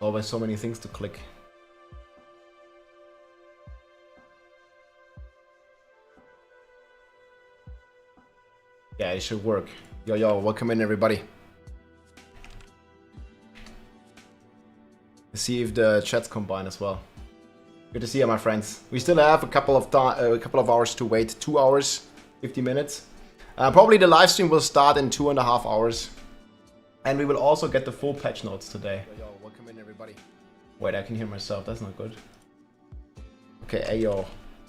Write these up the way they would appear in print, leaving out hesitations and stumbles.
Always so many things to click. Yeah, it should work. Yo, welcome in everybody. Let's see if the chats combine as well. Good to see you, my friends. We still have a couple of hours to wait. 2 hours, 50 minutes. Probably the live stream will start in 2.5 hours. And we will also get the full patch notes today. Yo, welcome in everybody. Wait, I can hear myself. That's not good. Okay, ayo.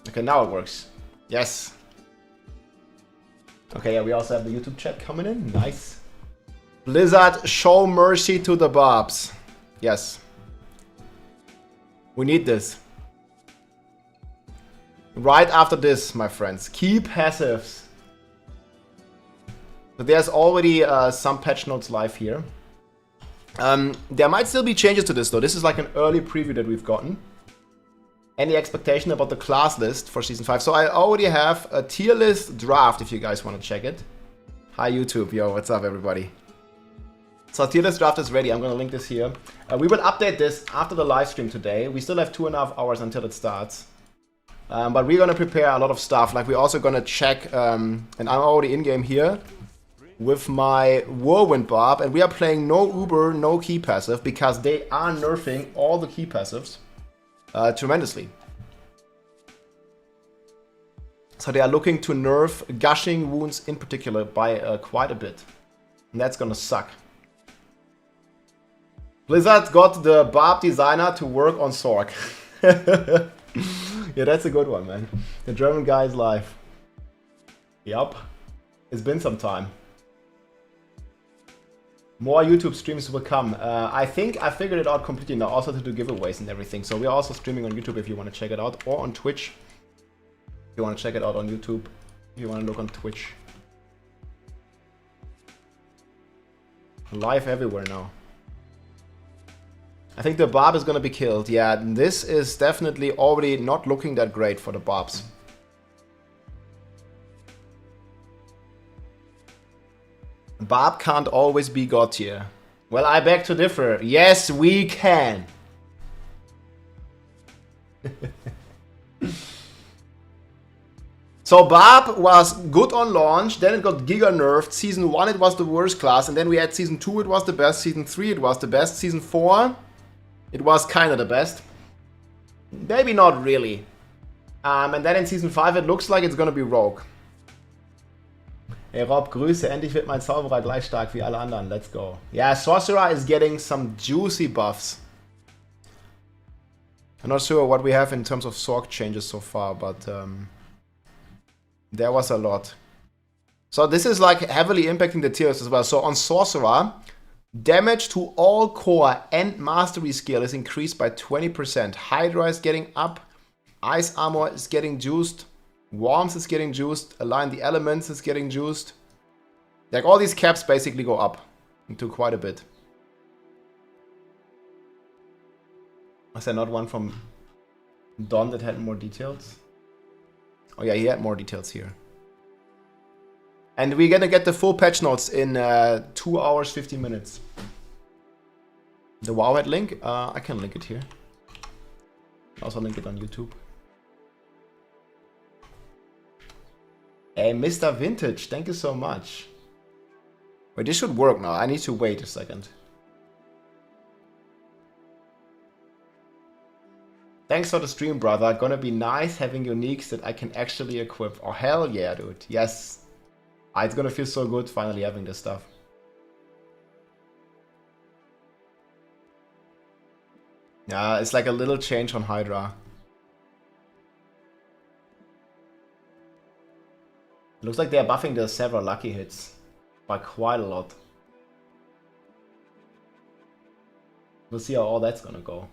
Okay, now it works. Yes. Okay, yeah, we also have the YouTube chat coming in. Nice. Blizzard, show mercy to the Barbs. Yes. We need this. Right after this, my friends. Key passives. So there's already some patch notes live here. There might still be changes to this though. This is like an early preview that we've gotten. Any expectation about the class list for Season 5? So I already have a tier list draft if you guys want to check it. Hi YouTube, yo, what's up everybody? So tier list draft is ready. I'm going to link this here. We will update this after the live stream today. We still have 2.5 hours until it starts. But we're going to prepare a lot of stuff. Like we're also going to check, and I'm already in game here with my Whirlwind Barb. And we are playing no Uber, no key passive because they are nerfing all the key passives. Tremendously. So they are looking to nerf gushing wounds in particular by quite a bit. And that's gonna suck. Blizzard got the Barb designer to work on Sorc. Yeah, that's a good one, man. The German guy is live. Yup. It's been some time. More YouTube streams will come. I think I figured it out completely now, also to do giveaways and everything. So we're also streaming on YouTube if you want to check it out, or on Twitch. If you want to check it out on YouTube, if you want to look on Twitch. Live everywhere now. I think the Barb is going to be killed. Yeah, this is definitely already not looking that great for the Barbs. Barb can't always be God tier. Well, I beg to differ. Yes, we can. So Barb was good on launch, then it got giga nerfed. Season 1 it was the worst class, and then we had Season 2 it was the best, Season 3 it was the best, Season 4 it was kinda the best. Maybe not really. And then in Season 5 it looks like it's gonna be Rogue. Hey Rob, Grüße, endlich wird mein Zauberer gleich stark wie alle anderen, let's go. Yeah, Sorcerer is getting some juicy buffs. I'm not sure what we have in terms of Sorc changes so far, but there was a lot. So this is like heavily impacting the tiers as well. So on Sorcerer, damage to all core and mastery skill is increased by 20%. Hydra is getting up, Ice Armor is getting juiced, Worms is getting juiced, Align the Elements is getting juiced. Like all these caps basically go up into quite a bit. Was there not one from Don that had more details? Oh yeah, he had more details here. And we're gonna get the full patch notes in 2 hours, 50 minutes. The Wowhead link, I can link it here. Also link it on YouTube. Hey, Mr. Vintage, thank you so much. Wait, this should work now. I need to wait a second. Thanks for the stream, brother. Gonna be nice having uniques that I can actually equip. Oh, hell yeah, dude. Yes. It's gonna feel so good finally having this stuff. Yeah, it's like a little change on Hydra. Looks like they're buffing the several lucky hits by quite a lot. We'll see how all that's gonna go.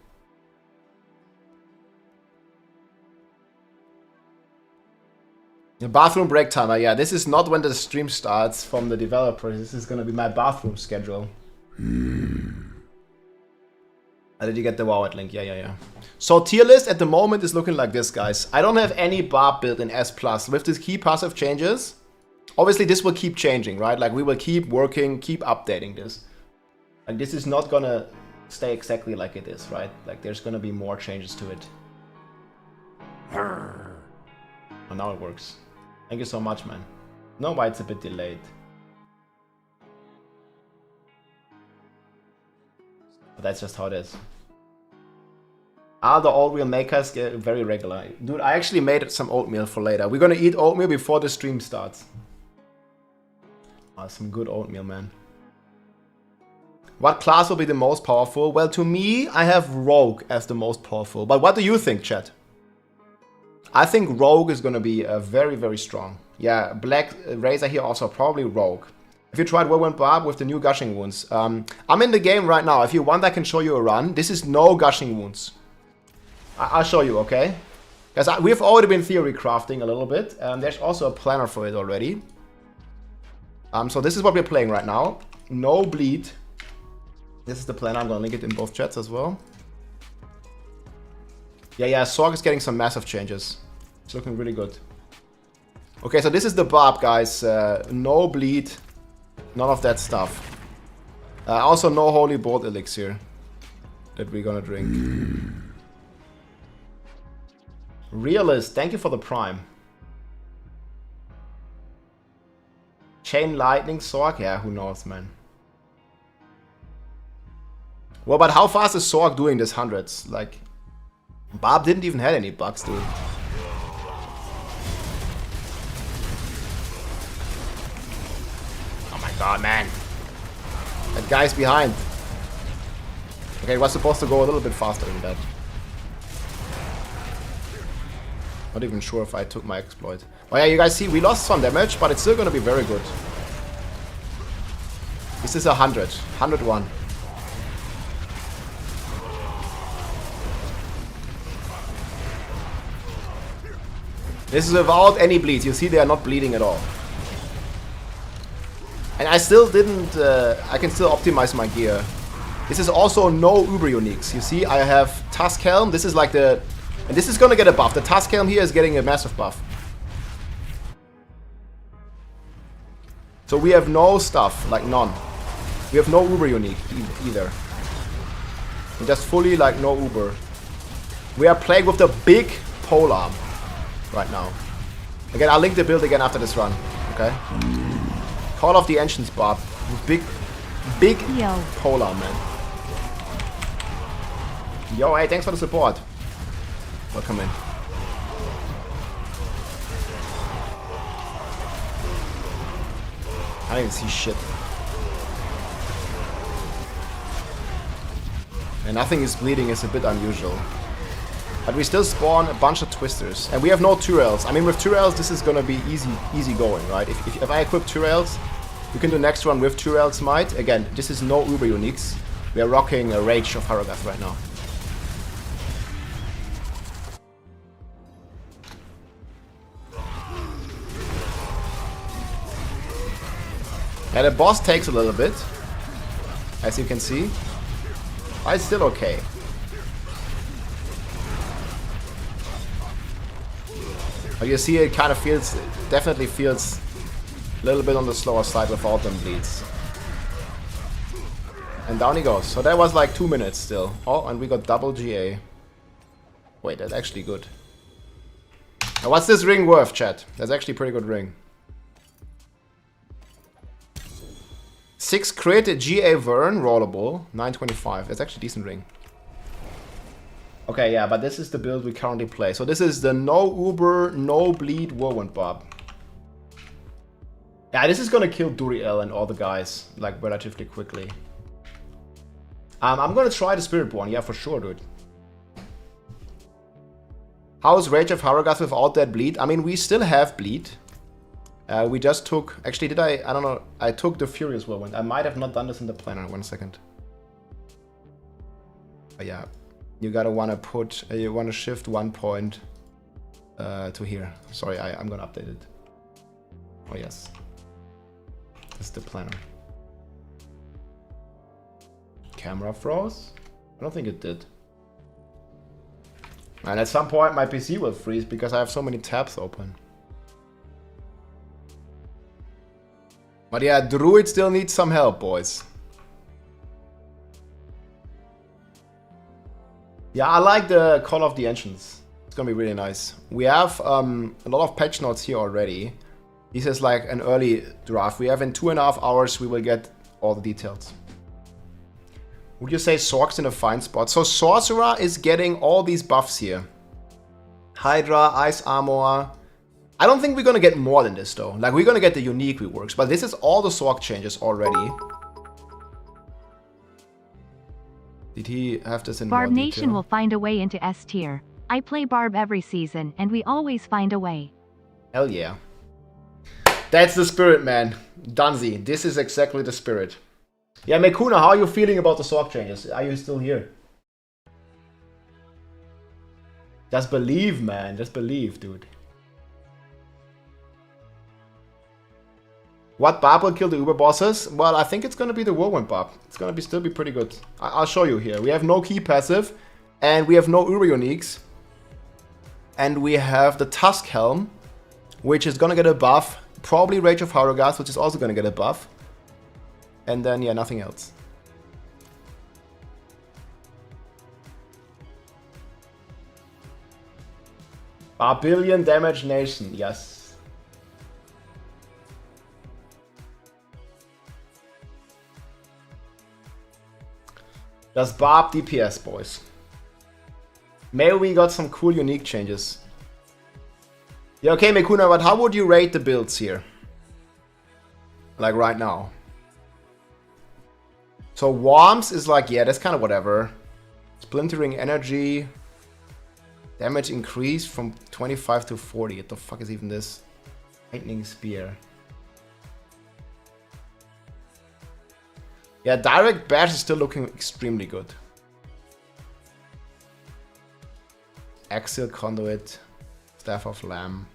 The bathroom break timer, yeah, this is not when the stream starts from the developer. This is gonna be my bathroom schedule. Did you get the Wowhead link? Yeah. So tier list at the moment is looking like this, guys. I don't have any Barb build in S+. With these key passive changes, obviously this will keep changing, right? Like we will keep working, keep updating this. Like this is not gonna stay exactly like it is, right? Like there's gonna be more changes to it. Oh, now it works. Thank you so much, man. No, why it's a bit delayed. But that's just how it is. The oatmeal makers get very regular. Dude, I actually made some oatmeal for later. We're gonna eat oatmeal before the stream starts. Some good oatmeal, man. What class will be the most powerful? Well, to me, I have Rogue as the most powerful. But what do you think, chat? I think Rogue is gonna be very, very strong. Yeah, Black Razor here also, probably Rogue. If you tried Whirlwind Barb with the new Gushing Wounds. I'm in the game right now. If you want, I can show you a run. This is no Gushing Wounds. I'll show you, okay? Because we've already been theory crafting a little bit. There's also a planner for it already. So this is what we're playing right now. No bleed. This is the planner. I'm going to link it in both chats as well. Yeah, Sorc is getting some massive changes. It's looking really good. Okay, so this is the Barb, guys. No bleed. None of that stuff. Also no Holy Bolt Elixir that we're going to drink. Realist, thank you for the prime. Chain Lightning Sorc? Yeah, who knows, man. Well, but how fast is Sorc doing this hundreds? Like, Barb didn't even have any bugs, dude. Oh my god, man. That guy's behind. Okay, it was supposed to go a little bit faster than that. Not even sure if I took my exploit. Oh yeah, you guys see, we lost some damage, but it's still gonna be very good. This is 100. 101. This is without any bleeds. You see they are not bleeding at all. And I still didn't... I can still optimize my gear. This is also no Uber Uniques. You see, I have Tusk Helm. This is like the... And this is gonna get a buff. The Tusk Helm here is getting a massive buff. So we have no stuff, like none. We have no Uber Unique either. And just fully like no Uber. We are playing with the big polearm right now. Again, I'll link the build again after this run. Okay? Call of the Ancients Barb. Big polearm, man. Yo, hey, thanks for the support. Welcome in. I don't even see shit. And nothing is bleeding is a bit unusual. But we still spawn a bunch of twisters. And we have no Tyrells. I mean, with Tyrells, this is gonna be easy going, right? If I equip Tyrells, we can do next run with Tyrell's Might. Again, this is no Uber Uniques. We are rocking a Rage of Harrogath right now. Yeah, the boss takes a little bit, as you can see, but it's still okay. But you see it kind of feels, definitely feels a little bit on the slower side without them bleeds. And down he goes. So that was like 2 minutes still. Oh, and we got double GA. Wait, that's actually good. Now what's this ring worth, chat? That's actually a pretty good ring. 6 crit, GA Vern, rollable, 925. That's actually a decent ring. Okay, yeah, but this is the build we currently play. So this is the no Uber, no bleed Whirlwind Barb. Yeah, this is gonna kill Duriel and all the guys, like, relatively quickly. I'm gonna try the Spiritborn, yeah, for sure, dude. How's Rage of Harrogath without that bleed? I mean, we still have bleed. We just took... Actually, did I don't know. I took the Furious Whirlwind. I might have not done this in the planner. 1 second. But yeah. You gotta wanna put... you wanna shift 1 point to here. Sorry, I'm gonna update it. Oh, yes. This is the planner. Camera froze? I don't think it did. And at some point my PC will freeze because I have so many tabs open. But yeah, Druid still needs some help, boys. Yeah, I like the Call of the Ancients. It's gonna be really nice. We have a lot of patch notes here already. This is like an early draft. We have in 2.5 hours we will get all the details. Would you say Sorc's in a fine spot? So Sorcerer is getting all these buffs here. Hydra, Ice Armor. I don't think we're gonna get more than this though. Like we're gonna get the unique reworks, but this is all the Sorc changes already. Did he have this in Barb more Nation detail? will find a way into S tier. I play Barb every season and we always find a way. Hell yeah. That's the spirit, man. Dunzy, this is exactly the spirit. Yeah, Mekuna, how are you feeling about the Sorc changes? Are you still here? Just believe, man. Just believe, dude. What Barb will kill the Uber bosses? Well, I think it's gonna be the Whirlwind Barb. It's gonna still be pretty good. I'll show you here. We have no key passive, and we have no Uber uniques. And we have the Tusk Helm, which is gonna get a buff. Probably Rage of Harrogath, which is also gonna get a buff. And then, yeah, nothing else. Barbarian Damage Nation, yes. That's Barb DPS, boys. Maybe we got some cool unique changes. Yeah, okay, Mekuna, but how would you rate the builds here? Like right now. So Worms is like, yeah, that's kind of whatever. Splintering Energy. Damage increase from 25 to 40. What the fuck is even this? Lightning Spear. Yeah, Direct Bash is still looking extremely good. Axial Conduit. Staff of Lamb.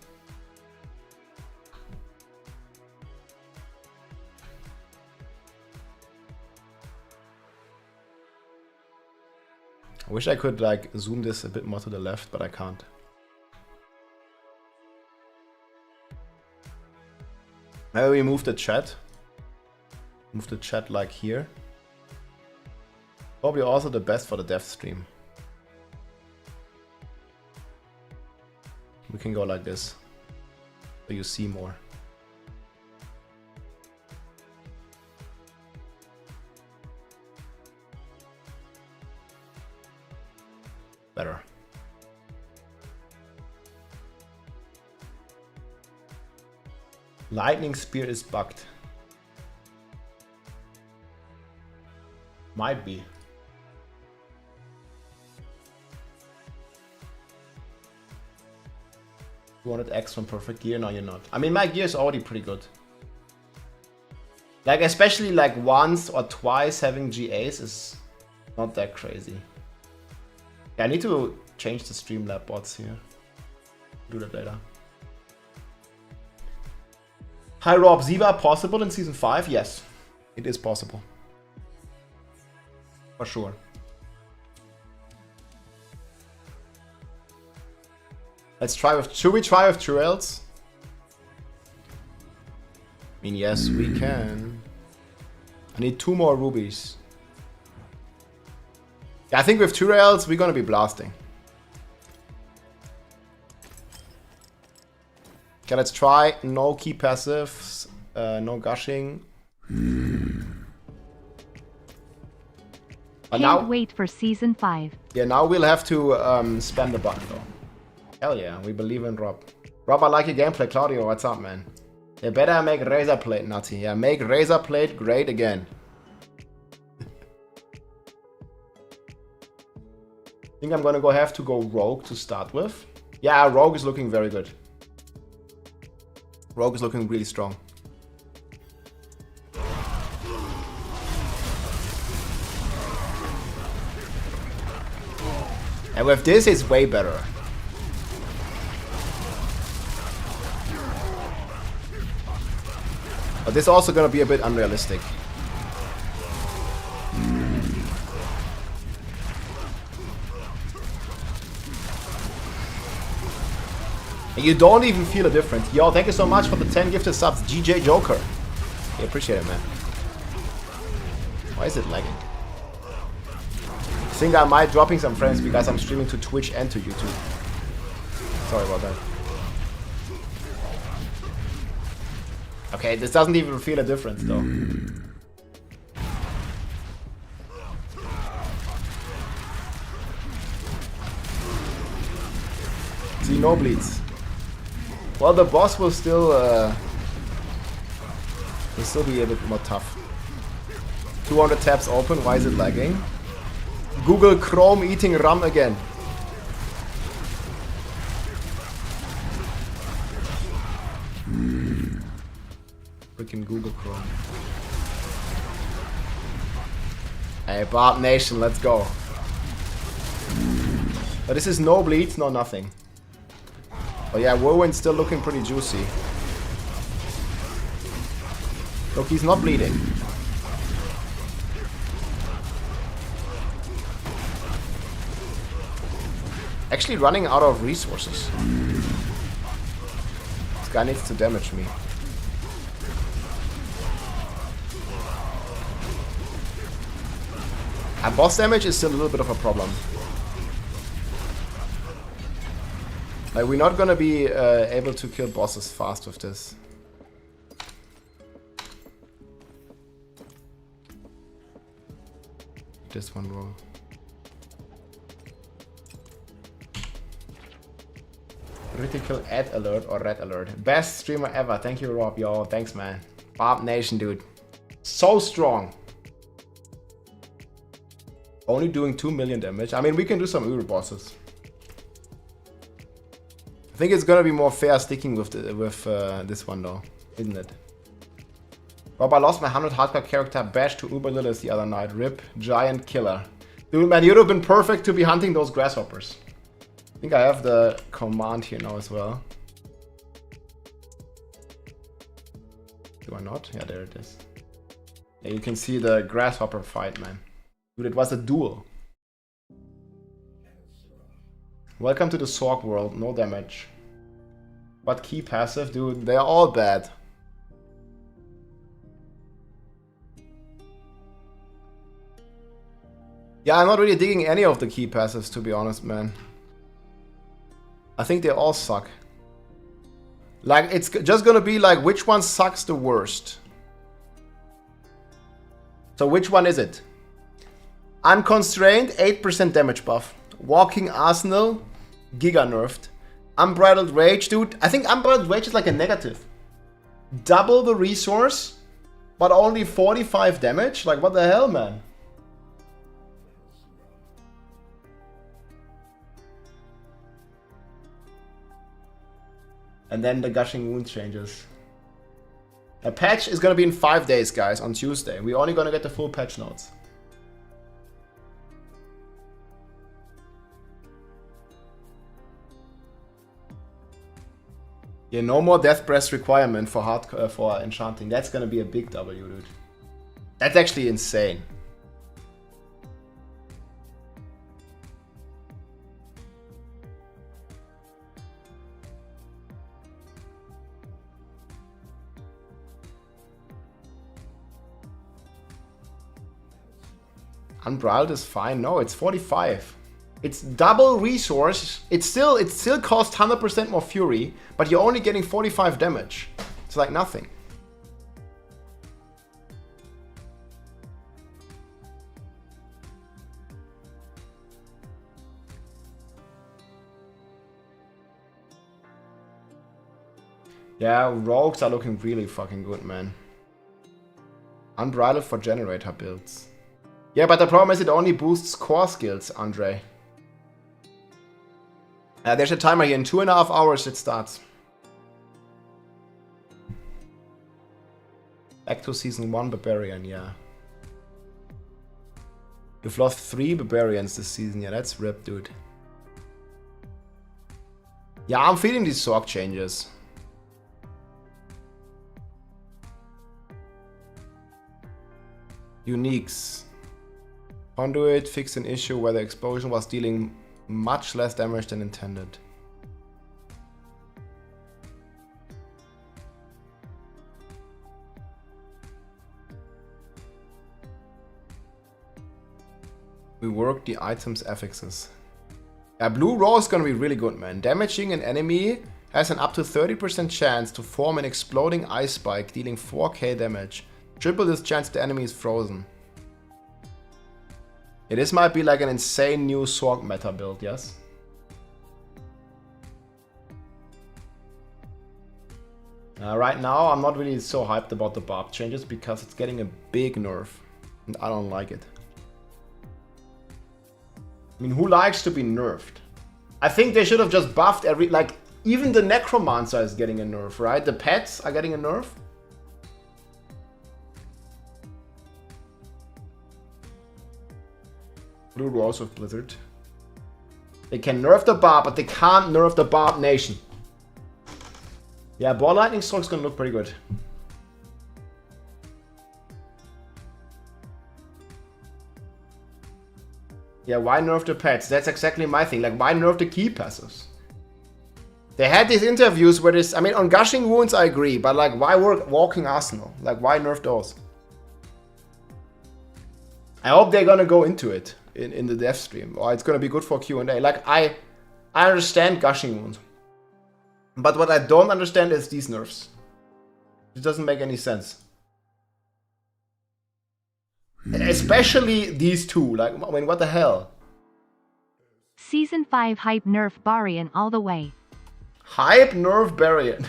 I wish I could like zoom this a bit more to the left, but I can't. Maybe we move the chat. Move the chat like here. Probably also the best for the dev stream. We can go like this, so you see more. Better. Lightning Spear is bugged. Might be. You wanted X from perfect gear? No, you're not. I mean, my gear is already pretty good. Like, especially like once or twice having GAs is not that crazy. Yeah, I need to change the Streamlab bots here. Do that later. Hi Rob, Ziva possible in Season 5? Yes, it is possible. For sure. Let's try with... Should we try with Turels? I mean, yes, we can. I need 2 more rubies. Yeah, I think with Turels, we're gonna be blasting. Okay, let's try. No key passives, no gushing. Can't wait for Season 5. Yeah, now we'll have to spam the button though. Hell yeah, we believe in Rob. Rob, I like your gameplay. Claudio, what's up, man? You better make Razor Plate nutty. Yeah, make Razor Plate great again. I think I'm gonna have to go Rogue to start with. Yeah, Rogue is looking very good. Rogue is looking really strong. And with this, it's way better. But this is also gonna be a bit unrealistic. And you don't even feel a difference. Yo, thank you so much for the 10 gifted subs, GJ Joker. I appreciate it, man. Why is it lagging? think I might dropping some frames because I'm streaming to Twitch and to YouTube. Sorry about that. Okay, this doesn't even feel a difference though. See, no bleeds. Well, the boss will still be a bit more tough. 200 tabs open, why is it lagging? Google Chrome eating rum again. Freaking Google Chrome. Hey, Barb Nation, let's go. But this is no bleeds, no nothing. Oh yeah, Whirlwind's still looking pretty juicy. Look, he's not bleeding. Actually running out of resources. This guy needs to damage me. And boss damage is still a little bit of a problem. Like, we're not gonna be able to kill bosses fast with this. This one wrong. Critical ad alert or red alert. Best streamer ever. Thank you, Rob. Yo, thanks, man. Barb Nation, dude. So strong. Only doing 2 million damage. I mean, we can do some Uru bosses. I think it's gonna be more fair sticking with this one though, isn't it? Rob, I lost my 100 hardcore character badge to Uber Lilith the other night. RIP, giant killer. Dude, man, you'd have been perfect to be hunting those grasshoppers. I think I have the command here now as well. Do I not? Yeah, there it is. Yeah, you can see the grasshopper fight, man. Dude, it was a duel. Welcome to the Sorc world, no damage. What key passive? Dude, they're all bad. Yeah, I'm not really digging any of the key passives, to be honest, man. I think they all suck. Like, it's just gonna be like, which one sucks the worst? So which one is it? Unconstrained, 8% damage buff. Walking Arsenal, Giga nerfed. Unbridled Rage, dude. I think Unbridled Rage is like a negative. Double the resource, but only 45 damage? Like, what the hell, man? And then the Gushing Wound changes. A patch is gonna be in 5 days, guys, on Tuesday. We're only gonna get the full patch notes. Yeah, no more Death Breath requirement for for enchanting. That's gonna be a big W, dude. That's actually insane. Unbridled is fine. No, it's 45. It's double resource. It still costs 100% more fury, but you're only getting 45 damage. It's like nothing. Yeah, rogues are looking really fucking good, man. Unbridled for generator builds. Yeah, but the problem is it only boosts core skills, Andre. There's a timer here. In 2.5 hours it starts. Back to Season 1 Barbarian, yeah. You've lost 3 Barbarians this season. Yeah, that's rip, dude. Yeah, I'm feeling these Sorc changes. Uniques. Conduit fixed an issue where the explosion was dealing much less damage than intended. We work the items affixes. Yeah, blue raw is gonna be really good, man. Damaging an enemy has an up to 30% chance to form an exploding ice spike, dealing 4k damage. Triple this chance the enemy is frozen. Yeah, this might be like an insane new Sorc meta build, yes? Right now, I'm not really so hyped about the Barb changes because it's getting a big nerf. And I don't like it. I mean, who likes to be nerfed? I think they should have just buffed every... Like, even the Necromancer is getting a nerf, right? The pets are getting a nerf. Blue Rose of Blizzard. They can nerf the Barb, but they can't nerf the Barb Nation. Yeah, Ball Lightning Strike's gonna look pretty good. Yeah, why nerf the pets? That's exactly my thing. Like, why nerf the key passives? They had these interviews where this... I mean, on Gushing Wounds, I agree. But, like, why work Walking Arsenal? Like, why nerf those? I hope they're gonna go into it in the dev stream. Or it's gonna be good for Q&A. Like, I understand Gushing Wounds. But what I don't understand is these nerfs. It doesn't make any sense. Especially these two. Like, I mean, what the hell? Season 5 hype nerf Barbarian all the way. Hype nerf Barbarian.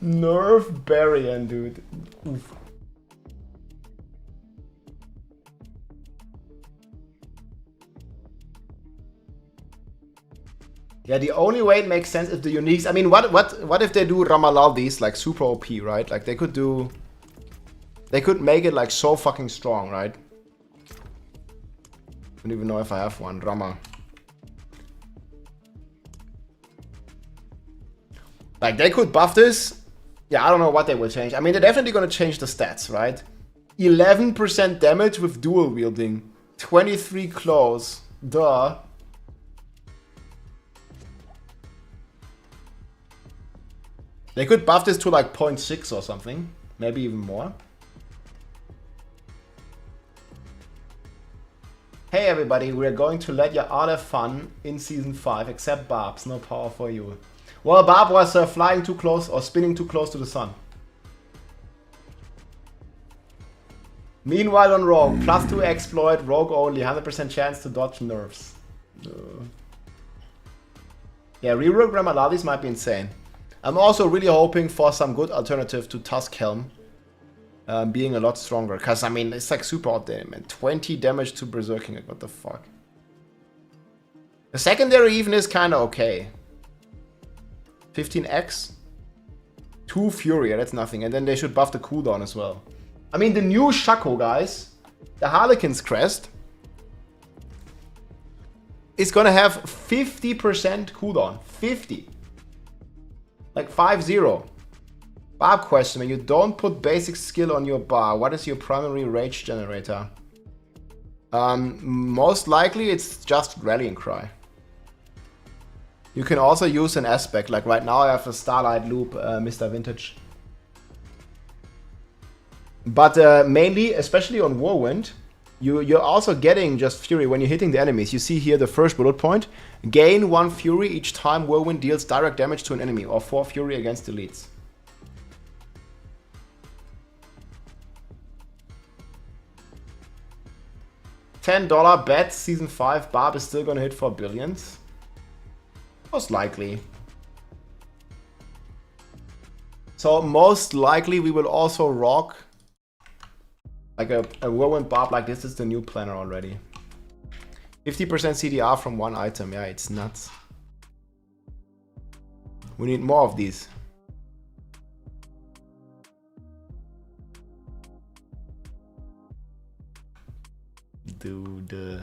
Nerf Barbarian, dude. Oof. Yeah, the only way it makes sense is the uniques. I mean, what if they do Ramalaldis like super OP, right? Like they could make it like so fucking strong, right? I don't even know if I have one. Rama. Like they could buff this. Yeah, I don't know what they will change. I mean, they're definitely gonna change the stats, right? 11% damage with dual wielding. 23 claws. Duh. They could buff this to like 0.6 or something. Maybe even more. Hey everybody, we're going to let you all have fun in Season 5, except Barb's. No power for you. Well, Barb was flying too close or spinning too close to the sun. Meanwhile on Rogue, +2 exploit, Rogue only, 100% chance to dodge nerfs. Yeah, rework Ramalalis might be insane. I'm also really hoping for some good alternative to Tusk Helm. Being a lot stronger. Because, I mean, it's like super outdated, man. 20 damage to Berserking. Like, what the fuck? The secondary even is kind of okay. 15x. 2 Fury, that's nothing. And then they should buff the cooldown as well. I mean, the new Shaco, guys. The Harlequin's Crest. Is gonna have 50% cooldown. 50. Like 5-0. Barb question, when you don't put basic skill on your bar, what is your primary rage generator? Most likely it's just Rallying Cry. You can also use an aspect, like right now I have a Starlight Loop, Mr. Vintage. But mainly, especially on Whirlwind, you're also getting just Fury when you're hitting the enemies. You see here the first bullet point. Gain 1 Fury each time Whirlwind deals direct damage to an enemy, or 4 Fury against elites. $10 bet, Season 5, Barb is still gonna hit for billions? Most likely. So most likely we will also rock like a Whirlwind Barb like this. Is the new planner already. 50% CDR from one item. Yeah, it's nuts. We need more of these. Dude.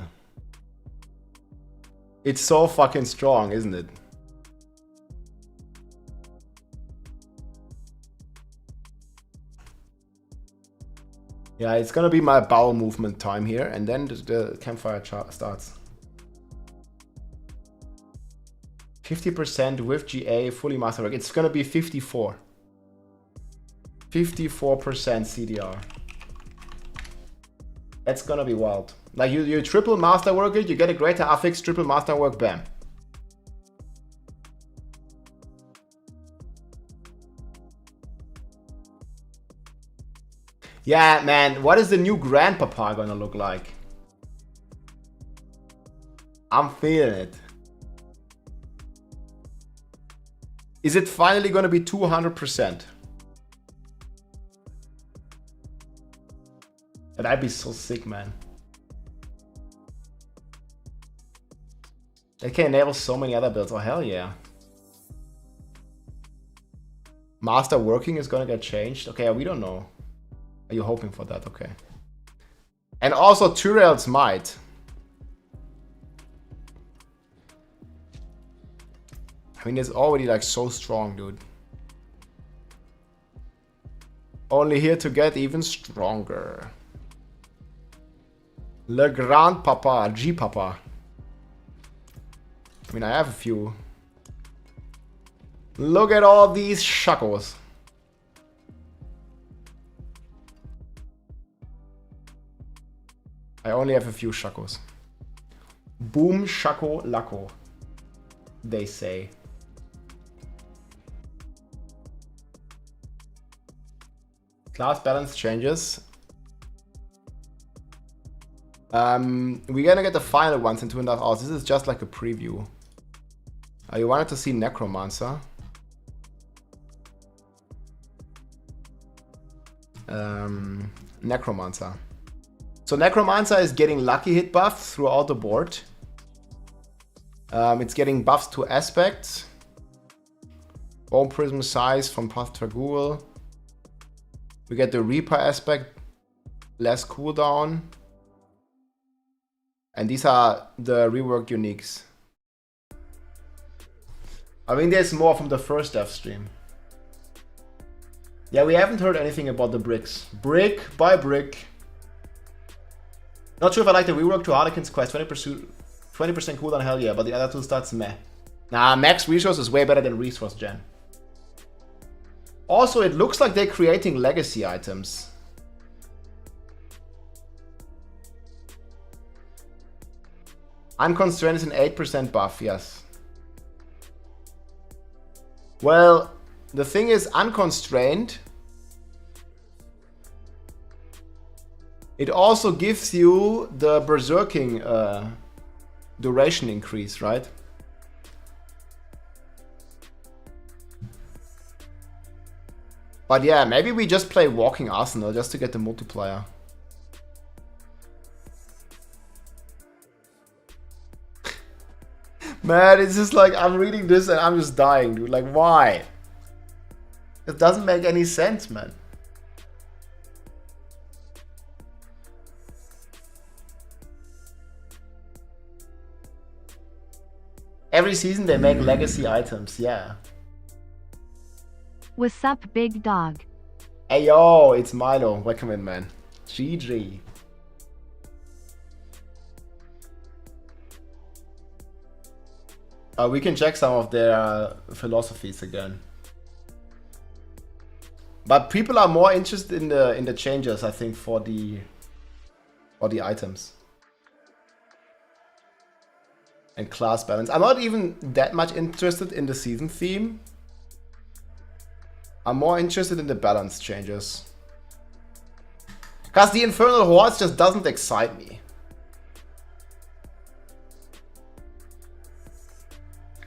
It's so fucking strong, isn't it? Yeah, it's gonna be my bowel movement time here, and then the Campfire Chat starts. 50% with GA, fully masterwork. It's gonna be 54. 54% CDR. That's gonna be wild. Like you triple masterwork it, you get a greater affix, triple masterwork, bam. Yeah, man, what is the new grandpapa gonna look like? I'm feeling it. Is it finally gonna be 200%? That'd be so sick, man. It can enable so many other builds. Oh, hell yeah. Master working is gonna get changed. Okay, we don't know. Are you hoping for that? Okay. And also Tyrell's Might. I mean, it's already like so strong, dude. Only here to get even stronger. Le Grand Papa, G Papa. I mean, I have a few. Look at all these shakos. I only have a few shakos. Boom, shako, lako. They say. Class balance changes. We're gonna get the final ones in 2.5 hours. This is just like a preview. You wanted to see Necromancer. Necromancer. So Necromancer is getting lucky hit buffs throughout the board. It's getting buffs to aspects. Bone Prism size from Path Tragul. We get the Reaper aspect, less cooldown. And these are the reworked uniques. I mean, there's more from the first dev stream. Yeah, we haven't heard anything about the bricks. Brick by brick. Not sure if I like the rework to Harlequin's Quest. 20% cooldown, hell yeah, but the other two stats, meh. Nah, max resource is way better than resource gen. Also, it looks like they're creating legacy items. Unconstrained is an 8% buff, yes. Well, the thing is, unconstrained, it also gives you the berserking duration increase, right? But yeah, maybe we just play Walking Arsenal just to get the multiplier. Man, it's just like, I'm reading this and I'm just dying, dude. Like, why? It doesn't make any sense, man. Every season they make legacy items, yeah. What's up, big dog? Hey yo, it's Milo. Welcome in, man. GG. We can check some of their philosophies again. But people are more interested in the changes, I think, for the items. And class balance. I'm not even that much interested in the season theme. I'm more interested in the balance changes. Because the Infernal Hordes just doesn't excite me.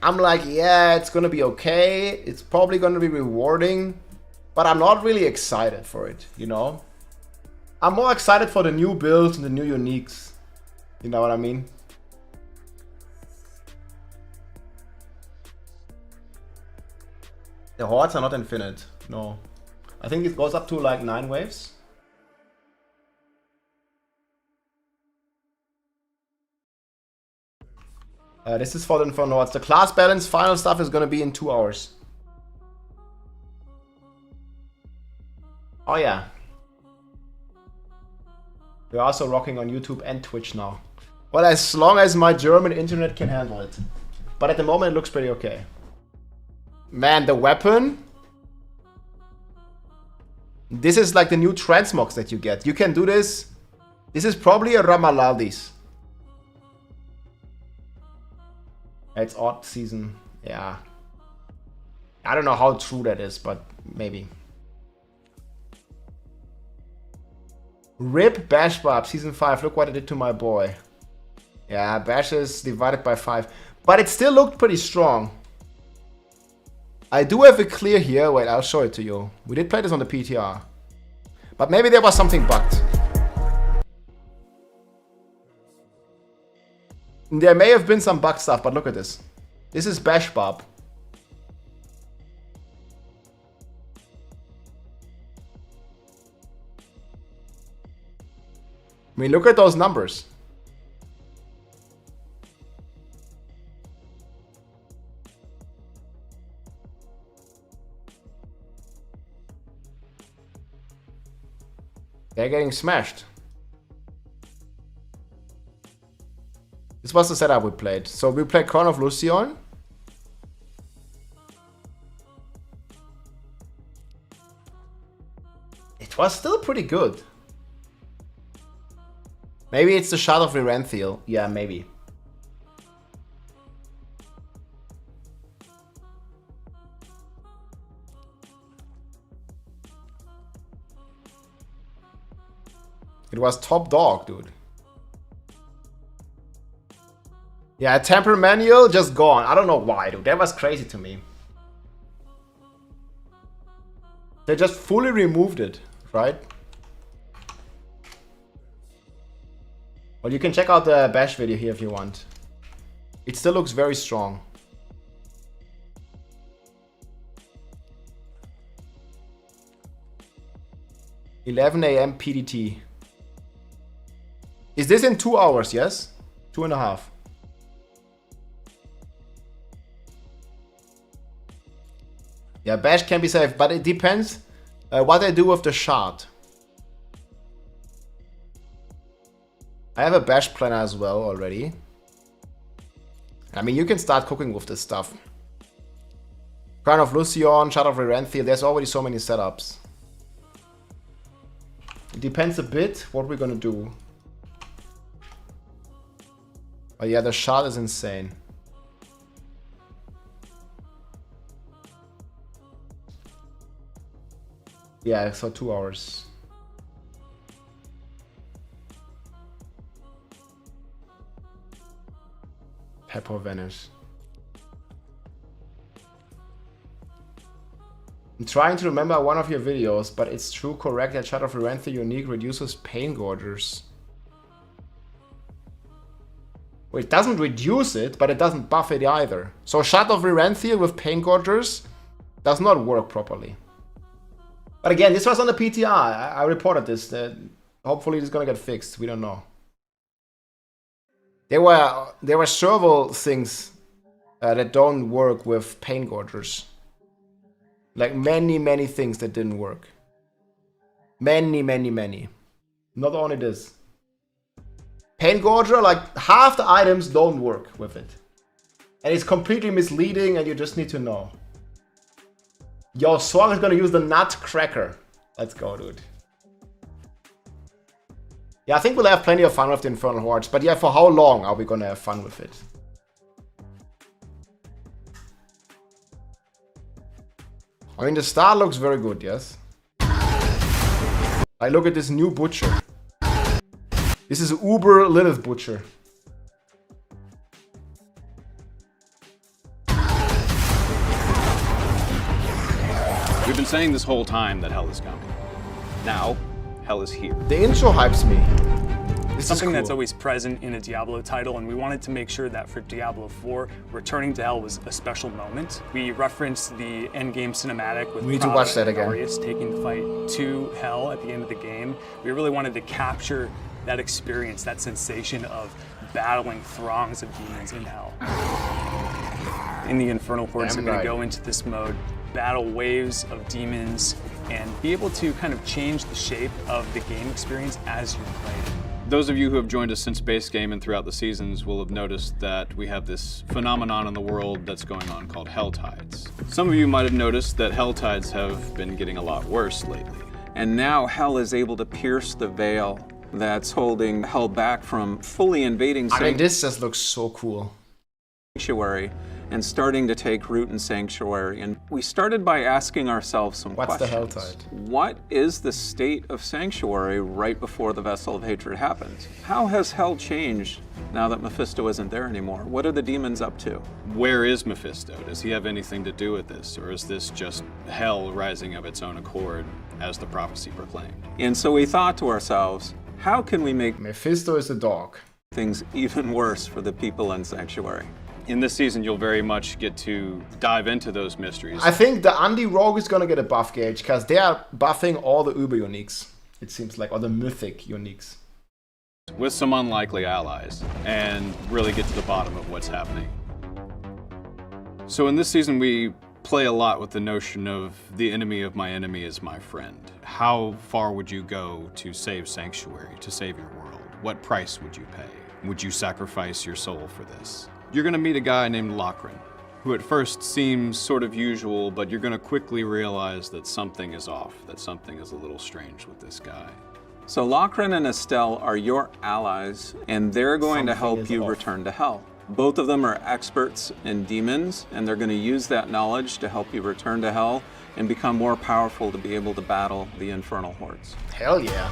I'm like, yeah, it's gonna be okay. It's probably gonna be rewarding. But I'm not really excited for it, you know? I'm more excited for the new builds and the new uniques. You know what I mean? The hordes are not infinite, no. I think it goes up to like 9 waves. This is for the Infernal Hordes. The class balance final stuff is gonna be in 2 hours. Oh yeah. We're also rocking on YouTube and Twitch now. Well, as long as my German internet can handle it. But at the moment it looks pretty okay. Man, the weapon. This is like the new transmogs that you get. You can do this This is probably a Ramallaldis. It's odd season. Yeah. I don't know how true that is, but maybe. RIP Bash Barb, Season 5. Look what it did to my boy. Yeah, Bash is divided by 5. But it still looked pretty strong. I do have it clear here. Wait, I'll show it to you. We did play this on the PTR. But maybe there was something bugged. There may have been some bug stuff, but look at this. This is Bash Barb. I mean, look at those numbers. They're getting smashed. This was the setup we played. So we played Crown of Lucion. It was still pretty good. Maybe it's the shot of Viranthiel. Yeah, maybe. It was top dog, dude. Yeah, Temper Manual just gone. I don't know why, dude. That was crazy to me. They just fully removed it, right? Well, you can check out the Bash video here if you want. It still looks very strong. (11 AM PDT). Is this in 2 hours? Yes? 2.5. Yeah, Bash can be safe, but it depends what I do with the shard. I have a Bash planner as well already. I mean, you can start cooking with this stuff. Crown of Lucion, Shard of Viranthiel, there's already so many setups. It depends a bit what we're gonna do. But yeah, the shard is insane. Yeah, so 2 hours. Pepper vanish. I'm trying to remember one of your videos, but it's true, correct, that Shard of Viranthiel unique reduces pain gorgers. Well, it doesn't reduce it, but it doesn't buff it either. So Shard of Viranthiel with pain gorgers does not work properly. But again, this was on the PTR. I reported this. Hopefully it's gonna get fixed. We don't know. There were several things that don't work with pain gorgers. Like many things that didn't work. Many. Not only this. Pain gorger, like half the items don't work with it. And it's completely misleading and you just need to know. Yo, Sorc is gonna use the Nutcracker. Let's go, dude. Yeah, I think we'll have plenty of fun with the Infernal Hordes. But yeah, for how long are we gonna have fun with it? I mean, the star looks very good, yes? I look at this new Butcher. This is Uber Lilith Butcher. We've been saying this whole time that hell is coming. Now, hell is here. The intro hypes me. This Something is cool. that's always present in a Diablo title, and we wanted to make sure that for Diablo 4, returning to hell was a special moment. We referenced the Endgame cinematic with We need to watch that again. Glorious taking the fight to hell at the end of the game. We really wanted to capture that experience, that sensation of battling throngs of demons in hell. In the Infernal Hordes, I'm going to go into this mode, battle waves of demons, and be able to kind of change the shape of the game experience as you play it. Those of you who have joined us since base game and throughout the seasons will have noticed that we have this phenomenon in the world that's going on called hell tides. Some of you might have noticed that hell tides have been getting a lot worse lately. And now hell is able to pierce the veil that's holding hell back from fully invading I mean, this just looks so cool. Sanctuary and starting to take root in Sanctuary. And we started by asking ourselves some questions. What's the Helltide? What is the state of Sanctuary right before the Vessel of Hatred happens? How has Hell changed now that Mephisto isn't there anymore? What are the demons up to? Where is Mephisto? Does he have anything to do with this? Or is this just hell rising of its own accord as the prophecy proclaimed? And so we thought to ourselves, how can we make Mephisto is a dog. things even worse for the people in Sanctuary? In this season, you'll very much get to dive into those mysteries. I think the Andy Rogue is gonna get a buff gauge because they are buffing all the Uber uniques. It seems like, or the Mythic uniques. With some unlikely allies, and really get to the bottom of what's happening. So in this season, we play a lot with the notion of the enemy of my enemy is my friend. How far would you go to save Sanctuary, to save your world? What price would you pay? Would you sacrifice your soul for this? You're gonna meet a guy named Lochran, who at first seems sort of usual, but you're gonna quickly realize that something is off, that something is a little strange with this guy. So Lochran and Estelle are your allies, and they're going to Something help is you off. return to Hell. Both of them are experts in demons, and they're going to use that knowledge to help you return to Hell and become more powerful to be able to battle the Infernal Hordes. Hell yeah.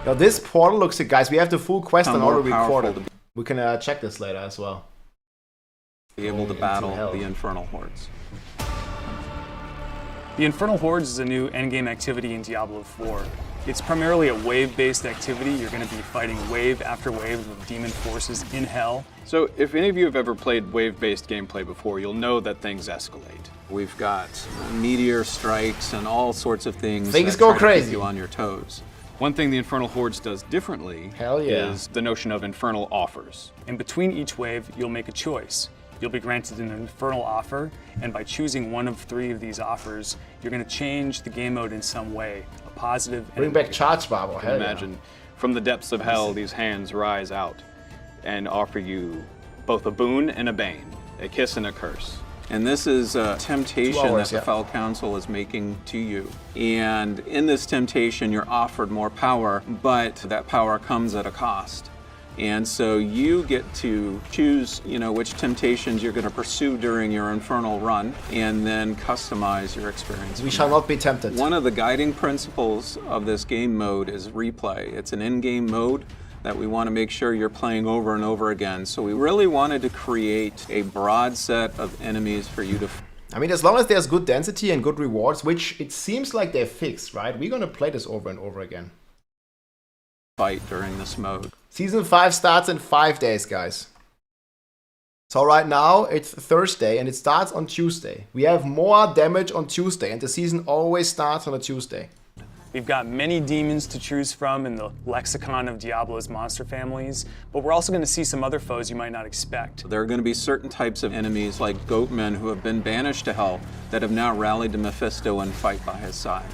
Now this portal looks like, guys, we have the full quest Become and more already powerful recorded. to We can check this later as well. be able to Into battle Hell. the Infernal Hordes. The Infernal Hordes is a new endgame activity in Diablo 4. It's primarily a wave-based activity. You're going to be fighting wave after wave of demon forces in Hell. So if any of you have ever played wave-based gameplay before, you'll know that things escalate. We've got meteor strikes and all sorts of things. Things that go try to keep crazy. you on your toes. One thing the Infernal Hordes does differently Hell yeah. is the notion of infernal offers. In between each wave, you'll make a choice. You'll be granted an infernal offer, and by choosing one of 3 of these offers, you're going to change the game mode in some way, a positive and Bring a back negative. Charge Barb. Oh, hell yeah. Imagine from the depths of hell, these hands rise out and offer you both a boon and a bane, a kiss and a curse. And this is a temptation 2 hours, that the yeah. Fell Council is making to you. And in this temptation, you're offered more power, but that power comes at a cost. And so you get to choose, which temptations you're going to pursue during your infernal run, and then customize your experience. We from shall there. not be tempted. One of the guiding principles of this game mode is replay. It's an in-game mode that we want to make sure you're playing over and over again. So we really wanted to create a broad set of enemies for you to I mean, as long as there's good density and good rewards, which it seems like they're fixed, right? We're gonna play this over and over again. fight during this mode. Season 5 starts in 5 days, guys. So right now, it's Thursday, and it starts on Tuesday. We have more damage on Tuesday, and the season always starts on a Tuesday. We've got many demons to choose from in the lexicon of Diablo's monster families, but we're also going to see some other foes you might not expect. There are going to be certain types of enemies like goatmen who have been banished to hell that have now rallied to Mephisto and fight by his side.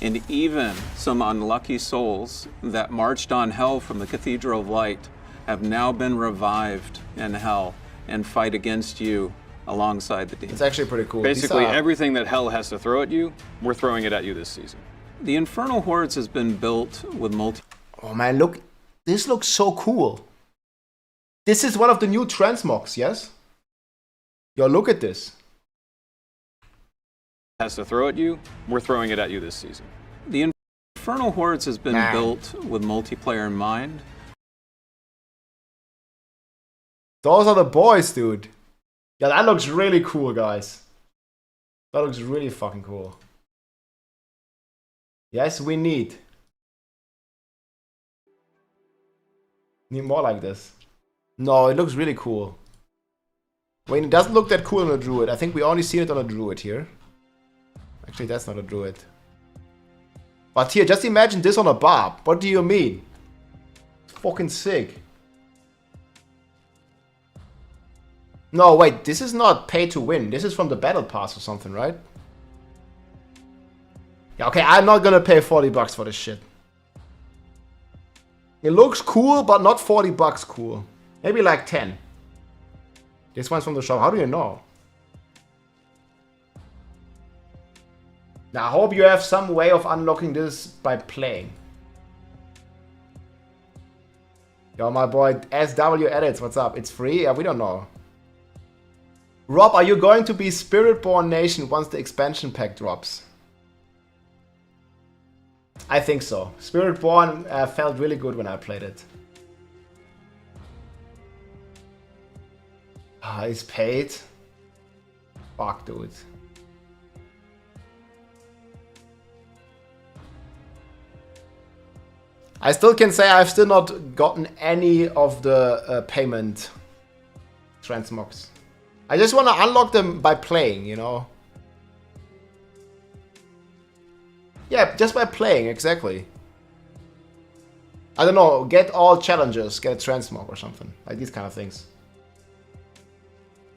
And even some unlucky souls that marched on hell from the Cathedral of Light have now been revived in hell and fight against you alongside the demons. It's actually pretty cool. Basically, These are- everything that hell has to throw at you, we're throwing it at you this season. The Infernal Hordes has been built with Oh man, look. This looks so cool. This is one of the new transmogs, yes? Yo, look at this. Has to throw at you, we're throwing it at you this season. The Infernal Hordes has been Man. built with multiplayer in mind. Those are the boys, dude. Yeah, that looks really cool, guys. That looks really fucking cool. Yes, we need more like this. No, it looks really cool. Wait, it doesn't look that cool on a Druid. I think we only seen it on a Druid here. Actually, that's not a Druid. But here, just imagine this on a Barb. What do you mean? It's fucking sick. No, wait, this is not pay to win. This is from the Battle Pass or something, right? Yeah, okay, I'm not gonna pay 40 bucks for this shit. It looks cool, but not 40 bucks cool. Maybe like 10. This one's from the shop. How do you know? Now, I hope you have some way of unlocking this by playing. Yo, my boy SW Edits, what's up? It's free? Yeah, we don't know. Rob, are you going to be Spiritborn Nation once the expansion pack drops? I think so. Spiritborn felt really good when I played it. Ah, he's paid. Fuck, dude. I still can say I've still not gotten any of the payment transmogs. I just want to unlock them by playing, you know? Yeah, just by playing, exactly. I don't know, get all challenges, get a transmog or something. Like these kind of things.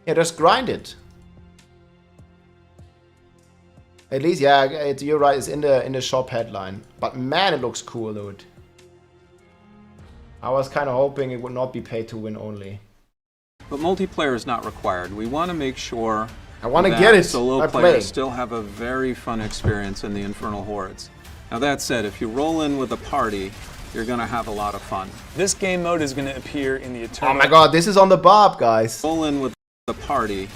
Yeah, just grind it. At least, yeah, you're right, it's in the shop headline. But man, it looks cool, dude. I was kind of hoping it would not be pay to win only. But multiplayer is not required. We want to make sure I want to get it. Solo players still have a very fun experience in the Infernal Hordes. Now that said, if you roll in with a party, you're going to have a lot of fun. This game mode is going to appear in the Eternal... Oh my god, this is on the Barb, guys. Roll in with the party.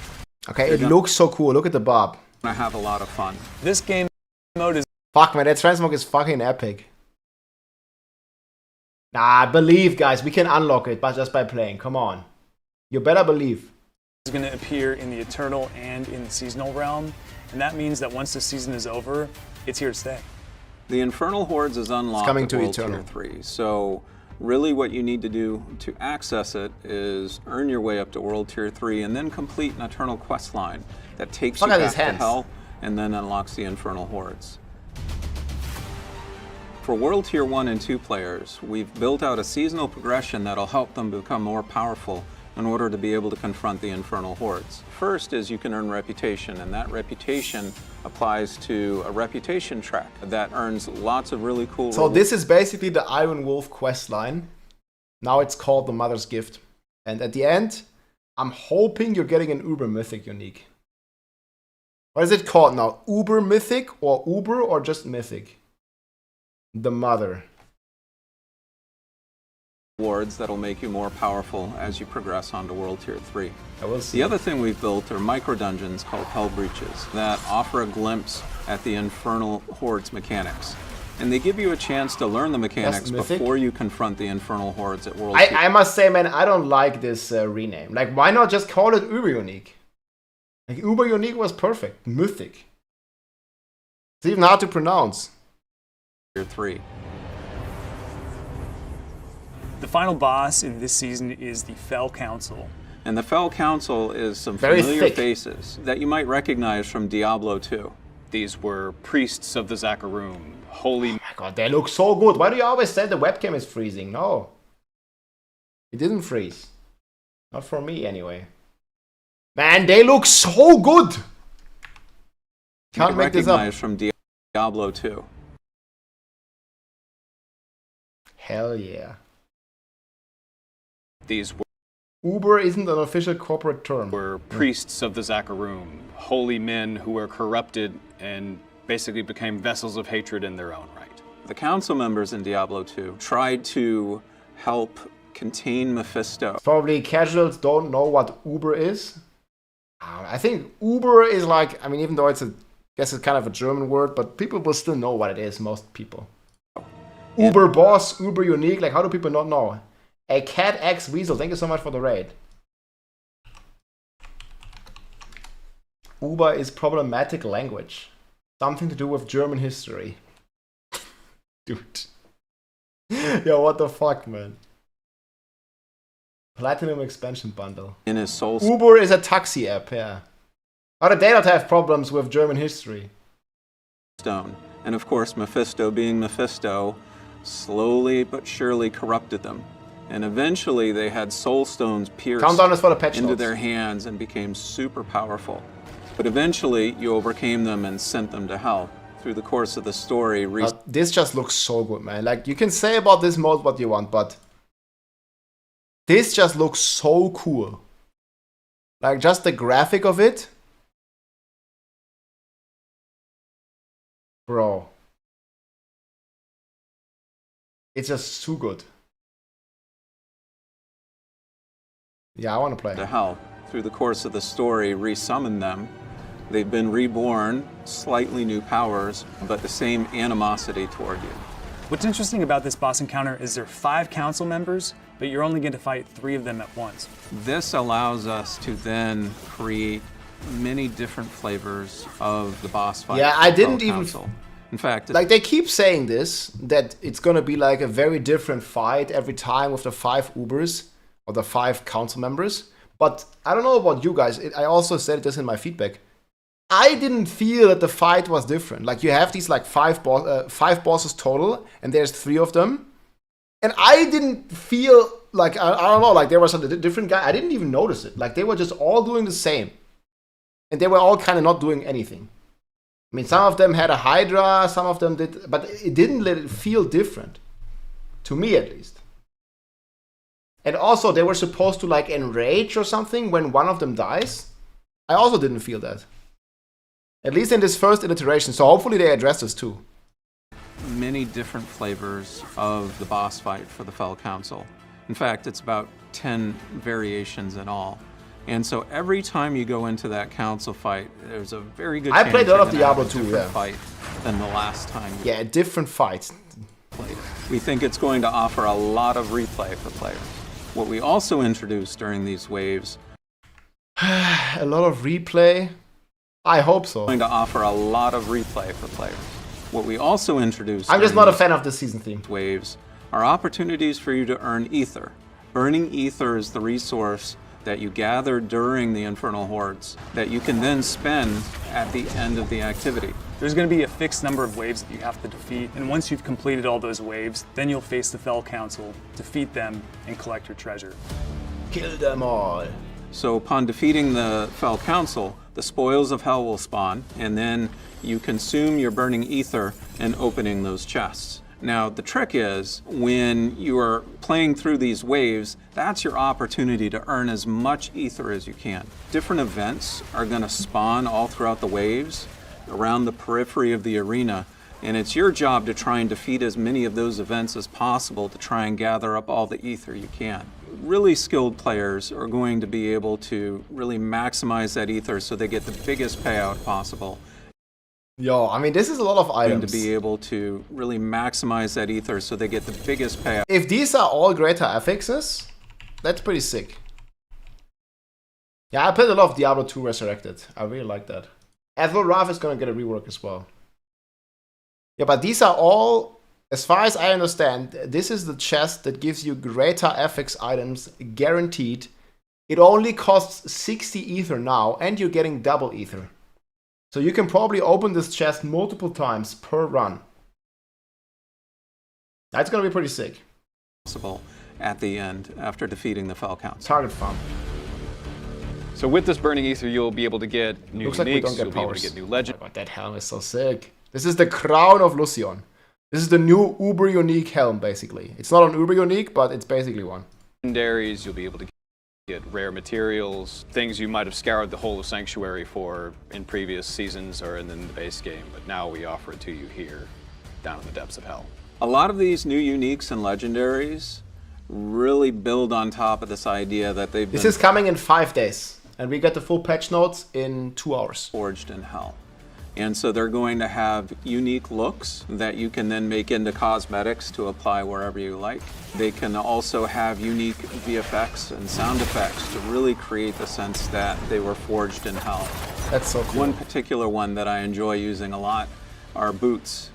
Okay, it looks so cool. Look at the Barb. I have a lot of fun. This game mode is... Fuck, man, that transmog is fucking epic. Nah, believe, guys. We can unlock it but just by playing. Come on. You better believe. It's going to appear in the Eternal and in the Seasonal realm. And that means that once the season is over, it's here to stay. The Infernal Hordes is unlocked coming at to World Eternal. Tier 3. So really what you need to do to access it is earn your way up to World Tier 3 and then complete an Eternal quest line that takes you back to Hell and then unlocks the Infernal Hordes. For World Tier 1 and 2 players, we've built out a seasonal progression that'll help them become more powerful in order to be able to confront the Infernal Hordes. First is you can earn reputation, and that reputation applies to a reputation track that earns lots of really cool So this is basically the Iron Wolf quest line. Now it's called the Mother's Gift. And at the end, I'm hoping you're getting an Uber Mythic unique. What is it called now? Uber Mythic or Uber or just Mythic? The Mother. rewards that'll make you more powerful as you progress onto World Tier 3. I will see. The other thing we've built are micro-dungeons called Hell Breaches that offer a glimpse at the Infernal Hordes mechanics. And they give you a chance to learn the mechanics before you confront the Infernal Hordes at World Tier. I must say, man, I don't like this rename. Like, why not just call it Uber Unique? Like, Uber Unique was perfect. Mythic. It's even hard to pronounce. Tier 3. The final boss in this season is the Fell Council. And the Fell Council is some Very familiar thick faces that you might recognize from Diablo 2. These were priests of the Zakarum, holy... Oh my god, they look so good. Why do you always say the webcam is freezing? No. It didn't freeze. Not for me, anyway. Man, they look so good! Can't make this up. Recognized from Diablo 2. Hell yeah. These Uber isn't an official corporate term. were priests of the Zakarum, holy men who were corrupted and basically became vessels of hatred in their own right. The council members in Diablo 2 tried to help contain Mephisto. Probably casuals don't know what Uber is. I think Uber is like, I mean, even though it's I guess it's kind of a German word, but people will still know what it is, most people. Uber Boss, Uber Unique, like how do people not know? A Cat X Weasel, thank you so much for the raid. Uber is problematic language. Something to do with German history. Dude. Yo, what the fuck, man? Platinum expansion bundle. In his soul Uber is a taxi app, yeah. How did they not have problems with German history? stone. And of course, Mephisto, being Mephisto, slowly but surely corrupted them. And eventually they had soul stones pierced Countdown is for the patch into notes. their hands and became super powerful. But eventually you overcame them and sent them to hell. Through the course of the story, this just looks so good, man. Like, you can say about this mode what you want, but this just looks so cool. Like, just the graphic of it. Bro. It's just too good. Yeah, I want to play. To hell. Through the course of the story, resummon them. They've been reborn, slightly new powers, but the same animosity toward you. What's interesting about this boss encounter is there are 5 council members, but you're only going to fight 3 of them at once. This allows us to then create many different flavors of the boss fight. Yeah, I didn't even... Council. In fact, like, they keep saying this, that it's gonna be like a very different fight every time with the 5 Ubers, or the 5 council members. But I don't know about you guys, I also said this in my feedback. I didn't feel that the fight was different. Like, you have these like 5 bosses total, and there's 3 of them. And I didn't feel like, I don't know, like there was a different guy. I didn't even notice it. Like, they were just all doing the same. And they were all kind of not doing anything. I mean, some of them had a Hydra, some of them did, but it didn't let it feel different. To me, at least. And also, they were supposed to like enrage or something when one of them dies. I also didn't feel that. At least in this first iteration, so hopefully they address this too. Many different flavors of the boss fight for the Fell Council. In fact, it's about 10 variations in all. And so every time you go into that council fight, there's a very good chance I played a lot of Diablo too, yeah. Fight than the last time you Yeah, different fights. played it. We think it's going to offer a lot of replay for players. What we also introduced during these waves... a lot of replay? I hope so. Going to offer a lot of replay for players. What we also introduced... I'm just not a fan of the season theme. Waves are opportunities for you to earn ether. Earning ether is the resource that you gather during the Infernal Hordes that you can then spend at the end of the activity. There's going to be a fixed number of waves that you have to defeat, and once you've completed all those waves, then you'll face the Fell Council, defeat them, and collect your treasure. Kill them all. So upon defeating the Fell Council, the spoils of hell will spawn, and then you consume your burning ether in opening those chests. Now, the trick is, when you are playing through these waves, that's your opportunity to earn as much ether as you can. Different events are going to spawn all throughout the waves, around the periphery of the arena, and it's your job to try and defeat as many of those events as possible to try and gather up all the ether you can. Really skilled players are going to be able to really maximize that ether so they get the biggest payout possible. Yo, I mean, this is a lot of items. To be able to really maximize that ether so they get the biggest payout. If these are all greater affixes, that's pretty sick. Yeah, I played a lot of Diablo 2 Resurrected. I really like that. Ethel Rath is gonna get a rework as well. Yeah, but these are all, as far as I understand, this is the chest that gives you greater affix items guaranteed. It only costs 60 ether now, and you're getting double ether. So you can probably open this chest multiple times per run. That's gonna be pretty sick. Possible at the end after defeating the Fell Council. Target farm. So with this burning ether, you'll be able to get new Looks like we uniques, don't get you'll be able powers. to get new legends. Oh, that helm is so sick. This is the crown of Lucion. This is the new uber unique helm, basically. It's not an uber unique, but it's basically one. Legendaries, you'll be able to get rare materials, things you might have scoured the whole of Sanctuary for in previous seasons or in the base game, but now we offer it to you here, down in the depths of hell. A lot of these new uniques and legendaries really build on top of this idea that they've This been is coming in 5 days, and we get the full patch notes in 2 hours. forged in hell. And so they're going to have unique looks that you can then make into cosmetics to apply wherever you like. They can also have unique VFX and sound effects to really create the sense that they were forged in hell. That's so cool. One particular one that I enjoy using a lot are boots.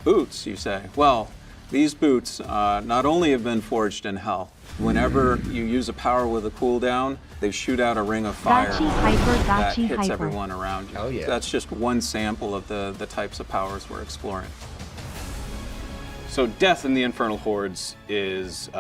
Boots, you say? Well, these boots not only have been forged in hell. Whenever you use a power with a cooldown, they shoot out a ring of fire that hits everyone around you. Oh, yeah. That's just one sample of the types of powers we're exploring. So death in the Infernal Hordes is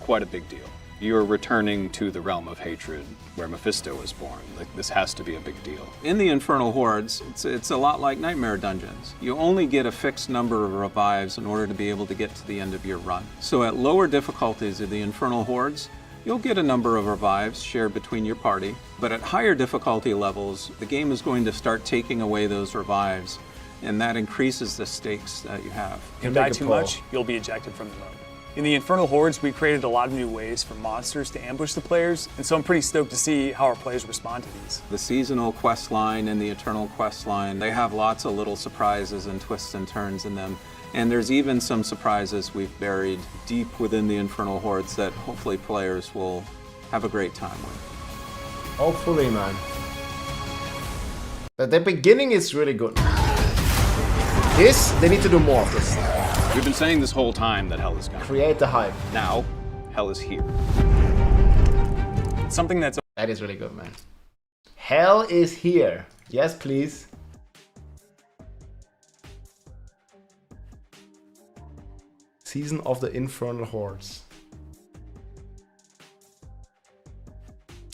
quite a big deal. You're returning to the realm of hatred where Mephisto was born. Like, this has to be a big deal. In the Infernal Hordes, it's a lot like Nightmare Dungeons. You only get a fixed number of revives in order to be able to get to the end of your run. So at lower difficulties of the Infernal Hordes, you'll get a number of revives shared between your party, but at higher difficulty levels, the game is going to start taking away those revives, and that increases the stakes that you have. If you die too much, you'll be ejected from the mode. In the Infernal Hordes, we created a lot of new ways for monsters to ambush the players, and so I'm pretty stoked to see how our players respond to these. The seasonal quest line and the eternal quest line, they have lots of little surprises and twists and turns in them. And there's even some surprises we've buried deep within the Infernal Hordes that hopefully players will have a great time with. Hopefully, man. But the beginning is really good. This, they need to do more of this. We've been saying this whole time that hell is coming. Create the hype. Now, hell is here. Something that's That is really good, man. Hell is here. Yes, please. Season of the Infernal Hordes.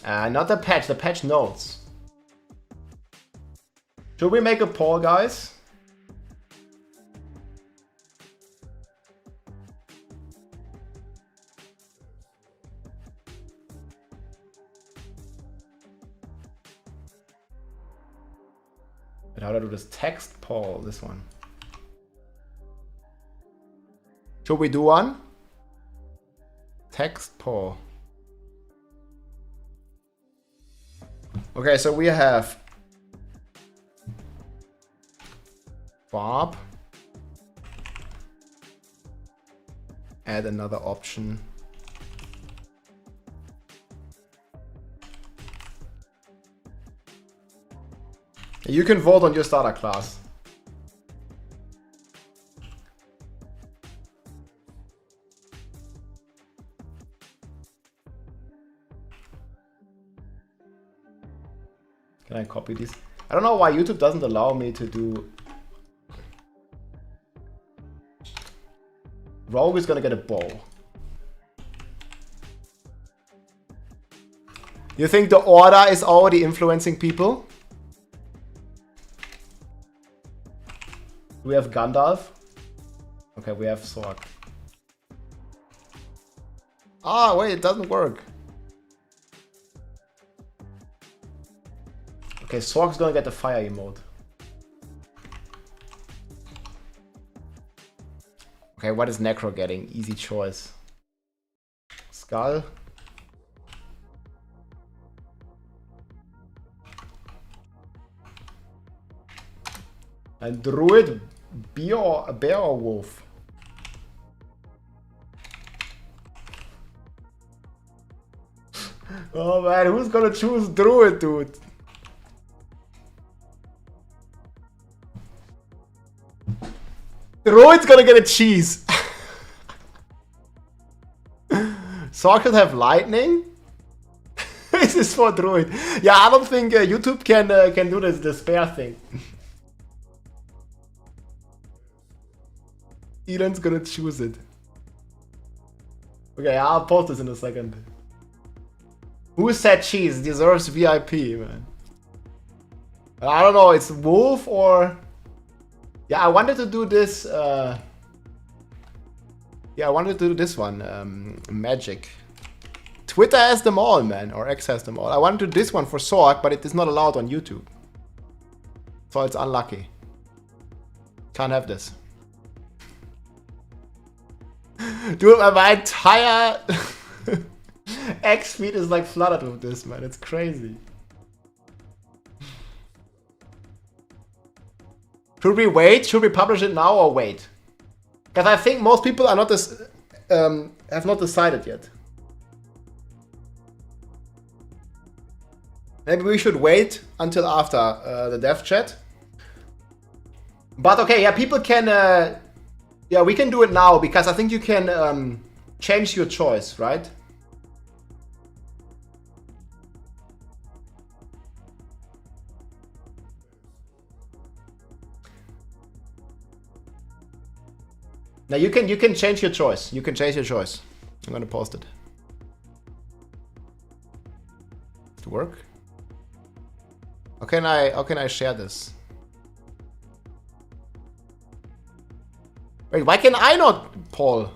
Not the patch notes. Should we make a poll, guys? But how do I do this text poll? This one. Should we do one? Text poll. Okay, so we have Barb. Add another option. You can vote on your starter class. Can I copy these? I don't know why YouTube doesn't allow me to do... Rogue is gonna get a bow. You think the order is already influencing people? We have Gandalf. Okay, we have Sorc. Ah, wait, it doesn't work. Okay, Sorc's gonna get the fire emote. Okay, what is Necro getting? Easy choice. Skull. And Druid, bear or wolf? Oh man, who's gonna choose Druid, dude? Druid's gonna get a cheese. Sorc should have lightning. This is for Druid. Yeah, I don't think YouTube can do this the spare thing. Elon's gonna choose it. Okay, I'll post this in a second. Who said cheese deserves VIP, man? I don't know, it's wolf or... Yeah, I wanted to do this... Yeah, I wanted to do this one. Magic. Twitter has them all, man. Or X has them all. I wanted to do this one for Sorc, but it is not allowed on YouTube. So it's unlucky. Can't have this. Dude, my entire X feed is like flooded with this, man. It's crazy. Should we wait? Should we publish it now or wait? Because I think most people are not have not decided yet. Maybe we should wait until after the dev chat. But okay, yeah, people can... yeah, we can do it now because I think you can change your choice, right? Now you can change your choice. You can change your choice. I'm gonna post it. Does it work? How can I share this? Wait, why can I not poll?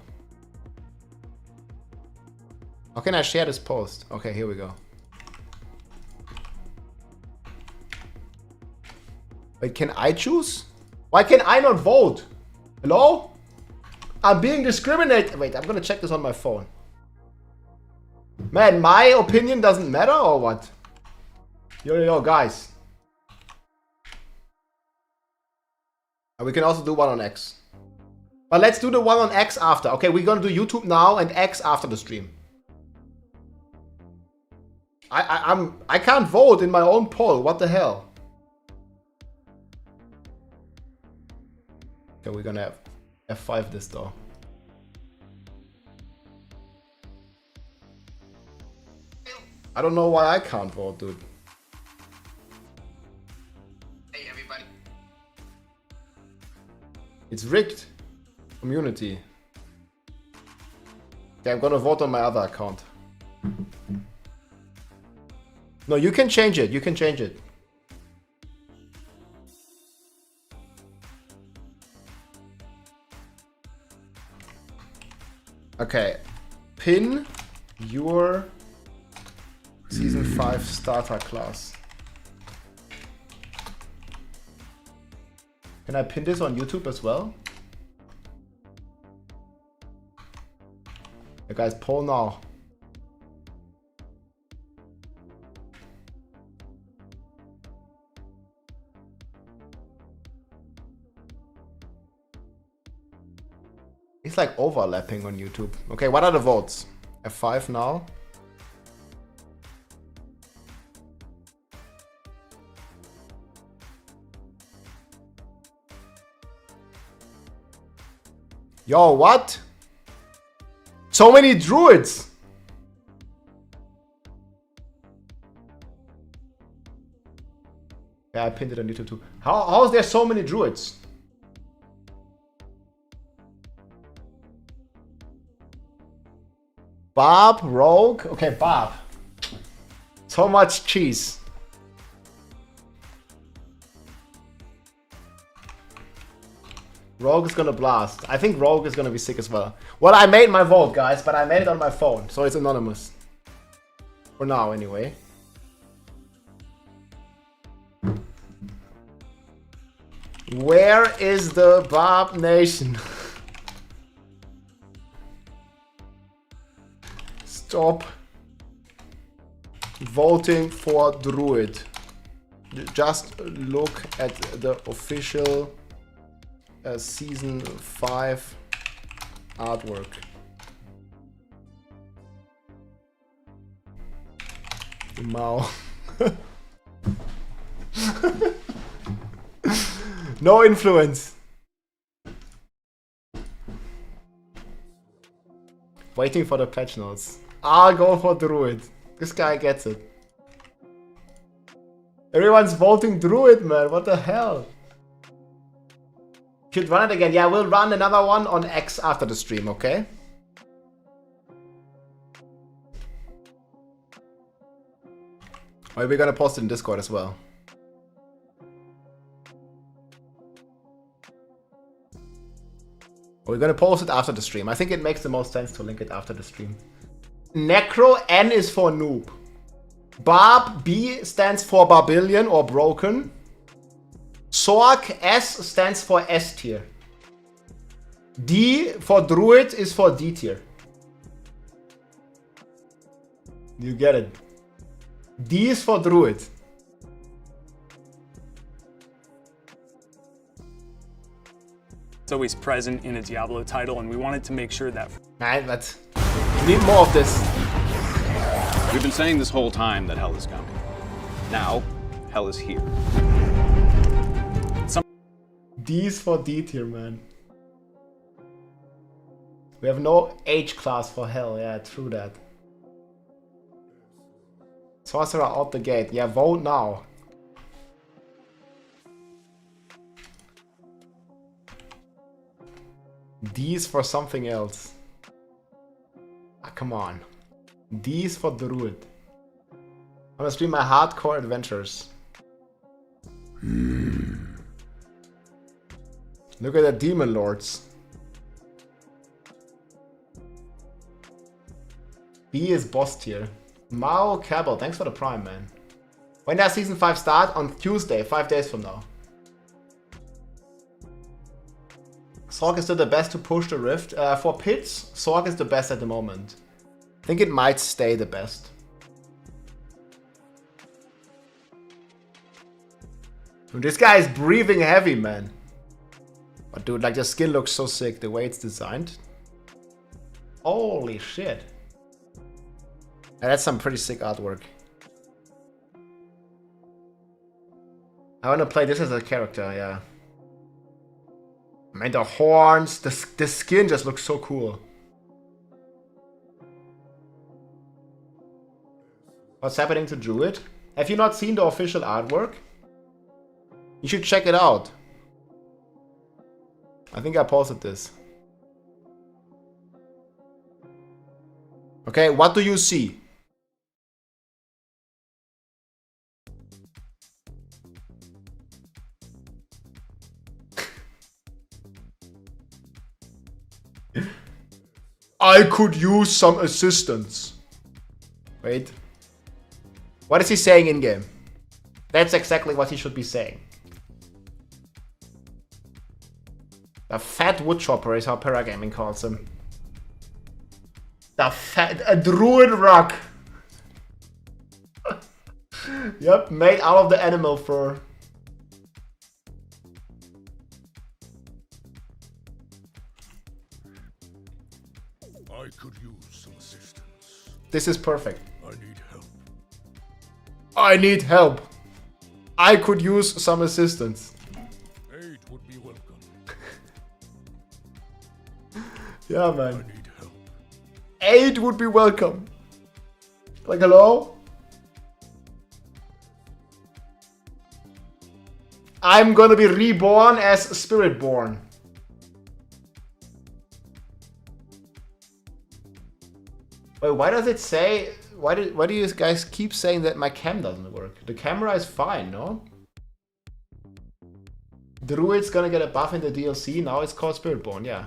How can I share this post? Okay, here we go. Wait, can I choose? Why can I not vote? Hello? I'm being discriminated. Wait, I'm gonna check this on my phone. Man, my opinion doesn't matter or what? Yo, guys. And we can also do one on X. But let's do the one on X after. Okay, we're gonna do YouTube now and X after the stream. I can't vote in my own poll. What the hell? Okay, we're gonna have F5 this though. I don't know why I can't vote, dude. Hey, everybody. It's rigged. Community. Okay, I'm gonna vote on my other account. No, you can change it. You can change it. Okay. Pin your Season 5 starter class. Can I pin this on YouTube as well? Hey guys, poll now. It's like overlapping on YouTube. Okay, what are the votes? F5 now. Yo, what? So many druids! Yeah, I pinned it on YouTube too. How is there so many druids? Barb, Rogue. Okay, Barb. So much cheese. Rogue is gonna blast. I think Rogue is gonna be sick as well. Well, I made my vote, guys, but I made it on my phone, so it's anonymous. For now, anyway. Where is the Barb Nation? Stop voting for Druid. Just look at the official Season 5 artwork. Mao. No influence. Waiting for the patch notes. I'll go for Druid. This guy gets it. Everyone's voting Druid, man. What the hell? Should run it again. Yeah, we'll run another one on X after the stream, okay? Or we're gonna post it in Discord as well. We're gonna post it after the stream. I think it makes the most sense to link it after the stream. Necro, N is for noob. Barb, B stands for Barbarian or broken. Sorc, S stands for S tier. D for Druid is for D tier. You get it. D is for Druid. It's always present in a Diablo title, and we wanted to make sure that... Man, but we need more of this. We've been saying this whole time that hell is coming. Now, hell is here. D is for D tier, man. We have no H class for hell. Yeah, true that. Sorcerer out the gate. Yeah, vote now. D is for something else. Ah, come on. D is for Druid. I'm gonna stream my hardcore adventures. Look at the demon lords. B is boss tier. Mao Cabell, thanks for the prime, man. When does season 5 start? On Tuesday, 5 days from now. Sorc is still the best to push the rift. For pits, Sorc is the best at the moment. I think it might stay the best. Dude, this guy is breathing heavy, man. But dude, like the skin looks so sick, the way it's designed. Holy shit. And that's some pretty sick artwork. I want to play this as a character, yeah. Man, the horns, the skin just looks so cool. What's happening to Druid? Have you not seen the official artwork? You should check it out. I think I posted this. Okay, what do you see? I could use some assistance. Wait. What is he saying in game? That's exactly what he should be saying. The fat woodchopper is how Paragaming calls him. A druid rock. Yep, made out of the animal fur. I could use some assistance. This is perfect. I need help. I need help. I could use some assistance. Aid would be welcome. Yeah, I man. need help. Aid would be welcome. Like, hello? I'm gonna be reborn as Spiritborn. Wait, why does it say... Why do you guys keep saying that my cam doesn't work? The camera is fine, no? Druid's gonna get a buff in the DLC, now it's called Spiritborn, yeah.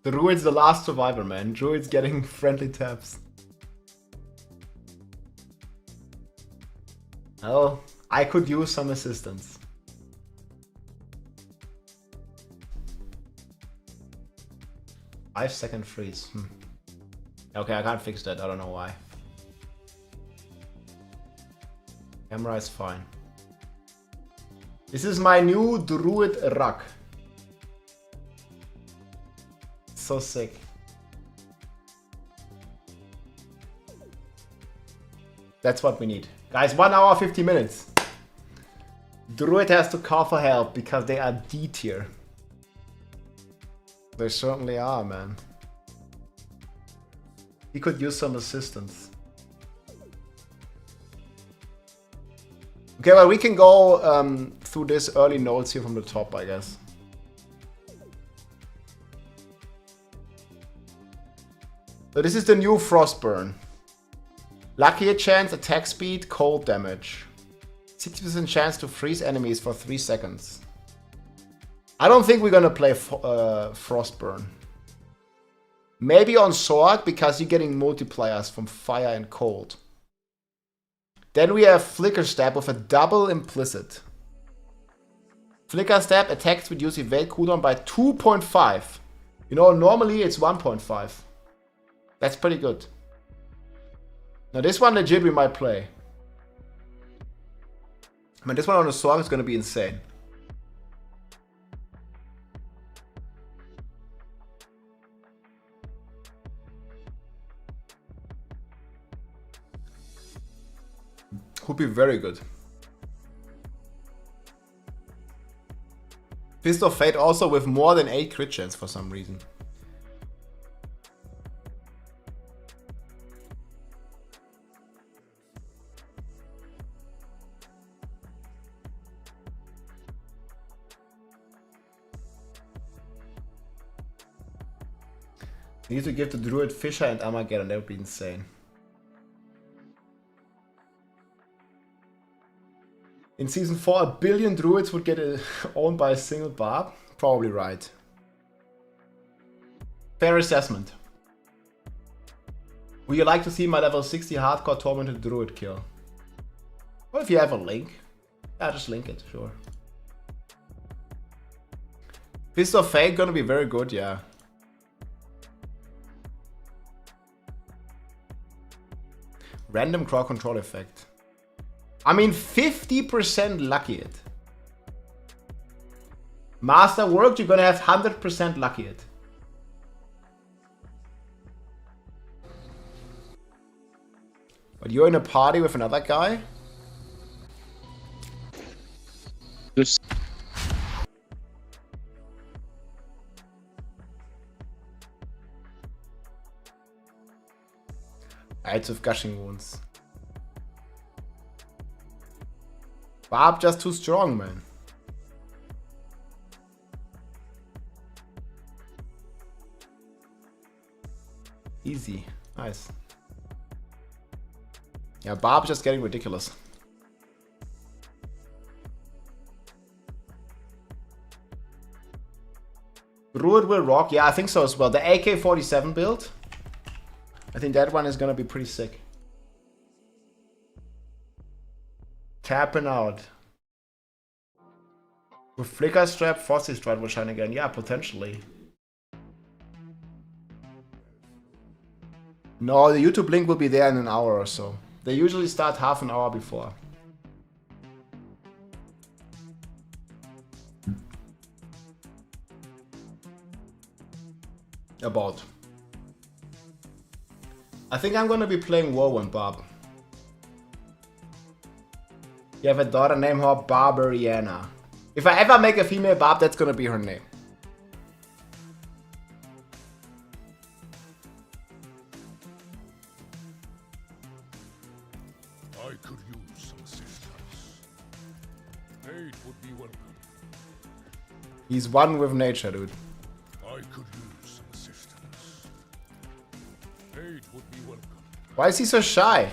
Druid's the last survivor, man. Druid's getting friendly taps. Oh, I could use some assistance. Five-second freeze. Okay, I can't fix that. I don't know why. Camera is fine. This is my new Druid Ruck. So sick. That's what we need. Guys, 1 hour, 50 minutes. Druid has to call for help because they are D tier. They certainly are, man. He could use some assistance. Okay, well, we can go through this early notes here from the top, I guess. So this is the new Frostburn. Luckier chance, attack speed, cold damage. 60% chance to freeze enemies for 3 seconds. I don't think we're gonna play Frostburn. Maybe on Sorc because you're getting multipliers from fire and cold. Then we have Flicker Stab with a double implicit. Flicker Stab attacks reduce evade cooldown by 2.5. You know, normally it's 1.5. That's pretty good. Now this one legit we might play. I mean, this one on the Sorc is gonna be insane. Could be very good. Fist of Fate also with more than 8 crit chance for some reason. Need to give the Druid Fisher and Armageddon, that would be insane. In Season 4, 1 billion Druids would get owned by a single Barb? Probably right. Fair assessment. Would you like to see my level 60 hardcore tormented Druid kill? Well, if you have a link. Yeah, just link it, sure. Fist of Fate gonna be very good, yeah. Random crowd control effect. I mean, 50% lucky it. Masterwork, you're gonna have 100% lucky it. But you're in a party with another guy? Just Ides of Gushing Wounds. Barb just too strong, man. Easy. Nice. Yeah, Barb just getting ridiculous. Druid will rock. Yeah, I think so as well. The AK-47 build. I think that one is gonna be pretty sick. Tapping out. With Flicker Strap, Frosty Stride will shine again. Yeah, potentially. No, the YouTube link will be there in an hour or so. They usually start half an hour before. About. I think I'm gonna be playing Whirlwind Barb. You have a daughter, name her Barbariana. If I ever make a female Barb, that's gonna be her name. I could use some assistance. Aid would be welcome. He's one with nature, dude. I could use some assistance. Aid would be welcome. Why is he so shy?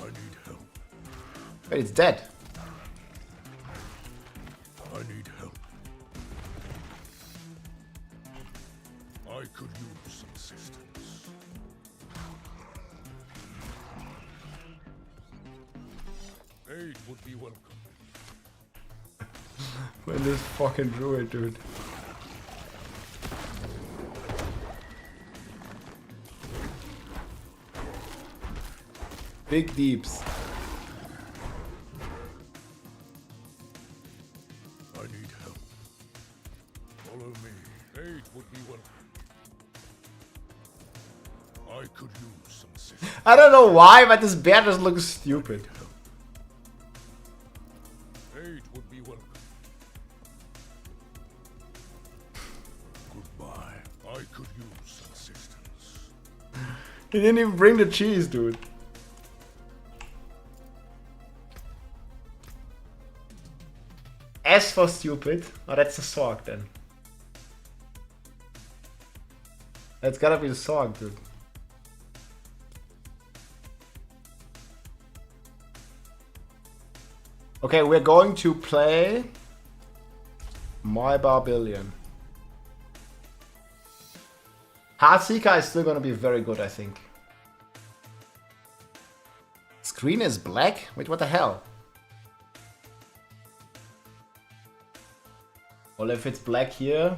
I need help. Wait, it's dead. I need help. I could use some assistance. Aid would be welcome. When this fucking druid, dude. Big deeps. I need help. Follow me. Aid would be welcome. I could use some assistance. I don't know why, but this bear just looks stupid. Aid would be welcome. Goodbye. I could use some assistance. He didn't even bring the cheese, dude. S for stupid. Oh, that's the Sorc then. That's gotta be the Sorc, dude. Okay, we're going to play my Barbarian. Heartseeker is still gonna be very good, I think. Screen is black? Wait, what the hell? Well, if it's black here,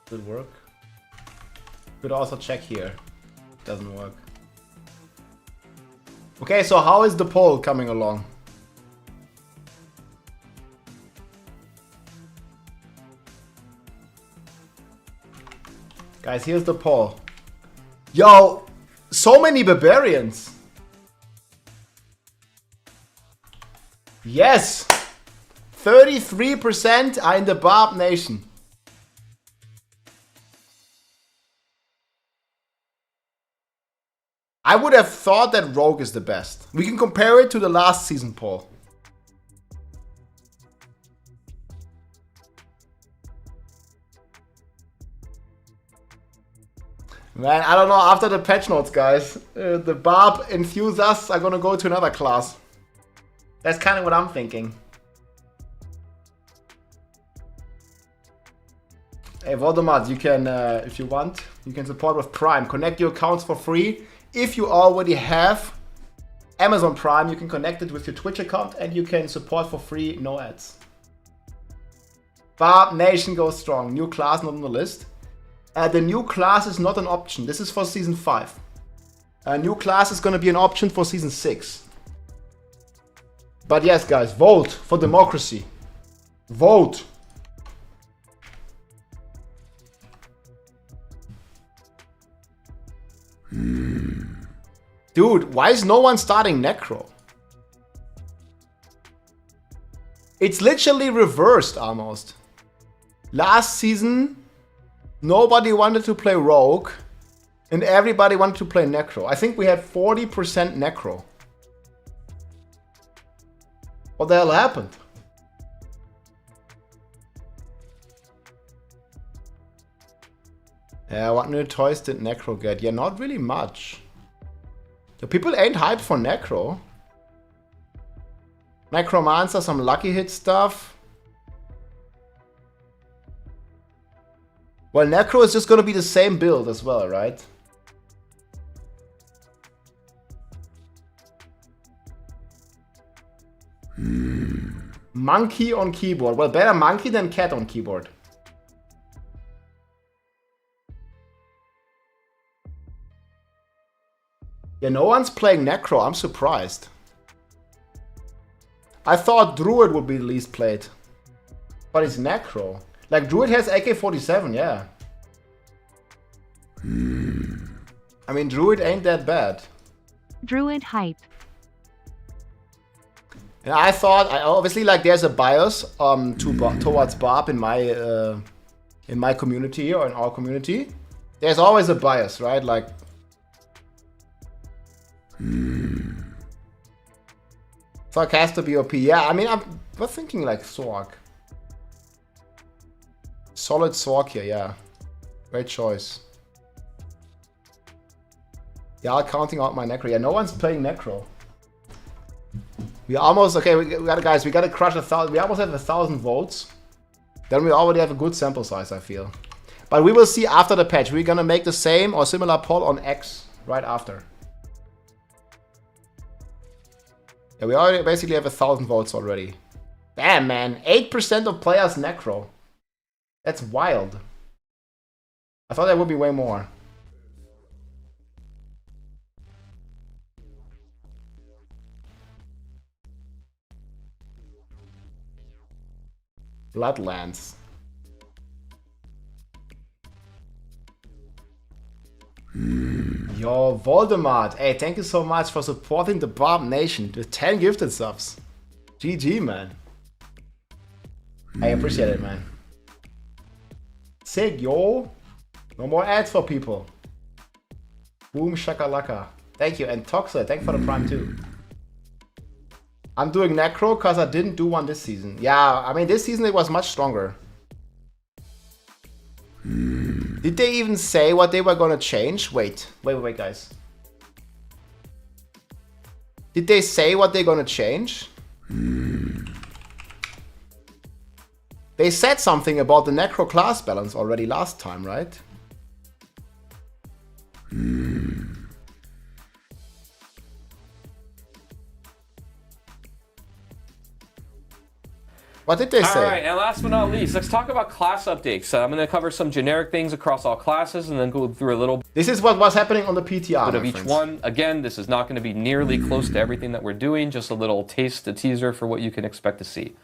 could work. Could also check here. Doesn't work. Okay, so how is the poll coming along? Guys, here's the poll. Yo, so many barbarians. Yes! 33% are in the Barb Nation. I would have thought that Rogue is the best. We can compare it to the last season poll. Man, I don't know, after the patch notes, guys, the Barb enthusiasts are gonna go to another class. That's kind of what I'm thinking. Hey, Voldemort, you can, if you want, you can support with Prime. Connect your accounts for free. If you already have Amazon Prime, you can connect it with your Twitch account and you can support for free, no ads. Barb Nation goes strong. New class not on the list. The new class is not an option. This is for Season 5. New class is going to be an option for Season 6. But yes, guys, vote for democracy. Vote. Dude, why is no one starting Necro? It's literally reversed almost. Last season, nobody wanted to play Rogue, and everybody wanted to play Necro. I think we had 40% Necro. What the hell happened? Yeah, what new toys did Necro get? Yeah, not really much. The people ain't hyped for Necro. Necromancer, some lucky hit stuff. Well, Necro is just gonna be the same build as well, right? Monkey on keyboard. Well, better monkey than cat on keyboard. Yeah, no one's playing Necro. I'm surprised. I thought Druid would be the least played. But it's Necro. Like, Druid has AK-47, yeah. I mean, Druid ain't that bad. Druid hype. And I thought, obviously, like, there's a bias towards Barb in my community or in our community. There's always a bias, right? Like, Sorc has to be OP. Yeah, I mean, we're thinking like Sorc. Solid Sorc here, yeah. Great choice. Yeah, I'm counting out my Necro. Yeah, no one's playing Necro. We almost, okay, we gotta crush 1,000. We almost have 1,000 votes. Then we already have a good sample size, I feel. But we will see after the patch. We're gonna make the same or similar poll on X right after. Yeah, we already basically have 1,000 votes already. Damn, man. 8% of players Necro. That's wild. I thought there would be way more. Bloodlands. Yo, Voldemort. Hey, thank you so much for supporting the Barb Nation with 10 gifted subs. GG, man. I appreciate it, man. Sick, yo. No more ads for people. Boom shakalaka. Thank you. And Toxa, thank you for the prime too. I'm doing Necro because I didn't do one this season. Yeah, I mean, this season it was much stronger. Did they even say what they were gonna change? Wait, guys. Did they say what they're gonna change? They said something about the Necro class balance already last time, right? What did they say? Alright, and last but not least, let's talk about class updates. I'm going to cover some generic things across all classes and then go through a little This is what was happening on the PTR. bit of each one. Again, this is not going to be nearly close to everything that we're doing, just a little taste, a teaser for what you can expect to see.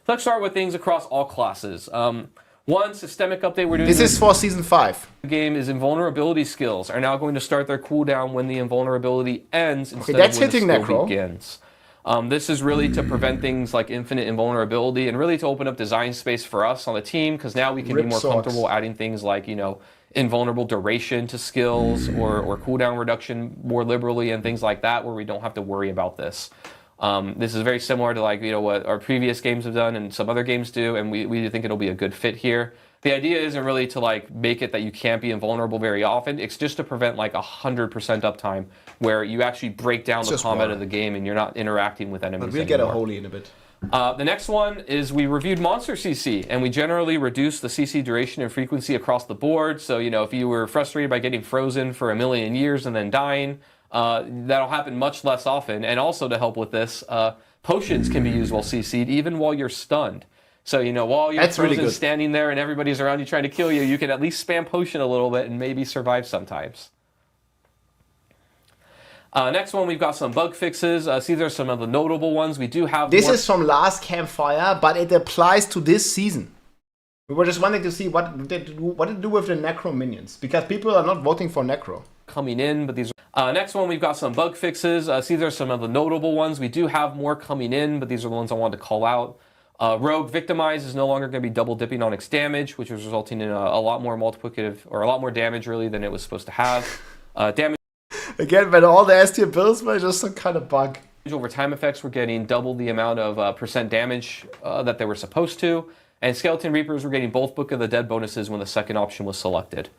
Let's start with things across all classes. One systemic update we're doing. This is for Season 5. The game is invulnerability skills are now going to start their cooldown when the invulnerability ends instead that's of when hitting the skill Necro. begins. This is really to prevent things like infinite invulnerability and really to open up design space for us on the team because now we can be more comfortable adding things like, you know, invulnerable duration to skills or cooldown reduction more liberally and things like that where we don't have to worry about this. This is very similar to like, you know, what our previous games have done and some other games do, and we think it'll be a good fit here. The idea isn't really to like make it that you can't be invulnerable very often. It's just to prevent like 100% uptime where you actually break down the combat of the game and you're not interacting with enemies. But we'll get a holy in a bit. The next one is we reviewed monster CC, and we generally reduce the CC duration and frequency across the board. So, you know, if you were frustrated by getting frozen for 1,000,000 years and then dying, that'll happen much less often. And also to help with this, potions can be used while CC'd, even while you're stunned. So, you know, while you're That's really frozen good. standing there and everybody's around you trying to kill you, you can at least spam potion a little bit and maybe survive sometimes. Next one, we've got some bug fixes. These are some of the notable ones. We do have This is from last Campfire, but it applies to this season. We were just wanting to see what they do with the Necro minions, because people are not voting for Necro. Coming in, but these next one, we've got some bug fixes. These are some of the notable ones. We do have more coming in, but these are the ones I wanted to call out. Rogue Victimize is no longer going to be double dipping on its damage, which is resulting in a lot more multiplicative, or a lot more damage really than it was supposed to have. Damage Again, when all the S tier builds were just some kind of bug. over time effects were getting double the amount of percent damage that they were supposed to. And Skeleton Reapers were getting both Book of the Dead bonuses when the second option was selected.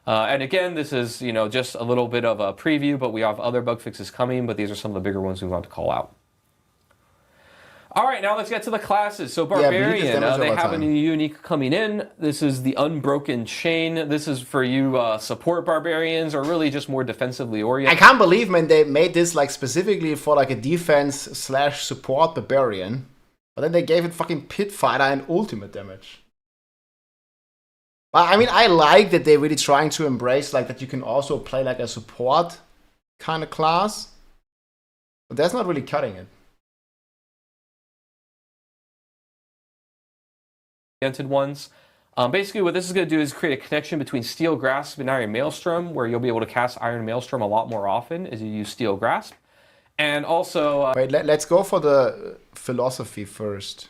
And again, this is, you know, just a little bit of a preview, but we have other bug fixes coming, but these are some of the bigger ones we want to call out. All right, now let's get to the classes. So Barbarian, they have a new unique coming in. This is the Unbroken Chain. This is for you support Barbarians, or really just more defensively oriented. I can't believe, man, they made this like specifically for like a defense/support Barbarian, but then they gave it fucking Pit Fighter and ultimate damage. Well, I mean, I like that they're really trying to embrace like that you can also play like a support kind of class, but that's not really cutting it. Ones. Basically, what this is going to do is create a connection between Steel Grasp and Iron Maelstrom, where you'll be able to cast Iron Maelstrom a lot more often as you use Steel Grasp. And also... Wait, let's go for the philosophy first.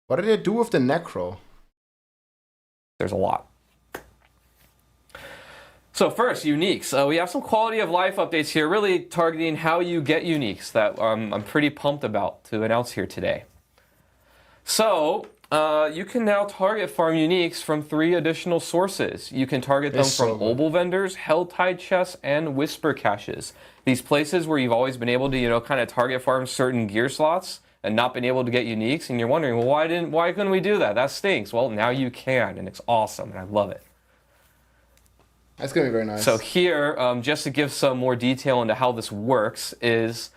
What did they do with the Necro? There's a lot. So first, uniques. We have some quality of life updates here, really targeting how you get uniques that I'm pretty pumped about to announce here today. So you can now target farm uniques from 3 additional sources. You can target them from Obol vendors, Helltide chests, and Whisper caches. These places where you've always been able to, you know, kind of target farm certain gear slots and not been able to get uniques, and you're wondering, well, why couldn't we do that? That stinks. Well, now you can, and it's awesome, and I love it. That's going to be very nice. So here, just to give some more detail into how this works, is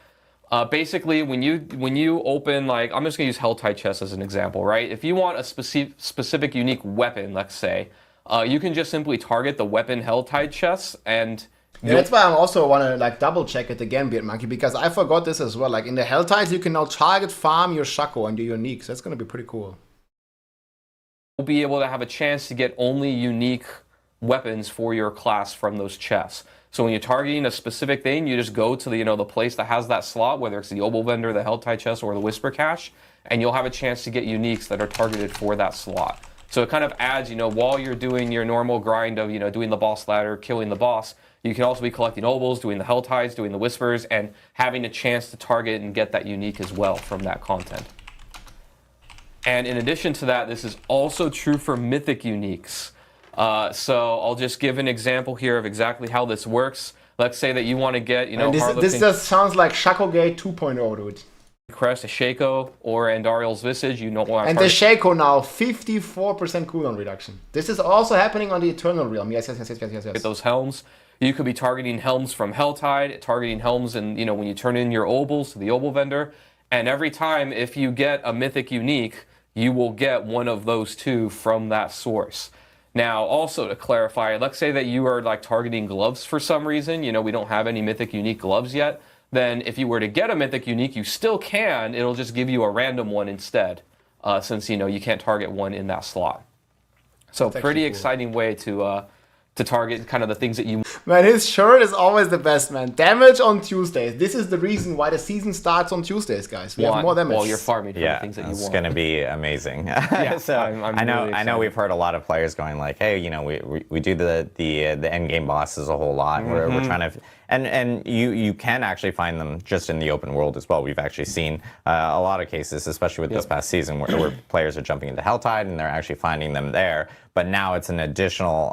basically when you open, like, I'm just going to use Helltide Chest as an example, right? If you want a specific unique weapon, let's say, you can just simply target the weapon Helltide Chest, and... Yeah, that's why I also want to like double check it again, Beard Monkey, because I forgot this as well. Like in the Helltides, you can now target farm your Shaco and your uniques. That's going to be pretty cool. You'll be able to have a chance to get only unique weapons for your class from those chests. So when you're targeting a specific thing, you just go to the, you know, the place that has that slot, whether it's the Obol vendor, the Helltide chest, or the Whisper cache, and you'll have a chance to get uniques that are targeted for that slot. So it kind of adds, you know, while you're doing your normal grind of, you know, doing the boss ladder, killing the boss, you can also be collecting Obols, doing the Helltides, doing the Whispers, and having a chance to target and get that unique as well from that content. And in addition to that, this is also true for Mythic uniques. So I'll just give an example here of exactly how this works. Let's say that you want to get, you know, this just sounds like Shakogate 2.0, dude. Crest, a Shaco, or Andariel's Visage, you know what. And the Shaco now, 54% cooldown reduction. This is also happening on the Eternal Realm. Yes. Get those helms. You could be targeting helms from Helltide, targeting helms, and you know when you turn in your Obols to the Obol vendor. And every time, if you get a Mythic unique, you will get one of those 2 from that source. Now, also to clarify, let's say that you are like targeting gloves for some reason. You know, we don't have any Mythic unique gloves yet. Then if you were to get a Mythic unique, you still can. It'll just give you a random one instead, since, you know, you can't target one in that slot. So pretty exciting way to target kind of the things that you... Man, his shirt is always the best, man. Damage on Tuesdays. This is the reason why the season starts on Tuesdays, guys. We have more damage. Well, you're farming for the things that you want. It's going to be amazing. Yeah, so I know we've heard a lot of players going like, hey, you know, we do the endgame bosses a whole lot. We're trying to... And you can actually find them just in the open world as well. We've actually seen a lot of cases, especially with this past season, where players are jumping into Helltide and they're actually finding them there. But now it's an additional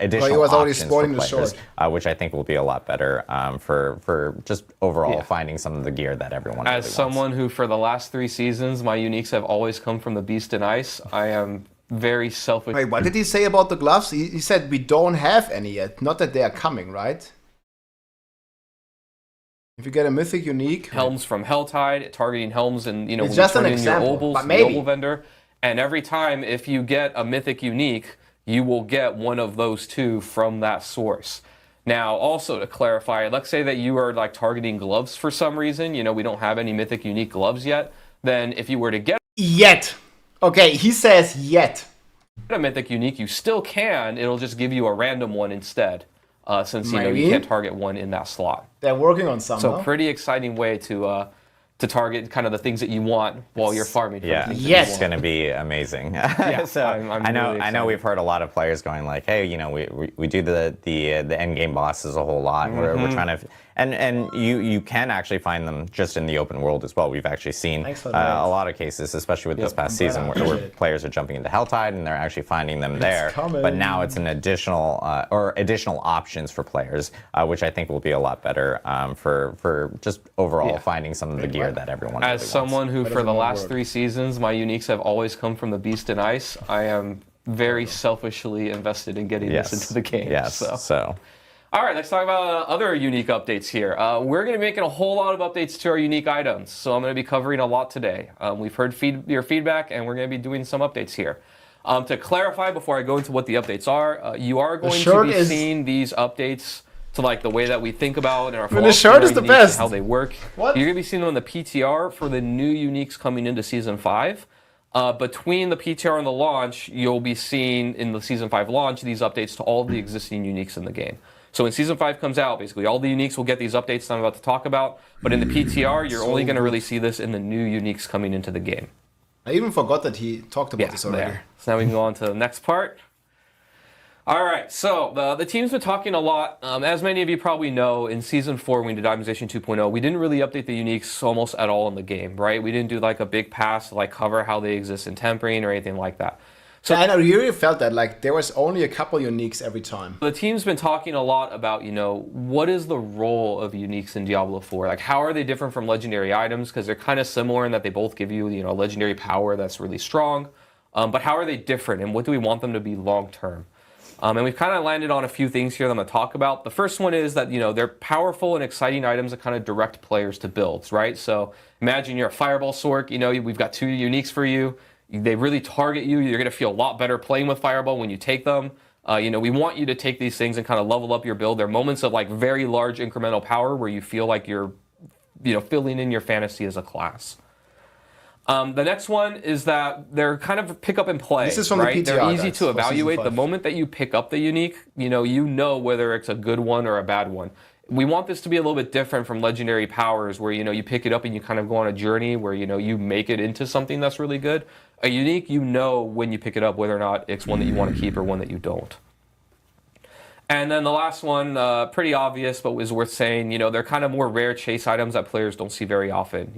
he was already spoiling the players, which I think will be a lot better for just overall finding some of the gear that everyone As really someone wants. who, for the last 3 seasons, my uniques have always come from the Beast and Ice, I am very selfish. Wait, what did he say about the gloves? He said we don't have any yet. Not that they are coming, right? If you get a mythic unique, Helms from Helltide, targeting Helms, and it's when just you an turn in your example, obols, but the obol maybe. vendor, and every time if you get a mythic unique, you will get one of those two from that source. Now, also to clarify, let's say that you are like targeting gloves for some reason. We don't have any mythic unique gloves yet. Then if you were to get Yet. Okay, he says yet. a mythic unique, you still can. It'll just give you a random one instead, since you Maybe. can't target one in that slot. They're working on some. So pretty exciting way to target kind of the things that you want while you're farming. For Yeah, the things Yes. that it's you going to be amazing. Yeah, so I'm I know really I know we've heard a lot of players going like, hey, we do the end game bosses a whole lot. We're trying to and you can actually find them just in the open world as well. We've actually seen Thanks for a that. lot of cases, especially with this past season, where players are jumping into Helltide and they're actually finding them there. coming. But now it's an additional additional options for players, which I think will be a lot better for just overall finding some of the gear that everyone As really someone who, for the not last work? 3 seasons, my uniques have always come from the Beast and Ice, I am very selfishly invested in getting wants. this into the game. Yes. So. All right, let's talk about other unique updates here. We're going to be making a whole lot of updates to our unique items, so I'm going to be covering a lot today. We've heard your feedback, and we're going to be doing some updates here. To clarify, before I go into what the updates are, you are going to be seeing these updates to like the way that we think about and our the shirt is the uniques best. and how they work. What? You're going to be seeing them in the PTR for the new uniques coming into Season 5. Between the PTR and the launch, you'll be seeing in the Season 5 launch these updates to all of the existing uniques in the game. So when Season 5 comes out, basically all the uniques will get these updates that I'm about to talk about. But in the PTR, you're only going to really see this in the new uniques coming into the game. I even forgot that he talked about this already. There. So now we can go on to the next part. All right, so the team's been talking a lot. As many of you probably know, in Season 4, when we did Optimization 2.0, we didn't really update the uniques almost at all in the game, right? We didn't do like a big pass to like cover how they exist in Tempering or anything like that. So and I really felt that like there was only a couple uniques every time. The team's been talking a lot about, what is the role of uniques in Diablo 4? Like, how are they different from legendary items? Because they're kind of similar in that they both give you, legendary power that's really strong. But how are they different, and what do we want them to be long term? And we've kind of landed on a few things here that I'm going to talk about. The first one is that, they're powerful and exciting items that kind of direct players to builds, right? So imagine you're a Fireball Sorc, we've got 2 uniques for you. They really target you. You're going to feel a lot better playing with Fireball when you take them. We want you to take these things and kind of level up your build. They're moments of like very large incremental power where you feel like you're, filling in your fantasy as a class. The next one is that they're kind of pick up and play. This is from right? the PTR, They're easy guys, to for evaluate. Season The 5. moment that you pick up the unique, you know whether it's a good one or a bad one. We want this to be a little bit different from legendary powers where, you pick it up and you kind of go on a journey where, you make it into something that's really good. A unique, when you pick it up whether or not it's one that you want to keep or one that you don't. And then the last one, pretty obvious, but was worth saying, they're kind of more rare chase items that players don't see very often.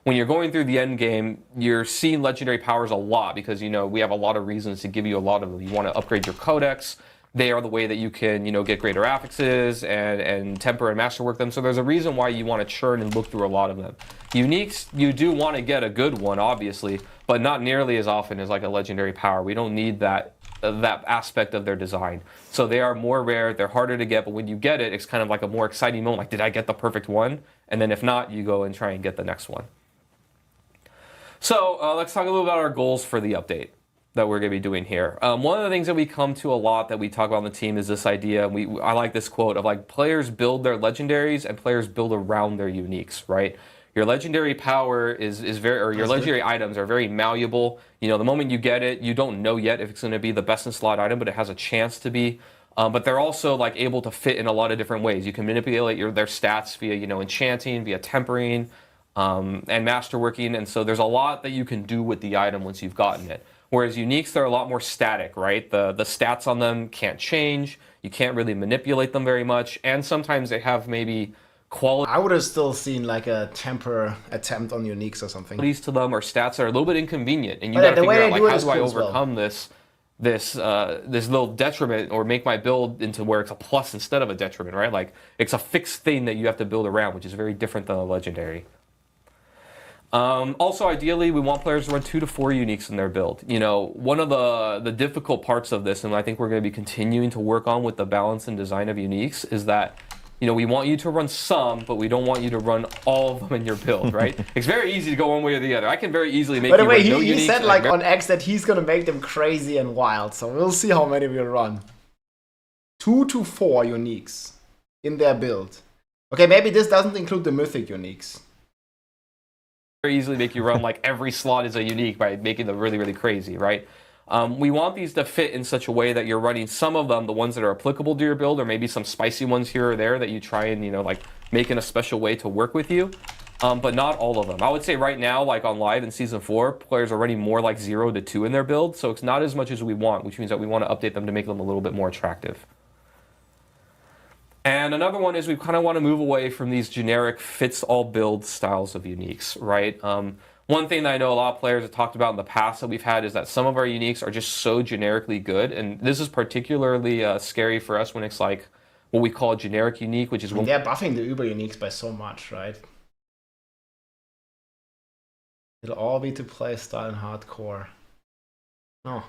When you're going through the end game, you're seeing legendary powers a lot because, we have a lot of reasons to give you a lot of them. You want to upgrade your codex. They are the way that you can, get greater affixes and temper and masterwork them. So there's a reason why you want to churn and look through a lot of them. Uniques, you do want to get a good one, obviously, but not nearly as often as like a legendary power. We don't need that aspect of their design. So they are more rare, they're harder to get, but when you get it, it's kind of like a more exciting moment, like, did I get the perfect one? And then if not, you go and try and get the next one. So let's talk a little about our goals for the update that we're going to be doing here. One of the things that we come to a lot that we talk about on the team is this idea, I like this quote of like, players build their legendaries and players build around their uniques, right? Your legendary power is very, or your legendary items are very malleable. The moment you get it, you don't know yet if it's going to be the best in slot item, but it has a chance to be. But they're also like able to fit in a lot of different ways. You can manipulate their stats via, enchanting, via tempering, and masterworking. And so there's a lot that you can do with the item once you've gotten it. Whereas uniques, they're a lot more static, right? The stats on them can't change. You can't really manipulate them very much. And sometimes they have maybe quality. I would have still seen like a temper attempt on uniques or something. To them or stats that are a little bit inconvenient, and you got to figure out like, how do I overcome this little detriment or make my build into where it's a plus instead of a detriment, right? Like it's a fixed thing that you have to build around, which is very different than a legendary. Also, ideally, we want players to run 2 to 4 uniques in their build. One of the difficult parts of this, and I think we're going to be continuing to work on with the balance and design of uniques, is that we want you to run some, but we don't want you to run all of them in your build, right? It's very easy to go one way or the other. I can very easily make. By the way, no he said like uniques, on X that he's gonna make them crazy and wild. So we'll see how many we'll run. 2 to 4 uniques in their build. Okay, maybe this doesn't include the mythic uniques. Very easily make you run like every slot is a unique by making them really, really crazy, right? We want these to fit in such a way that you're running some of them, the ones that are applicable to your build, or maybe some spicy ones here or there that you try and, like make in a special way to work with you, but not all of them. I would say right now, like on live in Season 4, players are running more like 0 to 2 in their build, so it's not as much as we want, which means that we want to update them to make them a little bit more attractive. And another one is we kind of want to move away from these generic fits-all build styles of uniques, right? One thing that I know a lot of players have talked about in the past that we've had is that some of our uniques are just so generically good, and this is particularly scary for us when it's like what we call a generic unique, which is when they're buffing the Uber uniques by so much, right? It'll all be to play style and hardcore. Oh.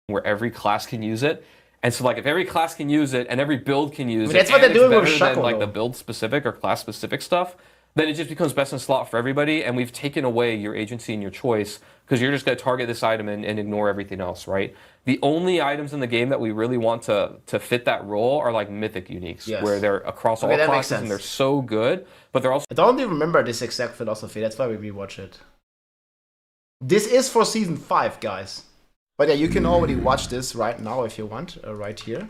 Where every class can use it. And so, like, if every class can use it and every build can use it, that's what they're doing with better than, like, though. the build-specific or class-specific stuff, then it just becomes best in slot for everybody, and we've taken away your agency and your choice because you're just going to target this item and ignore everything else, right? The only items in the game that we really want to fit that role are, like, mythic uniques, where they're across all classes and they're so good, but they're also... I don't even remember this exact philosophy, that's why we rewatch it. This is for Season 5, guys. But yeah, you can already watch this right now if you want, right here.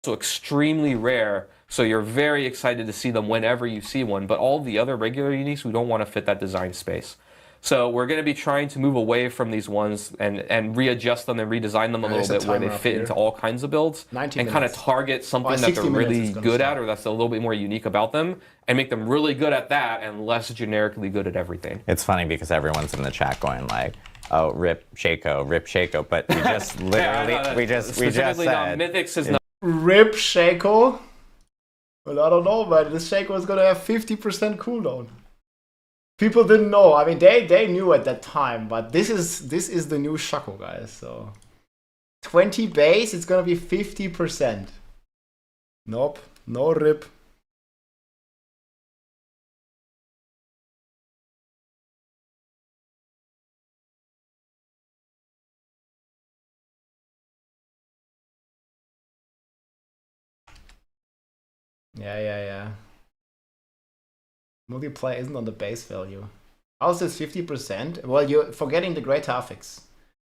So extremely rare, so you're very excited to see them whenever you see one, but all the other regular uniques, we don't want to fit that design space. So we're going to be trying to move away from these ones and readjust them and redesign them a little bit where they fit into all kinds of builds and kind of target something that they're really good at or that's a little bit more unique about them and make them really good at that and less generically good at everything. It's funny because everyone's in the chat going like, oh, rip Shaco, but we just literally, we just said. Mythics is not. Rip Shaco? Well, I don't know, but this Shaco is gonna have 50% cooldown. People didn't know. I mean, they knew at that time, but this is the new Shaco, guys. So 20 base, it's gonna be 50%. Nope, no rip. Yeah. Multiplier isn't on the base value. How is this 50%? Well, you're forgetting the greater affix.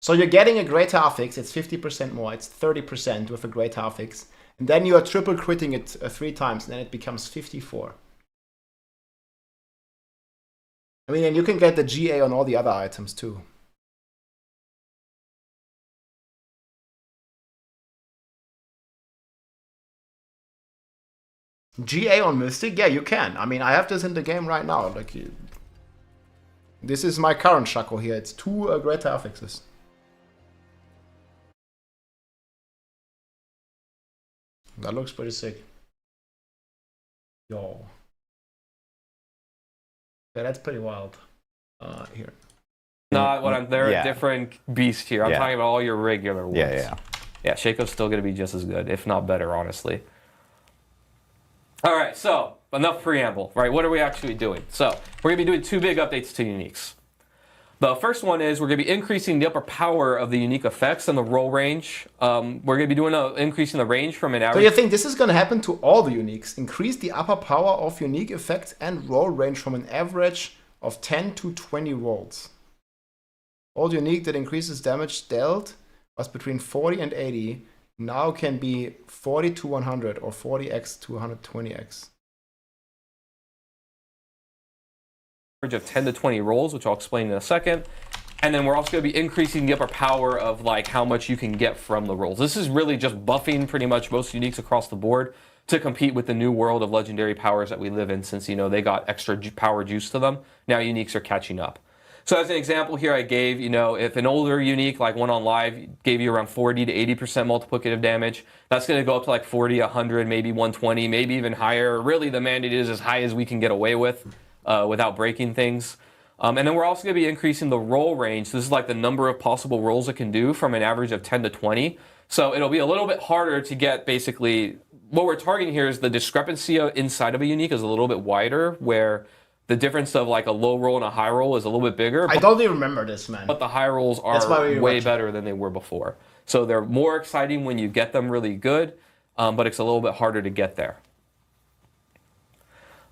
So you're getting a greater affix, it's 50% more, it's 30% with a greater affix. And then you are triple critting it 3 times, and then it becomes 54. I mean, and you can get the GA on all the other items too. GA on Mystic? Yeah, you can. I mean, I have this in the game right now. Like, this is my current Shaco here. It's 2 greater affixes. That looks pretty sick. Yo. Yeah, that's pretty wild. Here. Not what they're a different beast here. I'm talking about all your regular ones. Yeah. Shaco's still going to be just as good, if not better, honestly. All right, so enough preamble, right? What are we actually doing? So we're going to be doing 2 big updates to uniques. The first one is we're going to be increasing the upper power of the unique effects and the roll range. We're going to be doing increasing the range from an average... So you think this is going to happen to all the uniques? Increase the upper power of unique effects and roll range from an average of 10 to 20 rolls. All unique that increases damage dealt was between 40 and 80. Now can be 40 to 100 or 40x to 120x. Of 10 to 20 rolls, which I'll explain in a second. And then we're also going to be increasing the upper power of like how much you can get from the rolls. This is really just buffing pretty much most uniques across the board to compete with the new world of legendary powers that we live in since, they got extra power juice to them. Now uniques are catching up. So as an example here, I gave, if an older unique, like one on live, gave you around 40 to 80% multiplicative damage, that's going to go up to like 40, 100, maybe 120, maybe even higher. Really, the mandate is as high as we can get away with without breaking things. And then we're also going to be increasing the roll range. So this is like the number of possible rolls it can do from an average of 10 to 20. So it'll be a little bit harder to get basically what we're targeting here is the discrepancy inside of a unique is a little bit wider, where the difference of like a low roll and a high roll is a little bit bigger. I don't even remember this, man. But the high rolls are way better than they were before. So they're more exciting when you get them really good, but it's a little bit harder to get there.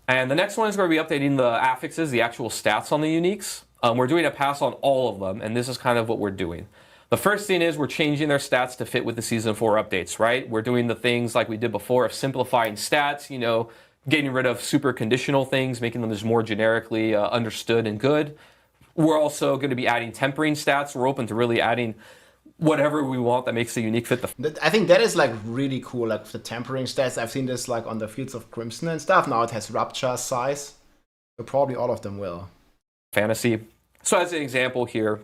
And the next one is going to be updating the affixes, the actual stats on the uniques. We're doing a pass on all of them, and this is kind of what we're doing. The first thing is we're changing their stats to fit with the Season 4 updates, right? We're doing the things like we did before of simplifying stats, you know, getting rid of super conditional things, making them just more generically understood and good. We're also going to be adding tempering stats. We're open to really adding whatever we want that makes the unique fit the... I think that is like really cool, like the tempering stats. I've seen this like on the Fields of Crimson and stuff. Now it has Rupture size. So probably all of them will. Fantasy. So as an example here,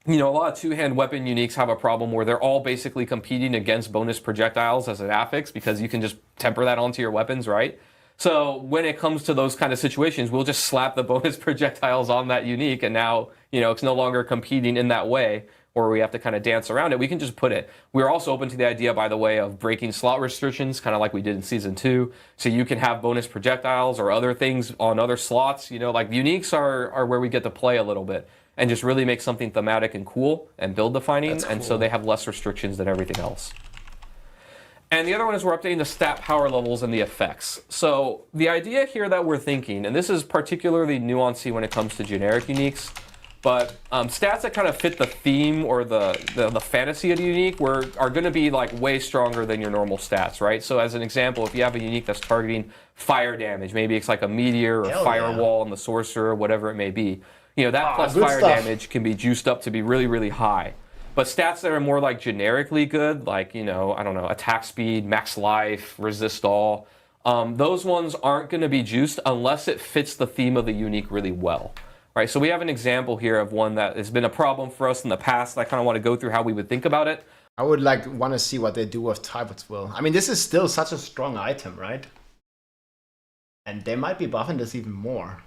you know, a lot of two-hand weapon uniques have a problem where they're all basically competing against bonus projectiles as an affix because you can just temper that onto your weapons, right? So when it comes to those kind of situations, we'll just slap the bonus projectiles on that unique, and now, you know, it's no longer competing in that way, or we have to kind of dance around it. We can just put it. We're also open to the idea, by the way, of breaking slot restrictions, kind of like we did in Season 2. So you can have bonus projectiles or other things on other slots. You know, like uniques are where we get to play a little bit and just really make something thematic and cool and build defining. And so they have less restrictions than everything else. And the other one is we're updating the stat power levels and the effects. So the idea here that we're thinking, and this is particularly nuancy when it comes to generic uniques, but stats that kind of fit the theme or the fantasy of the unique are going to be like way stronger than your normal stats, right? So as an example, if you have a unique that's targeting fire damage, maybe it's like a meteor or firewall on the sorcerer, whatever it may be, you know, that plus fire damage can be juiced up to be really, really high. But stats that are more like generically good, like, you know, I don't know, attack speed, max life, resist all, those ones aren't going to be juiced unless it fits the theme of the unique really well. Right, so we have an example here of one that has been a problem for us in the past. I kind of want to go through how we would think about it. I would want to see what they do with Typhus Will. I mean, this is still such a strong item, right? And they might be buffing this even more.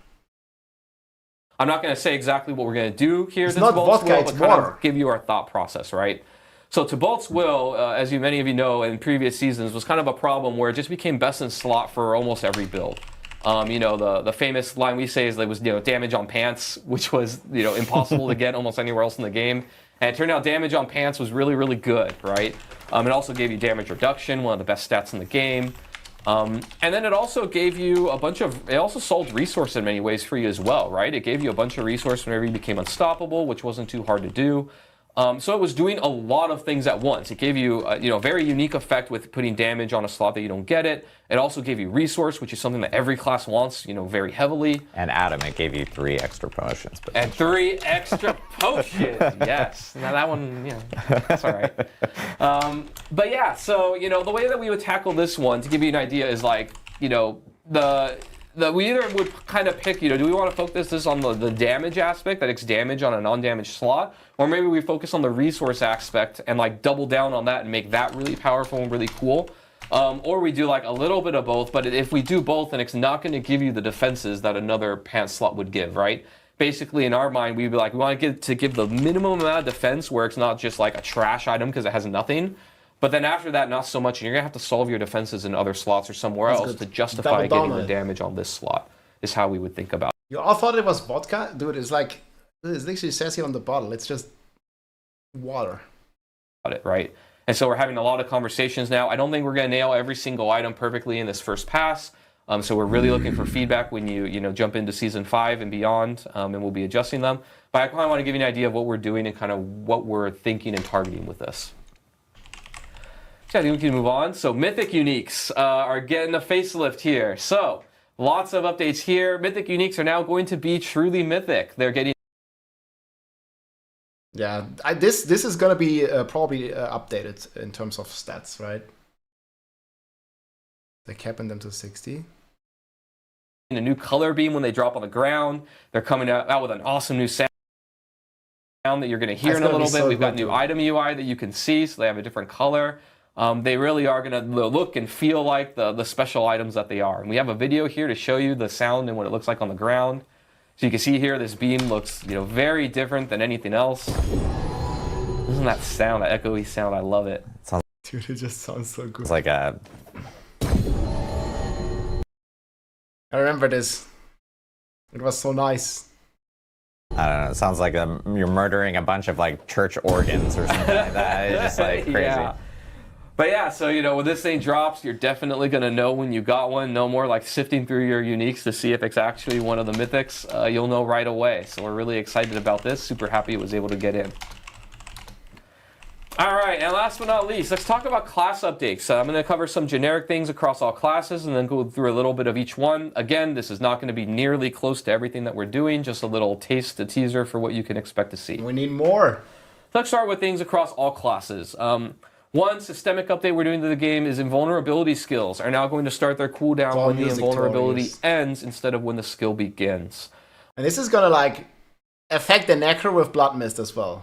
I'm not going to say exactly what we're going to do here. It's not vodka, it's kind water. of give you our thought process, right? So Tibalt's Will, as many of you know, in previous seasons, was kind of a problem where it just became best in slot for almost every build. You know, the famous line we say is that it was, you know, damage on pants, which was, you know, impossible to get almost anywhere else in the game. And it turned out damage on pants was really, really good, right? It also gave you damage reduction, one of the best stats in the game. And then it also gave you a bunch of, it also solved resource in many ways for you as well, right? It gave you a bunch of resource whenever you became unstoppable, which wasn't too hard to do. So it was doing a lot of things at once. It gave you, you know, a very unique effect with putting damage on a slot that you don't get it. It also gave you resource, which is something that every class wants, you know, very heavily. And Adam, it gave you 3 extra potions. And 3 extra potions, yes. Now that one, you know, that's all right. But yeah, so, you know, the way that we would tackle this one, to give you an idea, is like, you know, we either would kind of pick, you know, do we want to focus this on the damage aspect, that it's damage on a non-damaged slot, or maybe we focus on the resource aspect and like double down on that and make that really powerful and really cool, or we do like a little bit of both. But if we do both, then it's not going to give you the defenses that another pants slot would give, right? Basically, in our mind, we'd be like, we want to give the minimum amount of defense where it's not just like a trash item because it has nothing. But then after that, not so much, and you're going to have to solve your defenses in other slots or somewhere else to justify getting the damage on this slot, is how we would think about it. You all thought it was vodka? Dude, it's like, it literally says here on the bottle, it's just water. Right? And so we're having a lot of conversations now. I don't think we're going to nail every single item perfectly in this first pass. So we're really looking for feedback when you know, jump into Season 5 and beyond, and we'll be adjusting them. But I kind of want to give you an idea of what we're doing and kind of what we're thinking and targeting with this. So I think we can move on. So Mythic uniques are getting a facelift here. So lots of updates here. Mythic uniques are now going to be truly mythic. They're getting... Yeah, this is going to be probably updated in terms of stats, right? They're capping them to 60. A new color beam when they drop on the ground. They're coming out with an awesome new sound that you're going to hear in a little bit. We've got new item UI that you can see, so they have a different color. They really are going to look and feel like the special items that they are. And we have a video here to show you the sound and what it looks like on the ground. So you can see here, this beam looks, you know, very different than anything else. Isn't that sound, that echoey sound? I love it. Dude, it just sounds so good. It's like a I remember this. It was so nice. I don't know. It sounds like you're murdering a bunch of like church organs or something like that. It's just like crazy. Yeah. But yeah, so when this thing drops, you're definitely going to know when you got one. No more like sifting through your uniques to see if it's actually one of the mythics. You'll know right away. So we're really excited about this. Super happy it was able to get in. All right, and last but not least, let's talk about class updates. I'm going to cover some generic things across all classes and then go through a little bit of each one. Again, this is not going to be nearly close to everything that we're doing, just a little taste, a teaser for what you can expect to see. We need more. Let's start with things across all classes. One systemic update we're doing to the game is invulnerability skills are now going to start their cooldown when the invulnerability ends instead of when the skill begins. And this is going to like affect the Necro with Blood Mist as well.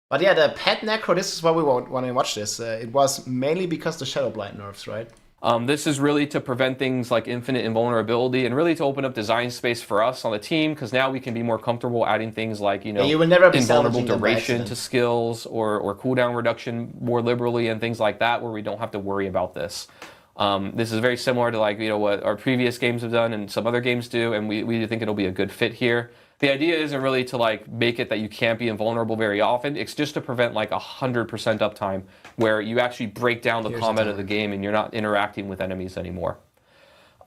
But yeah, the pet Necro, this is why we want to watch this. It was mainly because the Shadow Blight nerfs, right? This is really to prevent things like infinite invulnerability and really to open up design space for us on the team, because now we can be more comfortable adding things like, you will never be invulnerable duration to skills or cooldown reduction more liberally and things like that, where we don't have to worry about this. This is very similar to like, what our previous games have done and some other games do, and we think it'll be a good fit here. The idea isn't really to like make it that you can't be invulnerable very often. It's just to prevent like 100% uptime where you actually break down the combat of the game and you're not interacting with enemies anymore.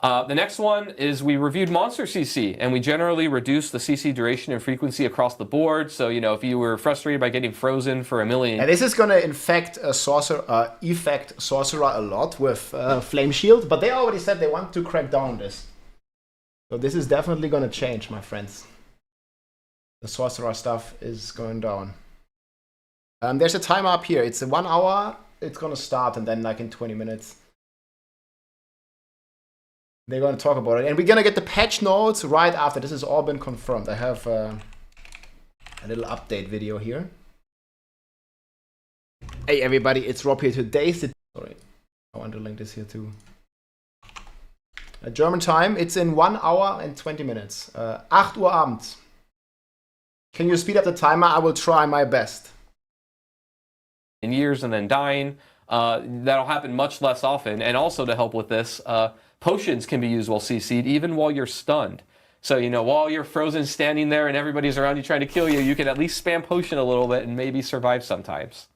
The next one is we reviewed Monster CC, and we generally reduced the CC duration and frequency across the board. So, if you were frustrated by getting frozen for a million... And this is going to affect Sorcerer a lot with Flame Shield, but they already said they want to crack down on this. So this is definitely going to change, my friends. The Sorcerer stuff is going down. There's a timer up here. It's 1 hour. It's going to start, and then like in 20 minutes. They're going to talk about it. And we're going to get the patch notes right after. This has all been confirmed. I have a little update video here. Hey everybody, it's Rob here. Today's... Sorry, I want to link this here too. German time, it's in 1 hour and 20 minutes. 8 Uhr abends. Can you speed up the timer? I will try my best. In years and then dying. That'll happen much less often. And also to help with this, potions can be used while CC'd, even while you're stunned. So, while you're frozen standing there and everybody's around you trying to kill you, you can at least spam potion a little bit and maybe survive sometimes.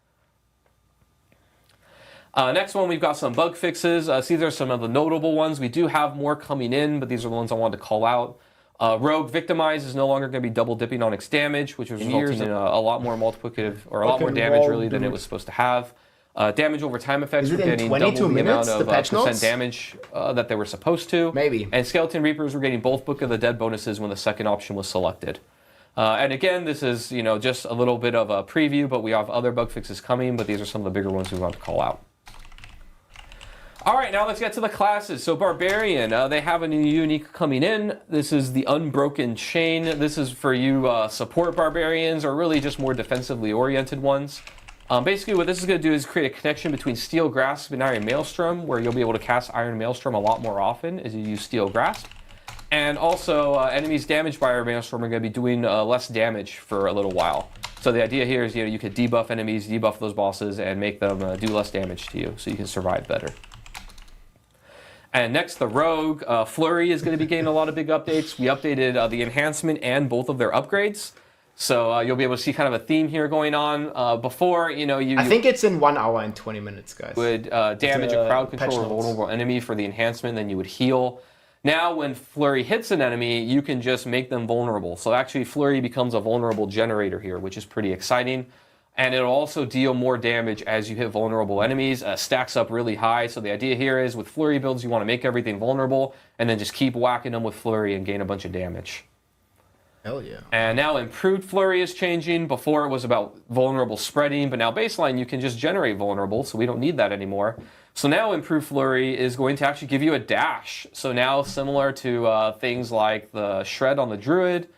Next one, we've got some bug fixes. These are some of the notable ones. We do have more coming in, but these are the ones I wanted to call out. Rogue Victimize is no longer going to be double dipping on its damage, which was resulting in a lot more multiplicative, or a lot more damage really than it was supposed to have. Damage over time effects were getting double the amount of percent damage that they were supposed to. Maybe. And Skeleton Reapers were getting both Book of the Dead bonuses when the second option was selected. And again, this is just a little bit of a preview, but we have other bug fixes coming, but these are some of the bigger ones we want to call out. All right, now let's get to the classes. So Barbarian, they have a new unique coming in. This is the Unbroken Chain. This is for you support Barbarians, or really just more defensively oriented ones. Basically what this is going to do is create a connection between Steel Grasp and Iron Maelstrom, where you'll be able to cast Iron Maelstrom a lot more often as you use Steel Grasp. And also, enemies damaged by Iron Maelstrom are going to be doing less damage for a little while. So the idea here is you could debuff enemies, debuff those bosses, and make them do less damage to you, so you can survive better. And next, the Rogue. Flurry is going to be getting a lot of big updates. We updated the enhancement and both of their upgrades. So you'll be able to see kind of a theme here going on. Before, I think it's in 1 hour and 20 minutes, guys. Would damage a crowd control or vulnerable enemy for the enhancement, then you would heal. Now, when Flurry hits an enemy, you can just make them vulnerable. So actually, Flurry becomes a vulnerable generator here, which is pretty exciting. And it'll also deal more damage as you hit vulnerable enemies. Stacks up really high. So the idea here is with Flurry builds, you want to make everything vulnerable and then just keep whacking them with Flurry and gain a bunch of damage. Hell yeah. And now Improved Flurry is changing. Before it was about vulnerable spreading, but now baseline you can just generate vulnerable, so we don't need that anymore. So now Improved Flurry is going to actually give you a dash. So now similar to things like the Shred on the Druid,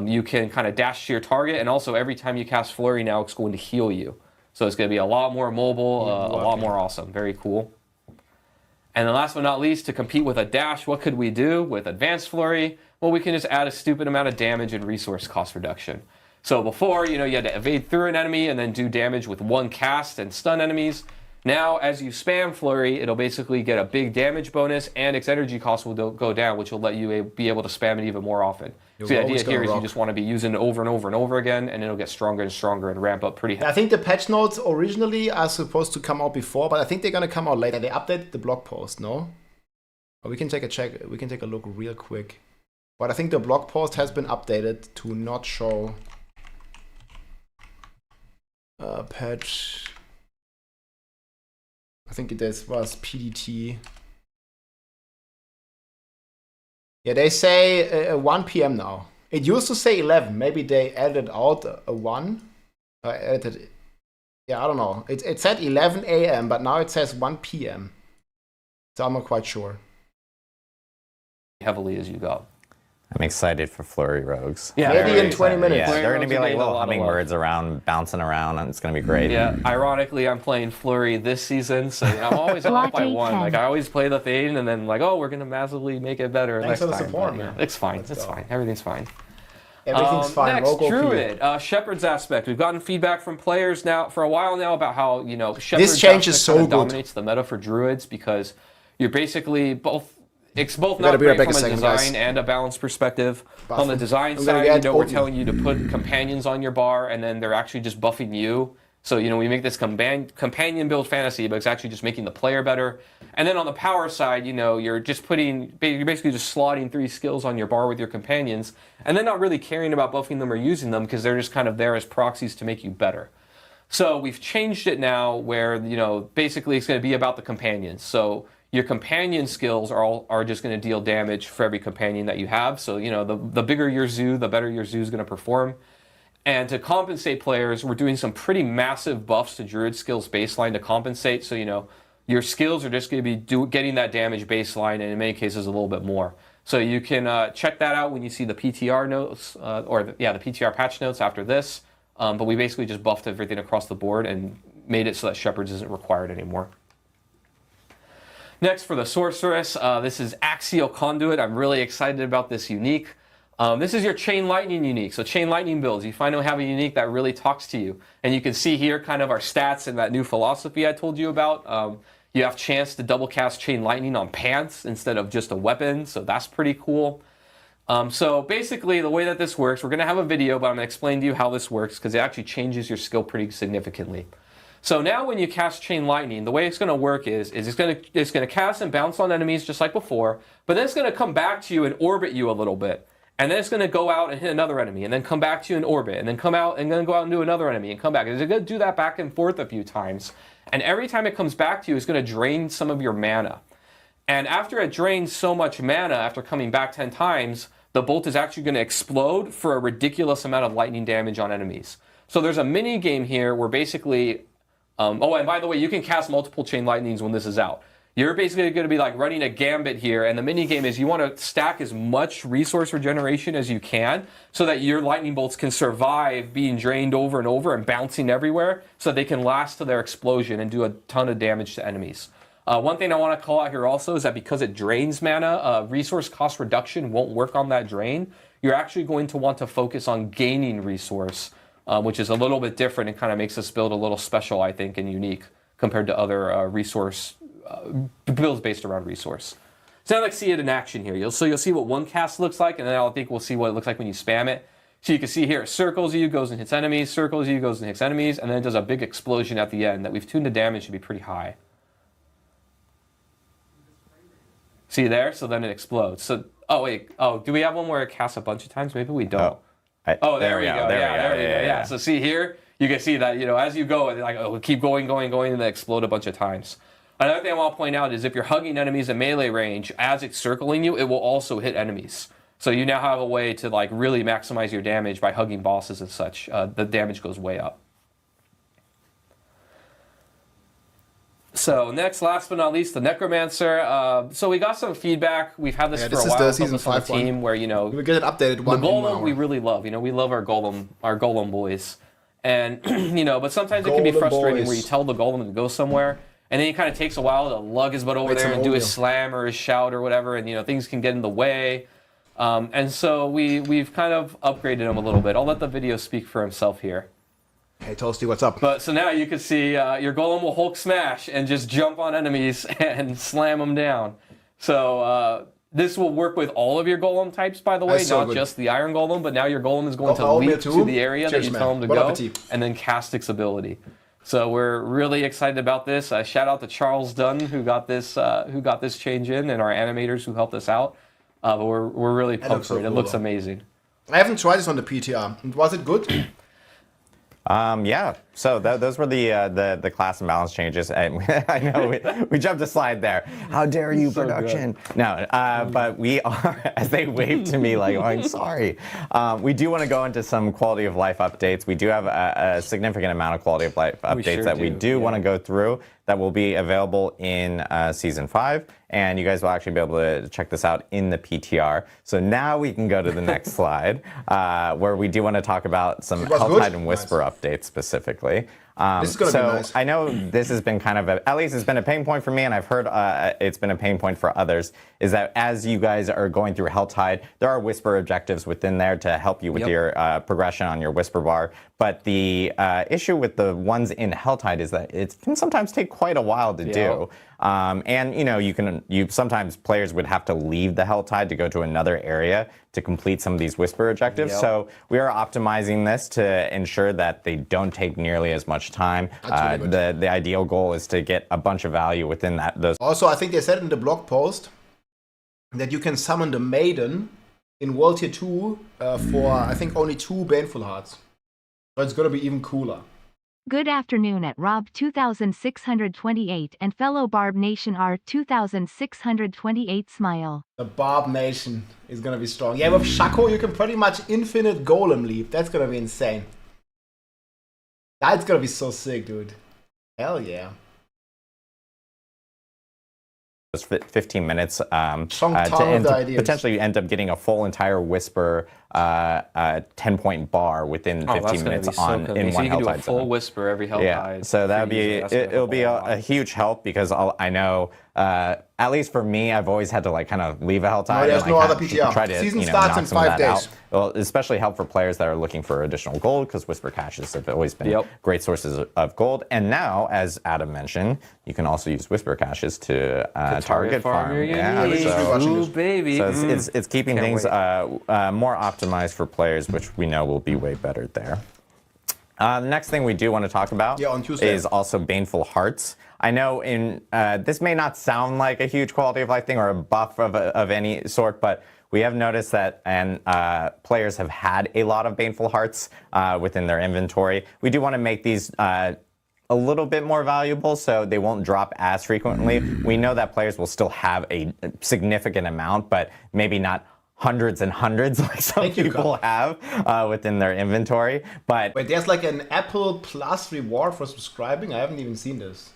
you can kind of dash to your target, and also every time you cast Flurry now it's going to heal you. So it's going to be a lot more mobile, a lot more awesome. Very cool. And then last but not least, to compete with a dash, what could we do with Advanced Flurry? Well, we can just add a stupid amount of damage and resource cost reduction. So before, you had to evade through an enemy and then do damage with one cast and stun enemies. Now, as you spam Flurry, it'll basically get a big damage bonus, and its energy cost will go down, which will let you be able to spam it even more often. So the idea here is you just want to be using it over and over and over again, and it'll get stronger and stronger and ramp up pretty high. I think the patch notes originally are supposed to come out before, but I think they're going to come out later. They updated the blog post, no? Or we can take a look real quick. But I think the blog post has been updated to not show patch. I think it was PDT. Yeah, they say 1 p.m. now. It used to say 11. Maybe they added out a 1. Edited. Yeah, I don't know. It said 11 a.m., but now it says 1 p.m. So I'm not quite sure. Heavily as you go. I'm excited for Flurry Rogues. Yeah, maybe in 20 minutes. Yeah, they're going to be like little hummingbirds around, bouncing around, and it's going to be great. Yeah, ironically, I'm playing Flurry this season, so I'm always up by 1. Like, I always play the thing, and then like, oh, we're going to massively make it better Thanks next for the time. support, but, man. It's fine. It's fine. Everything's fine. Everything's fine. Next, Druid, Shepherd's aspect. We've gotten feedback from players now for a while now about how Shepherd's change is so good. Dominates the meta for Druids because you're basically both. It's both not great from a design and a balance perspective. On the design side, we're telling you to put companions on your bar, and then they're actually just buffing you. So, we make this companion build fantasy, but it's actually just making the player better. And then on the power side, you're basically just slotting 3 skills on your bar with your companions, and then not really caring about buffing them or using them because they're just kind of there as proxies to make you better. So we've changed it now where, basically it's going to be about the companions. So your companion skills are just going to deal damage for every companion that you have. So, the bigger your zoo, the better your zoo is going to perform. And to compensate players, we're doing some pretty massive buffs to Druid skills baseline to compensate. So, your skills are just going to be getting that damage baseline, and in many cases a little bit more. So you can check that out when you see the PTR notes, the PTR patch notes after this. But we basically just buffed everything across the board and made it so that Shepherds isn't required anymore. Next, for the Sorceress, this is Axial Conduit. I'm really excited about this unique. This is your Chain Lightning unique. So Chain Lightning builds, you finally have a unique that really talks to you. And you can see here kind of our stats and that new philosophy I told you about. You have chance to double cast Chain Lightning on pants instead of just a weapon, so that's pretty cool. So basically, the way that this works, we're going to have a video, but I'm going to explain to you how this works because it actually changes your skill pretty significantly. So now when you cast Chain Lightning, the way it's going to work is it's going to cast and bounce on enemies just like before, but then it's going to come back to you and orbit you a little bit. And then it's going to go out and hit another enemy, and then come back to you in orbit, and then come out and then go out and do another enemy and come back. It's going to do that back and forth a few times. And every time it comes back to you, it's going to drain some of your mana. And after it drains so much mana, after coming back 10 times, the bolt is actually going to explode for a ridiculous amount of lightning damage on enemies. So there's a mini game here where basically... and by the way, you can cast multiple Chain Lightnings when this is out. You're basically going to be like running a gambit here, and the mini game is you want to stack as much resource regeneration as you can so that your lightning bolts can survive being drained over and over and bouncing everywhere so that they can last to their explosion and do a ton of damage to enemies. One thing I want to call out here also is that because it drains mana, resource cost reduction won't work on that drain. You're actually going to want to focus on gaining resource, which is a little bit different and kind of makes this build a little special, I think, and unique compared to other builds based around resource. So now let's see it in action here. You'll see what one cast looks like, and then I think we'll see what it looks like when you spam it. So you can see here, it circles you, goes and hits enemies, circles you, goes and hits enemies, and then it does a big explosion at the end that we've tuned the damage to be pretty high. See there? So then it explodes. So, do we have one where it casts a bunch of times? Maybe we don't. There we go. Yeah. So see here, you can see that, as you go, it'll keep going, and then explode a bunch of times. Another thing I want to point out is if you're hugging enemies in melee range, as it's circling you, it will also hit enemies. So you now have a way to really maximize your damage by hugging bosses and such. The damage goes way up. So next, last but not least, the Necromancer. So we got some feedback. We've had this for a while from the team where, we get it updated one the Golem we really love. We love our Golem boys. And, but sometimes it can be frustrating where you tell the Golem to go somewhere, and then it kind of takes a while to lug his butt over there and do his slam or his shout or whatever, and, things can get in the way. And so we've kind of upgraded him a little bit. I'll let the video speak for himself here. Hey, Toasty, what's up? But so now you can see your golem will Hulk smash and just jump on enemies and slam them down. So this will work with all of your golem types, by the way, not just the iron golem, but now your golem is going to leap to the area that you tell him to go and then cast its ability. So we're really excited about this. Shout out to Charles Dunn who got this change in, and our animators who helped us out. But we're really pumped for it. It looks amazing. I haven't tried this on the PTR. Was it good? Yeah, so those were the class and balance changes. And I know we jumped a slide there. How dare you, so production? Good. No, but we are, as they wave to me like, oh, I'm sorry. We do want to go into some quality of life updates. We do have a significant amount of quality of life updates we do want to go through that will be available in Season 5. And you guys will actually be able to check this out in the PTR. So now we can go to the next slide, where we do want to talk about some Helltide and Whisper updates specifically. This is going to be nice. I know this has been kind of, at least it's been a pain point for me, and I've heard it's been a pain point for others, is that as you guys are going through Helltide, there are Whisper objectives within there to help you with your progression on your Whisper bar. But the issue with the ones in Helltide is that it can sometimes take quite a while to do. And you know, sometimes players would have to leave the Helltide to go to another area to complete some of these Whisper objectives. So we are optimizing this to ensure that they don't take nearly as much time. The ideal goal is to get a bunch of value within those. Also, I think they said in the blog post that you can summon the Maiden in World Tier 2 for, I think, only 2 Baneful Hearts. So it's going to be even cooler. Good afternoon at Rob 2628 and fellow Barb Nation R 2628 smile. The Barb Nation is going to be strong. Yeah, with Shaco you can pretty much infinite golem leap. That's going to be insane. That's going to be so sick, dude. Hell yeah. 15 minutes to potentially end up getting a full entire Whisper 10-point bar within 15 minutes in one Helltide zone. You can do a full Whisper every Helltide. Yeah, so that'll be it'll be a huge help because I know at least for me, I've always had to like kind of leave a Helltide. No, there's no other PTR. Try to, Season starts in 5 days. Well, especially help for players that are looking for additional gold because Whisper caches have always been great sources of gold. And now, as Adam mentioned, you can also use Whisper caches to target farm. Ooh, baby. So it's keeping things more optimized for players, which we know will be way better there. The next thing we do want to talk about is also Baneful Hearts. I know this may not sound like a huge quality of life thing or a buff of any sort, but we have noticed that players have had a lot of Baneful Hearts within their inventory. We do want to make these a little bit more valuable so they won't drop as frequently. We know that players will still have a significant amount, but maybe not hundreds and hundreds like some people have within their inventory. But wait, there's like an Apple Plus reward for subscribing? I haven't even seen this.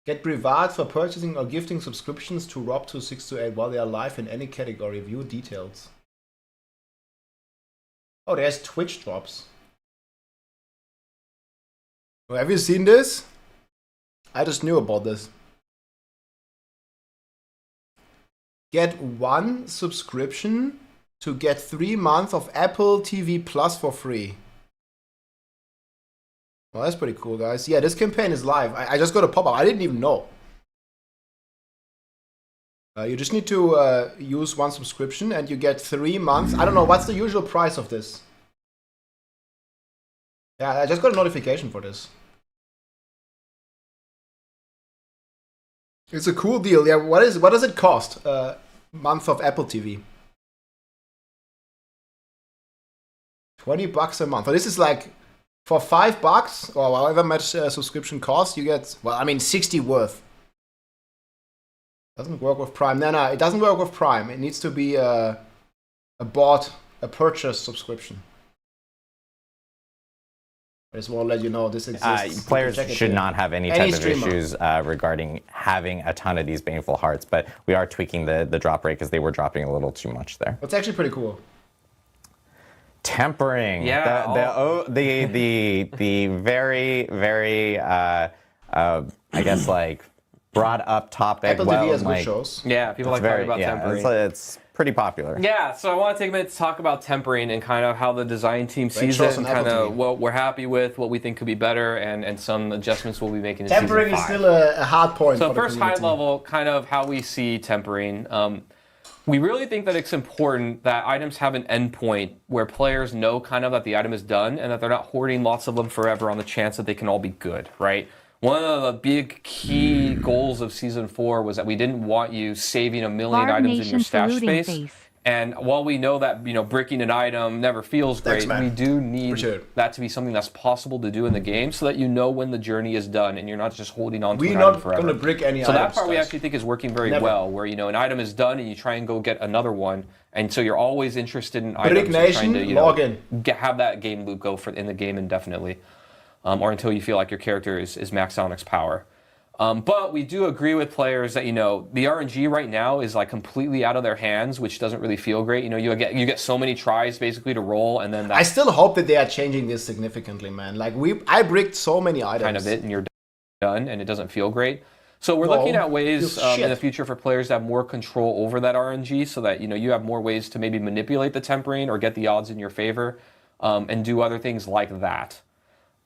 Get rewards for purchasing or gifting subscriptions to Rob2628 while they are live in any category. View details. Oh, there's Twitch drops. Oh, have you seen this? I just knew about this. Get 1 subscription to get 3 months of Apple TV Plus for free. Well, that's pretty cool, guys. Yeah, this campaign is live. I just got a pop-up. I didn't even know. You just need to use 1 subscription and you get 3 months. I don't know, what's the usual price of this? Yeah, I just got a notification for this. It's a cool deal. Yeah, what does it cost? Month of Apple TV. $20 a month. So this is like for $5 or however much subscription costs, you get, well, I mean, 60 worth. Doesn't work with Prime. No, it doesn't work with Prime. It needs to be a purchase subscription. I just want to let you know this exists. Players should not have any type of issues regarding having a ton of these Baneful Hearts, but we are tweaking the drop rate because they were dropping a little too much there. It's actually pretty cool. Tempering. Yeah. The very, very, I guess like brought up topic. Apple well, TV has like, good shows. Yeah, people like talking about tempering. It's pretty popular. Yeah, so I want to take a minute to talk about tempering and kind of how the design team sees it and kind of what we're happy with, what we think could be better, and some adjustments we'll be making in tempering Season 5. Is still a hard point. So first high level, kind of how we see tempering. We really think that it's important that items have an endpoint where players know kind of that the item is done and that they're not hoarding lots of them forever on the chance that they can all be good, right? One of the big key goals of Season 4 was that we didn't want you saving a million items in your stash space. And while we know that bricking an item never feels great, we do need that to be something that's possible to do in the game so that you know when the journey is done and you're not just holding on to an item forever. We're not going to brick any items. So that part we actually think is working very well, where an item is done and you try and go get another one, and so you're always interested in items. Nation, trying to log in. Have that game loop go in the game indefinitely. Or until you feel like your character is maxed out on its power. But we do agree with players that, the RNG right now is like completely out of their hands, which doesn't really feel great. You get so many tries basically to roll, and then I still hope that they are changing this significantly, man. Like I bricked so many items. Kind of it, and you're done, and it doesn't feel great. So we're looking at ways in the future for players to have more control over that RNG, so that you have more ways to maybe manipulate the tempering or get the odds in your favor, and do other things like that.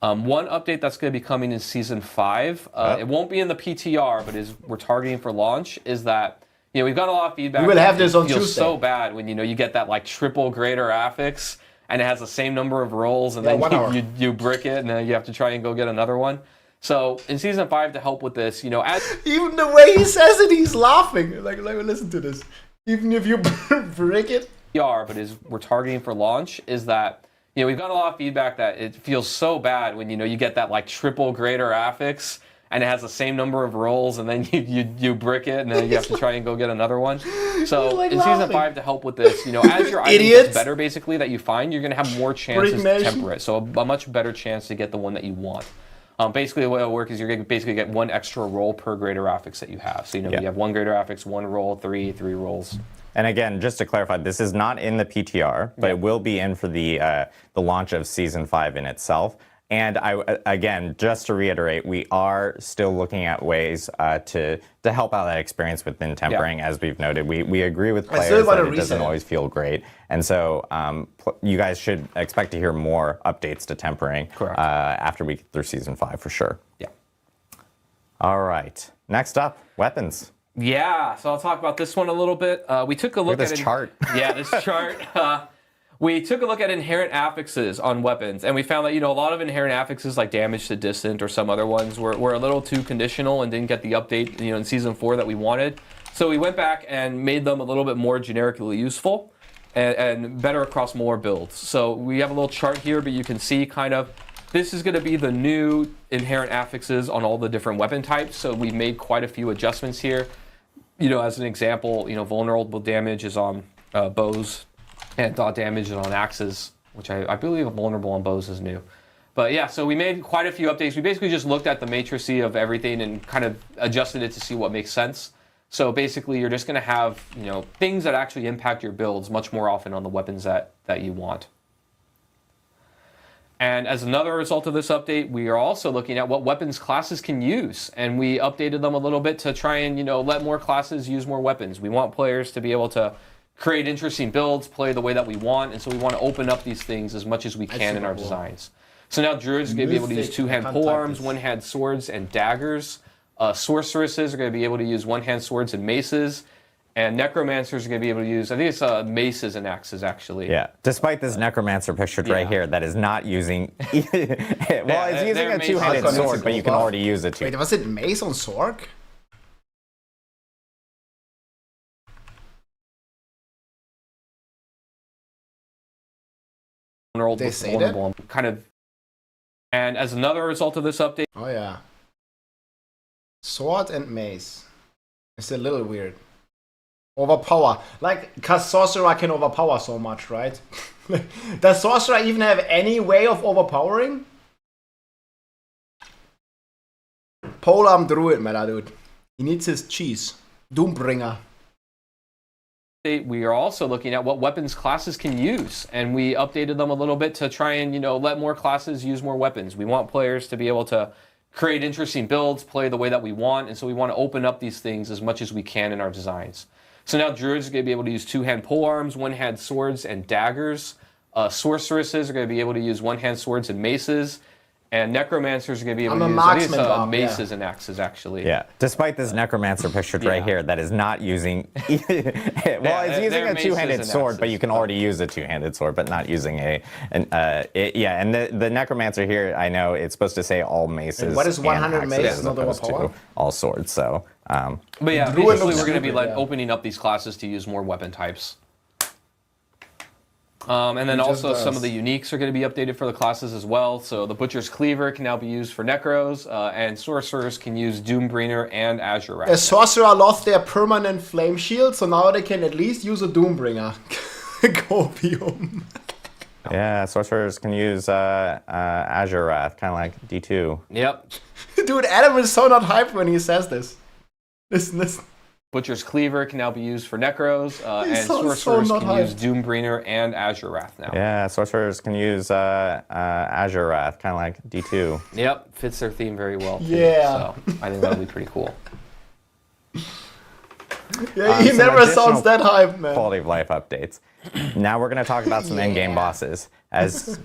One update that's going to be coming in Season 5, it won't be in the PTR, but we're targeting for launch, is that, we've got a lot of feedback. We will have this on Tuesday. It feels Tuesday. so bad when, you get that, like, triple greater affix, and it has the same number of rolls, and then you brick it, and then you have to try and go get another one. So, in Season 5, to help with this, even the way he says it, he's laughing. Like listen to this. Even if you brick it. But we're targeting for launch, is that, we've got a lot of feedback that it feels so bad when, you get that, like, triple greater affix, and it has the same number of rolls, and then you brick it, and then you have to try and go get another one. So, in Season 5, to help with this, as your item gets better, basically, that you find, you're going to have more chances to temper it. So, a much better chance to get the one that you want. Basically, the way it'll work is you're going to basically get one extra roll per greater affix that you have. So, you have one greater affix, one roll, three rolls. And again, just to clarify, this is not in the PTR, but it will be in for the launch of Season 5 in itself. And again, just to reiterate, we are still looking at ways to help out that experience within tempering. As we've noted, we agree with players that it doesn't always feel great. And so you guys should expect to hear more updates to tempering after we get through Season 5 for sure. Yeah. All right. Next up, weapons. Yeah, so I'll talk about this one a little bit. We took a look at this chart. Yeah, this chart. We took a look at inherent affixes on weapons, and we found that a lot of inherent affixes, like damage to distant or some other ones, were a little too conditional and didn't get the update in Season 4 that we wanted. So we went back and made them a little bit more generically useful and better across more builds. So we have a little chart here, but you can see kind of this is going to be the new inherent affixes on all the different weapon types. So we made quite a few adjustments here. As an example, vulnerable damage is on bows, and dot damage is on axes, which I believe vulnerable on bows is new. But yeah, so we made quite a few updates. We basically just looked at the matrices of everything and kind of adjusted it to see what makes sense. So basically, you're just going to have things that actually impact your builds much more often on the weapons that you want. And as another result of this update, we are also looking at what weapons classes can use. And we updated them a little bit to try and, let more classes use more weapons. We want players to be able to create interesting builds, play the way that we want. And so we want to open up these things as much as we can in our designs. So now Druids are going to be able to use two-hand polearms, one-hand swords, and daggers. Sorceresses are going to be able to use one-hand swords and maces. And Necromancers are going to be able to use, I think it's maces and axes, actually. Yeah, despite this Necromancer pictured right here that is not using... it's using a two-handed sword, but you can already use it too. Wait, was it mace on Sorc? They say that? Kind of. And as another result of this update... Oh yeah. Sword and mace. It's a little weird. Overpower. Because Sorcerer can overpower so much, right? Does Sorcerer even have any way of overpowering? Polearm Druid, my dude. He needs his cheese. Doombringer. We are also looking at what weapons classes can use. And we updated them a little bit to try and, let more classes use more weapons. We want players to be able to create interesting builds, play the way that we want, and so we want to open up these things as much as we can in our designs. So now Druids are going to be able to use two-hand polearms, one-hand swords and daggers. Sorceresses are going to be able to use one-hand swords and maces. And Necromancers are going to be able to use maces and axes, actually. Yeah. Despite this Necromancer pictured right here that is not using... well, it's using a two-handed sword, but you can already use a two-handed sword, but not using and the Necromancer here, I know it's supposed to say all maces. And what is 100 maces? Not to all swords, so... but yeah, basically we're going to be like opening up these classes to use more weapon types. And then also some of the uniques are going to be updated for the classes as well. So the Butcher's Cleaver can now be used for Necros, and Sorcerers can use Doombringer and Azure Wrath. A Sorcerer lost their permanent flame shield, so now they can at least use a Doombringer. Copium. Yeah, Sorcerers can use Azure Wrath, kind of like D2. Yep. Dude, Adam is so not hyped when he says this. Listen. Butcher's Cleaver can now be used for Necros, and Sorcerers can use Doombringer and Azure Wrath now. Yeah, Sorcerers can use Azure Wrath, kind of like D2. Yep, fits their theme very well. Yeah. So I think that'll be pretty cool. Yeah, he never sounds that hyped, man. Quality of life updates. Now we're going to talk about some endgame bosses. As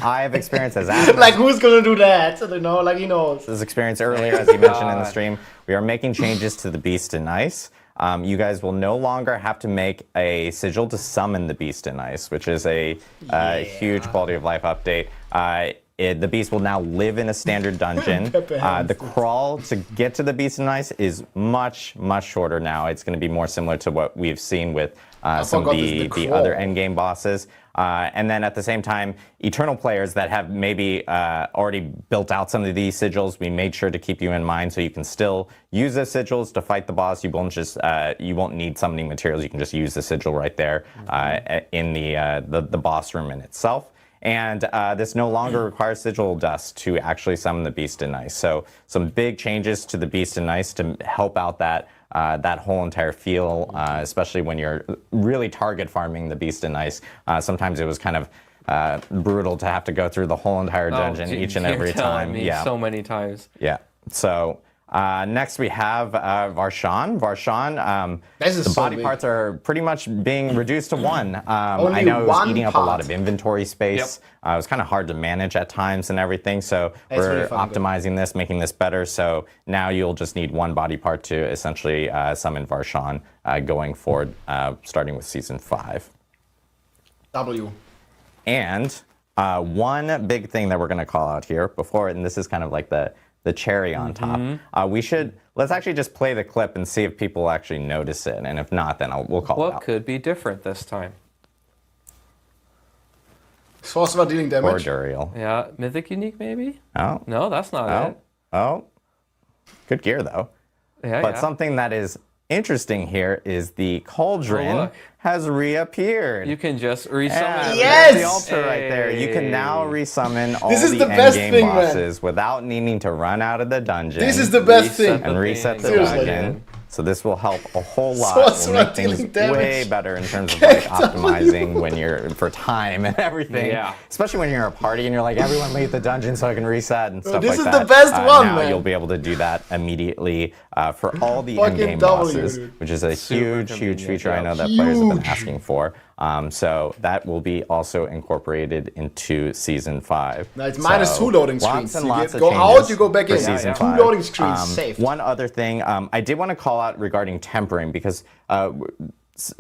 I have experienced as Adam. Like, who's going to do that? You know, like he knows. His experience earlier, as he mentioned in the stream, we are making changes to the Beast in Ice. You guys will no longer have to make a sigil to summon the Beast in Ice, which is a huge quality of life update. The Beast will now live in a standard dungeon. The crawl to get to the Beast in Ice is much, much shorter now. It's going to be more similar to what we've seen with some of the other endgame bosses. And then at the same time, Eternal players that have maybe already built out some of these sigils, we made sure to keep you in mind so you can still use the sigils to fight the boss. You won't just you won't need summoning materials. You can just use the sigil right there in the boss room in itself. And this no longer requires sigil dust to actually summon the Beast in Ice. So some big changes to the Beast in Ice to help out that whole entire feel, especially when you're really target farming the Beast in Ice. Sometimes it was kind of brutal to have to go through the whole entire dungeon each and every time. Yeah, so many times. Yeah. So next we have Varshan. Varshan, the body parts are pretty much being reduced to one. I know it was eating up a lot of inventory space. It was kind of hard to manage at times and everything. So we're optimizing this, making this better. So now you'll just need one body part to essentially summon Varshan going forward, starting with Season 5. W. And one big thing that we're going to call out here before, and this is kind of like the cherry on top. Let's actually just play the clip and see if people actually notice it, and if not, then we'll call it out. What could be different this time? Sorcerer dealing damage. Or Duriel. Yeah, Mythic unique maybe? Oh. No, that's not it. Oh. Good gear though. Yeah, but something that is interesting here is the cauldron has reappeared. You can just resummon. Yes! The altar right there. You can now resummon all the endgame bosses without needing to run out of the dungeon. This is the best thing. And reset the dungeon. So this will help a whole lot. Will make things way better in terms of like optimizing when you're for time and everything. Yeah. Especially when you're a party and you're like, everyone leave the dungeon so I can reset and stuff like that. This is the best one, now man. You'll be able to do that immediately for all the endgame bosses, which is a huge feature I know that players have been asking for. So that will be also incorporated into Season 5. Now it's minus 2 loading screens. Lots you go out, you go back in. Season 2 loading screens, safe. One other thing, I did want to call out regarding tempering, because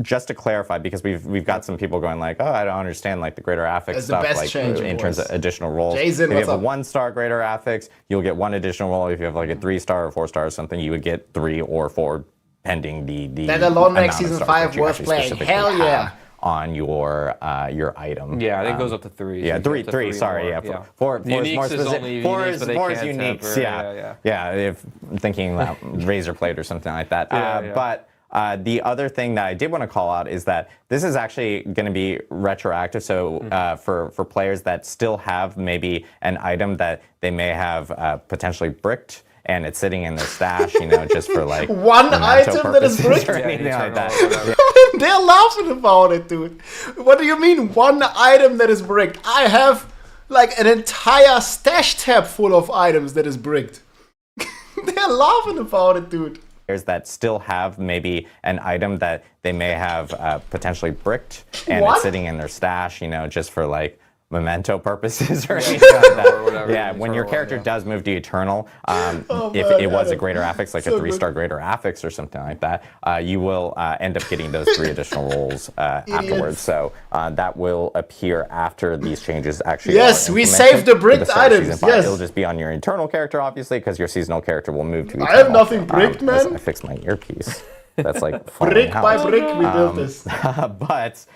just to clarify, because we've got some people going like, oh, I don't understand like the greater affix stuff, like in terms of additional rolls. Jason, if you have a 1-star greater affix, you'll get 1 additional roll. If you have like a 3-star or 4-star or something, you would get 3 or 4 pending the that alone makes Season 5 worth playing. Hell yeah. On your item. Yeah, I think it goes up to 3. Yeah, three. Sorry, yeah. Four is more specific. Four is uniques. Yeah. If I'm thinking razor plate or something like that. But the other thing that I did want to call out is that this is actually going to be retroactive. So for players that still have maybe an item that they may have potentially bricked, and it's sitting in their stash, just for like one item that is bricked or anything like that. They're laughing about it, dude. What do you mean one item that is bricked? I have like an entire stash tab full of items that is bricked. They're laughing about it, dude. That still have maybe an item that they may have potentially bricked and What? it's sitting in their stash, you know, just for like memento purposes or anything like that. Or whatever, Yeah, when your Eternal, character yeah. does move to Eternal, Oh, if man, it was a Adam. greater affix, like So a 3-star greater affix or something like that, you will end up getting those 3 additional rolls afterwards. So that will appear after these changes actually. Yes, are we implemented saved the for bricked start of items, Season 5. yes. It'll just be on your Eternal character, obviously, because your seasonal character will move to Eternal. I have nothing bricked, as man. I fixed my earpiece. That's like falling Brick out. by brick, we built this. But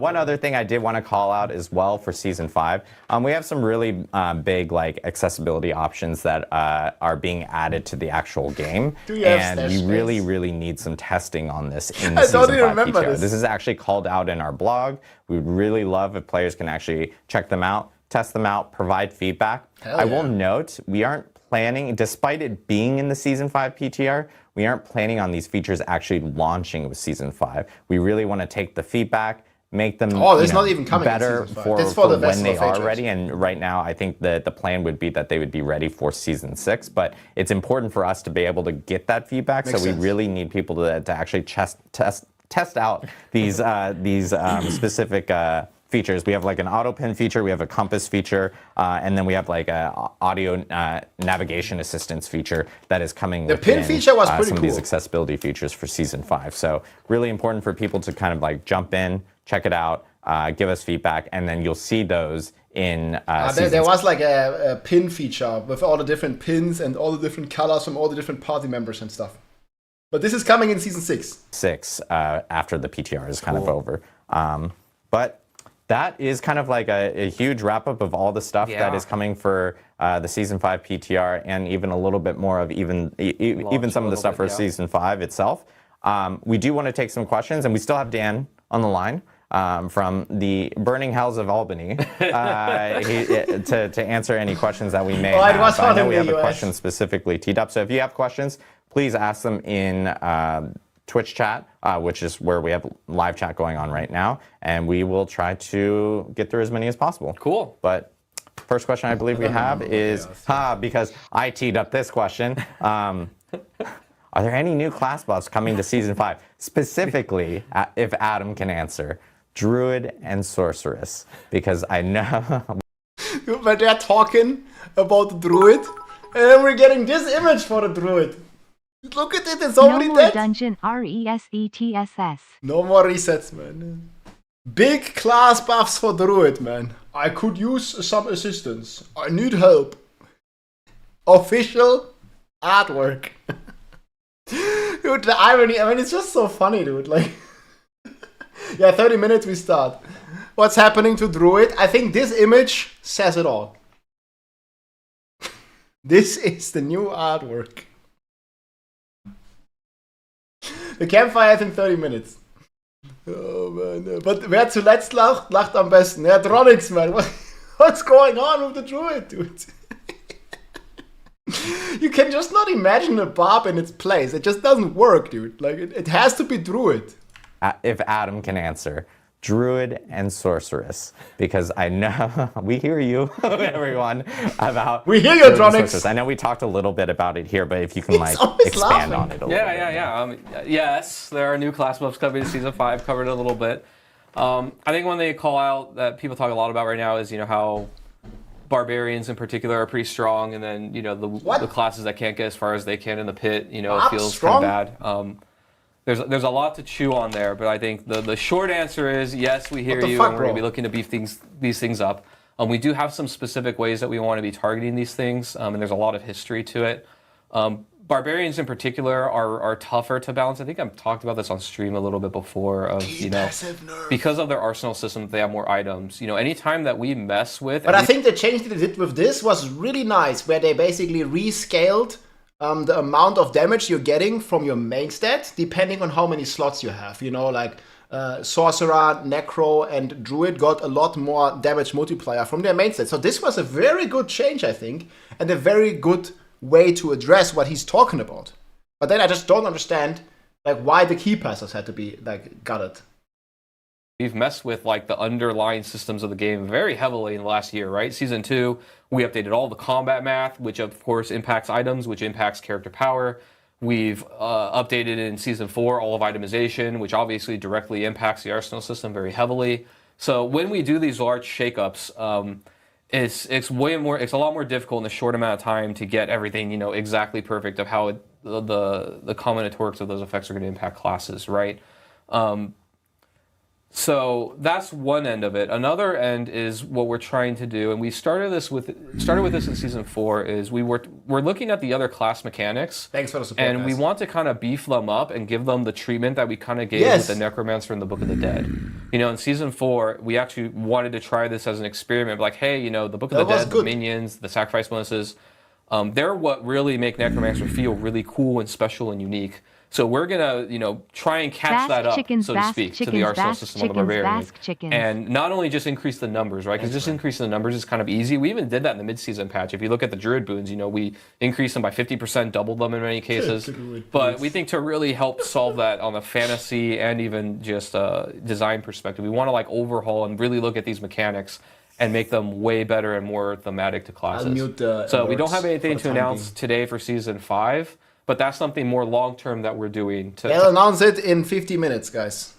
one other thing I did want to call out as well for Season 5, we have some really big like accessibility options that are being added to the actual game. Do you have and stash we space? really need some testing on this in the I don't Season even 5 remember PTR. this. This is actually called out in our blog. We would really love if players can actually check them out, test them out, provide feedback. Hell I will yeah. note, we aren't planning, despite it being in the Season 5 PTR, we aren't planning on these features actually launching with Season 5. We really want to take the feedback, make them Oh, that's not even coming in better Season 5. for, That's for the when Vessel they of are Ages. ready. And right now, I think the plan would be that they would be ready for Season 6. But it's important for us to be able to get that feedback. Makes so we sense. really need people to actually test out these specific features. We have like an auto pin feature, we have a compass feature, and then we have like a audio navigation assistance feature that is coming. The pin within, feature was pretty some of these cool. accessibility features for Season 5. So really important for people to kind of like jump in, check it out, give us feedback, and then you'll see those in There was like a pin feature with all the different pins and all the different colors from all the different party members and stuff. But this is coming in Season 6. 6 after the PTR is kind of over. But that is kind of like a huge wrap up of all the stuff that is coming for the Season 5 PTR, and even a little bit more of even some of the stuff for Season 5 itself. We do want to take some questions, and we still have Dan on the line from the burning hells of Albany to answer any questions that we may Oh, it have. was So I hot know in we the have a US. question specifically teed up. So if you have questions, please ask them in Twitch chat, which is where we have live chat going on right now, and we will try to get through as many as possible. Cool. But first question I believe we have is, because I teed up this question, are there any new class buffs coming to Season 5? Specifically, if Adam can answer, Druid and Sorceress, because I know... But they're talking about the Druid, and then we're getting this image for the Druid. Look at it, it's No already more dead. dungeon RESETSS. No more resets, man. Big class buffs for Druid, man. I could use some assistance. I need help. Official artwork. Dude, the irony, I mean, it's just so funny, dude. Like, yeah, 30 minutes we start. What's happening to Druid? I think this image says it all. This is the new artwork. The Campfire in 30 minutes. Oh man. But wer zuletzt lacht, lacht am besten. Ja, Dronix, man. What's going on with the Druid, dude? You can just not imagine a Barb in its place. It just doesn't work, dude. Like, it has to be Druid. If Adam can answer, Druid and Sorceress, because I know we hear you, everyone, about. We hear you, Druid and Dronix. Sorceress. I know we talked a little bit about it here, but if you can like always expand laughing. on it a little bit. Yeah. Yes, there are new class buffs coming to Season 5, covered it a little bit. I think one they call out that people talk a lot about right now is, how Barbarians in particular are pretty strong, and then, the classes that can't get as far as they can in the pit, it feels strong? kind of bad. There's a lot to chew on there, but I think the short answer is yes, we hear the you, fuck, and we're going to bro? be looking to beef these things up. We do have some specific ways that we want to be targeting these things, and there's a lot of history to it. Barbarians in particular are tougher to balance. I think I've talked about this on stream a little bit before. Because of their arsenal system, they have more items. Anytime that we mess with, But I think the change that they did with this was really nice, where they basically rescaled the amount of damage you're getting from your main stat, depending on how many slots you have. Sorcerer, Necro, and Druid got a lot more damage multiplier from their main stat. So this was a very good change, I think, and a very good way to address what he's talking about. But then I just don't understand, why the key passers had to be, gutted. We've messed with like the underlying systems of the game very heavily in the last year, right? Season 2, we updated all the combat math, which of course impacts items, which impacts character power. We've updated in Season 4 all of itemization, which obviously directly impacts the arsenal system very heavily. So when we do these large shakeups, it's a lot more difficult in a short amount of time to get everything, exactly perfect of how the combinatorics of those effects are going to impact classes, right? So that's one end of it. Another end is what we're trying to do, and we started with this in Season 4. Is we're looking at the other class mechanics. Thanks for the support, and guys. we want to kind of beef them up and give them the treatment that we kind of gave with the Necromancer and the Book of the Dead. In Season 4, we actually wanted to try this as an experiment. Like, hey, the Book of the Dead, the minions, the sacrifice bonuses, they're what really make Necromancer feel really cool and special and unique. So we're gonna, try and catch that up, so to speak, to the arsenal system of the Barbarian, and not only just increase the numbers, right? Because just increasing the numbers is kind of easy. We even did that in the mid-season patch. If you look at the Druid boons, we increased them by 50%, doubled them in many cases. But we think to really help solve that on the fantasy and even just design perspective, we want to overhaul and really look at these mechanics and make them way better and more thematic to classes. So we don't have anything to announce today for Season 5. But that's something more long-term that we're doing They'll announce it in 50 minutes, guys.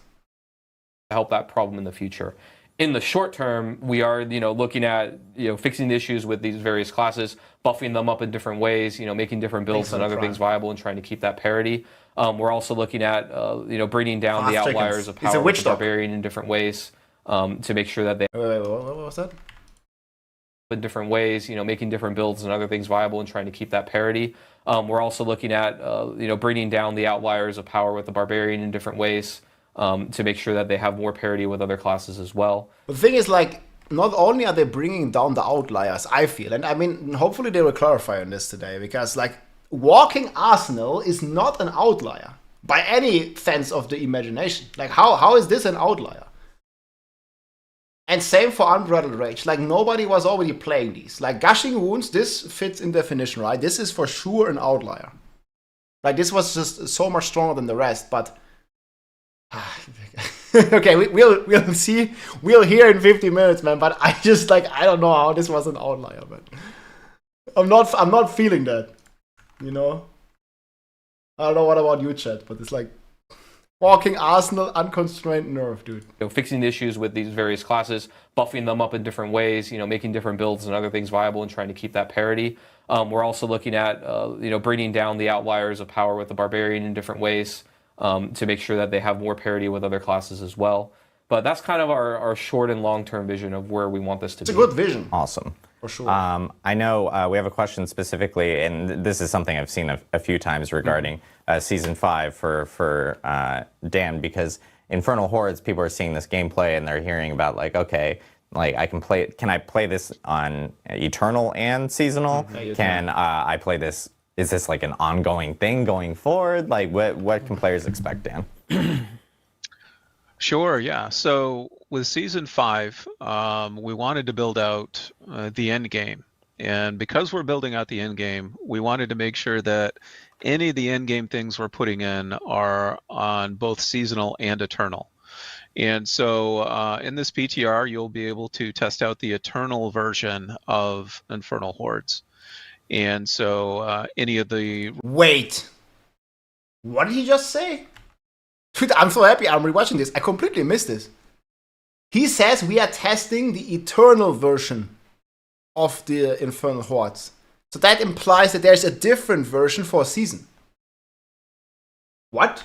To help that problem in the future. In the short term, we are, looking at, fixing the issues with these various classes, buffing them up in different ways, making different builds and other things viable and trying to keep that parity. We're also looking at, bringing down the outliers of power with the Barbarian in different ways to make sure that they... Wait, what was that? In different ways, making different builds and other things viable and trying to keep that parity. We're also looking at, bringing down the outliers of power with the Barbarian in different ways to make sure that they have more parity with other classes as well. The thing is, not only are they bringing down the outliers, I feel, and I mean, hopefully they will clarify on this today, because, Walking Arsenal is not an outlier by any sense of the imagination. How is this an outlier? And same for Unbridled Rage. Nobody was already playing these. Gushing Wounds, this fits in definition, right? This is for sure an outlier. This was just so much stronger than the rest, but... okay, we'll see. We'll hear in 50 minutes, man, but I just, I don't know how this was an outlier, man. I'm not feeling that, I don't know what about you, chat, but it's Walking Arsenal, unconstrained nerve, dude. Fixing the issues with these various classes, buffing them up in different ways, making different builds and other things viable and trying to keep that parity. We're also looking at, bringing down the outliers of power with the Barbarian in different ways to make sure that they have more parity with other classes as well. But that's kind of our short and long-term vision of where we want this to be. It's a good vision. Awesome. For sure. I know we have a question specifically, and this is something I've seen a few times regarding Season 5 for Dan, because Infernal Hordes, people are seeing this gameplay and they're hearing about can I play this on Eternal and Seasonal? Can I play this? Is this an ongoing thing going forward? What can players expect, Dan? Sure, yeah. So with Season 5, we wanted to build out the end game. And because we're building out the end game, we wanted to make sure that any of the end game things we're putting in are on both Seasonal and Eternal. And so in this PTR, you'll be able to test out the Eternal version of Infernal Hordes. And so any of the... Wait! What did he just say? Dude, I'm so happy I'm rewatching this. I completely missed this. He says we are testing the Eternal version of the Infernal Hordes. So that implies that there's a different version for a season. What?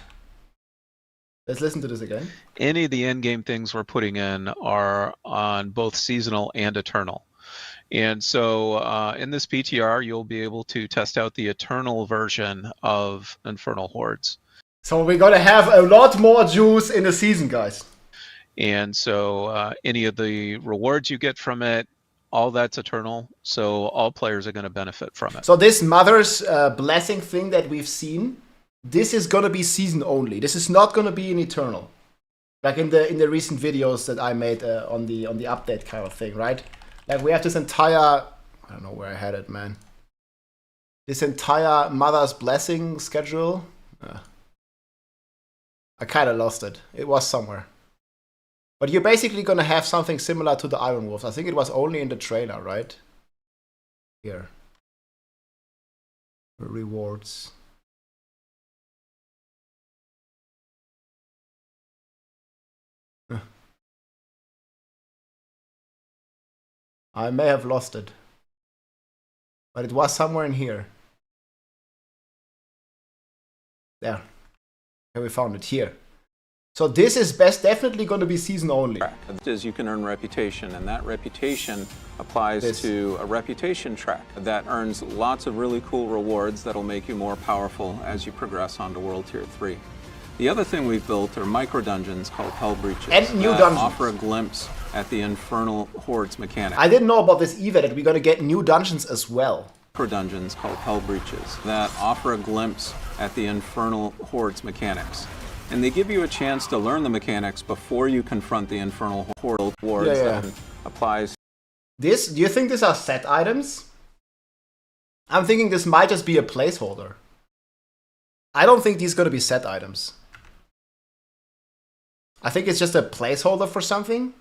Let's listen to this again. Any of the endgame things we're putting in are on both Seasonal and Eternal. And so in this PTR, you'll be able to test out the Eternal version of Infernal Hordes. So we're gonna have a lot more juice in the season, guys. And so any of the rewards you get from it, all that's Eternal. So all players are going to benefit from it. So this Mother's Blessing thing that we've seen, this is gonna be season only. This is not gonna be an Eternal, like in the recent videos that I made on the update kind of thing, right? We have this entire, I don't know where I had it, man. This entire Mother's Blessing schedule. I kind of lost it. It was somewhere. But you're basically going to have something similar to the Iron Wolves. I think it was only in the trailer, right? Here. Rewards. I may have lost it. But it was somewhere in here. There. And we found it here. So this is definitely going to be season only. Is you can earn reputation, and that reputation applies to a reputation track that earns lots of really cool rewards that'll make you more powerful as you progress onto World Tier 3. The other thing we've built are micro dungeons called Hell Breaches and new dungeons. Offer a glimpse at the Infernal Hordes mechanic. I didn't know about this either, that we're going to get new dungeons as well. Micro dungeons called Hell Breaches that offer a glimpse at the Infernal Hordes mechanics. And they give you a chance to learn the mechanics before you confront the Infernal Horde Wards that applies. Do you think these are set items? I'm thinking this might just be a placeholder. I don't think these are going to be set items. I think it's just a placeholder for something.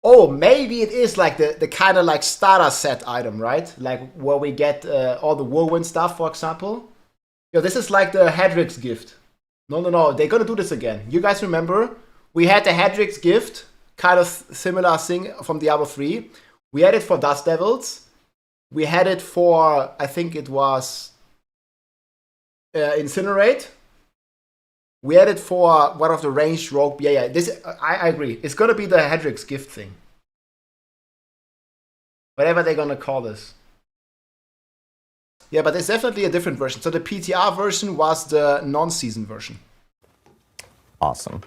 Oh, maybe it is like the kind of like starter set item, right? Like where we get all the Whirlwind stuff, for example. Yo, this is like the Hedrick's gift. No, they're gonna do this again. You guys remember? We had the Hedrick's gift, kind of similar thing from Diablo 3. We had it for Dust Devils. We had it for, I think it was Incinerate. We had it for one of the ranged rogue. Yeah. This I agree. It's gonna be the Hedrick's gift thing. Whatever they're gonna call this. Yeah, but it's definitely a different version. So the PTR version was the non-season version. Awesome.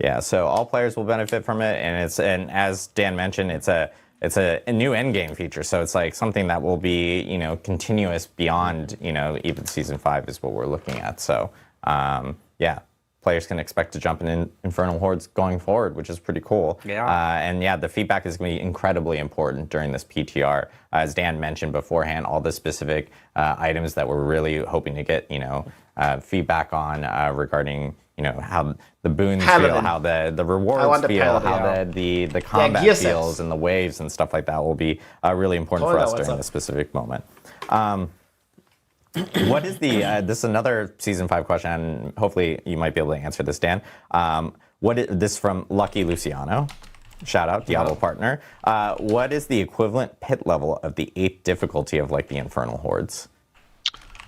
Yeah, so all players will benefit from it, and as Dan mentioned, it's a new endgame feature. So it's like something that will be, continuous beyond, even season 5 is what we're looking at. So yeah, players can expect to jump in Infernal Hordes going forward, which is pretty cool. Yeah. And yeah, the feedback is going to be incredibly important during this PTR. As Dan mentioned beforehand, all the specific items that we're really hoping to get, feedback on regarding, how the boons feel, how the rewards feel, how the combat feels, and the waves and stuff like that will be really important for us during this specific moment. What is this is another season 5 question, and hopefully you might be able to answer this, Dan. This from Lucky Luciano. Shout out, Diablo partner. What is the equivalent pit level of the 8th difficulty of like the Infernal Hordes?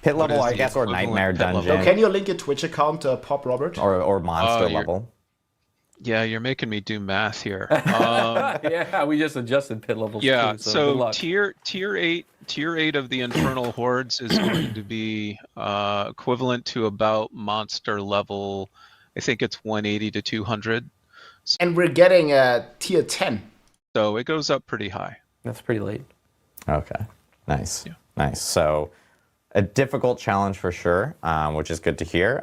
Pit level, I guess, or Nightmare Dungeon. So can you link your Twitch account to Pop Robert? Or monster level? Yeah, you're making me do math here. Yeah, we just adjusted pit levels. Yeah, too, so tier 8 of the Infernal Hordes is going to be equivalent to about monster level. I think it's 180 to 200. And we're getting a tier 10. So it goes up pretty high. That's pretty late. Okay, nice, Yeah. nice. So a difficult challenge for sure, which is good to hear.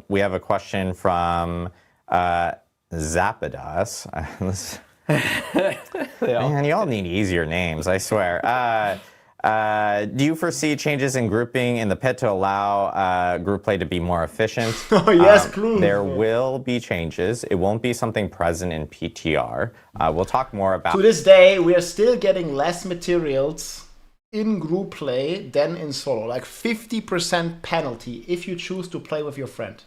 We have a question from Zapadas. Man, you all need easier names, I swear. Do you foresee changes in grouping in the pit to allow group play to be more efficient? Oh, yes, please. There will be changes. It won't be something present in PTR. We'll talk more about... To this day, we are still getting less materials in group play than in solo. Like 50% penalty if you choose to play with your friend.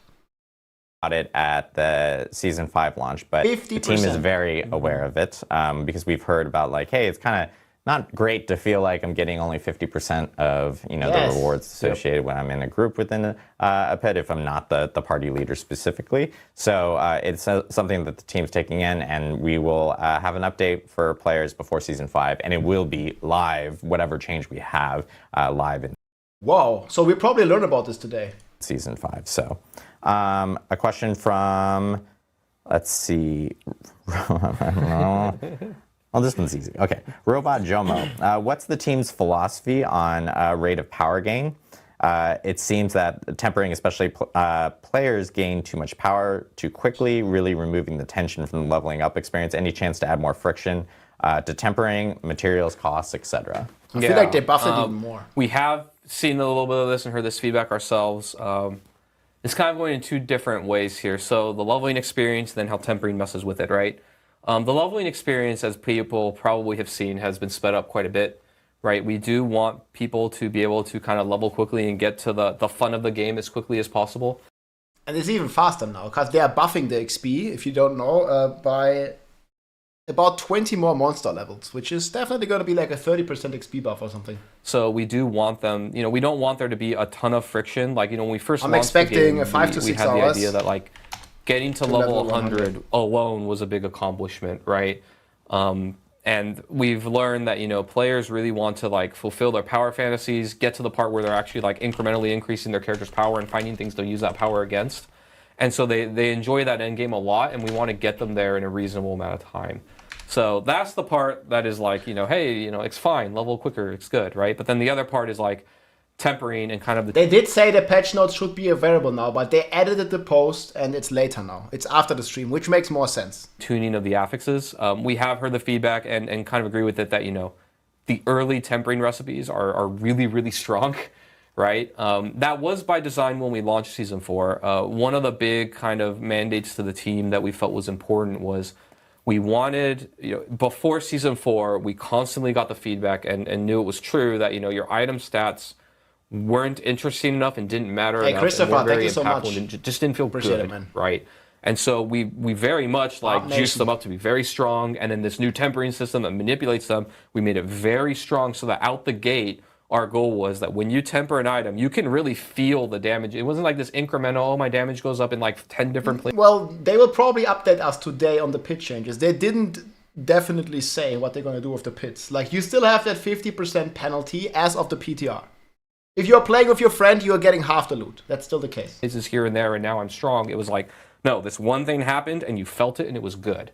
It at the season 5 launch, but 50%. The team is very aware of it because we've heard about like, hey, it's kind of not great to feel like I'm getting only 50% of the rewards associated when I'm in a group within a pit if I'm not the party leader specifically. So it's something that the team's taking in, and we will have an update for players before season 5, and it will be live, whatever change we have live in. Wow, so we'll probably learn about this today. Season 5. So a question from, let's see. Well, this one's easy. Okay. Robot Jomo. What's the team's philosophy on rate of power gain? It seems that tempering, especially players, gain too much power too quickly, really removing the tension from the leveling up experience. Any chance to add more friction to tempering, materials, costs, etc.? I feel like they buffed it even more. We have seen a little bit of this and heard this feedback ourselves. It's kind of going in two different ways here. So the leveling experience, then how tempering messes with it, right? The leveling experience, as people probably have seen, has been sped up quite a bit, right? We do want people to be able to kind of level quickly and get to the fun of the game as quickly as possible. And it's even faster now, because they are buffing the XP, if you don't know, by about 20 more monster levels, which is definitely going to be like a 30% XP buff or something. So we do want them, we don't want there to be a ton of friction. Like, when we first I'm launched expecting the game, 5 to 6 we had hours. the idea that like getting to level 100 alone was a big accomplishment, right? And we've learned that, players really want to like fulfill their power fantasies, get to the part where they're actually like incrementally increasing their character's power and finding things to use that power against. And so they enjoy that end game a lot, and we want to get them there in a reasonable amount of time. So that's the part that is like, hey, it's fine, level quicker, it's good, right? But then the other part is like tempering and kind of They did say the patch notes should be available now, but they edited the post and it's later now. It's after the stream, which makes more sense. Tuning of the affixes. We have heard the feedback and kind of agree with it that, the early tempering recipes are really, really strong, right? That was by design when we launched Season 4. One of the big kind of mandates to the team that we felt was important was we wanted, before Season 4, we constantly got the feedback and knew it was true that, your item stats weren't interesting enough and didn't matter enough. Christopher, thank you so much. And just didn't feel Appreciate good, it, man. right? And so we very much juiced them up to be very strong, and then this new tempering system that manipulates them, we made it very strong so that out the gate, our goal was that when you temper an item, you can really feel the damage. It wasn't like this incremental, my damage goes up in like 10 different places. Well, they will probably update us today on the pit changes. They didn't definitely say what they're going to do with the pits. Like, you still have that 50% penalty as of the PTR. If you're playing with your friend, you're getting half the loot. That's still the case. This is here and there, and now I'm strong. It was like, no, this one thing happened, and you felt it, and it was good.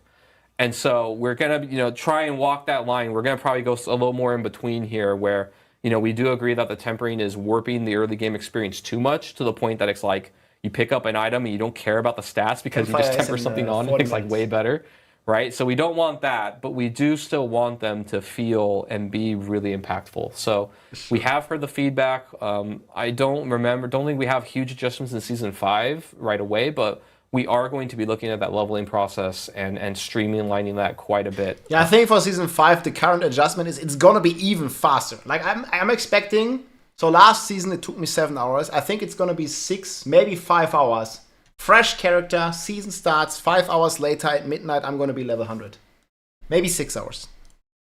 And so we're going to, try and walk that line. We're going to probably go a little more in between here where, we do agree that the tempering is warping the early game experience too much to the point that it's like you pick up an item and you don't care about the stats because you just temper something on it. It's like way better, right? So we don't want that, but we do still want them to feel and be really impactful. So we have heard the feedback. I don't think we have huge adjustments in Season 5 right away, but we are going to be looking at that leveling process and streamlining that quite a bit. Yeah, I think for Season 5, the current adjustment is it's going to be even faster. Like, I'm expecting, so last season it took me 7 hours. I think it's going to be 6, maybe 5 hours. Fresh character, season starts, 5 hours later at midnight, I'm going to be level 100. Maybe 6 hours.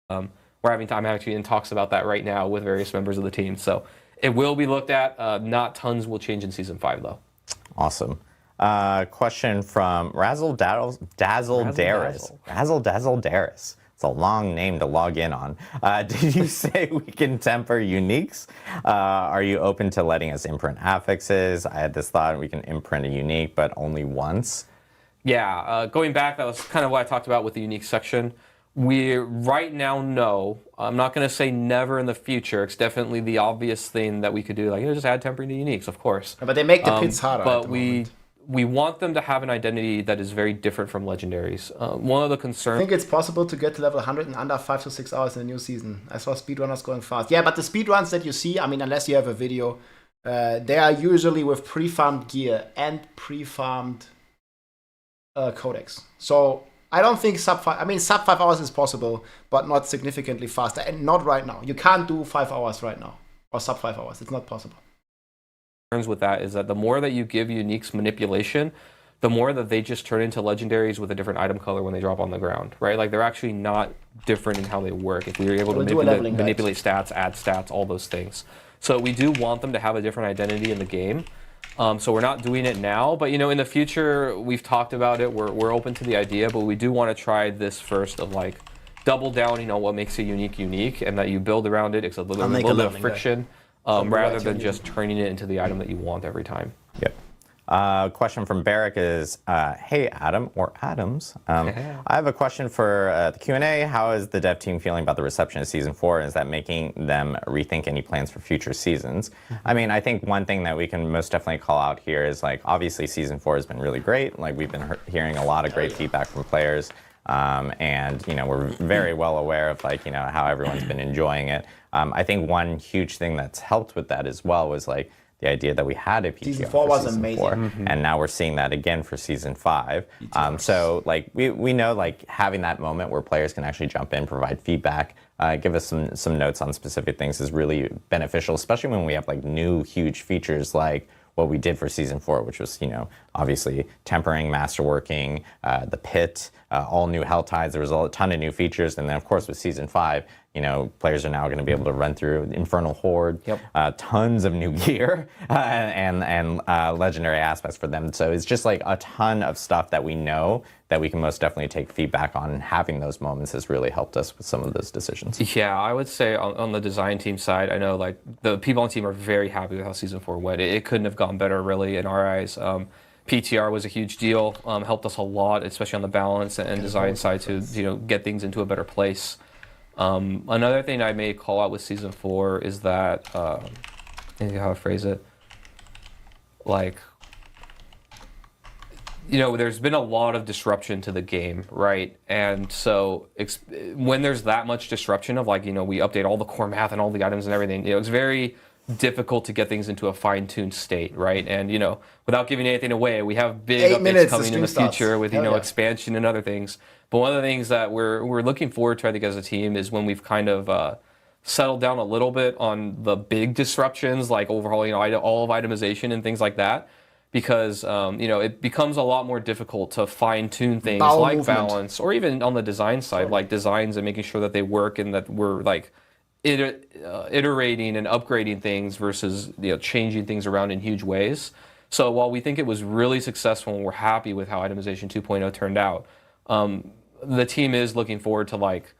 We're having time actually in talks about that right now with various members of the team. So it will be looked at. Not tons will change in Season 5, though. Awesome. Question from Razzle Dazzle Daris. Razzle Dazzle Daris. It's a long name to log in on. Did you say we can temper uniques? Are you open to letting us imprint affixes? I had this thought we can imprint a unique, but only once. Yeah, going back, that was kind of what I talked about with the unique section. We right now know. I'm not going to say never in the future. It's definitely the obvious thing that we could do. Like, just add tempering to uniques, of course. But they make the pits harder. But we want them to have an identity that is very different from legendaries. One of the concerns... I think it's possible to get to level 100 in under 5 to 6 hours in the new season. I saw speedrunners going fast. Yeah, but the speedruns that you see, unless you have a video, they are usually with pre-farmed gear and pre-farmed codex. So I don't think sub 5 hours is possible, but not significantly faster. And not right now. You can't do 5 hours right now. Or sub 5 hours. It's not possible. With that is that the more that you give uniques manipulation, the more that they just turn into legendaries with a different item color when they drop on the ground, right? Like, they're actually not different in how they work. If we were able to manipulate stats, add stats, all those things. So we do want them to have a different identity in the game. So we're not doing it now, but in the future, we've talked about it. We're open to the idea, but we do want to try this first of like double down, what makes a unique, and that you build around it. It's a little bit of friction. Rather than just turning it into the item that you want every time. Yep. Question from Barrick is, hey Adam, or Adams, I have a question for the Q&A. How is the dev team feeling about the reception of Season 4? Is that making them rethink any plans for future seasons? I think one thing that we can most definitely call out here is, like, obviously Season 4 has been really great. Like, we've been hearing a lot of great feedback from players. And we're very well aware of how everyone's been enjoying it. I think one huge thing that's helped with that as well was like the idea that we had a PTR Season 4 for was season amazing. 4, and now we're seeing that again for season 5. So like we know like having that moment where players can actually jump in, provide feedback, give us some notes on specific things is really beneficial, especially when we have like new huge features like what we did for season 4, which was, obviously tempering, masterworking, the pit, all new hell tides. There was a ton of new features, and then of course with season 5, players are now going to be able to run through Infernal Horde, tons of new gear and legendary aspects for them. So it's just like a ton of stuff that we know that we can most definitely take feedback on, and having those moments has really helped us with some of those decisions. Yeah, I would say on the design team side, I know like the people on the team are very happy with how season 4 went. It couldn't have gone better really in our eyes. PTR was a huge deal, helped us a lot, especially on the balance and design side to get things into a better place. Another thing I may call out with season 4 is that, I think how to phrase it, like, there's been a lot of disruption to the game, right? And so when there's that much disruption of like, we update all the core math and all the items and everything, it's very difficult to get things into a fine-tuned state, right? And, without giving anything away, we have big updates coming in the future with, expansion and other things. But one of the things that we're looking forward to, I think, as a team is when we've kind of settled down a little bit on the big disruptions, like overhauling all of itemization and things like that. Because it becomes a lot more difficult to fine-tune things like balance, or even on the design side, like designs and making sure that they work and that we're like iterating and upgrading things versus changing things around in huge ways. So while we think it was really successful and we're happy with how itemization 2.0 turned out, the team is looking forward to like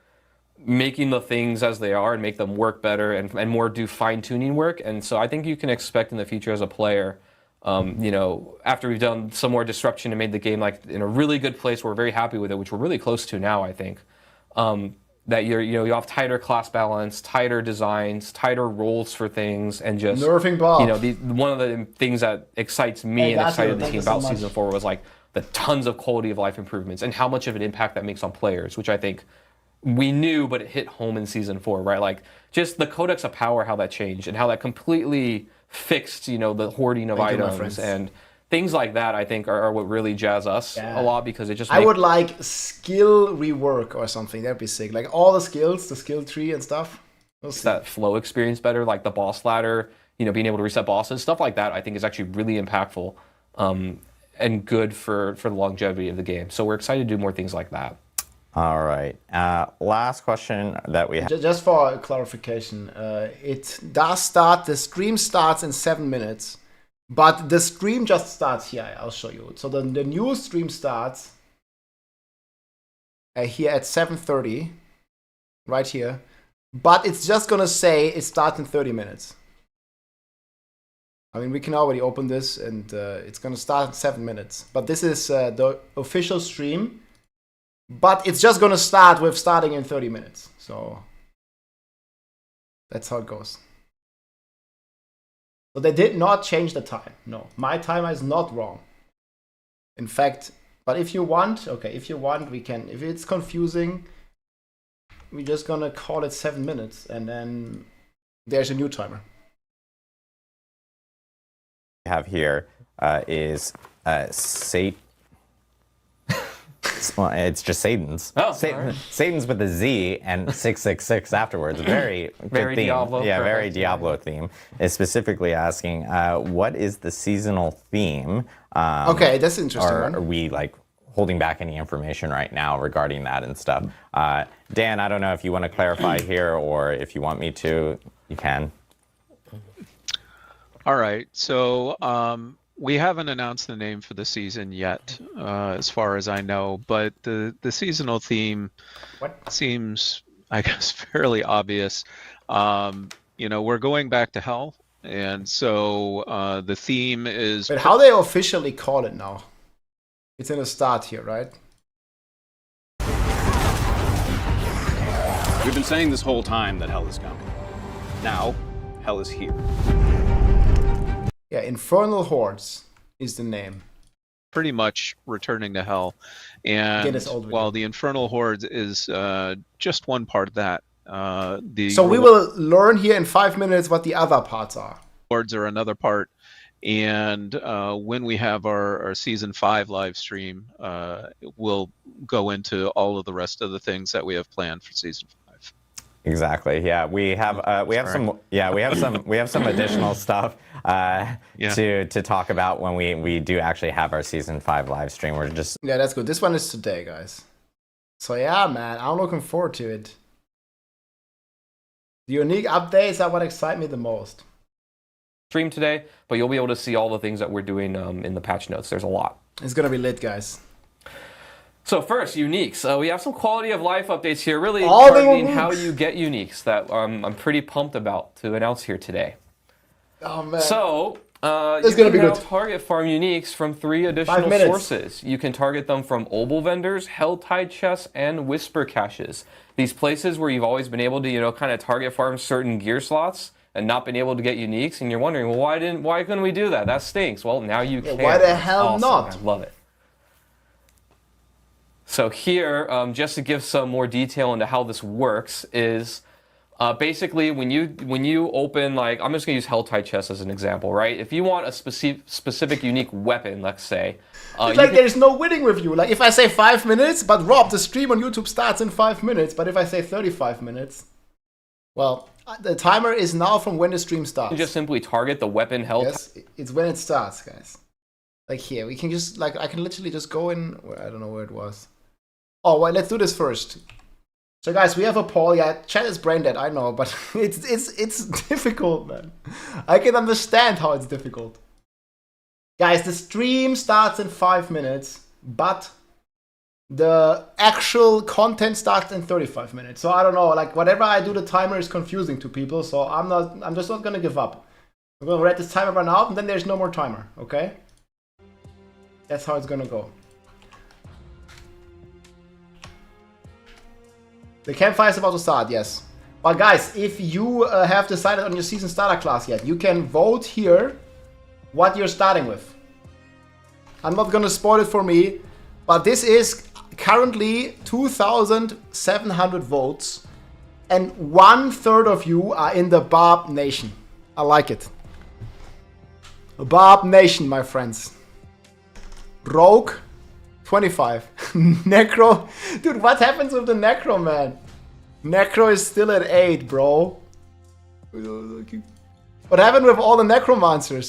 making the things as they are and make them work better and more do fine-tuning work. And so I think you can expect in the future as a player, after we've done some more disruption and made the game like in a really good place, we're very happy with it, which we're really close to now, I think. That you have tighter class balance, tighter designs, tighter roles for things, and just nerfing Bob. One of the things that excites me and excited the team about season 4 was like the tons of quality of life improvements and how much of an impact that makes on players, which I think we knew, but it hit home in season 4, right? Like just the Codex of Power, how that changed and how that completely fixed, the hoarding of items and things like that. I think are what really jazz us a lot, because it just. I would like skill rework or something. That'd be sick. Like all the skills, the skill tree and stuff. That flow experience better, like the boss ladder. Being able to reset bosses, stuff like that. I think is actually really impactful and good for the longevity of the game. So we're excited to do more things like that. All right. Last question that we have. Just for clarification, it does start, the stream starts in 7 minutes, but the stream just starts here. I'll show you. So the new stream starts here at 7:30, right here, but it's just going to say it starts in 30 minutes. I mean, we can already open this and it's going to start in 7 minutes, but this is the official stream. But it's just going to start with starting in 30 minutes. So that's how it goes. So they did not change the time. No, my timer is not wrong. In fact, but if you want, we can. If it's confusing, we're just going to call it 7 minutes. And then there's a new timer. We have here is Sate. Well, it's just Satan's. Oh, Satan's with a Z and 666 afterwards. Very very theme. Diablo. Yeah, very Diablo theme. Is specifically asking, what is the seasonal theme? Okay, that's interesting. Are we like holding back any information right now regarding that and stuff? Dan, I don't know if you want to clarify here, or if you want me to, you can. All right. So we haven't announced the name for the season yet, as far as I know, but the seasonal theme seems, I guess, fairly obvious. We're going back to hell, and so the theme is... But how they officially call it now? It's in the start here, right? We've been saying this whole time that hell is coming. Now, hell is here. Yeah, Infernal Hordes is the name. Pretty much returning to hell. And while the Infernal Hordes is just one part of that. So we will learn here in 5 minutes what the other parts are. Hordes are another part. And when we have our season 5 live stream, we'll go into all of the rest of the things that we have planned for season 5. Exactly. Yeah, we have some additional stuff to talk about when we do actually have our season 5 live stream. We're just that's good. This one is today, guys. So yeah, man, I'm looking forward to it. The unique updates are what excite me the most. Stream today, but you'll be able to see all the things that we're doing in the patch notes. There's a lot. It's gonna be lit, guys. So first, uniques. We have some quality of life updates here, really targeting how you get uniques that I'm pretty pumped about to announce here today. Oh man. So it's you gonna be can now good. target farm uniques from 3 additional sources. You can target them from Obol vendors, Helltide chests, and Whisper caches. These places where you've always been able to, kind of target farm certain gear slots and not been able to get uniques, and you're wondering, well, why couldn't we do that? That stinks. Well, now you can. Why the hell not? I love it. So here, just to give some more detail into how this works, is basically when you open, like, I'm just gonna use Helltide chest as an example, right? If you want a specific unique weapon, let's say, it's like there's no winning with you. Like if I say 5 minutes, but Rob, the stream on YouTube starts in 5 minutes. But if I say 35 minutes, well, the timer is now from when the stream starts. You just simply target the weapon Helltide. Yes, it's when it starts, guys. Like here, we can just I can literally just go in. I don't know where it was. Oh, well, let's do this first. So, guys, we have a poll. Yeah, chat is brain dead, I know, but it's difficult, man. I can understand how it's difficult. Guys, the stream starts in 5 minutes, but the actual content starts in 35 minutes. So I don't know, like whatever I do, the timer is confusing to people. So I'm just not gonna give up. I'm gonna let this timer run out, and then there's no more timer. Okay? That's how it's gonna go. The campfire is about to start, yes. But guys, if you have decided on your season starter class yet, you can vote here what you're starting with. I'm not gonna spoil it for me, but this is currently 2,700 votes, and 1/3 of you are in the Barb Nation. I like it. Barb Nation, my friends. Rogue, 25. Necro. Dude, what happens with the Necro, man? Necro is still at 8, bro. What happened with all the Necromancers?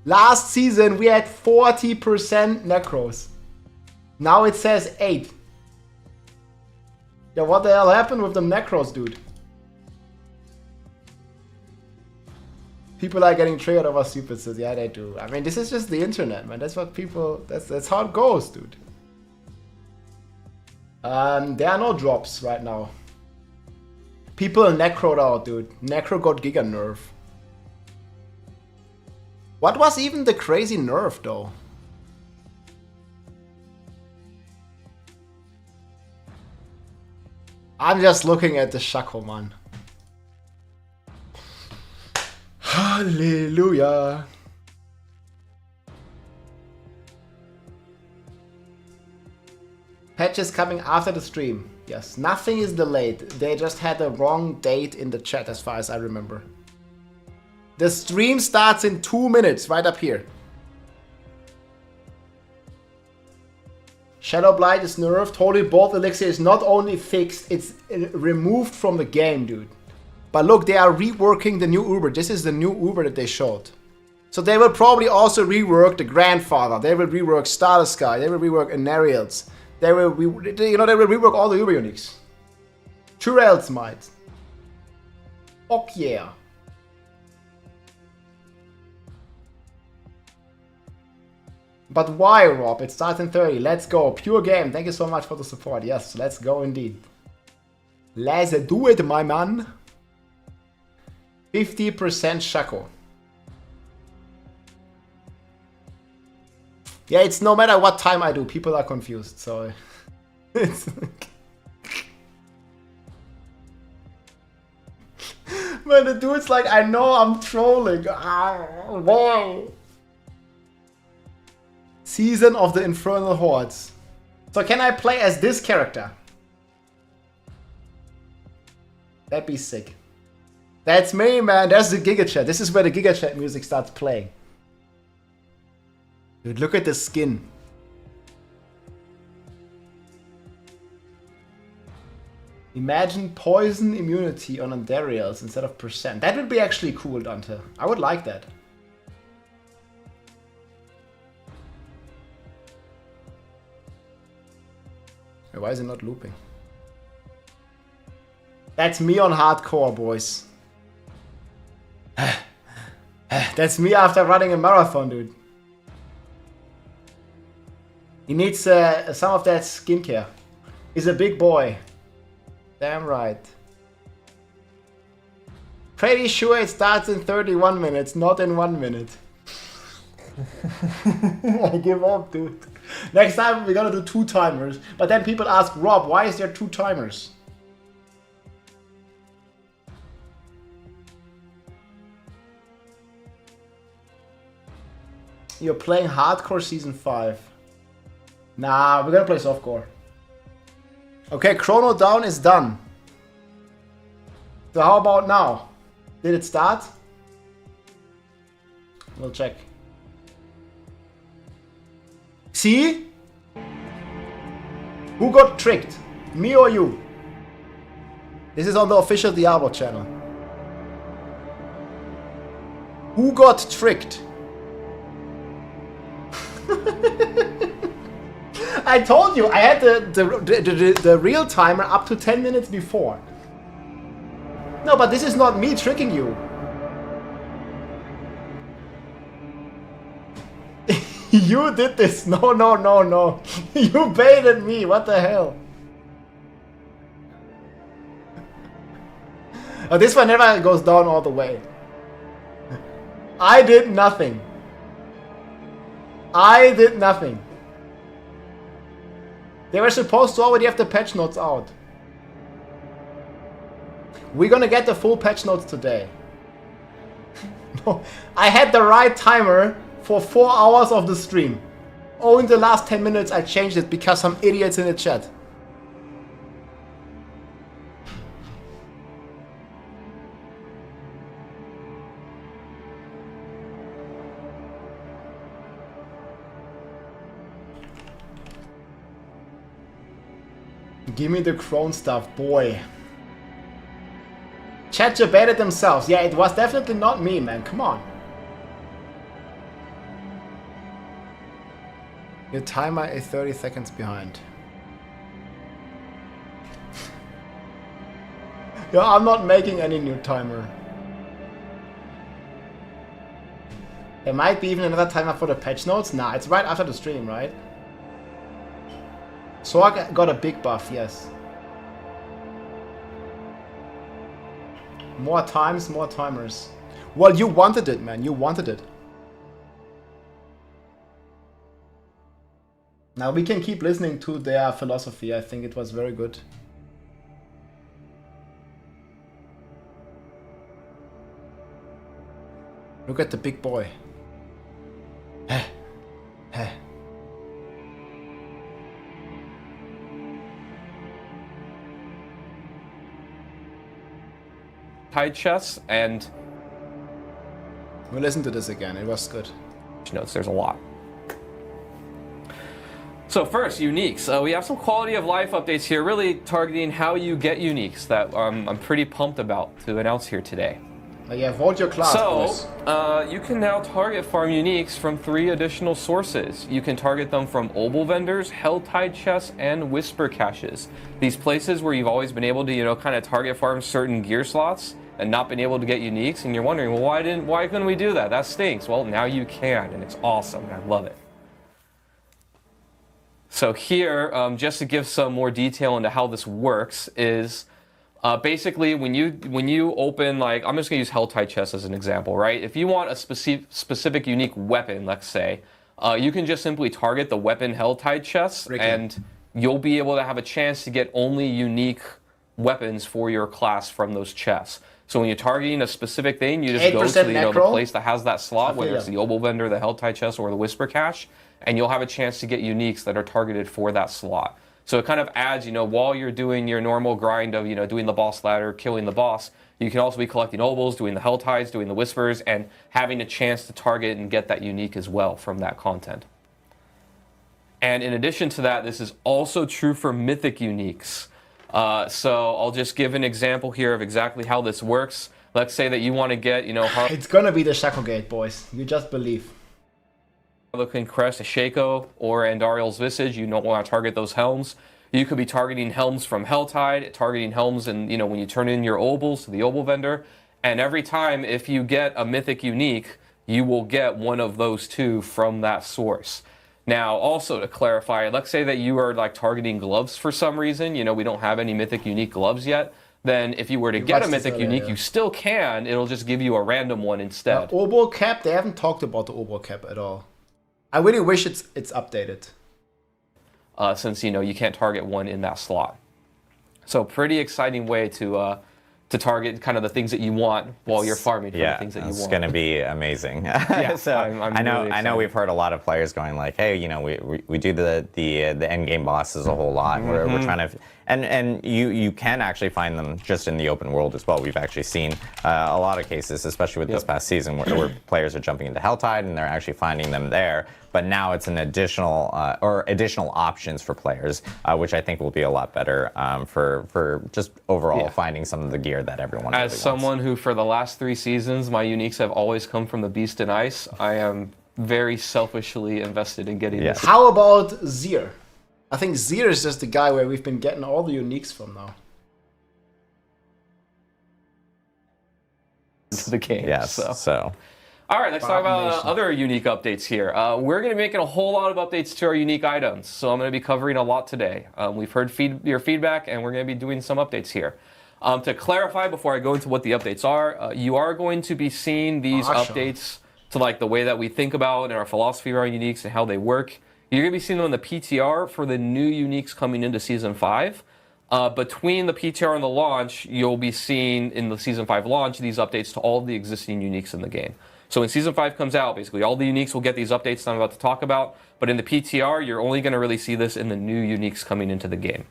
Last season, we had 40% Necros. Now it says 8. Yeah, what the hell happened with the Necros, dude? People are getting triggered over stupid stuff. Yeah, they do. I mean, this is just the internet, man. That's what people... That's how it goes, dude. There are no drops right now. People necroed out, dude. Necro got giga nerf. What was even the crazy nerf, though? I'm just looking at the Shaco, man. Hallelujah. Patch is coming after the stream. Yes, nothing is delayed. They just had a wrong date in the chat as far as I remember. The stream starts in 2 minutes, right up here. Shadow Blight is nerfed. Holy Bolt Elixir is not only fixed, it's removed from the game, dude. But look, they are reworking the new Uber. This is the new Uber that they showed. So they will probably also rework the Grandfather. They will rework Starter Sky. They will rework Enarials. They will, they will rework all the Uber uniques. Churels might. Fuck yeah. But why, Rob? It starts in 30. Let's go. Pure game. Thank you so much for the support. Yes, let's go indeed. Let's do it, my man. 50% Shaco. Yeah, it's no matter what time I do, people are confused, so... it's like... Man, the dude's like, I know I'm trolling. Why? Season of the Infernal Hordes. So can I play as this character? That'd be sick. That's me, man. That's the Giga Chat. This is where the Giga Chat music starts playing. Dude, look at the skin. Imagine poison immunity on Andariels instead of percent. That would be actually cool, Dante. I would like that. Why is it not looping? That's me on hardcore, boys. That's me after running a marathon, dude. He needs some of that skincare. He's a big boy. Damn right. Pretty sure it starts in 31 minutes, not in 1 minute. I give up, dude. Next time we're gonna do 2 timers. But then people ask, Rob, why is there 2 timers? You're playing hardcore season 5. Nah, we're gonna play softcore. Okay, chrono down is done. So how about now? Did it start? We'll check. See? Who got tricked? Me or you? This is on the official Diablo channel. Who got tricked? I told you, I had the real timer up to 10 minutes before. No, but this is not me tricking you. You did this. No, no, no, no. You baited me. What the hell? Oh, this one never goes down all the way. I did nothing. I did nothing. They were supposed to already have the patch notes out. We're gonna get the full patch notes today. No, I had the right timer for 4 hours of the stream. Oh, in the last 10 minutes I changed it because some idiots in the chat. Give me the crone stuff, boy. Chat debated themselves. Yeah, it was definitely not me, man. Come on. Your timer is 30 seconds behind. Yeah, I'm not making any new timer. There might be even another timer for the patch notes. Nah, it's right after the stream, right? Sorc got a big buff, yes. More times, more timers. Well, you wanted it, man. You wanted it. Now we can keep listening to their philosophy. I think it was very good. Look at the big boy. Tide chests and we'll listen to this again. It was good. Notes. There's a lot. So first, uniques. We have some quality of life updates here, really targeting how you get uniques that I'm pretty pumped about to announce here today. Yeah, vote your class. So, you can now target farm uniques from 3 additional sources. You can target them from obol vendors, Helltide chests, and whisper caches. These places where you've always been able to, kind of target farm certain gear slots and not been able to get uniques, and you're wondering, well, why couldn't we do that? That stinks. Well, now you can, and it's awesome, and I love it. So here, just to give some more detail into how this works, is basically when you open, like, I'm just gonna use Helltide chest as an example, right? If you want a specific unique weapon, let's say, you can just simply target the weapon Helltide chest, and you'll be able to have a chance to get only unique weapons for your class from those chests. So when you're targeting a specific thing, you just go to the place that has that slot, whether it's the obol vendor, the Helltide chest, or the whisper cache, and you'll have a chance to get uniques that are targeted for that slot. So it kind of adds, while you're doing your normal grind of, doing the boss ladder, killing the boss, You can also be collecting Obols, doing the Hell Tides, doing the Whispers, and having a chance to target and get that unique as well from that content. And in addition to that, this is also true for Mythic uniques. So I'll just give an example here of exactly how this works. Let's say that you want to get, it's gonna be the Shackle Gate, boys. You just believe. Harlequin Crest, a Shaco, or Andariel's Visage. You don't want to target those helms. You could be targeting helms from Helltide, targeting helms, and when you turn in your Obols to the Obol vendor. And every time, if you get a Mythic unique, you will get one of those two from that source. Now, also to clarify, let's say that you are targeting gloves for some reason. We don't have any Mythic unique gloves yet. Then if you were to get a Mythic unique, you still can. It'll just give you a random one instead. Obol cap, they haven't talked about the Obol cap at all. I really wish it's updated. Since you can't target one in that slot. So pretty exciting way to target kind of the things that you want while you're farming for the things that you want. It's going to be amazing. So I'm I know we've heard a lot of players going like, hey, we do the endgame bosses a whole lot. We're trying to, and you can actually find them just in the open world as well. We've actually seen a lot of cases, especially with this past season, where players are jumping into Helltide and they're actually finding them there. But now it's an additional options for players, which I think will be a lot better for just overall finding some of the gear that everyone really wants. As someone who, for the last 3 seasons, my uniques have always come from the Beast and Ice, I am very selfishly invested in getting this. How about Zir? I think Zir is just the guy where we've been getting all the uniques from now. To the game. Yes. So. All right, let's talk about other unique updates here. We're going to be making a whole lot of updates to our unique items, so I'm going to be covering a lot today. We've heard your feedback, and we're going to be doing some updates here. To clarify, before I go into what the updates are, you are going to be seeing these updates to the way that we think about and our philosophy around uniques and how they work. You're going to be seeing them in the PTR for the new uniques coming into Season 5. Between the PTR and the launch, you'll be seeing in the Season 5 launch these updates to all the existing uniques in the game. So when Season 5 comes out, basically all the uniques will get these updates that I'm about to talk about. But in the PTR, you're only going to really see this in the new uniques coming into the game.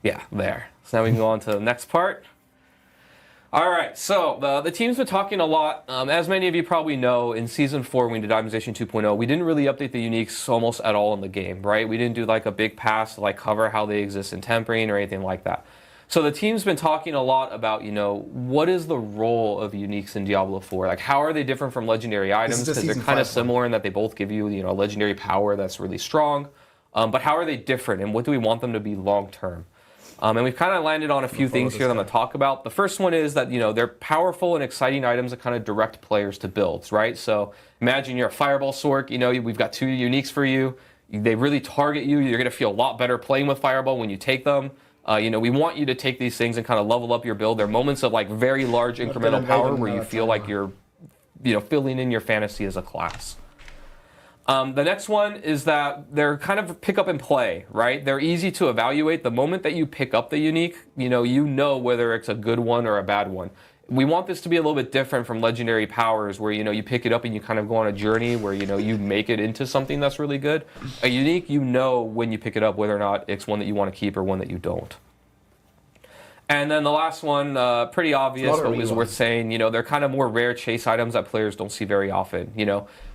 Yeah, there. So now we can go on to the next part. All right, so the team's been talking a lot. As many of you probably know, in Season 4, when we did Optimization 2.0, we didn't really update the uniques almost at all in the game, right? We didn't do a big pass to cover how they exist in Tempering or anything like that. So the team's been talking a lot about, what is the role of uniques in Diablo 4? How are they different from legendary items? Because they're kind of similar in that they both give you, a legendary power that's really strong. But how are they different, and what do we want them to be long term? And we've kind of landed on a few things here that I'm going to talk about. The first one is that, they're powerful and exciting items that kind of direct players to builds, right? So imagine you're a Fireball Sorc, we've got 2 uniques for you. They really target you. You're going to feel a lot better playing with Fireball when you take them. We want you to take these things and kind of level up your build. They're moments of very large incremental power where you feel like you're, filling in your fantasy as a class. The next one is that they're kind of pick up and play, right? They're easy to evaluate. The moment that you pick up the unique, you know whether it's a good one or a bad one. We want this to be a little bit different from legendary powers where, you pick it up and you kind of go on a journey where, you make it into something that's really good. A unique, when you pick it up whether or not it's one that you want to keep or one that you don't. And then the last one, pretty obvious, but is worth saying, they're kind of more rare chase items that players don't see very often.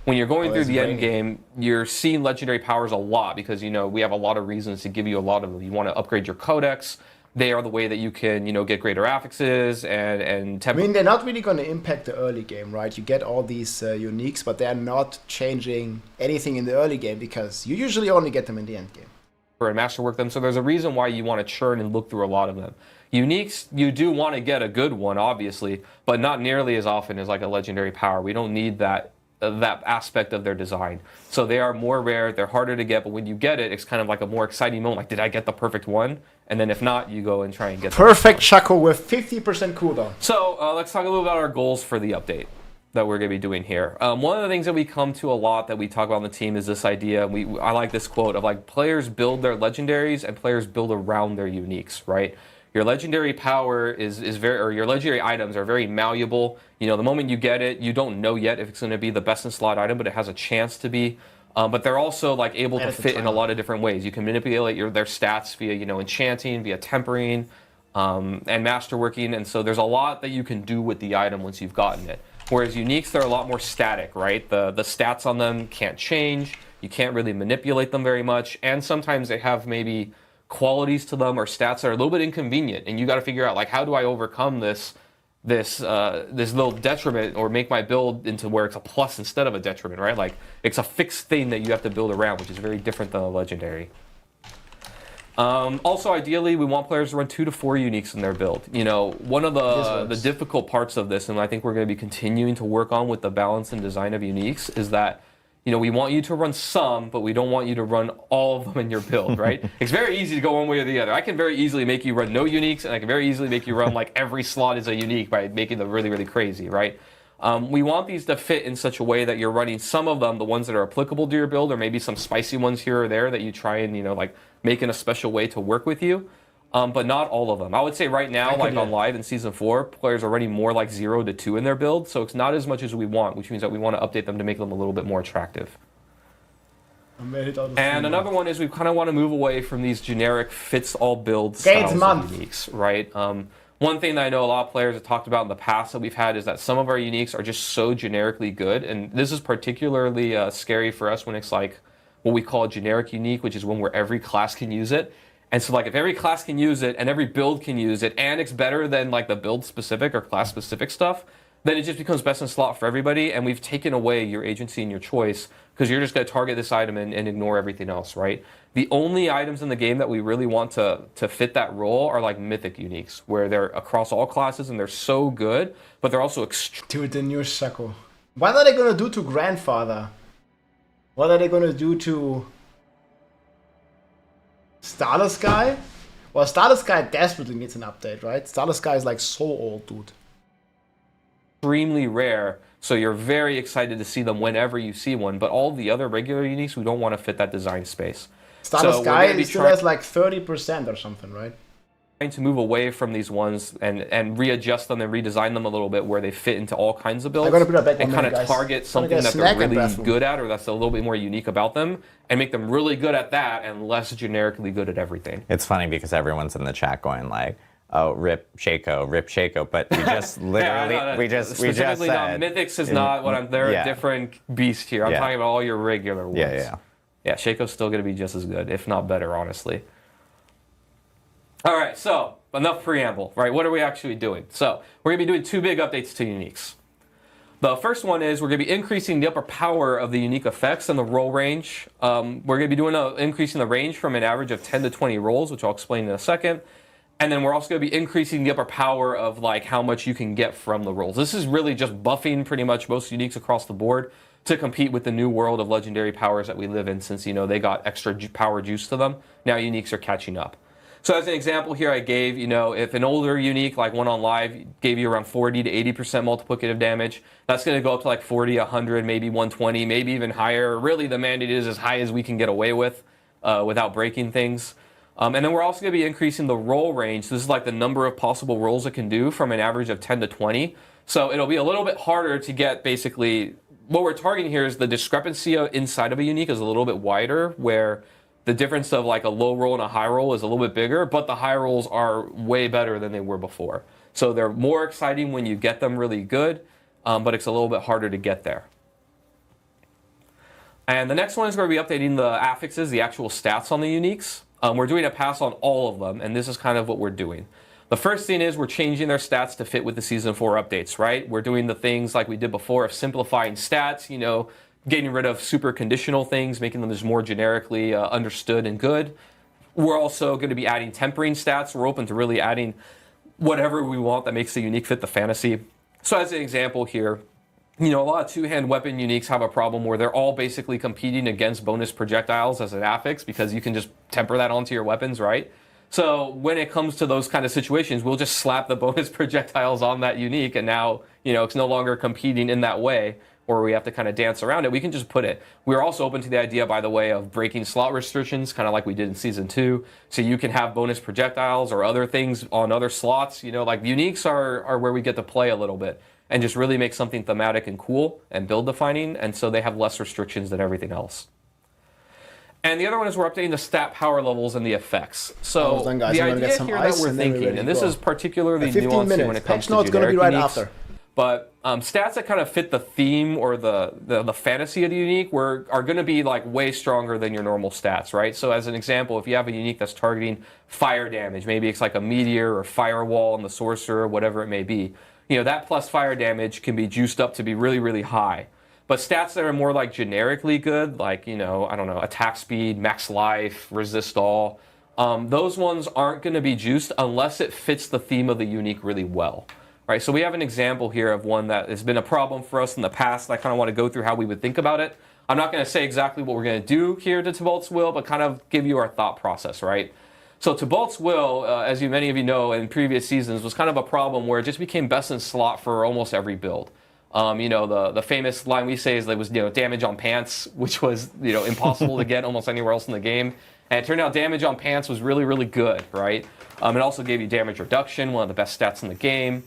When you're going through the end game, you're seeing legendary powers a lot because, we have a lot of reasons to give you a lot of them. You want to upgrade your codex. They are the way that you can, get greater affixes and I mean, they're not really going to impact the early game, right? You get all these uniques, but they're not changing anything in the early game because you usually only get them in the end game. And masterwork them, so there's a reason why you want to churn and look through a lot of them. Uniques, you do want to get a good one, obviously, but not nearly as often as a legendary power. We don't need that aspect of their design. So they are more rare, they're harder to get, but when you get it, it's kind of a more exciting moment. Did I get the perfect one? And then if not, you go and try and get perfect Shaco with 50% cooldown. So let's talk a little about our goals for the update that we're going to be doing here. One of the things that we come to a lot that we talk about on the team is this idea. I like this quote of players build their legendaries and players build around their uniques, right? Your legendary power or your legendary items are very malleable. The moment you get it, you don't know yet if it's going to be the best in slot item, but it has a chance to be. But they're also able to fit in a lot of different ways. You can manipulate their stats via enchanting, via tempering, and masterworking, and so there's a lot that you can do with the item once you've gotten it. Whereas uniques, they're a lot more static, right? The stats on them can't change. You can't really manipulate them very much, and sometimes they have maybe qualities to them or stats that are a little bit inconvenient, and you got to figure out like, how do I overcome this little detriment or make my build into where it's a plus instead of a detriment, right? Like it's a fixed thing that you have to build around, which is very different than a legendary. Also, ideally, we want players to run 2 to 4 uniques in their build. You know, one of the difficult parts of this, and I think we're going to be continuing to work on with the balance and design of uniques, is that, you know, we want you to run some, but we don't want you to run all of them in your build, right? It's very easy to go one way or the other. I can very easily make you run no uniques, and I can very easily make you run like every slot is a unique by making them really, really crazy, right? We want these to fit in such a way that you're running some of them, the ones that are applicable to your build, or maybe some spicy ones here or there that you try and, you know, like make in a special way to work with you, but not all of them. I would say right now, like on live in Season 4, players are running more like 0 to 2 in their build, so it's not as much as we want, which means that we want to update them to make them a little bit more attractive. And another one is we kind of want to move away from these generic fits-all build styles of uniques, right? One thing that I know a lot of players have talked about in the past that we've had is that some of our uniques are just so generically good, and this is particularly scary for us when it's like what we call a generic unique, which is one where every class can use it. And so like if every class can use it and every build can use it and it's better than like the build specific or class specific stuff, then it just becomes best in slot for everybody, and we've taken away your agency and your choice because you're just going to target this item and ignore everything else, right? The only items in the game that we really want to fit that role are like Mythic uniques, where they're across all classes and they're so good, but they're also Dude, the new Shaco. What are they going to do to Grandfather? What are they going to do to Starless Sky? Well, Starless Sky desperately needs an update, right? Starless Sky is like so old, dude. Extremely rare, so you're very excited to see them whenever you see one, but all the other regular uniques, we don't want to fit that design space. Starless Sky still has like 30% or something, right? Trying to move away from these ones and readjust them and redesign them a little bit where they fit into all kinds of builds and kind of target something that they're really good at or that's a little bit more unique about them and make them really good at that and less generically good at everything. It's funny because everyone's in the chat going like, oh, rip Shaco, but we just literally, we just said. Mythics is not what they're a different beast here. I'm talking about all your regular ones. Yeah, Shaco's still going to be just as good, if not better, honestly. All right, so enough preamble, right? What are we actually doing? So we're going to be doing 2 big updates to uniques. The first one is we're going to be increasing the upper power of the unique effects and the roll range. We're going to be increasing the range from an average of 10 to 20 rolls, which I'll explain in a second. And then we're also going to be increasing the upper power of like how much you can get from the rolls. This is really just buffing pretty much most uniques across the board to compete with the new world of legendary powers that we live in, since, you know, they got extra power juice to them. Now uniques are catching up. So as an example here, I gave, you know, if an older unique like one on live gave you around 40 to 80% multiplicative damage, that's going to go up to like 40, 100, maybe 120, maybe even higher. Really, the mandate is as high as we can get away with without breaking things. And then we're also going to be increasing the roll range. This is like the number of possible rolls it can do from an average of 10 to 20. So it'll be a little bit harder to get basically. What we're targeting here is the discrepancy inside of a unique is a little bit wider, where the difference of like a low roll and a high roll is a little bit bigger, but the high rolls are way better than they were before. So they're more exciting when you get them really good, but it's a little bit harder to get there. And the next one is going to be updating the affixes, the actual stats on the uniques. We're doing a pass on all of them, and this is kind of what we're doing. The first thing is we're changing their stats to fit with the Season 4 updates, right? We're doing the things like we did before of simplifying stats, you know, getting rid of super conditional things, making them just more generically understood and good. We're also going to be adding tempering stats. We're open to really adding whatever we want that makes the unique fit the fantasy. So as an example here, you know, a lot of two-hand weapon uniques have a problem where they're all basically competing against bonus projectiles as an affix because you can just temper that onto your weapons, right? So when it comes to those kind of situations, we'll just slap the bonus projectiles on that unique, and now, you know, it's no longer competing in that way, or we have to kind of dance around it. We can just put it. We're also open to the idea, by the way, of breaking slot restrictions, kind of like we did in Season 2. So you can have bonus projectiles or other things on other slots. You know, like uniques are where we get to play a little bit and just really make something thematic and cool and build defining, and so they have less restrictions than everything else. And the other one is we're updating the stat power levels and the effects. So done, guys. the I'm gonna idea get here some that ice we're and then we're thinking, ready and to this go. is particularly 15 nuanced minutes. when it comes Patch to notes gonna be generic right uniques. after. But stats that kind of fit the theme or the fantasy of the unique are going to be like way stronger than your normal stats, right? So as an example, if you have a unique that's targeting fire damage, maybe it's like a meteor or firewall on the sorcerer, whatever it may be, you know, that plus fire damage can be juiced up to be really, really high. But stats that are more like generically good, like, you know, I don't know, attack speed, max life, resist all, those ones aren't going to be juiced unless it fits the theme of the unique really well. Right, so we have an example here of one that has been a problem for us in the past. I kind of want to go through how we would think about it. I'm not going to say exactly what we're going to do here to Tybalt's Will, but kind of give you our thought process, right? So Tybalt's Will, as many of you know, in previous seasons, was kind of a problem where it just became best in slot for almost every build. You know, the famous line we say is that it was, you know, damage on pants, which was, you know, impossible to get almost anywhere else in the game. And it turned out damage on pants was really, really good, right? It also gave you damage reduction, one of the best stats in the game.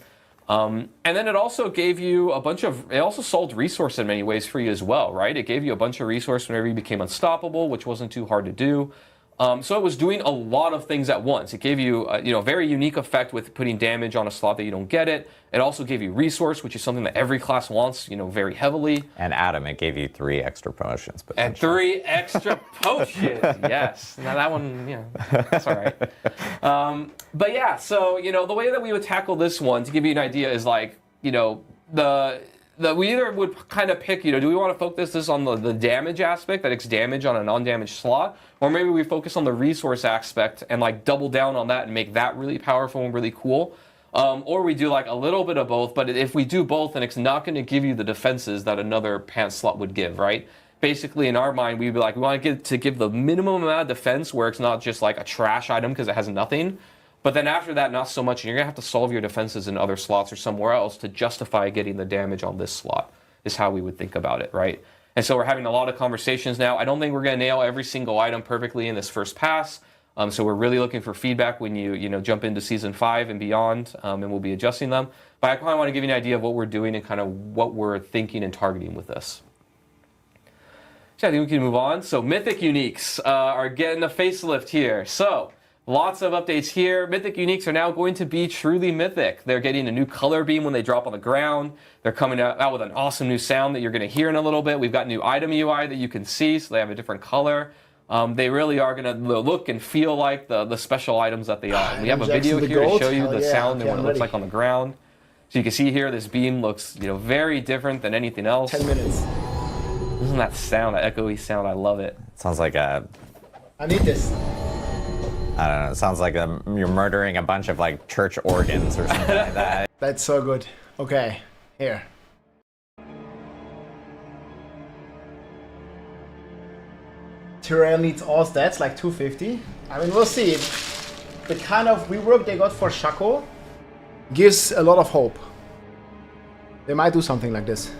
And then it also gave you it also solved resource in many ways for you as well, right? It gave you a bunch of resource whenever you became unstoppable, which wasn't too hard to do. So it was doing a lot of things at once. It gave you, you know, a very unique effect with putting damage on a slot that you don't get it. It also gave you resource, which is something that every class wants, you know, very heavily. And Adam, it gave you 3 extra potions. And 3 extra potions, yes. Now that one, you know, that's all right. But yeah, so, you know, the way that we would tackle this one, to give you an idea, is like, you know, we either would kind of pick, you know, do we want to focus this on the damage aspect, that it's damage on a non-damaged slot, or maybe we focus on the resource aspect and like double down on that and make that really powerful and really cool. Or we do like a little bit of both, but if we do both, then it's not going to give you the defenses that another pants slot would give, right? Basically, in our mind, we'd be like, we want to give the minimum amount of defense where it's not just like a trash item because it has nothing. But then after that, not so much, and you're going to have to solve your defenses in other slots or somewhere else to justify getting the damage on this slot, is how we would think about it, right? And so we're having a lot of conversations now. I don't think we're going to nail every single item perfectly in this first pass. So we're really looking for feedback when you know, jump into Season 5 and beyond, and we'll be adjusting them. But I kind of want to give you an idea of what we're doing and kind of what we're thinking and targeting with this. So I think we can move on. So Mythic Uniques are getting a facelift here. So lots of updates here. Mythic Uniques are now going to be truly mythic. They're getting a new color beam when they drop on the ground. They're coming out with an awesome new sound that you're going to hear in a little bit. We've got new item UI that you can see, so they have a different color. They really are going to look and feel like the special items that they are. We have a video here to show you the sound and what it looks like on the ground. So you can see here, this beam looks, you know, very different than anything else. 10 minutes. Isn't that sound, that echoey sound? I love it. Sounds like I need this. I don't know, it sounds like you're murdering a bunch of like church organs or something like that. That's so good. Okay, here. Tyrael needs all stats, like 250. I mean, we'll see. The kind of rework they got for Shaco gives a lot of hope. They might do something like this.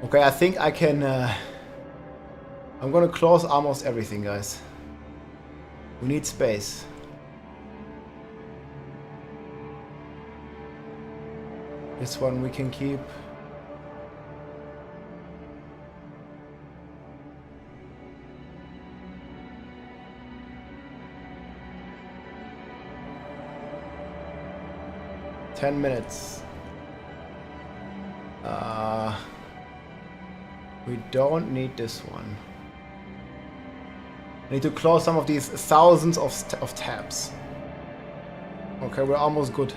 Okay, I think I can... I'm gonna close almost everything, guys. We need space. This one we can keep. $10 minutes. We don't need this one. I need to close some of these thousands of tabs. Okay, we're almost good.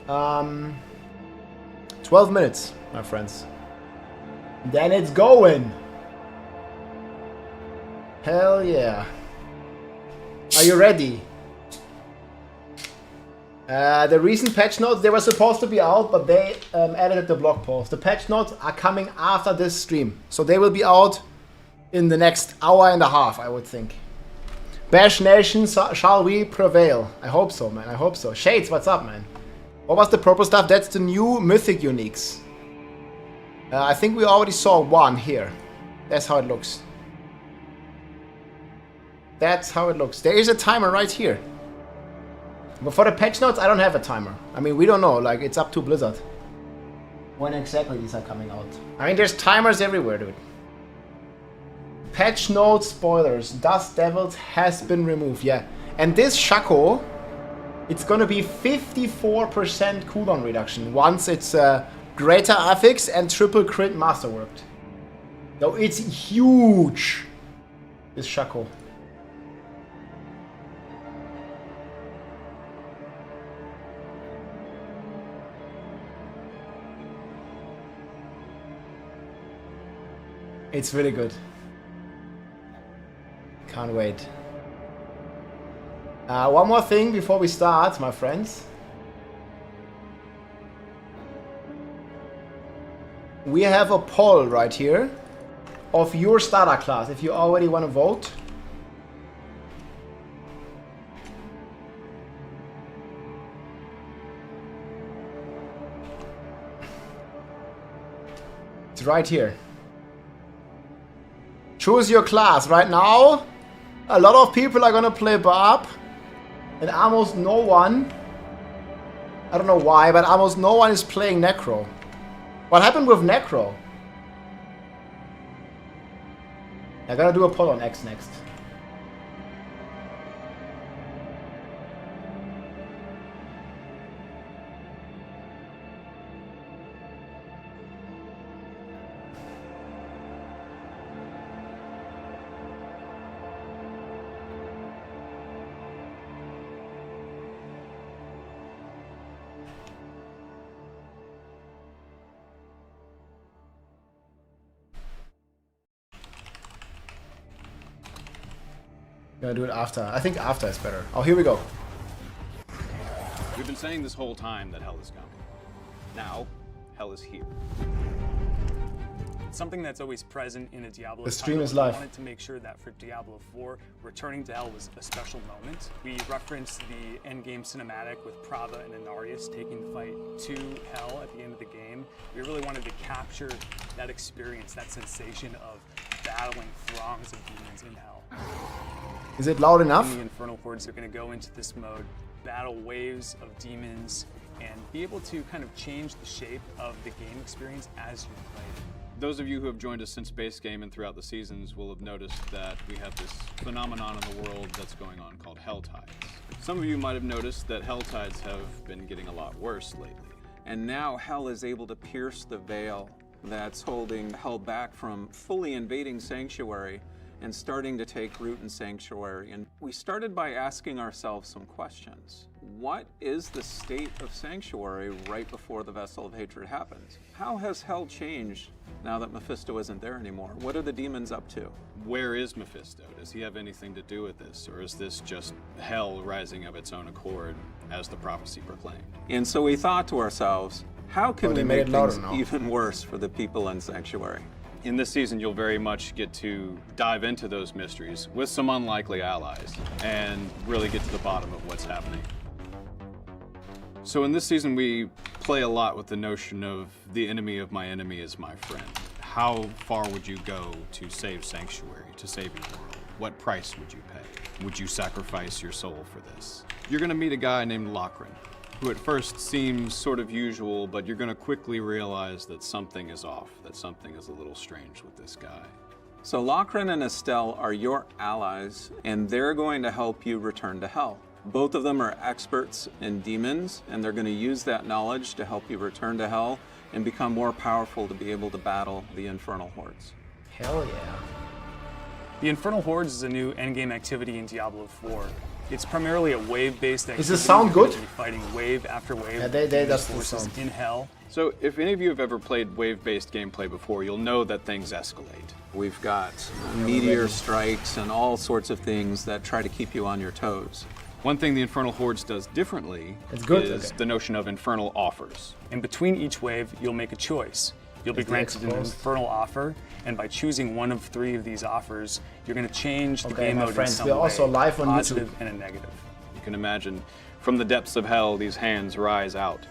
12 minutes, my friends. Then it's going. Hell yeah. Are you ready? The recent patch notes, they were supposed to be out, but they edited the blog post. The patch notes are coming after this stream, so they will be out in the next hour and a half, I would think. Bash Nation, shall we prevail? I hope so, man. I hope so. Shades, what's up, man? What was the purple stuff? That's the new Mythic Uniques. I think we already saw one here. That's how it looks. That's how it looks. There is a timer right here. But for the patch notes, I don't have a timer. I mean, we don't know. Like, it's up to Blizzard. when exactly these are coming out. I mean, there's timers everywhere, dude. Patch notes spoilers. Dust Devils has been removed. Yeah. And this Shaco, it's gonna be 54% cooldown reduction once it's greater affix and triple crit masterworked. So it's huge. This Shaco. It's really good. Can't wait. One more thing before we start, my friends. We have a poll right here of your starter class. If you already want to vote. It's right here. Choose your class. Right now, a lot of people are gonna play Barb, and almost no one, I don't know why, but almost no one is playing Necro. What happened with Necro? I'm gonna do a poll on X next. Gonna do it after. I think after is better. Oh, here we go. We've been saying this whole time that hell is coming. Now, hell is here. Something that's always present in a Diablo The stream title, is live. We wanted to make sure that for Diablo 4, returning to hell was a special moment. We referenced the Endgame cinematic with Prava and Inarius taking the fight to hell at the end of the game. We really wanted to capture that experience, that sensation of battling throngs of demons in hell. Is it loud enough? The Infernal Hordes are going to go into this mode, battle waves of demons, and be able to kind of change the shape of the game experience as you play it. Those of you who have joined us since base game and throughout the seasons will have noticed that we have this phenomenon in the world that's going on called hell tides. Some of you might have noticed that hell tides have been getting a lot worse lately. And now hell is able to pierce the veil that's holding hell back from fully invading Sanctuary and starting to take root in Sanctuary. And we started by asking ourselves some questions. What is the state of Sanctuary right before the Vessel of Hatred happens? How has hell changed now that Mephisto isn't there anymore? What are the demons up to? Where is Mephisto? Does he have anything to do with this? Or is this just hell rising of its own accord as the prophecy proclaimed? And so we thought to ourselves, how can we make things even worse for the people in Sanctuary? In this season, you'll very much get to dive into those mysteries with some unlikely allies and really get to the bottom of what's happening. So in this season, we play a lot with the notion of the enemy of my enemy is my friend. How far would you go to save Sanctuary, to save your world? What price would you pay? Would you sacrifice your soul for this? You're gonna meet a guy named Lochran, who at first seems sort of usual, but you're gonna quickly realize that something is off, that something is a little strange with this guy. So Lochran and Estelle are your allies, and they're going to help you return to hell. Both of them are experts in demons, and they're going to use that knowledge to help you return to hell and become more powerful to be able to battle the Infernal Hordes. Hell yeah. The Infernal Hordes is a new endgame activity in Diablo 4. It's primarily a wave-based activity. Does this sound good? Fighting wave after wave Yeah, that's the forces sound. in hell. So if any of you have ever played wave-based gameplay before, you'll know that things escalate. We've got meteor strikes and all sorts of things that try to keep you on your toes. One thing the Infernal Hordes does differently is the notion of infernal offers. And between each wave, you'll make a choice. You'll be granted an infernal offer, and by choosing one of 3 of these offers, you're going to change the game mode in some way, also live on positive YouTube. and a negative. You can imagine from the depths of hell, these hands rise out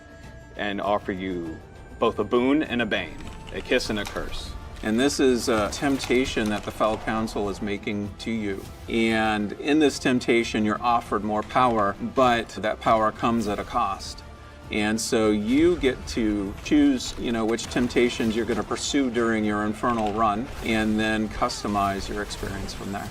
and offer you both a boon and a bane, a kiss and a curse. And this is a temptation that the Fell Council is making to you. And in this temptation, you're offered more power, but that power comes at a cost. And so you get to choose, which temptations you're going to pursue during your Infernal run, and then customize your experience from there.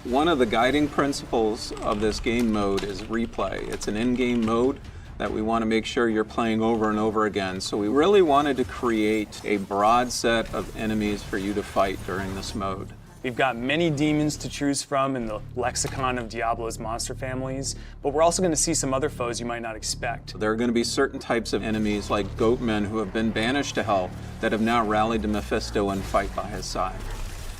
One of the guiding principles of this game mode is replay. It's an in-game mode that we want to make sure you're playing over and over again. So we really wanted to create a broad set of enemies for you to fight during this mode. We've got many demons to choose from in the lexicon of Diablo's monster families, but we're also going to see some other foes you might not expect. There are going to be certain types of enemies like goatmen who have been banished to hell that have now rallied to Mephisto and fight by his side.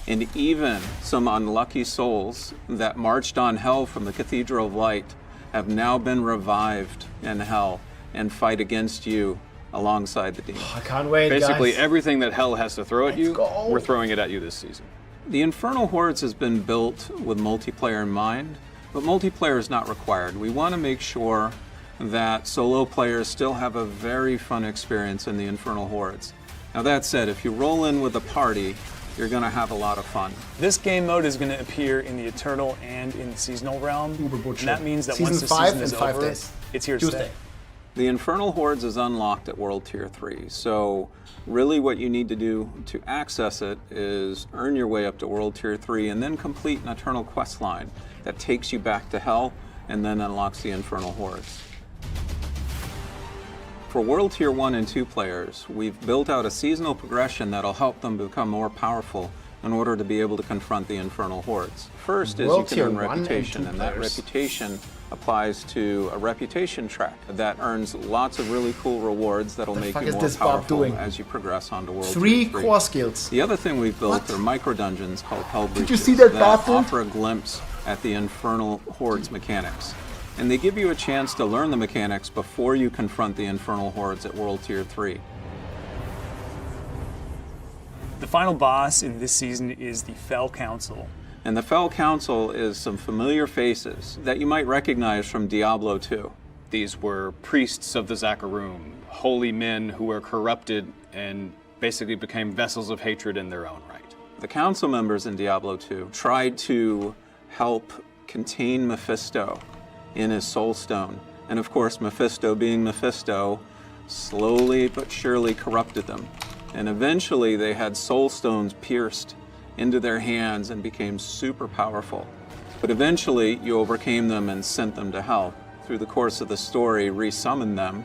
And even some unlucky souls that marched on hell from the Cathedral of Light have now been revived in hell and fight against you alongside the demons. I can't wait, Basically, guys. everything that hell has to throw at you, go. we're throwing it at you this season. The Infernal Hordes has been built with multiplayer in mind, but multiplayer is not required. We want to make sure that solo players still have a very fun experience in the Infernal Hordes. Now that said, if you roll in with a party, you're going to have a lot of fun. This game mode is going to appear in the Eternal and in the Seasonal realm, and that means that once the Season 5 season is in 5 over, days. it's here to Tuesday. stay. The Infernal Hordes is unlocked at World Tier 3, so really what you need to do to access it is earn your way up to World Tier 3 and then complete an Eternal quest line that takes you back to Hell and then unlocks the Infernal Hordes. For World Tier 1 and 2 players, we've built out a seasonal progression that'll help them become more powerful in order to be able to confront the Infernal Hordes. First is you can earn reputation, and that reputation applies to a reputation track that earns lots of really cool rewards that'll make you more powerful as you progress onto World Tier 3 3. core skills. The other thing we've built are micro dungeons called Hell Breaches. Did you see that offer a glimpse at the Infernal Hordes mechanics. And they give you a chance to learn the mechanics before you confront the Infernal Hordes at World Tier 3. The final boss in this season is the Fell Council. And the Fell Council is some familiar faces that you might recognize from Diablo 2. These were priests of the Zakarum, holy men who were corrupted and basically became vessels of hatred in their own right. The council members in Diablo 2 tried to help contain Mephisto in his soul stone. And of course, Mephisto being Mephisto, slowly but surely corrupted them. And eventually they had soul stones pierced into their hands and became super powerful. But eventually you overcame them and sent them to hell. Through the course of the story, resummoned them.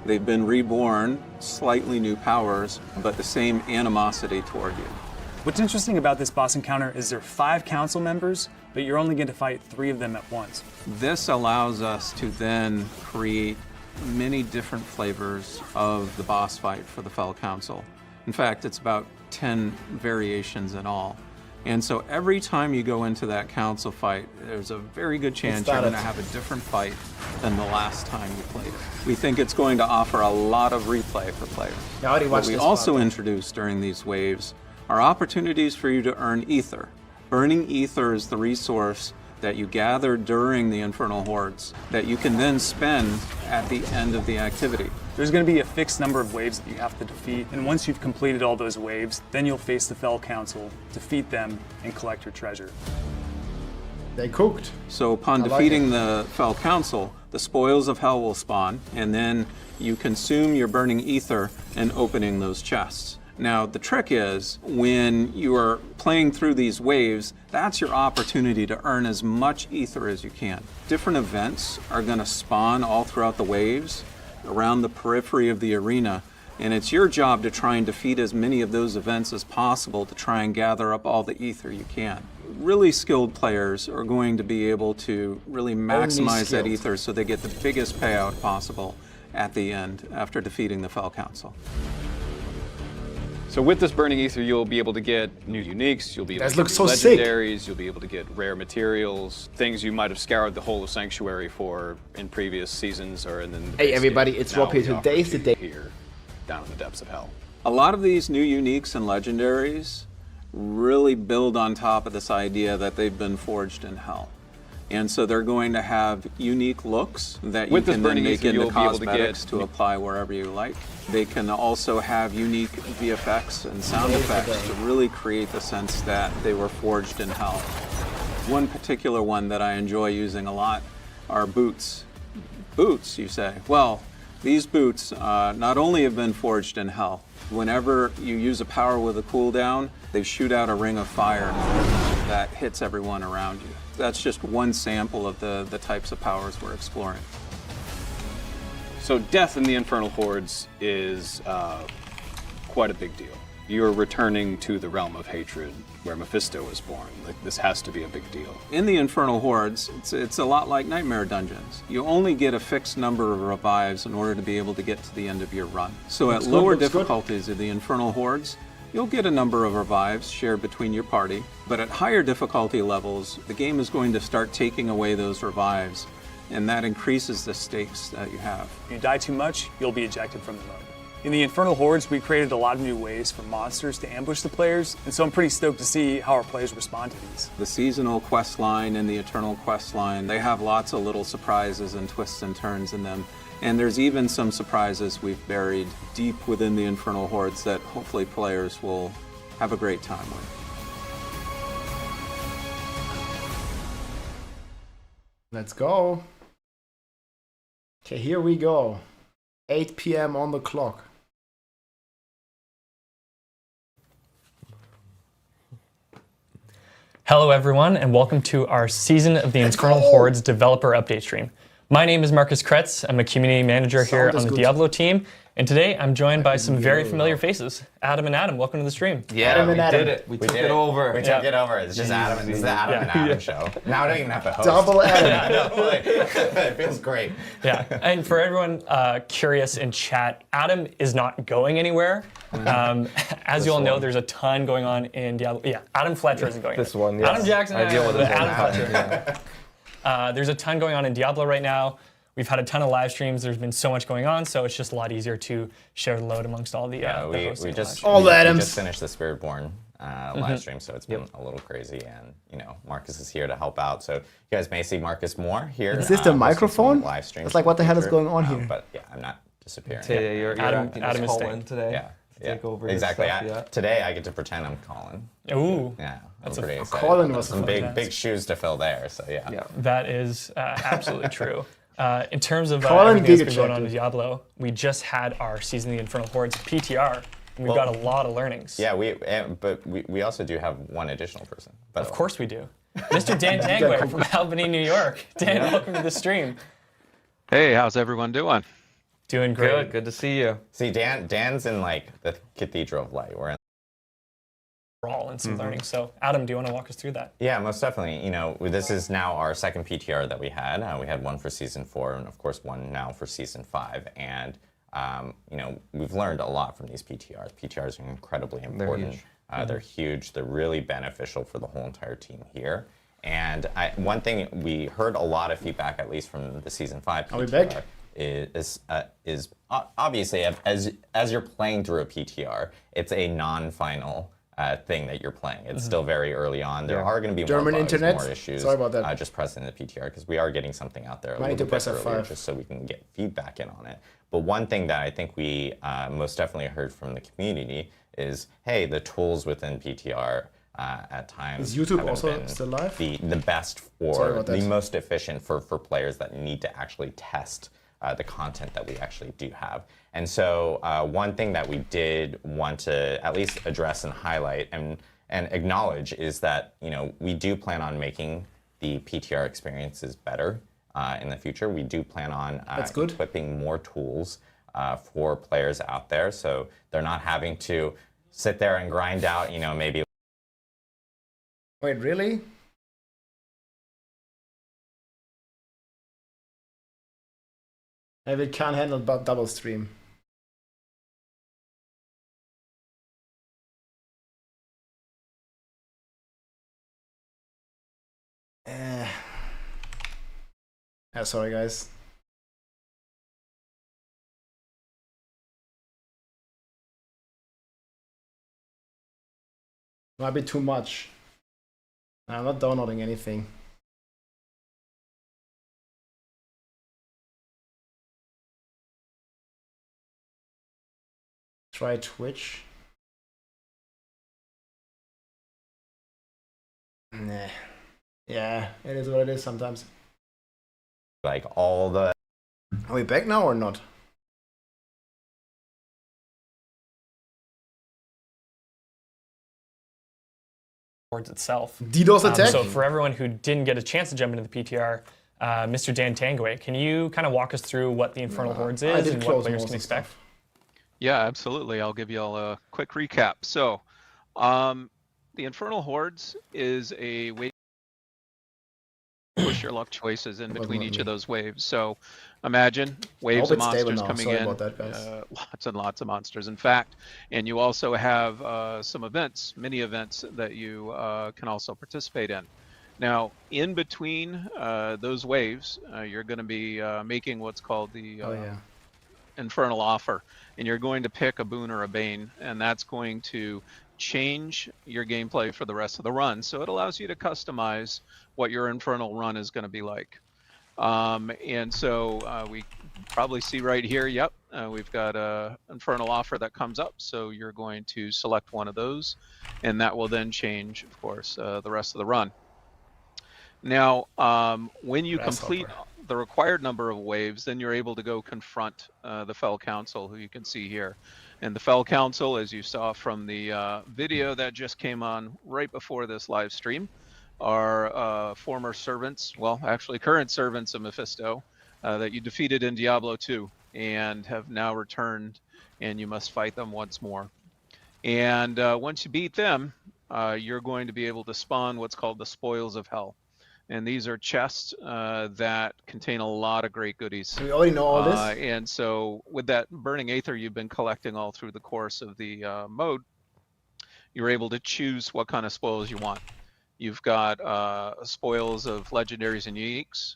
They've been reborn, slightly new powers, but the same animosity toward you. What's interesting about this boss encounter is there are 5 council members, but you're only going to fight 3 of them at once. This allows us to then create many different flavors of the boss fight for the Fell Council. In fact, it's about 10 variations in all. And so every time you go into that council fight, there's a very good chance you're going to have a different fight than the last time you played it. We think it's going to offer a lot of replay for players. What we also introduced during these waves are opportunities for you to earn ether. Burning ether is the resource that you gather during the Infernal Hordes that you can then spend at the end of the activity. There's going to be a fixed number of waves that you have to defeat, and once you've completed all those waves, then you'll face the Fell Council, defeat them, and collect your treasure. They cooked. So upon defeating the Fell Council, the spoils of hell will spawn, and then you consume your burning ether in opening those chests. Now, the trick is, when you are playing through these waves, that's your opportunity to earn as much ether as you can. Different events are going to spawn all throughout the waves, around the periphery of the arena, and it's your job to try and defeat as many of those events as possible to try and gather up all the ether you can. Really skilled players are going to be able to really maximize that ether so they get the biggest payout possible at the end after defeating the Fell Council. So with this burning ether, you'll be able to get new uniques, you'll be able to get legendaries, you'll be able to get rare materials, things you might have scoured the whole of Sanctuary for in previous seasons or in the Hey everybody, it's Rob here. Today's the day. Here, down in the depths of hell. A lot of these new uniques and legendaries really build on top of this idea that they've been forged in hell. And so they're going to have unique looks that you can then make into cosmetics to apply wherever you like. They can also have unique VFX and sound effects to really create the sense that they were forged in hell. One particular one that I enjoy using a lot are boots. Boots, you say? Well, These boots not only have been forged in hell, whenever you use a power with a cooldown, they shoot out a ring of fire that hits everyone around you. That's just one sample of the types of powers we're exploring. So death in the Infernal Hordes is quite a big deal. You're returning to the realm of hatred where Mephisto was born. Like, this has to be a big deal. In the Infernal Hordes, it's a lot like Nightmare Dungeons. You only get a fixed number of revives in order to be able to get to the end of your run. So at lower difficulties of the Infernal Hordes, you'll get a number of revives shared between your party, but at higher difficulty levels, the game is going to start taking away those revives, and that increases the stakes that you have. If you die too much, you'll be ejected from the mode. In the Infernal Hordes, we created a lot of new ways for monsters to ambush the players, and so I'm pretty stoked to see how our players respond to these. The seasonal quest line and the eternal quest line, they have lots of little surprises and twists and turns in them. And there's even some surprises we've buried deep within the Infernal Hordes that hopefully players will have a great time with. Let's go. Okay, here we go. 8 p.m. on the clock. Hello everyone, and welcome to our Season of the Infernal Hordes developer update stream. My name is Marcus Kretz. I'm a community manager here on the Diablo team, and today I'm joined by some very familiar faces. Adam and Adam, welcome to the stream. Yeah, Adam and Adam. did it. We took it over. We took it over. It's just Adam. This is the Adam and Adam show. Now I don't even have to host. Double Adam. Yeah, I know, like, it feels great. Yeah, and for everyone curious in chat, Adam is not going anywhere. As you all know, there's a ton going on in Diablo. Yeah, Adam Fletcher isn't going. This one, yes. Adam Jackson. I deal with this Adam one. Fletcher. There's a ton going on in Diablo right now. We've had a ton of live streams. There's been so much going on, so it's just a lot easier to share the load amongst all the we just finished the Spiritborn live stream, so it's been a little crazy, and you know Marcus is here to help out. So you guys may see Marcus more here. Is this the microphone? Live stream. It's like, what the hell is going on here? But yeah, I'm not disappearing. Today, you're acting as Colin today. Yeah. Take over exactly. stuff, Today I get to pretend I'm Colin. Ooh. Yeah, That's I'm pretty excited. Colin was some big shoes to fill there. So yeah. That is absolutely true. In terms of Colin everything that's been going on in Diablo, we just had our Season of the Infernal Hordes PTR, and we've got a lot of learnings. Yeah, but we also do have one additional person. Of course we do. Mr. Dan Tangway from Albany, New York. Dan, welcome to the stream. Hey, how's everyone doing? Doing great. Good to see you. See, Dan's in like the Cathedral of Light. We're in all and some learning. So, Adam, do you want to walk us through that? Yeah, most definitely. You know, this is now our second PTR that we had. We had one for Season 4, and of course one now for Season 5. And you know, we've learned a lot from these PTRs. PTRs are incredibly important. They're huge. They're really beneficial for the whole entire team here. And one thing we heard a lot of feedback, at least from the Season 5 PTR. Are we back? Is obviously as you're playing through a PTR, it's a non-final thing that you're playing. It's still very early on. There are going to be more bugs, more issues. Sorry about that. Just present in the PTR because we are getting something out there a I need little to press bit earlier, F5 just so we can get feedback in on it. But one thing that I think we most definitely heard from the community is, hey, the tools within PTR at times is YouTube haven't also been still live? The best or the most efficient for players that need to actually test the content that we actually do have. And so one thing that we did want to at least address and highlight and acknowledge is that, you know, we do plan on making the PTR experiences better in the future. We do plan on equipping more tools for players out there, so they're not having to sit there and grind out, you know, maybe. Wait, really? Maybe it can't handle double stream. Sorry guys. Might be too much. I'm not downloading anything. Try Twitch. Nah. Yeah, it is what it is sometimes. Like all the... Are we back now or not? Hordes itself. DDoS attack. So for everyone who didn't get a chance to jump into the PTR, Mr. Dan Tangway, can you kind of walk us through what the Infernal Hordes is and what players can expect? Yeah, absolutely. I'll give you all a quick recap. So, the Infernal Hordes is a way to push your luck choices in between each of those waves. So, imagine waves of monsters coming in, lots and lots of monsters, in fact. And you also have some events, mini events that you can also participate in. Now, in between those waves, you're going to be making what's called the Infernal Offer, and you're going to pick a boon or a bane, and that's going to change your gameplay for the rest of the run. So it allows you to customize what your Infernal run is going to be like. And so we probably see right here, yep, we've got a Infernal Offer that comes up, so you're going to select one of those, and that will then change, of course, the rest of the run. Now, when you complete the required number of waves, then you're able to go confront the Fell Council, who you can see here. And the Fell Council, as you saw from the video that just came on right before this live stream, are former servants, well, actually current servants of Mephisto, that you defeated in Diablo 2 and have now returned, and you must fight them once more. And once you beat them, you're going to be able to spawn what's called the Spoils of Hell. And these are chests that contain a lot of great goodies. We already know all this. And so with that Burning Aether you've been collecting all through the course of the mode, you're able to choose what kind of spoils you want. You've got spoils of legendaries and uniques,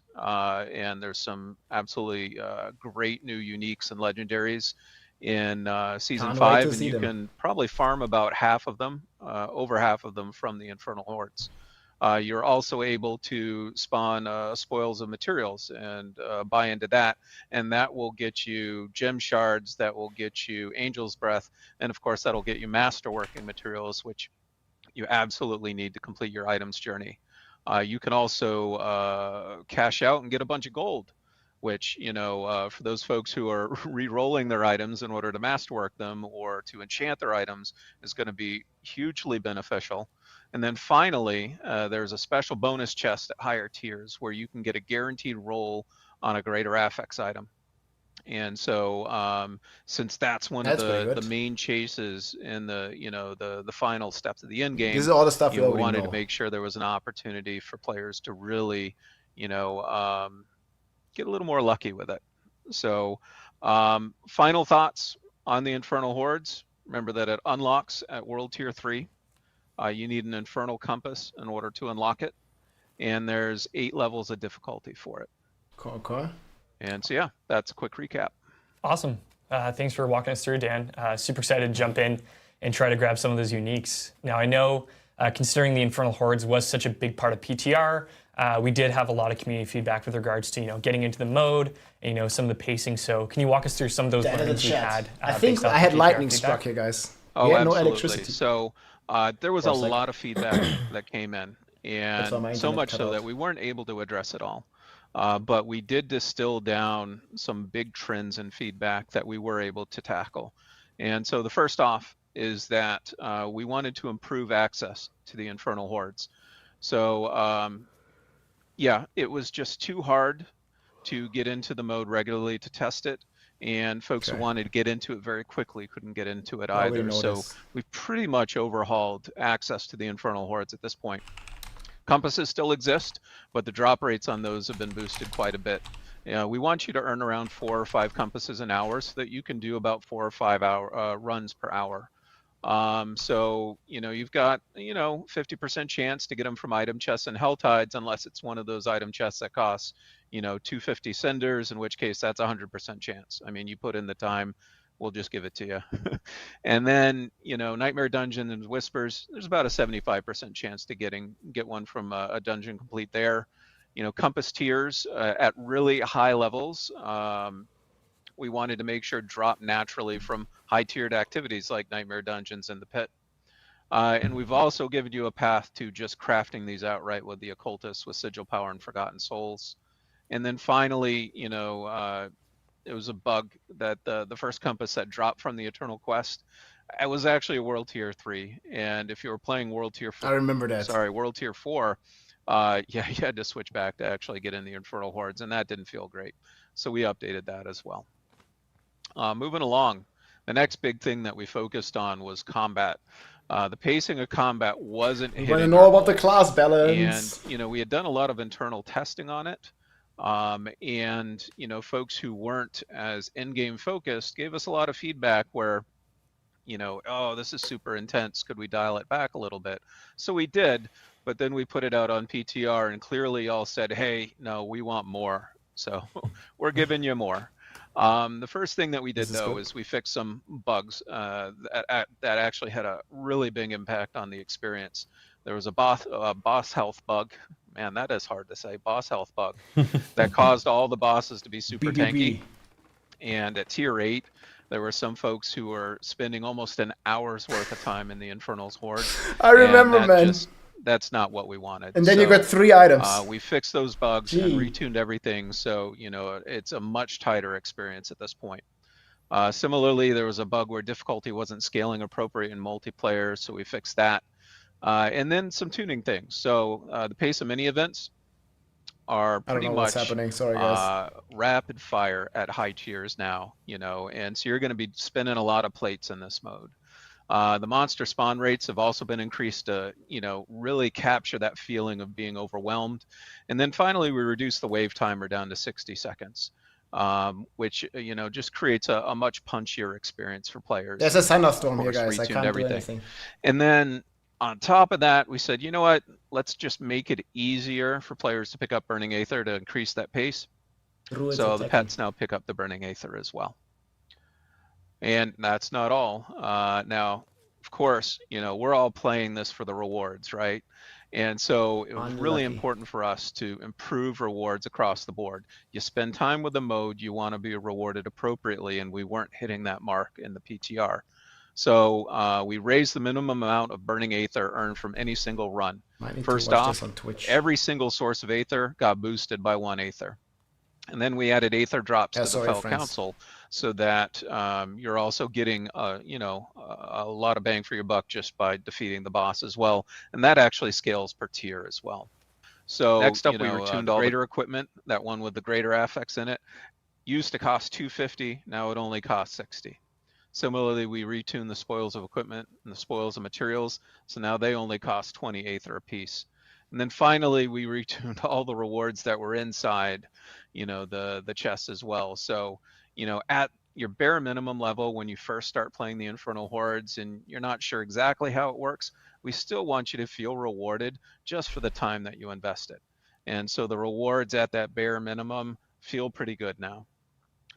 and there's some absolutely great new uniques and legendaries in Season 5, and you can probably farm about half of them, over half of them from the Infernal Hordes. You're also able to spawn spoils of materials and buy into that, and that will get you gem shards, that will get you Angel's Breath, and of course that'll get you masterworking materials, which you absolutely need to complete your items journey. You can also cash out and get a bunch of gold, which, you know, for those folks who are re-rolling their items in order to masterwork them or to enchant their items, is going to be hugely beneficial. And then finally, there's a special bonus chest at higher tiers where you can get a guaranteed roll on a greater affix item. And so, since that's one of the main chases in the, you know, the final steps of the end game, this is all the stuff we wanted to make sure there was an opportunity for players to really, you know, get a little more lucky with it. So, final thoughts on the Infernal Hordes. Remember that it unlocks at World Tier 3. You need an Infernal Compass in order to unlock it, and there's 8 levels of difficulty for it. Okay. And so, yeah, that's a quick recap. Awesome. Thanks for walking us through, Dan. Super excited to jump in and try to grab some of those uniques. Now, I know, considering the Infernal Hordes was such a big part of PTR, we did have a lot of community feedback with regards to, you know, getting into the mode, and, you know, some of the pacing. So can you walk us through some of those learnings we had? I think I had lightning struck here, guys. Oh, absolutely. No electricity. So there was a lot of feedback that came in, and so much so that we weren't able to address it all. But we did distill down some big trends and feedback that we were able to tackle. And so the first off is that we wanted to improve access to the Infernal Hordes. So yeah, it was just too hard to get into the mode regularly to test it. And folks who wanted to get into it very quickly couldn't get into it either. So we've pretty much overhauled access to the Infernal Hordes at this point. Compasses still exist, but the drop rates on those have been boosted quite a bit. We want you to earn around 4 or 5 compasses an hour so that you can do about 4 or 5 hour runs per hour. So, you know, you've got, you know, 50% chance to get them from item chests and hell tides, unless it's one of those item chests that costs, you know, 250 cinders, in which case that's 100% chance. I mean, you put in the time, we'll just give it to you. And then, you know, Nightmare Dungeon and Whispers, there's about a 75% chance to get one from a dungeon complete there. You know, compass tiers at really high levels, we wanted to make sure drop naturally from high tiered activities like Nightmare Dungeons and the Pit. And we've also given you a path to just crafting these outright with the Occultists, with Sigil Power and Forgotten Souls. And then finally, you know, it was a bug that the first compass that dropped from the Eternal Quest I was actually a World Tier 3, and if you were playing World Tier 4, I remember that. Sorry, World Tier 4, yeah, you had to switch back to actually get in the Infernal Hordes, and that didn't feel great. So we updated that as well. Moving along, the next big thing that we focused on was combat. The pacing of combat wasn't hitting. We want to know about the class balance. And, you know, we had done a lot of internal testing on it. And, you know, folks who weren't as Endgame focused gave us a lot of feedback where, you know, oh, this is super intense. Could we dial it back a little bit? So we did, but then we put it out on PTR and clearly all said, hey, no, we want more. So we're giving you more. The first thing that we did, though, is we fixed some bugs that actually had a really big impact on the experience. There was a boss health bug. Man, that is hard to say. Boss health bug that caused all the bosses to be super tanky. And at Tier 8, there were some folks who were spending almost an hour's worth of time in the Infernal's Horde. I remember, man. That's not what we wanted. And then you got 3 items. We fixed those bugs and retuned everything, so you know it's a much tighter experience at this point. Similarly, there was a bug where difficulty wasn't scaling appropriate in multiplayer, so we fixed that. And then some tuning things. So the pace of mini events are pretty much happening. Sorry, guys. Rapid fire at high tiers now, you know, and so you're going to be spinning a lot of plates in this mode. The monster spawn rates have also been increased to, you know, really capture that feeling of being overwhelmed. And then finally, we reduced the wave timer down to 60 seconds, which, you know, just creates a much punchier experience for players. There's a thunderstorm here, guys. I can't do anything. And then on top of that, we said, you know what, let's just make it easier for players to pick up Burning Aether to increase that pace. So the pets now pick up the Burning Aether as well. And that's not all. Now, of course, you know, we're all playing this for the rewards, right? And so it was really important for us to improve rewards across the board. You spend time with the mode, you want to be rewarded appropriately, and we weren't hitting that mark in the PTR. So we raised the minimum amount of Burning Aether earned from any single run. First off, every single source of Aether got boosted by 1 Aether. And then we added Aether drops to the Fel Council so that you're also getting, you know, a lot of bang for your buck just by defeating the boss as well. And that actually scales per tier as well. So next up, we retuned all the greater equipment, that one with the greater affects in it. Used to cost $250, now it only costs $60. Similarly, we retuned the spoils of equipment and the spoils of materials, so now they only cost 20 Aether a piece. And then finally, we retuned all the rewards that were inside, you know, the chests as well. So, you know, at your bare minimum level, when you first start playing the Infernal Hordes and you're not sure exactly how it works, we still want you to feel rewarded just for the time that you invested. And so the rewards at that bare minimum feel pretty good now.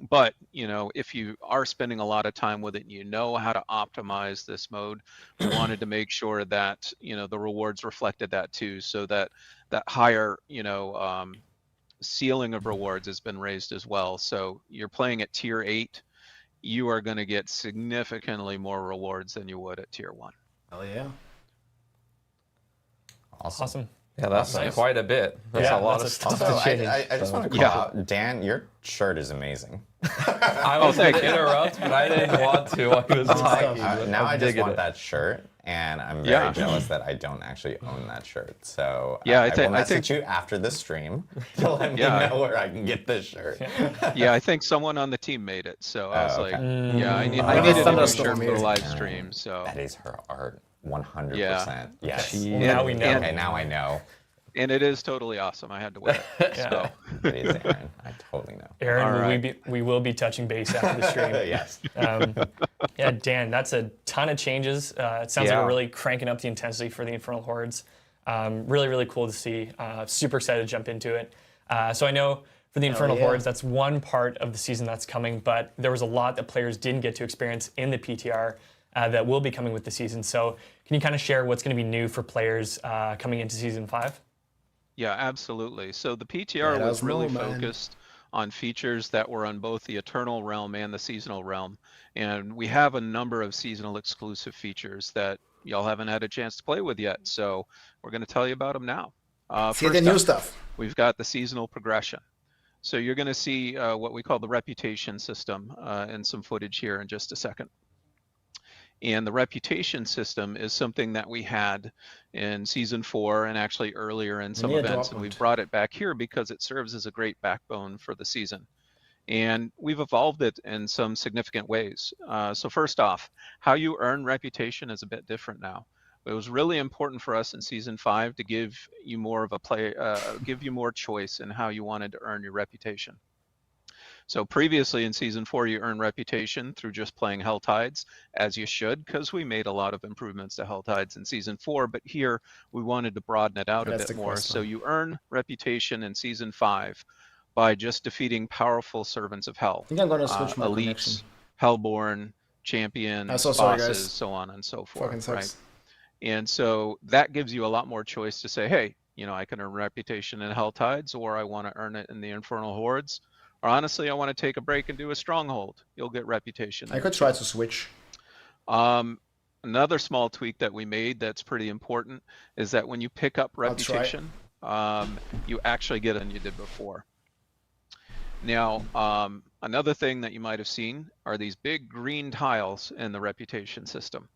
But, you know, if you are spending a lot of time with it and you know how to optimize this mode, we wanted to make sure that, you know, the rewards reflected that too, so that that higher, you know, ceiling of rewards has been raised as well. So you're playing at Tier 8, you are going to get significantly more rewards than you would at Tier 1. Hell yeah. Awesome. Yeah, that's quite a bit. That's a lot of stuff to change. I just want to call out, Dan, your shirt is amazing. I was going to interrupt, but I didn't want to. I was talking. Now I just want that shirt, and I'm very jealous that I don't actually own that shirt. So I will message you after the stream to let me know where I can get this shirt. Yeah, I think someone on the team made it. So I was like, yeah, I need a new shirt for the live stream. So that is her art. 100%. Yeah. Yes. Now we know. Okay, now I know. And it is totally awesome. I had to wear it. So. It is Aaron. I totally know. Aaron, we will be touching base after the stream. Yes. Yeah, Dan, that's a ton of changes. It sounds like we're really cranking up the intensity for the Infernal Hordes. Really, really cool to see. Super excited to jump into it. So I know for the Infernal Hordes, that's one part of the season that's coming, but there was a lot that players didn't get to experience in the PTR. That will be coming with the season. So can you kind of share what's going to be new for players coming into Season 5? Yeah, absolutely. So the PTR was really focused on features that were on both the Eternal realm and the Seasonal realm. And we have a number of seasonal exclusive features that y'all haven't had a chance to play with yet. So we're going to tell you about them now. See the new stuff. We've got the seasonal progression. So you're going to see what we call the reputation system in some footage here in just a second. And the reputation system is something that we had in season 4 and actually earlier in some events, and we've brought it back here because it serves as a great backbone for the season. And we've evolved it in some significant ways. So first off, how you earn reputation is a bit different now. It was really important for us in season 5 to give you more of a give you more choice in how you wanted to earn your reputation. So previously in season 4, you earn reputation through just playing Hell Tides, as you should, because we made a lot of improvements to Hell Tides in season 4. But here we wanted to broaden it out a bit more. So you earn reputation in season 5 by just defeating powerful servants of hell, I think I'm gonna switch my elites, Hellborn, champions, bosses, so on and so forth, right? And so that gives you a lot more choice to say, hey, you know, I can earn reputation in Hell Tides, or I want to earn it in the Infernal Hordes, or honestly, I want to take a break and do a Stronghold. You'll get reputation. I could try to switch. Another small tweak that we made that's pretty important is that when you pick up reputation, you actually get it than you did before. Now, another thing that you might have seen are these big green tiles in the reputation system.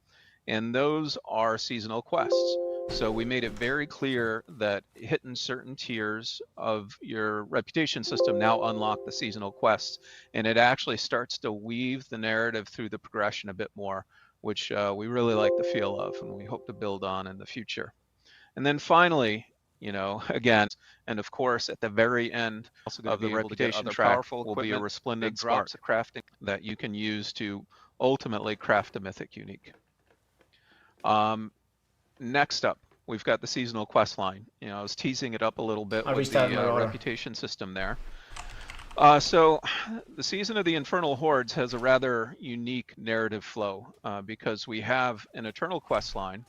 And those are seasonal quests. So we made it very clear that hitting certain tiers of your reputation system now unlock the seasonal quests. And it actually starts to weave the narrative through the progression a bit more, which we really like the feel of and we hope to build on in the future. And then finally, you know, again, and of course, at the very end of the reputation track will be a resplendent drops of crafting that you can use to ultimately craft a mythic unique. Next up, we've got the seasonal quest line. You know, I was teasing it up a little bit with the reputation system there. So the season of the Infernal Hordes has a rather unique narrative flow because we have an eternal quest line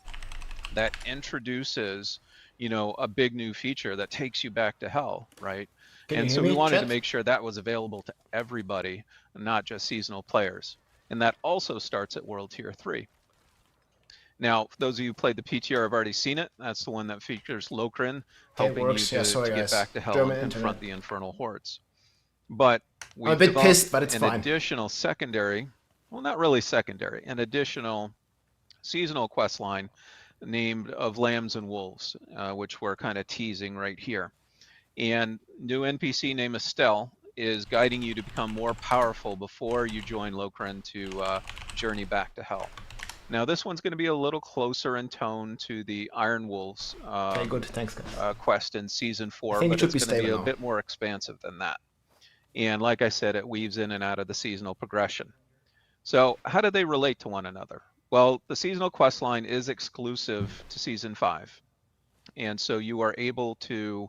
that introduces, you know, a big new feature that takes you back to hell, right? And so we wanted to make sure that was available to everybody, not just seasonal players. And that also starts at World Tier 3. Now, for those of you who played the PTR have already seen it. That's the one that features Lokrin helping you to get back to hell and confront the Infernal Hordes. But we've developed an additional secondary, well, not really secondary, an additional seasonal quest line named of Lambs and Wolves, which we're kind of teasing right here. And new NPC named Estelle is guiding you to become more powerful before you join Lokrin to journey back to hell. Now this one's going to be a little closer in tone to the Iron Wolves quest in season 4, but it's going to be a bit more expansive than that. And like I said, it weaves in and out of the seasonal progression. So how do they relate to one another? Well, the seasonal quest line is exclusive to season 5. And so you are able to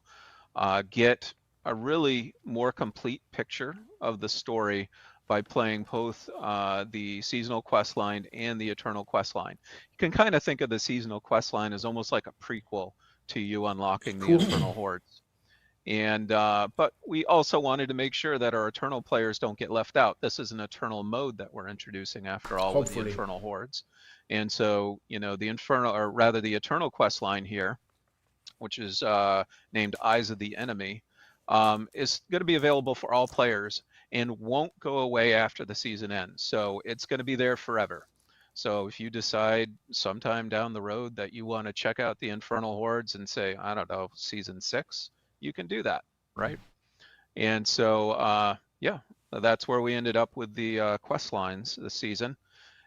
get a really more complete picture of the story by playing both the seasonal quest line and the eternal quest line. You can kind of think of the seasonal quest line as almost like a prequel to you unlocking the Infernal Hordes. And but we also wanted to make sure that our eternal players don't get left out. This is an eternal mode that we're introducing after all with the Infernal Hordes. And so, you know, the eternal quest line here, which is named Eyes of the Enemy, is going to be available for all players and won't go away after the season ends. So it's going to be there forever. So if you decide sometime down the road that you want to check out the Infernal Hordes and say, I don't know, season 6, you can do that, right? And so, yeah, that's where we ended up with the quest lines this season.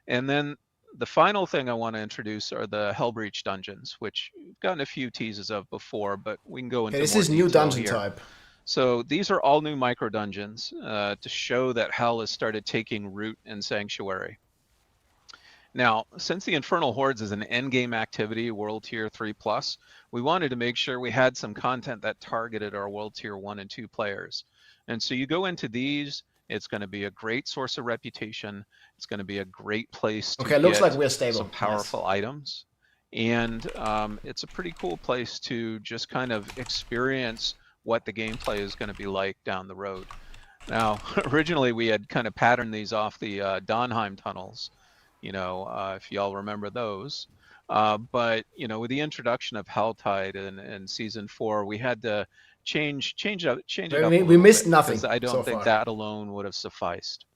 And then the final thing I want to introduce are the Hellbreach dungeons, which we've gotten a few teases of before, but we can go into more detail. This is new dungeon type. So these are all new micro dungeons to show that hell has started taking root in Sanctuary. Now, since the Infernal Hordes is an endgame activity, World Tier 3+, we wanted to make sure we had some content that targeted our World Tier 1 and 2 players. And so you go into these, it's going to be a great source of reputation. It's going to be a great place to looks like we're stable. Some powerful items. And it's a pretty cool place to just kind of experience what the gameplay is going to be like down the road. Now, originally we had kind of patterned these off the Donheim tunnels, you know, if y'all remember those. But, you know, with the introduction of Helltide in season 4, we had to change it up. We missed nothing. I don't think that alone would have sufficed.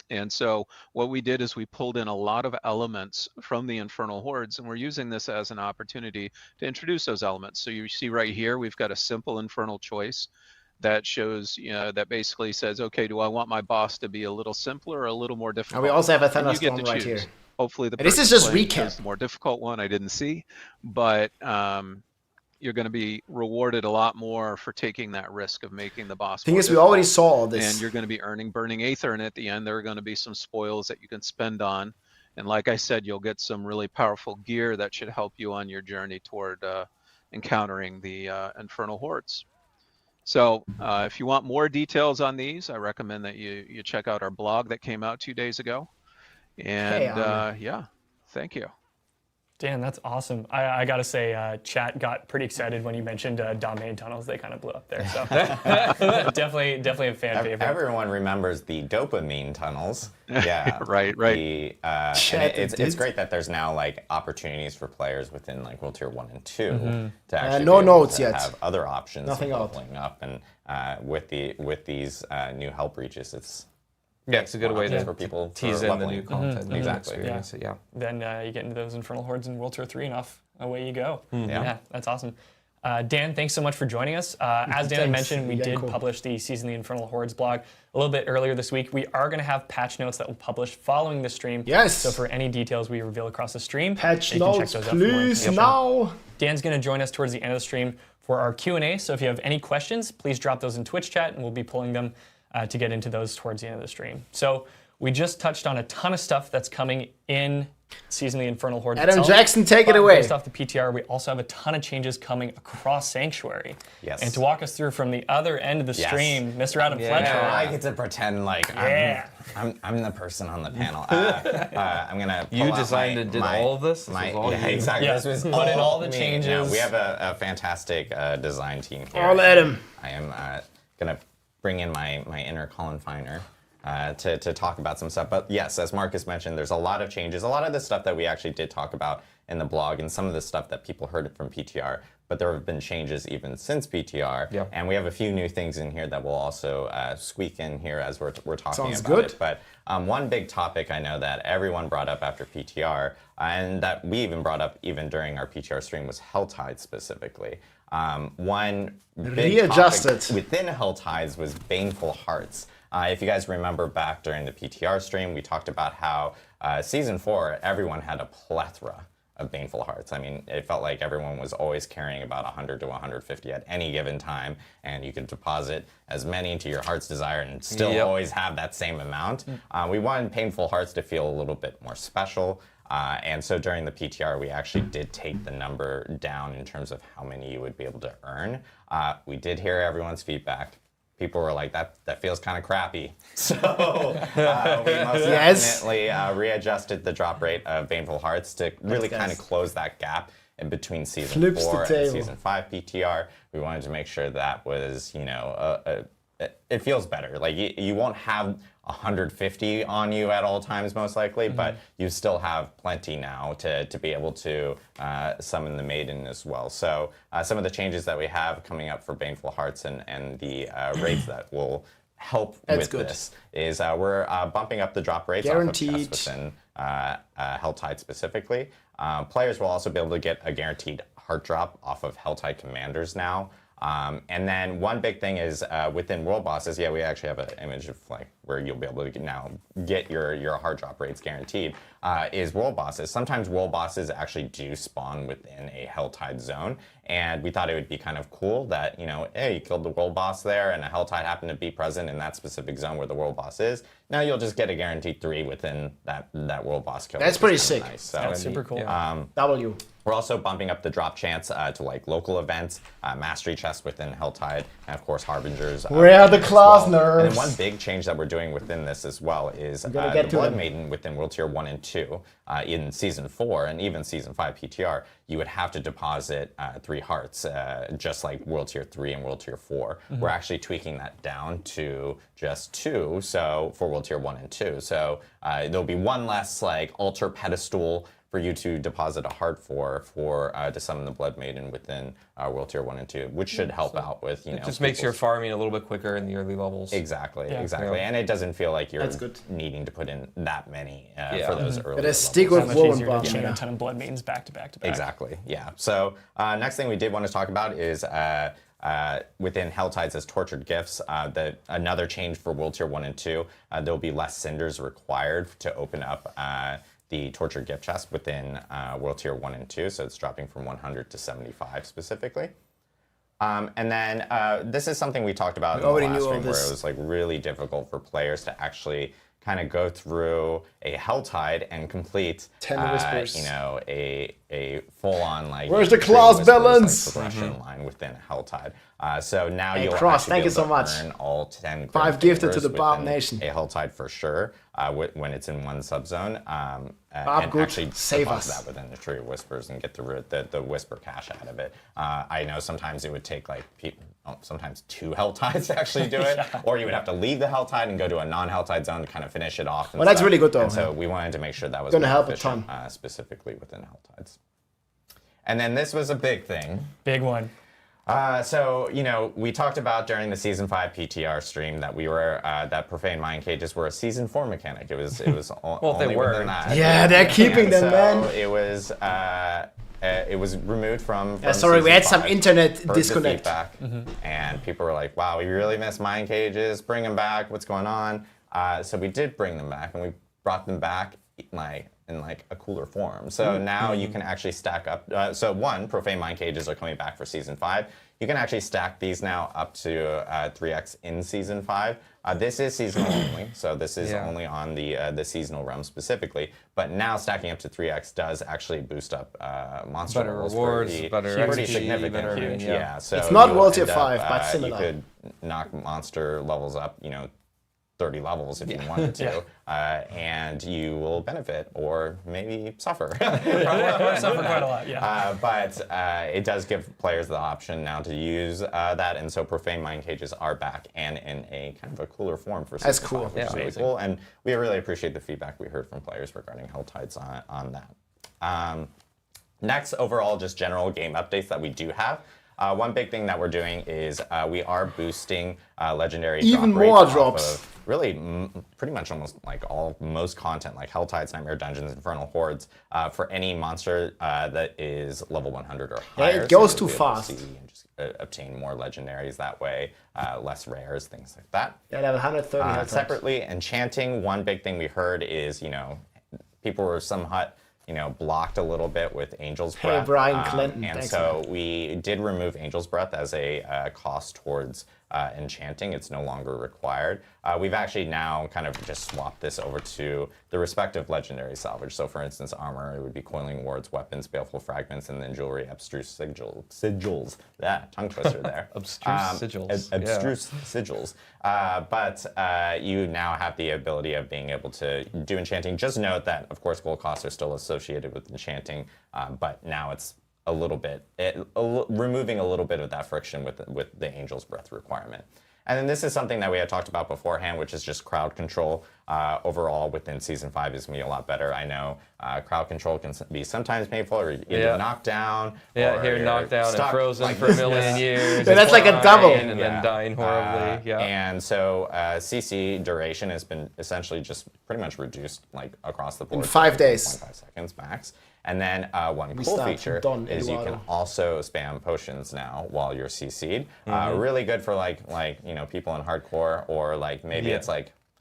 And so what we did is we pulled in a lot of elements from the Infernal Hordes, and we're using this as an opportunity to introduce those elements. So you see right here, we've got a simple Infernal choice that shows, that basically says, okay, do I want my boss to be a little simpler or a little more difficult? And we also have a And you get thunderstorm to right choose. here. Hopefully the And this is person just playing recap. chose the more difficult one. I didn't see, but you're going to be rewarded a lot more for taking that risk of making the boss. Thing more is, we already difficult. saw all this. And you're going to be earning Burning Aether, and at the end there are going to be some spoils that you can spend on. And like I said, you'll get some really powerful gear that should help you on your journey toward encountering the Infernal Hordes. So if you want more details on these, I recommend that you check out our blog that came out 2 days ago. And yeah, thank you. Dan, that's awesome. I gotta say, chat got pretty excited when you mentioned domain tunnels. They kind of blew up there. So definitely a fan favorite. Everyone remembers the dopamine tunnels. Yeah, right. It's great that there's now like opportunities for players within like World Tier 1 and 2 to actually no be able notes to yet. have other options Nothing leveling up, and with these new hell breaches, it's it's a good way to for people tease for in the leveling. new content. Exactly. Experience. Yeah. Then you get into those Infernal Hordes in World Tier 3 and away you go. Yeah, that's awesome. Dan, thanks so much for joining us. As Dan had mentioned, we did cool. publish the Season of the Infernal Hordes blog a little bit earlier this week. We are going to have patch notes that will publish following the stream. Yes. So for any details we reveal across the stream, Patch you can check notes, those out for more please, information. now. Dan's going to join us towards the end of the stream for our Q&A. So if you have any questions, please drop those in Twitch chat, and we'll be pulling them to get into those towards the end of the stream. So we just touched on a ton of stuff that's coming in Season of the Infernal Horde. Adam itself. Jackson, take it But away. Based off the PTR, we also have a ton of changes coming across Sanctuary. Yes. And to walk us through from the other end of the stream, Mr. Adam Fletcher. I get to pretend like I'm the person on the panel. I'm gonna. You designed and did all of this? Exactly. Yeah, This was put in all the me. changes. Yeah, we have a fantastic design team here. All Adam. I am gonna bring in my inner Colin Finer. To talk about some stuff. But yes, as Marcus mentioned, there's a lot of changes. A lot of the stuff that we actually did talk about in the blog, and some of the stuff that people heard from PTR, but there have been changes even since PTR. Yeah. And we have a few new things in here that will also squeak in here as we're talking Sounds about good. it. But one big topic I know that everyone brought up after PTR, and that we even brought up even during our PTR stream, was Helltide specifically. One big Readjusted. topic within Helltides was Baneful Hearts. If you guys remember back during the PTR stream, we talked about how Season 4, everyone had a plethora of Baneful Hearts. I mean, it felt like everyone was always carrying about 100 to 150 at any given time, and you could deposit as many to your heart's desire and still always have that same amount. We wanted Painful Hearts to feel a little bit more special. And so during the PTR, we actually did take the number down in terms of how many you would be able to earn. We did hear everyone's feedback. People were like, that feels kind of crappy. So we most definitely readjusted the drop rate of Baneful Hearts to really kind of close that gap in between Season 4 and Season 5 PTR. We wanted to make sure that was, it feels better. Like you won't have 150 on you at all times, most likely, but you still have plenty now to be able to summon the Maiden as well. So some of the changes that we have coming up for Baneful Hearts and the rates that will help with this is we're bumping up the drop rates Guaranteed. off of chests within Helltide specifically. Players will also be able to get a guaranteed heart drop off of Helltide commanders now. And then one big thing is within world bosses, we actually have an image of like where you'll be able to now get your hard drop rates guaranteed, is world bosses. Sometimes world bosses actually do spawn within a Helltide zone, and we thought it would be kind of cool that, hey, you killed the world boss there and a Helltide happened to be present in that specific zone where the world boss is. Now you'll just get a guaranteed 3 within that world boss kill. That's pretty sick. Nice. So, That's super cool. W. We're also bumping up the drop chance to like local events, mastery chests within Helltide, and of course Harbingers. Where are the class nerfs? And then one big change that we're doing within this as well is the Blood Maiden within World Tier 1 and 2 in Season 4 and even Season 5 PTR. You would have to deposit 3 hearts, just like World Tier 3 and World Tier 4. We're actually tweaking that down to just 2, so for World Tier 1 and 2. So there'll be one less like altar pedestal for you to deposit a heart for to summon the Blood Maiden within World Tier 1 and 2, which should help out with, It just makes your farming a little bit quicker in the early levels. Exactly. And it doesn't feel like you're needing to put in that many for those early levels. Stick with Whirlwind Barb. Chain a ton of Blood Maidens back to back to back. Exactly, yeah. So next thing we did want to talk about is within Helltides as Tortured Gifts, another change for World Tier 1 and 2, there'll be less cinders required to open up the Tortured Gift chest within World Tier 1 and 2, so it's dropping from 100 to 75 specifically. And then this is something we talked about in the last stream, where it was like really difficult for players to actually kind of go through a Helltide and complete 10 whispers. A full-on like where's the class balance progression line within Helltide. So now you'll Cross, actually thank you so much. earn all 10 5 gifted to the Barb Nation. A Helltide for sure when it's in one subzone. Barb, and good. actually Save deposit us. that within the Tree of Whispers and get the Whisper cash out of it. I know sometimes it would take like sometimes 2 Helltides to actually do it, or you would have to leave the Helltide and go to a non-Helltide zone to kind of finish it off. Well, that's really good though. And so we wanted to make sure that was gonna help a efficient, specifically within Helltides. And then this was a big thing. Big one. So, we talked about during the Season 5 PTR stream that we were, that Profane Mind Cages were a Season 4 mechanic. It was only within that. Yeah, they're keeping them, man. It was removed from sorry, we had Season some 5. internet Heard the disconnect. feedback, and people were like, wow, we really miss Mind Cages. Bring them back. What's going on? So we did bring them back, and we brought them back in a cooler form. So now you can actually stack up. So Profane Mind Cages are coming back for Season 5. You can actually stack these now up to 3x in Season 5. This is seasonal only, so this is only on the seasonal realm specifically. But now stacking up to 3x does actually boost up monster Better levels rewards, pretty significant. better, Yeah, so it's not you World Tier end 5, up, but similar. You could knock monster levels up, 30 levels if you wanted to, and you will benefit or maybe suffer. Suffer quite a lot, yeah. But it does give players the option now to use that, and so Profane Mind Cages are back and in a kind of a cooler form for Season 5, which is really cool. And we really appreciate the feedback we heard from players regarding Helltides on that. Next, overall, just general game updates that we do have. One big thing that we're doing is we are boosting legendary even drop more rates drops. off of really pretty much almost like most content, like Helltides, Nightmare Dungeons, Infernal Hordes, for any monster that is level 100 or higher. it goes so too you'll be able to fast. see and just obtain more legendaries that way, less rares, things like that. Yeah, level 130 Helltides. Separately, enchanting, one big thing we heard is, people were somewhat blocked a little bit with Angel's Breath. Hey, Brian Clinton. And thanks, so man. we did remove Angel's Breath as a cost towards enchanting. It's no longer required. We've actually now kind of just swapped this over to the respective legendary salvage. So for instance, armor, it would be Coiling Wards, weapons, Baleful Fragments, and then jewelry, Abstruse Sigils. That tongue twister there. Abstruse Sigils. Abstruse Sigils. But you now have the ability of being able to do enchanting. Just note that, of course, gold costs are still associated with enchanting, but now it's a little bit, removing a little bit of that friction with the Angel's Breath requirement. And then this is something that we had talked about beforehand, which is just crowd control. Overall, within Season 5 is going to be a lot better. I know crowd control can be sometimes painful, or either knocked down, or here knocked down stuck and frozen like for a million years. Yeah, that's like a double. And then dying horribly. And so CC duration has been essentially just pretty much reduced across the board. In 5 days. 5 seconds max. And then one cool start feature Don is you Eduardo. can also spam potions now while you're CC'd. Really good for people in hardcore, or maybe it's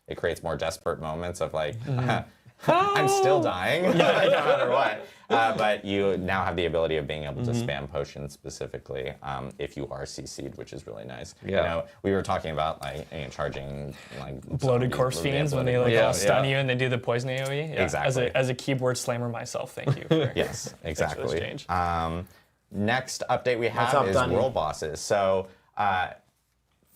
it creates more desperate moments of I'm still dying, no matter what. But you now have the ability of being able to spam potions specifically if you are CC'd, which is really nice. Yeah. We were talking about charging bloated corpse fiends when they all stun you and they do the poison AoE. Yeah. Exactly. As a keyboard slammer myself, thank you. For yes, exactly. change. Next update we have is world bosses. So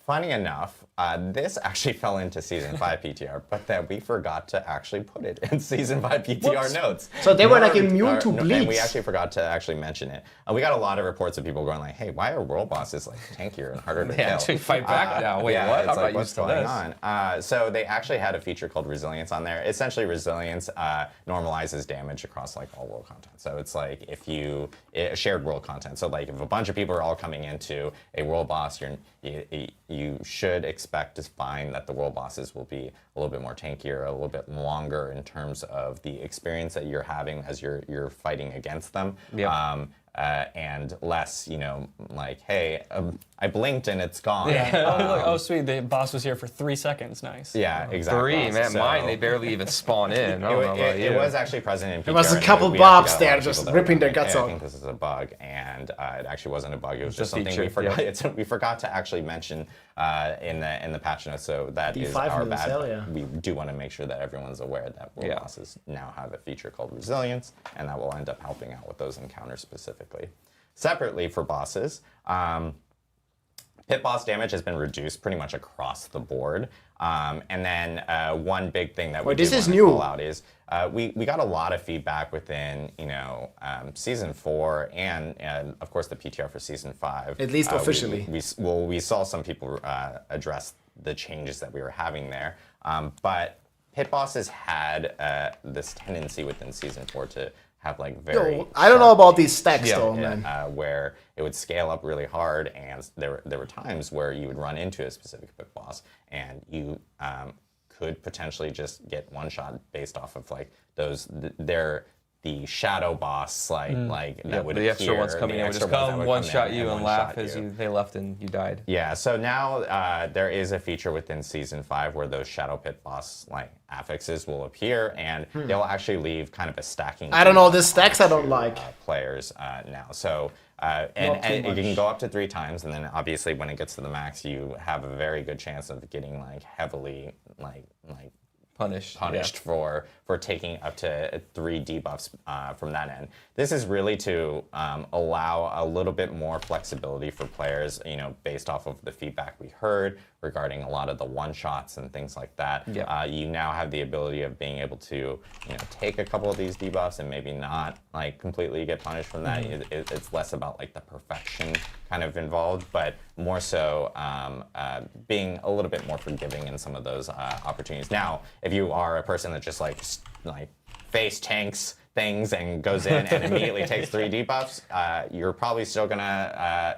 funny enough, this actually fell into Season 5 PTR, but then we forgot to actually put it in Season 5 PTR notes. So they were like immune to bleeds. And we actually forgot to actually mention it. We got a lot of reports of people going like, hey, why are world bosses like tankier and harder to kill? Actually fight back now. Wait, what? It's I'm like, not what's used to going this. on? So they actually had a feature called Resilience on there. Essentially, Resilience normalizes damage across like all world content. So it's like if you shared world content. So like if a bunch of people are all coming into a world boss, you should expect to find that the world bosses will be a little bit more tankier, a little bit longer in terms of the experience that you're having as you're fighting against them. Yep. And less, like, hey, I blinked and it's gone. Yeah. Oh, sweet. The boss was here for 3 seconds. Nice. Yeah, exactly. 3, man. So, mine, they barely even spawn in. I don't know about you. It was actually present in PTR. There was a and couple we bobs actually got a lot there of just people that were ripping their like, guts hey, out. I think this is a bug, and it actually wasn't a bug. It was just something feature, we forgot. We forgot to actually mention in the patch notes. So that is D5 our news, bad. hell yeah. We do want to make sure that everyone's aware that world bosses now have a feature called Resilience, and that will end up helping out with those encounters specifically. Separately for bosses, pit boss damage has been reduced pretty much across the board. And then one big thing that we do want to call out is we got a lot of feedback within Season 4 and of course the PTR for Season 5. At least officially. We saw some people address the changes that we were having there. But pit bosses had this tendency within Season 4 to have like very. I don't know about these stacks though, man. Where it would scale up really hard, and there were times where you would run into a specific pit boss, and you could potentially just get one shot based off of like the shadow boss that would the appear, extra ones coming in would just come, one shot you and laugh as they left and you died. Yeah, so now there is a feature within Season 5 where those shadow pit boss affixes will appear, and they'll actually leave kind of a stacking. I don't know, the stacks I don't like. Players now. So and you can go up to 3 times, and then obviously when it gets to the max, you have a very good chance of getting heavily punished for taking up to 3 debuffs from that end. This is really to allow a little bit more flexibility for players, based off of the feedback we heard regarding a lot of the one-shots and things like that. Yeah. You now have the ability of being able to, take a couple of these debuffs and maybe not completely get punished from that. It's less about the perfection kind of involved, but more so being a little bit more forgiving in some of those opportunities. Now, if you are a person that just face tanks things and goes in and immediately takes 3 debuffs, you're probably still gonna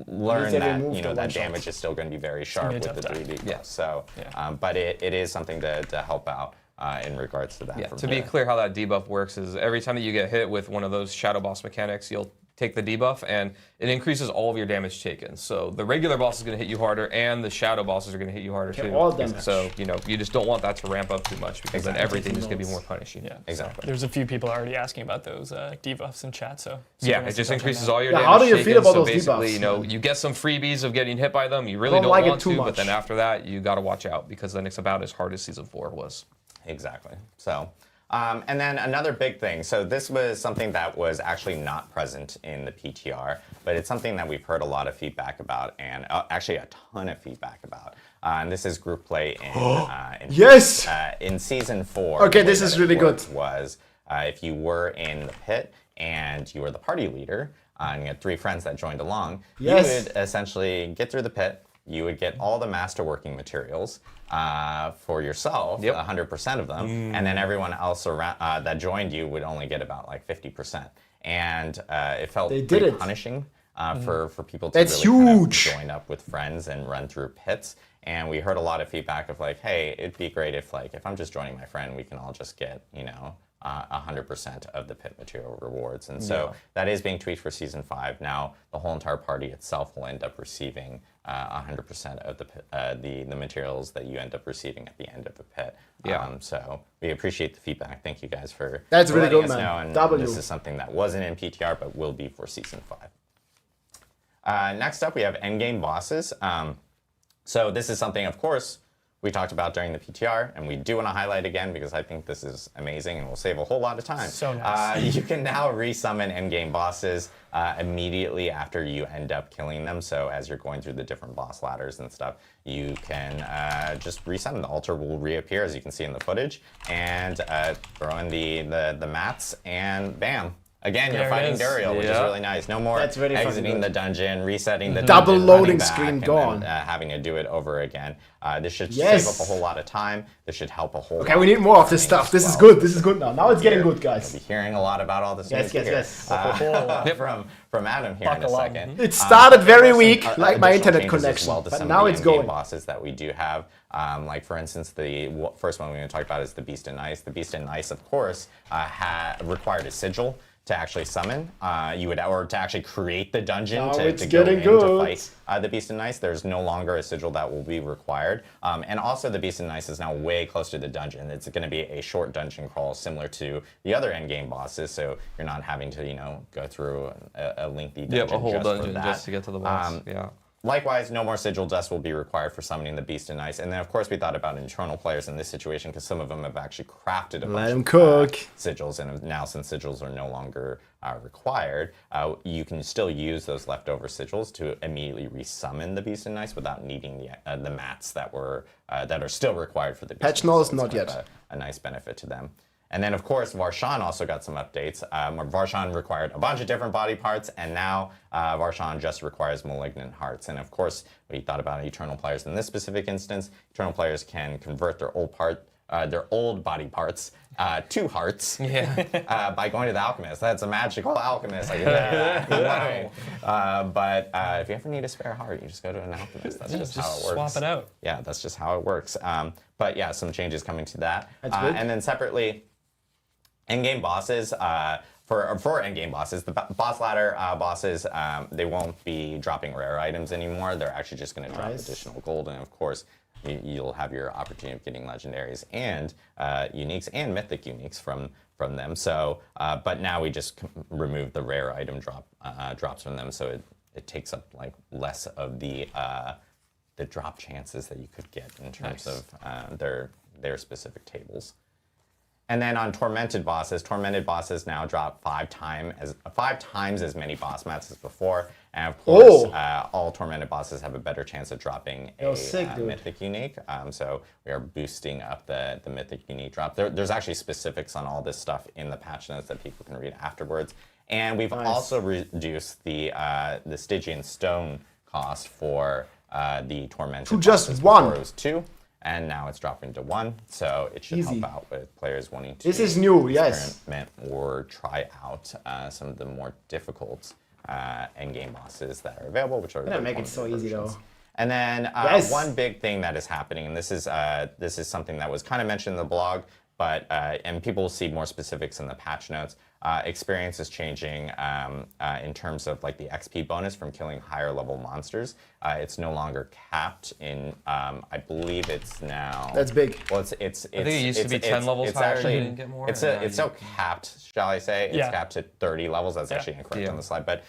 learn that that damage is still going to be very sharp with the 3 debuffs. Yeah. So, but it is something to help out in regards to that. Yeah. To be clear, how that debuff works is every time that you get hit with one of those shadow boss mechanics, you'll take the debuff, and it increases all of your damage taken. So the regular boss is going to hit you harder, and the shadow bosses are going to hit you harder too. All damage. So you just don't want that to ramp up too much, because then everything is going to be more punishing. Yeah, exactly. There's a few people already asking about those debuffs in chat. So yeah, it just increases all your damage. How do you taken. feel about so those basically, debuffs? You get some freebies of getting hit by them. You really don't want to, but then after that, you got to watch out, because then it's about as hard as Season 4 was. Exactly. So. And then another big thing, so this was something that was actually not present in the PTR, but it's something that we've heard a lot of feedback about, and actually a ton of feedback about. And this is group play in Season 4. Okay, this is really good. Was if you were in the pit and you were the party leader, and you had 3 friends that joined along, you would essentially get through the pit. You would get all the masterworking materials for yourself, 100% of them, and then everyone else around that joined you would only get about 50%. And it felt pretty punishing for people to really kind of join up with friends and run through pits. And we heard a lot of feedback of hey, it'd be great if I'm just joining my friend, we can all just get 100% of the pit material rewards. And so that is being tweaked for Season 5. Now the whole entire party itself will end up receiving 100% of the materials that you end up receiving at the end of the pit. So we appreciate the feedback. Thank you guys for really letting good, us man. know. And this is something that wasn't in PTR but will be for Season 5. Next up, we have Endgame bosses. So this is something, of course, we talked about during the PTR, and we do want to highlight again because I think this is amazing and will save a whole lot of time. So nice. You can now resummon endgame bosses immediately after you end up killing them. So as you're going through the different boss ladders and stuff, you can just resummon. The altar will reappear, as you can see in the footage, and throw in the mats, and bam. Again, you're fighting Duriel, which is really nice. No more exiting the dungeon, resetting the double dungeon, loading screen gone, having to do it over again. This should save up a whole lot of time. This should help a whole lot. Okay, we need more of this stuff. This is good. This is good now. Now it's getting good, guys. You'll be hearing a lot about all this. Yes. From Adam here in a second. It started very weak, like my internet connection, but now it's going. Bosses that we do have, like for instance, the first one we're going to talk about is the Beast in Ice. The Beast in Ice, of course, required a sigil to actually summon, or to actually create the dungeon to go in to fight the Beast in Ice. There's no longer a sigil that will be required. And also the Beast in Ice is now way close to the dungeon. It's going to be a short dungeon crawl similar to the other endgame bosses, so you're not having to, go through a lengthy dungeon. A whole dungeon just to get to the boss. Likewise, no more sigil dust will be required for summoning the Beast in Ice. And then, of course, we thought about internal players in this situation because some of them have actually crafted a bunch of sigils. And now, since sigils are no longer required, you can still use those leftover sigils to immediately resummon the Beast in Ice without needing the mats that are still required for the Beast in Ice. Patchnotes, not yet. A nice benefit to them. And then, of course, Varshan also got some updates. Varshan required a bunch of different body parts, and now Varshan just requires malignant hearts. And of course, we thought about eternal players in this specific instance. Eternal players can convert their old body parts to hearts by going to the alchemist. That's a magical alchemist. But if you ever need a spare heart, you just go to an alchemist. That's just how it works. Swap it out. Yeah, that's just how it works. But yeah, some changes coming to that. And then separately, endgame bosses, for endgame bosses, the boss ladder bosses, they won't be dropping rare items anymore. They're actually just going to drop additional gold, and of course, you'll have your opportunity of getting legendaries and uniques and mythic uniques from them. So, but now we just remove the rare item drops from them, so it takes up like less of the drop chances that you could get in terms of their specific tables. And then on tormented bosses now drop 5 times as many boss mats as before. And of course, all tormented bosses have a better chance of dropping a mythic unique. So we are boosting up the mythic unique drop. There's actually specifics on all this stuff in the patch notes that people can read afterwards. And we've also reduced the Stygian stone cost for the tormented to bosses. Just 1. It was 2. And now it's dropping to 1, so it should help out with players wanting to experiment or try out some of the more difficult endgame bosses that are available, which are gonna make it so easy though. And then one big thing that is happening, and this is something that was kind of mentioned in the blog, but and people will see more specifics in the patch notes. Experience is changing in terms of like the XP bonus from killing higher level monsters. It's no longer capped in. I believe it's now. That's big. Well, it's. I think it used to be 10 levels higher. Actually, you didn't get more. It's still capped, shall I say? It's capped at 30 levels. That's actually incorrect on the slide, but.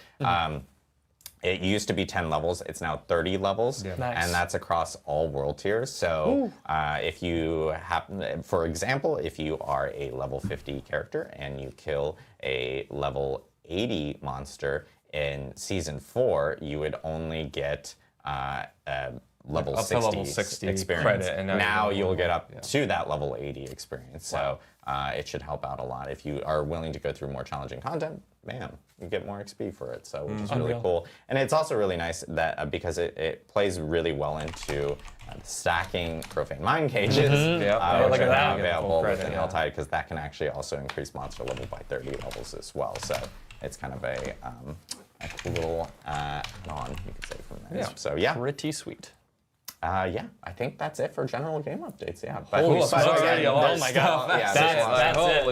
It used to be 10 levels. It's now 30 levels, and that's across all world tiers. So if you happen, for example, if you are a level 50 character and you kill a level 80 monster in Season 4, you would only get level 60 experience. Credit, and now you'll get up to that level 80 experience. So it should help out a lot. If you are willing to go through more challenging content, bam, you get more XP for it, so which is really cool. And it's also really nice that because it plays really well into stacking profane mind cages, which are now available within Helltide, because that can actually also increase monster level by 30 levels as well. So it's kind of a cool little add-on, you could say, from that. Yeah. So yeah, pretty sweet. I think that's it for general game updates. Yeah, but oh my god, that's it.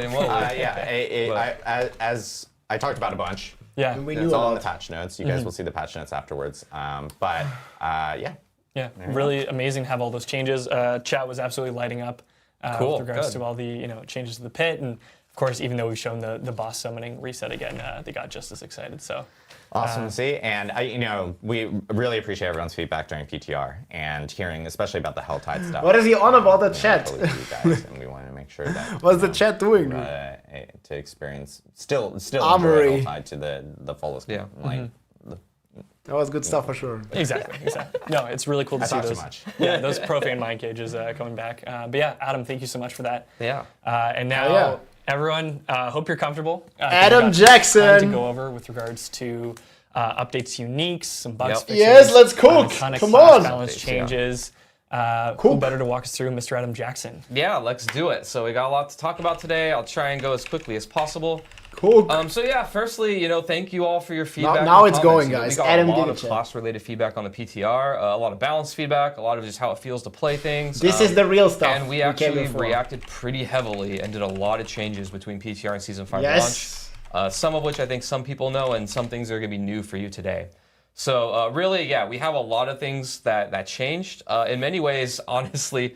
As I talked about a bunch. Yeah, it's all in the patch notes. You guys will see the patch notes afterwards. Yeah, really amazing to have all those changes. Chat was absolutely lighting up with regards to all the changes to the pit, and of course, even though we've shown the boss summoning reset again, they got just as excited. So awesome to see. And we really appreciate everyone's feedback during PTR and hearing, especially about the Helltide stuff. What is he on about the chat? Totally you guys, and we want to make sure that what's the chat doing? To experience still Armory. enjoy Helltide to the fullest. Yeah. That was good stuff for sure. Exactly. No, it's really cool to see those. Yeah, those profane mind cages coming back. But yeah, Adam, thank you so much for that. Yeah. And now, everyone, hope you're comfortable. Adam Jackson. To go over with regards to updates, uniques, some bugs fixes. Yes, let's cook. Come on. Balance changes. Who better to walk us through, Mr. Adam Jackson? Yeah, let's do it. So we got a lot to talk about today. I'll try and go as quickly as possible. Cool. So yeah, firstly, thank you all for your feedback. Now it's going, guys. We got Adam a lot of class-related feedback on the PTR, a lot of balance feedback, a lot of just how it feels to play things. This is the real stuff. And we actually reacted pretty heavily and did a lot of changes between PTR and Season 5 launch. Some of which I think some people know, and some things are going to be new for you today. So really, yeah, we have a lot of things that changed. In many ways, honestly,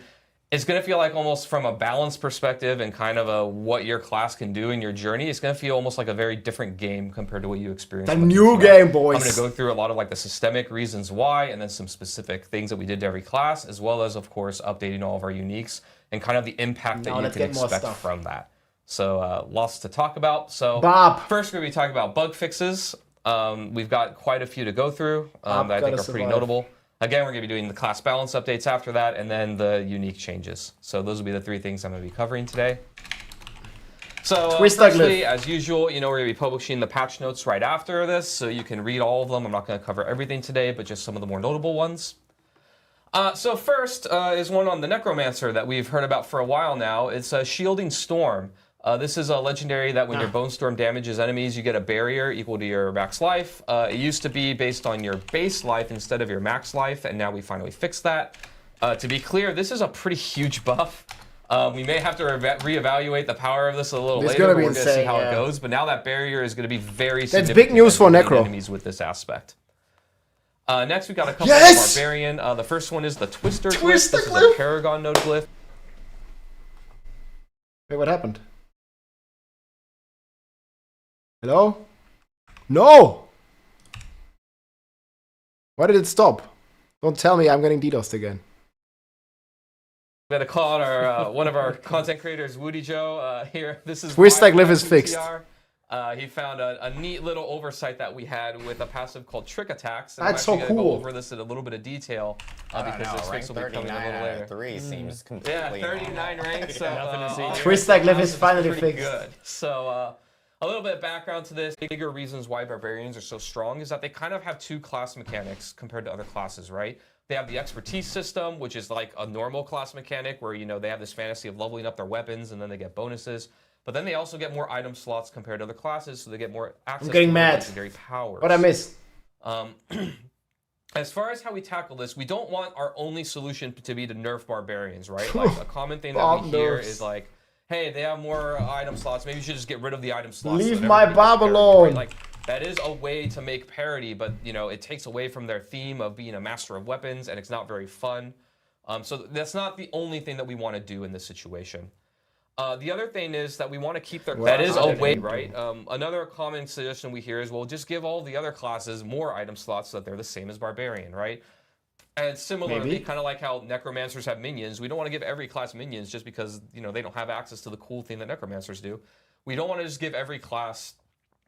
it's going to feel like almost from a balance perspective and kind of what your class can do in your journey, it's going to feel almost like a very different game compared to what you experienced. The new game, boys. I'm going to go through a lot of like the systemic reasons why, and then some specific things that we did to every class, as well as, of course, updating all of our uniques and kind of the impact that you can expect from that. So lots to talk about. So first we're going to be talking about bug fixes. We've got quite a few to go through that I think are pretty notable. Again, we're going to be doing the class balance updates after that, and then the unique changes. So those will be the three things I'm going to be covering today. So firstly, as usual, we're going to be publishing the patch notes right after this, so you can read all of them. I'm not going to cover everything today, but just some of the more notable ones. So first is one on the Necromancer that we've heard about for a while now. It's Shielding Storm. This is a legendary that when your Bone Storm damages enemies, you get a barrier equal to your max life. It used to be based on your base life instead of your max life, and now we finally fixed that. To be clear, this is a pretty huge buff. We may have to reevaluate the power of this a little later, but we're going to see how it goes. But now that barrier is going to be very significant. That's big news for Necro. Enemies with this aspect. Next, we got a couple of Barbarian. The first one is the Twister Glyph. This is a Paragon node glyph. Wait, what happened? Hello? No! Why did it stop? Don't tell me I'm getting DDoSed again. We had to call out one of our content creators, Woody Joe. Here, this is Twister Glyph is fixed. He found a neat little oversight that we had with a passive called Trick Attacks. And that's so cool. I'm actually going to go over this in a little bit of detail because this fix will be coming a little later. 3 seems completely 39 ranks. Twister Glyph is finally fixed. Good. So a little bit of background to this. Bigger reasons why Barbarians are so strong is that they kind of have two class mechanics compared to other classes, right? They have the expertise system, which is like a normal class mechanic where, they have this fantasy of leveling up their weapons and then they get bonuses. But then they also get more item slots compared to other classes, so they get more access to legendary powers. What I missed? As far as how we tackle this, we don't want our only solution to be to nerf Barbarians, right? Like a common thing that we hear is like, hey, they have more item slots. Maybe you should just get rid of the item slots. Leave my Barb alone. Like, that is a way to make parity, but it takes away from their theme of being a master of weapons, and it's not very fun. So that's not the only thing that we want to do in this situation. The other thing is that we want to keep their classes a way, right? Another common suggestion we hear is, well, just give all the other classes more item slots so that they're the same as Barbarian, right? And similarly, kind of like how Necromancers have minions, we don't want to give every class minions just because, they don't have access to the cool thing that Necromancers do. We don't want to just give every class,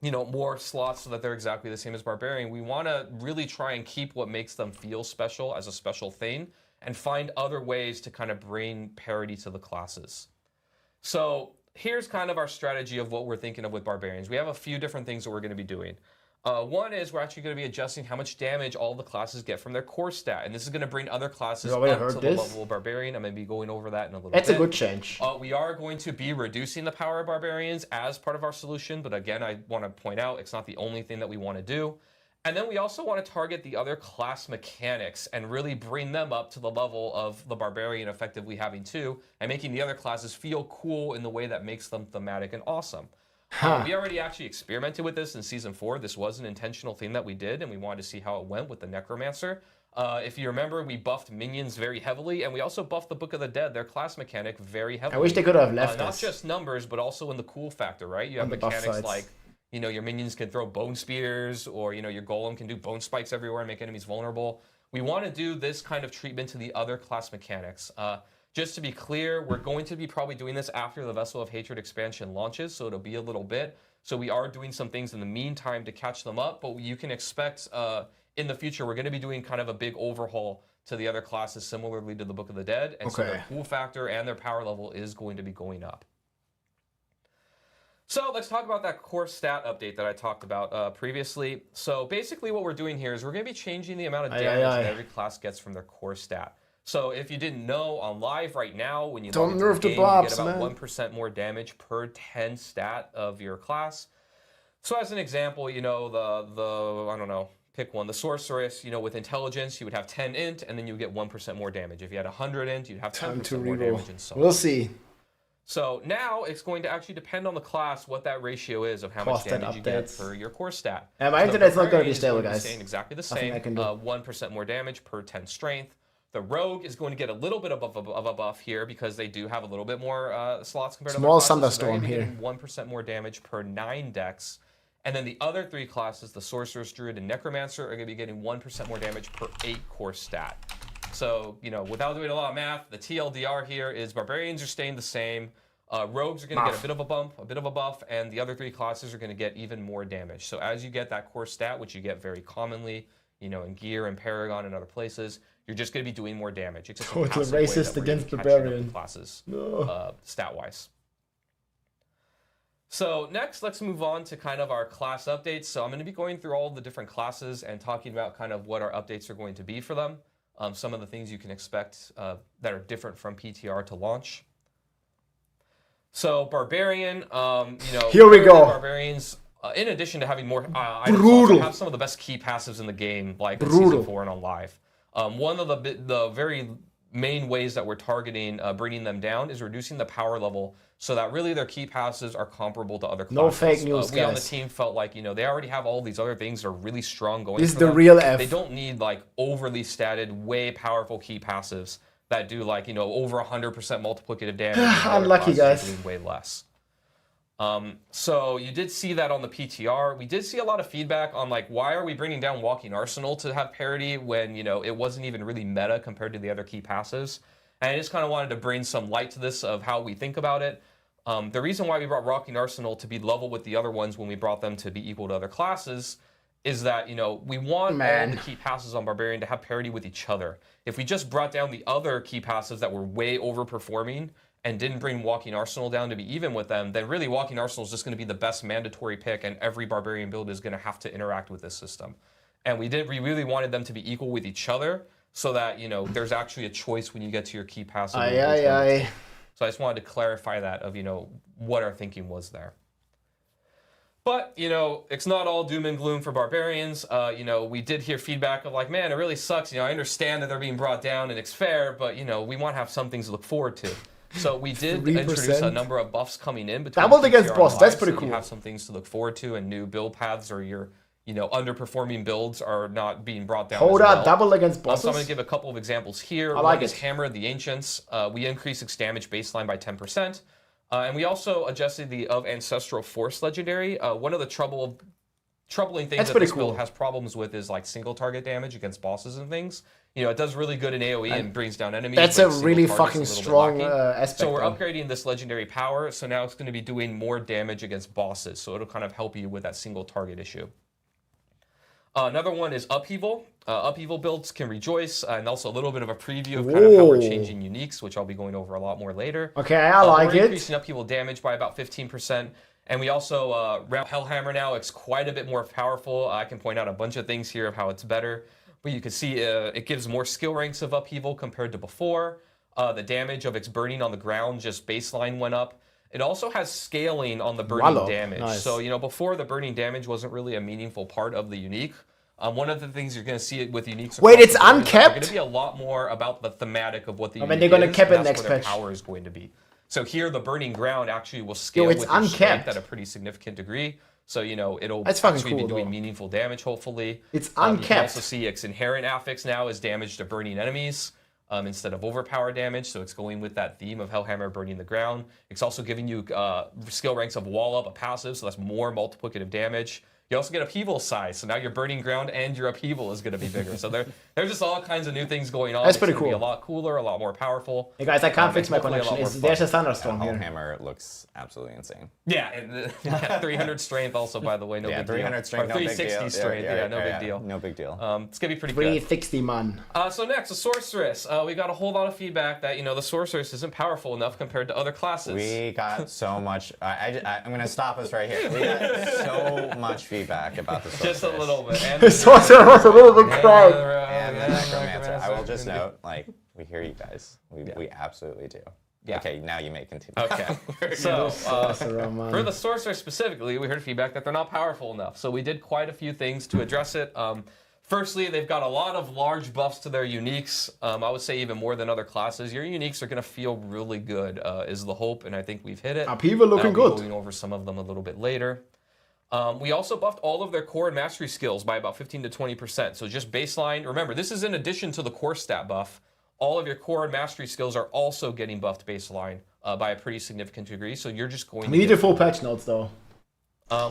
more slots so that they're exactly the same as Barbarian. We want to really try and keep what makes them feel special as a special thing and find other ways to kind of bring parity to the classes. So here's kind of our strategy of what we're thinking of with Barbarians. We have a few different things that we're going to be doing. One is we're actually going to be adjusting how much damage all the classes get from their core stat. And this is going to bring other classes up to the level of Barbarian. I'm going to be going over that in a little bit. That's a good change. We are going to be reducing the power of Barbarians as part of our solution. But again, I want to point out it's not the only thing that we want to do. And then we also want to target the other class mechanics and really bring them up to the level of the Barbarian effectively having too, and making the other classes feel cool in the way that makes them thematic and awesome. We already actually experimented with this in Season 4. This was an intentional thing that we did, and we wanted to see how it went with the Necromancer. If you remember, we buffed minions very heavily, and we also buffed the Book of the Dead, their class mechanic, very heavily. I wish they could have left Not us. just numbers, but also in the cool factor, right? You have mechanics like, you know, your minions can throw bone spears, or, you know, your golem can do bone spikes everywhere and make enemies vulnerable. We want to do this kind of treatment to the other class mechanics. Just to be clear, we're going to be probably doing this after the Vessel of Hatred expansion launches, so it'll be a little bit. So we are doing some things in the meantime to catch them up, but you can expect in the future we're going to be doing kind of a big overhaul to the other classes similarly to the Book of the Dead, and so their cool factor and their power level is going to be going up. So let's talk about that core stat update that I talked about previously. So basically what we're doing here is we're going to be changing the amount of damage that every class gets from their core stat. So if you didn't know, on live right now, when you log into the game, you get about 1% more damage per 10 stat of your class. So as an example, you know, I don't know, pick one, the Sorceress, you know, with Intelligence, you would have 10 int, and then you would get 1% more damage. If you had 100 int, you'd have 10% more damage, and so on. We'll see. So now it's going to actually depend on the class what that ratio is of how much damage you get for your core stat. My internet's not going to be stable, guys. Staying exactly the same. 1% more damage per 10 strength. The Rogue is going to get a little bit of a buff here because they do have a little bit more slots compared to other classes. Small thunderstorm here. 1% more damage per 9 dex. And then the other 3 classes, the Sorceress, Druid, and Necromancer, are going to be getting 1% more damage per 8 core stat. So, you know, without doing a lot of math, the TLDR here is Barbarians are staying the same. Rogues are going to get a bit of a bump, a bit of a buff, and the other 3 classes are going to get even more damage. So as you get that core stat, which you get very commonly, you know, in Gear and Paragon and other places, you're just going to be doing more damage. It's a racist against Barbarian classes, stat-wise. So next, let's move on to kind of our class updates. So I'm going to be going through all the different classes and talking about kind of what our updates are going to be for them. Some of the things you can expect that are different from PTR to launch. So Barbarian, you know, here we go. Barbarians, in addition to having more items, also have some of the best key passives in the game, like in Season 4 and on Live. One of the very main ways that we're targeting bringing them down is reducing the power level so that really their key passives are comparable to other classes. No fake news, we on the team felt like, you know, they already have all these other things that are really strong going. This is the real F. They don't need like overly statted, way powerful key passives that do like, you know, over 100% multiplicative damage. Unlucky, guys. Doing way less. So you did see that on the PTR. We did see a lot of feedback on like, why are we bringing down Walking Arsenal to have parity when, you know, it wasn't even really meta compared to the other key passives. And I just kind of wanted to bring some light to this of how we think about it. The reason why we brought Walking Arsenal to be level with the other ones when we brought them to be equal to other classes is that, you know, we want all the key passes on Barbarian to have parity with each other. If we just brought down the other key passives that were way overperforming and didn't bring Walking Arsenal down to be even with them, then really Walking Arsenal is just going to be the best mandatory pick, and every Barbarian build is going to have to interact with this system. And we really wanted them to be equal with each other so that, you know, there's actually a choice when you get to your key passive. So I just wanted to clarify that of, you know, what our thinking was there. But, you know, it's not all doom and gloom for Barbarians. You know, we did hear feedback of like, man, it really sucks. You know, I understand that they're being brought down and it's fair, but, you know, we want to have some things to look forward to. So we did 3%. introduce a number of buffs coming in between. Doubled against boss. That's pretty cool. You have some things to look forward to and new build paths, or your, you know, underperforming builds are not being brought down. Hold up, double against bosses. So I'm going to give a couple of examples here. I like One is Hammer of the Ancients. We increased its damage baseline by 10%. And we also adjusted the of Ancestral Force legendary. One of the troubling things that this build has problems with is like single target damage against bosses and things. You know, it does really good in AoE and brings down enemies. That's a really fucking strong aspect. So we're upgrading this legendary power. So now it's going to be doing more damage against bosses. So it'll kind of help you with that single target issue. Another one is Upheaval. Upheaval builds can rejoice, and also a little bit of a preview of kind of how we're changing uniques, which I'll be going over a lot more later. Okay, I like we're increasing Upheaval damage by about 15%, and we also Hellhammer now. It's quite a bit more powerful. I can point out a bunch of things here of how it's better, but you can see it gives more skill ranks of Upheaval compared to before. The damage of its burning on the ground just baseline went up. It also has scaling on the burning damage. Nice. So, you know, before the burning damage wasn't really a meaningful part of the unique. One of the things you're going to see with uniques. Wait, it's uncapped? There's going to be a lot more about the thematic of what the unique they're going to is, cap it and that's next what patch. their power is going to be. So here, the burning ground actually will scale it's with your uncapped. strength at a pretty significant degree. So, it'll That's fucking actually be cool, doing though. meaningful damage, hopefully. It's You can uncapped. also see its inherent affix now is damage to burning enemies instead of overpower damage. So it's going with that theme of Hellhammer burning the ground. It's also giving you skill ranks of Wall Up, a passive, so that's more multiplicative damage. You also get upheaval size, so now your burning ground and your upheaval is going to be bigger. So there's just all kinds of new things going on. That's pretty It's gonna cool. be a lot cooler, a lot more powerful. Hey guys, I can't fix my hopefully a lot connection. more There's a fun. thunderstorm here. Hellhammer looks absolutely insane. Yeah, and 300 strength also, by the way, no Yeah, big deal. 300 strength, Or no big 360 deal. strength, yeah, no big deal. No big deal. It's going to be pretty good. 360 man. So next, the Sorceress. We got a whole lot of feedback that, the Sorceress isn't powerful enough compared to other classes. We got so much. I'm going to stop us right here. We got so much feedback about the Sorceress. Just a little bit. And The sorcerer was a little bit crying. And the Necromancer. I will just note, we hear you guys. We absolutely do. Yeah. Okay, now you may continue. Okay. So, Sorcerer, man. for the Sorcerer specifically, we heard feedback that they're not powerful enough. So we did quite a few things to address it. Firstly, they've got a lot of large buffs to their uniques. I would say even more than other classes. Your uniques are going to feel really good, is the hope, and I think we've hit it. Upheaval looking I'll be good. going over some of them a little bit later. We also buffed all of their core and mastery skills by about 15 to 20%. So just baseline. Remember, this is in addition to the core stat buff. All of your core and mastery skills are also getting buffed baseline by a pretty significant degree. So you're just going to We need get the full patch notes though.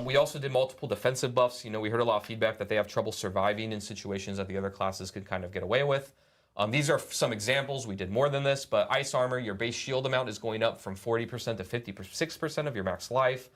we also did multiple defensive buffs. We heard a lot of feedback that they have trouble surviving in situations that the other classes could kind of get away with. These are some examples. We did more than this, but ice armor, your base shield amount is going up from 40% to 56% of your max life.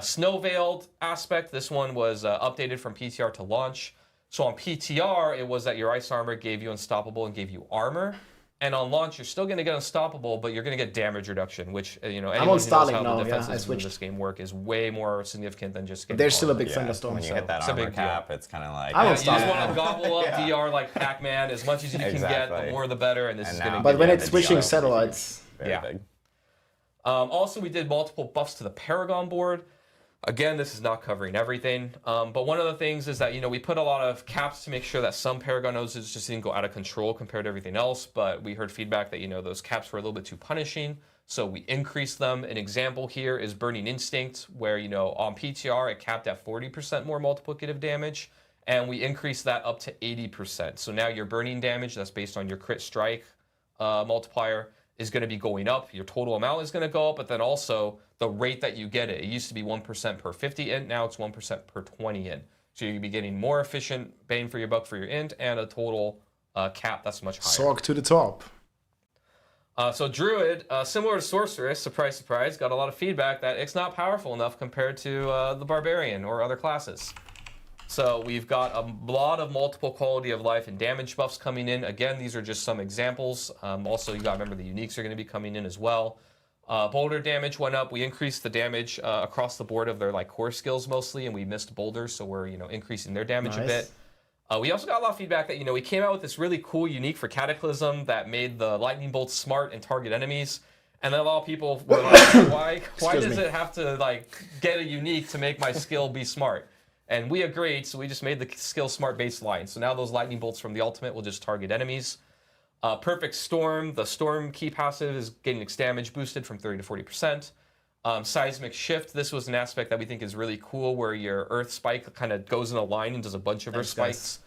Snow Veiled aspect, this one was updated from PTR to launch. So on PTR, it was that your ice armor gave you unstoppable and gave you armor. And on launch, you're still going to get unstoppable, but you're going to get damage reduction, which, anyone who knows Starlink how now, the yeah, I defenses of switched. this game work is way more significant than just getting There's still a armor. big thunderstorm. When you so. hit that It's a armor big cap, it's kind of like... I You won't just stop. want to gobble up DR like Pac-Man as much as you can get. Exactly. The more the better, and this And is going now- to But when Yeah, it's the switching DR. satellites, Very Yeah. big. Also, we did multiple buffs to the Paragon board. Again, this is not covering everything, but one of the things is that, we put a lot of caps to make sure that some Paragon nodes just didn't go out of control compared to everything else, but we heard feedback that, those caps were a little bit too punishing, so we increased them. An example here is Burning Instinct, where, on PTR, it capped at 40% more multiplicative damage, and we increased that up to 80%. So now your burning damage, that's based on your crit strike multiplier, is going to be going up. Your total amount is going to go up, but then also the rate that you get it. It used to be 1% per 50 int, now it's 1% per 20 int. So you'll be getting more efficient bang for your buck for your int and a total cap that's much higher. Sorc to the top. So Druid, similar to Sorceress, surprise, surprise, got a lot of feedback that it's not powerful enough compared to the Barbarian or other classes. So we've got a lot of multiple quality of life and damage buffs coming in. Again, these are just some examples. Also, you got to remember the uniques are going to be coming in as well. Boulder damage went up. We increased the damage across the board of their core skills mostly, and we missed boulders, so we're increasing their damage a bit. We also got a lot of feedback that we came out with this really cool unique for Cataclysm that made the lightning bolts smart and target enemies. And then a lot of people were like, why does it have to get a unique to make my skill be smart? And we agreed, so we just made the skill smart baseline. So now those lightning bolts from the ultimate will just target enemies. Perfect Storm, the Storm key passive is getting its damage boosted from 30 to 40%. Seismic Shift, this was an aspect that we think is really cool, where your Earth Spike kind of goes in a line and does a bunch of Earth Spikes.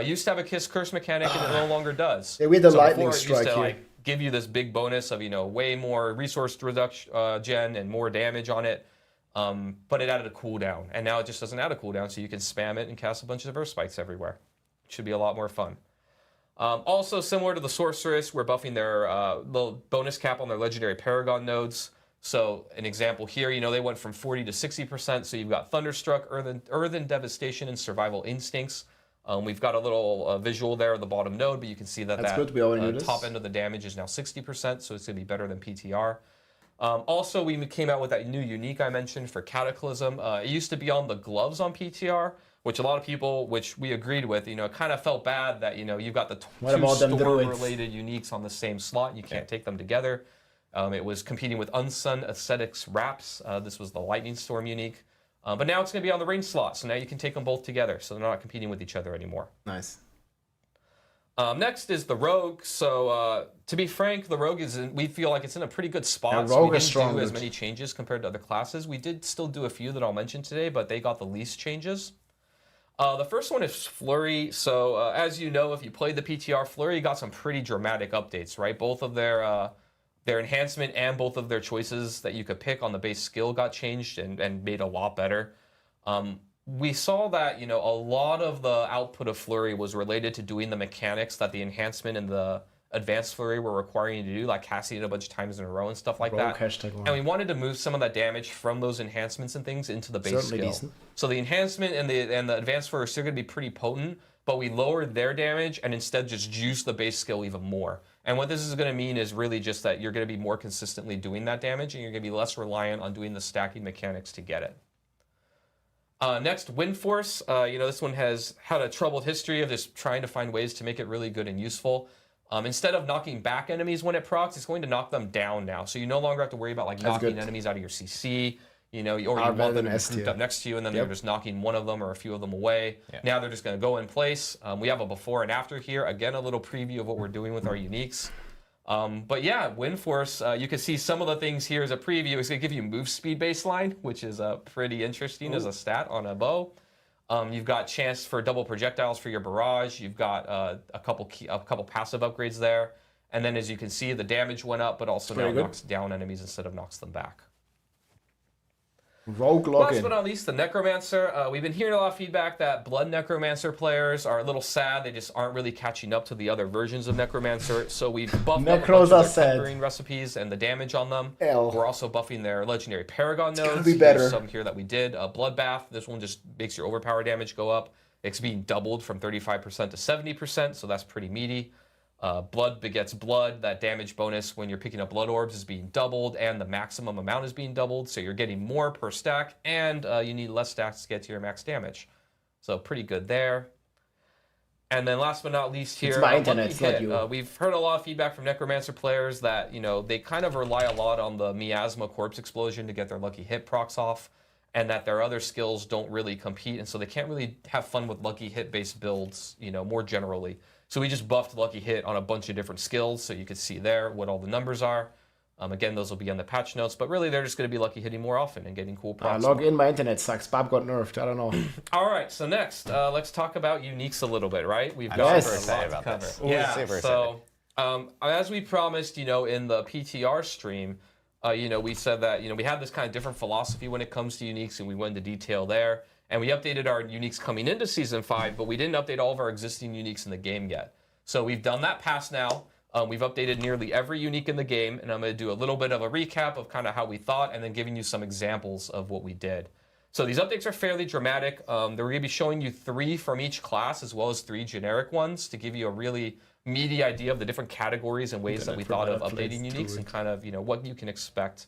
Used to have a Kiss Curse mechanic, and it no longer does. Yeah, we had the so lightning before it strike used to, here. give you this big bonus of way more resource reduction gen and more damage on it. But it added a cooldown, and now it just doesn't add a cooldown, so you can spam it and cast a bunch of Earth Spikes everywhere. It should be a lot more fun. Also, similar to the Sorceress, we're buffing their little bonus cap on their Legendary Paragon nodes. So an example here, they went from 40 to 60%, so you've got Thunderstruck, Earthen Devastation, and Survival Instincts. We've got a little visual there at the bottom node, but you can see that That's good. We already knew this. top end of the damage is now 60%, so it's going to be better than PTR. Also, we came out with that new unique I mentioned for Cataclysm. It used to be on the gloves on PTR, which a lot of people, which we agreed with, kind of felt bad that, you've got the two storm-related uniques on the same slot, and you can't take them together. It was competing with Unsun Ascetics Wraps. This was the Lightning Storm unique. But now it's going to be on the range slot, so now you can take them both together, so they're not competing with each other anymore. Nice. Next is the Rogue. So to be frank, the Rogue we feel like it's in a pretty good spot. Yeah, so Rogue we is didn't strong, do as dude. many changes compared to other classes. We did still do a few that I'll mention today, but they got the least changes. The first one is Flurry. So as you know, if you played the PTR, Flurry got some pretty dramatic updates, right? Both of their enhancement and both of their choices that you could pick on the base skill got changed and made a lot better. We saw that, a lot of the output of Flurry was related to doing the mechanics that the enhancement and the advanced Flurry were requiring you to do, like casting it a bunch of times in a row and stuff like that. And we wanted to move some of that damage from those enhancements and things into the base skill. Decent. So the enhancement and the advanced Flurry are still going to be pretty potent, but we lowered their damage and instead just juiced the base skill even more. And what this is going to mean is really just that you're going to be more consistently doing that damage and you're going to be less reliant on doing the stacking mechanics to get it. Next, Wind Force. This one has had a troubled history of just trying to find ways to make it really good and useful. Instead of knocking back enemies when it procs, it's going to knock them down now. So you no longer have to worry about knocking enemies out of your CC, or you want them to be grouped up next to you and then they're just knocking one of them or a few of them away. Yep. Now they're just going to go in place. We have a before and after here. Again, a little preview of what we're doing with our uniques. But yeah, Wind Force, you can see some of the things here as a preview. It's going to give you move speed baseline, which is pretty interesting as a stat on a bow. You've got chance for double projectiles for your barrage. You've got a couple passive upgrades there. And then as you can see, the damage went up, but also now knocks down enemies instead of knocks them back. Rogue login. Last but not least, the Necromancer. We've been hearing a lot of feedback that Blood Necromancer players are a little sad. They just aren't really catching up to the other versions of Necromancer. So we've buffed up a bunch of their conquering recipes and the damage on them. We're also buffing their legendary Paragon nodes. There's some here that we did. Bloodbath. This one just makes your overpower damage go up. It's being doubled from 35% to 70%, so that's pretty meaty. Blood begets blood. That damage bonus when you're picking up blood orbs is being doubled, and the maximum amount is being doubled, so you're getting more per stack, and you need less stacks to get to your max damage. So pretty good there. And then last but not least here, it's my internet, it's not you. We've heard a lot of feedback from Necromancer players that they kind of rely a lot on the Miasma Corpse Explosion to get their lucky hit procs off, and that their other skills don't really compete, and so they can't really have fun with lucky hit-based builds, more generally. So we just buffed Lucky Hit on a bunch of different skills, so you can see there what all the numbers are. Again, those will be on the patch notes, but really they're just going to be Lucky Hitting more often and getting cool procs. Log in, my internet sucks. Barb got nerfed, I don't know. All right, so next, let's talk about uniques a little bit, right? We've got a lot to cover. Yeah, so as we promised, in the PTR stream, we said that, we have this kind of different philosophy when it comes to uniques, and we went into detail there. And we updated our uniques coming into Season 5, but we didn't update all of our existing uniques in the game yet. So we've done that pass now. We've updated nearly every unique in the game, and I'm going to do a little bit of a recap of kind of how we thought, and then giving you some examples of what we did. So these updates are fairly dramatic. We're going to be showing you 3 from each class, as well as 3 generic ones, to give you a really meaty idea of the different categories and ways that we thought of updating uniques and kind of, what you can expect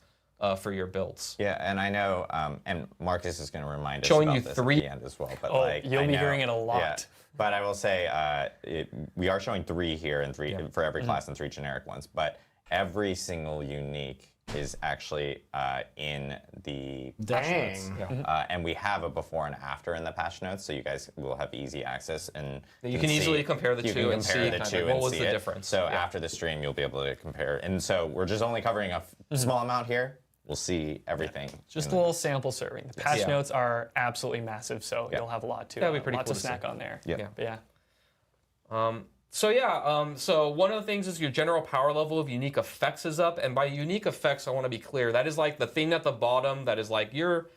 for your builds. Yeah, and I know, and Marcus is going to remind us about this at the end as well. But you'll be hearing it a lot. Yeah, but I will say, we are showing 3 here and 3 for every class and 3 generic ones. But every single unique is actually in the patch notes. And we have a before and after in the patch notes, so you guys will have easy access. And you can easily compare the two and see what was the difference. So after the stream, you'll be able to compare. And so we're just only covering a small amount here. We'll see everything. Just a little sample serving. The patch notes are absolutely massive, so you'll have a lot to That'd be pretty lots cool of snack on there. So one of the things is your general power level of unique effects is up, and by unique effects, I want to be clear, that is like the thing at the bottom that is like your,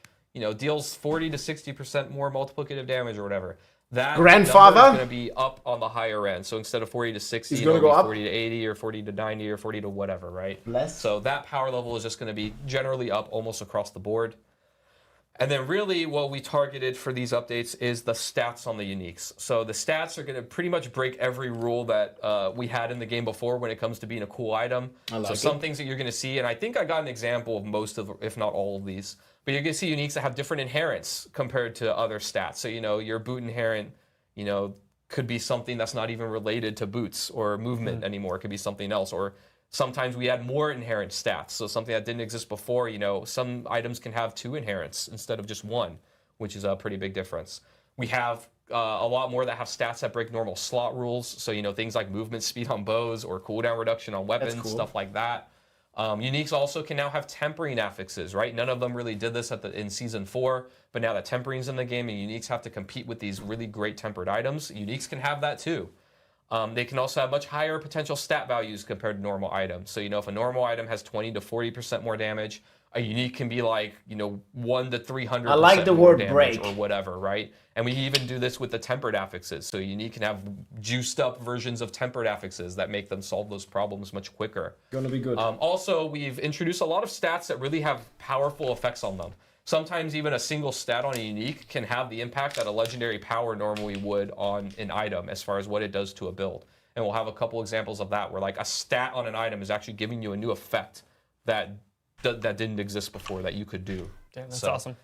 deals 40 to 60% more multiplicative damage or whatever. That Grandfather is going to be up on the higher end. So instead of 40 to 60, it's going to go up 40 to 80 or 40 to 90 or 40 to whatever, right? Less. So that power level is just going to be generally up almost across the board. And then really what we targeted for these updates is the stats on the uniques. So the stats are going to pretty much break every rule that we had in the game before when it comes to being a cool item. Some things that you're going to see, and I think I got an example of most of, if not all of these, but you're going to see uniques that have different inherents compared to other stats. So, your boot inherent, could be something that's not even related to boots or movement anymore. It could be something else. Or sometimes we add more inherent stats. So something that didn't exist before, some items can have 2 inherents instead of just 1, which is a pretty big difference. We have a lot more that have stats that break normal slot rules. So, you know, things like movement speed on bows or cooldown reduction on weapons, cool. stuff like that. Uniques also can now have tempering affixes, right? None of them really did this in Season 4, but now that tempering's in the game and uniques have to compete with these really great tempered items, uniques can have that too. They can also have much higher potential stat values compared to normal items. So, you know, if a normal item has 20 to 40% more damage, a unique can be like, you know, 1 to 300%. I like the more word damage break. or whatever, right? And we even do this with the tempered affixes. So unique can have juiced up versions of tempered affixes that make them solve those problems much quicker. Gonna be good. Also, we've introduced a lot of stats that really have powerful effects on them. Sometimes even a single stat on a unique can have the impact that a legendary power normally would on an item as far as what it does to a build. And we'll have a couple examples of that where like a stat on an item is actually giving you a new effect that didn't exist before that you could do. Damn, that's awesome.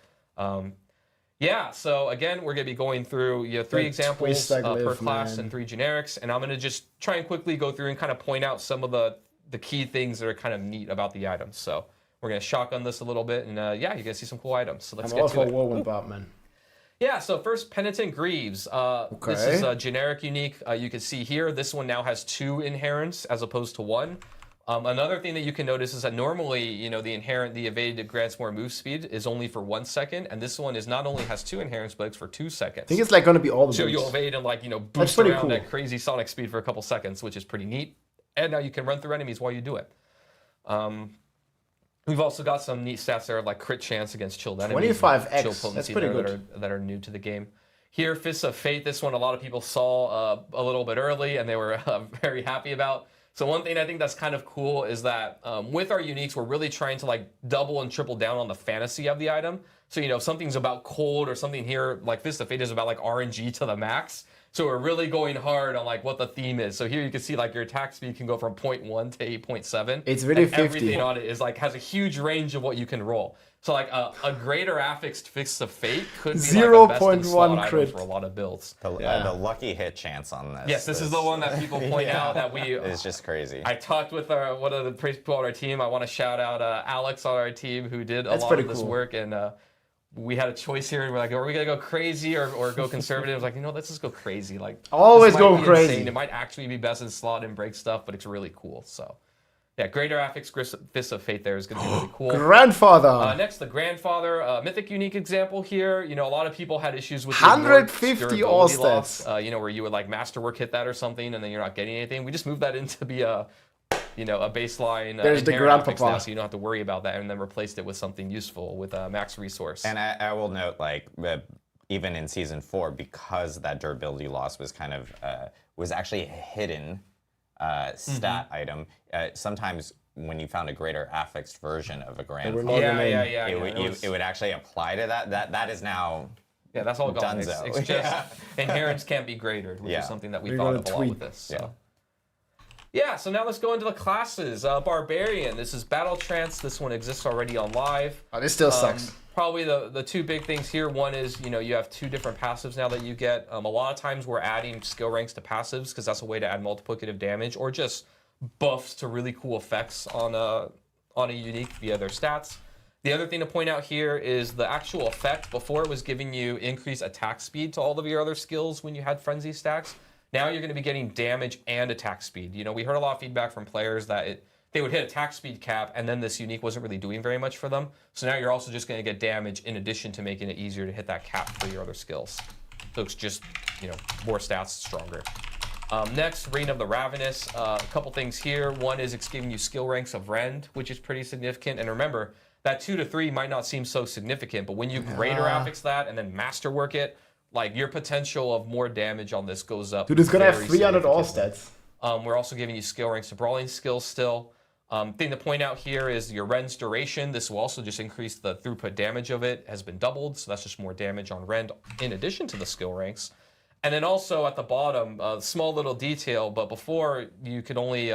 Yeah, so again, we're going to be going through 3 examples per class and 3 generics, and I'm going to just try and quickly go through and kind of point out some of the key things that are kind of neat about the items. So we're going to shotgun this a little bit, and yeah, you're going to see some cool items. So let's get to it. I'm all for Whirlwind Barb, man. Yeah, so first, Penitent Greaves. This is a generic unique. You can see here, this one now has 2 inherents as opposed to 1. Another thing that you can notice is that normally, you know, the evade grants more move speed is only for 1 second, and this one is not only has 2 inherents, but it's for 2 seconds. I think it's like gonna be all the So moves. you'll evade and like, you know, boost around at crazy sonic speed for a couple seconds, which is pretty neat. And now you can run through enemies while you do it. We've also got some neat stats there, like crit chance against chilled enemies. 25x, chill potency that's pretty there good. that are new to the game. Here, Fists of Fate, this one a lot of people saw a little bit early, and they were very happy about. So one thing I think that's kind of cool is that with our uniques, we're really trying to like double and triple down on the fantasy of the item. So, you know, if something's about cold or something here, like Fist of Fate is about like RNG to the max. So we're really going hard on like what the theme is. So here you can see like your attack speed can go from 0.1 to 8.7. It's really 50. Everything on it is like has a huge range of what you can roll. So like a greater affixed Fist of Fate could be like a best in slot item for a lot of builds. The lucky hit chance on this. Yes, this is the one that people point out that we. It's just crazy. I talked with one of the people on our team. I want to shout out Alex on our team who did a lot of this work, and we had a choice here. And we're like, are we gonna go crazy or go conservative? I was like, you know, let's just go crazy. Like always go crazy. Insane. It might actually be best in slot and break stuff, but it's really cool. So. Yeah, greater affix Fist of Fate there is going to be really cool. Grandfather. Next, the Grandfather. Mythic unique example here. You know, a lot of people had issues with 150 all stats. You know, where you would like Masterwork hit that or something, and then you're not getting anything. We just moved that in to be a, you know, a baseline. There's the Grandpapa. Now, so you don't have to worry about that, and then replaced it with something useful with max resource. And I will note, like, even in Season 4, because that durability loss was kind of was actually a hidden stat item. Sometimes when you found a greater affixed version of a Grandfather, it would actually apply to that. That is now that's all gone. It's just inherents can't be graded, which is something that we thought of a lot with this. So. Yeah, so now let's go into the classes. Barbarian, this is Battle Trance. This one exists already on live. Oh, this still sucks. Probably the 2 big things here. One is, you know, you have 2 different passives now that you get. A lot of times we're adding skill ranks to passives because that's a way to add multiplicative damage or just buffs to really cool effects on a unique via their stats. The other thing to point out here is the actual effect. Before it was giving you increased attack speed to all of your other skills when you had frenzy stacks. Now you're going to be getting damage and attack speed. You know, we heard a lot of feedback from players that they would hit attack speed cap, and then this unique wasn't really doing very much for them. So now you're also just going to get damage in addition to making it easier to hit that cap for your other skills. So it's just, you know, more stats, stronger. Next, Reign of the Ravenous. A couple things here. One is it's giving you skill ranks of Rend, which is pretty significant. And remember, that 2 to 3 might not seem so significant, but when you greater affix that and then masterwork it, like your potential of more damage on this goes up. Dude, it's gonna have 300 all stats. We're also giving you skill ranks to brawling skills still. Thing to point out here is your Rend's duration. This will also just increase the throughput damage of it, has been doubled, so that's just more damage on Rend in addition to the skill ranks. And then also at the bottom, small little detail, but before you could only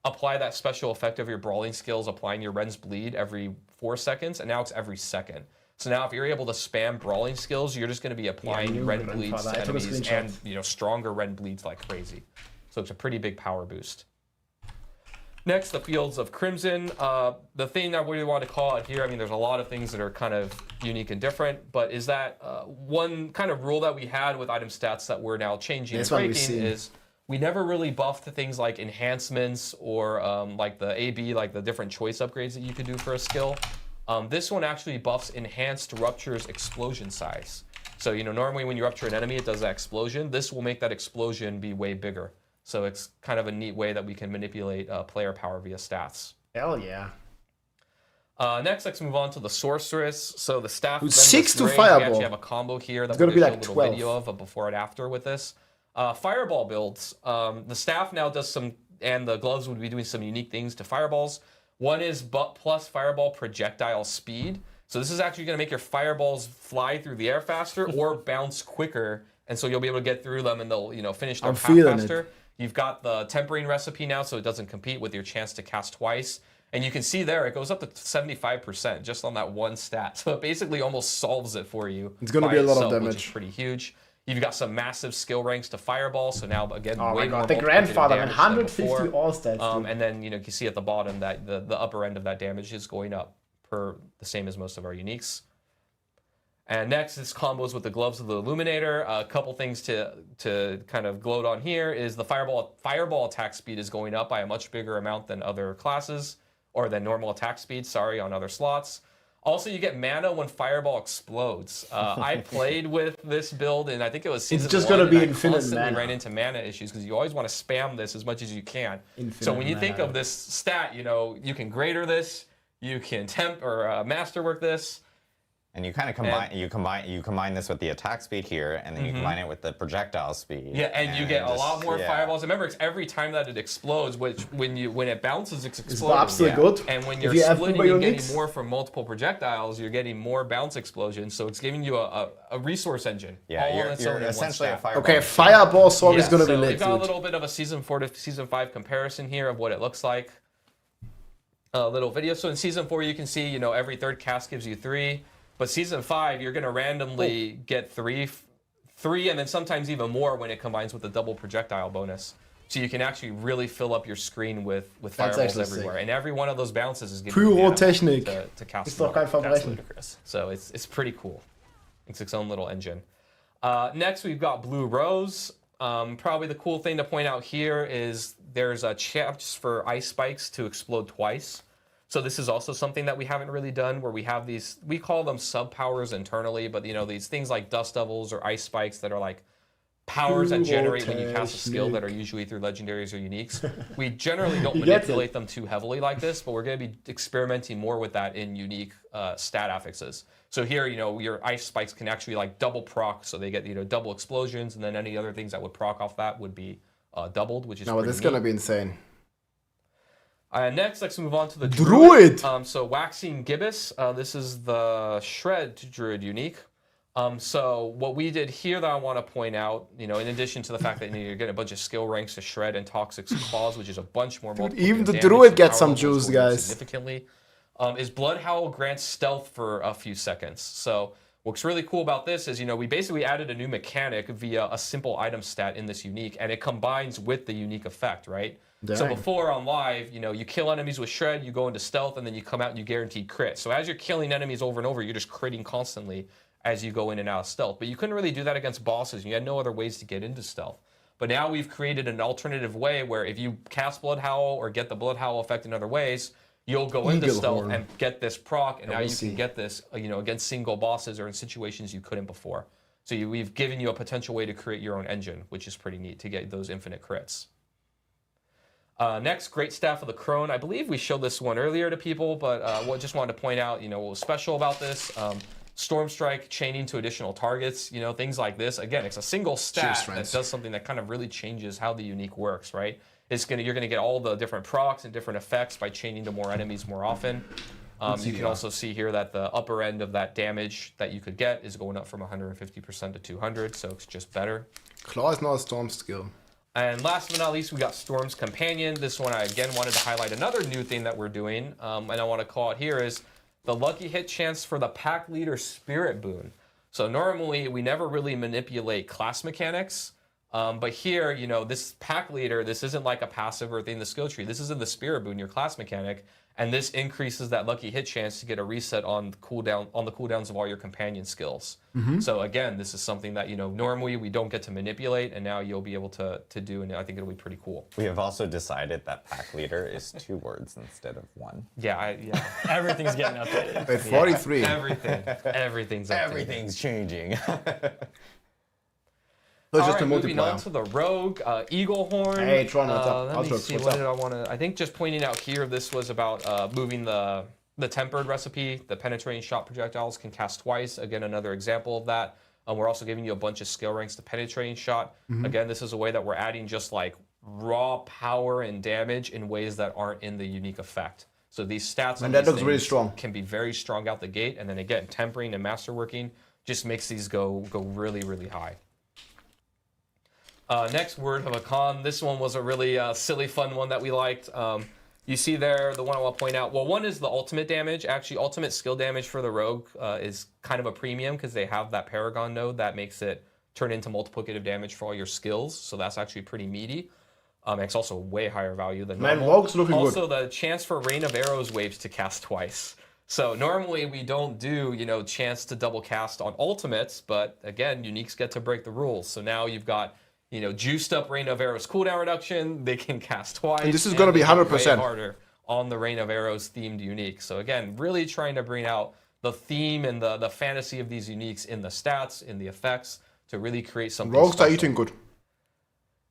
apply that special effect of your brawling skills, applying your Rend's bleed every 4 seconds, and now it's every second. So now if you're able to spam brawling skills, you're just going to be applying Rend bleeds to enemies and, you know, stronger Rend bleeds like crazy. So it's a pretty big power boost. Next, the Fields of Crimson. The thing I really want to call out here, I mean, there's a lot of things that are kind of unique and different, but is that one kind of rule that we had with item stats that we're now changing and breaking is we never really buffed things like enhancements or like the AB, like the different choice upgrades that you could do for a skill. This one actually buffs Enhanced Rupture's explosion size. So, normally when you rupture an enemy, it does that explosion. This will make that explosion be way bigger. So it's kind of a neat way that we can manipulate player power via stats. Hell yeah. Next, let's move on to the Sorceress. So the staff... With 6 to Fireball. We actually have a combo here that we're going to show a little video of a before and after with this. Fireball builds. The staff now does some... And the gloves would be doing some unique things to fireballs. One is plus Fireball projectile speed. So this is actually going to make your fireballs fly through the air faster or bounce quicker. And so you'll be able to get through them and they'll, finish their path faster. You've got the tempering recipe now, so it doesn't compete with your chance to cast twice. And you can see there, it goes up to 75% just on that one stat. So it basically almost solves it for you. It's going to be a lot of damage. Which is pretty huge. You've got some massive skill ranks to Fireball, so now, again, oh way my God, more the grandfather, 150 all stats. And then, you can see at the bottom that the upper end of that damage is going up per the same as most of our uniques. And next is combos with the Gloves of the Illuminator. A couple things to kind of gloat on here is the Fireball attack speed is going up by a much bigger amount than other classes, or than normal attack speed, on other slots. Also, you get mana when Fireball explodes. I played with this build, and I think it was season 1. It's just going to be infinite mana. I constantly ran into mana issues because you always want to spam this as much as you can. So when you think of this stat, you can greater this, you can temp or masterwork this. And you kind of combine this with the attack speed here, and then you combine it with the projectile speed. Yeah, and you get a lot more fireballs. Remember, it's every time that it explodes, which when it bounces, it's exploding. It's absolutely good. And when you're splitting and getting more from multiple projectiles, you're getting more bounce explosions. So it's giving you a resource engine. Yeah, you're essentially a fireball. Okay, Fireball Sorc is going to be lit. We've got a little bit of a Season 4 to Season 5 comparison here of what it looks like. A little video. So in Season 4, you can see, every third cast gives you 3. But Season 5, you're going to randomly get 3, and then sometimes even more when it combines with the double projectile bonus. So you can actually really fill up your screen with fireballs everywhere. And every one of those bounces is giving you mana to cast more. That's ludicrous. So it's pretty cool. It's its own little engine. Next, we've got Blue Rose. Probably the cool thing to point out here is there's a chance for ice spikes to explode twice. So this is also something that we haven't really done, where we have these, we call them sub-powers internally, but these things like Dust Devils or Ice Spikes that are like powers that generate when you cast a skill that are usually through legendaries or uniques. We generally don't manipulate them too heavily like this, but we're going to be experimenting more with that in unique stat affixes. So here, your Ice Spikes can actually like double proc, so they get double explosions, and then any other things that would proc off that would be doubled, which is pretty this is going to be insane. Next, let's move on to the Druid. So Waxing Gibbous, this is the Shred Druid unique. So what we did here that I want to point out, in addition to the fact that you're getting a bunch of skill ranks to Shred and Toxic Claws, which is a bunch more. Dude, even the Druid gets some juice, guys. Significantly, is Blood Howl grants stealth for a few seconds. So what's really cool about this is, we basically added a new mechanic via a simple item stat in this unique, and it combines with the unique effect, right? Dang. So before on live, you kill enemies with Shred, you go into stealth, and then you come out and you guaranteed crit. So as you're killing enemies over and over, you're just critting constantly as you go in and out of stealth. But you couldn't really do that against bosses. You had no other ways to get into stealth. But now we've created an alternative way where if you cast Blood Howl or get the Blood Howl effect in other ways, you'll go into stealth and get this proc, and now you can get this, against single bosses or in situations you couldn't before. So we've given you a potential way to create your own engine, which is pretty neat to get those infinite crits. Next, Great Staff of the Crone. I believe we showed this one earlier to people, but just wanted to point out, what was special about this. Storm Strike, chaining to additional targets, things like this. Again, it's a single stat that does something that kind of really changes how the unique works, right? You're gonna get all the different procs and different effects by chaining to more enemies more often. You can also see here that the upper end of that damage that you could get is going up from 150% to 200, so it's just better. Claw is not a storm skill. And last but not least, we got Storm's Companion. This one I again wanted to highlight another new thing that we're doing, and I want to call it here is the lucky hit chance for the Pack Leader Spirit Boon. So normally we never really manipulate class mechanics, But here, you know, this pack leader, this isn't like a passive or a thing in the skill tree. This is in the spirit boon, your class mechanic, and this increases that lucky hit chance to get a reset on the cooldowns of all your companion skills. So again, this is something that, you know, normally we don't get to manipulate, and now you'll be able to do, and I think it'll be pretty cool. We have also decided that pack leader is 2 words instead of 1. Yeah, Everything's getting updated. Wait, 43. Everything's updated. Everything's changing. It's All just right, a moving multiplier. on to the rogue, Eagle Horn. Hey, Tron, what's up? Let me see, what did I want to... I think just pointing out here, this was about moving the tempered recipe. The penetrating shot projectiles can cast twice. Again, another example of that. We're also giving you a bunch of skill ranks to penetrating shot. Again, this is a way that we're adding just like raw power and damage in ways that aren't in the unique effect. So these stats on And that these looks really things strong. can be very strong out the gate. And then again, tempering and masterworking just makes these go really, really high. Next, Word of a Con. This one was a really silly, fun one that we liked. You see there, the one I want to point out. Well, one is the ultimate damage. Actually, ultimate skill damage for the Rogue is kind of a premium because they have that Paragon node that makes it turn into multiplicative damage for all your skills. So that's actually pretty meaty. It's also way higher value than normal. Rogue's looking good. Also, the chance for Rain of Arrows waves to cast twice. So normally we don't do, you know, chance to double cast on ultimates, but again, uniques get to break the rules. So now you've got, you know, juiced up Rain of Arrows cooldown reduction. They can cast twice. And this is going to be 100%. Way harder on the Rain of Arrows themed unique. So again, really trying to bring out the theme and the fantasy of these uniques in the stats, in the effects, to really create something Rogues special. are eating good.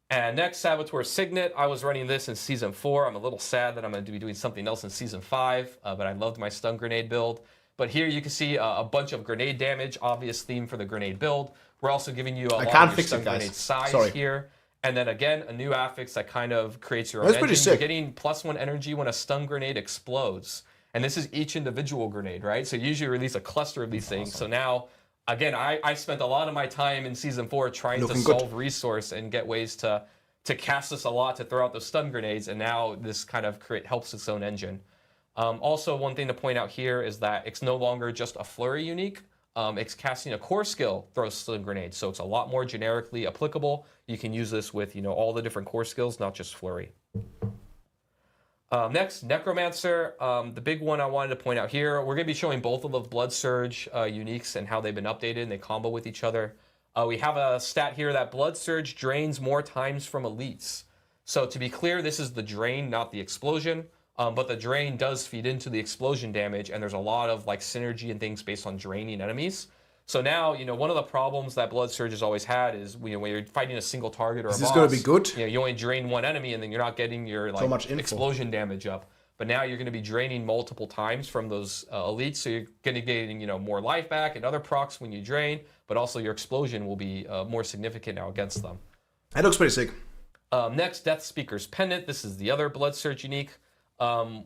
And next, Saboteur Signet. I was running this in Season 4. I'm a little sad that I'm going to be doing something else in Season 5, but I loved my stun grenade build. But here you can see a bunch of grenade damage, obvious theme for the grenade build. We're also giving you a lot of your stun grenade size here. And then again, a new affix that kind of creates your own That's pretty engine. sick. You're getting +1 energy when a stun grenade explodes. And this is each individual grenade, right? So you usually release a cluster of these things. So now, again, I spent a lot of my time in Season 4 trying to solve resource and get ways to cast this a lot to throw out those stun grenades. And now this kind of helps its own engine. Also, one thing to point out here is that it's no longer just a flurry unique. It's casting a core skill, throws stun grenades, so it's a lot more generically applicable. You can use this with, you know, all the different core skills, not just flurry. Next, Necromancer. The big one I wanted to point out here, we're going to be showing both of the Blood Surge uniques and how they've been updated and they combo with each other. We have a stat here that Blood Surge drains more times from elites. So to be clear, this is the drain, not the explosion. But the drain does feed into the explosion damage, and there's a lot of like synergy and things based on draining enemies. So now, you know, one of the problems that Blood Surge has always had is, you know, when you're fighting a single target or a boss, this is going to be good. You know, you only drain one enemy, and then you're not getting your like explosion damage up. But now you're going to be draining multiple times from those elites, so you're going to be getting, you know, more life back and other procs when you drain, but also your explosion will be more significant now against them. That looks pretty sick. Next, Death Speaker's Pendant. This is the other Blood Surge unique.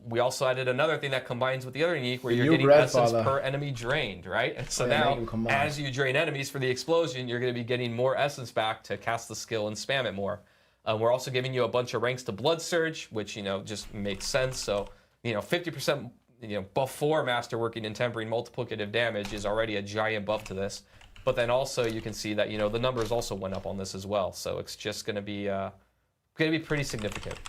We also added another thing that combines with the other unique where you're getting essence per enemy drained, right? And so now, as you drain enemies for the explosion, you're going to be getting more essence back to cast the skill and spam it more. We're also giving you a bunch of ranks to Blood Surge, which, you know, just makes sense. So, you know, 50%, you know, before masterworking and tempering multiplicative damage is already a giant buff to this. But then also you can see that, you know, the numbers also went up on this as well. So it's just going to be pretty significant.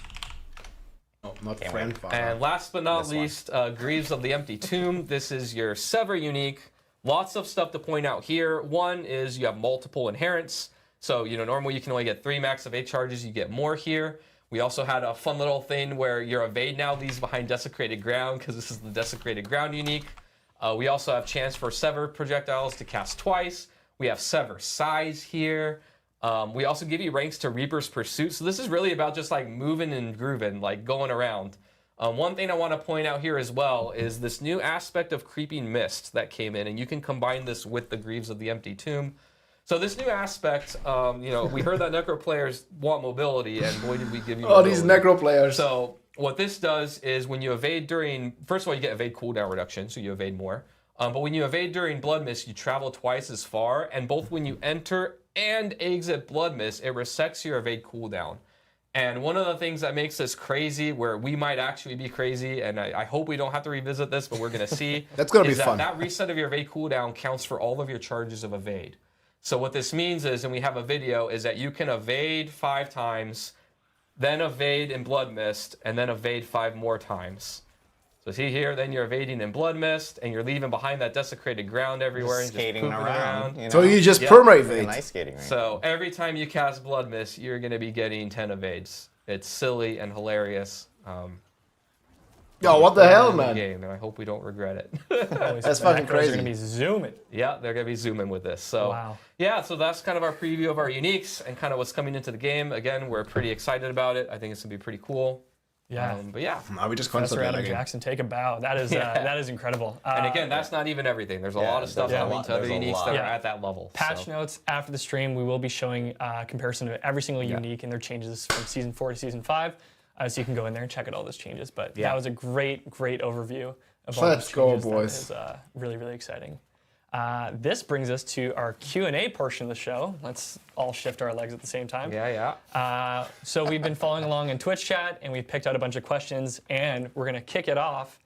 Oh, not friend. And last but not least, Greaves of the Empty Tomb. This is your Sever unique. Lots of stuff to point out here. One is you have multiple inherents. So, you know, normally you can only get 3 max of 8 charges. You get more here. We also had a fun little thing where your evade now leaves behind Desecrated Ground because this is the Desecrated Ground unique. We also have chance for Sever projectiles to cast twice. We have Sever Size here. We also give you ranks to Reaper's Pursuit. So this is really about just like moving and grooving, like going around. One thing I want to point out here as well is this new aspect of Creeping Mist that came in, and you can combine this with the Greaves of the Empty Tomb. So this new aspect, you know, we heard that Necro players want mobility, and boy did we give you mobility. These Necro players. So what this does is when you evade during, first of all, you get evade cooldown reduction, so you evade more. But when you evade during Blood Mist, you travel twice as far, and both when you enter and exit Blood Mist, it resets your evade cooldown. And one of the things that makes this crazy, where we might actually be crazy, and I hope we don't have to revisit this, but we're going to see, that's going to be fun. That reset of your evade cooldown counts for all of your charges of evade. So what this means is, and we have a video, is that you can evade 5 times, then evade in Blood Mist, and then evade 5 more times. So see here, then you're evading in Blood Mist, and you're leaving behind that desecrated ground everywhere, Just and just skating pooping around. You know? So you just Yep. perma Like evade. a nice skating rink. So every time you cast Blood Mist, you're going to be getting 10 evades. It's silly and hilarious. Yo, what the hell, in the man? game, and I hope we don't regret it. That's fucking They're crazy. gonna be zooming. Yeah, they're going to be zooming with this. So Wow. yeah, so that's kind of our preview of our uniques and kind of what's coming into the game. Again, we're pretty excited about it. I think it's going to be pretty cool. Yeah. But yeah. Are we just Professor Adam concentrating? Jackson, take a bow. That is incredible. And again, that's not even everything. There's a lot of stuff coming to other uniques that are at that level. Patch notes after the stream, we will be showing a comparison of every single unique and their changes from Season 4 to Season 5. So you can go in there and check out all those changes. But that was a great overview of all Let's those go, changes. boys. That is really, really exciting. This brings us to our Q&A portion of the show. Let's all shift our legs at the same time. Yeah. So we've been following along in Twitch chat, and we've picked out a bunch of questions, and we're going to kick it off,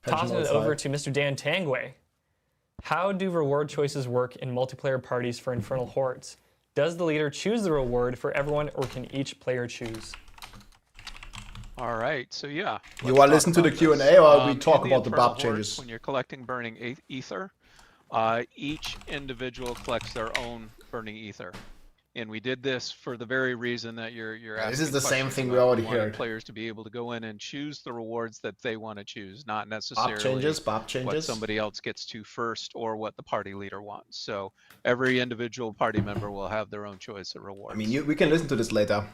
tossing it over to Mr. Dan Tangway. How do reward choices work in multiplayer parties for Infernal Hordes? Does the leader choose the reward for everyone, or can each player choose? All right, so yeah. You want to listen to the Q&A, or we talk about the Infernal Barb Hordes, changes? When you're collecting burning ether, each individual collects their own burning ether. And we did this for the very reason that you're asking. This is the same questions thing we about. already wanted heard. Players to be able to go in and choose the rewards that they want to choose, not necessarily Barb changes. what somebody else gets to first or what the party leader wants. So every individual party member will have their own choice of rewards. I mean, we can listen to this later.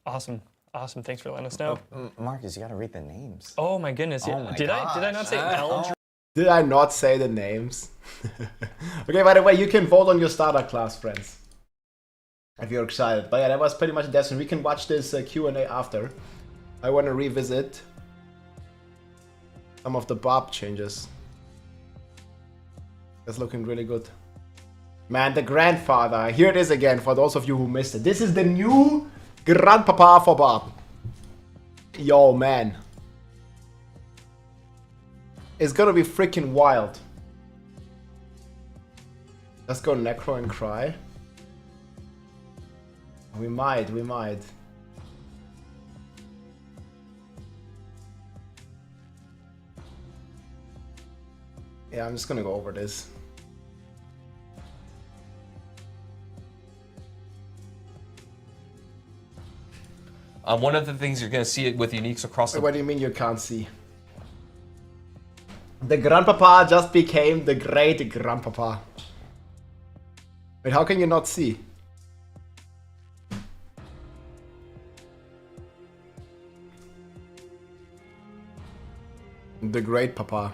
Awesome. Thanks for letting us know. Marcus, you got to read the names. Oh my goodness. Oh my did I not say Eldritch? Did I not say the names? Okay, by the way, you can vote on your starter class, friends. If you're excited. But yeah, that was pretty much the and we can watch this Q&A after. I want to revisit some of the Barb changes. That's looking really good. Man, the grandfather. Here it is again for those of you who missed it. This is the new grandpapa for Barb. Yo, man. It's gonna be freaking wild. Let's go Necro and Cry. We might. Yeah, I'm just gonna go over this. One of the things you're going to see with uniques across the... What do you mean you can't see? The grandpapa just became the great grandpapa. Wait, how can you not see? The great papa.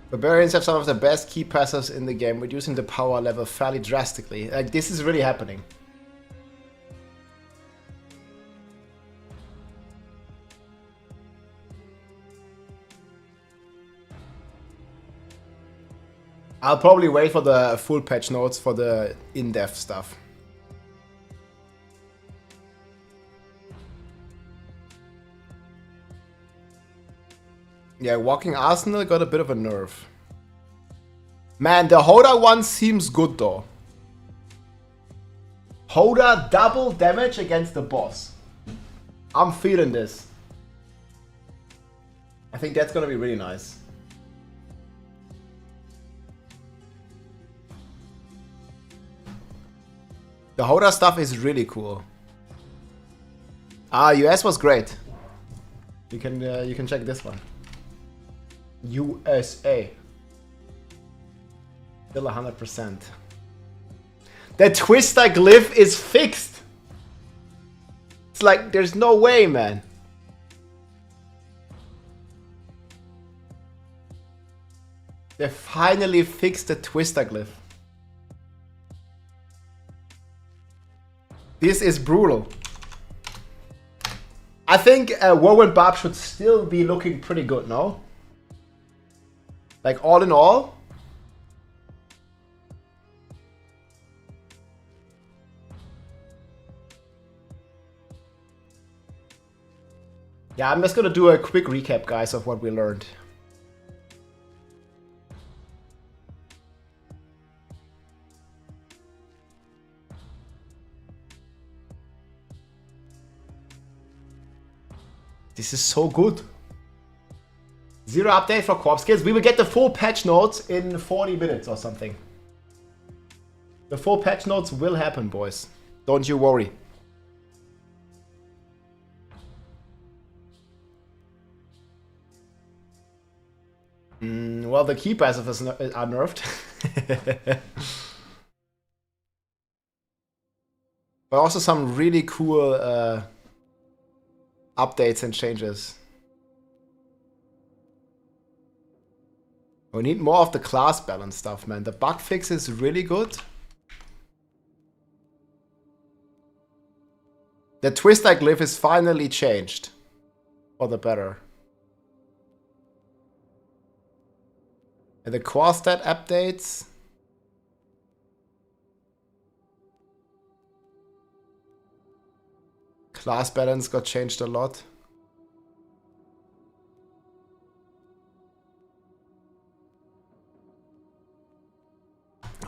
Barbarians have some of the best key passives in the game, reducing the power level fairly drastically. Like, this is really happening. I'll probably wait for the full patch notes for the in-depth stuff. Yeah, Walking Arsenal got a bit of a nerve. Man, the Hoda one seems good though. Hoda double damage against the boss. I'm feeling this. I think that's gonna be really nice. The Hoda stuff is really cool. US was great. You can check this one. USA. Still 100%. The Twister glyph is fixed. It's like, there's no way, man. They finally fixed the Twister glyph. This is brutal. I think Whirlwind Barb should still be looking pretty good, no? Like, all in all? Yeah, I'm just gonna do a quick recap, guys, of what we learned. This is so good. 0 update for corpse kills. We will get the full patch notes in 40 minutes or something. The full patch notes will happen, boys. Don't you worry. Well, the key passive is are nerfed. But also some really cool updates and changes. We need more of the class balance stuff, man. The bug fix is really good. The Twister glyph is finally changed. For the better. And the core stat updates. Class balance got changed a lot.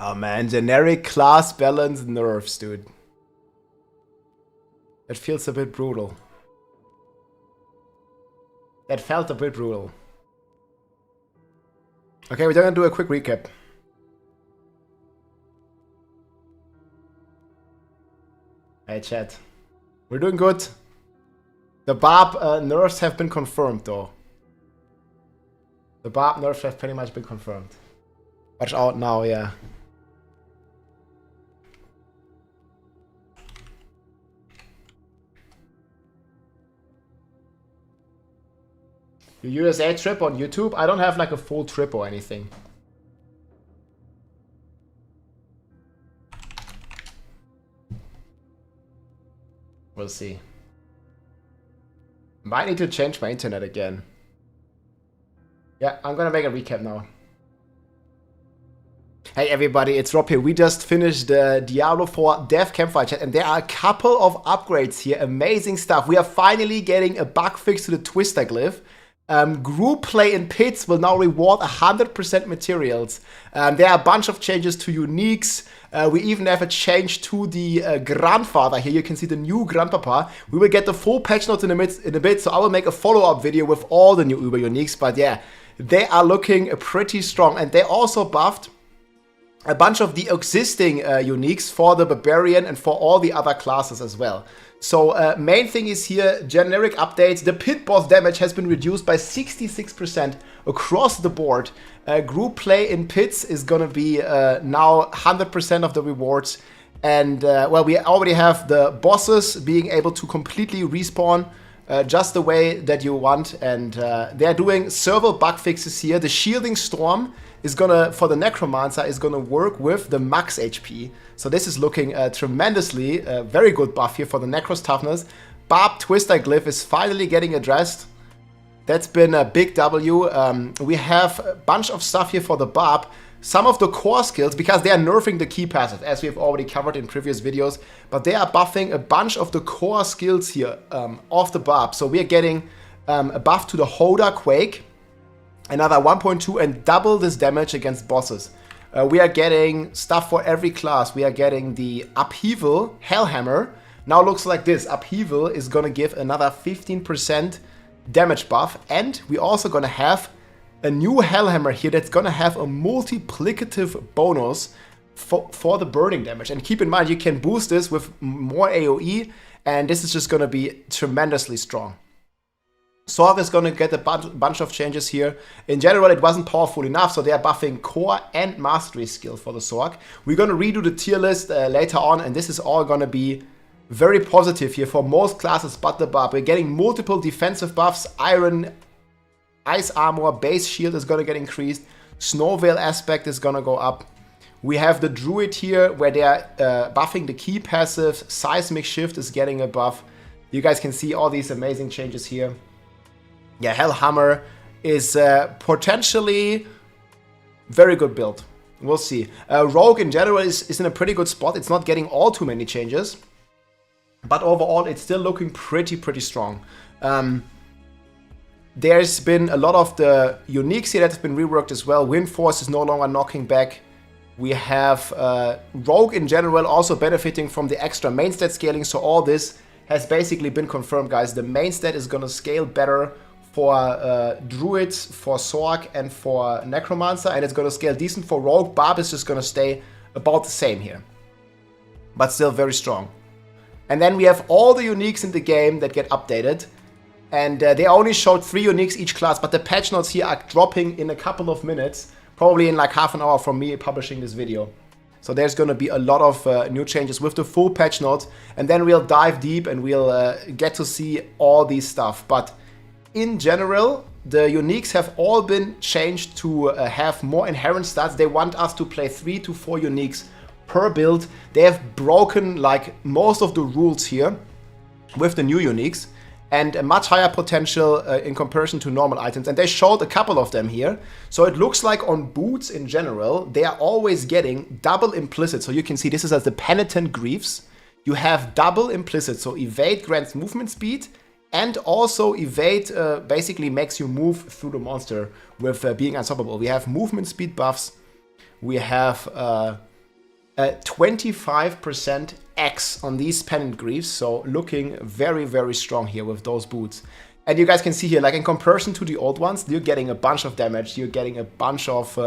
Oh man, generic class balance nerfs, dude. That feels a bit brutal. That felt a bit brutal. Okay, we're gonna do a quick recap. Hey chat. We're doing good. The Barb nerfs have been confirmed though. The Barb nerfs have pretty much been confirmed. Watch out now, yeah. Your USA trip on YouTube? I don't have like a full trip or anything. We'll see. Might need to change my internet again. Yeah, I'm gonna make a recap now. Hey everybody, it's Rob here. We just finished the Diablo 4 Dev Campfire Chat and there are a couple of upgrades here. Amazing stuff. We are finally getting a bug fix to the Twister glyph. Group play in pits will now reward 100% materials. There are a bunch of changes to uniques. We even have a change to the grandfather here. You can see the new grandpapa. We will get the full patch notes in a bit, so I will make a follow-up video with all the new Uber uniques. But yeah, they are looking pretty strong. And they also buffed a bunch of the existing uniques for the Barbarian and for all the other classes as well. So main thing is here, generic updates. The pit boss damage has been reduced by 66% across the board. Group play in pits is gonna be now 100% of the rewards. And well, we already have the bosses being able to completely respawn just the way that you want. And they're doing several bug fixes here. The shielding storm is gonna, for the Necromancer, is gonna work with the max HP. So this is looking tremendously, very good buff here for the Necros toughness. Barb Twister glyph is finally getting addressed. That's been a big W. We have a bunch of stuff here for the Barb. Some of the core skills, because they are nerfing the key passive, as we have already covered in previous videos, but they are buffing a bunch of the core skills here of the Barb. So we are getting a buff to the Hoda Quake, another 1.2 and double this damage against bosses. We are getting stuff for every class. We are getting the Upheaval Hellhammer. Now looks like this. Upheaval is gonna give another 15% damage buff. And we also gonna have a new Hellhammer here that's gonna have a multiplicative bonus for the burning damage. And keep in mind, you can boost this with more AoE. And this is just gonna be tremendously strong. Sorc is going to get a bunch of changes here. In general, it wasn't powerful enough, so they are buffing core and mastery skill for the Sorc. We're going to redo the tier list later on, and this is all going to be very positive here for most classes but the Barb. We're getting multiple defensive buffs. Iron, Ice Armor, Base Shield is going to get increased. Snow Veil Aspect is going to go up. We have the Druid here, where they are buffing the key passive. Seismic Shift is getting a buff. You guys can see all these amazing changes here. Yeah, Hellhammer is potentially very good build. We'll see. Rogue in general is in a pretty good spot. It's not getting all too many changes. But overall, it's still looking pretty strong. there's been a lot of the uniques here that have been reworked as well. Wind Force is no longer knocking back. We have Rogue in general also benefiting from the extra main stat scaling. So all this has basically been confirmed, guys. The main stat is going to scale better for Druids, for Sorc, and for Necromancer. And it's going to scale decent for Rogue. Barb is just going to stay about the same here, but still very strong. And then we have all the uniques in the game that get updated. And they only showed 3 uniques each class, but the patch notes here are dropping in a couple of minutes, probably in like half an hour from me publishing this video. So there's going to be a lot of new changes with the full patch notes, and then we'll dive deep and we'll get to see all these stuff. But in general, the uniques have all been changed to have more inherent stats. They want us to play 3 to 4 uniques per build. They have broken like most of the rules here with the new uniques, and a much higher potential in comparison to normal items. And they showed a couple of them here. So it looks like on boots in general, they are always getting double implicit. So you can see this is as the Penitent Griefs. You have double implicit, so evade grants movement speed, and also evade basically makes you move through the monster with being unstoppable. We have movement speed buffs. We have 25% X on these Penitent Griefs, so looking very, very strong here with those boots. And you guys can see here, like in comparison to the old ones, you're getting a bunch of damage, you're getting a bunch of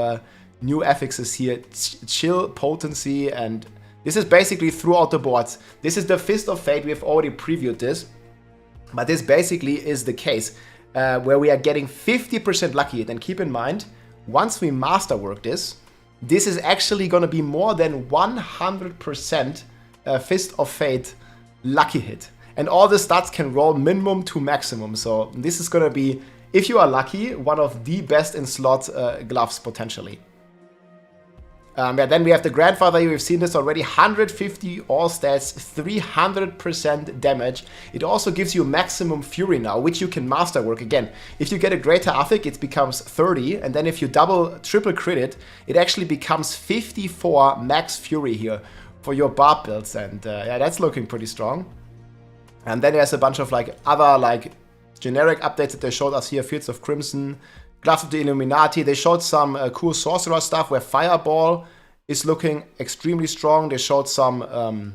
new affixes here, chill, potency, and this is basically throughout the boards. This is the Fist of Fate, we've already previewed this, but this basically is the case, where we are getting 50% lucky hit. And keep in mind, once we masterwork this is actually going to be more than 100% Fist of Fate lucky hit. And all the stats can roll minimum to maximum. So this is going to be, if you are lucky, one of the best in slot gloves potentially. Yeah, then we have the Grandfather here. We've seen this already. 150 all stats, 300% damage. It also gives you maximum Fury now, which you can masterwork. Again, if you get a Greater Affix, it becomes 30. And then if you triple crit it, it actually becomes 54 max Fury here for your Barb builds. And yeah, that's looking pretty strong. And then there's a bunch of like other like generic updates that they showed us here. Fields of Crimson, Gloves of the Illuminati. They showed some cool sorcerer stuff where Fireball is looking extremely strong. They showed some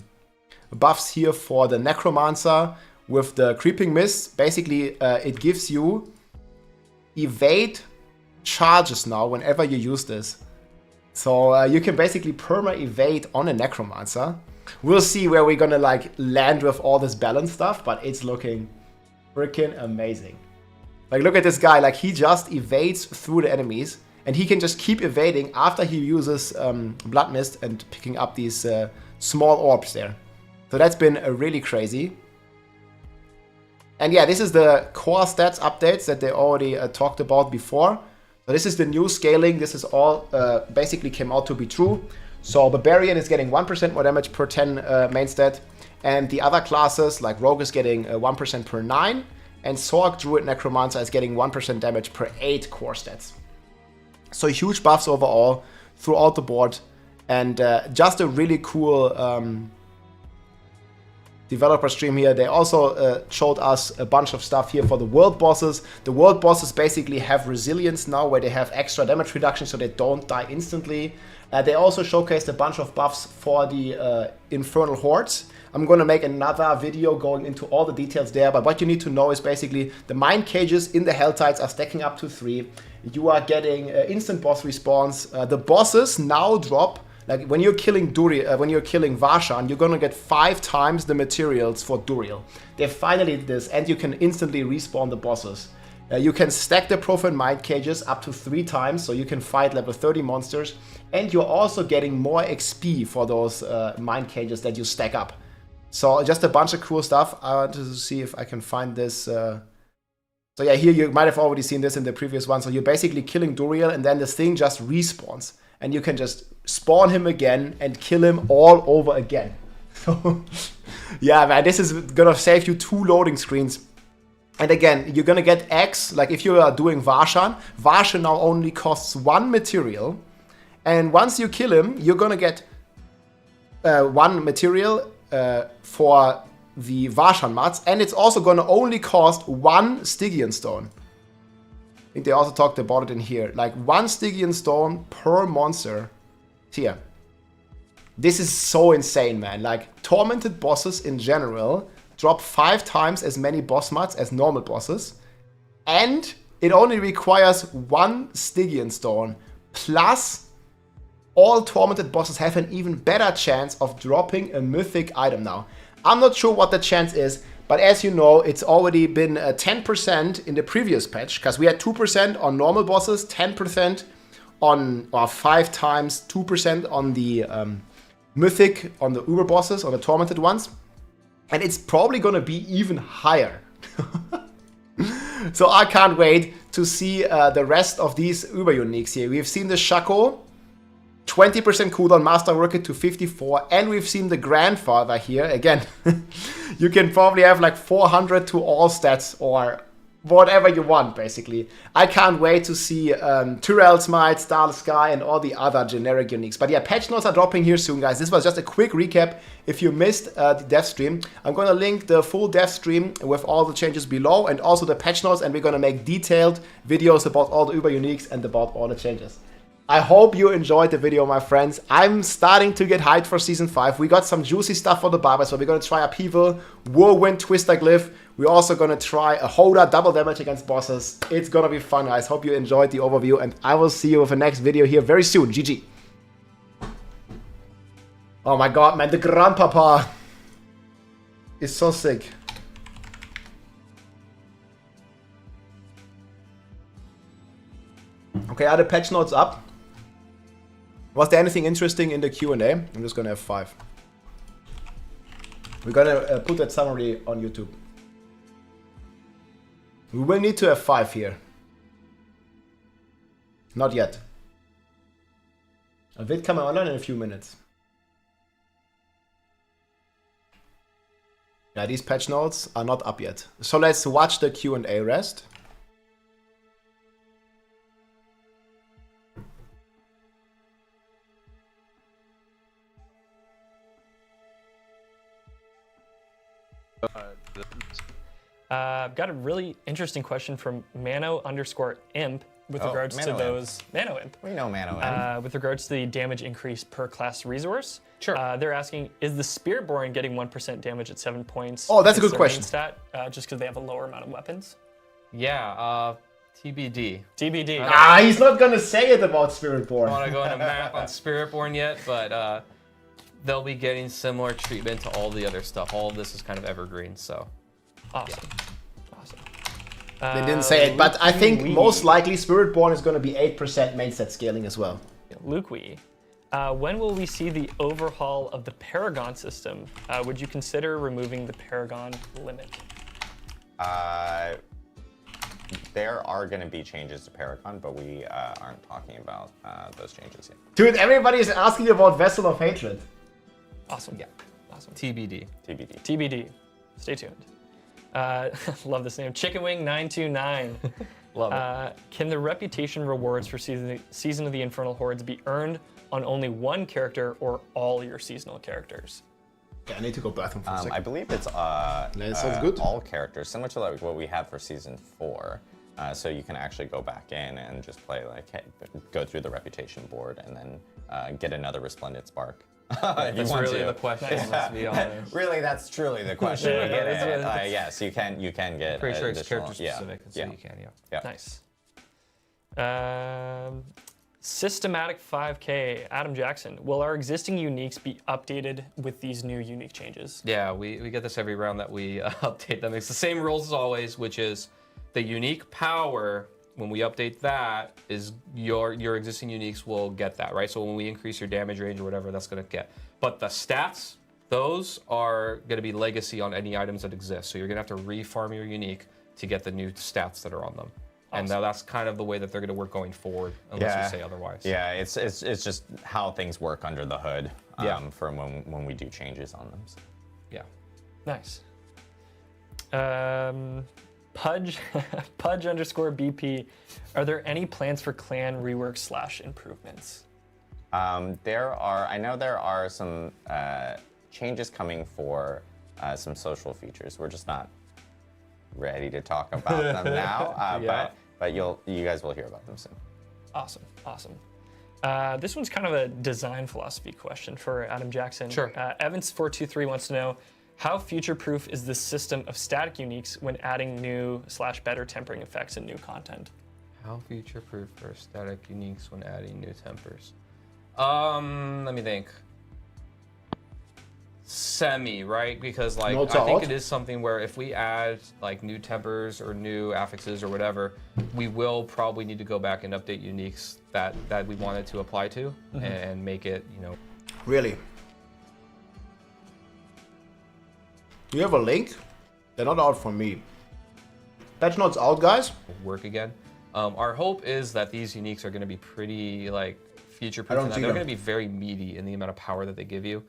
buffs here for the Necromancer with the Creeping Mist. Basically, it gives you evade charges now whenever you use this. So you can basically perma-evade on a Necromancer. We'll see where we're gonna like land with all this balance stuff, but it's looking freaking amazing. Like, look at this guy, like he just evades through the enemies, and he can just keep evading after he uses Blood Mist and picking up these small orbs there. So that's been really crazy. And yeah, this is the core stats updates that they already talked about before. So this is the new scaling. This is all basically came out to be true. So Barbarian is getting 1% more damage per 10 main stat, and the other classes like Rogue is getting 1% per 9. And Sorc, Druid, Necromancer is getting 1% damage per 8 core stats. So huge buffs overall throughout the board. And just a really cool developer stream here. They also showed us a bunch of stuff here for the world bosses. The world bosses basically have resilience now, where they have extra damage reduction so they don't die instantly. They also showcased a bunch of buffs for the Infernal Hordes. I'm going to make another video going into all the details there, but what you need to know is basically the mind cages in the Helltides are stacking up to 3. You are getting instant boss respawns. The bosses now drop, like when you're killing Varshan, you're going to get 5 times the materials for Duriel. They finally did this, and you can instantly respawn the bosses. You can stack the Profane Mind Cages up to 3 times, so you can fight level 30 monsters, and you're also getting more XP for those Mind Cages that you stack up. So just a bunch of cool stuff. I want to see if I can find this. So yeah, here you might have already seen this in the previous one. So you're basically killing Duriel, and then this thing just respawns. And you can just spawn him again and kill him all over again. So yeah, man, this is going to save you 2 loading screens. And again, you're going to get X. Like if you are doing Varshan, Varshan now only costs 1 material. And once you kill him, you're going to get 1 material for the Varshan mats, and it's also going to only cost 1 Stygian stone. think they also talked about it in here. Like 1 Stygian Stone per monster tier. This is so insane, man. Like, tormented bosses in general drop 5 times as many boss mods as normal bosses. And it only requires 1 Stygian Stone. Plus, all tormented bosses have an even better chance of dropping a mythic item now. I'm not sure what the chance is, but as you know, it's already been 10% in the previous patch, because we had 2% on normal bosses, 10% on, or 5 times 2% on the mythic, on the uber bosses, on the tormented ones. And it's probably gonna be even higher. So I can't wait to see the rest of these uber uniques here. We've seen the Shaco, 20% cooldown Master Rocket to 54, and we've seen the Grandfather here. Again, you can probably have like 400 to all stats or whatever you want, basically. I can't wait to see Tyrell's Might, Starless Sky, and all the other generic uniques. But yeah, patch notes are dropping here soon, guys. This was just a quick recap. If you missed the dev stream, I'm going to link the full dev stream with all the changes below and also the patch notes, and we're going to make detailed videos about all the Uber uniques and about all the changes. I hope you enjoyed the video, my friends. I'm starting to get hyped for Season 5. We got some juicy stuff for the Barbers, so we're going to try Upheaval, Whirlwind, Twister Glyph. We're also going to try a Holder, double damage against bosses. It's going to be fun, guys. Hope you enjoyed the overview, and I will see you with the next video here very soon. GG. Oh my god, man, the Grandpapa is so sick. Okay, are the patch notes up? Was there anything interesting in the Q&A? I'm just gonna have 5. We're gonna put that summary on YouTube. We will need to have 5 here. Not yet. A vid coming online in a few minutes. Yeah, these patch notes are not up yet. So let's watch the Q&A rest. I've got a really interesting question from Mano_imp with regards to those Mano_imp. We know Mano_imp. With regards to the damage increase per class resource. Sure. They're asking, is the Spiritborn getting 1% damage at 7 points? Oh, that's a good question. Stat, just because they have a lower amount of weapons? Yeah, TBD. TBD. Ah, he's not gonna say it about Spiritborn. I don't want to go into math on Spiritborn yet, but they'll be getting similar treatment to all the other stuff. All of this is kind of evergreen, so. Awesome. Yeah. Awesome. They didn't say it, but I think most likely Spiritborn is going to be 8% main set scaling as well. Luke Wee, when will we see the overhaul of the Paragon system? Would you consider removing the Paragon limit? There are going to be changes to Paragon, but we aren't talking about those changes yet. Dude, everybody is asking about Vessel of Hatred. Awesome. Yeah. Awesome. TBD. TBD. TBD. Stay tuned. Love this name. Chicken Wing 929. Love it. Can the reputation rewards for Season of the Infernal Hordes be earned on only one character or all your seasonal characters? Yeah, I need to go bathroom for a second. I believe it's sounds good. all characters, similar to like what we had for Season 4. So you can actually go back in and just play like, hey, go through the reputation board and then get another Resplendent Spark. That's really the question, let's be honest. Really, that's truly the question. Yes, you can get Pretty sure it's additional- character specific, so you can, yeah. Nice. Systematic 5K, Adam Jackson. Will our existing uniques be updated with these new unique changes? Yeah, we get this every round that we update them. It's the same rules as always, which is the unique power. When we update that, is your existing uniques will get that, right? So when we increase your damage range or whatever, that's gonna get. But the stats, those are gonna be legacy on any items that exist. So you're gonna have to refarm your unique to get the new stats that are on them. Awesome. And that's kind of the way that they're gonna work going forward, unless we say otherwise. Yeah, it's just how things work under the hood from when we do changes on them. So. Yeah. Nice. Pudge_BP. Are there any plans for clan rework / improvements? I know there are some changes coming for some social features. We're just not ready to talk about them now. But but you guys will hear about them soon. Awesome, awesome. This one's kind of a design philosophy question for Adam Jackson. Sure. Evans423 wants to know, how future-proof is this system of static uniques when adding new/better tempering effects and new content? How future-proof are static uniques when adding new tempers? Let me think. Semi, right? Because like I think it is something where if we add like new tempers or new affixes or whatever, we will probably need to go back and update uniques that we wanted to apply to and make it, you know. Really? Do you have a link? They're not out for me. Patchnotes out, guys. Work again. Our hope is that these uniques are going to be pretty like future-proof. They're going to be very meaty in the amount of power that they give you.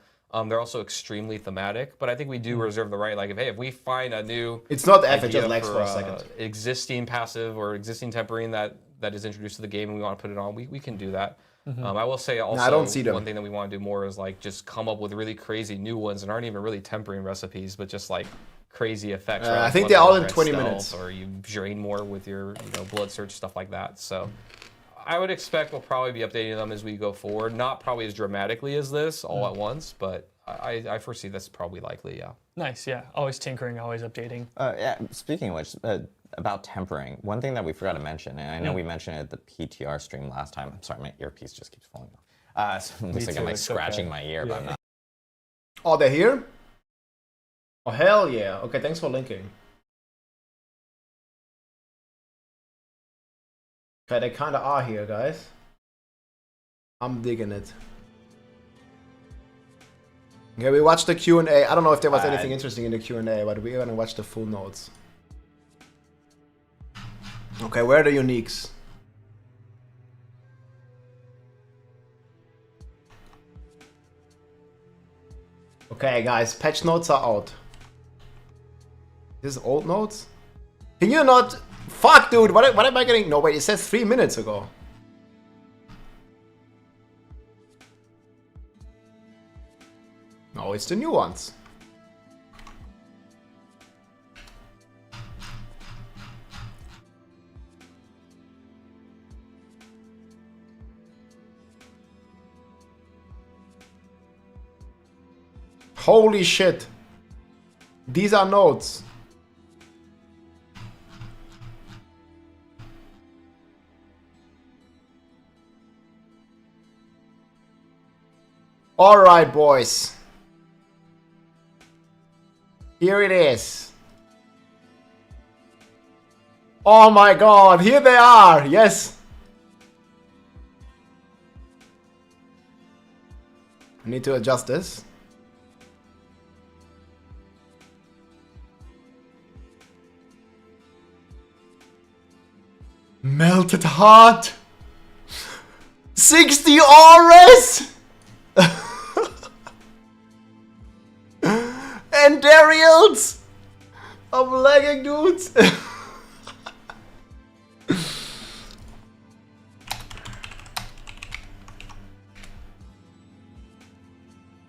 They're also extremely thematic, but I think we do reserve the right, like if we find a new it's not F, it just lags for a second. Existing passive or existing tempering that is introduced to the game and we want to put it on, we can do that. I will say also I don't see them. One thing that we want to do more is like just come up with really crazy new ones and aren't even really tempering recipes, but just like crazy effects. Right? I think they're all in 20 minutes. Or you drain more with your blood surge, stuff like that. So I would expect we'll probably be updating them as we go forward. Not probably as dramatically as this all at once, but I foresee this probably likely, yeah. Nice, yeah. Always tinkering, always updating. Yeah. Speaking of which, about tempering, one thing that we forgot to mention, and I know we mentioned it at the PTR stream last time. I'm sorry, my earpiece just keeps falling off. So it looks like I'm like scratching my ear, but I'm not. Oh, they're here? Oh, hell yeah. Okay, thanks for linking. Okay, they kind of are here, guys. I'm digging it. Okay, we watched the Q&A. I don't know if there was anything interesting in the Q&A, but we're gonna watch the full notes. Okay, where are the uniques? Okay, guys, patch notes are out. This is old notes? Can you not... Fuck, dude, what am I getting? No, wait, it says 3 minutes ago. No, it's the new ones. Holy shit. These are notes. All right, boys. Here it is. Oh my god, here they are. Yes. I need to adjust this. Melted Heart. 60 auras. And Dariels of lagging dudes.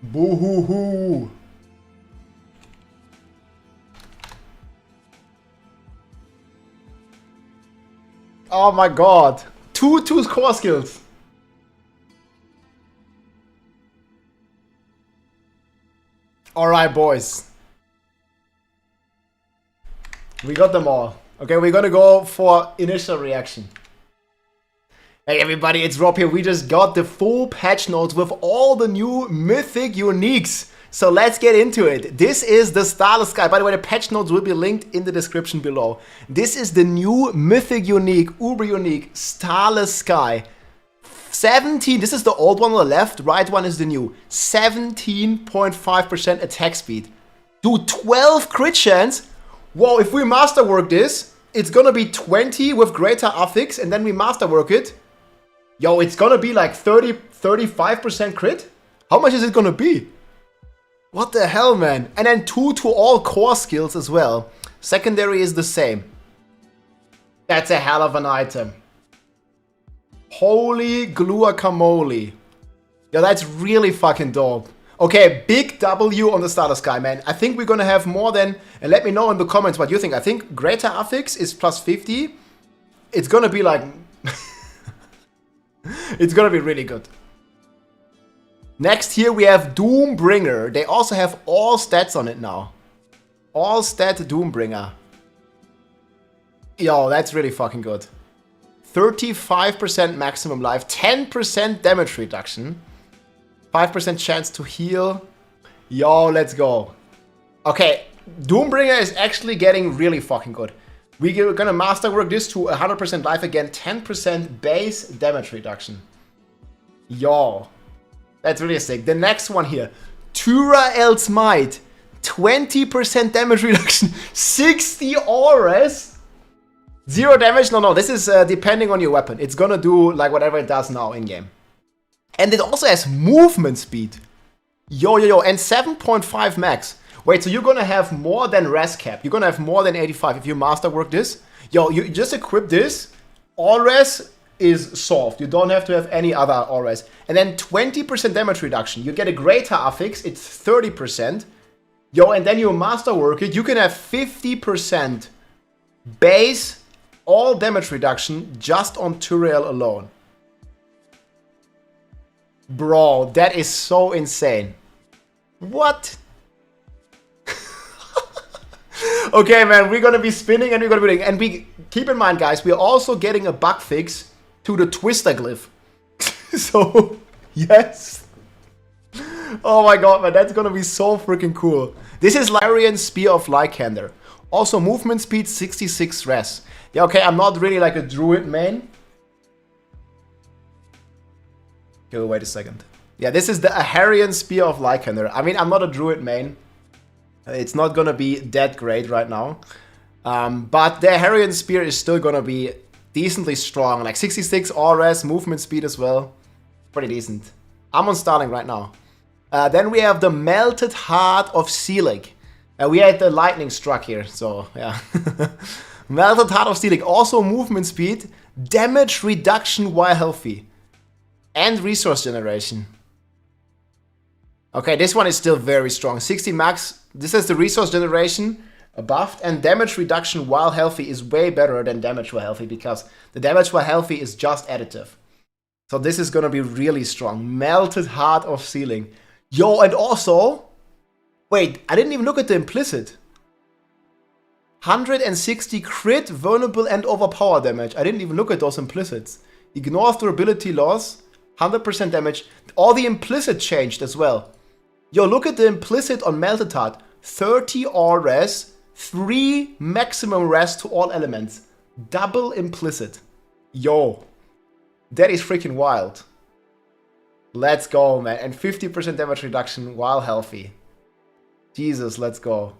Boo hoo hoo. Oh my god. Two core skills. Alright, boys. We got them all. Okay, we're gonna go for initial reaction. Hey everybody, it's Rob here. We just got the full patch notes with all the new Mythic uniques. So let's get into it. This is the Starless Sky. By the way, the patch notes will be linked in the description below. This is the new Mythic unique, Uber unique, Starless Sky. 17, this is the old one on the left, right one is the new. 17.5% attack speed. Dude, 12 crit chance. Whoa, if we masterwork this, it's gonna be 20 with greater affix, and then we masterwork it. Yo, it's gonna be like 35% crit? How much is it gonna be? What the hell, man? And then 2 to all core skills as well. Secondary is the same. That's a hell of an item. Holy guacamole. Yeah, that's really fucking dope. Okay, big W on the Starless Sky, man. I think we're gonna have more than... And let me know in the comments what you think. I think greater affix is plus 50. it's gonna be like... it's gonna be really good. Next here we have Doombringer. They also have all stats on it now. All stat Doombringer. Yo, that's really fucking good. 35% maximum life, 10% damage reduction, 5% chance to heal. Yo, let's go. Okay, Doombringer is actually getting really fucking good. We're gonna masterwork this to 100% life again, 10% base damage reduction. Yo, that's really sick. The next one here, Turael's Might, 20% damage reduction, 60 auras. 0 damage? No, this is depending on your weapon. It's gonna do like whatever it does now in-game. And it also has movement speed. Yo, and 7.5 max. Wait, so you're gonna have more than res cap. You're gonna have more than 85 if you masterwork this. Yo, you just equip this. All res is solved. You don't have to have any other all res. And then 20% damage reduction. You get a greater affix. It's 30%. Yo, and then you masterwork it. You can have 50% base all damage reduction just on Turael alone. Bro, that is so insane. What? Okay, man, we're gonna be spinning and we're gonna be doing. And we keep in mind, guys, we're also getting a bug fix to the Twister glyph. So, yes. Oh my god, man, that's gonna be so freaking cool. This is Lyrian Spear of Lycander. Also, movement speed 66 res. Yeah, okay, I'm not really like a Druid main. Okay, wait a second. Yeah, this is the Aharian Spear of Lycander. I mean, I'm not a Druid main. It's not gonna be that great right now. But the Aharian Spear is still gonna be decently strong. Like 66 all res, movement speed as well. Pretty decent. I'm on Starling right now. Then we have the Melted Heart of Selig. We had the Lightning Struck here, so yeah. Melted Heart of Selig, also movement speed, damage reduction while healthy, and resource generation. Okay, this one is still very strong. 60 max, this is the resource generation buffed, and damage reduction while healthy is way better than damage while healthy because the damage while healthy is just additive. So this is gonna be really strong. Melted Heart of Selig. Yo, and also, wait, I didn't even look at the implicit. 160 crit, vulnerable, and overpower damage. I didn't even look at those implicits. Ignore durability loss, 100% damage. All the implicit changed as well. Yo, look at the implicit on Melted Heart. 30 all res, 3 maximum res to all elements. Double implicit. Yo, that is freaking wild. Let's go, man. And 50% damage reduction while healthy. Jesus, let's go.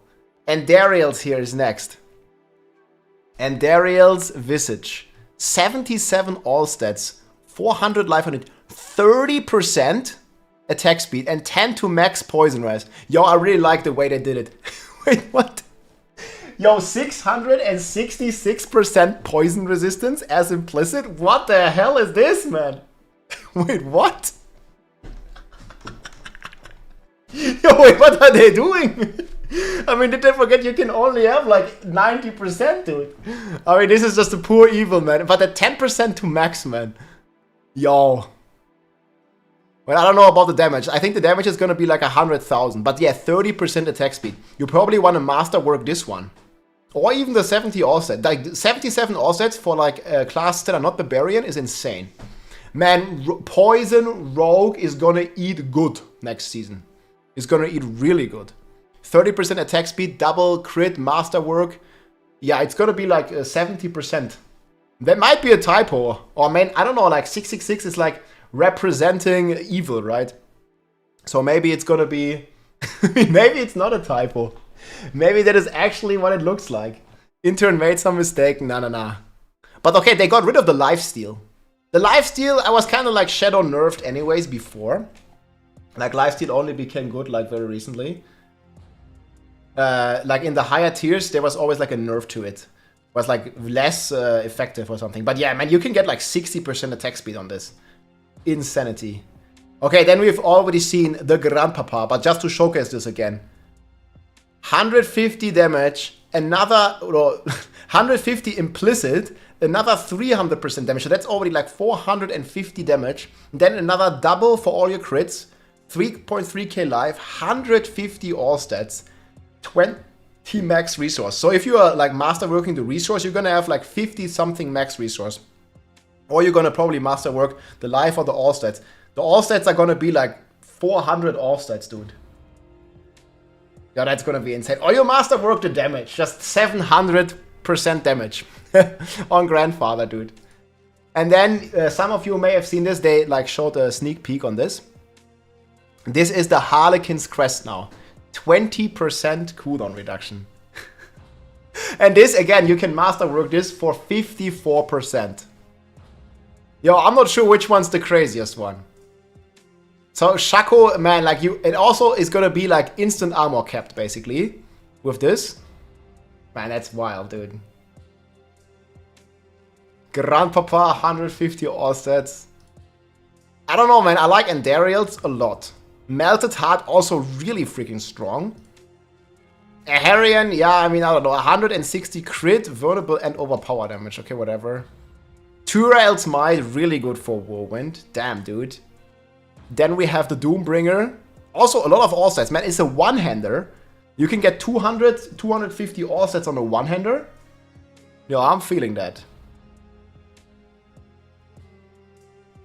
And Dariel's here is next. And Dariel's Visage. 77 all stats. 400 life on it. 30% attack speed. And 10 to max poison res. Yo, I really like the way they did it. Wait, what? Yo, 666% poison resistance as implicit? What the hell is this, man? Wait, what? Yo, wait, what are they doing? I mean, did they forget you can only have like 90% to it? I mean, this is just a poor evil, man. But at 10% to max, man. Yo. Well, I don't know about the damage. I think the damage is going to be like 100,000. But yeah, 30% attack speed. You probably want to masterwork this one. Or even the 70 all set. Like 77 all sets for like class that are not Barbarian is insane. Man, Poison Rogue is going to eat good next season. It's going to eat really good. 30% attack speed, double crit, masterwork. Yeah, it's going to be like 70%. That might be a typo. Or man, I don't know, like 666 is like representing evil, right? So maybe it's going to be... maybe it's not a typo. Maybe that is actually what it looks like. Intern made some mistake. Nah. But okay, they got rid of the lifesteal. The lifesteal, I was kind of like shadow nerfed anyways before. Like lifesteal only became good like very recently. Like in the higher tiers, there was always like a nerf to it. It was like less effective or something. But yeah, man, you can get like 60% attack speed on this. Insanity. Okay, then we've already seen the Grandpapa, but just to showcase this again. 150 damage, another 150 implicit, another 300% damage. So that's already like 450 damage. And then another double for all your crits. 3.3k life, 150 all stats, 20 max resource. So if you are like masterworking the resource, you're gonna have like 50 something max resource. Or you're gonna probably masterwork the life or the all stats. The all stats are gonna be like 400 all stats, dude. Yeah, that's gonna be insane. Or you masterwork the damage, just 700% damage on Grandfather, dude. And then some of you may have seen this. They like showed a sneak peek on this. This is the Harlequin's Crest now. 20% cooldown reduction. And this, again, you can masterwork this for 54%. Yo, I'm not sure which one's the craziest one. So, Shaco, man, like it also is gonna be like instant armor capped, basically, with this. Man, that's wild, dude. Grandpapa, 150 all stats. I don't know, man, I like Andariel's a lot. Melted Heart also really freaking strong. Aharian, yeah, I mean, I don't know. 160 crit, vulnerable, and overpower damage. Okay, whatever. Turael's Might, really good for Whirlwind. Damn, dude. Then we have the Doombringer. Also, a lot of all sets. Man, it's a one-hander. You can get 200, 250 all sets on a one-hander. Yo, I'm feeling that.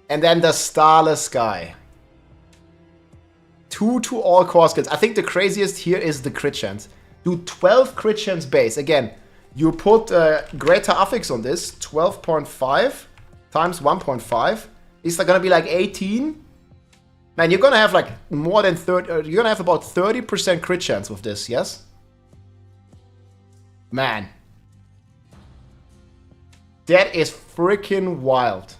And then the Starless Sky. 2 to all core skills. I think the craziest here is the crit chance. Do 12 crit chance base. Again, you put Greater Affix on this. 12.5 times 1.5. Is that gonna be like 18? Man, you're gonna have like more than 30. You're gonna have about 30% crit chance with this, yes? Man. That is freaking wild.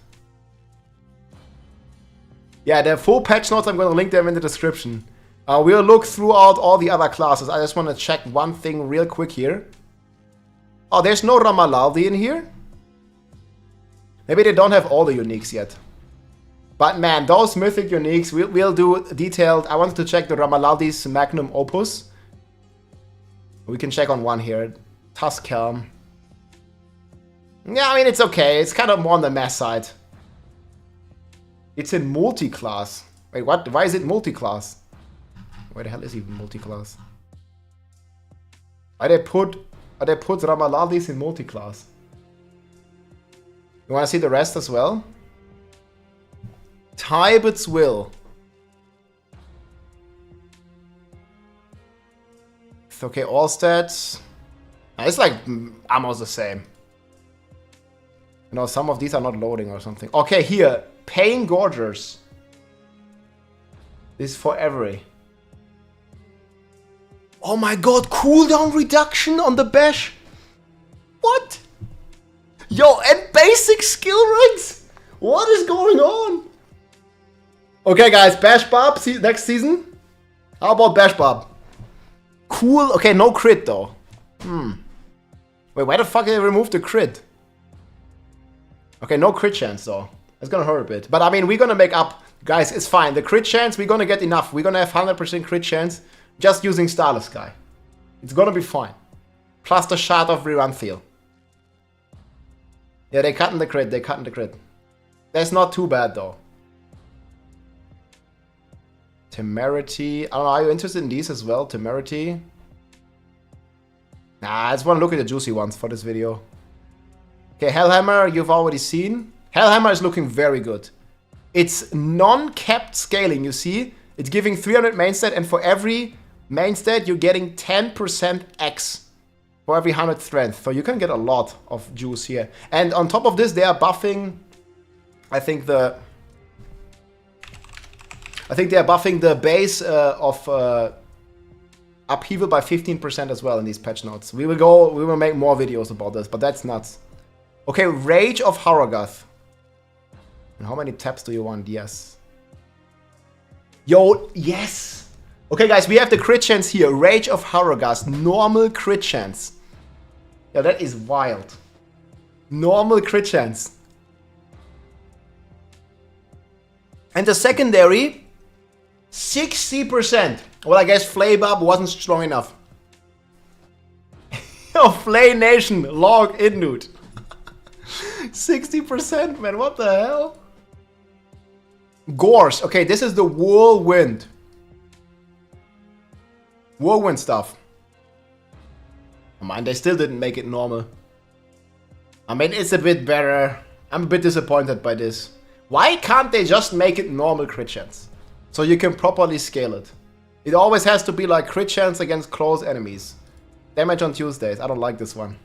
Yeah, the full patch notes, I'm going to link them in the description. We'll look throughout all the other classes. I just want to check one thing real quick here. Oh, there's no Ramalaldi in here? Maybe they don't have all the uniques yet. But man, those mythic uniques, we'll do detailed. I wanted to check the Ramalaldi's Magnum Opus. We can check on one here. Tuskhelm. Yeah, I mean, it's okay. It's kind of more on the mess side. It's in multi-class. Wait, what? Why is it multi-class? Where the hell is he multi-class? Why they put Ramaladis in multi-class? You wanna see the rest as well? Tybet's Will. It's okay, all stats. It's like almost the same. You know, some of these are not loading or something. Okay, here. Pain Gorgers. This is for every. Oh my god, cooldown reduction on the bash. What? Yo, and basic skill ranks? What is going on? Okay guys, Bash Barb next season. How about Bash Barb? Cool, okay, no crit though. Wait, why the fuck did they remove the crit? Okay, no crit chance though. It's gonna hurt a bit. But I mean, we're gonna make up. Guys, it's fine. The crit chance, we're gonna get enough. We're gonna have 100% crit chance just using Starless Sky. It's gonna be fine. Plus the Shard of Riranthiel. Yeah, they cutting the crit. They cutting the crit. That's not too bad though. Temerity. I don't know, are you interested in these as well? Temerity. Nah, I just wanna look at the juicy ones for this video. Okay, Hellhammer, you've already seen. Hellhammer is looking very good. It's non-capped scaling, you see? It's giving 300 main stat, and for every main stat, you're getting 10% X for every 100 strength. So you can get a lot of juice here. And on top of this, they are buffing, I think they are buffing the base of upheaval by 15% as well in these patch notes. We will make more videos about this, but that's nuts. Okay, Rage of Harrogath. And how many taps do you want? Yes. Yo, yes! Okay, guys, we have the crit chance here. Rage of Harrogath, normal crit chance. Yeah, that is wild. Normal crit chance. And the secondary, 60%. Well, I guess Flay Barb wasn't strong enough. Yo, Flay Nation, log in, dude. 60%, man, what the hell? Gorse. Okay, this is the Whirlwind. Whirlwind stuff. Oh man, they still didn't make it normal. I mean, it's a bit better. I'm a bit disappointed by this. Why can't they just make it normal crit chance? So you can properly scale it. It always has to be like crit chance against close enemies. Damage on Tuesdays. I don't like this one.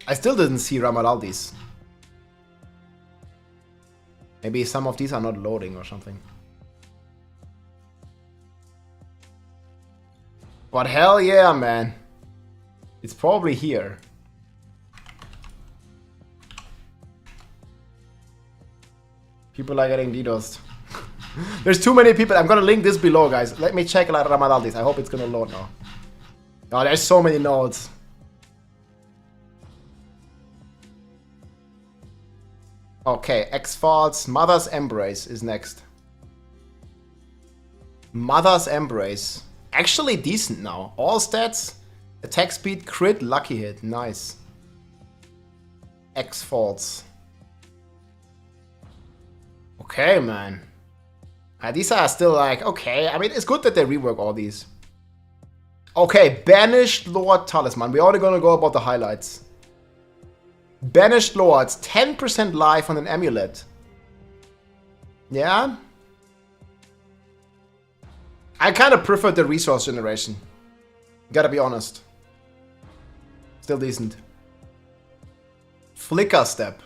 I still didn't see Ramalaldis. Maybe some of these are not loading or something. But hell yeah, man. It's probably here. People are getting DDoSed. There's too many people. I'm gonna link this below, guys. Let me check like Ramalaldis. I hope it's gonna load now. Oh, there's so many nodes. Okay, X-Files, Mother's Embrace is next. Mother's Embrace. Actually decent now. All stats, attack speed, crit, lucky hit. Nice. X-Files. Okay, man. These are still like, okay. I mean, it's good that they rework all these. Okay, Banished Lord Talisman. We're only gonna go about the highlights. Banished Lords, 10% life on an amulet. Yeah? I kind of prefer the resource generation. Gotta be honest. Still decent. Flicker Step.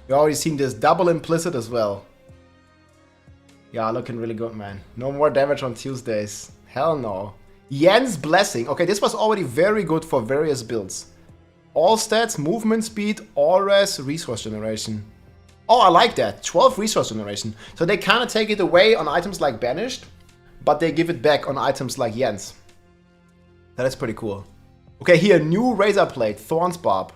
You already seen this double implicit as well. Yeah, looking really good, man. No more damage on Tuesdays. Hell no. Yen's Blessing. Okay, this was already very good for various builds. All stats, movement speed, Auras, resource generation. Oh, I like that. 12 resource generation. So they kind of take it away on items like Banished, but they give it back on items like Yen's. That is pretty cool. Okay, here, new Razor Blade, Thorns Barb.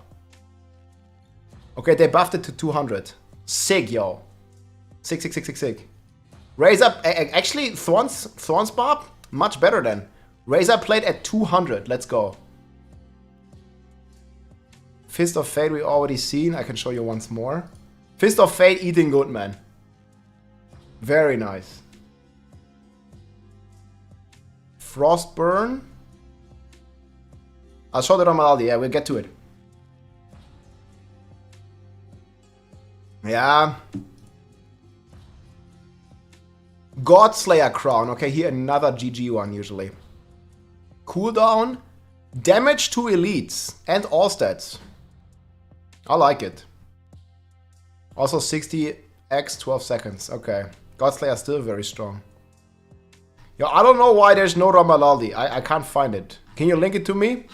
Okay, they buffed it to 200. Sick, yo. Sick. Razor, actually, Thorns Barb, much better than. Razor Blade at 200, let's go. Fist of Fate we already seen. I can show you once more. Fist of Fate eating good, man. Very nice. Frostburn. I'll show the Ramaldi. Yeah, we'll get to it. Yeah. Godslayer Crown. Okay, here another GG one usually. Cooldown. Damage to elites and all stats. I like it. Also 60x 12 seconds. Okay. Godslayer still very strong. Yo, I don't know why there's no Ramalaldi. I can't find it. Can you link it to me?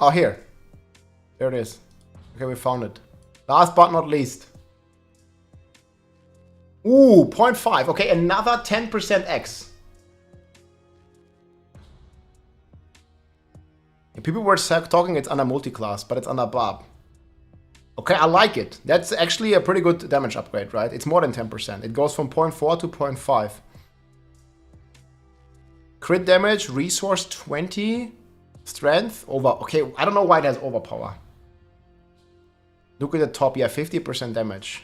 Oh, here. There it is. Okay, we found it. Last but not least. Ooh, 0.5. Okay, another 10% X. People were talking it's under multi-class, but it's under Barb. Okay, I like it. That's actually a pretty good damage upgrade, right? It's more than 10%. It goes from 0.4 to 0.5. Crit damage, resource 20, strength, over. Okay, I don't know why it has overpower. Look at the top, yeah, 50% damage.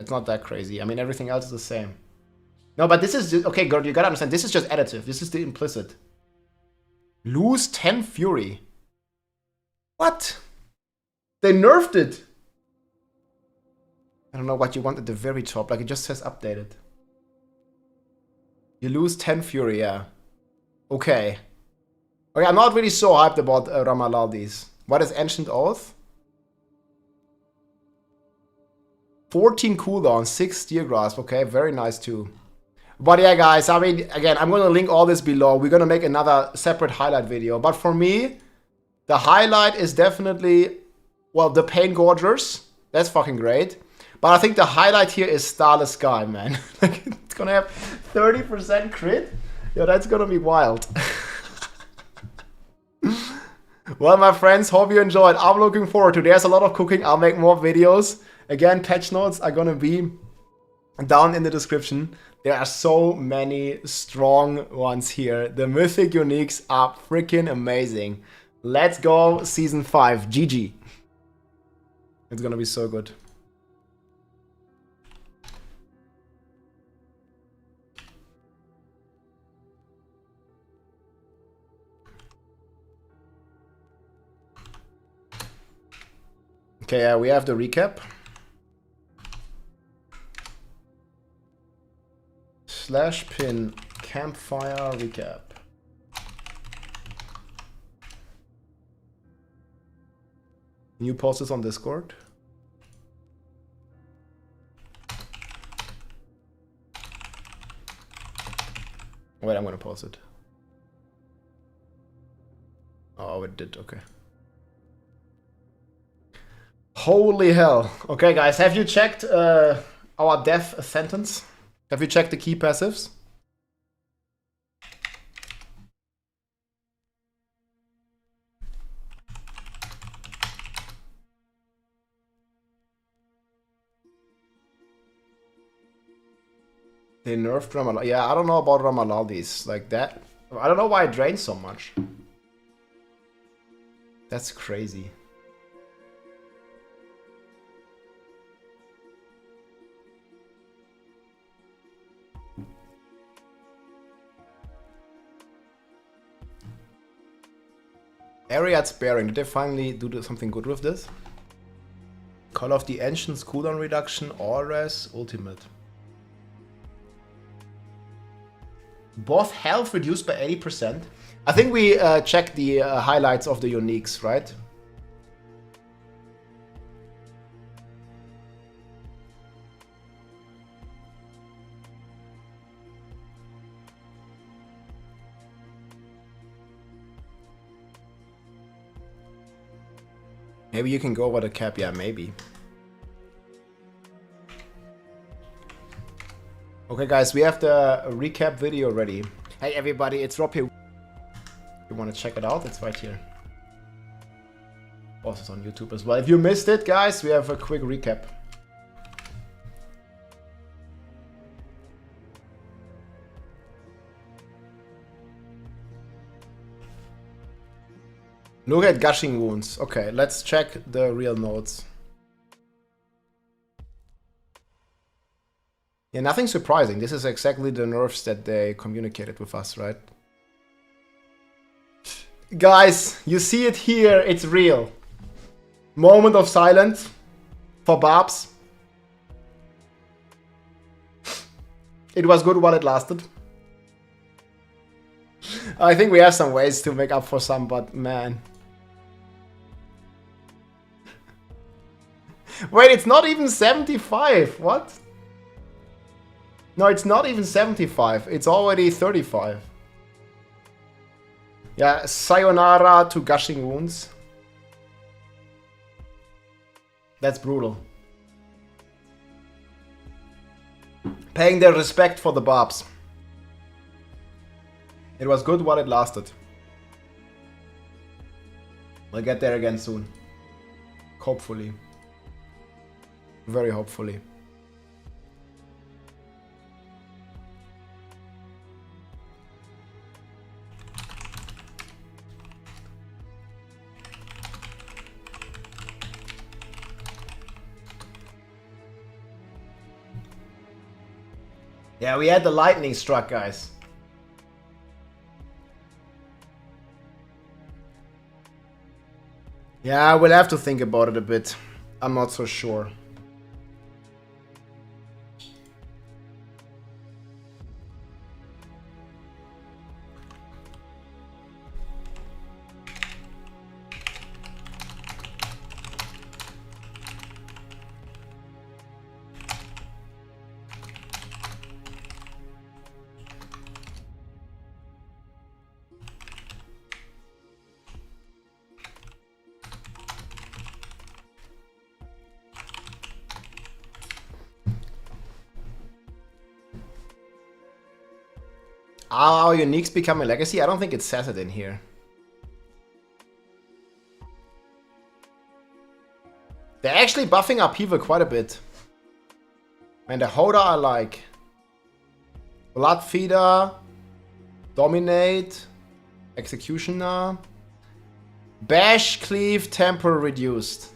It's not that crazy. I mean, everything else is the same. No, but this is just, okay, girl, you gotta understand, this is just additive. This is the implicit. Lose 10 Fury. What? They nerfed it. I don't know what you want at the very top. Like, it just says updated. You lose 10 Fury, yeah. Okay. Okay, I'm not really so hyped about Ramalaldis. What is Ancient Oath? 14 cooldown, 6 Steel Grasp. Okay, very nice too. But yeah, guys, I mean, again, I'm going to link all this below. We're going to make another separate highlight video. But for me, the highlight is definitely, well, the Pain Gorgers. That's fucking great. But I think the highlight here is Starless Sky, man. Like, it's going to have 30% crit. Yo, that's going to be wild. Well, my friends, hope you enjoyed. I'm looking forward to. There's a lot of cooking. I'll make more videos. Again, patch notes are going to be down in the description. There are so many strong ones here. The Mythic uniques are freaking amazing. Let's go Season 5. GG. It's gonna be so good. Okay, we have the recap. /pin campfire recap. New posts on Discord. Wait, I'm gonna post it. Oh, it did, okay. Holy hell. Okay, guys, have you checked our death sentence? Have you checked the key passives? They nerfed Ramallah. Yeah, I don't know about Ramalladis. Like that. I don't know why it drains so much. That's crazy. Ariad Sparing, did they finally do something good with this? Call of the Ancients cooldown reduction, Ores, Ultimate. Both health reduced by 80%. I think we checked the highlights of the uniques, right? Maybe you can go over the cap, yeah, maybe. Okay, guys, we have the recap video ready. Hey, everybody, it's Rob here. You want to check it out? It's right here. Also, it's on YouTube as well. If you missed it, guys, we have a quick recap. Look at gushing wounds. Okay, let's check the real notes. Yeah, nothing surprising. This is exactly the nerfs that they communicated with us, right? Guys, you see it here. It's real. Moment of silence for Barbs. It was good while it lasted. I think we have some ways to make up for some, but man. Wait, it's not even 75. What? No, it's not even 75. It's already 35. Yeah, sayonara to gushing wounds. That's brutal. Paying their respect for the Barbs. It was good while it lasted. We'll get there again soon. Hopefully. Very hopefully. Yeah, we had the lightning struck, guys. Yeah, we'll have to think about it a bit. I'm not so sure. Are our uniques becoming legacy? I don't think it says it in here. They're actually buffing upheaval quite a bit. And the Hoda are like Bloodfeeder. Dominate. Executioner. Bash, Cleave, Temper reduced.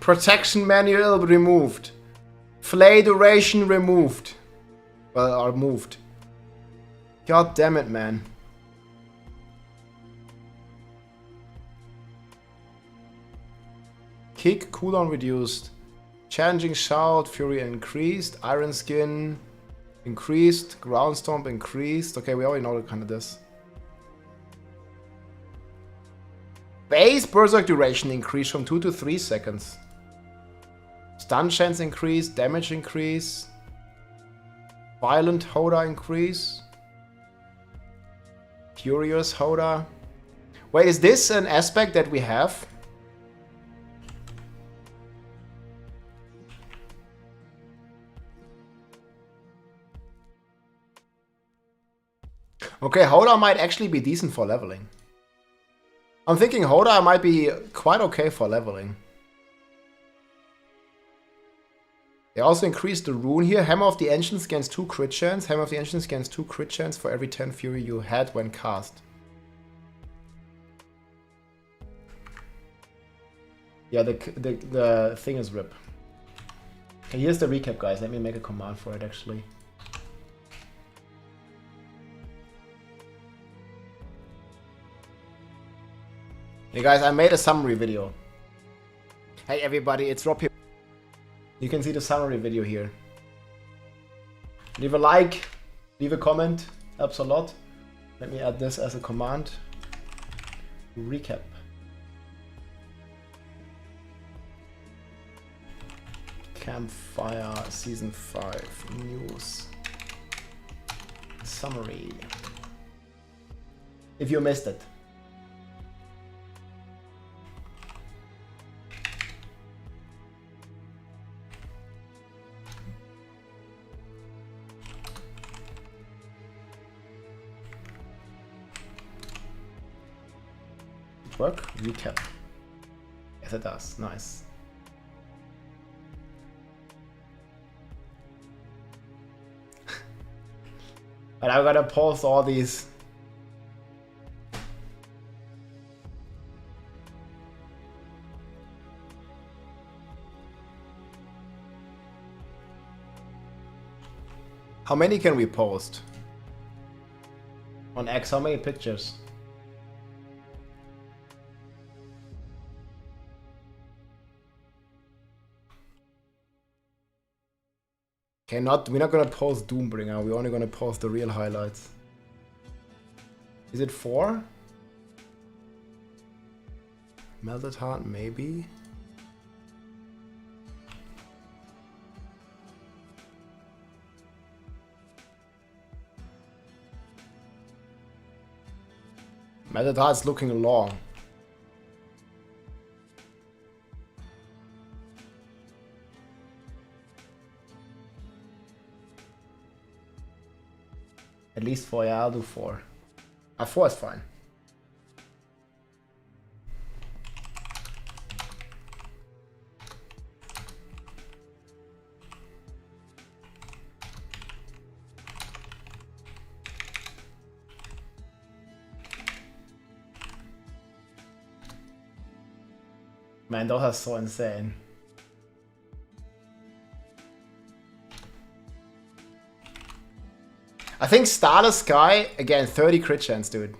Protection manual removed. Flay duration removed. Well, or moved. God damn it, man. Kick, cooldown reduced. Challenging Shout, Fury increased. Iron Skin increased. Ground Stomp increased. Okay, we already know kind of this. Base Berserk duration increased from 2 to 3 seconds. Stun chance increase. Damage increase. Violent Hoda increase. Furious Hoda. Wait, is this an aspect that we have? Okay, Hoda might actually be decent for leveling. I'm thinking Hoda might be quite okay for leveling. They also increased the rune here. Hammer of the Ancients gains 2 crit chance. Hammer of the Ancients gains 2 crit chance for every 10 fury you had when cast. Yeah, the thing is rip. Okay, here's the recap, guys. Let me make a command for it, actually. Hey guys, I made a summary video. Hey everybody, it's Rob here. You can see the summary video here. Leave a like, leave a comment, helps a lot. Let me add this as a command. Recap. Campfire Season 5 News. Summary. If you missed it. Work? Recap. Yes, it does. Nice. But I've got to pause all these. How many can we post? On X, how many pictures? Okay, we're not gonna post Doombringer, we're only gonna post the real highlights. Is it 4? Melted Heart, maybe? Melted Heart's looking long. At least 4, yeah, I'll do 4. 4 is fine. Man, those are so insane. I think Starless Sky, again, 30 crit chance, dude.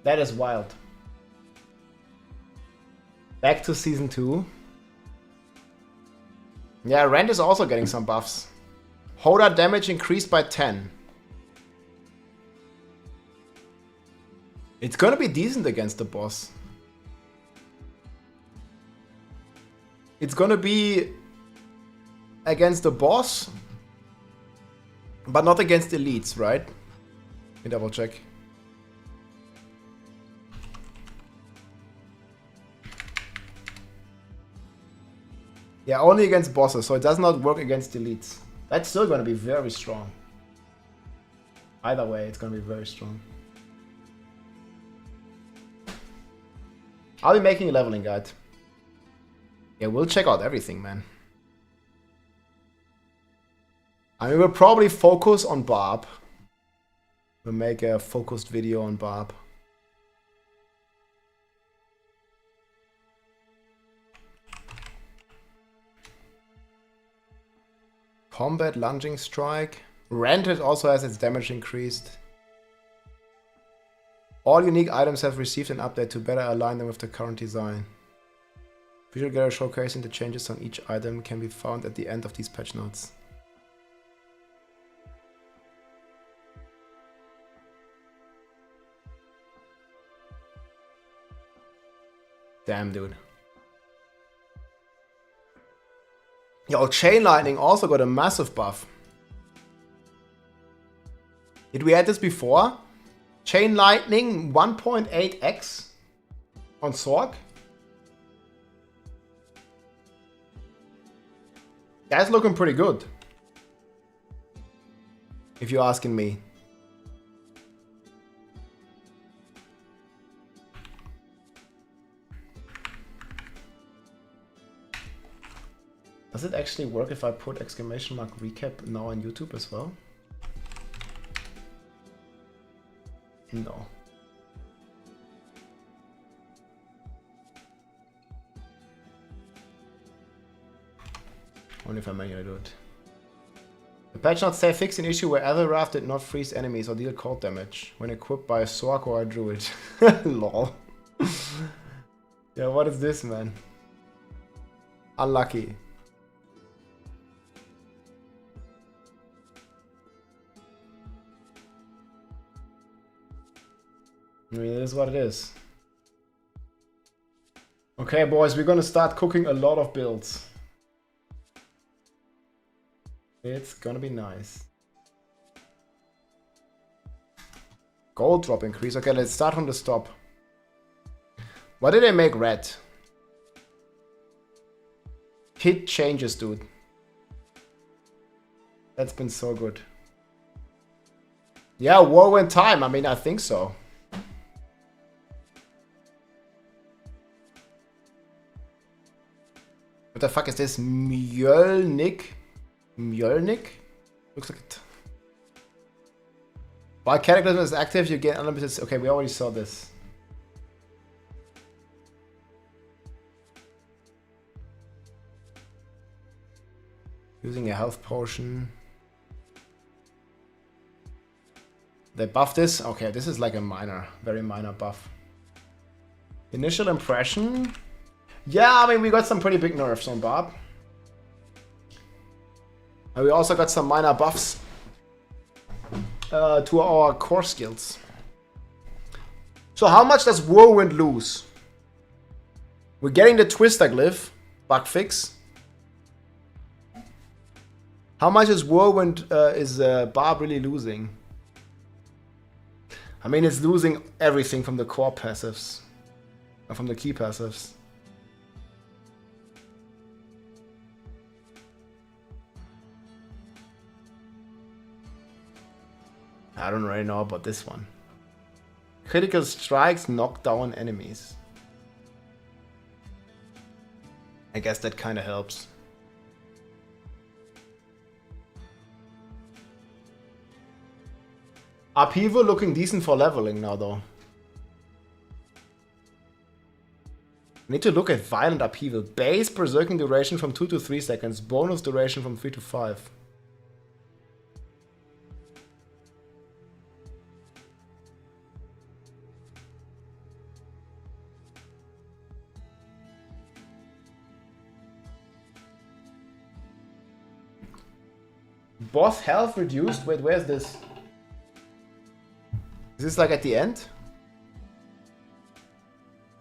That is wild. Back to Season 2. Yeah, Rend is also getting some buffs. Hoda damage increased by 10. It's gonna be decent against the boss. It's gonna be against the boss But not against elites, right? Let me double check. Yeah, only against bosses, so it does not work against elites. That's still going to be very strong. Either way, it's going to be very strong. I'll be making a leveling guide. Yeah, we'll check out everything, man. I mean, we'll probably focus on Barb. We'll make a focused video on Barb. Combat lunging strike. Rented also has its damage increased. All unique items have received an update to better align them with the current design. Visual gallery showcasing the changes on each item can be found at the end of these patch notes. Damn, dude. Yo, Chain Lightning also got a massive buff. Did we add this before? Chain Lightning 1.8x on Sorc. That's looking pretty good, if you're asking me. Does it actually work if I put exclamation mark recap now on YouTube as well? No. Only if I manually do it. The patch notes say fix an issue where Ethelraft did not freeze enemies or deal cold damage when equipped by a Sorc or a Druid. Lol. Yeah, what is this, man? Unlucky. I mean, it is what it is. Okay, boys, we're gonna start cooking a lot of builds. It's gonna be nice. Gold drop increase. Okay, let's start from the top. What did they make red? Kit changes, dude. That's been so good. Yeah, Whirlwind time. I mean, I think so. What the fuck is this? Mjölnir? Mjölnir? Looks like it. While Cataclysm is active, you get unlimited. Okay, we already saw this. Using a health potion. They buffed this? Okay, this is like a minor, very minor buff. Initial impression? Yeah, I mean, we got some pretty big nerfs on Barb. And we also got some minor buffs to our core skills. So how much does Whirlwind lose? We're getting the Twister Glyph bug fix. How much is Whirlwind, Barb really losing? I mean, it's losing everything from the core passives. From the key passives. I don't really know about this one. Critical strikes knock down enemies. I guess that kind of helps. Upheaval looking decent for leveling now, though. Need to look at Violent Upheaval. Base berserking duration from 2 to 3 seconds. Bonus duration from 3 to 5. Boss health reduced? Wait, where's this? Is this like at the end?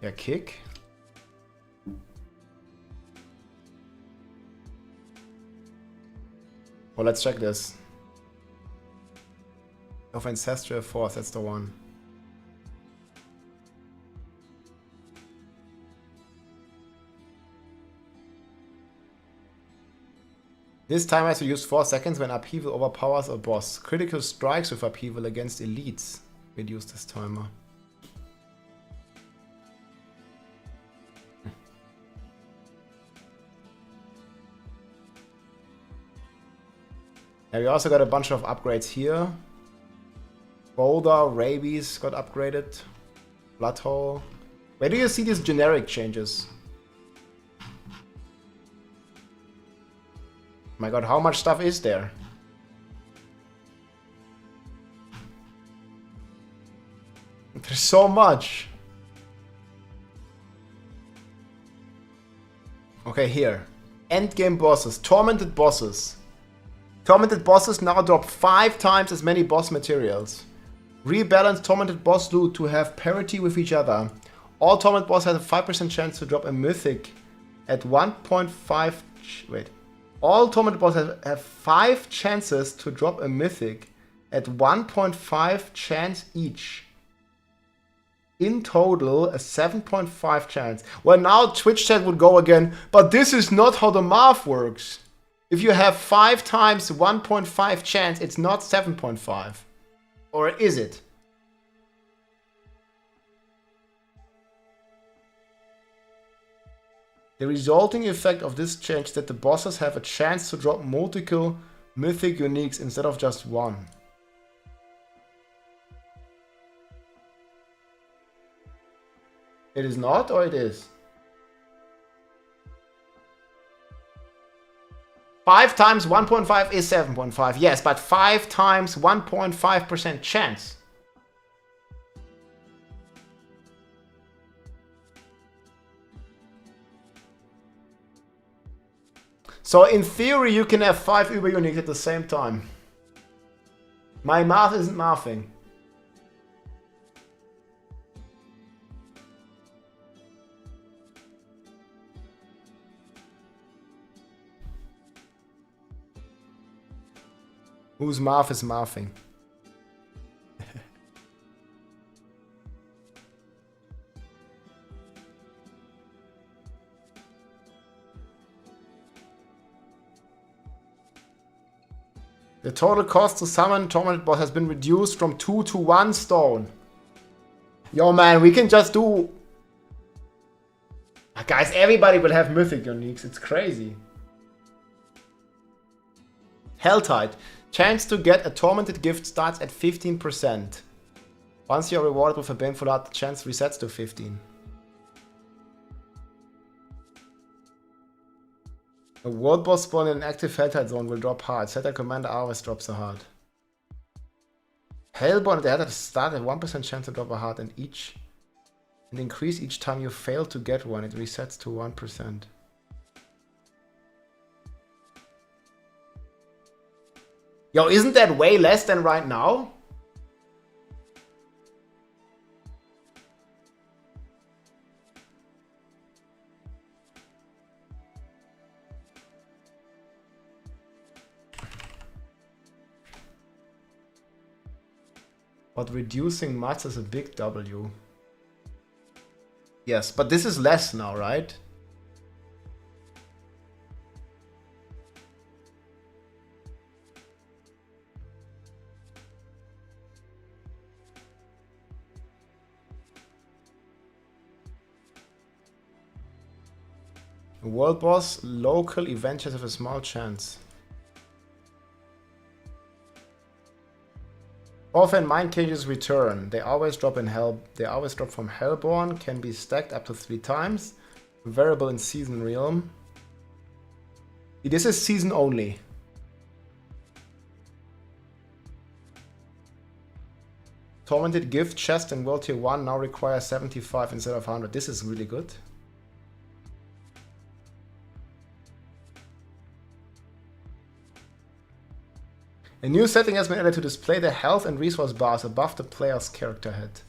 Yeah, kick. Well, let's check this. Of Ancestral Force, that's the one. This timer has to use 4 seconds when upheaval overpowers a boss. Critical strikes with upheaval against elites reduce this timer. And we also got a bunch of upgrades here. Boulder, Rabies got upgraded. Bloodhole. Where do you see these generic changes? My god, how much stuff is there? There's so much. Okay, here. Endgame bosses. Tormented bosses. Tormented bosses now drop 5 times as many boss materials. Rebalance tormented boss loot to have parity with each other. All tormented bosses have a 5% chance to drop a mythic at 1.5... Wait. All tormented bosses have 5 chances to drop a mythic at 1.5 chance each. In total, a 7.5 chance. Well, now Twitch chat would go again, but this is not how the math works. If you have 5 times 1.5 chance, it's not 7.5. Or is it? The resulting effect of this change is that the bosses have a chance to drop multiple mythic uniques instead of just one. It is not, or it is? 5 times 1.5 is 7.5, yes, but 5 times 1.5% chance. So in theory, you can have 5 Uber uniques at the same time. My math isn't mathing. Whose math is mathing? The total cost to summon Tormented Boss has been reduced from 2 to 1 stone. Yo man, we can just do... Guys, everybody will have Mythic uniques, it's crazy. Helltide. Chance to get a Tormented gift starts at 15%. Once you're rewarded with a Baneful Heart, the chance resets to 15. A world boss spawn in an active Helltide zone will drop hearts. Helltide Commander always drops a heart. Hellborn at the Helltide start at 1% chance to drop a heart and increase each time you fail to get one. It resets to 1%. Yo, isn't that way less than right now? But reducing much is a big W. Yes, but this is less now, right? A world boss, local event chance have a small chance. Often mind cages return. They always drop from Hellborn, can be stacked up to 3 times. Variable in season realm. This is season only. Tormented gift chest in World Tier 1 now require 75 instead of 100. This is really good. A new setting has been added to display the health and resource bars above the player's character head.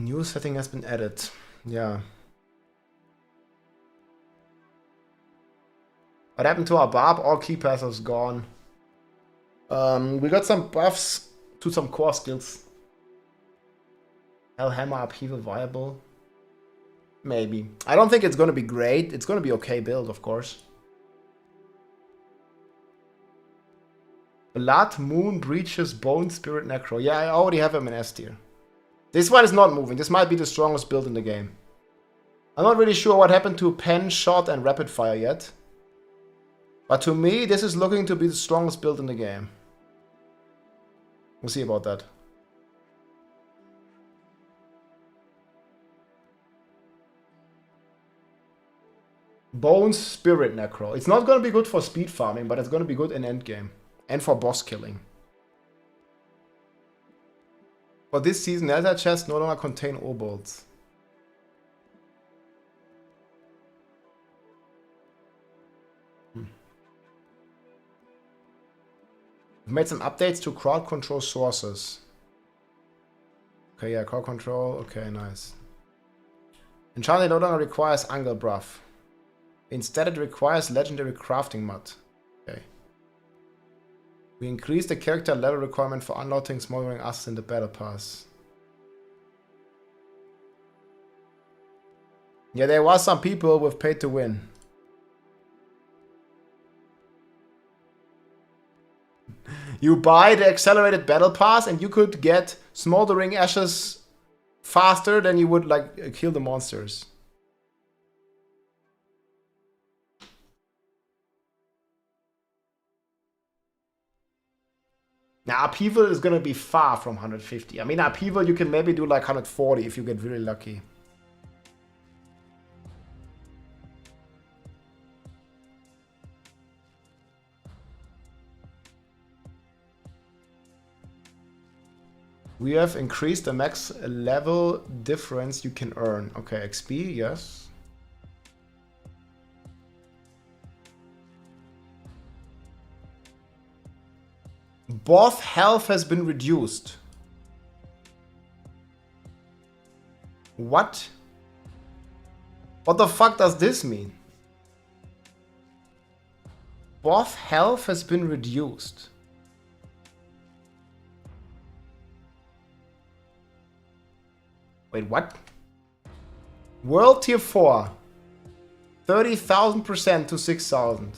New setting has been added. Yeah. What happened to our Barb? All key passives gone. We got some buffs to some core skills. Hellhammer upheaval viable? Maybe. I don't think it's gonna be great. It's gonna be okay build, of course. Blood, Moon, Breaches, Bone, Spirit, Necro. Yeah, I already have him in S tier. This one is not moving. This might be the strongest build in the game. I'm not really sure what happened to Pen, Shot, and Rapid Fire yet. But to me, this is looking to be the strongest build in the game. We'll see about that. Bone, Spirit, Necro. It's not going to be good for speed farming, but it's going to be good in endgame. And for boss killing. For this season, Elder chests no longer contain obols. We've made some updates to crowd control sources. Okay, yeah, crowd control. Okay, nice. Enchanting no longer requires angle buff. Instead, it requires legendary crafting mod. Okay. We increased the character level requirement for unlocking smoldering asses in the battle pass. Yeah, there was some people with pay to win. You buy the accelerated battle pass and you could get smoldering ashes faster than you would like kill the monsters. Now, upheaval is going to be far from 150. I mean, upheaval you can maybe do like 140 if you get really lucky. We have increased the max level difference you can earn. Okay, XP, yes. Boss health has been reduced. What? What the fuck does this mean? Boss health has been reduced. Wait, what? World tier 4. 30,000% to 6,000.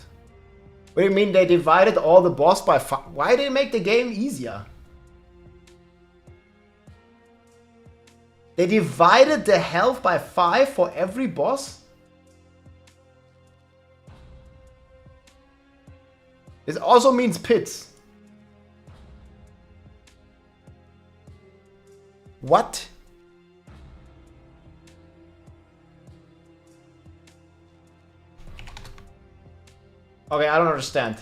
What do you mean they divided all the boss by 5? Why did they make the game easier? They divided the health by 5 for every boss? This also means pits. What? Okay, I don't understand.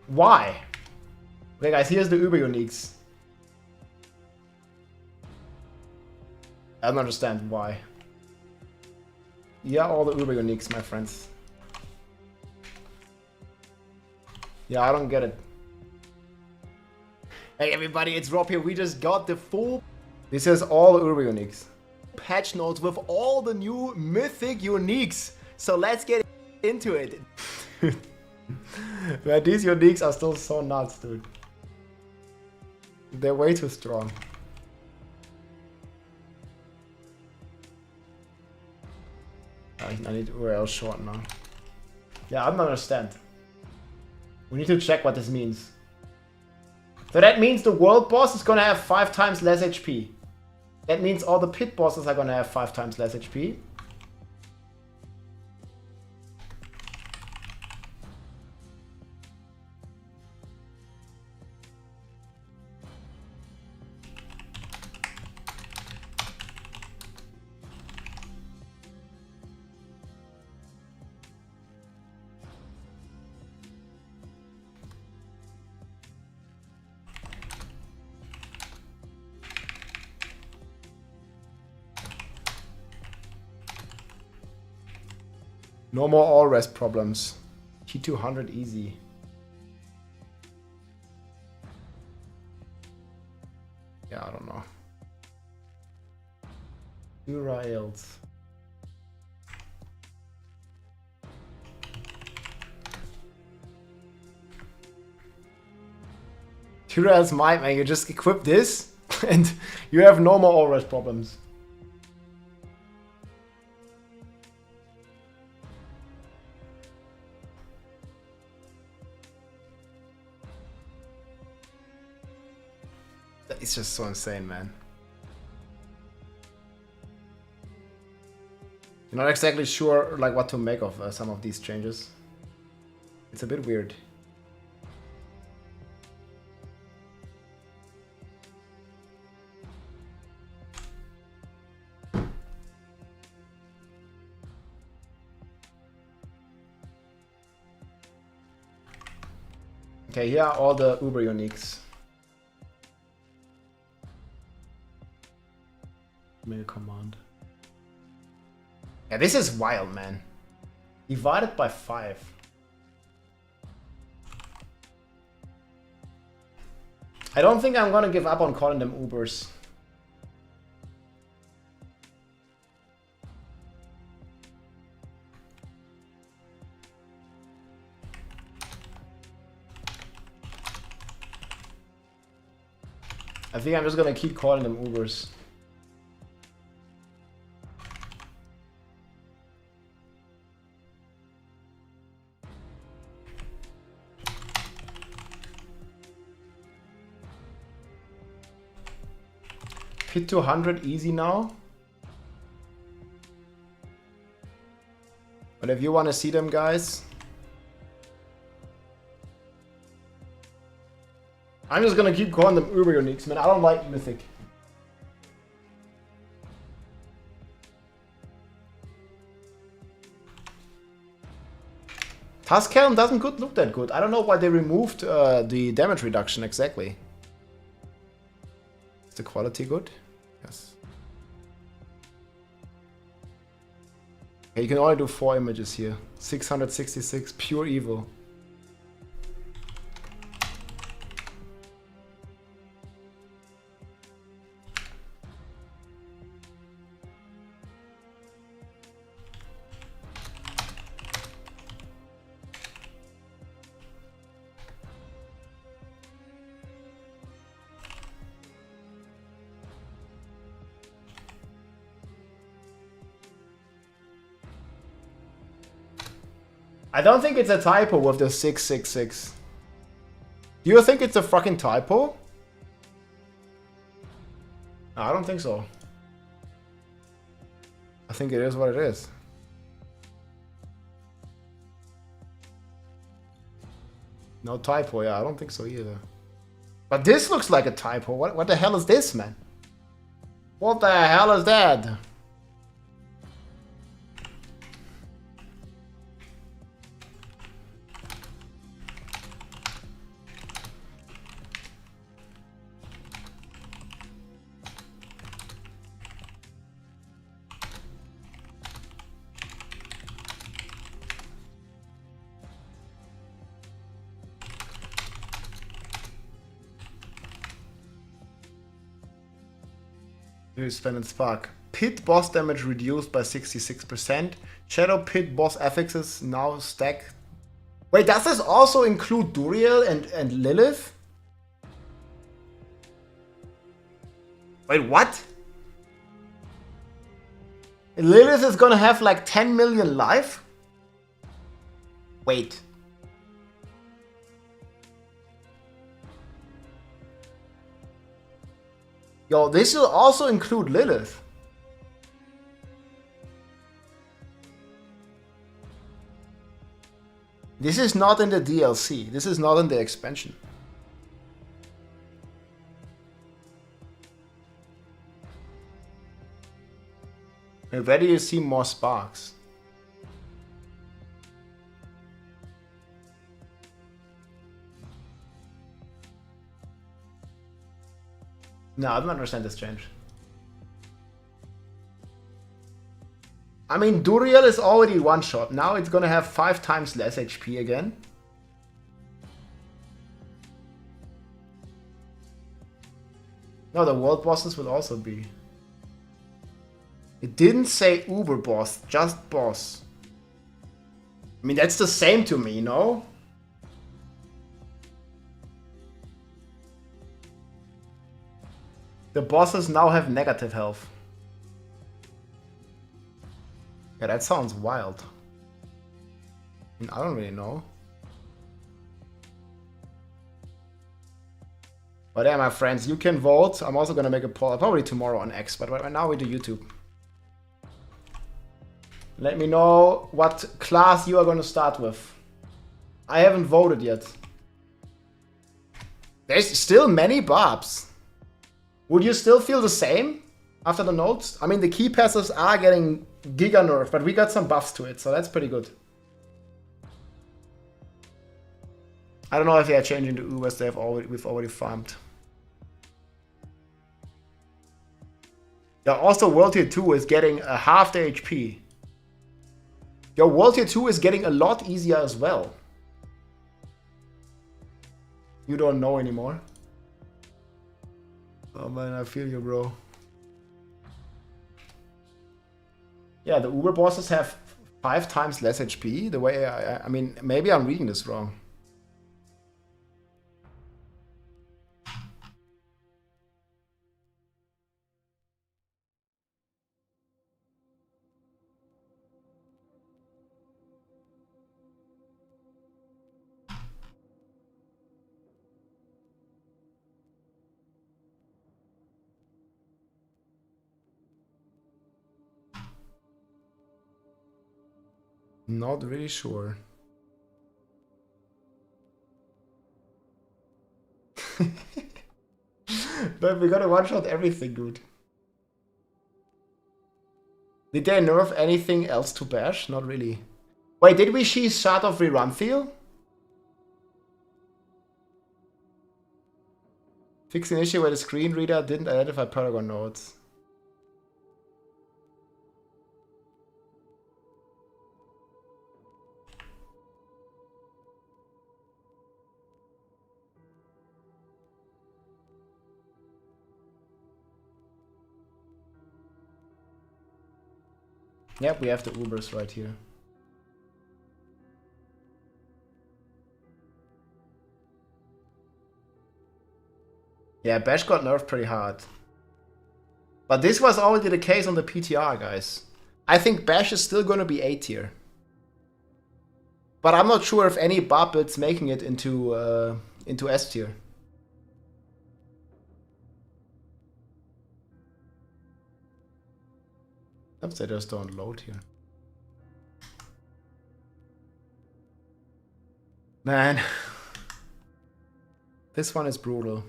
Why? Okay, guys, here's the Uber Uniques. I don't understand why. Yeah, all the Uber Uniques, my friends. Yeah, I don't get it. Hey everybody, it's Rob here. We just got the full... This is all the Uber Uniques. Patch notes with all the new Mythic Uniques. So let's get into it. Man, these uniques are still so nuts, dude. They're way too strong. I need URL short now. Yeah, I don't understand. We need to check what this means. So that means the world boss is gonna have 5 times less HP. That means all the pit bosses are gonna have 5 times less HP. No more all rest problems. T200 easy. Yeah, I don't know. Urails. Urails might, man. You just equip this and you have no more all res problems. It's just so insane, man. You're not exactly sure like what to make of some of these changes. It's a bit weird. Okay, here are all the Uber uniques. Make a command. Yeah, this is wild, man. Divided by 5. I don't think I'm gonna give up on calling them Ubers. I think I'm just gonna keep calling them Ubers. Hit 200 easy now. But if you want to see them, guys, I'm just gonna keep calling them Uber uniques, man. I don't like Mythic. Tuskhelm doesn't look that good. I don't know why they removed the damage reduction exactly. Is the quality good? Yes. Okay, you can only do 4 images here. 666, pure evil. I don't think it's a typo with the 666. Do you think it's a fucking typo? No, I don't think so. I think it is what it is. No typo, yeah, I don't think so either. But this looks like a typo. What the hell is this, man? What the hell is that? Spend and spark. Pit boss damage reduced by 66%. Shadow pit boss affixes now stack. Wait, does this also include Duriel and Lilith? Wait, what? Lilith is gonna have like 10 million life? Wait. Yo, this will also include Lilith. This is not in the DLC. This is not in the expansion. And where do you see more sparks? No, I don't understand this change. I mean, Duriel is already one shot. Now it's gonna have 5 times less HP again. No, the world bosses will also be. It didn't say Uber boss, just boss. I mean, that's the same to me, no? The bosses now have negative health. Yeah, that sounds wild. I don't really know. But yeah, my friends, you can vote. I'm also gonna make a poll, probably tomorrow on X, but right now we do YouTube. Let me know what class you are gonna start with. I haven't voted yet. There's still many barbs. Would you still feel the same after the notes? I mean, the key passives are getting giga nerfed, but we got some buffs to it, so that's pretty good. I don't know if they are changing the Ubers we've already farmed. Yeah, also World Tier 2 is getting a half the HP. Your World Tier 2 is getting a lot easier as well. You don't know anymore. Oh man, I feel you, bro. Yeah, the Uber bosses have 5 times less HP. The way I mean, maybe I'm reading this wrong. Not really sure. But we gotta one-shot everything, dude. Did they nerf anything else to Bash? Not really. Wait, did we see Shard of Rerunfield? Fix an issue where the screen reader didn't identify Paragon nodes. Yep, we have the Ubers right here. Yeah, Bash got nerfed pretty hard. But this was already the case on the PTR, guys. I think Bash is still gonna be A tier. But I'm not sure if any Barb build's making it into S tier. Oops, they just don't load here. Man. This one is brutal.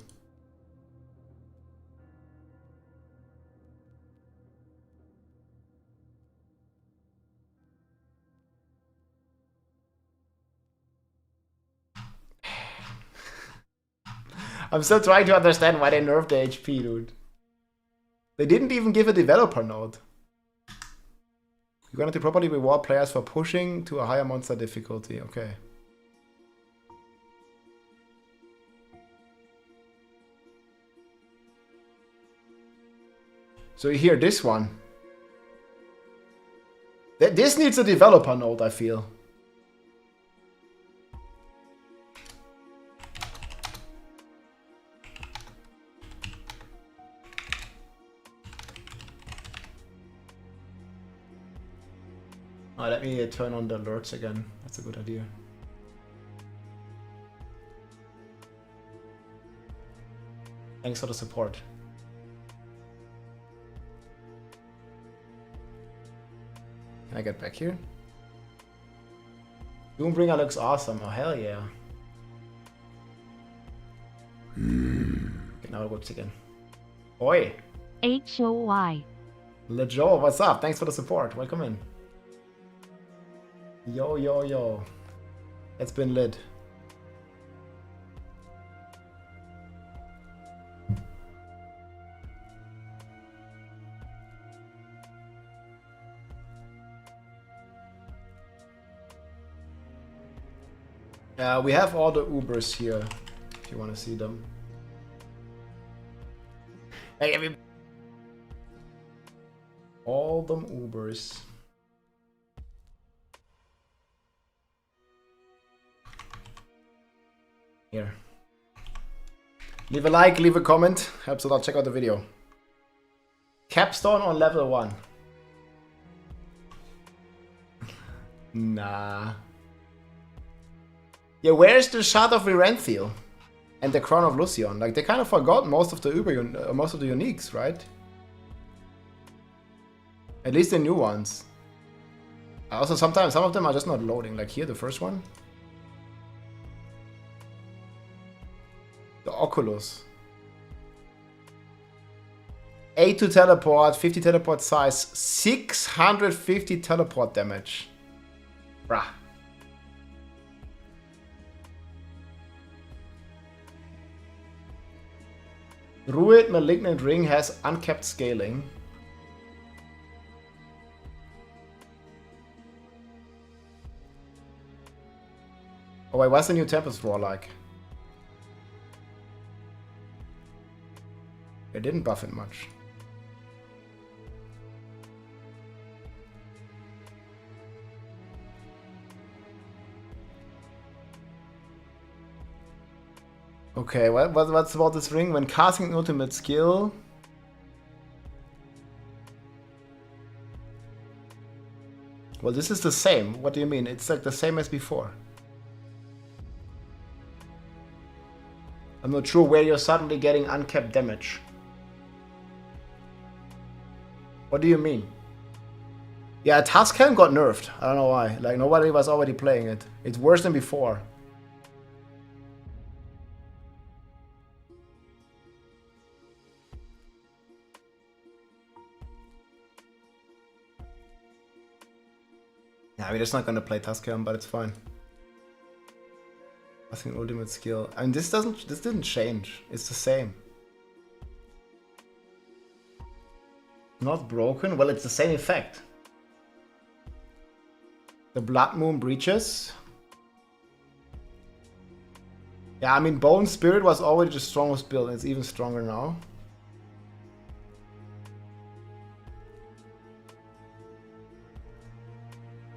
I'm still trying to understand why they nerfed the HP, dude. They didn't even give a developer node. You're going to properly reward players for pushing to a higher monster difficulty. Okay. So here, this one. This needs a developer node, I feel. Let me turn on the alerts again. That's a good idea. Thanks for the support. Can I get back here? Doombringer looks awesome. Oh, hell yeah. Okay, now it works again. Oi! HOY. Lejo, what's up? Thanks for the support. Welcome in. Yo, yo, yo. It's been lit. We have all the Ubers here, if you want to see them. Hey, All them Ubers. Here. Leave a like, leave a comment. Helps a lot. Check out the video. Capstone on level 1. Nah. Yeah, where's the Shard of Virenthiel? And the Crown of Lucion? Like, they kind of forgot most of the most of the uniques, right? At least the new ones. Also, sometimes some of them are just not loading. Like here, the first one. The Oculus. 8 to teleport, 50 teleport size, 650 teleport damage. Bruh. Druid Malignant Ring has uncapped scaling. Oh wait, what's the new Tempest Roar like? It didn't buff it much. Okay, what's about this ring? When casting an ultimate skill... Well, this is the same. What do you mean? It's like the same as before. I'm not sure where you're suddenly getting uncapped damage. What do you mean? Yeah, Tuskhelm got nerfed. I don't know why. Like, nobody was already playing it. It's worse than before. Yeah, we're just not gonna play Tuskhelm, but it's fine. I think ultimate skill. I mean, this didn't change. It's the same. Not broken? Well, it's the same effect. The Blood Moon breaches. Yeah, I mean, Bone Spirit was already the strongest build, and it's even stronger now.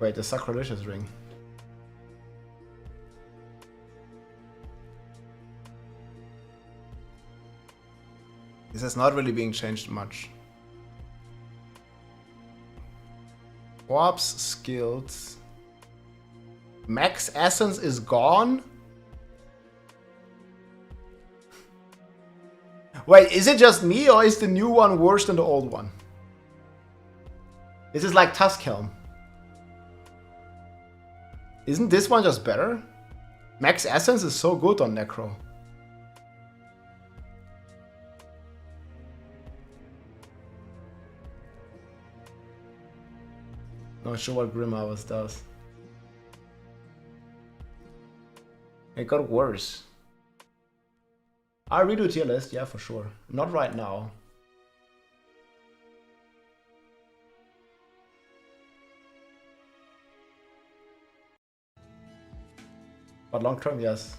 Wait, the Sacrilegious Ring. This is not really being changed much. Orbs, skills. Max Essence is gone? Wait, is it just me or is the new one worse than the old one? This is like Tuskhelm. Isn't this one just better? Max Essence is so good on Necro. Not sure what Grim Hours does. It got worse. I'll redo tier list, yeah, for sure. Not right now. But long term, yes.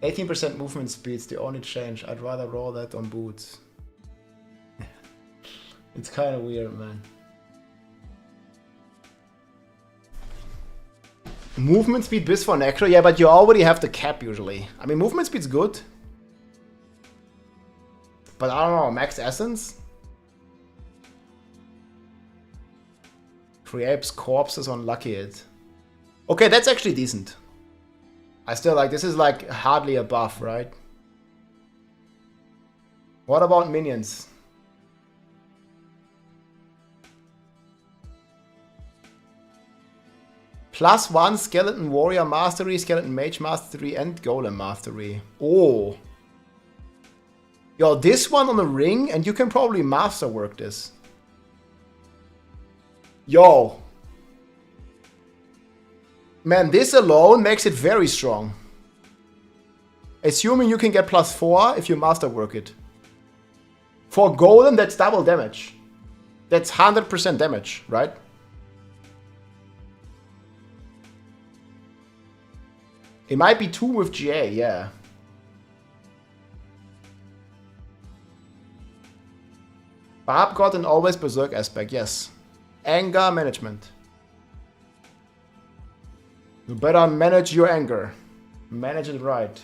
18% movement speed's the only change. I'd rather roll that on boots. It's kind of weird, man. Movement speed bis for Necro? Yeah, but you already have the cap usually. I mean, movement speed's good. But I don't know, max essence? Creates corpses on Lucky Hit. Okay, that's actually decent. I still like, this is like hardly a buff, right? What about minions? +1 Skeleton Warrior Mastery, Skeleton Mage Mastery, and Golem Mastery. Oh. Yo, this one on the ring, and you can probably masterwork this. Yo. Man, this alone makes it very strong. Assuming you can get +4 if you masterwork it. For Golem, that's double damage. That's 100% damage, right? It might be 2 with GA, yeah. Barb got an always berserk aspect, yes. Anger management. You better manage your anger. Manage it right.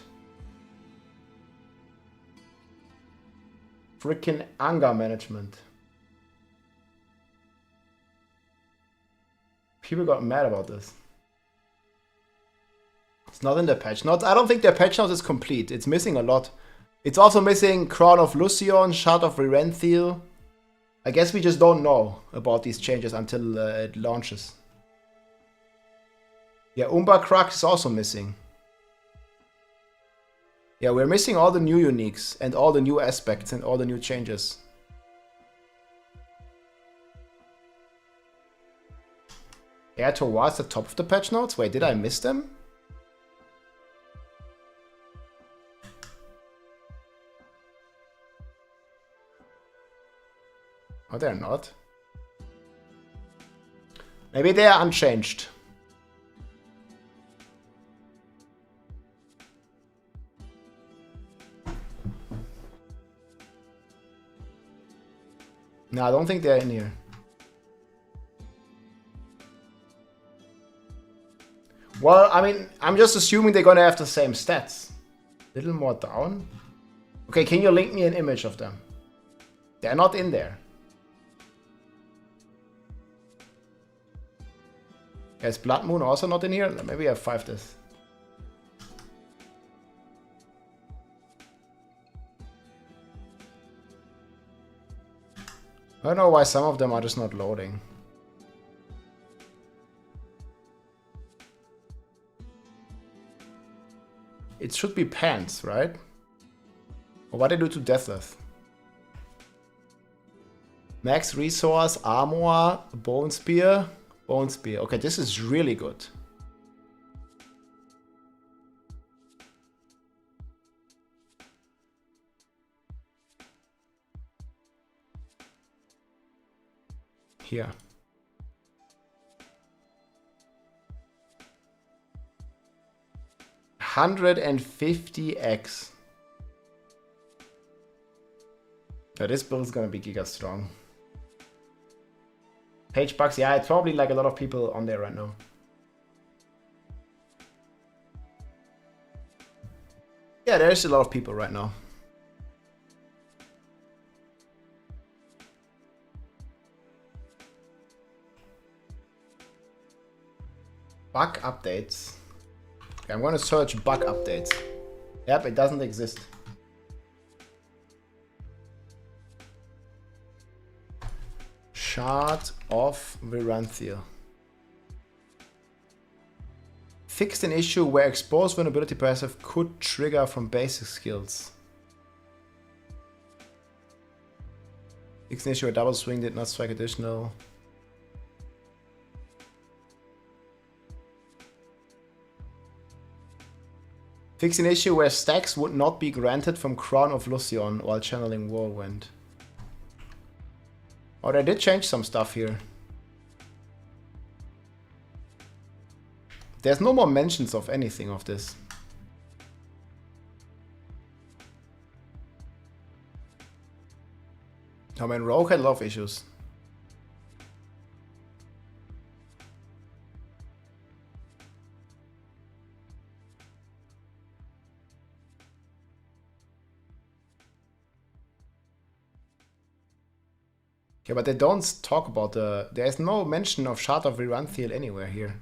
Freaking anger management. People got mad about this. It's not in the patch notes. I don't think the patch notes is complete. It's missing a lot. It's also missing Crown of Lucion, Shard of Viranthiel. I guess we just don't know about these changes until it launches. Yeah, Umbra is also missing. Yeah, we're missing all the new uniques and all the new aspects and all the new changes. Yeah, towards the top of the patch notes? Wait, did I miss them? Oh, they're not. Maybe they are unchanged. No, I don't think they're in here. Well, I mean, I'm just assuming they're gonna have the same stats. Little more down. Okay, can you link me an image of them? They're not in there. Is Blood Moon also not in here? Maybe I have 5 this. I don't know why some of them are just not loading. It should be pants, right? Or what did I do to Deathless? Max resource, armor, bone spear. Bone spear. Okay, this is really good. Here. $150x. Yeah, this build is gonna be giga strong. Page bugs, yeah, it's probably like a lot of people on there right now. Yeah, there's a lot of people right now. Bug updates. Okay, I'm gonna search bug updates. Yep, it doesn't exist. Shard of Viranthiel. Fixed an issue where exposed vulnerability passive could trigger from basic skills. Fixed an issue where double swing did not strike additional. Fix an issue where stacks would not be granted from Crown of Lucion while channeling Whirlwind. Oh, they did change some stuff here. There's no more mentions of anything of this. I mean, Rogue had a lot of issues. Yeah, but they don't talk about the... There's no mention of Shard of Viranthiel anywhere here.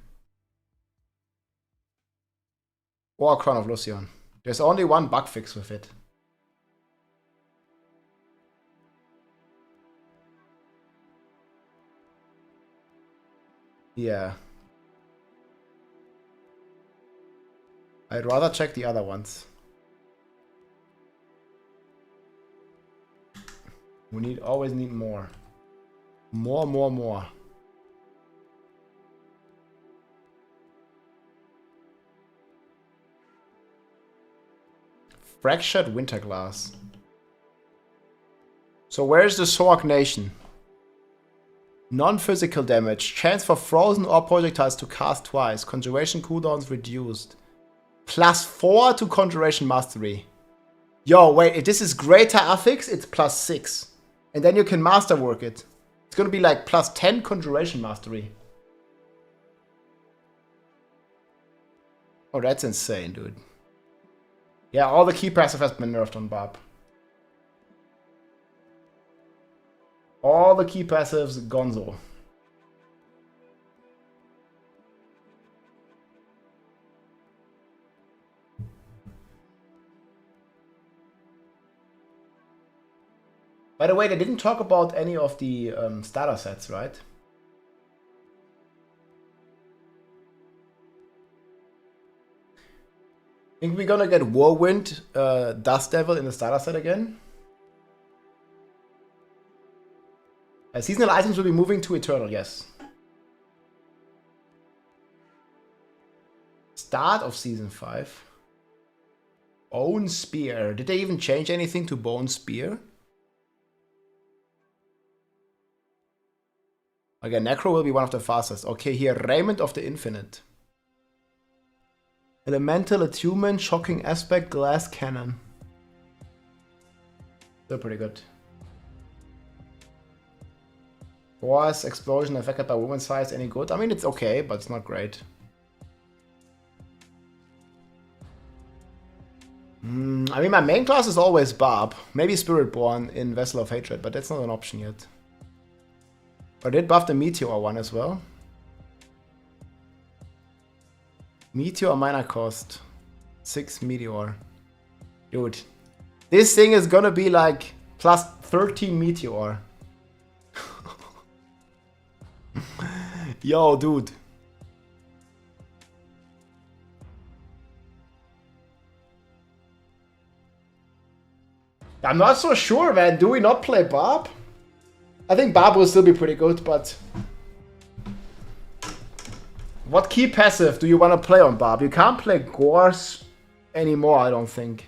Or Crown of Lucion. There's only one bug fix with it. Yeah. I'd rather check the other ones. We always need more. More. Fractured Winterglass. So where's the Sorc Nation? Non-physical damage. Chance for frozen or projectiles to cast twice. Conjuration cooldowns reduced. +4 to Conjuration Mastery. Yo, wait, if this is greater affix, it's +6. And then you can masterwork it. It's gonna be like plus 10 Conjuration Mastery. Oh, that's insane, dude. Yeah, all the key passive has been nerfed on Barb. All the key passives, gonzo. By the way, they didn't talk about any of the starter sets, right? Think we're gonna get Whirlwind, Dust Devil in the starter set again? Seasonal items will be moving to Eternal, yes. Start of Season 5. Bone Spear. Did they even change anything to Bone Spear? Again, Necro will be one of the fastest. Okay, here, Raiment of the Infinite. Elemental Attunement, Shocking Aspect, Glass Cannon. They're pretty good. Force, Explosion, affected by woman's size, any good? I mean, it's okay, but it's not great. I mean, my main class is always Barb. Maybe Spiritborn in Vessel of Hatred, but that's not an option yet. But I did buff the Meteor one as well. Meteor minor cost. 6 Meteor. Dude. This thing is gonna be like plus 13 Meteor. Yo, dude. I'm not so sure, man. Do we not play Barb? I think Barb will still be pretty good, but... What key passive do you want to play on Barb? You can't play Gorse anymore, I don't think.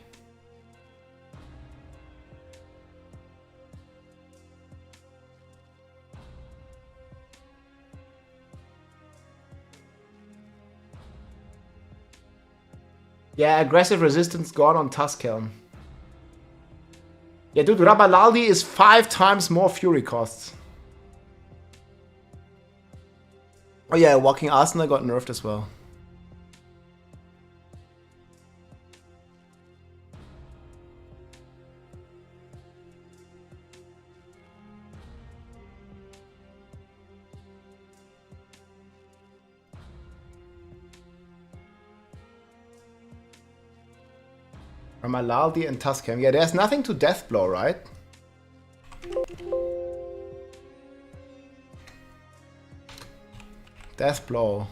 Yeah, aggressive resistance gone on Tuskhelm. Yeah, dude, Rabalaldi is 5 times more fury costs. Oh yeah, Walking Arsenal got nerfed as well. Ramalaldi and Tuskhelm. Yeah, there's nothing to Deathblow, right? Deathblow.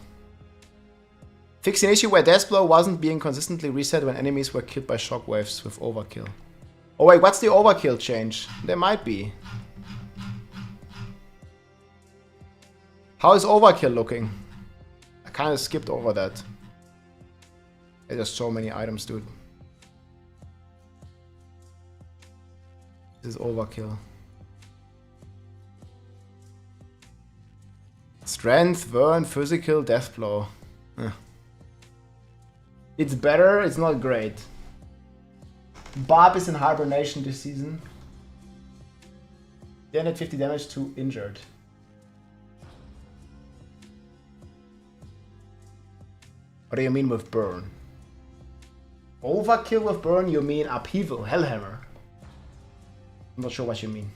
Fix an issue where Deathblow wasn't being consistently reset when enemies were killed by shockwaves with overkill. Oh wait, what's the overkill change? There might be. How is overkill looking? I kind of skipped over that. There's so many items, dude. This is overkill. Strength, burn, physical, deathblow. It's better, it's not great. Barb is in hibernation this season. Then at 50 damage to injured. What do you mean with burn? Overkill with burn, you mean upheaval, Hellhammer. I'm not sure what you mean.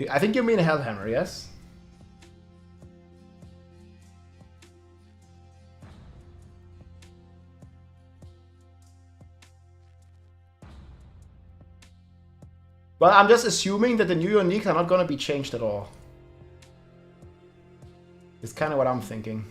I think you mean Hellhammer, yes? Well, I'm just assuming that the new uniques are not going to be changed at all. It's kind of what I'm thinking.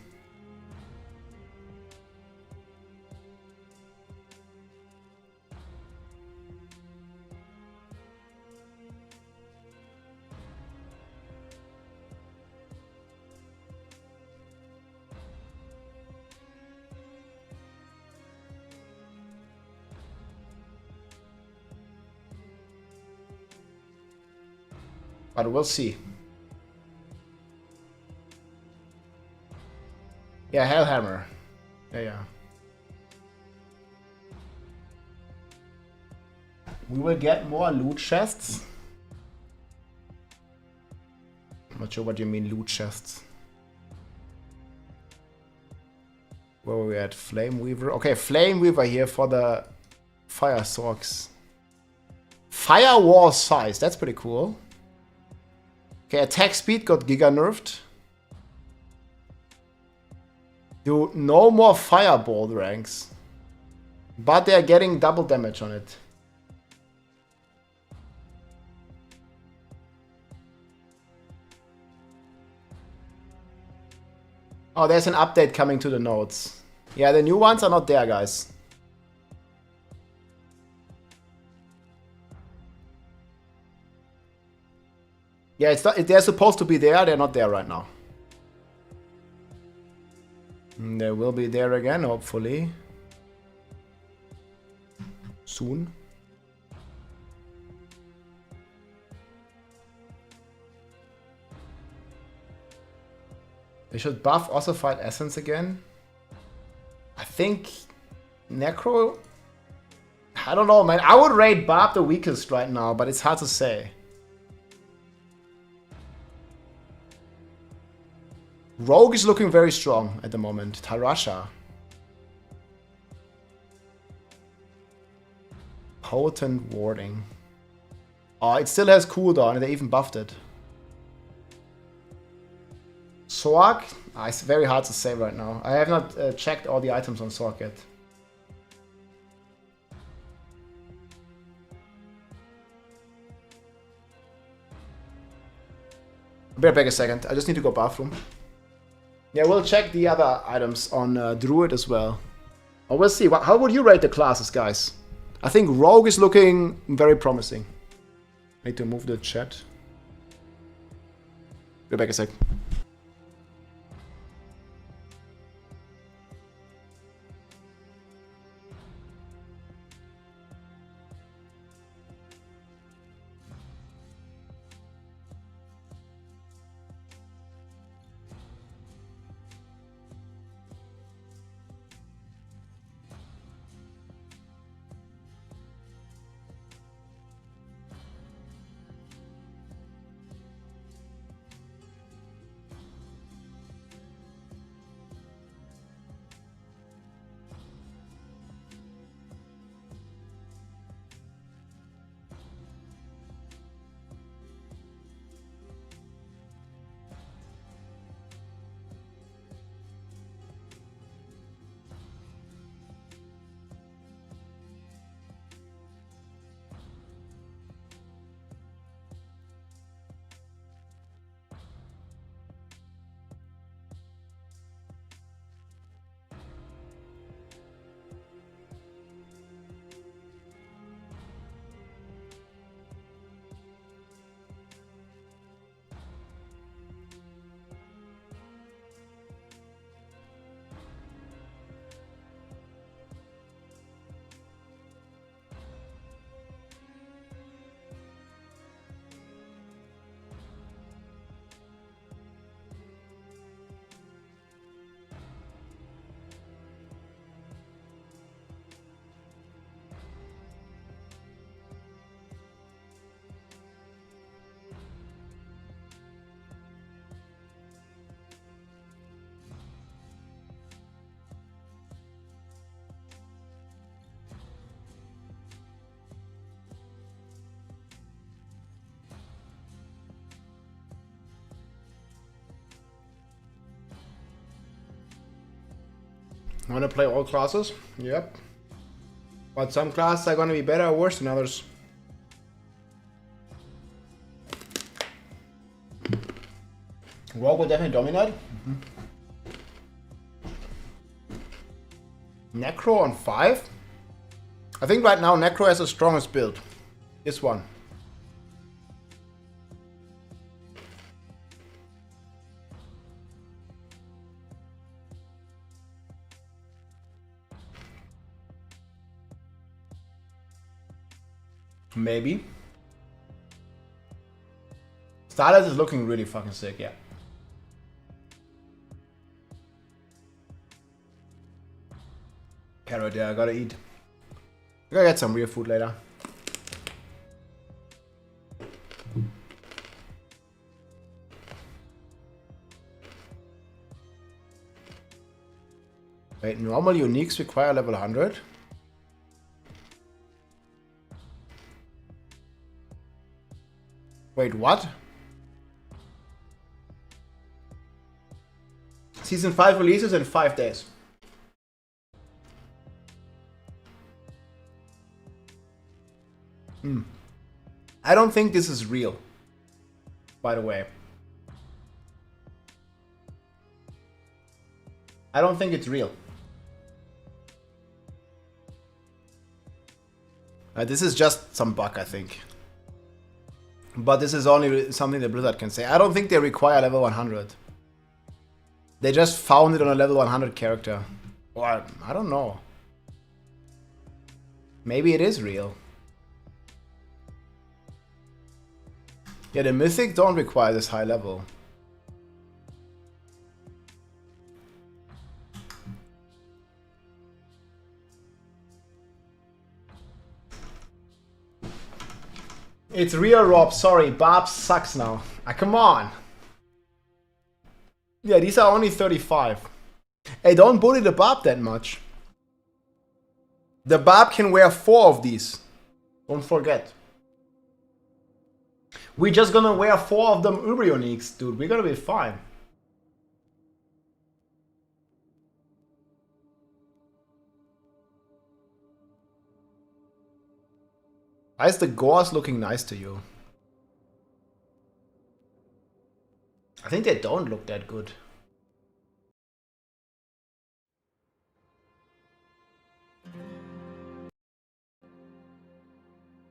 But we'll see. Yeah, Hellhammer. Yeah. We will get more loot chests. Not sure what you mean, loot chests. Where were we at? Flame Weaver. Okay, Flame Weaver here for the Fire Sorcs. Fire Wall size. That's pretty cool. Okay, attack speed got giga nerfed. Do no more Fireball ranks. But they're getting double damage on it. Oh, there's an update coming to the nodes. Yeah, the new ones are not there, guys. Yeah, it's not, they're supposed to be there. They're not there right now. They will be there again, hopefully. Soon. They should buff Ossified Essence again. I think Necro... I don't know, man. I would rate Barb the weakest right now, but it's hard to say. Rogue is looking very strong at the moment. Tarasha. Potent Warding. Oh, it still has cooldown and they even buffed it. Sorc? It's very hard to say right now. I have not checked all the items on Sorc yet. I'll be right back a second. I just need to go bathroom. Yeah, we'll check the other items on Druid as well. Oh, we'll see. How would you rate the classes, guys? I think Rogue is looking very promising. Need to move the chat. Be back a sec. Want to play all classes? Yep. But some classes are going to be better or worse than others. Rogue will definitely dominate. Necro on 5? I think right now Necro has the strongest build. This one. Maybe. Starlight is looking really fucking sick, yeah. Carrot, yeah, I gotta eat. I gotta get some real food later. Wait, normal uniques require level 100? Wait, what? Season 5 releases in 5 days. I don't think this is real, by the way. I don't think it's real. This is just some bug, I think. But this is only something that Blizzard can say. I don't think they require level 100. They just found it on a level 100 character. Or, I don't know. Maybe it is real. Yeah, the Mythic don't require this high level. It's real, Rob. Sorry, Barb sucks now. Ah, come on. Yeah, these are only 35. Hey, don't bully the Barb that much. The Barb can wear 4 of these. Don't forget. We're just gonna wear 4 of them Uber Uniques, dude. We're gonna be fine. Why is the gauze looking nice to you? I think they don't look that good.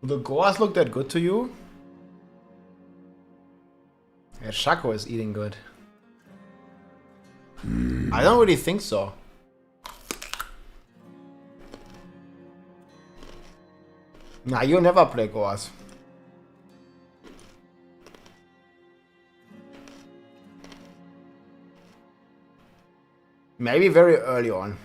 The gauze look that good to you? Yeah, Shaco is eating good. I don't really think so. Nah, you never play Goas. Maybe very early on.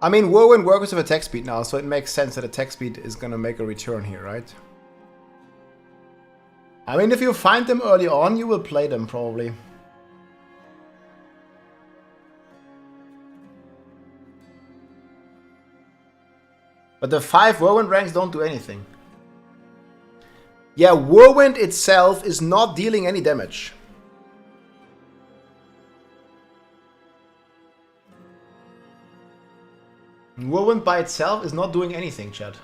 I mean, Whirlwind works with attack speed now, so it makes sense that attack speed is gonna make a return here, right? I mean, if you find them early on, you will play them, probably. But the 5 Whirlwind ranks don't do anything. Yeah, Whirlwind itself is not dealing any damage. Whirlwind by itself is not doing anything, chat.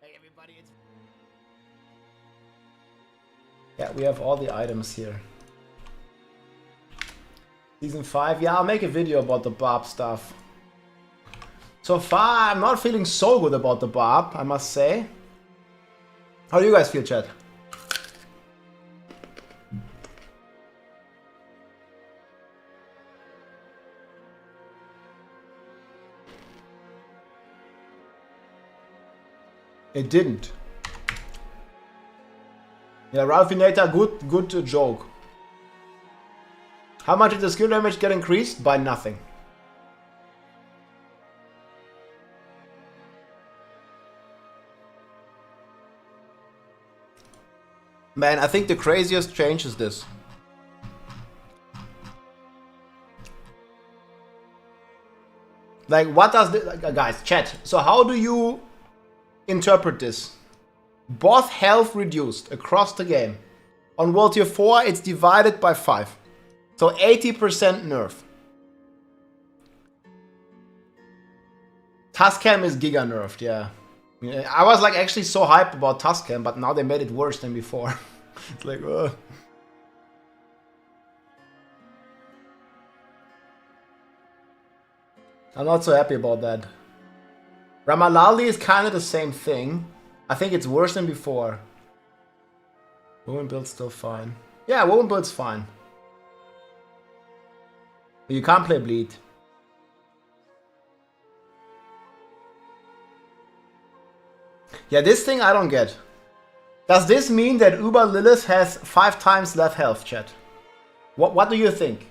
Hey everybody, it's... Yeah, we have all the items here. Season 5, yeah, I'll make a video about the Barb stuff. So far, I'm not feeling so good about the Barb, I must say. How do you guys feel, chat? It didn't. Yeah, Ralphinator, good joke. How much did the skill damage get increased? By nothing. Man, I think the craziest change is this. Like, what does this... Guys, chat. So how do you interpret this? Both health reduced across the game. On World Tier 4, it's divided by 5. So 80% nerf. Tascam is giga nerfed, yeah. I was like actually so hyped about Tascam, but now they made it worse than before. It's like, ugh. I'm not so happy about that. Ramalali is kind of the same thing. I think it's worse than before. Woman build's still fine. Yeah, woman build's fine. But you can't play bleed. Yeah, this thing I don't get. Does this mean that Uber Lilith has 5 times less health, chat? What do you think?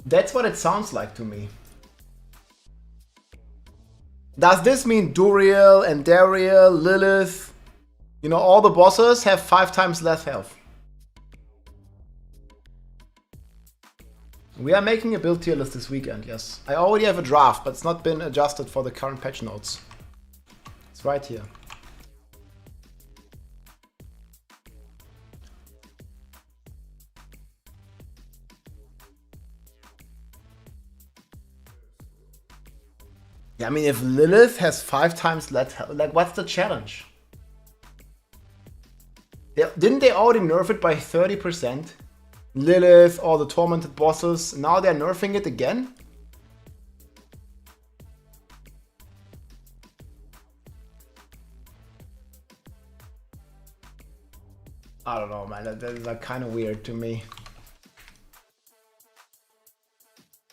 That's what it sounds like to me. Does this mean Duriel and Dariel, Lilith, you know, all the bosses have 5 times less health? We are making a build tier list this weekend, yes. I already have a draft, but it's not been adjusted for the current patch notes. It's right here. Yeah, I mean, if Lilith has 5 times less health, like, what's the challenge? Didn't they already nerf it by 30%? Lilith, all the tormented bosses, now they're nerfing it again? I don't know, man, that is like kind of weird to me.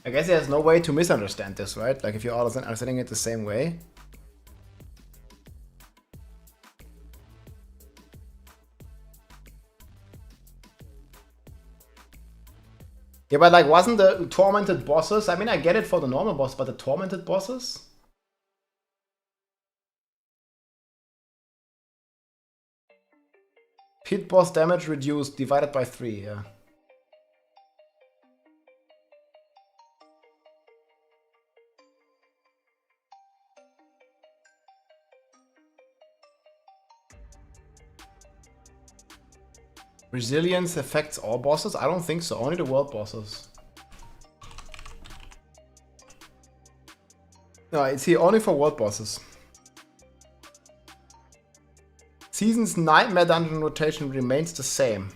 I guess there's no way to misunderstand this, right? Like if you're all understanding it the same way. Yeah, but like, wasn't the tormented bosses? I mean, I get it for the normal boss, but the tormented bosses? Pit boss damage reduced divided by 3, yeah. Resilience affects all bosses? I don't think so, only the world bosses. No, it's here only for world bosses. Season's Nightmare Dungeon rotation remains the same.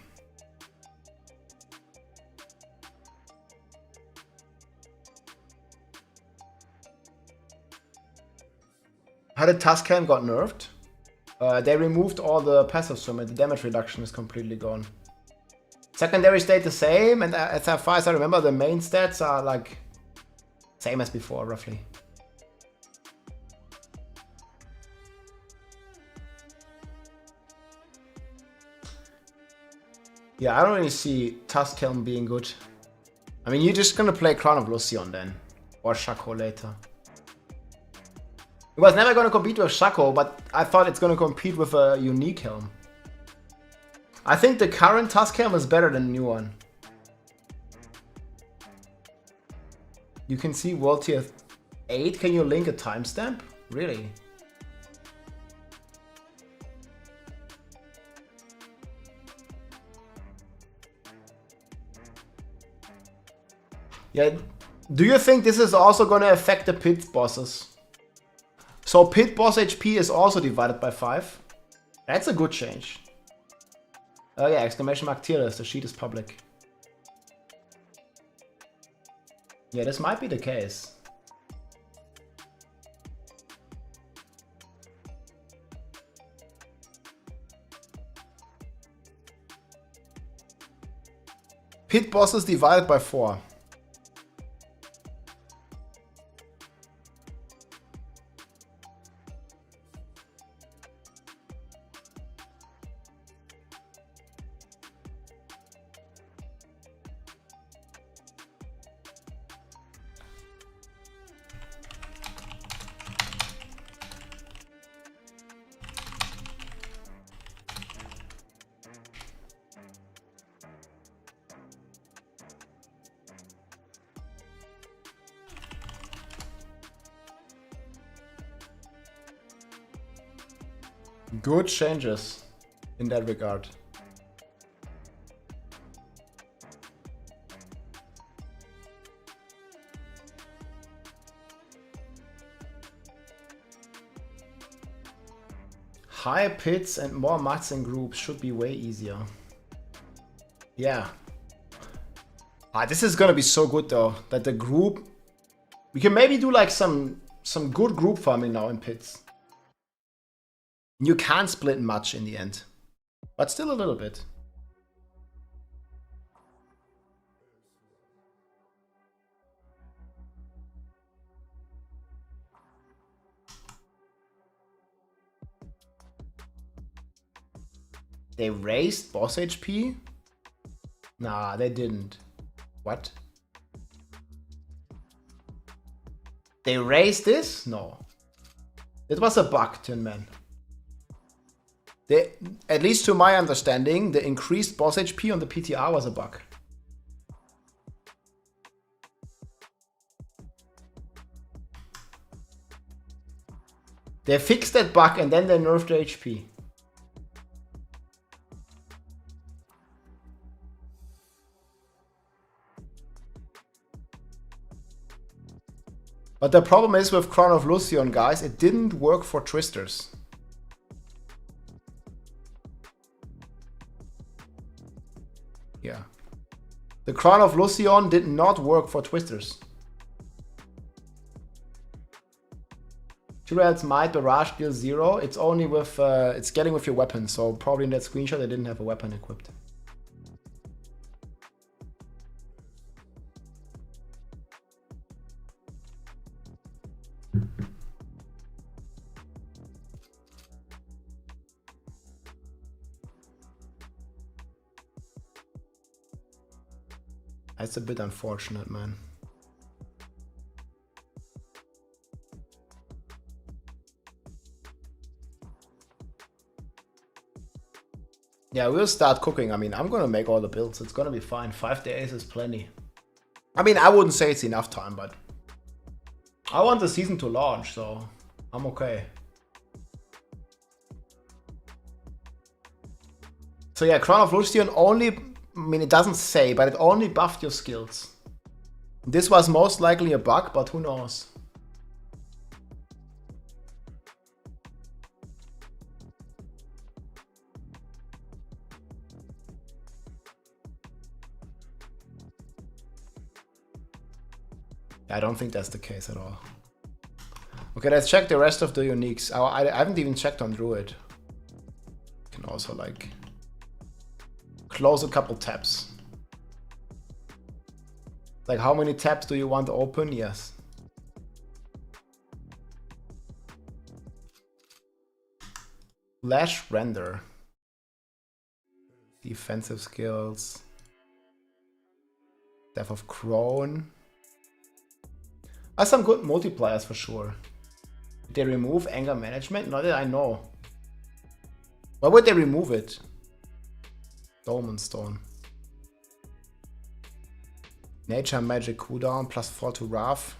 How did Tuscan got nerfed? They removed all the passives from it. The damage reduction is completely gone. Secondary stayed the same, and as far as I remember, the main stats are like same as before, roughly. Yeah, I don't really see Tuscan being good. I mean, you're just gonna play Crown of Lucion then, or Shaco later. It was never going to compete with Shaco, but I thought it's going to compete with a unique helm. I think the current Tusk helm is better than the new one. You can see World Tier 8. Can you link a timestamp? Really? Yeah. Do you think this is also going to affect the pit bosses? So pit boss HP is also divided by 5. That's a good change. Oh yeah, exclamation mark tier list, the sheet is public. Yeah, this might be the case. Pit bosses divided by 4. Good changes in that regard. Higher pits and more mats in groups should be way easier. Yeah. This is gonna be so good though, that the group... We can maybe do like some good group farming now in pits. You can't split much in the end, but still a little bit. They raised boss HP? Nah, they didn't. What? They raised this? No. It was a bug, Tin Man. They, at least to my understanding, the increased boss HP on the PTR was a bug. They fixed that bug and then they nerfed the HP. But the problem is with Crown of Lucion, guys, it didn't work for Twisters. Yeah. The Crown of Lucion did not work for Twisters. Druid's Might Barrage deals 0. It's only with, it's getting with your weapon. So probably in that screenshot they didn't have a weapon equipped. That's a bit unfortunate, man. Yeah, we'll start cooking. I mean, I'm gonna make all the builds. It's gonna be fine. 5 days is plenty. I mean, I wouldn't say it's enough time, but I want the season to launch, so I'm okay. So yeah, Crown of Lucion only, I mean, it doesn't say, but it only buffed your skills. This was most likely a bug, but who knows? I don't think that's the case at all. Okay, let's check the rest of the uniques. I haven't even checked on Druid. Can also like close a couple tabs. Like, how many tabs do you want to open? Yes. Flash render. Defensive skills. Death of Crone. Some good multipliers for sure. Did they remove anger management? Not that I know. Why would they remove it? Dolmen Stone. Nature magic cooldown +4 to Wrath.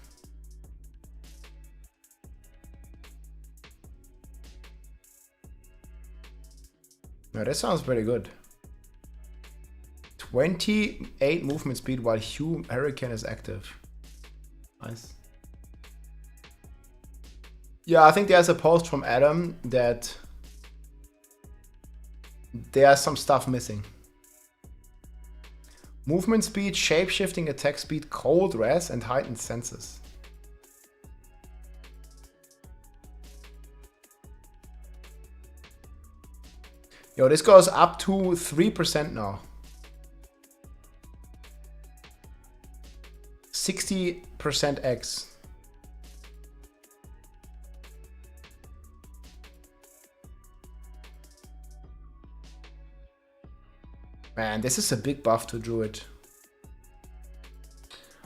No, that sounds pretty good. 28 movement speed while Hurricane is active. Nice. Yeah, I think there's a post from Adam that there's some stuff missing. Movement speed, shape-shifting attack speed, cold res, and heightened senses. Yo, this goes up to 3% now. 60% X. Man, this is a big buff to Druid.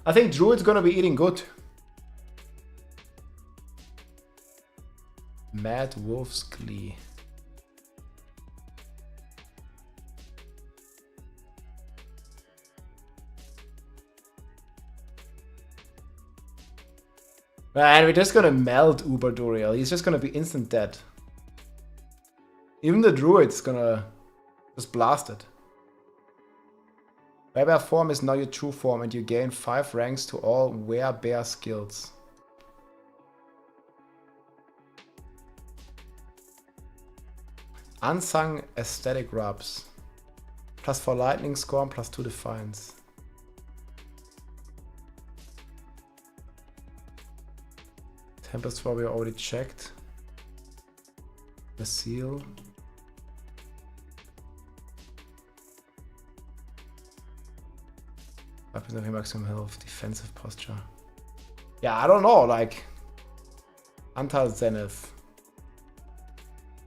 I think Druid's gonna be eating good. Mad Wolf's Glee. Man, we're just gonna melt Uber Duriel. He's just gonna be instant dead. Even the Druid's gonna just blast it. Werebear form is now your true form and you gain 5 ranks to all Werebear skills. Unsung aesthetic rubs. +4 lightning scorn, +2 defiance. Tempest Throw we already checked. The seal. Weapons of maximum health, defensive posture. Yeah, I don't know, like Antal Zenith.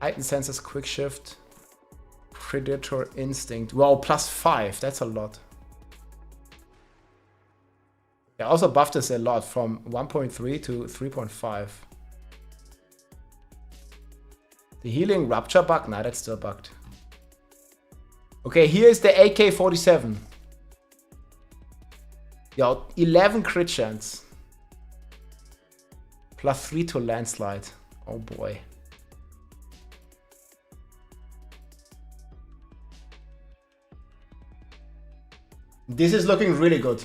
Heightened senses, quick shift. Predator Instinct. Wow, +5. That's a lot. I also buffed this a lot from 1.3 to 3.5. The healing rupture bug? Nah, that's still bugged. Okay, here's the AK-47. Yo, 11 crit chance. +3 to landslide. Oh boy. This is looking really good.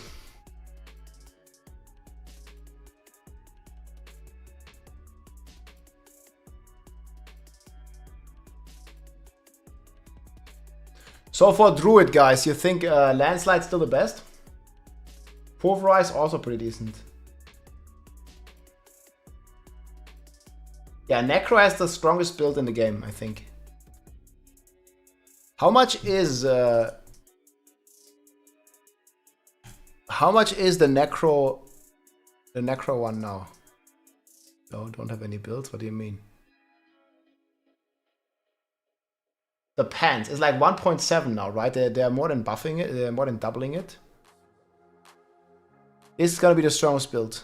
So for Druid, guys, you think Landslide's still the best? Pulverize also pretty decent. Yeah, Necro has the strongest build in the game, I think. How much is the Necro one now? No, don't have any builds. What do you mean? The pants is like 1.7 now, right? They're more than buffing it. They're more than doubling it. This is gonna be the strongest build.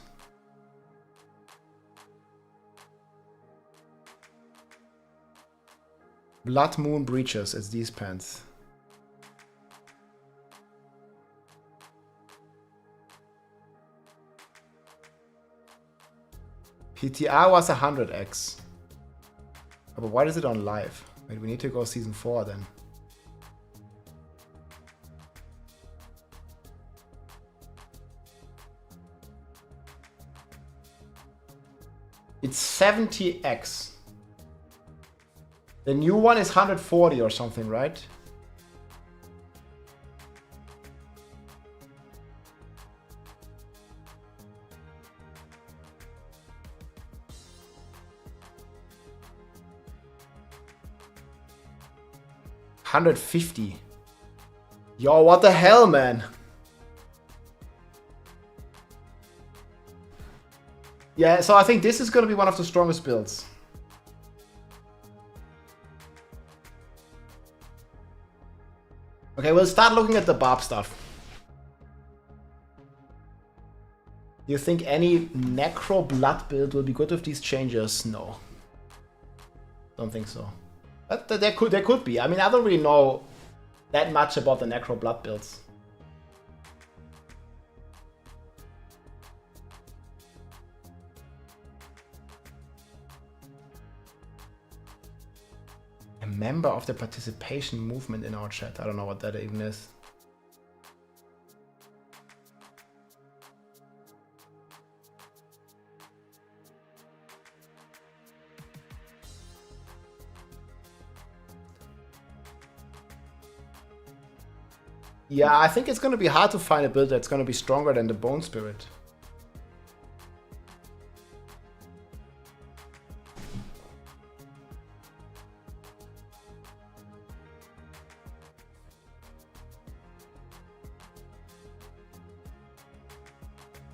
Blood Moon Breaches. It's these pants. PTR was 100x. But why is it on live? Wait, we need to go season 4 then. It's 70x. The new one is 140 or something, right? $150. Yo, what the hell, man? Yeah, so I think this is going to be one of the strongest builds. Okay, we'll start looking at the Barb stuff. You think any Necro Blood build will be good with these changes? No. Don't think so. But there could be. I mean, I don't really know that much about the Necro Blood builds. A member of the participation movement in our chat. I don't know what that even is. Yeah, I think it's going to be hard to find a build that's going to be stronger than the Bone Spirit.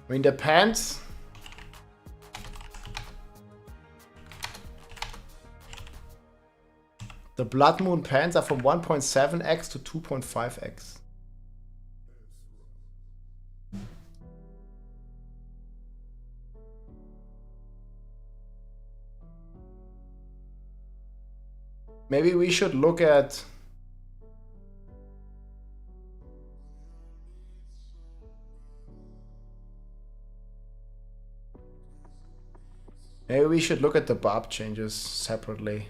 I mean, the pants. The Blood Moon pants are from 1.7x to 2.5x. Maybe we should look at... Maybe we should look at the Barb changes separately.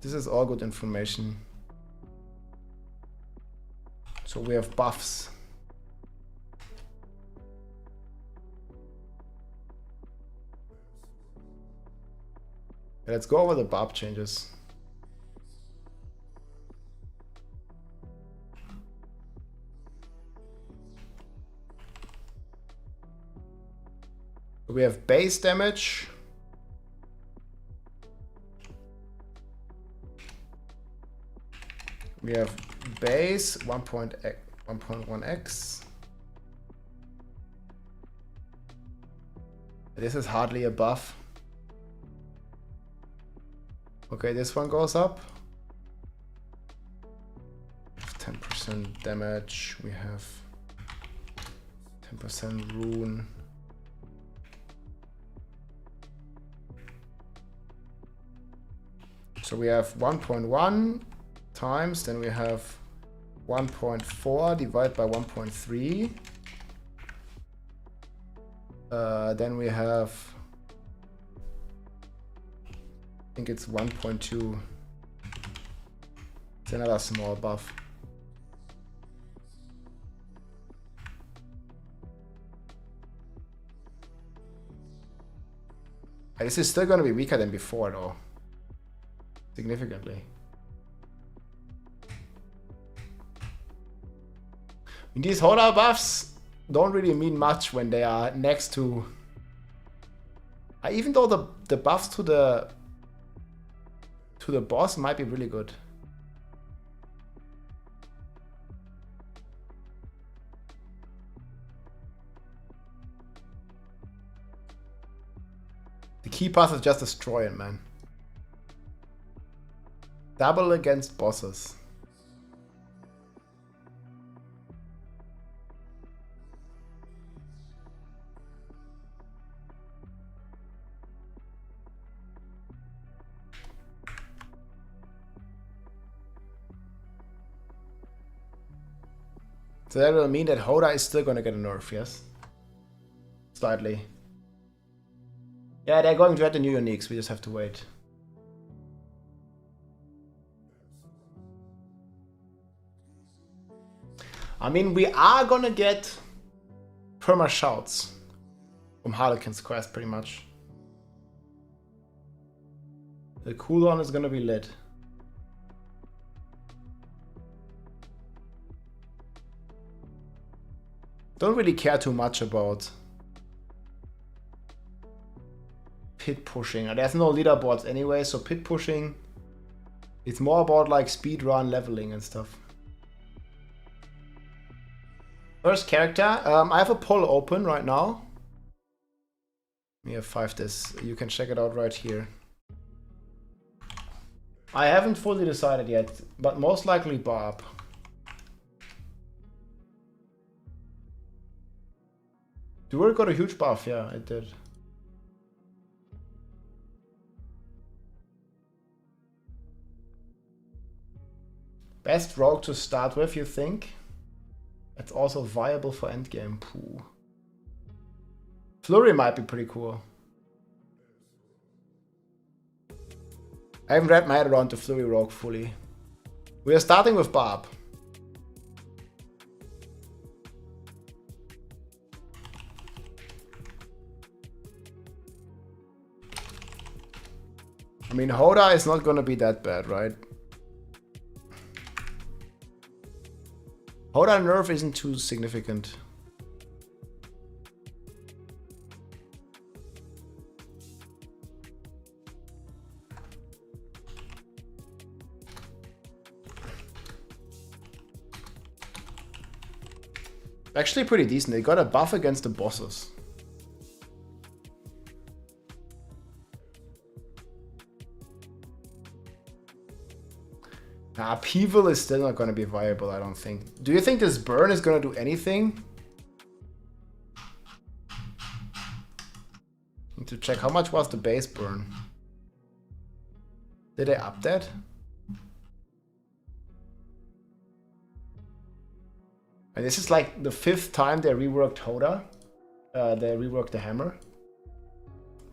This is all good information. So we have buffs. Let's go over the Barb changes. We have base damage. We have base 1.1x. This is hardly a buff. Okay, this one goes up. 10% damage. We have 10% rune. So we have 1.1 times, then we have 1.4 divided by 1.3. Then we have, I think it's 1.2. It's another small buff. This is still going to be weaker than before though. Significantly. These Hoda buffs don't really mean much when they are next to... even though the buffs to the boss might be really good. The key pass is just destroy it, man. Double against bosses. So that will mean that Hoda is still gonna get a nerf, yes? Slightly. Yeah, they're going to add the new uniques, we just have to wait. I mean, we are gonna get perma shouts from Harlequin's quest, pretty much. The cooldown is gonna be lit. Don't really care too much about pit pushing. There's no leaderboards anyway, so pit pushing, it's more about like speed run leveling and stuff. First character, I have a poll open right now. We have 5 this. You can check it out right here. I haven't fully decided yet, but most likely Barb. Druid got a huge buff, yeah, it did. Best rogue to start with, you think? It's also viable for endgame. Pooh. Flurry might be pretty cool. I haven't wrapped my head around the Flurry rogue fully. We are starting with Barb. I mean, Hoda is not gonna be that bad, right? Hoda nerf isn't too significant. Actually pretty decent. They got a buff against the bosses. Nah, Upheaval is still not going to be viable, I don't think. Do you think this burn is going to do anything? Need to check how much was the base burn. Did they up that? And this is like the 5th time they reworked Hoda. They reworked the hammer.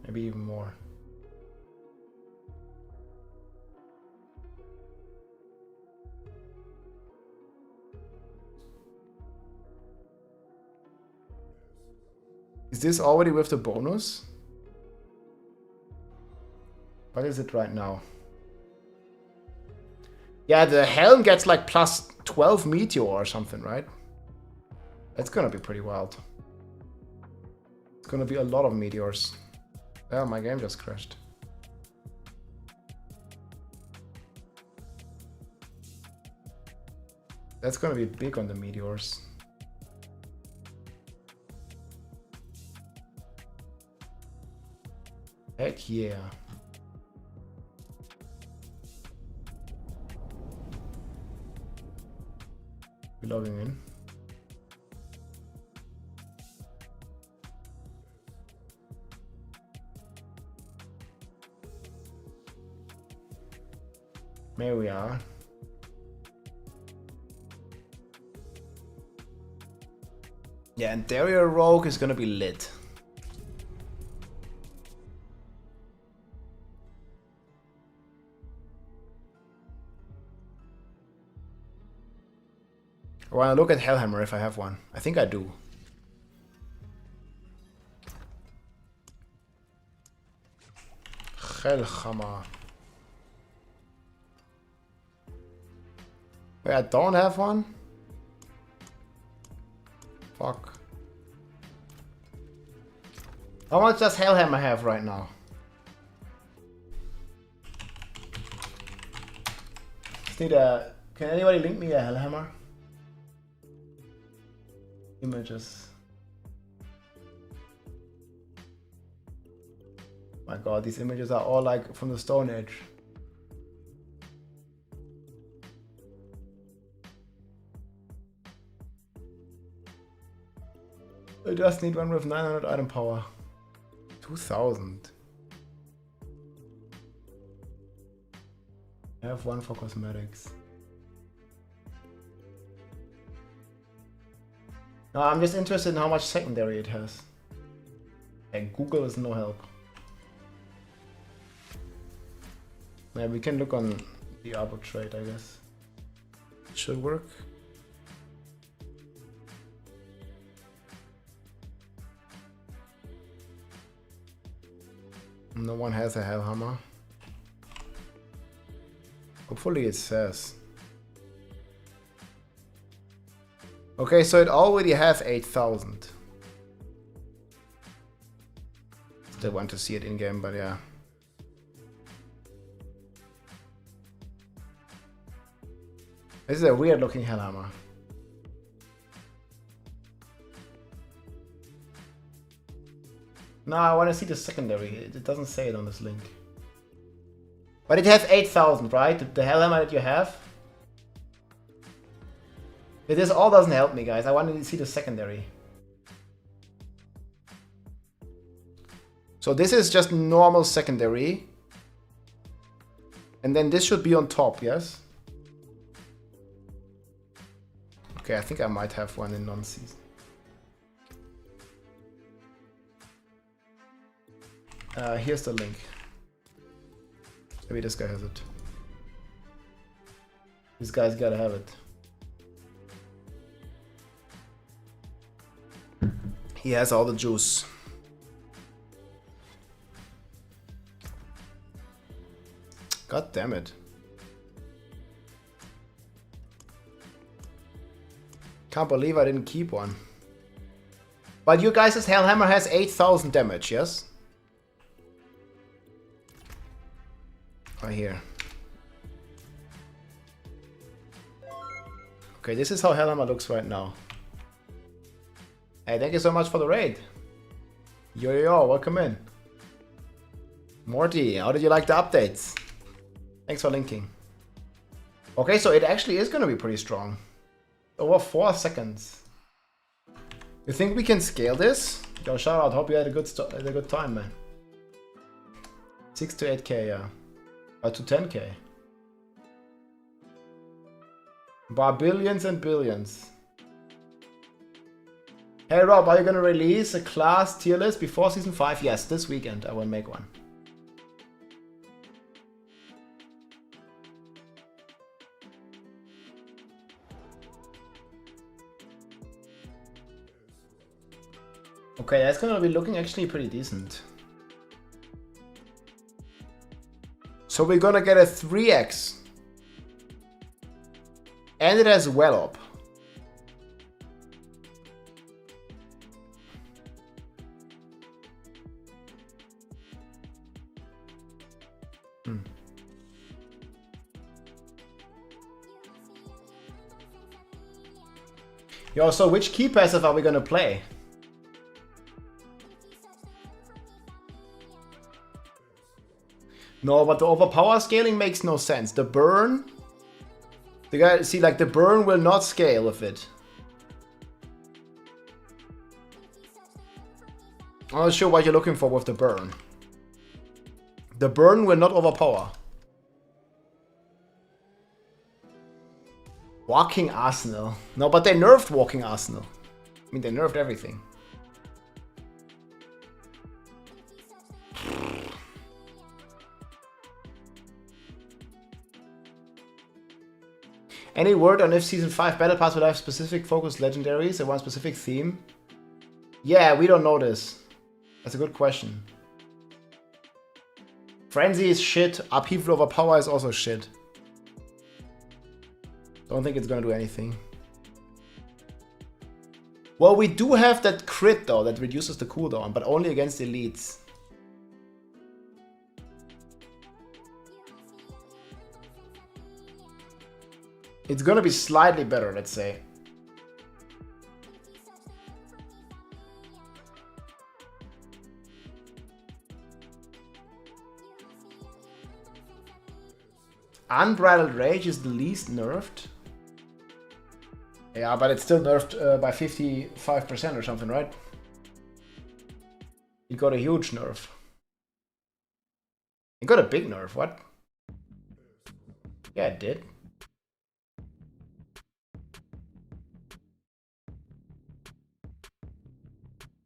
Maybe even more. Is this already with the bonus? What is it right now? Yeah, the helm gets like plus 12 meteor or something, right? That's gonna be pretty wild. It's gonna be a lot of meteors. Oh, my game just crashed. That's gonna be big on the meteors. Heck yeah. Logging in. There we are. Yeah, and Dario Rogue is gonna be lit. I wanna look at Hellhammer if I have one. I think I do. Hellhammer. Wait, I don't have one? Fuck. How much does Hellhammer have right now? Just need a... Can anybody link me a Hellhammer? Images. My god, these images are all like from the Stone Age. I just need one with 900 item power. 2000. I have one for cosmetics. No, I'm just interested in how much secondary it has. And Google is no help. Yeah, we can look on the Diablo trade, I guess. It should work. No one has a Hellhammer. Hopefully it says. Okay, so it already have 8,000. Still want to see it in game, but yeah. This is a weird looking Hellhammer. No, I want to see the secondary. It doesn't say it on this link. But it has 8,000, right? The Hellhammer that you have. This all doesn't help me, guys. I want to see the secondary. So this is just normal secondary. And then this should be on top, yes? Okay, I think I might have one in non-season. Here's the link. Maybe this guy has it. This guy's gotta have it. He has all the juice. God damn it. Can't believe I didn't keep one. But you guys' Hellhammer has 8,000 damage, yes? Right here. Okay, this is how Hellhammer looks right now. Hey, thank you so much for the raid. Yo, welcome in. Morty, how did you like the updates? Thanks for linking. Okay, so it actually is gonna be pretty strong. Over 4 seconds. You think we can scale this? Yo, shout out, hope you had a good time, man. 6 to 8k, yeah. To 10k. Billions and billions. Hey Rob, are you gonna release a class tier list before season 5? Yes, this weekend I will make one. Okay, that's gonna be looking actually pretty decent. So we're gonna get a 3x. And it has well up. Yo, so which key passive are we gonna play? No, but the overpower scaling makes no sense. The burn The guy, see, like the burn will not scale with it. I'm not sure what you're looking for with the burn. The burn will not overpower. Walking Arsenal. No, but they nerfed Walking Arsenal. I mean, they nerfed everything. Any word on if Season 5 Battle Pass will have specific focused legendaries and one specific theme? Yeah, we don't know this. That's a good question. Frenzy is shit. Upheaval Overpower is also shit. Don't think it's gonna do anything. Well, we do have that crit though that reduces the cooldown, but only against elites. It's gonna be slightly better, let's say. Unbridled Rage is the least nerfed. Yeah, but it's still nerfed by 55% or something, right? It got a huge nerf. It got a big nerf, what? Yeah, it did.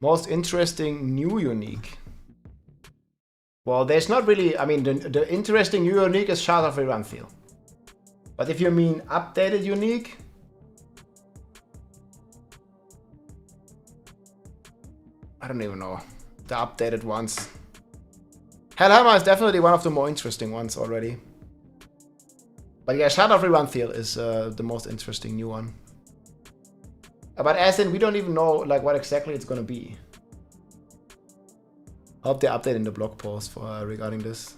Most interesting new unique. Well, there's not really, I mean, the interesting new unique is Shard of Iranthil. But if you mean updated unique, I don't even know. The updated ones. Hellhammer is definitely one of the more interesting ones already. But yeah, Shard of Iranthil is the most interesting new one. But as in, we don't even know like what exactly it's gonna be. I hope they update in the blog post for regarding this.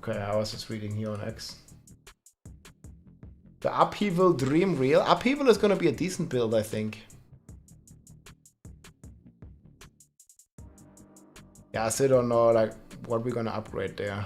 Okay, I was just reading here on X. The Upheaval Dream Real. Upheaval is gonna be a decent build, I think. Yeah, I still don't know like what we're gonna upgrade there.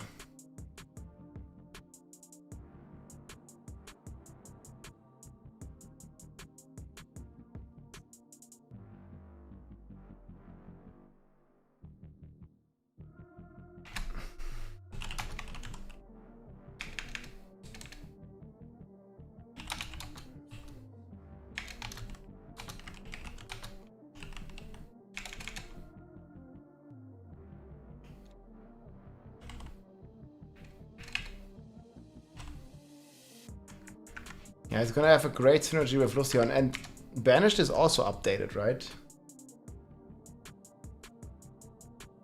Yeah, it's gonna have a great synergy with Lucian, and Banished is also updated, right?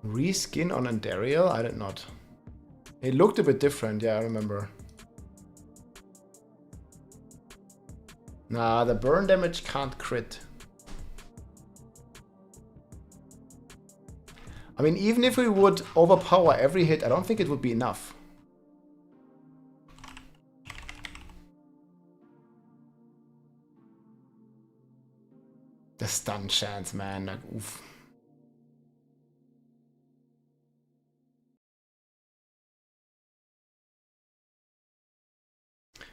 Reskin on Andariel? I did not. It looked a bit different, yeah, I remember. Nah, the burn damage can't crit. I mean, even if we would overpower every hit, I don't think it would be enough. The stun chance, man, like, oof.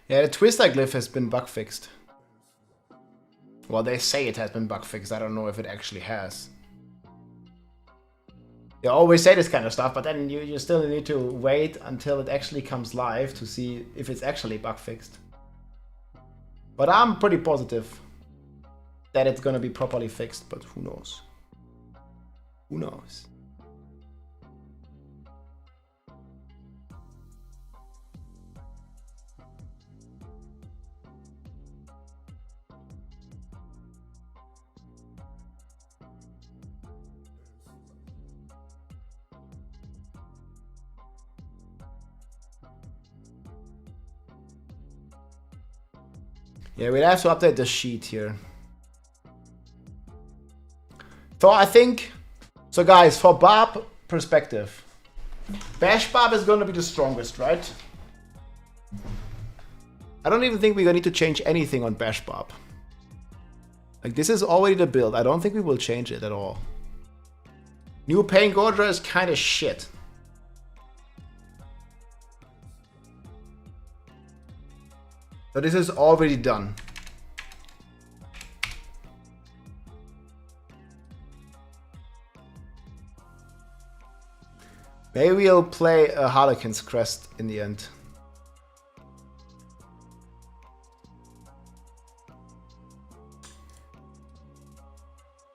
Yeah, the Twister glyph has been bug fixed. Well, they say it has been bug fixed. I don't know if it actually has. They always say this kind of stuff, but then you still need to wait until it actually comes live to see if it's actually bug fixed. But I'm pretty positive that it's gonna be properly fixed, but who knows? Who knows? Yeah, we'll have to update the sheet here. So I think, so guys, for Barb perspective, Bash Barb is going to be the strongest, right? I don't even think we're going to need to change anything on Bash Barb. Like, this is already the build. I don't think we will change it at all. New Pain Gorger is kind of shit. So this is already done. Maybe we'll play a Harlequin's Crest in the end.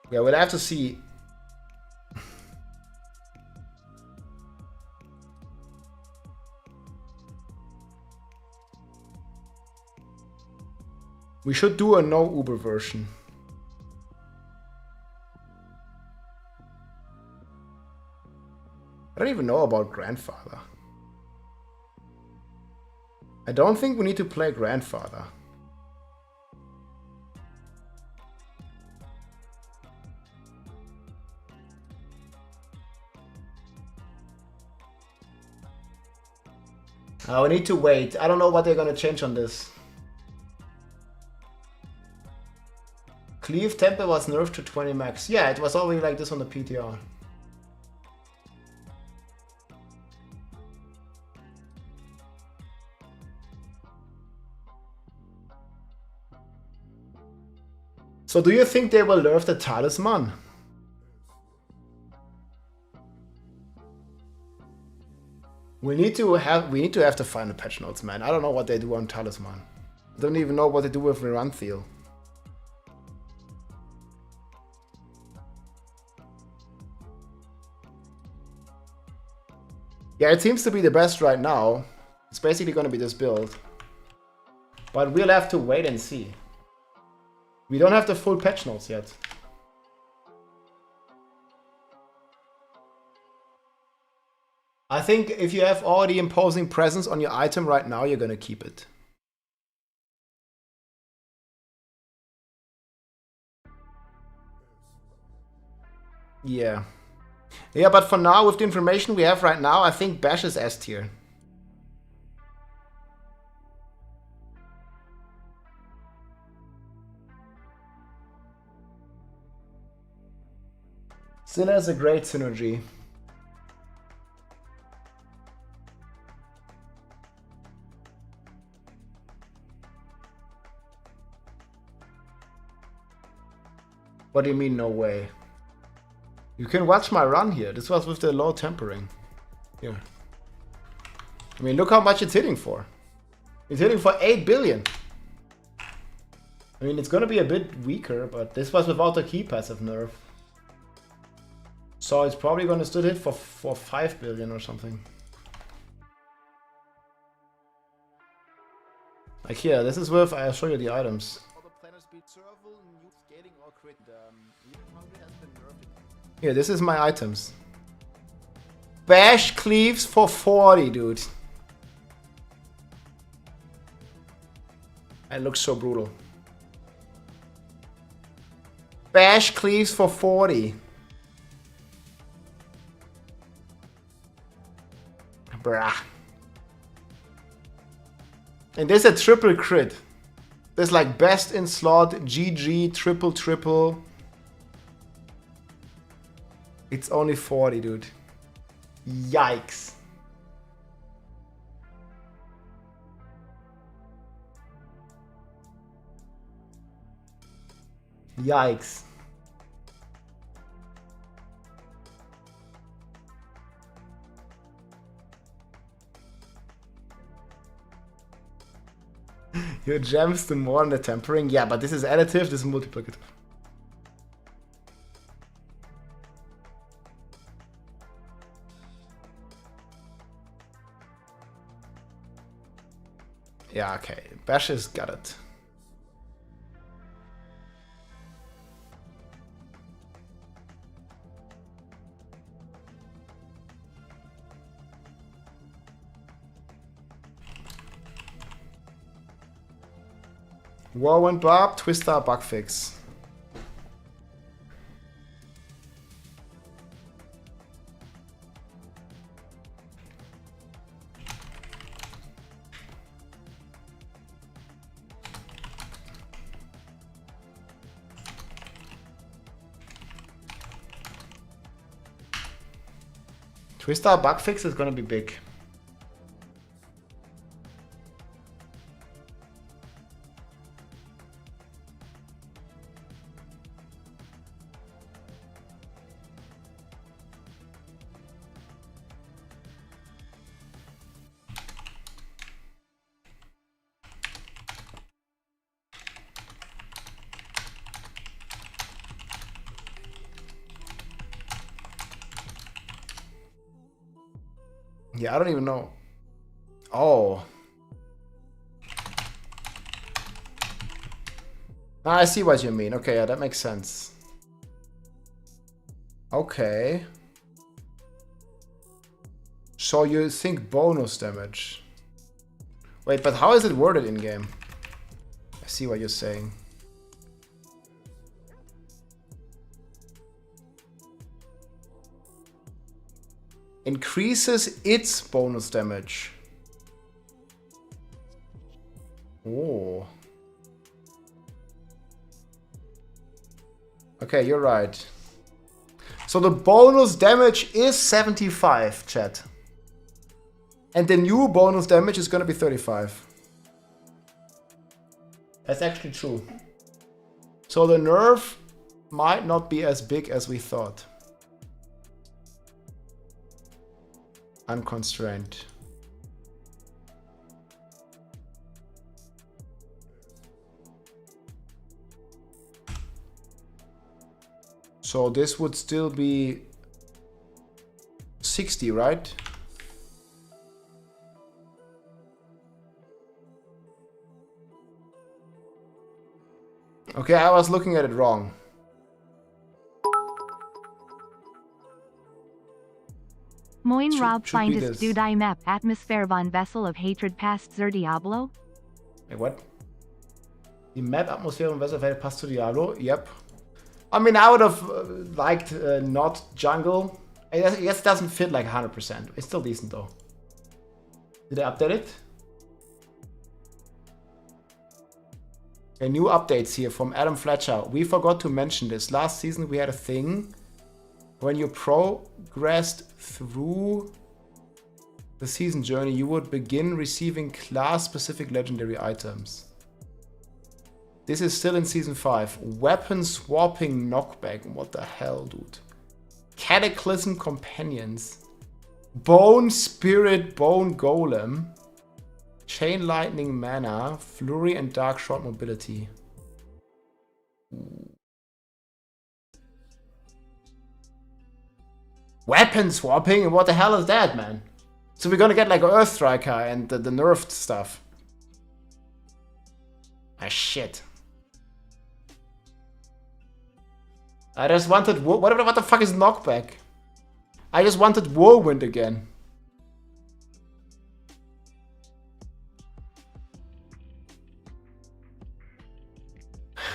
Yeah, we'll have to see. We should do a no Uber version. I don't even know about Grandfather. I don't think we need to play Grandfather. We need to wait. I don't know what they're gonna change on this. Cleave Temple was nerfed to 20 max. Yeah, it was already like this on the PTR. So do you think they will nerf the Talisman? We need to have to find the patch notes, man. I don't know what they do on Talisman. I don't even know what they do with Miranthiel. Yeah, it seems to be the best right now. It's basically going to be this build. But we'll have to wait and see. We don't have the full patch notes yet. I think if you have already imposing presence on your item right now, you're going to keep it. Yeah. Yeah, but for now, with the information we have right now, I think Bash is S tier. Sinner is a great synergy. What do you mean, no way? You can watch my run here. This was with the low tempering. Here. I mean, look how much it's hitting for. It's hitting for 8 billion. I mean, it's gonna be a bit weaker, but this was without the key passive nerf. So it's probably gonna still hit for 5 billion or something. Like here, this is with, I'll show you the items. Here, this is my items. Bash cleaves for 40, dude. It looks so brutal. Bash cleaves for 40. Bruh. And there's a triple crit. There's like best in slot, GG, triple triple. It's only 40, dude. Yikes. Yikes. Your gems do more than the tempering. Yeah, but this is additive, this is multiplicative. Yeah, okay. Bash has got it. Whirlwind Barb, Twister, bug fix. Twister bug fix is gonna be big. Yeah, I don't even know. Oh. I see what you mean. Okay, yeah, that makes sense. Okay. So you think bonus damage. Wait, but how is it worded in game? I see what you're saying. Increases its bonus damage. Oh. Okay, you're right. So the bonus damage is 75, chat. And the new bonus damage is gonna be 35. That's actually true. So the nerf might not be as big as we thought. Unconstrained. So this would still be 60, right? Okay, I was looking at it wrong. Moin Rob should find be his this. Dudai map Atmosphere von Vessel of Hatred past Zer Diablo? Wait, what? The map Atmosphere von Vessel of Hatred past to Diablo? Yep. I mean, I would have liked not jungle. I guess it doesn't fit like 100%. It's still decent though. Did I update it? Okay, new updates here from Adam Fletcher. We forgot to mention this. Last season we had a thing. When you progressed through the season journey, you would begin receiving class-specific legendary items. This is still in Season 5. Weapon swapping knockback. What the hell, dude? Cataclysm Companions. Bone Spirit Bone Golem. Chain Lightning Mana. Flurry and Dark Short Mobility. Weapon swapping? What the hell is that, man? So we're gonna get like Earth Striker and the nerfed stuff. Ah, shit. I just wanted... What the fuck is knockback? I just wanted Whirlwind again.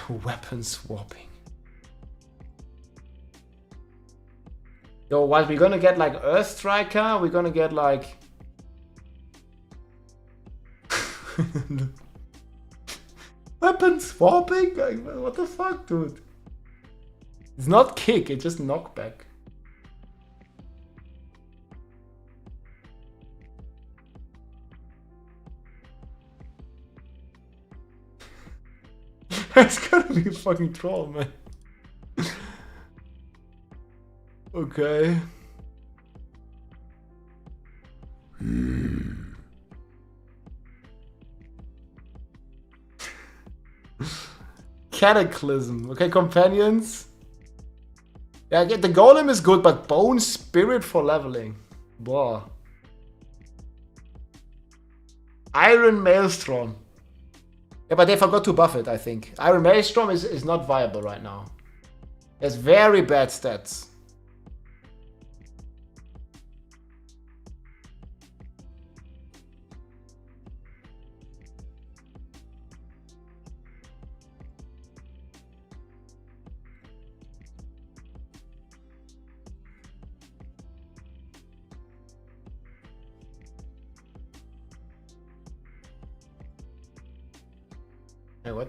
Weapon swapping. Yo, what? We're gonna get like Earth Striker? We're gonna get like... Weapon swapping? What the fuck, dude? It's not kick, it's just knockback. It's gonna be a fucking troll, man. Okay. Cataclysm. Okay, companions. Yeah, the golem is good, but bone spirit for leveling. Boah. Iron Maelstrom. Yeah, but they forgot to buff it, I think. Iron Maelstrom is not viable right now. It has very bad stats. Hey, what?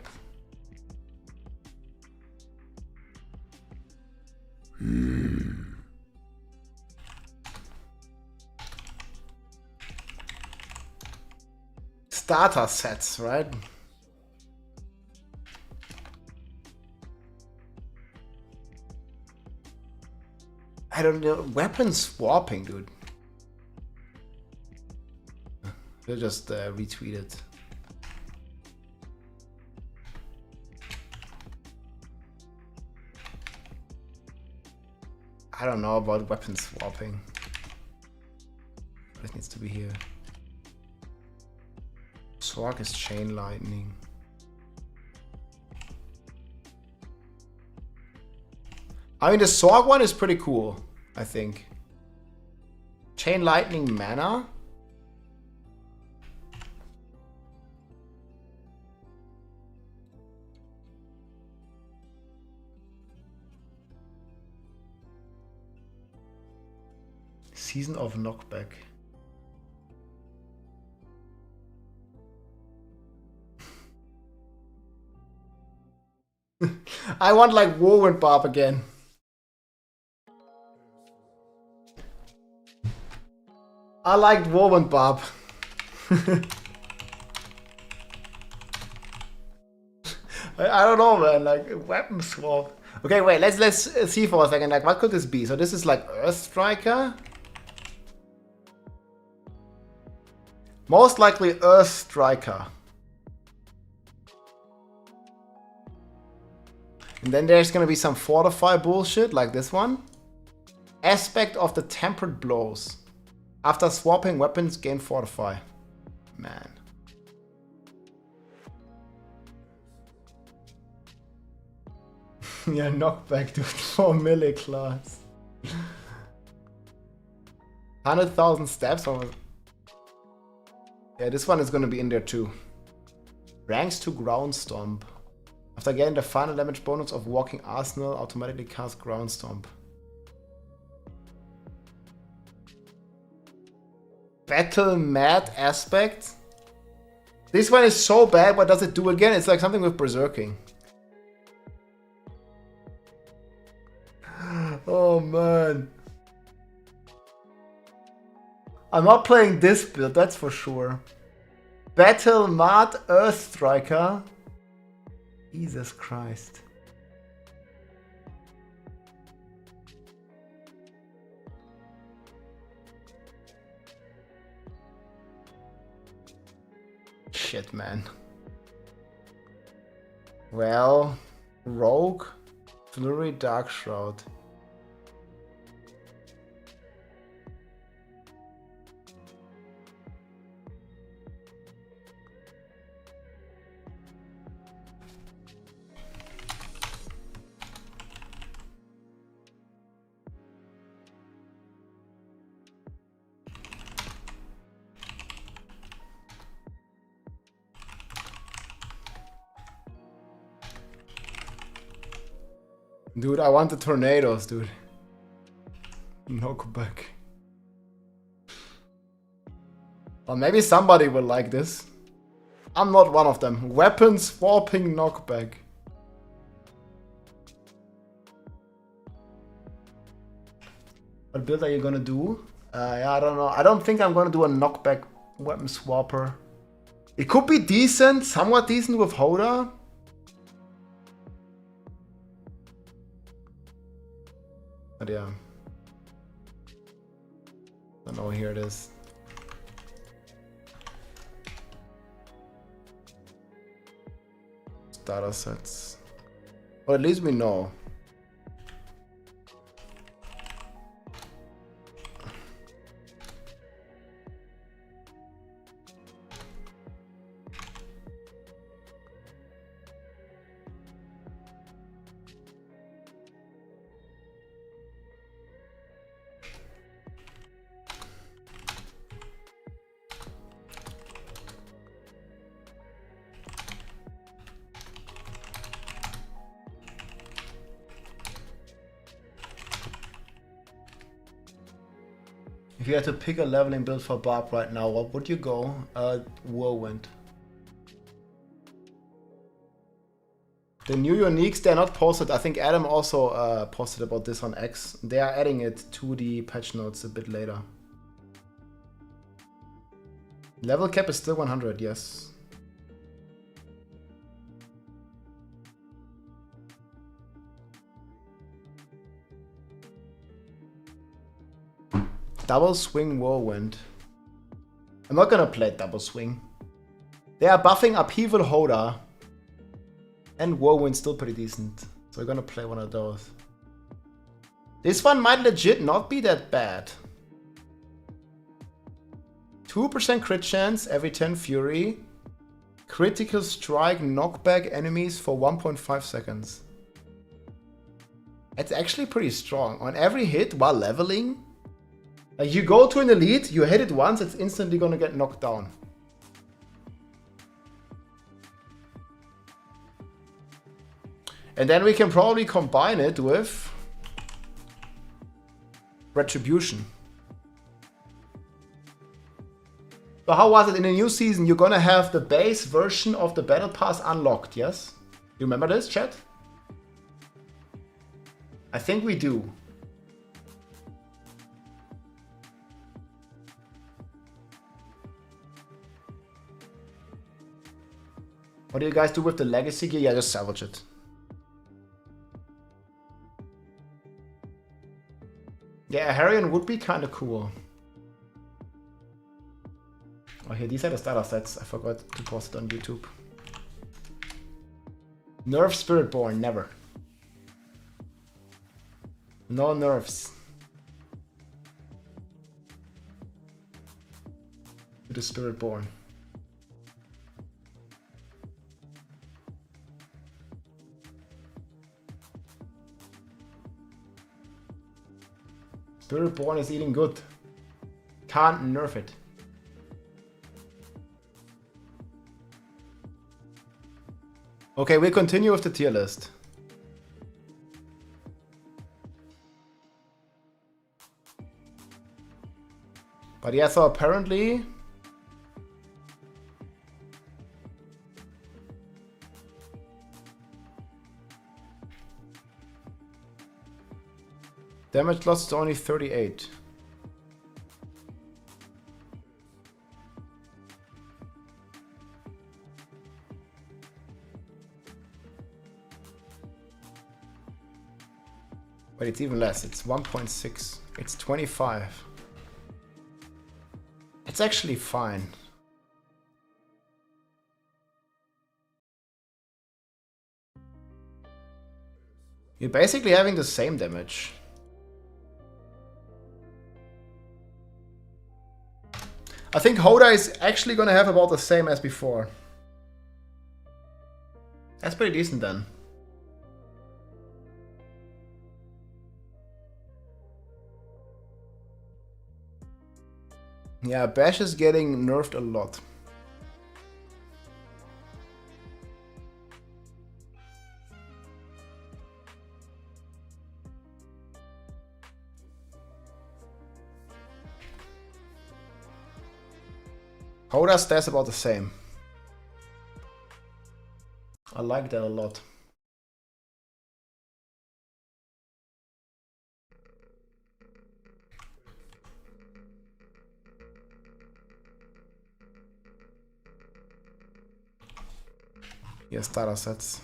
Starter sets, right? I don't know. Weapon swapping, dude. We'll just retweet it. I don't know about weapon swapping. This needs to be here. Sorc is chain lightning. I mean, the Sorc one is pretty cool, I think. Chain lightning mana. Season of Knockback. I want like Whirlwind Barb again. I liked Whirlwind Barb. I don't know, man. Like weapon swap. Okay, wait. Let's see for a second. Like, what could this be? So this is like Earth Striker. Most likely Earth Striker. And then there's gonna be some Fortify bullshit like this one. Aspect of the Tempered Blows. After swapping weapons, gain Fortify. Man. Yeah, knockback, dude. 4 melee class. 100,000 steps over. Yeah, this one is gonna be in there too. Ranks to Ground Stomp. After getting the final damage bonus of Walking Arsenal, automatically cast Ground Stomp. Battle Mad Aspect. This one is so bad, what does it do again? It's like something with Berserking. Oh man. I'm not playing this build, that's for sure. Battle Mad Earth Striker. Jesus Christ. Shit, man. Well, Rogue, Flurry, Dark Shroud. Dude, I want the tornadoes, dude. Knockback. Or maybe somebody will like this. I'm not one of them. Weapon swapping knockback. What build are you gonna do? Yeah, I don't know. I don't think I'm gonna do a knockback weapon swapper. It could be decent, somewhat decent with Hoda. But yeah. I don't know, here it is. Starter sets. Or at least we know. If you had to pick a leveling build for Barb right now, what would you go? Whirlwind. The new uniques, they're not posted. I think Adam also posted about this on X. They are adding it to the patch notes a bit later. Level cap is still 100, yes. Double swing Whirlwind. I'm not gonna play double swing. They are buffing Upheaval Hoda. And Whirlwind's still pretty decent. So we're gonna play one of those. This one might legit not be that bad. 2% crit chance every 10 fury. Critical strike knockback enemies for 1.5 seconds. It's actually pretty strong. On every hit while leveling. Like you go to an elite, you hit it once, it's instantly gonna get knocked down. And then we can probably combine it with Retribution. So how was it in the new season? You're gonna have the base version of the Battle Pass unlocked, yes? You remember this, chat? I think we do. What do you guys do with the legacy gear? Yeah, just salvage it. Yeah, a Harrion would be kind of cool. Oh, here, these are the starter sets. I forgot to post it on YouTube. Nerf Spiritborn, never. No nerfs. It is Spiritborn. Spiritborn is eating good. Can't nerf it. Okay, we'll continue with the tier list. But yeah, so apparently... damage loss is only 38. But it's even less, it's 1.6. It's 25. It's actually fine. You're basically having the same damage. I think Hoda is actually gonna have about the same as before. That's pretty decent then. Yeah, Bash is getting nerfed a lot. Hoda stays about the same. I like that a lot. Yes, starter sets.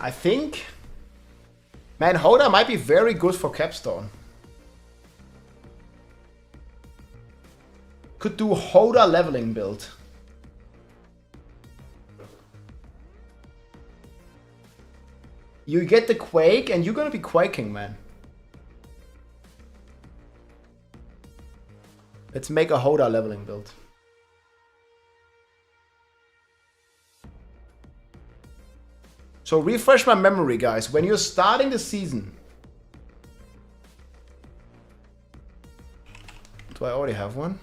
I think, man, Hoda might be very good for Capstone. Could do Hoda leveling build. You get the Quake and you're gonna be quaking, man. Let's make a Hoda leveling build. So refresh my memory, guys. When you're starting the season... Do I already have one?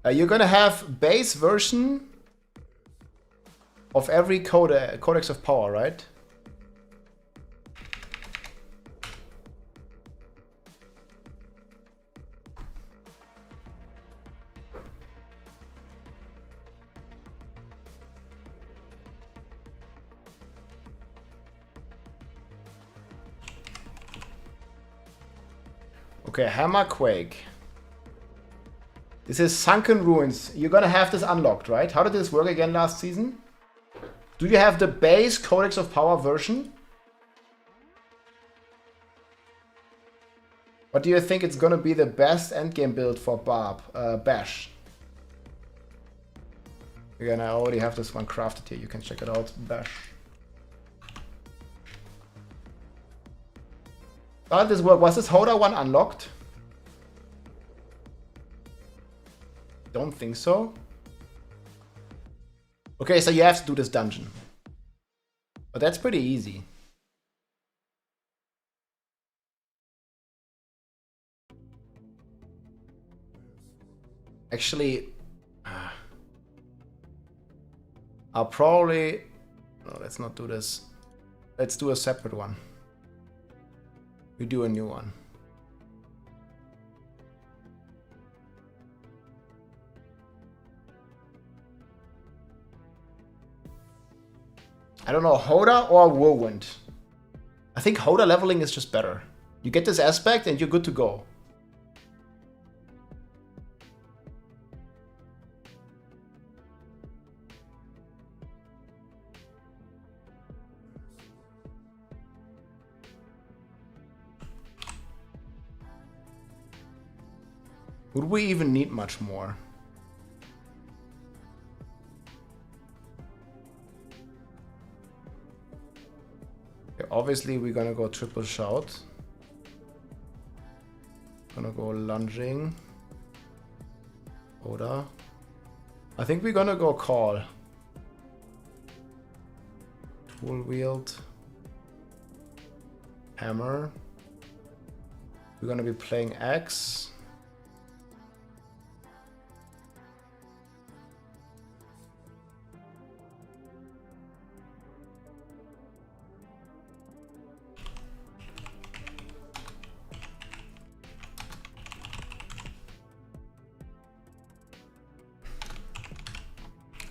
You're gonna have base version of every Codex of Power, right? Okay, Hammer Quake. This is Sunken Ruins. You're gonna have this unlocked, right? How did this work again last season? Do you have the base Codex of Power version? What do you think it's gonna be the best endgame build for Barb? Bash. Again, I already have this one crafted here. You can check it out. Bash. How did this work? Was this Hoda one unlocked? Don't think so. Okay, so you have to do this dungeon. But that's pretty easy. Actually, I'll probably... No, let's not do this. Let's do a separate one. We do a new one. I don't know, Hoda or Whirlwind? I think Hoda leveling is just better. You get this aspect and you're good to go. Would we even need much more? Okay, obviously we're gonna go triple shout. Gonna go lunging. Oda. I think we're gonna go call. Tool wield. Hammer. We're gonna be playing axe.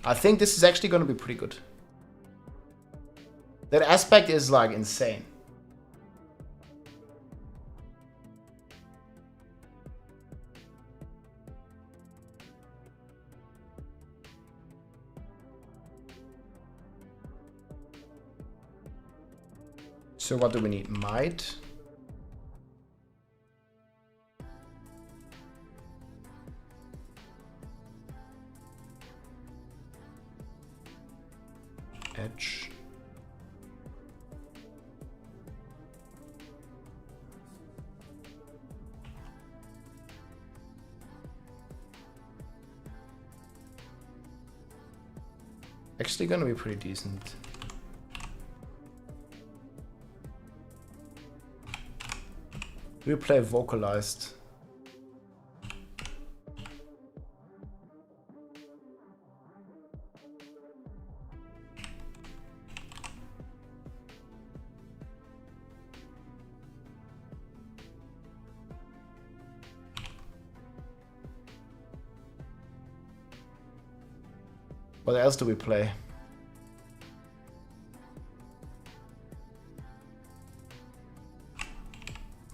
I think this is actually going to be pretty good. That aspect is like insane. So what do we need? Might. Edge. Actually gonna be pretty decent. We play vocalized. What else do we play?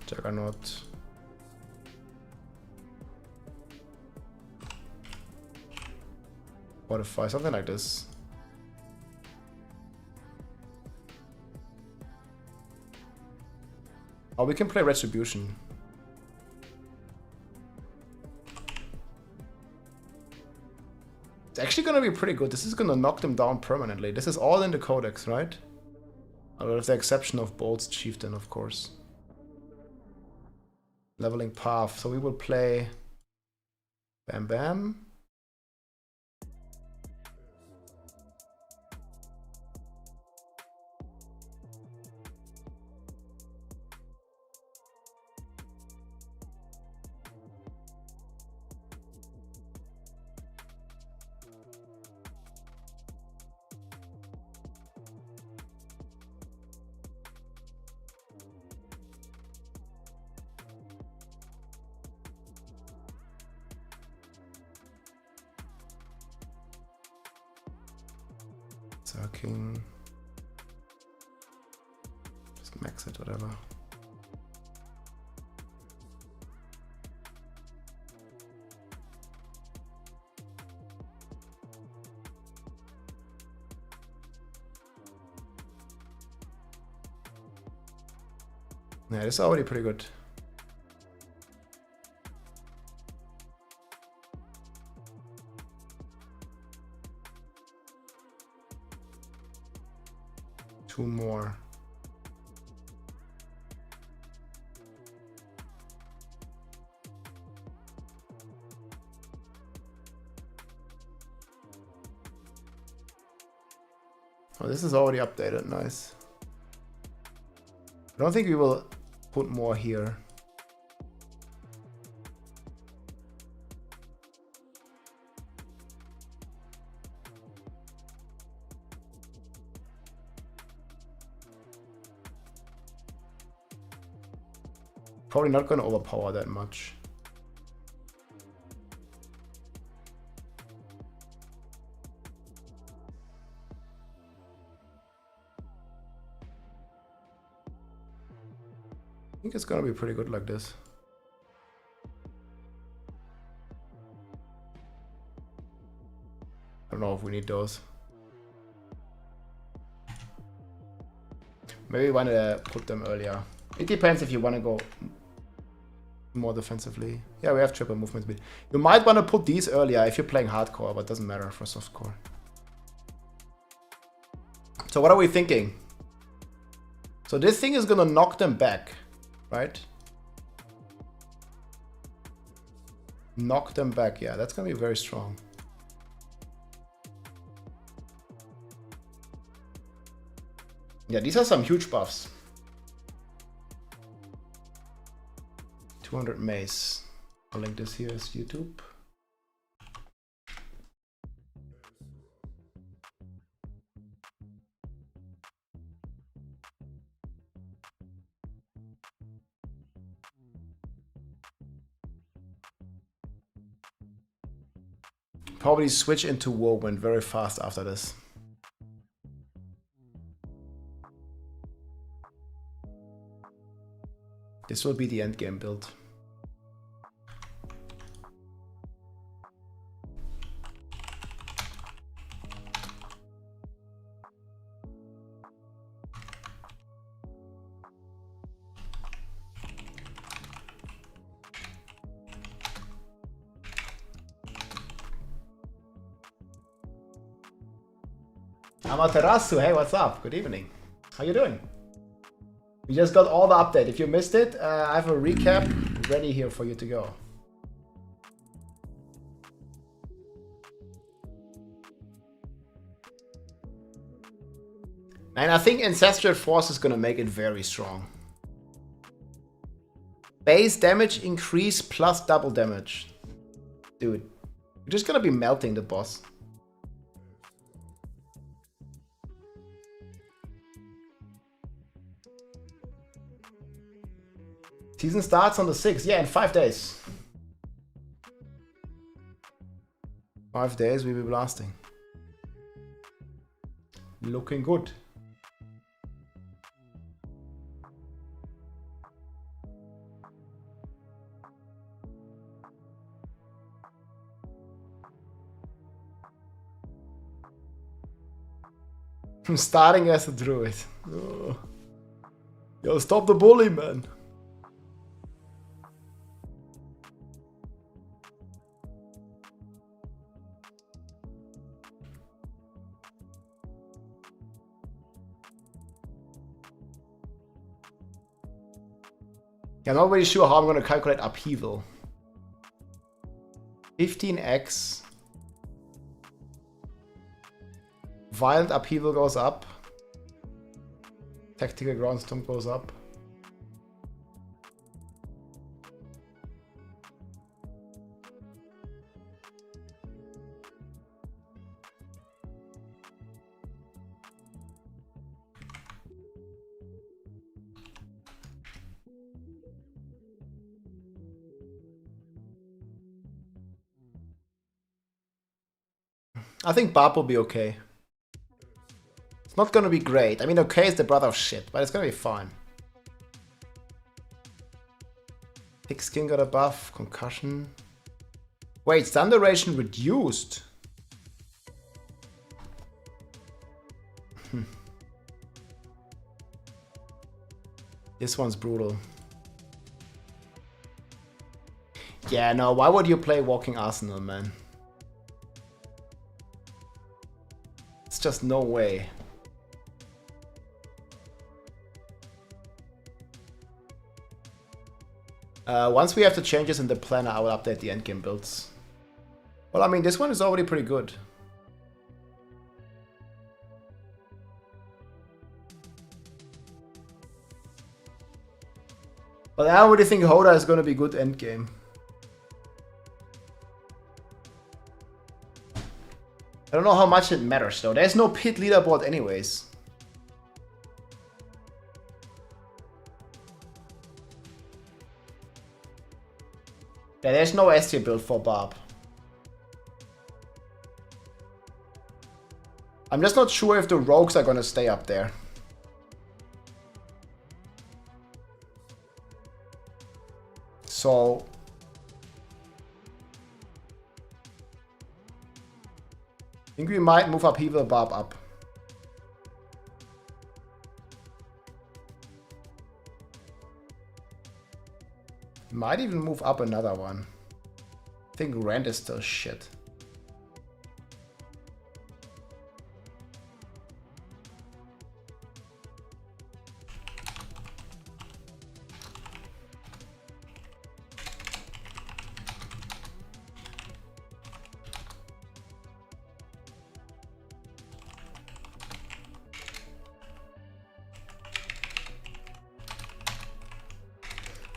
Juggernaut. Fortify, something like this. Oh, we can play Retribution. It's actually gonna be pretty good. This is gonna knock them down permanently. This is all in the Codex, right? With the exception of Bolt's Chieftain, of course. Leveling path. So we will play Bam Bam. working. Just max it, whatever. Yeah, this is already pretty good. Two more. Oh, this is already updated. Nice. I don't think we will put more here. Probably not going to overpower that much. I think it's going to be pretty good like this. I don't know if we need those. Maybe we want to put them earlier. It depends if you want to go more defensively. Yeah, we have triple movement speed. You might want to put these earlier if you're playing hardcore, but it doesn't matter for softcore. So what are we thinking? So this thing is gonna knock them back, right? Knock them back. Yeah, that's gonna be very strong. Yeah, these are some huge buffs. 200 mace. I'll link this here as YouTube. Probably switch into Whirlwind very fast after this. This will be the endgame build. Amaterasu, hey, what's up? Good evening. How you doing? We just got all the update. If you missed it, I have a recap ready here for you to go. And I think Ancestral Force is gonna make it very strong. Base damage increase plus double damage. Dude, you're just gonna be melting the boss. Season starts on the 6th. Yeah, in 5 days. 5 days we'll be blasting. Looking good. I'm starting as a druid. Oh. Yo, stop the bully, man. I'm not really sure how I'm going to calculate upheaval. 15x. Violent upheaval goes up. Tactical groundstorm goes up. I think Barb will be okay. not gonna be great. I mean, okay, it's the brother of shit, but it's gonna be fine. Thick skin got a buff, concussion. Wait, stun duration reduced. This one's brutal. Yeah, no, why would you play Walking Arsenal, man? It's just no way. Once we have the changes in the planner, I will update the endgame builds. Well, I mean, this one is already pretty good. But I already think Hoda is going to be good endgame. I don't know how much it matters though. There's no pit leaderboard anyways. Yeah, there's no S tier build for Barb. I'm just not sure if the rogues are gonna stay up there. So I think we might move Upheaval Barb up. Might even move up another one. I think Rand is still shit.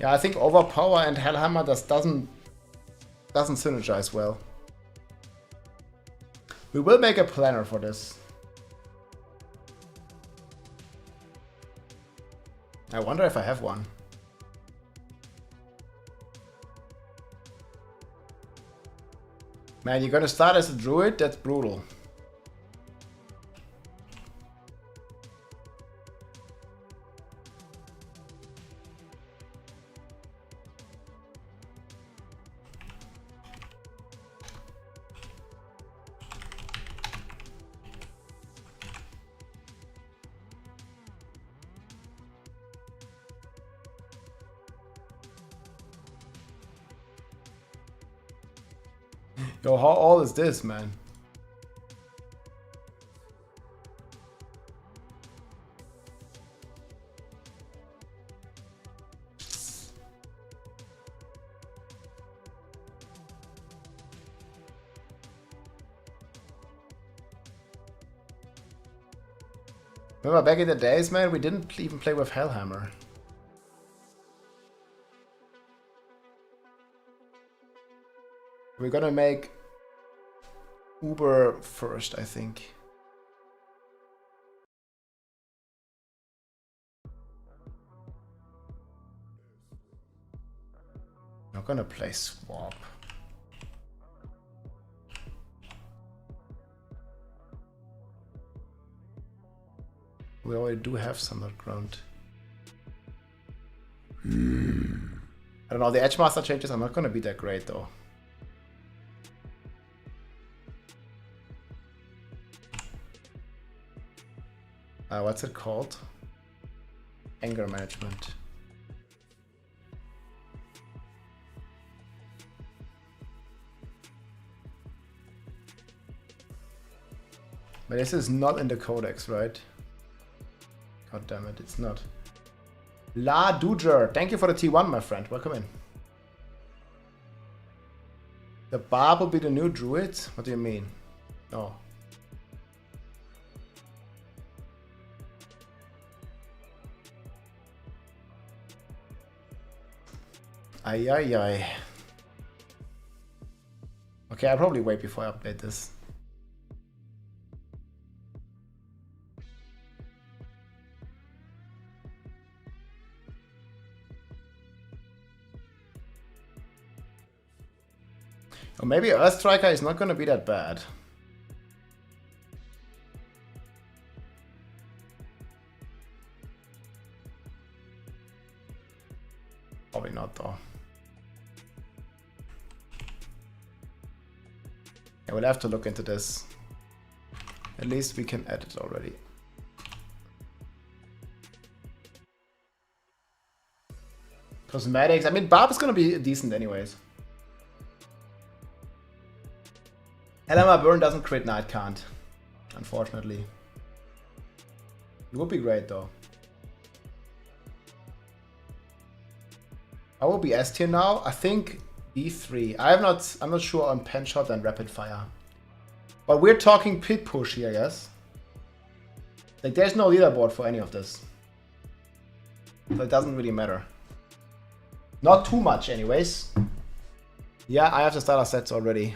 Yeah, I think Overpower and Hellhammer doesn't synergize well. We will make a planner for this. I wonder if I have one. Man, you're gonna start as a druid? That's brutal. Yo, how old is this, man? Remember back in the days, man, we didn't even play with Hellhammer. We're gonna make Uber first, I think. I'm gonna play Swap. We already do have some ground. I don't know, the Edgemaster changes are not gonna be that great though. What's it called? Anger management. But this is not in the codex, right? God damn it, it's not. La Duger, thank you for the T1, my friend. Welcome in. The Barb will be the new Druid? What do you mean? Oh. Ay, ay, ay. Okay, I'll probably wait before I update this. Or maybe Earthstriker is not going to be that bad. not though. I will have to look into this. At least we can edit already. Cosmetics. I mean, Barb is gonna be decent anyways. Helena Burn doesn't crit. No, it can't. Unfortunately. It would be great though. I will be S tier now. I think B3. I'm not sure on pen shot and rapid fire. But we're talking pit push here, yes? Like there's no leaderboard for any of this. So it doesn't really matter. Not too much anyways. Yeah, I have the starter sets already.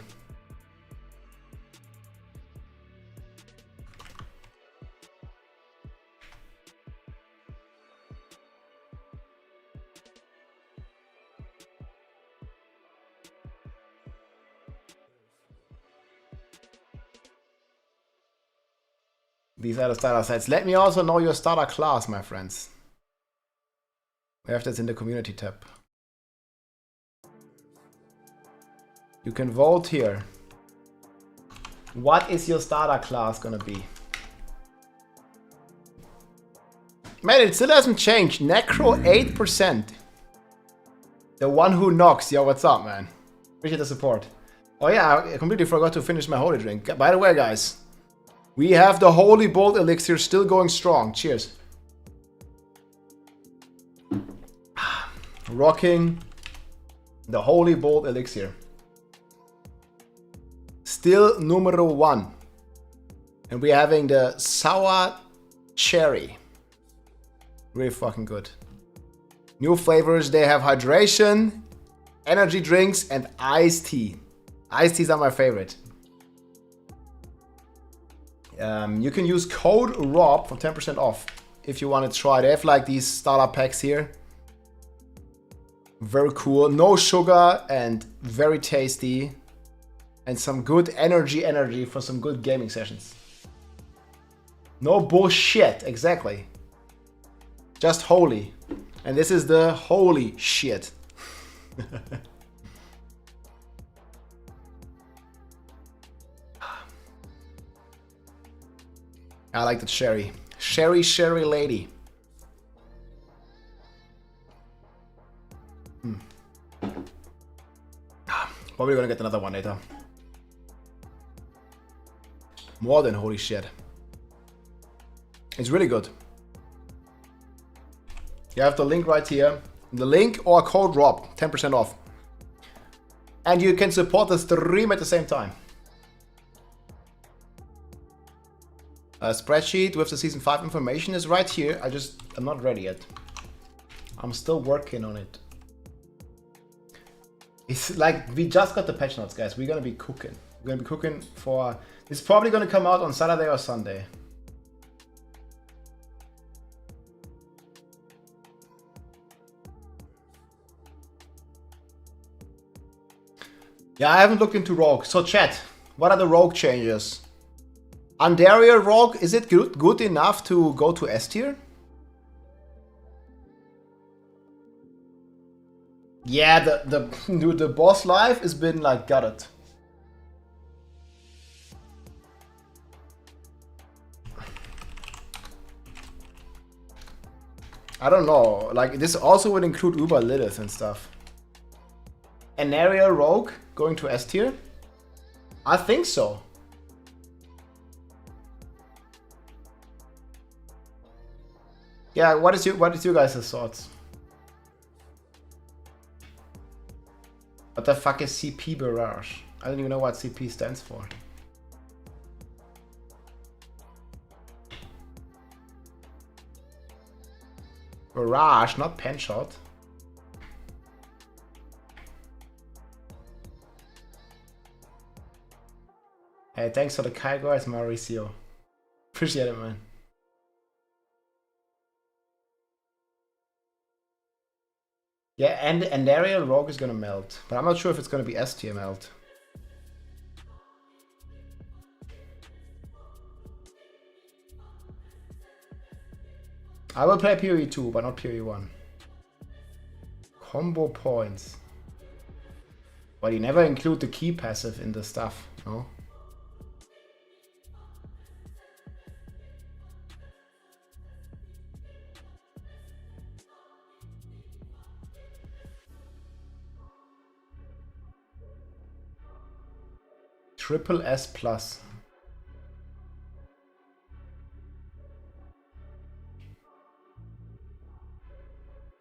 These are the starter sets. Let me also know your starter class, my friends. We have this in the community tab. You can vote here. What is your starter class gonna be? Man, it still hasn't changed. Necro 8%. The one who knocks. Yo, what's up, man? Appreciate the support. Oh yeah, I completely forgot to finish my holy drink. By the way, guys, we have the Holy Bolt Elixir still going strong. Cheers. Rocking the Holy Bolt Elixir. Still numero 1. And we're having the Sour Cherry. Really fucking good. New flavors, they have hydration, energy drinks, and iced tea. Iced teas are my favorite. You can use code ROB for 10% off if you want to try. They have like these starter packs here. Very cool. No sugar and very tasty. And some good energy for some good gaming sessions. No bullshit, exactly. Just holy. And this is the holy shit. I like the cherry. Cherry lady. Probably gonna get another one later. More than holy shit. It's really good. You have the link right here. The link or code ROB, 10% off. And you can support the stream at the same time. A spreadsheet with the season 5 information is right here. I'm not ready yet. I'm still working on it. It's like we just got the patch notes, guys. We're gonna be cooking. We're gonna be cooking for. It's probably gonna come out on Saturday or Sunday. Yeah, I haven't looked into Rogue. So chat, what are the Rogue changes? Andaria Rogue, is it good enough to go to S tier? Yeah, the boss life has been like gutted. I don't know. Like this also would include Uber Lilith and stuff. Andaria Rogue going to S tier? I think so. Yeah, what is your guys' thoughts? What the fuck is CP Barrage? I don't even know what CP stands for. Barrage, not pen shot. Hey, thanks for the Kai guys, Mauricio. Appreciate it, man. Yeah, and Andaria Rogue is gonna melt, but I'm not sure if it's gonna be S tier melt. I will play PoE 2, but not PoE 1. Combo points. But you never include the key passive in the stuff, no? Triple S plus.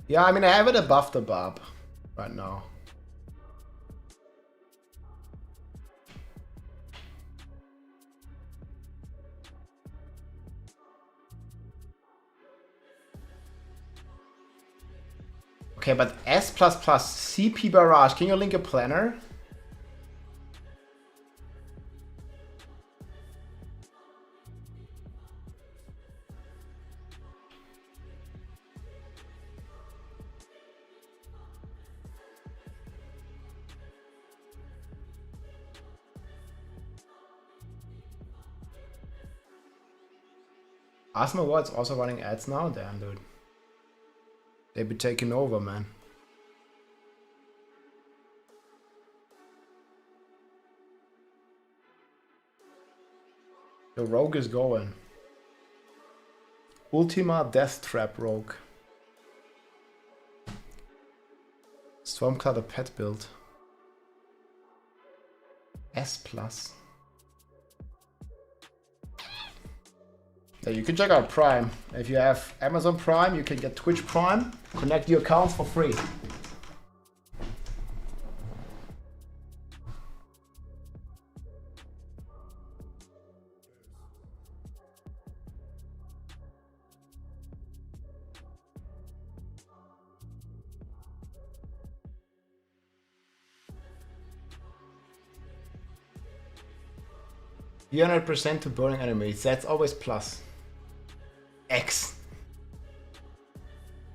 Yeah, I mean, I have it above the Barb right now. Okay, but S++ CP Barrage, can you link a planner? Asma Ward's also running ads now? Damn, dude. They be taking over, man. The rogue is going. Ultima Death Trap Rogue. Stormcloud a pet build. S+. Yeah, you can check out Prime. If you have Amazon Prime, you can get Twitch Prime. Connect your accounts for free. %300% to burning enemies. That's always plus. X.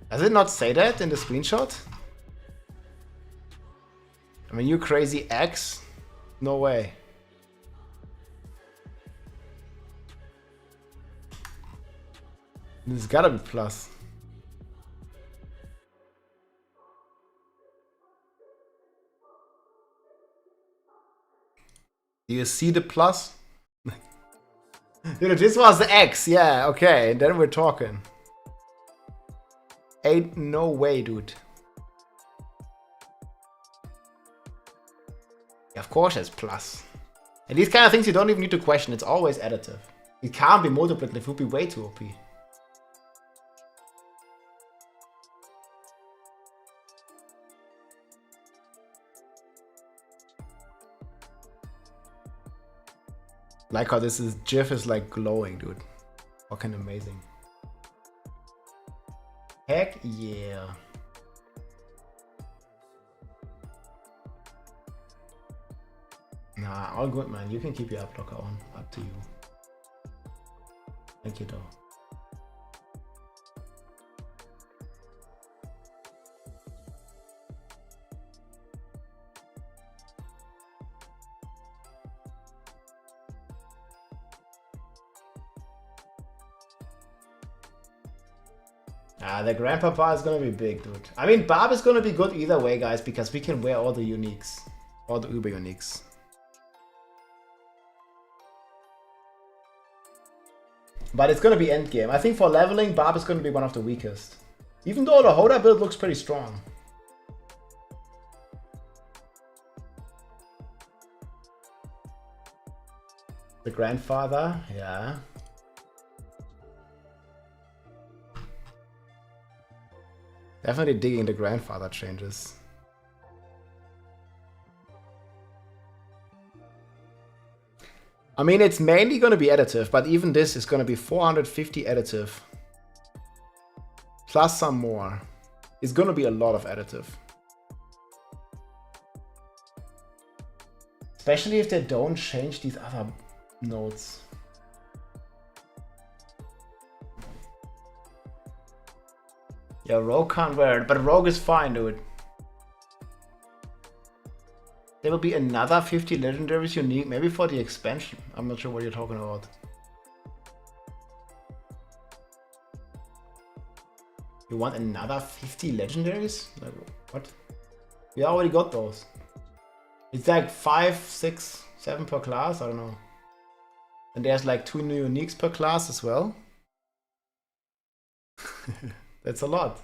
Does it not say that in the screenshot? I mean, you crazy X? No way. This gotta be plus. Do you see the plus? Dude, this was the X, yeah, okay, then we're talking. Ain't no way, dude. Yeah, of course it's plus. And these kind of things you don't even need to question, it's always additive. It can't be multiplicative, it would be way too OP. Like how this GIF is like glowing, dude. Fucking amazing. Heck yeah. Nah, all good, man. You can keep your ad blocker on. Up to you. Thank you, though. The Grandpapa is gonna be big, dude. I mean, Barb is gonna be good either way, guys, because we can wear all the uniques. All the Uber uniques. But it's gonna be endgame. I think for leveling, Barb is gonna be one of the weakest. Even though the Hoda build looks pretty strong. The Grandfather, yeah. Definitely digging the Grandfather changes. I mean, it's mainly going to be additive, but even this is going to be 450 additive. Plus some more. It's going to be a lot of additive. Especially if they don't change these other nodes. Yeah, Rogue can't wear it, but Rogue is fine, dude. There will be another 50 legendaries unique, maybe for the expansion. I'm not sure what you're talking about. You want another 50 legendaries? Like, What? We already got those. It's like 5, 6, 7 per class. I don't know. And there's like 2 new uniques per class as well. That's a lot.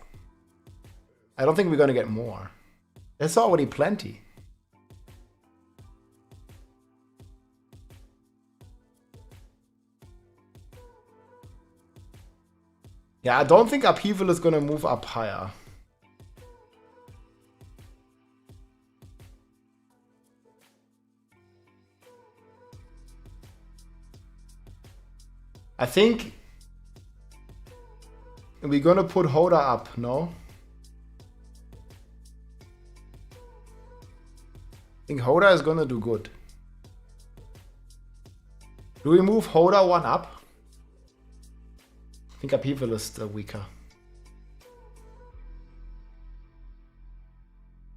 I don't think we're gonna get more. There's already plenty. Yeah, I don't think Upheaval is gonna move up higher. I think we're gonna put Hoda up, no? I think Hoda is gonna do good. Do we move Hoda 1 up? I think Upheaval is the weaker.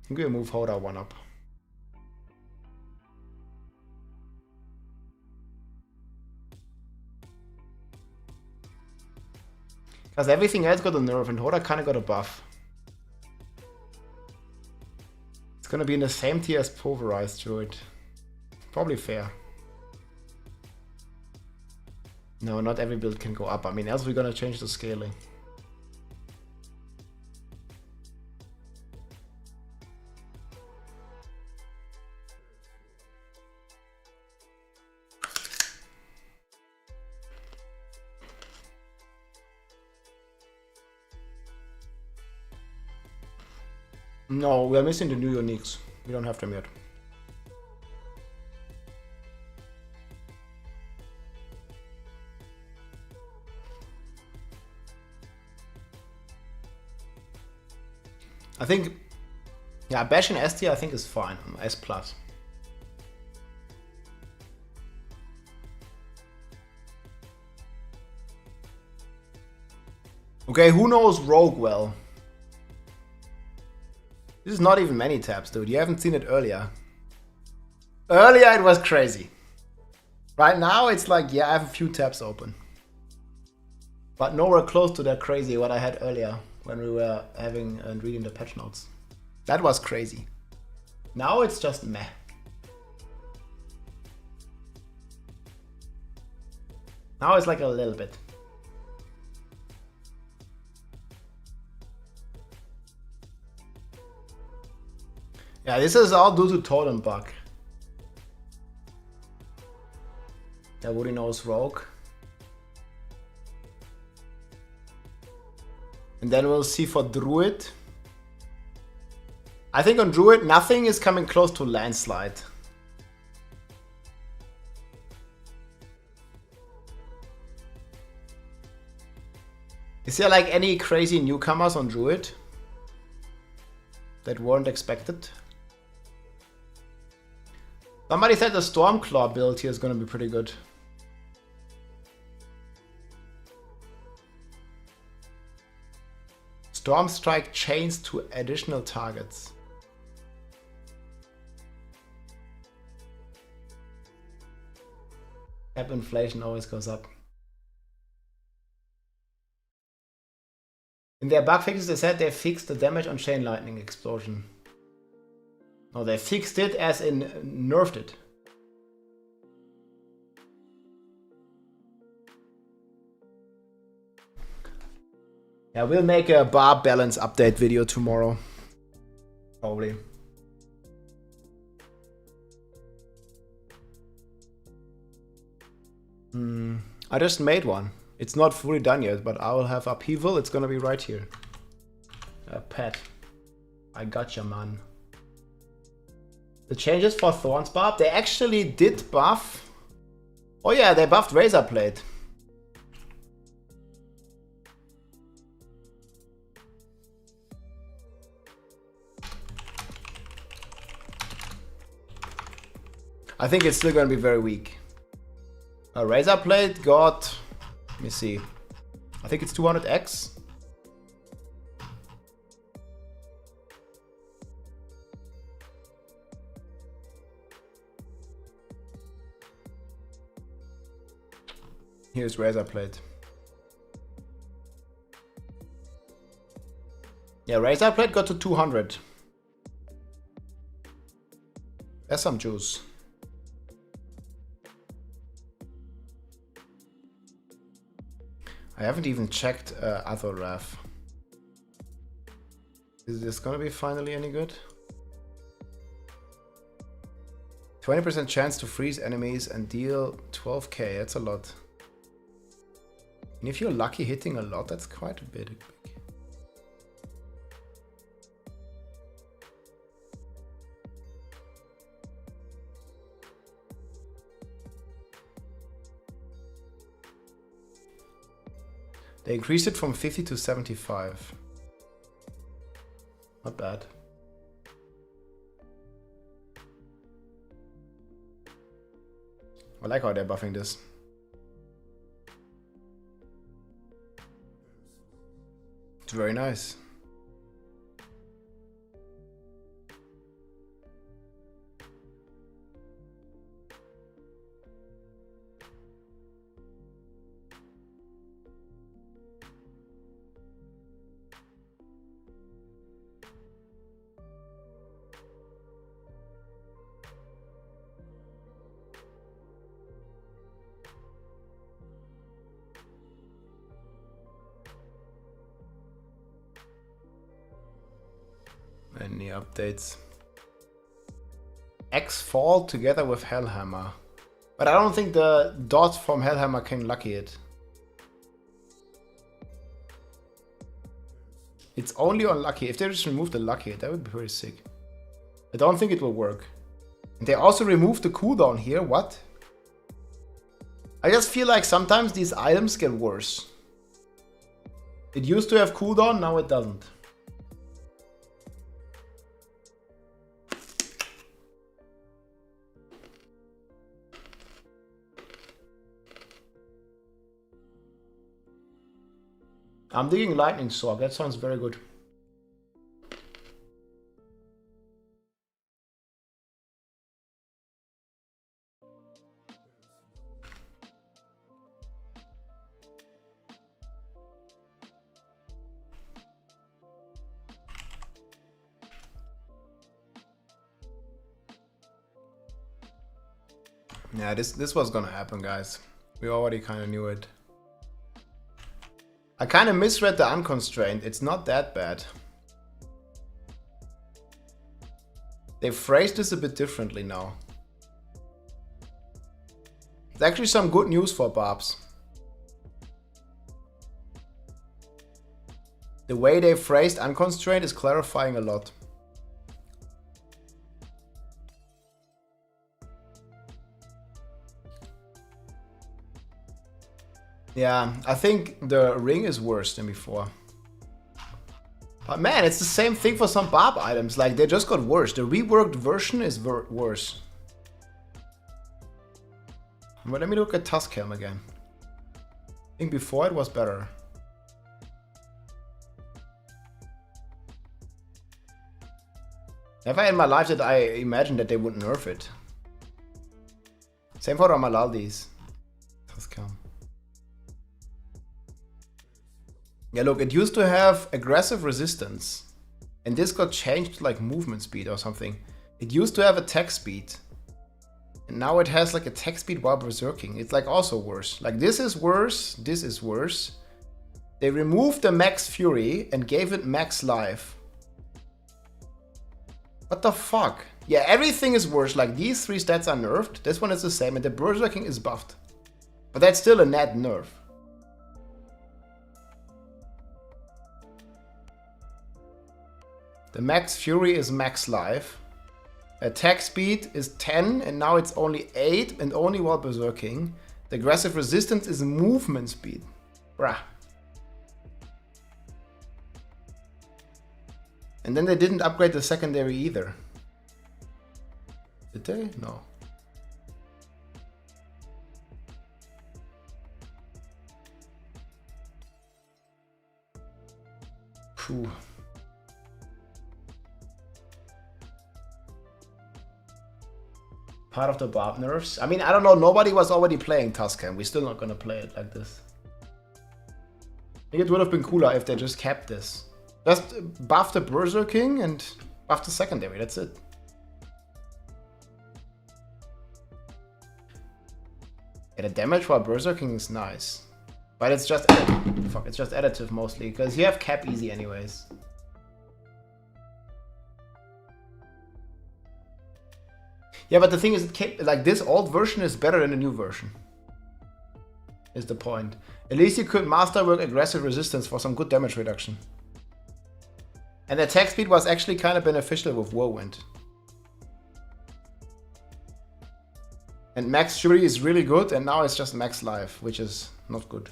I think we'll move Hoda 1 up. Because everything else got a nerf and Hoda kind of got a buff. It's gonna be in the same tier as Pulverized Druid. Probably fair. No, not every build can go up. I mean, else we're gonna change the scaling. No, we are missing the new uniques. We don't have them yet. I think, yeah, Bash and S tier I think is fine. S plus. Okay, who knows Rogue well? This is not even many tabs, dude. You haven't seen it earlier. Earlier it was crazy. Right now it's like, yeah, I have a few tabs open. But nowhere close to that crazy what I had earlier when we were having and reading the patch notes. That was crazy. Now it's just meh. Now it's like a little bit. Yeah, this is all due to Totem Bug. Everybody knows Rogue. And then we'll see for Druid. I think on Druid, nothing is coming close to Landslide. Is there like any crazy newcomers on Druid that weren't expected? Somebody said the Stormclaw build here is going to be pretty good. Stormstrike chains to additional targets. Cap inflation always goes up. In their bug fixes, they said they fixed the damage on Chain Lightning Explosion. No, they fixed it as in nerfed it. Yeah, we'll make a Barb balance update video tomorrow. Probably. I just made one. It's not fully done yet, but I will have Upheaval. It's gonna be right here. Pat. I gotcha, man. The changes for Thorns Barb, they actually did buff. Oh yeah, they buffed Razorblade. I think it's still gonna be very weak. Razorblade got, let me see, I think it's 200x. Here's Razorblade. Yeah, Razorblade got to 200. There's some juice. I haven't even checked Athelrath. Is this gonna be finally any good? 20% chance to freeze enemies and deal 12k, that's a lot. And if you're lucky hitting a lot, that's quite a bit big. They increased it from 50 to 75. Not bad. I like how they're buffing this. It's very nice. Any updates? X-Fall together with Hellhammer. But I don't think the dot from Hellhammer can lucky it. It's only on lucky. If they just remove the lucky, that would be pretty sick. I don't think it will work. And they also removed the cooldown here. What? I just feel like sometimes these items get worse. It used to have cooldown, now it doesn't. I'm digging Lightning Sorc, that sounds very good. Yeah, this was gonna happen, guys. We already kind of knew it. I kind of misread the unconstrained. It's not that bad. They phrased this a bit differently now. It's actually some good news for Barbs. The way they phrased unconstrained is clarifying a lot. Yeah, I think the ring is worse than before. But man, it's the same thing for some Barb items. Like, they just got worse. The reworked version is worse. But let me look at Tuskhelm again. I think before it was better. Never in my life did I imagine that they would nerf it. Same for Ramalaldis. Tuskhelm. Yeah, look, it used to have aggressive resistance. And this got changed to like movement speed or something. It used to have attack speed. And now it has like attack speed while berserking. It's like also worse. Like this is worse, this is worse. They removed the max fury and gave it max life. What the fuck? Yeah, everything is worse. Like these three stats are nerfed. This one is the same and the berserking is buffed. But that's still a net nerf. The max fury is max life. Attack speed is 10 and now it's only 8 and only while berserking. The aggressive resistance is movement speed. Bruh. And then they didn't upgrade the secondary either. Did they? No. Phew. Part of the Barb nerfs. I mean, I don't know, nobody was already playing Tuskhelm. We're still not gonna play it like this. I think it would have been cooler if they just kept this. Just buff the Berserking and buff the secondary, that's it. Yeah, the damage while berserking is nice. But it's just it's just additive mostly, because you have cap easy anyways. Yeah, but the thing is, like, this old version is better than the new version. Is the point. At least you could masterwork aggressive resistance for some good damage reduction. And attack speed was actually kind of beneficial with Whirlwind. And max fury is really good, and now it's just max life, which is not good.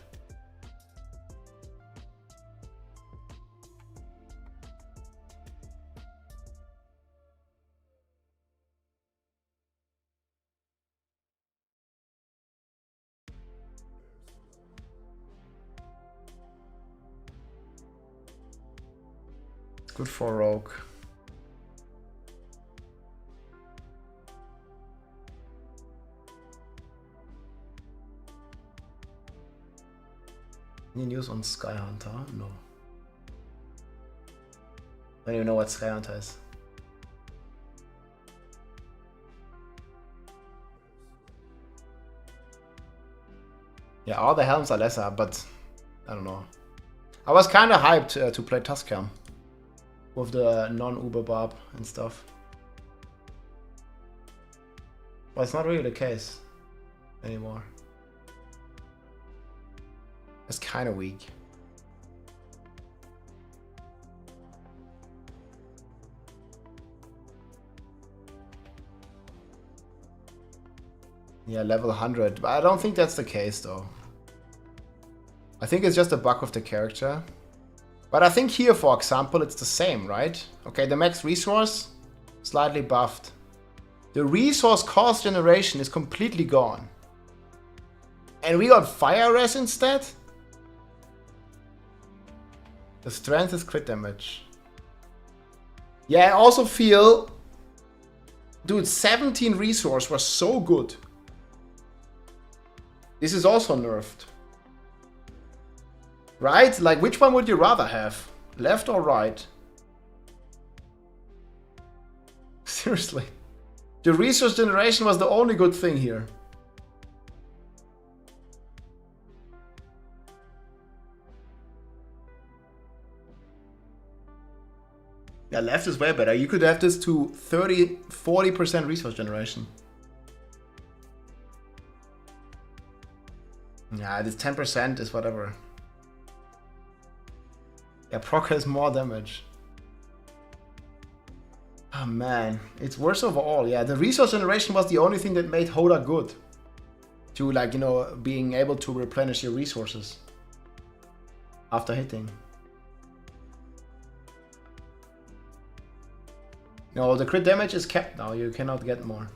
Good for rogue. Any news on Skyhunter? No. I don't even know what Skyhunter is. Yeah, all the helms are lesser, but I don't know. I was kind of hyped to play Tuscan with the non-Uber Barb and stuff. But it's not really the case anymore. It's kind of weak. Yeah, level 100. But I don't think that's the case though. I think it's just a bug of the character. But I think here, for example, it's the same, right? Okay, the max resource, slightly buffed. The resource cost generation is completely gone. And we got fire res instead? The strength is crit damage. Yeah, I also feel... Dude, 17 resource was so good. This is also nerfed. Right? Like, which one would you rather have? Left or right? Seriously. The resource generation was the only good thing here. Yeah, left is way better. You could have this to 40% resource generation. Yeah, this 10% is whatever. Yeah, proc has more damage. Oh man, it's worse overall. Yeah, the resource generation was the only thing that made Hoda good. To, like, you know, being able to replenish your resources after hitting. No, the crit damage is capped now. You cannot get more.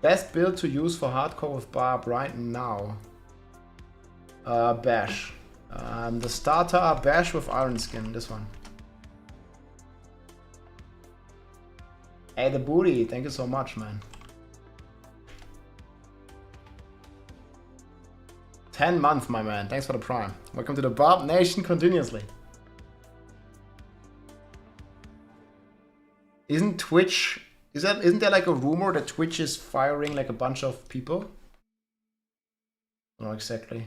Best build to use for hardcore with Barb right now. Bash. The starter are Bash with Iron Skin. This one. Hey, the booty. Thank you so much, man. 10 months, my man. Thanks for the prime. Welcome to the Barb Nation continuously. Isn't Twitch... Isn't there like a rumor that Twitch is firing like a bunch of people? Not exactly.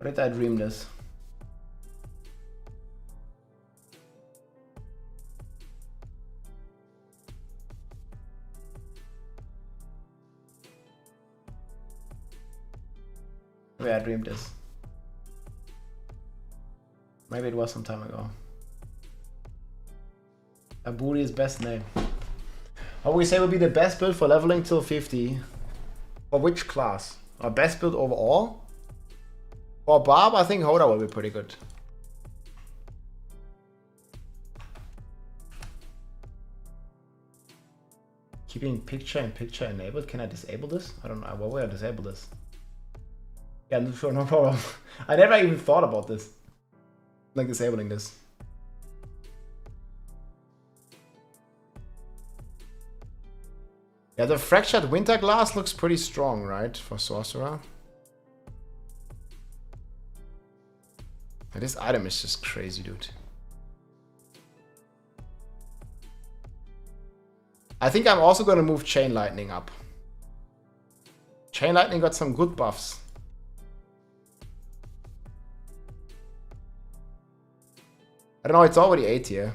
Or did I dream this? Maybe I dreamed this. Maybe it was some time ago. A booty is best name. How we say would be the best build for leveling till 50? For which class? Our best build overall? For Barb, I think Hoda will be pretty good. Keeping picture in picture enabled. Can I disable this? I don't know. What way I disable this? Yeah, sure, no problem. I never even thought about this. Like disabling this. Yeah, the Fractured Winter Glass looks pretty strong, right? For Sorcerer. And this item is just crazy, dude. I think I'm also gonna move Chain Lightning up. Chain Lightning got some good buffs. I don't know, it's already 8 here.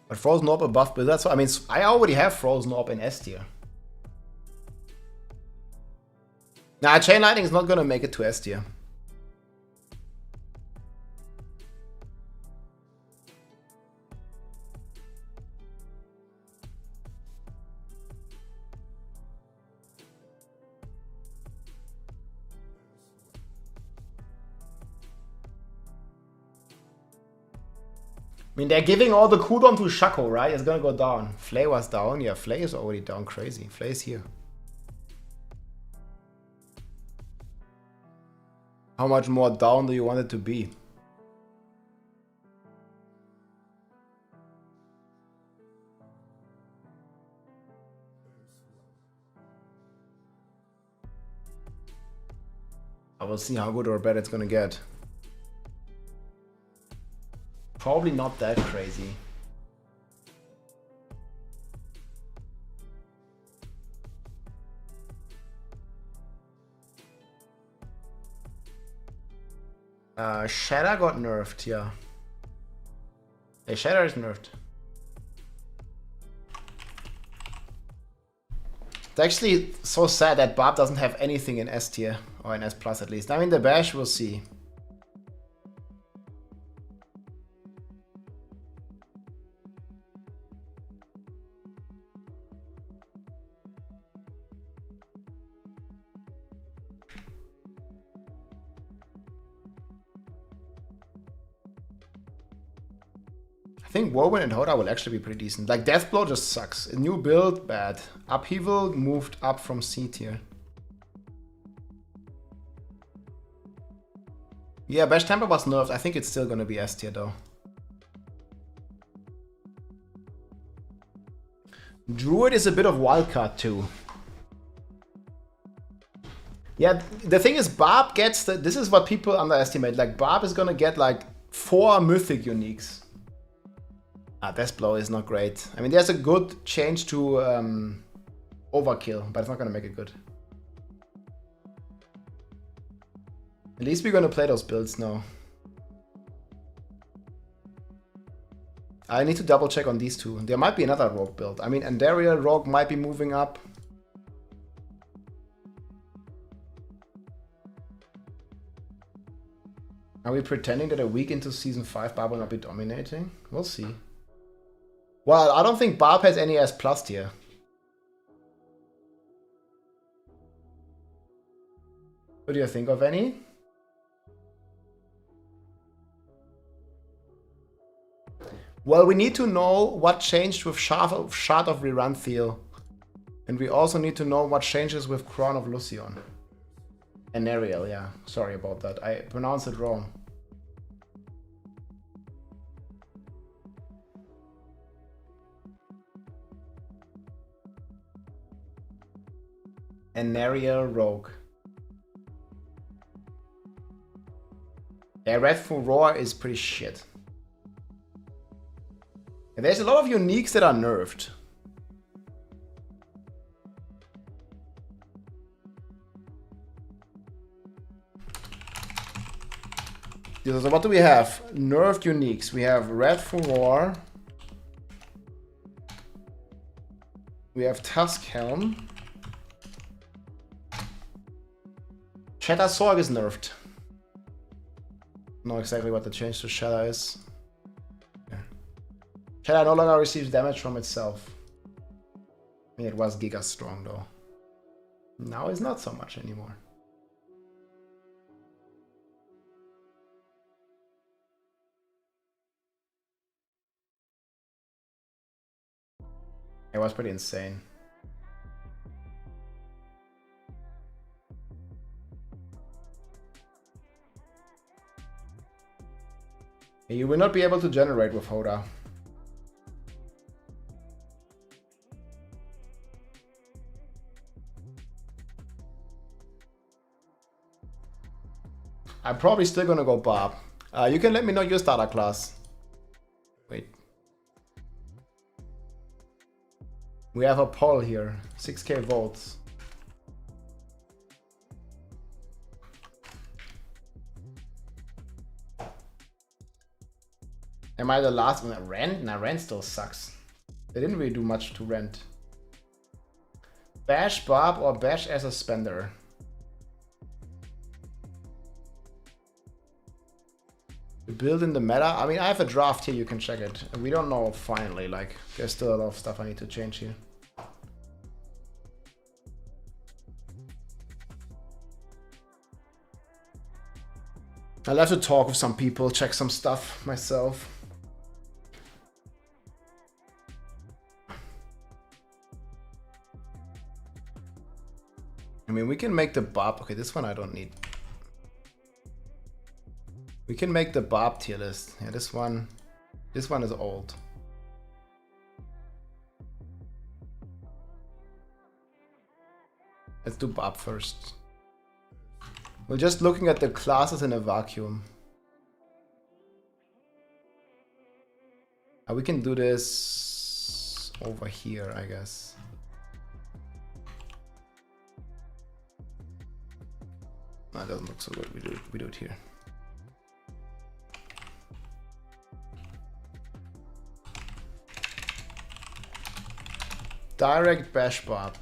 But Frozen Orb above Blizzard, so I mean, I already have Frozen Orb in S tier. Nah, Chain Lightning is not gonna make it to S tier. I mean, they're giving all the cooldown to Shaco, right? It's gonna go down. Flay was down. Yeah, Flay is already down crazy. Flay is here. How much more down do you want it to be? I will see how good or bad it's gonna get. Probably not that crazy. Shatter got nerfed, yeah. Hey, Shatter is nerfed. It's actually so sad that Barb doesn't have anything in S tier, or in S plus at least. I mean, the Bash, we'll see. I think Whirlwind and Hoda will actually be pretty decent. Like, Deathblow just sucks. A new build, bad. Upheaval moved up from C tier. Yeah, Bash Temper was nerfed. I think it's still gonna be S tier though. Druid is a bit of wildcard too. Yeah, the thing is, Barb gets the... This is what people underestimate. Like, Barb is gonna get like 4 Mythic uniques. Deathblow is not great. I mean, there's a good change to Overkill, but it's not gonna make it good. At least we're gonna play those builds now. I need to double check on these two. There might be another rogue build. I mean, Andariel rogue might be moving up. Are we pretending that a week into Season 5 Barb will not be dominating? We'll see. Well, I don't think Barb has any S plus tier. What do you think of any? Well, we need to know what changed with Shard of Riranthiel. And we also need to know what changes with Crown of Lucion. And Ariel, yeah. Sorry about that. I pronounced it wrong. Enariel Rogue. Yeah, Wrathful Roar is pretty shit. And there's a lot of uniques that are nerfed. So what do we have? Nerfed uniques. We have Wrathful Roar. We have Tusk Helm. Shatter Sorc is nerfed. Know exactly what the change to Shatter is. Yeah. Shatter no longer receives damage from itself. I mean, it was Giga strong though. Now it's not so much anymore. It was pretty insane. You will not be able to generate with Hoda. I'm probably still gonna go Barb. You can let me know your starter class. Wait. We have a poll here. 6k votes. Am I the last one? Rent? Nah, Rent still sucks. They didn't really do much to Rent. Bash Barb or Bash as a spender? You build in the meta? I mean, I have a draft here, you can check it. And we don't know finally, like, there's still a lot of stuff I need to change here. I'll have to talk with some people, check some stuff myself. I mean, we can make the Barb. Okay, this one I don't need. We can make the Barb tier list. Yeah, this one is old. Let's do Barb first. We're just looking at the classes in a vacuum. We can do this over here, I guess. That doesn't look so good. We do it here. Direct Bash Barb.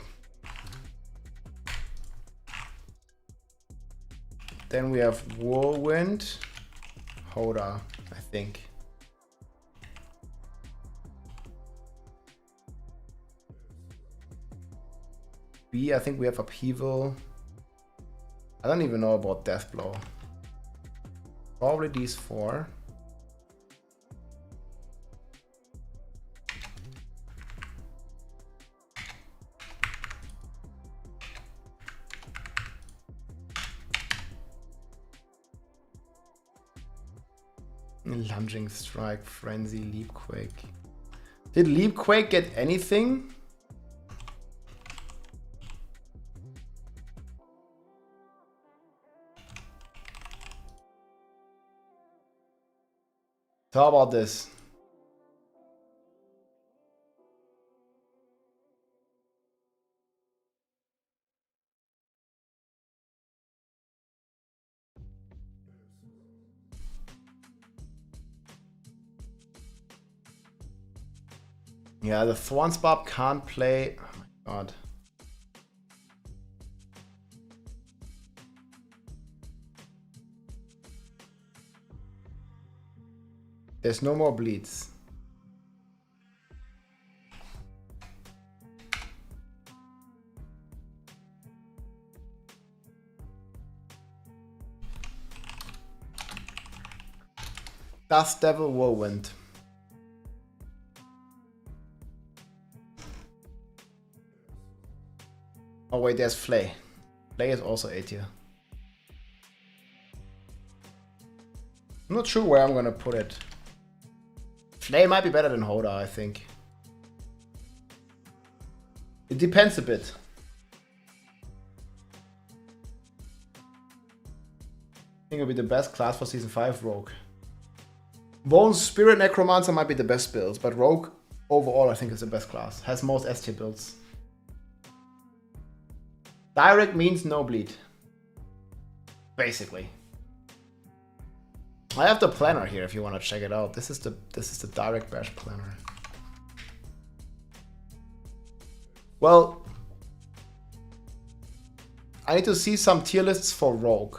Then we have Whirlwind, Hoda, I think. B, I think we have Upheaval. I don't even know about Deathblow. Probably these four. Lunging Strike, Frenzy, Leapquake. Did Leapquake get anything? So how about this? Yeah, the Thorns Barb can't play. Oh my god. There's no more bleeds. Dust Devil Whirlwind. Oh wait, there's Flay. Flay is also A tier. I'm not sure where I'm gonna put it. Flay might be better than Hoda, I think. It depends a bit. I think it'll be the best class for Season 5, Rogue. Bone Spirit Necromancer might be the best build, but Rogue overall I think is the best class. Has most S tier builds. Direct means no bleed. Basically. I have the planner here if you want to check it out. This is the direct bash planner. Well, I need to see some tier lists for Rogue.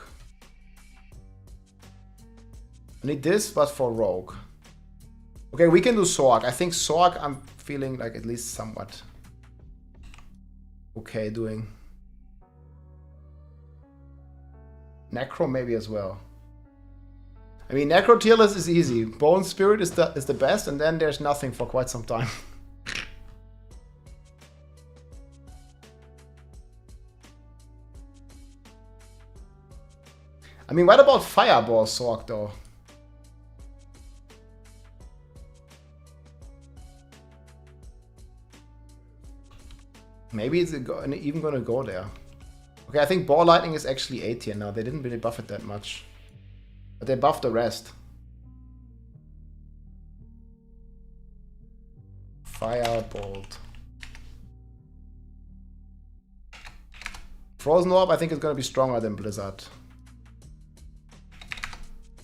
I need this, but for Rogue. Okay, we can do Sorc. I think Sorc I'm feeling like at least somewhat okay doing. Necro maybe as well. I mean, Necro tier list is easy. Bone Spirit is the best, and then there's nothing for quite some time. I mean, what about Fireball Sorc though? Maybe it's even gonna go there. Okay, I think Ball Lightning is actually A tier now. They didn't really buff it that much. But they buffed the rest. Firebolt. Frozen Orb, I think it's gonna be stronger than Blizzard.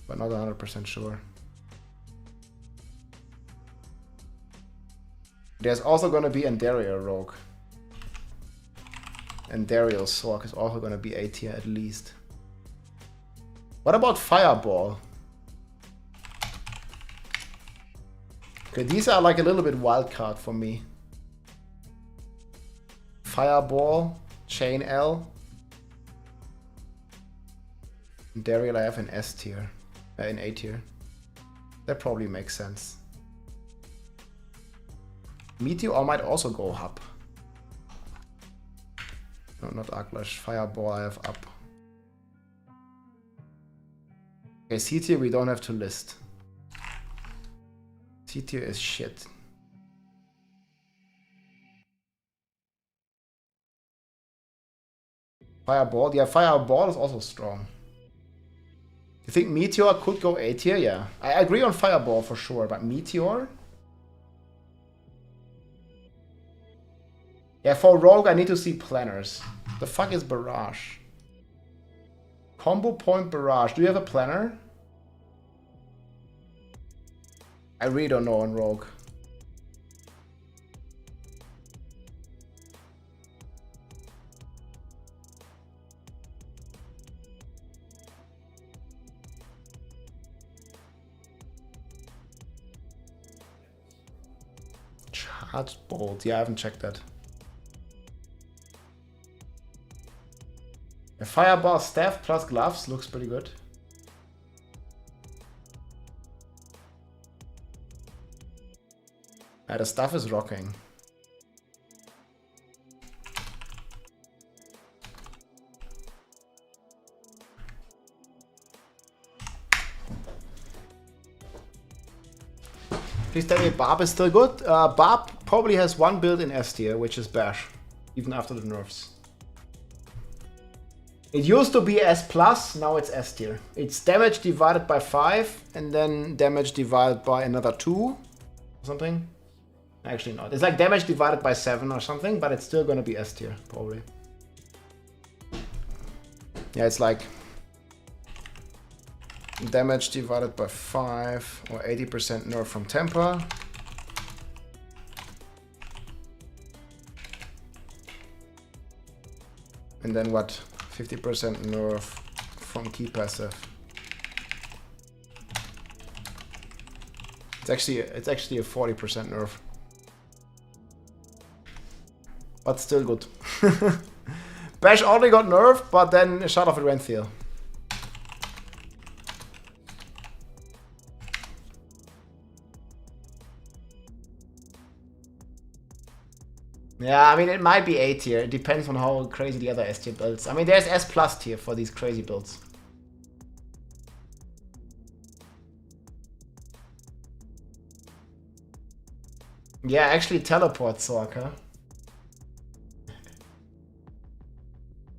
But not 100% sure. There's also gonna be Endaria Rogue. Endaria Sorc is also gonna be A tier at least. What about Fireball? Okay, these are like a little bit wildcard for me. Fireball, Chain L. And Daryl I have in S tier. In A tier. That probably makes sense. Meteor might also go up. No, not Aglash. Fireball I have up. Okay, C tier we don't have to list. C tier is shit. Fireball, yeah, Fireball is also strong. You think Meteor could go A tier? Yeah. I agree on Fireball for sure, but Meteor? Yeah, for Rogue I need to see planners. The fuck is Barrage? Combo point Barrage. Do you have a planner? I really don't know on Rogue. Charge Bolt. Yeah, I haven't checked that. A Fireball Staff plus Gloves looks pretty good. The stuff is rocking. Please tell me Barb is still good. Barb probably has one build in S tier, which is Bash, even after the nerfs. It used to be S+, now it's S tier. It's damage divided by 5, and then damage divided by another 2, or something. Actually not. It's like damage divided by 7 or something, but it's still gonna be S tier, probably. Yeah, it's like damage divided by 5, or 80% nerf from Temper. And then what? 50% nerf from key passive. It's actually a 40% nerf. But still good. Bash only got nerfed, but then shut off at Renfield. Yeah, I mean, it might be A tier. It depends on how crazy the other S tier builds. I mean, there's S+ tier for these crazy builds. Yeah, actually teleport Sorc, huh?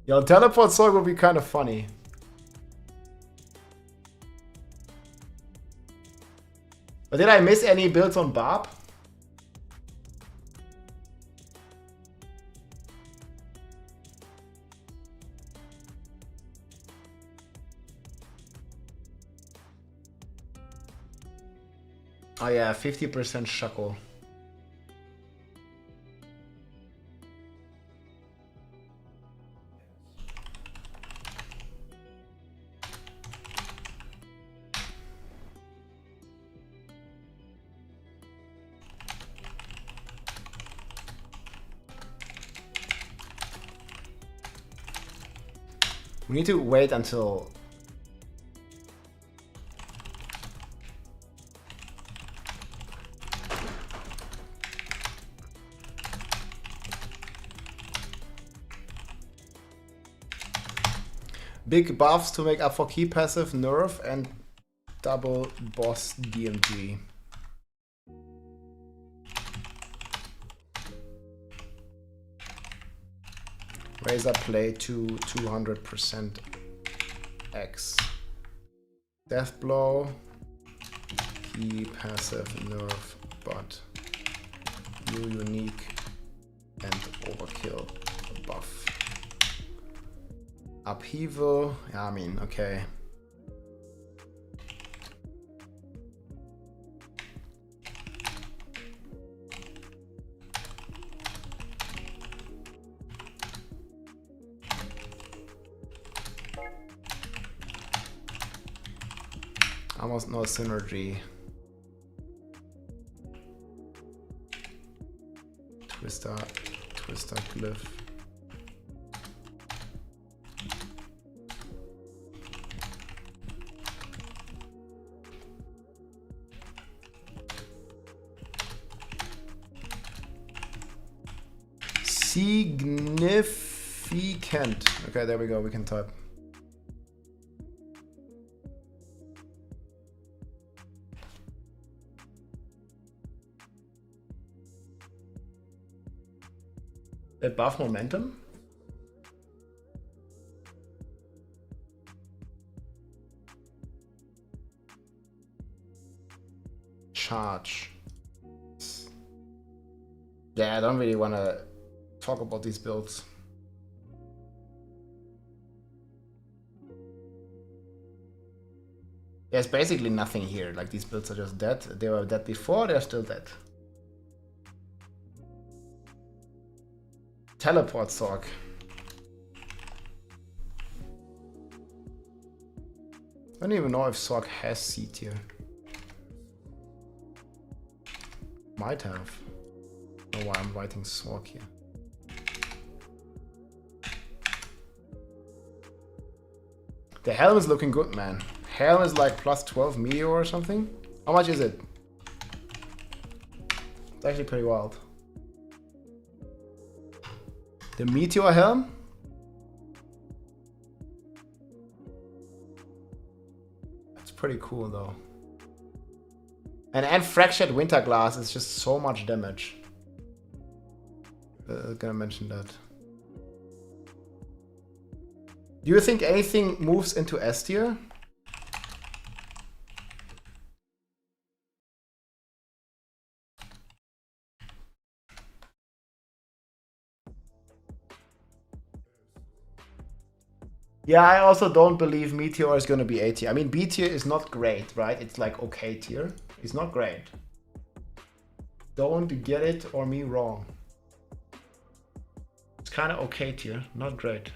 Yo, teleport Sorc would be kind of funny. But did I miss any builds on Barb? Oh yeah, 50% Shuckle. We need to wait until... big buffs to make up for key passive, nerf, and double boss DMG. Razor Play to 200% X. Death Blow. Key, passive, nerf, but new unique and overkill buff. Upheaval. Yeah, I mean, okay. Almost no synergy. Twister glyph. Significant. Okay, there we go. We can type. Buff momentum. Charge. Yeah, I don't really want to talk about these builds. There's basically nothing here. Like, these builds are just dead. They were dead before, they're still dead. Teleport Sorc. I don't even know if Sorc has seed here. Might have. I don't know why I'm writing Sorc here. The helm is looking good, man. Helm is like plus 12 meteor or something. How much is it? It's actually pretty wild. The meteor helm? That's pretty cool though. And fractured winter glass is just so much damage. Gonna mention that. Do you think anything moves into S tier? Yeah, I also don't believe Meteor is going to be A tier. I mean, B tier is not great, right? It's like okay tier. It's not great. Don't get it or me wrong. It's kind of okay tier, not great.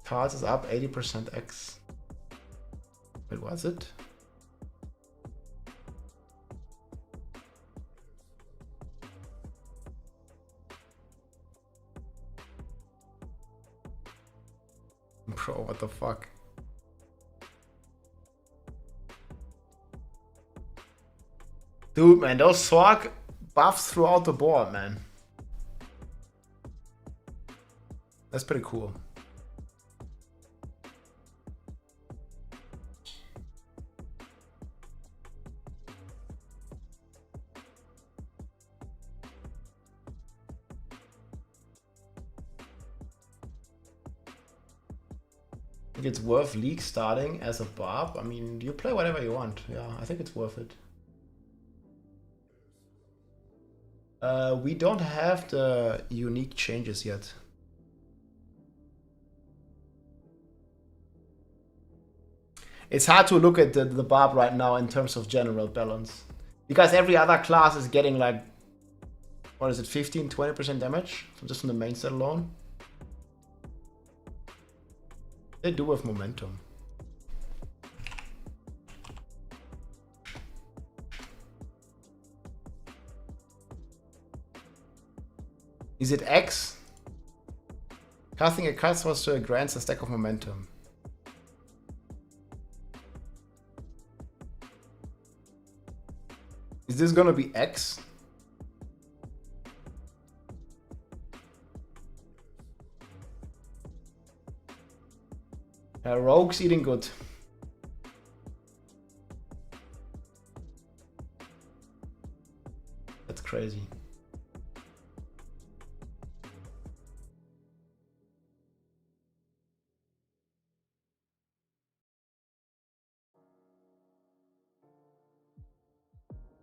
Cards is up 80% X. Wait, was it? Bro, what the fuck? Dude, man, those Sorc buffs throughout the board, man. That's pretty cool. It's worth League starting as a Barb. I mean, you play whatever you want. Yeah, I think it's worth it. We don't have the unique changes yet. It's hard to look at the Barb right now in terms of general balance. Because every other class is getting like, what is it, 15-20% damage? So just from the main set alone. They do have momentum. Is it X? Casting a card was to grants a stack of momentum. Is this gonna be X? Rogue's eating good. That's crazy.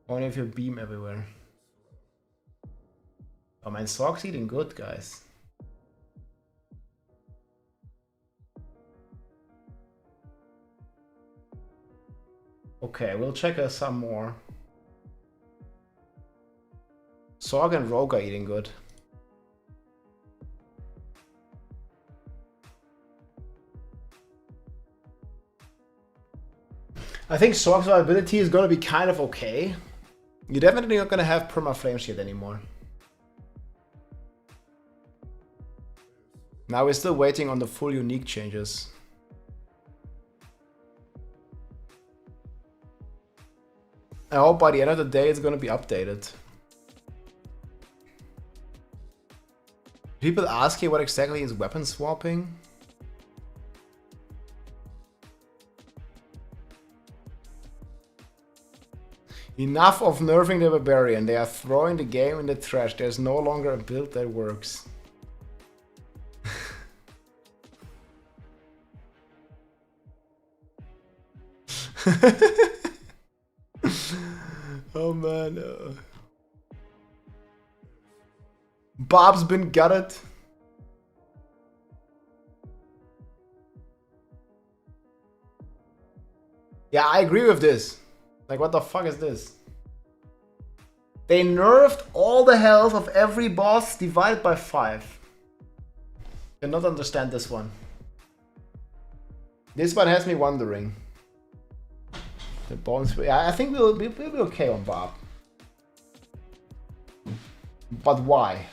Only if you beam everywhere. Oh, my Sorc's eating good, guys. Okay, we'll check some more. Sorc and Rogue are eating good. I think Sorc's survivability is going to be kind of okay. You're definitely not going to have perma flame shield anymore. Now we're still waiting on the full unique changes. I hope by the end of the day it's going to be updated. People ask you what exactly is weapon swapping? Enough of nerfing the Barbarian. They are throwing the game in the trash. There's no longer a build that works. Oh man. Bob's been gutted. Yeah, I agree with this. Like, what the fuck is this? They nerfed all the health of every boss divided by 5. Cannot understand this one. This one has me wondering. The bones. Yeah, I think we'll be okay on Barb. But why?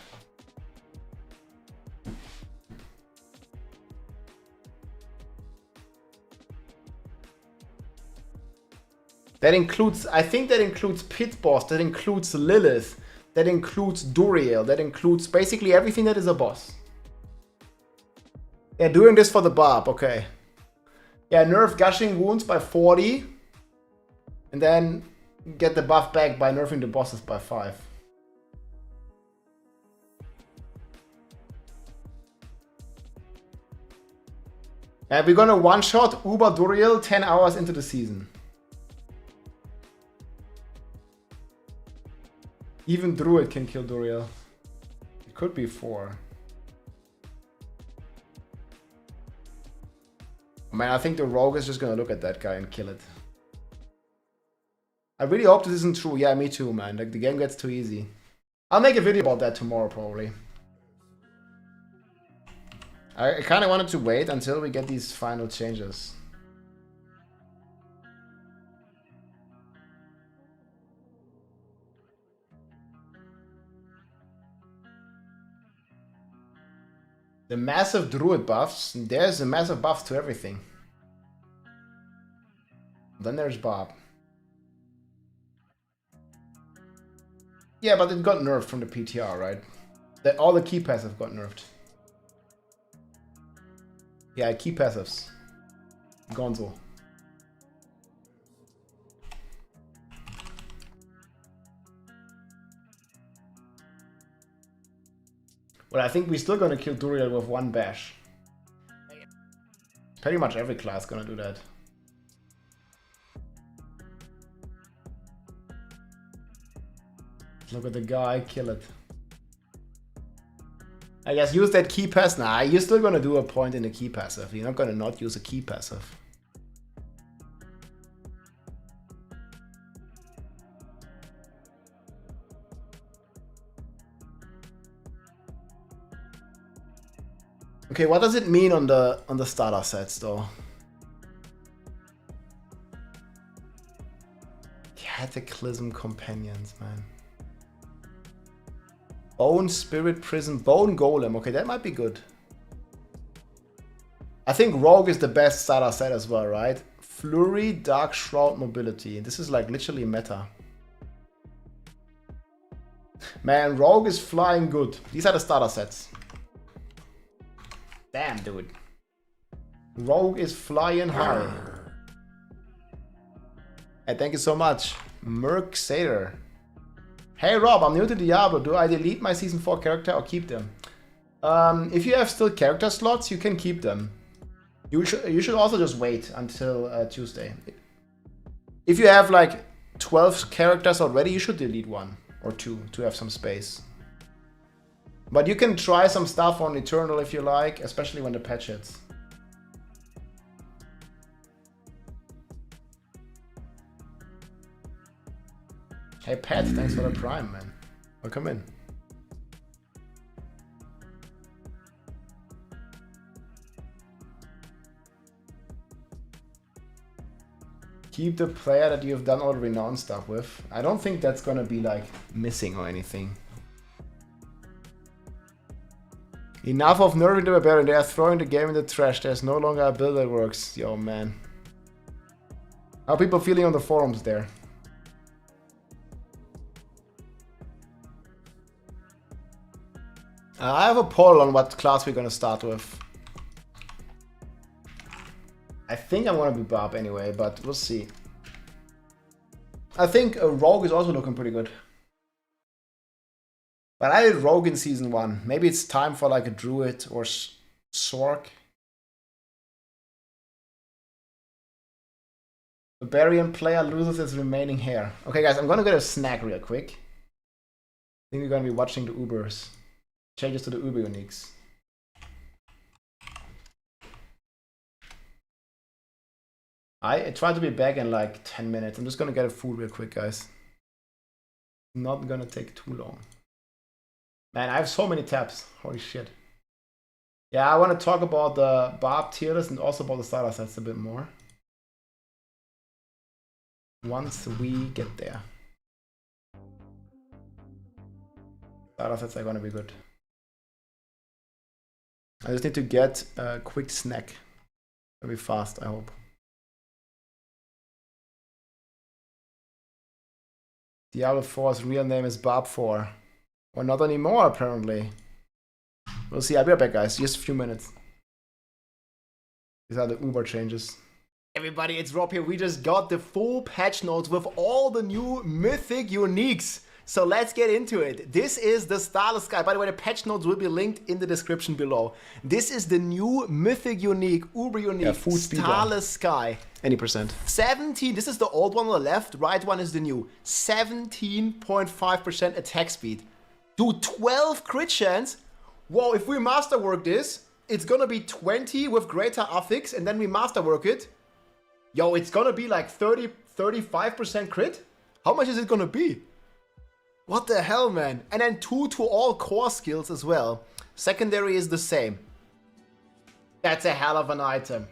That includes, I think that includes Pit Boss, that includes Lilith, that includes Duriel, that includes basically everything that is a boss. Yeah, doing this for the Barb, okay. Yeah, nerf Gushing Wounds by 40. And then get the buff back by nerfing the bosses by 5. And we're gonna one-shot Uber Duriel 10 hours into the season. Even Druid can kill Duriel. It could be 4. Man, I think the Rogue is just gonna look at that guy and kill it. I really hope this isn't true. Yeah, me too, man. Like, the game gets too easy. I'll make a video about that tomorrow, probably. I kind of wanted to wait until we get these final changes. The massive Druid buffs. There's a massive buff to everything. Then there's Barb. Yeah, but it got nerfed from the PTR, right? All the key passives got nerfed. Yeah, key passives. Gonzo. Well, I think we're still gonna kill Duriel with 1 bash. Pretty much every class gonna do that. Look at the guy, kill it. I guess use that key pass. Nah, you're still gonna do a point in the key passive. You're not gonna not use a key passive. Okay, what does it mean on the starter sets though? Cataclysm companions, man. Bone Spirit Prison, Bone Golem. Okay, that might be good. I think Rogue is the best starter set as well, right? Flurry, Dark Shroud, Mobility. This is like literally meta. Man, Rogue is flying good. These are the starter sets. Damn, dude. Rogue is flying high. Hey, thank you so much. Merc Sater. Hey Rob, I'm new to Diablo. Do I delete my Season 4 character or keep them? If you have still character slots, you can keep them. You should also just wait until Tuesday. If you have like 12 characters already, you should delete 1 or 2 to have some space. But you can try some stuff on Eternal if you like, especially when the patch hits. Hey Pat, thanks for the Prime, man. Welcome in. Keep the player that you've done all the renown stuff with. I don't think that's gonna be like missing or anything. Enough of nerfing the Barbarian. They are throwing the game in the trash. There's no longer a build that works. Yo, man. How are people feeling on the forums there? I have a poll on what class we're gonna start with. I think I'm gonna be Barb anyway, but we'll see. I think a Rogue is also looking pretty good. But I did Rogue in Season 1. Maybe it's time for like a Druid or Sorc. Barbarian player loses his remaining hair. Okay guys, I'm gonna get a snack real quick. I think we're gonna be watching the Ubers. Changes to the Uber uniques. I try to be back in like 10 minutes. I'm just gonna get a food real quick, guys. Not gonna take too long. Man, I have so many tabs. Holy shit. Yeah, I want to talk about the Barb tier list and also about the starter sets a bit more. Once we get there. Starter sets are gonna be good. I just need to get a quick snack. It'll be fast, I hope. Diablo 4's real name is Barb 4. Or not anymore, apparently. We'll see. I'll be right back, guys. Just a few minutes. These are the Uber changes. Everybody, it's Rob here. We just got the full patch notes with all the new Mythic uniques. So let's get into it. This is the Starless Sky. By the way, the patch notes will be linked in the description below. This is the new Mythic unique, Uber unique, Starless Sky. Any percent. 17, this is the old one on the left, right one is the new. 17.5% attack speed. Dude, 12 crit chance. Whoa, if we masterwork this, it's gonna be 20 with greater affix, and then we masterwork it. Yo, it's gonna be like 35% crit? How much is it gonna be? What the hell, man? And then 2 to all core skills as well. Secondary is the same. That's a hell of an item.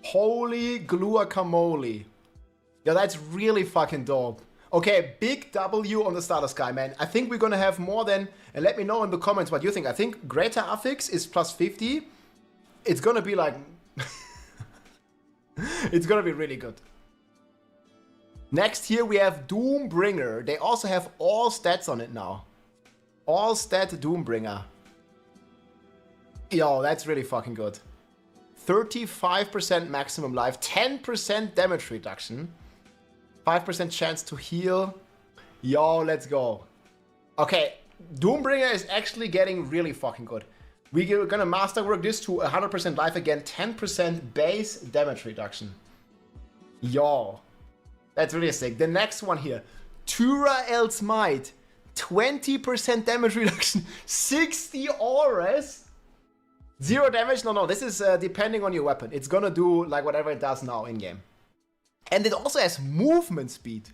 Holy guacamole. Yo, that's really fucking dope. Okay, big W on the Starless Sky, man. I think we're gonna have more than... And let me know in the comments what you think. I think greater affix is plus 50. It's gonna be like... it's gonna be really good. Next here we have Doombringer. They also have all stats on it now. All stat Doombringer. Yo, that's really fucking good. 35% maximum life, 10% damage reduction, 5% chance to heal. Yo, let's go. Okay, Doombringer is actually getting really fucking good. We're gonna masterwork this to 100% life again, 10% base damage reduction. Yo, that's really sick. The next one here, Tura El Smite, 20% damage reduction, 60 auras. 0 damage? No, this is depending on your weapon. It's gonna do like whatever it does now in game. And it also has movement speed.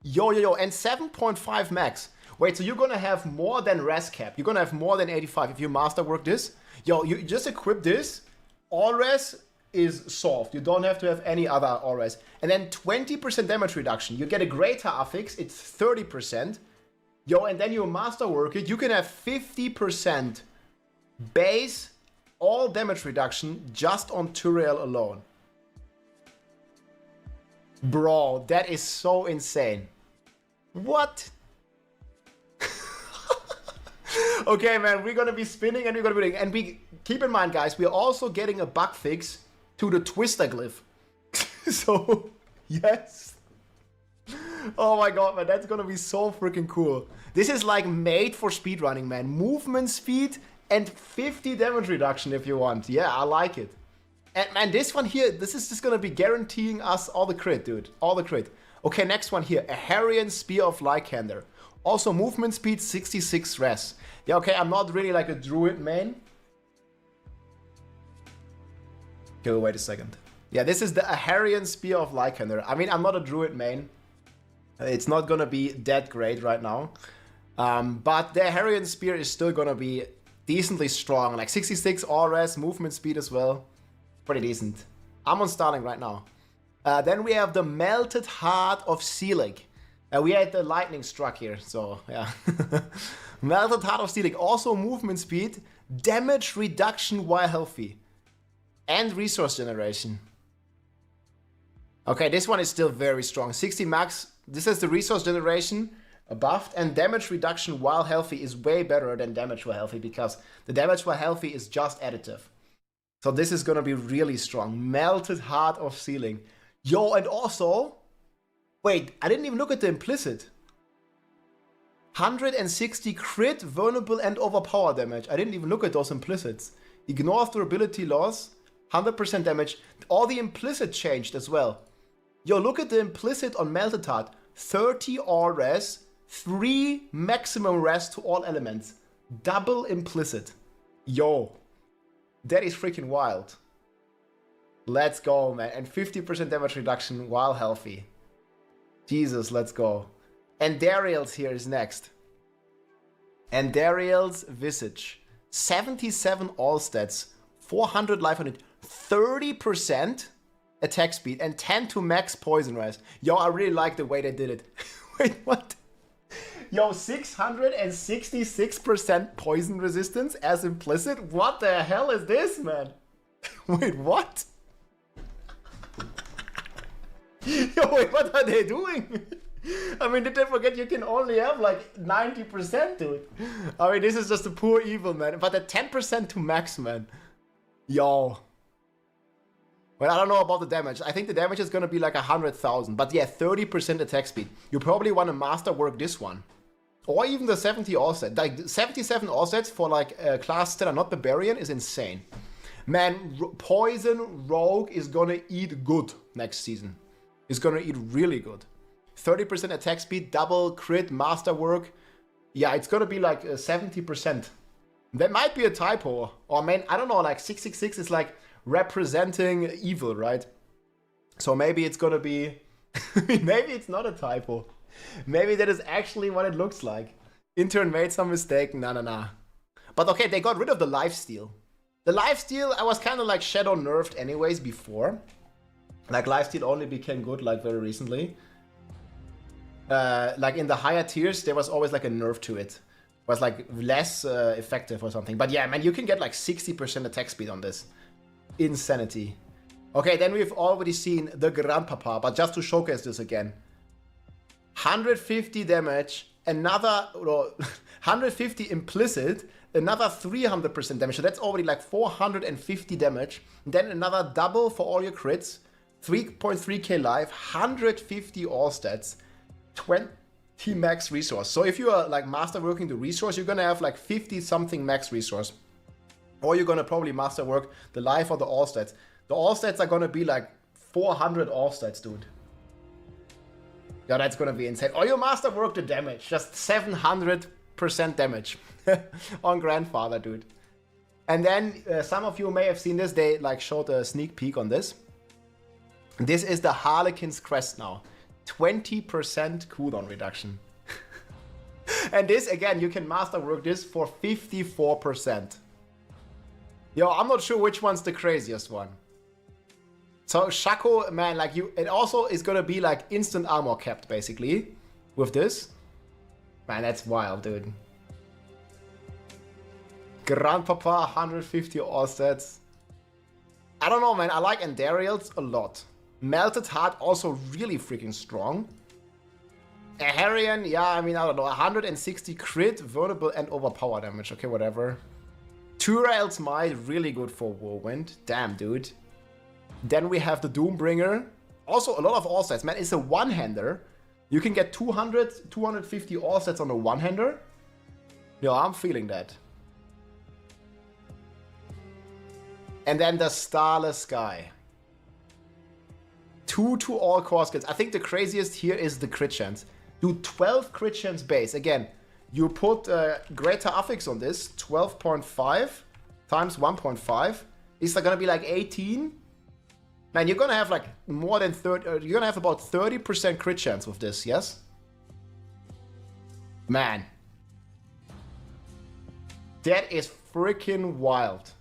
Yo, and 7.5 max. Wait, so you're gonna have more than res cap. You're gonna have more than 85 if you masterwork this. Yo, you just equip this. All res is solved. You don't have to have any other all res. And then 20% damage reduction. You get a greater affix. It's 30%. Yo, and then you masterwork it. You can have 50% base all damage reduction just on Turiel alone. Bro, that is so insane. What? Okay, man, we're gonna be spinning and we're gonna be doing. And we keep in mind, guys, we're also getting a bug fix to the Twister glyph. So, yes. Oh my god, man, that's gonna be so freaking cool. This is like made for speedrunning, man. Movement speed and 50 damage reduction if you want. Yeah, I like it. And man, this one here, this is just gonna be guaranteeing us all the crit, dude. All the crit. Okay, next one here. A Harrian Spear of Lycander. Also movement speed, 66 res. Yeah, okay, I'm not really like a Druid main. Okay, wait a second. Yeah, this is the Aharian Spear of Lycander. I mean, I'm not a Druid main. It's not gonna be that great right now. But the Aharian Spear is still gonna be decently strong. Like 66 all res, movement speed as well. Pretty decent. I'm on Starling right now. Then we have the Melted Heart of Seelig. We had the lightning struck here, so yeah. Melted Heart of Seelig. Also movement speed, damage reduction while healthy. And resource generation. Okay, this one is still very strong. 60 max. This is the resource generation buffed, and damage reduction while healthy is way better than damage while healthy because the damage while healthy is just additive. So this is gonna be really strong. Melted Heart of Seelig. Yo, and also, wait, I didn't even look at the implicit. 160 crit, vulnerable, and overpower damage. I didn't even look at those implicits. Ignore durability loss, 100% damage. All the implicit changed as well. Yo, look at the implicit on Melted Heart. 30 all res, 3 maximum res to all elements. Double implicit. Yo, that is freaking wild. Let's go, man. And 50% damage reduction while healthy. Jesus, let's go. And Dariel's here is next. And Dariel's Visage. 77 all stats. 400 life on it. 30% attack speed. And 10 to max poison res. Yo, I really like the way they did it. Wait, what? Yo, 666% poison resistance as implicit? What the hell is this, man? Wait, what? Yo, wait, what are they doing? I mean, did they forget you can only have like 90%, dude? I mean, this is just a poor evil, man. But at 10% to max, man. Yo. Well, I don't know about the damage. I think the damage is gonna be like 100,000. But yeah, 30% attack speed. You probably want to masterwork this one. Or even the 70 all set. Like 77 all sets for like classes that are not Barbarian is insane. Man, Poison Rogue is gonna eat good next season. It's gonna eat really good. 30% attack speed, double crit, masterwork. Yeah, it's gonna be like 70%. That might be a typo. Or man, I don't know, like 666 is like representing evil, right? So maybe it's gonna be... maybe it's not a typo. Maybe that is actually what it looks like. Intern made some mistake, nah. But okay, they got rid of the lifesteal. The lifesteal, I was kind of like shadow nerfed anyways before. Like lifesteal only became good like very recently. Like in the higher tiers, there was always like a nerf to it. It was like less effective or something. But yeah, man, you can get like 60% attack speed on this. Insanity. Okay, then we've already seen the Grandpapa, but just to showcase this again. 150 damage, another 150 implicit, another 300% damage. So that's already like 450 damage. And then another double for all your crits. 3.3k life, 150 all stats, 20 max resource. So if you are like masterworking the resource, you're gonna have like 50 something max resource. Or you're gonna probably masterwork the life or the all stats. The all stats are gonna be like 400 all stats, dude. Yeah, that's gonna be insane. Or you masterwork the damage, just 700% damage on Grandfather, dude. And then some of you may have seen this. They like showed a sneak peek on this. This is the Harlequin's Crest now. 20% cooldown reduction. And this, again, you can masterwork this for 54%. Yo, I'm not sure which one's the craziest one. So Shaco, man, like you, it also is gonna be like instant armor capped, basically, with this. Man, that's wild, dude. Grandpapa, 150 all stats. I don't know, man, I like Endariel's a lot. Melted Heart also really freaking strong. A Harrian, yeah, I mean, I don't know. 160 crit, vulnerable, and overpower damage. Okay, whatever. Turael's Might, really good for Whirlwind. Damn, dude. Then we have the Doombringer. Also, a lot of all sets. Man, it's a one-hander. You can get 200, 250 all sets on a one-hander. Yeah, I'm feeling that. And then the Starless Sky. 2 to all core skills. I think the craziest here is the crit chance. Do 12 crit chance base. Again, you put greater affix on this. 12.5 times 1.5. Is that gonna be like 18? Man, you're gonna have like more than 30. You're gonna have about 30% crit chance with this, yes? Man. That is freaking wild.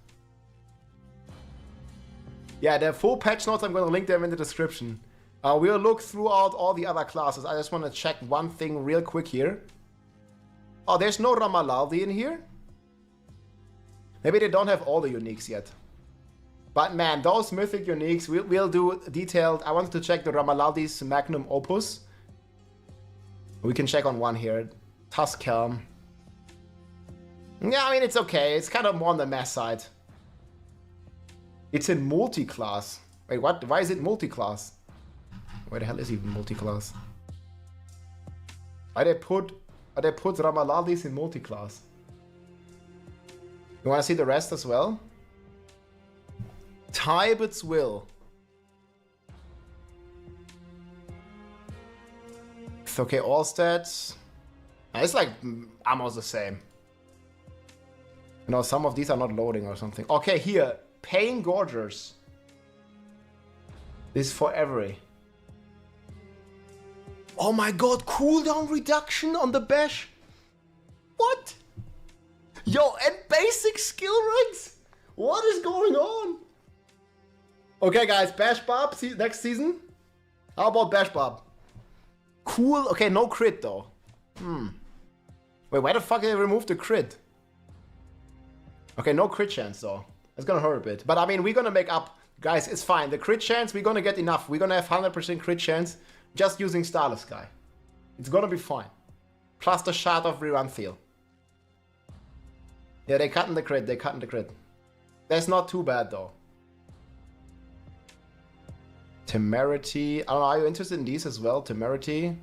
Yeah, the full patch notes, I'm going to link them in the description. We'll look throughout all the other classes. I just want to check one thing real quick here. Oh, there's no Ramalaldi in here? Maybe they don't have all the uniques yet. But man, those mythic uniques, we'll do detailed. I wanted to check the Ramalaldi's Magnum Opus. We can check on one here. Tuskhelm. Yeah, I mean, it's okay. It's kind of more on the mess side. It's in multi-class. Wait, what? Why is it multi-class? Where the hell is even multi-class? Why they put Ramaladis in multi-class? You want to see the rest as well? Tybet's Will. It's okay, all stats. It's like almost the same. You know, some of these are not loading or something. Okay, here. Pain Gorgers. This is for every. Oh my god, cooldown reduction on the bash. What? Yo, and basic skill ranks? What is going on? Okay, guys, Bash Barb next season. How about Bash Barb? Cool. Okay, no crit though. Wait, why the fuck did they remove the crit? Okay, no crit chance though. It's gonna hurt a bit. But I mean, we're gonna make up. Guys, it's fine. The crit chance, we're gonna get enough. We're gonna have 100% crit chance just using Starless Sky. It's gonna be fine. Plus the Shard of Riranthiel. Yeah, they cutting the crit. They cutting the crit. That's not too bad though. Temerity. I don't know, are you interested in these as well? Temerity.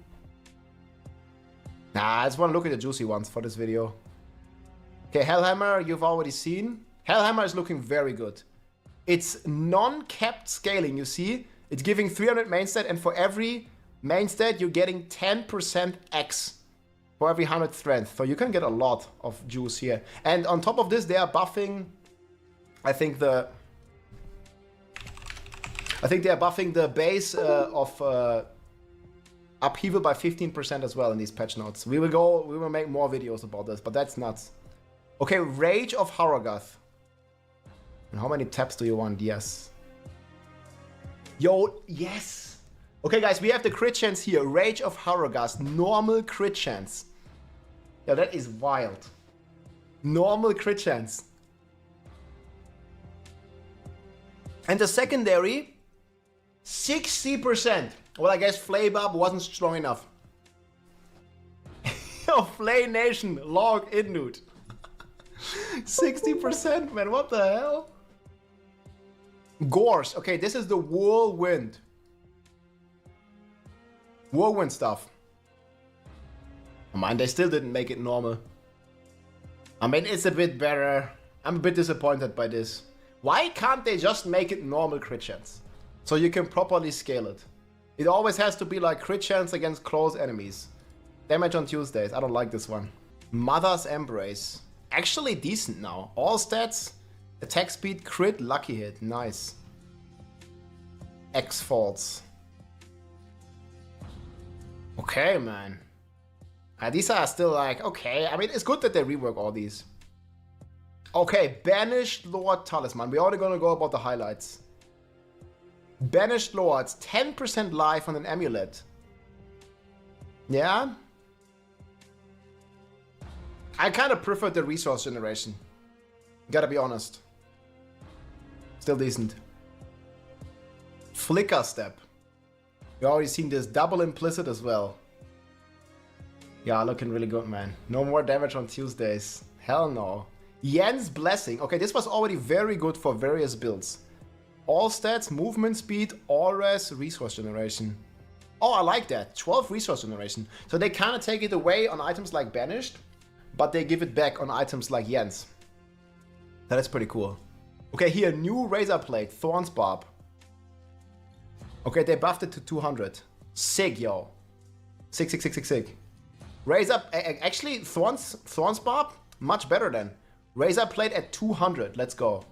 Nah, I just wanna look at the juicy ones for this video. Okay, Hellhammer, you've already seen. Hellhammer is looking very good. It's non-capped scaling, you see? It's giving 300 main stat, and for every main stat, you're getting 10% X for every 100 strength. So you can get a lot of juice here. And on top of this, they are buffing, I think they are buffing the base of upheaval by 15% as well in these patch notes. We will make more videos about this, but that's nuts. Okay, Rage of Harrogath. And how many taps do you want? Yes. Yo, yes. Okay, guys, we have the crit chance here. Rage of Harrogath, normal crit chance. Yeah, that is wild. Normal crit chance. And the secondary, 60%. Well, I guess Flame Up wasn't strong enough. Yo, Flay Nation, log in, dude. 60%, man, what the hell? Gorse. Okay, this is the Whirlwind. Whirlwind stuff. Oh man, they still didn't make it normal. I mean, it's a bit better. I'm a bit disappointed by this. Why can't they just make it normal crit chance? So you can properly scale it. It always has to be like crit chance against close enemies. Damage on Tuesdays. I don't like this one. Mother's Embrace. Actually decent now. All stats. Attack speed, crit, lucky hit. Nice. X-Faults. Okay, man. These are still like, okay. I mean, it's good that they rework all these. Okay, Banished Lord Talisman. We're only gonna go about the highlights. Banished Lords. 10% life on an amulet. Yeah? I kind of prefer the resource generation. Gotta be honest. Still decent. Flicker Step. You already seen this double implicit as well. Yeah, looking really good, man. No more damage on Tuesdays. Hell no. Yen's Blessing. Okay, this was already very good for various builds. All stats, movement speed, all res, resource generation. Oh, I like that. 12 resource generation. So they kind of take it away on items like Banished, but they give it back on items like Yen's. That is pretty cool. Okay, here, new Razor Blade, Thorns Barb. Okay, they buffed it to 200. Sick, yo. Sick. Razor, actually, Thorns Barb, much better than. Razor Blade at 200, let's go.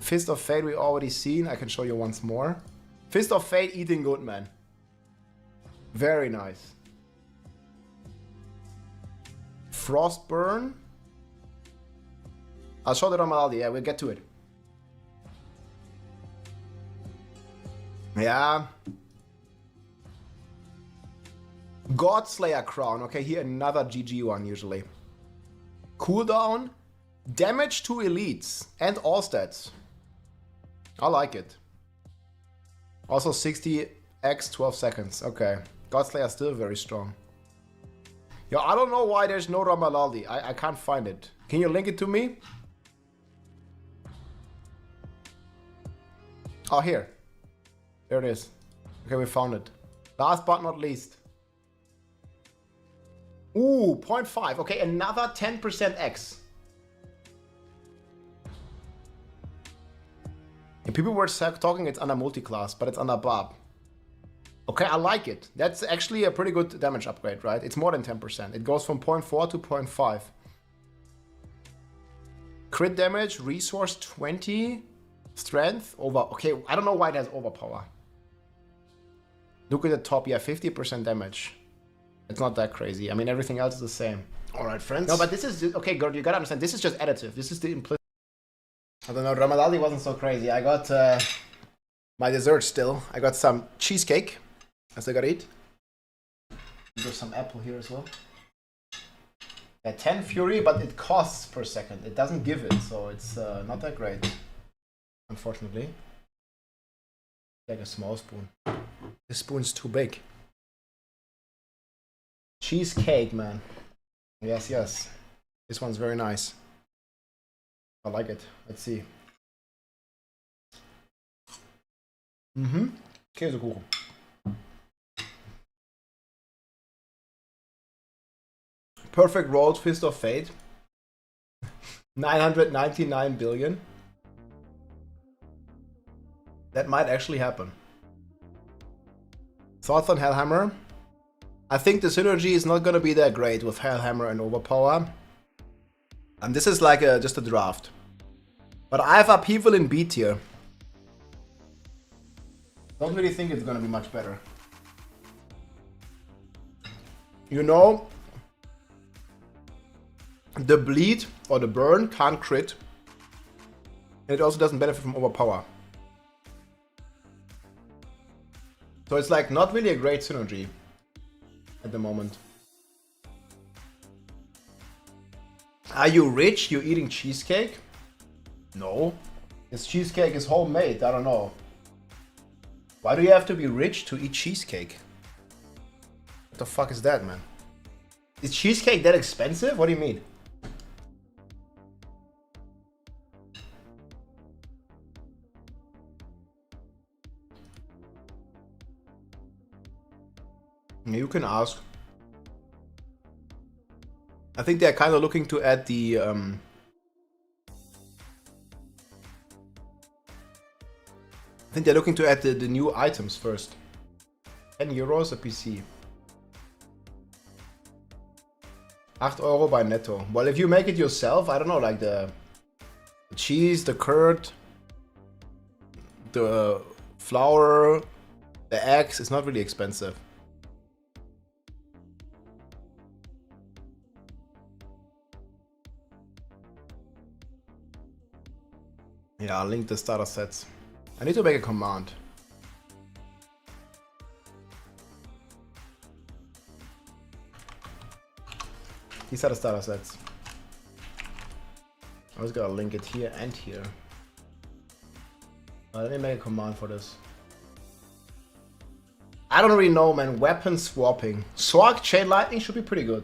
Fist of Fate we already seen, I can show you once more. Fist of Fate eating good, man. Very nice. Frostburn. I'll show the Ramaldi, yeah, we'll get to it. Yeah. Godslayer Crown. Okay, here another GG one usually. Cooldown. Damage to elites and all stats. I like it. Also 60x 12 seconds. Okay. Godslayer still very strong. Yo, I don't know why there's no Ramalaldi. I can't find it. Can you link it to me? Oh, here. There it is. Okay, we found it. Last but not least. Ooh, 0.5. Okay, another 10% X. And people were talking it's under multi-class, but it's under Barb. Okay, I like it. That's actually a pretty good damage upgrade, right? It's more than 10%. It goes from 0.4 to 0.5. Crit damage, resource 20, strength, over... Okay, I don't know why it has overpower. Look at the top, yeah, 50% damage. It's not that crazy. I mean, everything else is the same. Alright, friends. No, but this is... Okay, girl, you gotta understand, this is just additive. This is the implicit... I don't know, Ramadali wasn't so crazy. I got my dessert still. I got some cheesecake, as I gotta eat. There's some apple here as well. Yeah, 10 Fury, but it costs per second. It doesn't give it, so it's not that great. Unfortunately. Like a small spoon. This spoon's too big. Cheesecake, man. Yes, yes. This one's very nice. I like it. Let's see. Käsekuchen. Perfect rolled Fist of Fate. 999 billion. That might actually happen. Thoughts on Hellhammer? I think the synergy is not gonna be that great with Hellhammer and Overpower. And this is like just a draft. But I have Upheaval in B tier. Don't really think it's gonna be much better. You know, the bleed or the burn can't crit. And it also doesn't benefit from Overpower. So it's like not really a great synergy at the moment. Are you rich? You eating cheesecake? No. This cheesecake is homemade. I don't know. Why do you have to be rich to eat cheesecake? What the fuck is that, man? Is cheesecake that expensive? What do you mean? You can ask. I think they're kind of looking to add the I think they're looking to add the new items first. 10 euros a PC. 8 euro by Netto. Well, if you make it yourself, I don't know, like the cheese, the curd, the flour, the eggs, it's not really expensive. Yeah, I'll link the starter sets. I need to make a command. These are the starter sets. I was gonna link it here and here. Let me make a command for this. I don't really know, man. Weapon swapping. Sorc, Chain Lightning should be pretty good.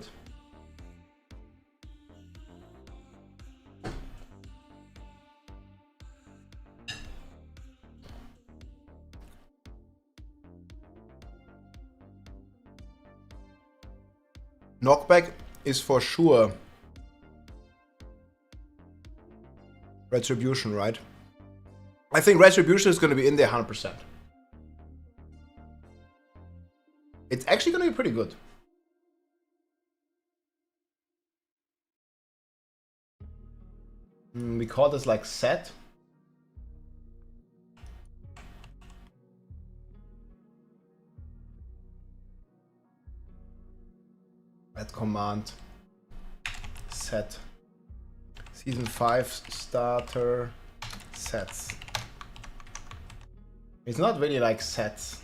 Knockback is for sure Retribution, right? I think Retribution is going to be in there 100%. It's actually going to be pretty good. We call this like set. At command set season 5 starter sets. It's not really like sets.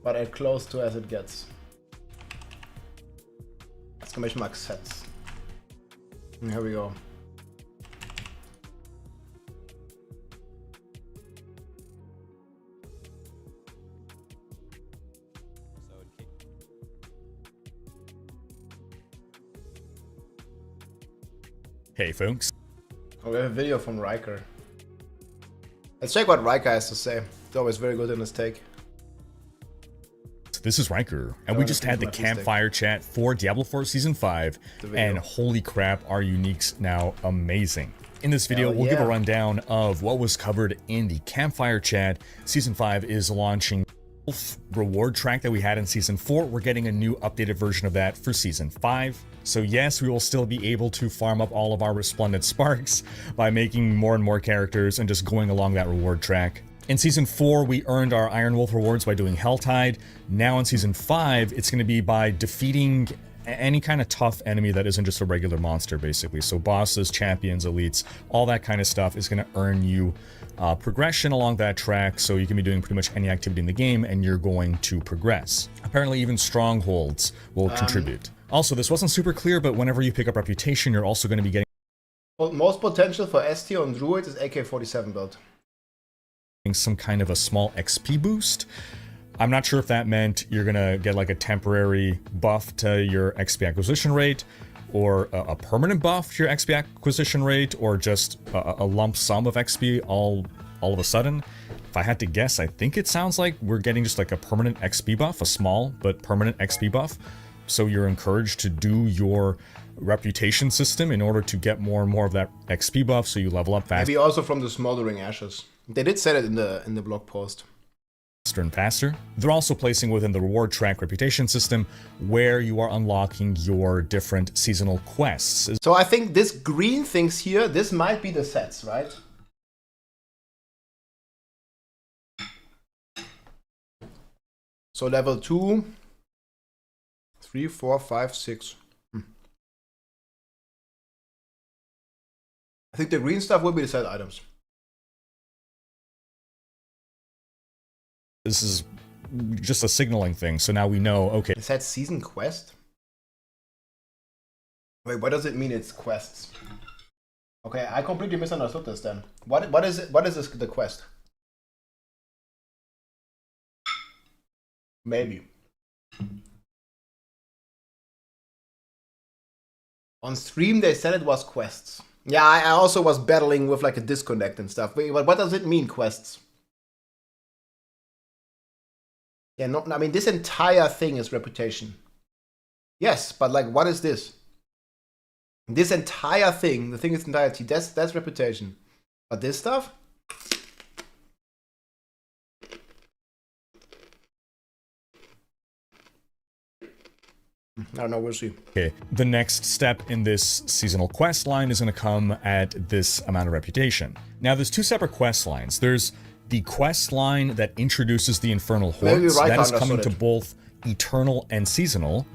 But as close to as it gets. Exclamation mark sets. And here we go. Hey folks. Oh, we have a video from Riker. Let's check what Riker has to say. He's always very good in his take. This is Riker, and we just had the Campfire Chat for Diablo 4 Season 5, and holy crap, are uniques now amazing. In this video, we'll give a rundown of what was covered in the Campfire Chat. Season 5 is launching reward track that we had in Season 4. We're getting a new updated version of that for Season 5. So yes, we will still be able to farm up all of our Resplendent Sparks by making more and more characters and just going along that reward track. In Season 4, we earned our Iron Wolf rewards by doing Helltide. Now in Season 5, it's going to be by defeating any kind of tough enemy that isn't just a regular monster, basically. So bosses, champions, elites, all that kind of stuff is going to earn you progression along that track, so you can be doing pretty much any activity in the game and you're going to progress. Apparently even strongholds will contribute. Also, this wasn't super clear, but whenever you pick up Reputation, you're also going to be getting... Well, most potential for ST on Druid is AK-47 build. Some kind of a small XP boost. I'm not sure if that meant you're gonna get like a temporary buff to your XP acquisition rate, or a permanent buff to your XP acquisition rate, or just a lump sum of XP all of a sudden. If I had to guess, I think it sounds like we're getting just like a permanent XP buff, a small but permanent XP buff. So you're encouraged to do your reputation system in order to get more and more of that XP buff, so you level up fast. Maybe also from the Smoldering Ashes. They did say it in the blog post. Faster and faster. They're also placing within the reward track reputation system where you are unlocking your different seasonal quests. So I think this green things here, this might be the sets, right? So level 2, 3, 4, 5, 6. I think the green stuff will be the set items. This is just a signaling thing, so now we know, okay. Is that season quest? Wait, what does it mean it's quests? Okay, I completely misunderstood this then. What is it? What is this, the quest? Maybe. On stream they said it was quests. Yeah, I also was battling with like a disconnect and stuff. Wait, what does it mean, quests? Yeah, no, I mean, this entire thing is reputation. Yes, but like, what is this? This entire thing, the thing is entirety, that's reputation. But this stuff? I don't know, we'll see. Okay, the next step in this seasonal quest line is going to come at this amount of reputation. Now, there's two separate quest lines. There's the quest line that introduces the Infernal Hordes. That is coming to both Eternal and Seasonal.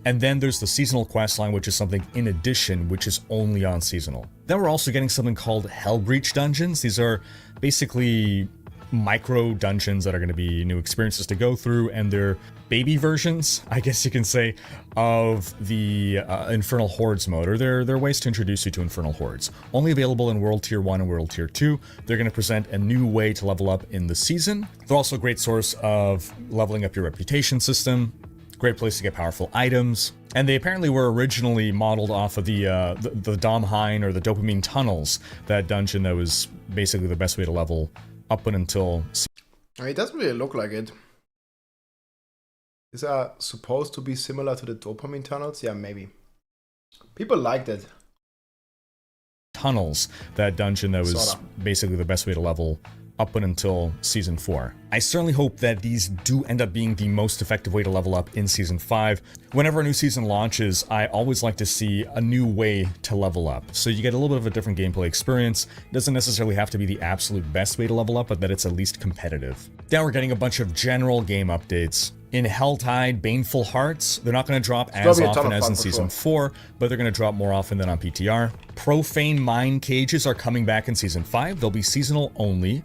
And then there's the Seasonal quest line, which is something in addition, which is only on Seasonal. Then we're also getting something called Hellbreach dungeons. These are basically micro dungeons that are going to be new experiences to go through, and they're baby versions, I guess you can say, of the Infernal Hordes mode, or they're ways to introduce you to Infernal Hordes. Only available in World Tier 1 and World Tier 2. They're going to present a new way to level up in the season. They're also a great source of leveling up your reputation system, great place to get powerful items, and they apparently were originally modeled off of the Domhain or the Dopamine Tunnels, that dungeon that was basically the best way to level up and until... It doesn't really look like it. Is that supposed to be similar to the Dopamine Tunnels? Yeah, maybe. People liked it. Tunnels, that dungeon that was basically the best way to level up and until Season 4. I certainly hope that these do end up being the most effective way to level up in Season 5. Whenever a new season launches, I always like to see a new way to level up. So you get a little bit of a different gameplay experience. It doesn't necessarily have to be the absolute best way to level up, but that it's at least competitive. Now we're getting a bunch of general game updates. In Helltide, Baneful Hearts, they're not going to drop as often as in Season 4, but they're going to drop more often than on PTR. Profane Mine Cages are coming back in Season 5. They'll be seasonal only,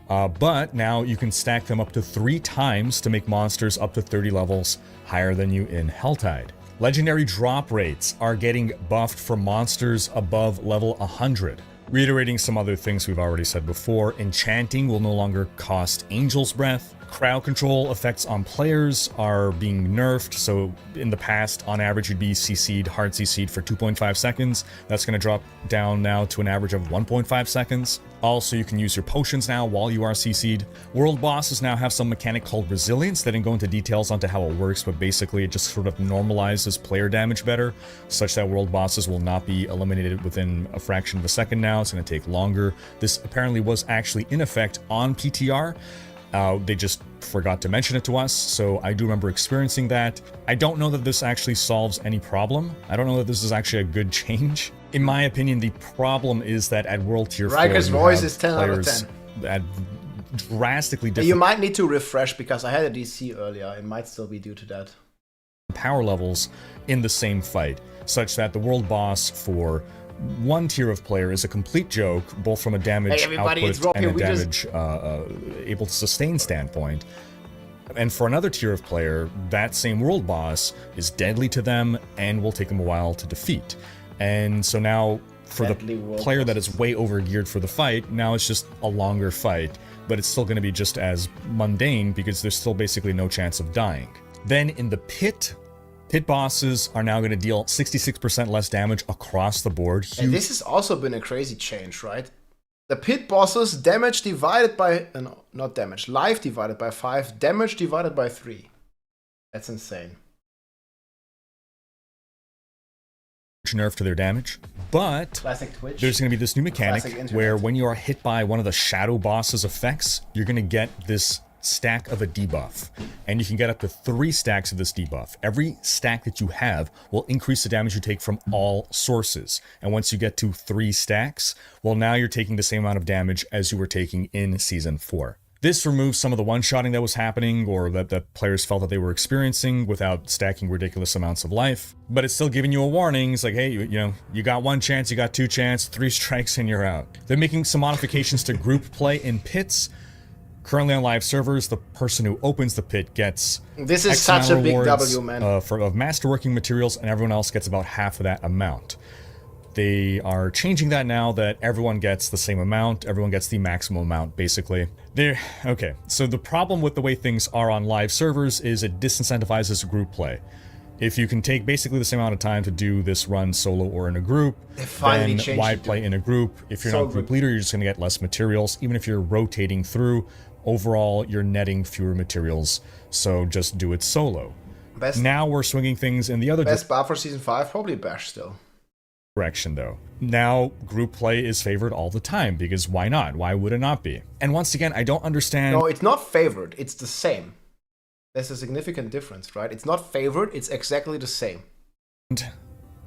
but now you can stack them up to 3 times to make monsters up to 30 levels higher than you in Helltide. Legendary drop rates are getting buffed for monsters above level 100. Reiterating some other things we've already said before, enchanting will no longer cost Angel's Breath. Crowd control effects on players are being nerfed, so in the past, on average, you'd be CC'd, hard CC'd for 2.5 seconds. That's going to drop down now to an average of 1.5 seconds. Also, you can use your potions now while you are CC'd. World bosses now have some mechanic called Resilience. They didn't go into details onto how it works, but basically it just sort of normalizes player damage better, such that world bosses will not be eliminated within a fraction of a second now. It's going to take longer. This apparently was actually in effect on PTR. They just forgot to mention it to us, so I do remember experiencing that. I don't know that this actually solves any problem. I don't know that this is actually a good change. In my opinion, the problem is that at World Tier 4, Riker's voice is 10 out of 10. At drastically different... You might need to refresh, because I had a DC earlier. It might still be due to that. Power levels in the same fight, such that the world boss for one tier of player is a complete joke, both from a damage output and a damage able to sustain standpoint. And for another tier of player, that same world boss is deadly to them and will take them a while to defeat. And so now, for the player that is way over-geared for the fight, now it's just a longer fight, but it's still going to be just as mundane because there's still basically no chance of dying. Then in the pit bosses are now going to deal 66% less damage across the board. And this has also been a crazy change, right? The pit bosses, damage divided by... no, not damage. Life divided by 5, damage divided by 3. That's insane. Nerf to their damage, but there's going to be this new mechanic where when you are hit by one of the shadow boss's effects, you're going to get this stack of a debuff, and you can get up to 3 stacks of this debuff. Every stack that you have will increase the damage you take from all sources, and once you get to 3 stacks, well, now you're taking the same amount of damage as you were taking in Season 4. This removes some of the one-shotting that was happening, or that players felt that they were experiencing without stacking ridiculous amounts of life, but it's still giving you a warning. It's like, hey, you know, you got 1 chance, you got 2 chances, 3 strikes and you're out. They're making some modifications to group play in pits. Currently on live servers, the person who opens the pit gets this is such a big W, man. Of masterworking materials, and everyone else gets about half of that amount. They are changing that now that everyone gets the same amount. Everyone gets the maximum amount, basically. Okay, so the problem with the way things are on live servers is it disincentivizes group play. If you can take basically the same amount of time to do this run solo or in a group, then why play in a group? If you're not group leader, you're just going to get less materials. Even if you're rotating through, overall, you're netting fewer materials, so just do it solo. Now we're swinging things in the other best buff for Season 5, probably Bash still. Direction, though. Now, group play is favored all the time, because why not? Why would it not be? And once again, I don't understand... No, it's not favored, it's the same. There's a significant difference, right? It's not favored, it's exactly the same. And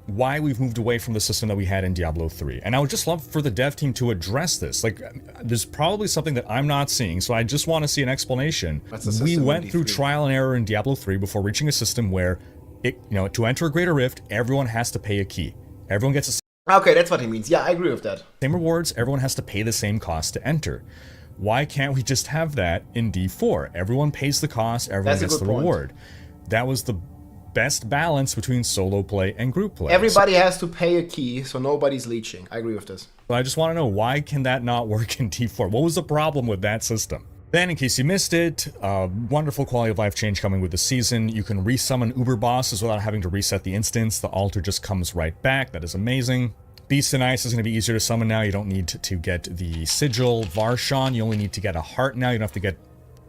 why we've moved away from the system that we had in Diablo 3. And I would just love for the dev team to address this. Like, there's probably something that I'm not seeing, so I just want to see an explanation. We went through trial and error in Diablo 3 before reaching a system where, to enter a Greater Rift, everyone has to pay a key. Everyone gets a... Okay, that's what he means. Yeah, I agree with that. Same rewards, everyone has to pay the same cost to enter. why can't we just have that in D4? Everyone pays the cost, everyone gets the reward. That was the best balance between solo play and group play. Everybody has to pay a key, so nobody's leeching. I agree with this. I just want to know, why can that not work in D4? What was the problem with that system? Then, in case you missed it, wonderful quality of life change coming with the season. You can resummon Uber bosses without having to reset the instance. The altar just comes right back. That is amazing. Beast and Ice is going to be easier to summon now. You don't need to get the Sigil. Varshan, you only need to get a heart now. You don't have to get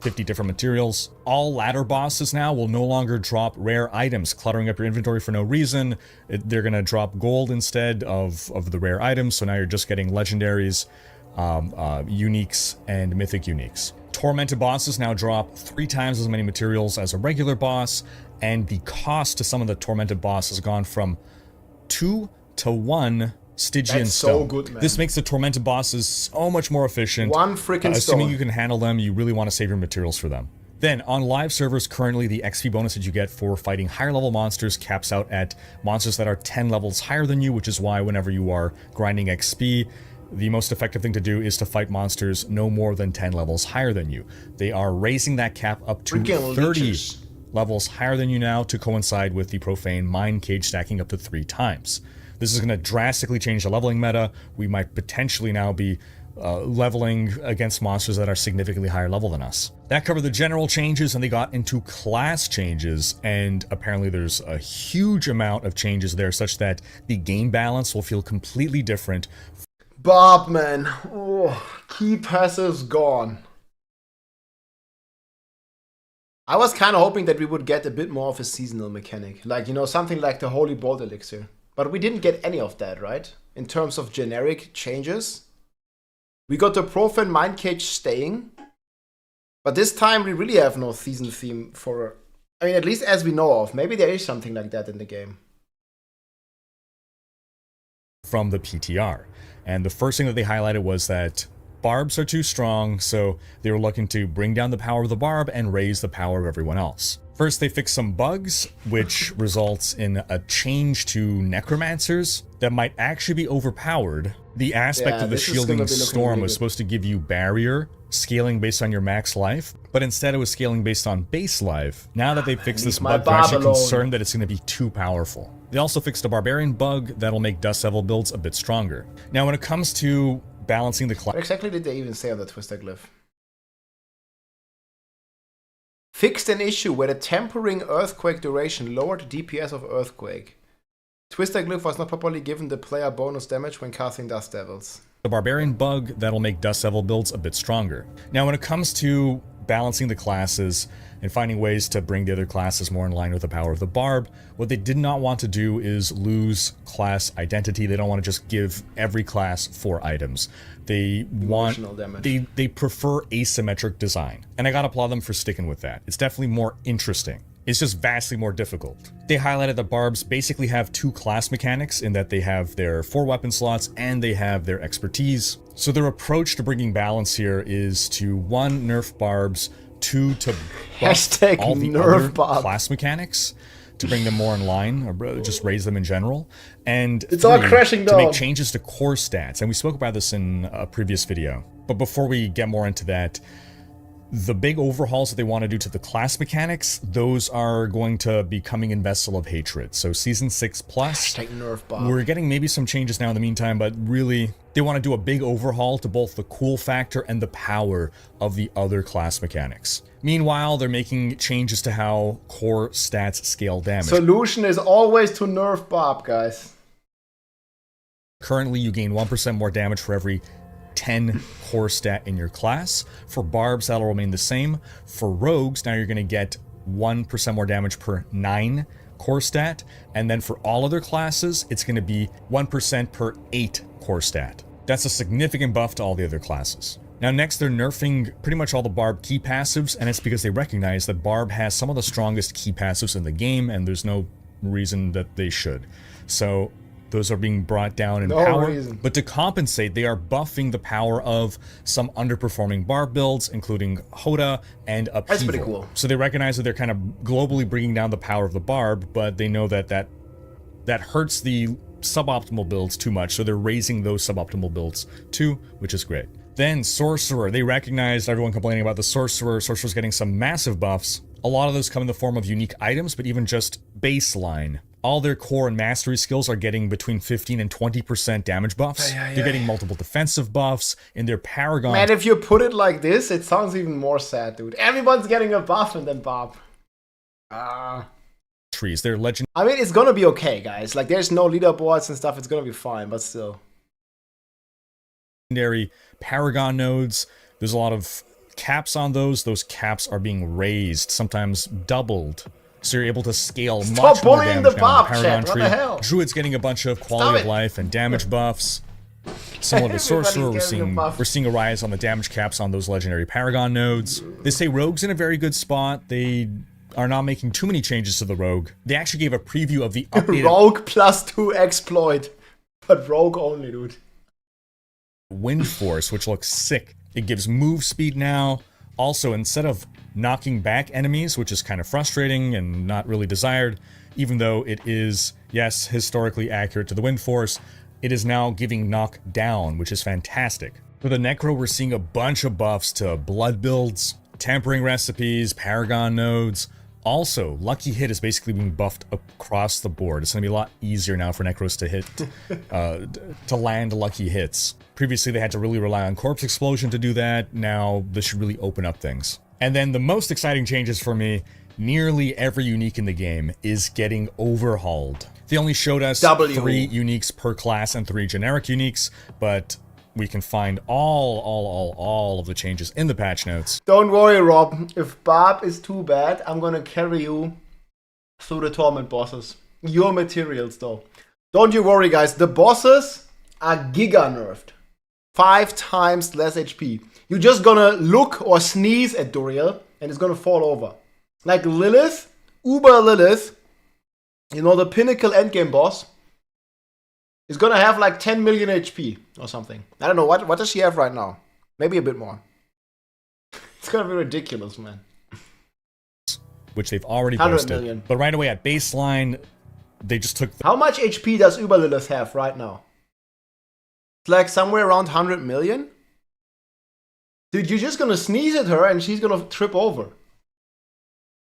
50 different materials. All ladder bosses now will no longer drop rare items, cluttering up your inventory for no reason. They're going to drop gold instead of the rare items, so now you're just getting legendaries, uniques, and mythic uniques. Tormented bosses now drop 3 times as many materials as a regular boss, and the cost to some of the tormented boss has gone from 2 to 1 Stygian stone. So good, man. This makes the tormented bosses so much more efficient. 1 freaking stone. Assuming you can handle them, you really want to save your materials for them. Then, on live servers, currently the XP bonus that you get for fighting higher level monsters caps out at monsters that are 10 levels higher than you, which is why whenever you are grinding XP, the most effective thing to do is to fight monsters no more than 10 levels higher than you. They are raising that cap up to 30 levels higher than you now to coincide with the profane Mind Cage stacking up to 3 times. This is going to drastically change the leveling meta. We might potentially now be leveling against monsters that are significantly higher level than us. That covered the general changes, and they got into class changes, and apparently there's a huge amount of changes there such that the game balance will feel completely different. Barb, man. Oh, key passive's gone. I was kind of hoping that we would get a bit more of a seasonal mechanic. Like, you know, something like the Holy Bolt Elixir. But we didn't get any of that, right? In terms of generic changes. We got the Profane Mind Cage staying. But this time we really have no season theme for... I mean, at least as we know of. Maybe there is something like that in the game. From the PTR. And the first thing that they highlighted was that barbs are too strong, so they were looking to bring down the power of the barb and raise the power of everyone else. First, they fixed some bugs, which results in a change to necromancers that might actually be overpowered. The aspect of the shielding storm was supposed to give you barrier scaling based on your max life, but instead it was scaling based on base life. Now that they fixed this bug, they're actually concerned that it's going to be too powerful. They also fixed a Barbarian bug that'll make Dust Devil builds a bit stronger. Now, when it comes to balancing the class... What exactly did they even say on the Twister Glyph? Fixed an issue where the tempering Earthquake duration lowered the DPS of Earthquake. Twister Glyph was not properly given the player bonus damage when casting Dust Devils. The Barbarian bug that'll make Dust Devil builds a bit stronger. Now, when it comes to balancing the classes and finding ways to bring the other classes more in line with the power of the Barb, what they did not want to do is lose class identity. They don't want to just give every class 4 items. They want... They prefer asymmetric design. And I gotta applaud them for sticking with that. It's definitely more interesting. It's just vastly more difficult. They highlighted that Barbs basically have 2 class mechanics in that they have their 4 weapon slots and they have their expertise. So their approach to bringing balance here is to 1, nerf Barbs, 2, to buff all the other class mechanics to bring them more in line, or just raise them in general, and it's all crashing down. To make changes to core stats. And we spoke about this in a previous video. But before we get more into that, the big overhauls that they want to do to the class mechanics, those are going to be coming in Vessel of Hatred. So Season 6 plus, we're getting maybe some changes now in the meantime, but really, they want to do a big overhaul to both the cool factor and the power of the other class mechanics. Meanwhile, they're making changes to how core stats scale damage. Solution is always to nerf Barb, guys. Currently, you gain 1% more damage for every 10 core stat in your class. For Barbs, that'll remain the same. For Rogues, now you're going to get 1% more damage per 9 core stat. And then for all other classes, it's going to be 1% per 8 core stat. That's a significant buff to all the other classes. Now next, they're nerfing pretty much all the Barb key passives, and it's because they recognize that Barb has some of the strongest key passives in the game, and there's no reason that they should. So those are being brought down in power, but to compensate, they are buffing the power of some underperforming Barb builds, including Hoda and Upheaval. That's pretty cool. So they recognize that they're kind of globally bringing down the power of the Barb, but they know that that hurts the suboptimal builds too much, so they're raising those suboptimal builds too, which is great. Then Sorcerer, they recognized everyone complaining about the Sorcerer. Sorcerer's getting some massive buffs. A lot of those come in the form of unique items, but even just baseline. All their core and mastery skills are getting between 15 and 20% damage buffs. They're getting multiple defensive buffs in their Paragon. Man, if you put it like this, it sounds even more sad, dude. Everyone's getting a buff and then Barb. Trees, they're legend. I mean, it's gonna be okay, guys. Like, there's no leaderboards and stuff. It's gonna be fine, but still. Legendary Paragon nodes. There's a lot of caps on those. Those caps are being raised, sometimes doubled. So you're able to scale much more damage down the Paragon tree. What the hell? Druid's getting a bunch of quality of life and damage buffs. Similar to Sorcerer, we're seeing a rise on the damage caps on those legendary Paragon nodes. They say Rogue's in a very good spot. They are not making too many changes to the Rogue. They actually gave a preview of the updated Rogue +2 exploit, but Rogue only, dude. Wind Force, which looks sick. It gives move speed now. Also, instead of knocking back enemies, which is kind of frustrating and not really desired, even though it is, yes, historically accurate to the Wind Force, it is now giving knock down, which is fantastic. For the Necro, we're seeing a bunch of buffs to blood builds, tempering recipes, Paragon nodes. Also, Lucky Hit is basically being buffed across the board. It's going to be a lot easier now for Necros to hit, to land lucky hits. Previously, they had to really rely on Corpse Explosion to do that. Now, this should really open up things. And then the most exciting changes for me, nearly every unique in the game is getting overhauled. They only showed us 3 uniques per class and 3 generic uniques, but we can find all of the changes in the patch notes. Don't worry, Rob. If Barb is too bad, I'm gonna carry you through the Torment bosses. Your materials, though. Don't you worry, guys. The bosses are giga nerfed. 5 times less HP. You're just gonna look or sneeze at Duriel, and it's gonna fall over. Like Lilith, Uber Lilith, you know, the pinnacle endgame boss, is gonna have like 10 million HP or something. I don't know, what does she have right now? Maybe a bit more. It's gonna be ridiculous, man. Which they've already 100 posted. million. But right away at baseline, they just took... How much HP does Uber Lilith have right now? It's like somewhere around 100 million? Dude, you're just gonna sneeze at her and she's gonna trip over.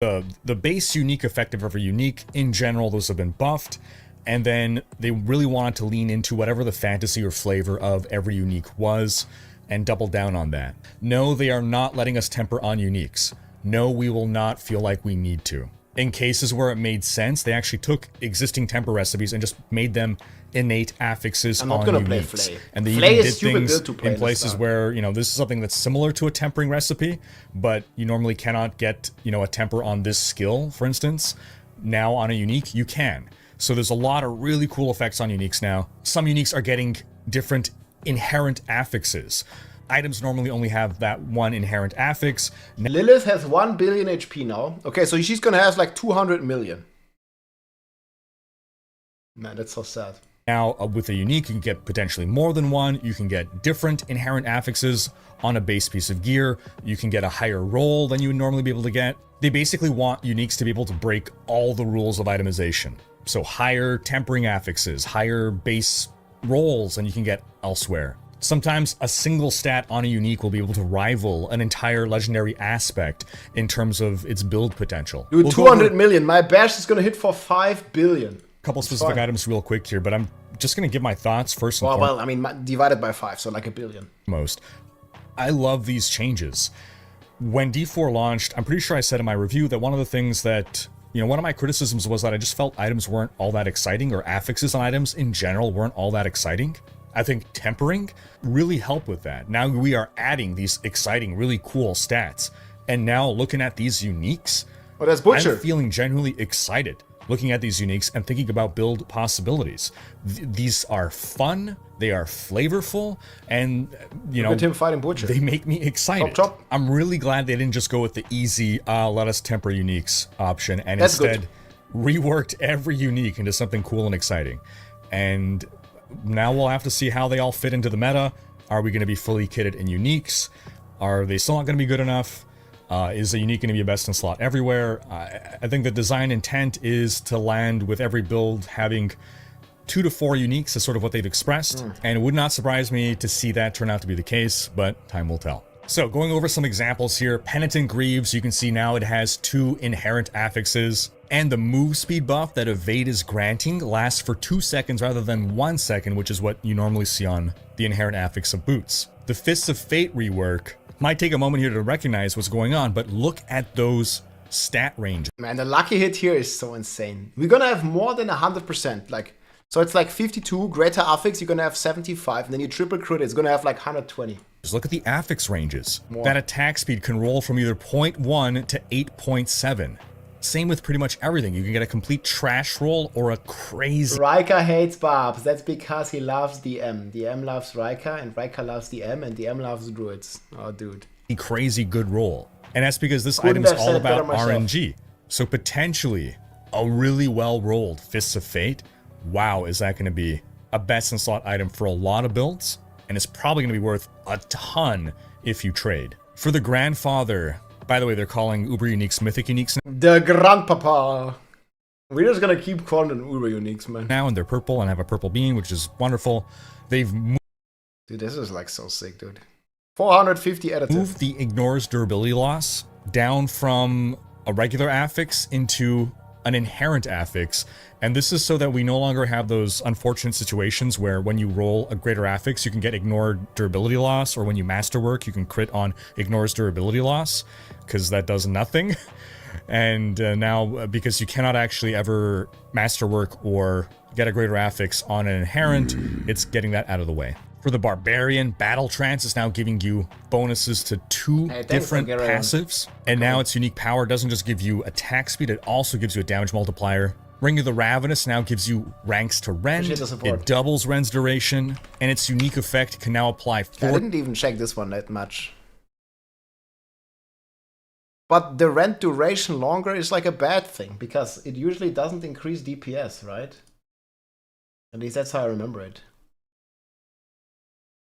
The base unique effective of a unique, in general, those have been buffed. And then they really wanted to lean into whatever the fantasy or flavor of every unique was and double down on that. No, they are not letting us temper on uniques. No, we will not feel like we need to. In cases where it made sense, they actually took existing temper recipes and just made them innate affixes on uniques. And they even did things in places where, you know, this is something that's similar to a tempering recipe, but you normally cannot get, you know, a temper on this skill, for instance. Now on a unique, you can. So there's a lot of really cool effects on uniques now. Some uniques are getting different inherent affixes. Items normally only have that one inherent affix. Lilith has 1 billion HP now. Okay, so she's gonna have like 200 million. Man, that's so sad. Now, with a unique, you can get potentially more than one. You can get different inherent affixes on a base piece of gear. You can get a higher roll than you would normally be able to get. They basically want uniques to be able to break all the rules of itemization. So higher tempering affixes, higher base rolls than you can get elsewhere. Sometimes a single stat on a unique will be able to rival an entire legendary aspect in terms of its build potential. Dude, 200 million. My bash is gonna hit for 5 billion. Couple specific items real quick here, but I'm just going to give my thoughts first and foremost. Well, I mean, divided by 5, so like 1 billion. Most. I love these changes. When D4 launched, I'm pretty sure I said in my review that one of the things that, you know, one of my criticisms was that I just felt items weren't all that exciting, or affixes on items in general weren't all that exciting. I think tempering really helped with that. Now we are adding these exciting, really cool stats. And now looking at these uniques, well, that's Butcher. I'm feeling genuinely excited looking at these uniques and thinking about build possibilities. These are fun, they are flavorful, and, you know, him fighting Butcher. They make me excited. Chop, chop. I'm really glad they didn't just go with the easy, let us temper uniques option, and instead reworked every unique into something cool and exciting. And now we'll have to see how they all fit into the meta. Are we going to be fully kitted in uniques? Are they still not going to be good enough? Is a unique going to be a best in slot everywhere? I think the design intent is to land with every build having 2 to 4 uniques is sort of what they've expressed, and it would not surprise me to see that turn out to be the case, but time will tell. So going over some examples here, Penitent Greaves, you can see now it has 2 inherent affixes, and the move speed buff that Evade is granting lasts for 2 seconds rather than 1 second, which is what you normally see on the inherent affix of boots. The Fists of Fate rework might take a moment here to recognize what's going on, but look at those stat ranges. Man, the lucky hit here is so insane. We're gonna have more than 100%, like, so it's like 52, greater affix, you're gonna have 75, and then you triple crit, it's gonna have like 120. Just look at the affix ranges. More. That attack speed can roll from either 0.1 to 8.7. Same with pretty much everything. You can get a complete trash roll or a crazy... Riker hates Barbs. That's because he loves DM. DM loves Riker, and Riker loves DM, and DM loves Druids. Oh, dude. Crazy good roll. And that's because this Couldn't item is have all said it better about myself. RNG. So potentially, a really well-rolled Fists of Fate, wow, is that going to be a best-in-slot item for a lot of builds? And it's probably going to be worth a ton if you trade. For the Grandfather... By the way, they're calling Uber Uniques Mythic Uniques The Grandpapa. We're just gonna keep calling them Uber Uniques, man. now, and they're purple and have a purple bean, which is wonderful. They've Dude, this is like so sick, dude. 450 additive. moved the Ignores durability loss down from a regular affix into an inherent affix, and this is so that we no longer have those unfortunate situations where when you roll a greater affix you can get ignored durability loss, or when you masterwork you can crit on ignores durability loss, because that does nothing. And now because you cannot actually ever masterwork or get a greater affix on an inherent, it's getting that out of the way. For the Barbarian, Battle Trance is now giving you bonuses to 2 different passives. And now its unique power doesn't just give you attack speed, it also gives you a damage multiplier. Ring of the Ravenous now gives you ranks to Rend. It doubles Rend's duration, and its unique effect can now apply 4... I didn't even check this one that much. But the Rend duration longer is like a bad thing, because it usually doesn't increase DPS, right? At least that's how I remember it.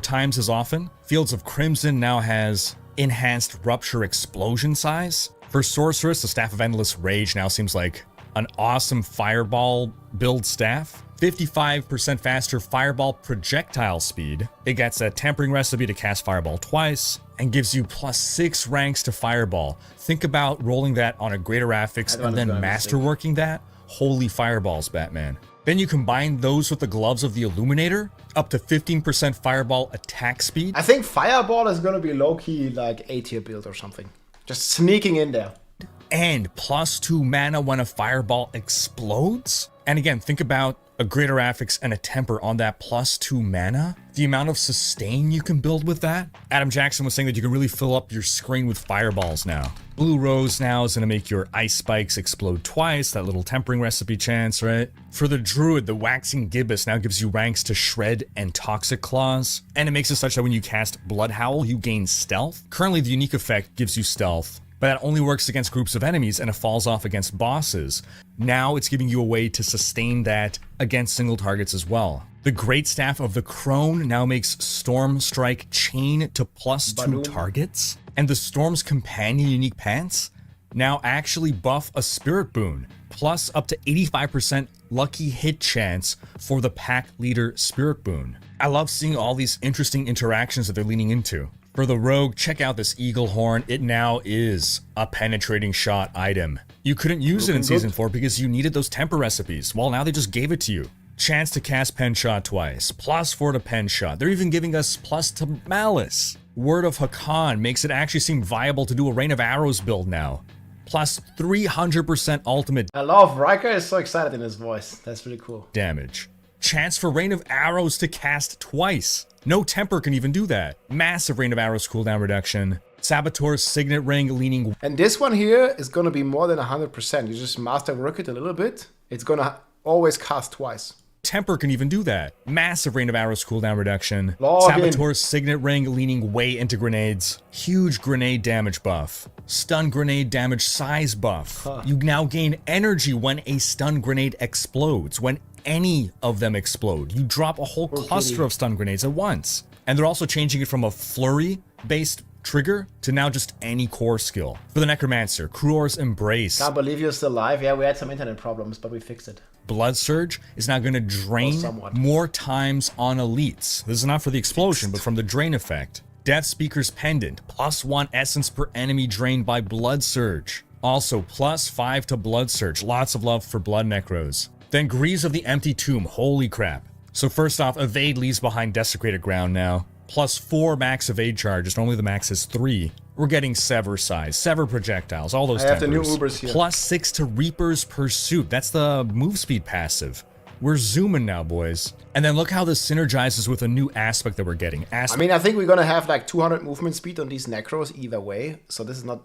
times as often. Fields of Crimson now has enhanced rupture explosion size. For Sorceress, the Staff of Endless Rage now seems like an awesome fireball build staff. 55% faster fireball projectile speed. It gets a tempering recipe to cast fireball twice and gives you +6 ranks to fireball. Think about rolling that on a greater affix and then masterworking that. Holy fireballs, Batman. Then you combine those with the gloves of the Illuminator, up to 15% fireball attack speed. I think fireball is gonna be low-key like A-tier build or something. Just sneaking in there. And +2 mana when a fireball explodes. And again, think about a greater affix and a temper on that +2 mana. The amount of sustain you can build with that. Adam Jackson was saying that you can really fill up your screen with fireballs now. Blue Rose now is going to make your ice spikes explode twice, that little tempering recipe chance, right? For the Druid, the Waxing Gibbous now gives you ranks to Shred and Toxic Claws. And it makes it such that when you cast Blood Howl, you gain stealth. Currently, the unique effect gives you stealth, but that only works against groups of enemies and it falls off against bosses. Now it's giving you a way to sustain that against single targets as well. The Great Staff of the Crone now makes Storm Strike chain to +2 targets. And the Storm's Companion unique pants now actually buff a Spirit Boon, plus up to 85% lucky hit chance for the Pack Leader Spirit Boon. I love seeing all these interesting interactions that they're leaning into. For the Rogue, check out this Eagle Horn. It now is a penetrating shot item. You couldn't use it in Season 4 because you needed those temper recipes. Well, now they just gave it to you. Chance to cast Pen Shot twice, +4 to Pen Shot. They're even giving us plus to Malice. Word of Hakan makes it actually seem viable to do a Rain of Arrows build now. Plus 300% ultimate. I love Riker is so excited in his voice. That's really cool. Damage. Chance for Rain of Arrows to cast twice. No temper can even do that. Massive Rain of Arrows cooldown reduction. Saboteur's Signet Ring leaning. And this one here is gonna be more than 100%. You just masterwork it a little bit. It's gonna always cast twice. Temper can even do that. Massive Rain of Arrows cooldown reduction. Log in. Saboteur's Signet Ring leaning way into grenades. Huge grenade damage buff. Stun grenade damage size buff. You now gain energy when a stun grenade explodes. When any of them explode, you drop a whole cluster of stun grenades at once. And they're also changing it from a flurry-based trigger to now just any core skill. For the Necromancer, Kruor's Embrace. Can't believe you're still alive. Yeah, we had some internet problems, but we fixed it. Blood Surge is now going to drain more times on elites. This is not for the explosion, but from the drain effect. Death Speaker's Pendant, +1 essence per enemy drained by Blood Surge. Also, +5 to Blood Surge. Lots of love for Blood Necros. Then Greaves of the Empty Tomb. Holy crap. So first off, Evade leaves behind Desecrated Ground now. +4 max evade charges. Normally the max is 3. We're getting Sever Size, Sever Projectiles, all those I have the new tempers. Ubers here. +6 to Reaper's Pursuit. That's the move speed passive. We're zooming now, boys. And then look how this synergizes with a new aspect that we're getting. I mean, I think we're gonna have like 200 movement speed on these Necros either way, so this is not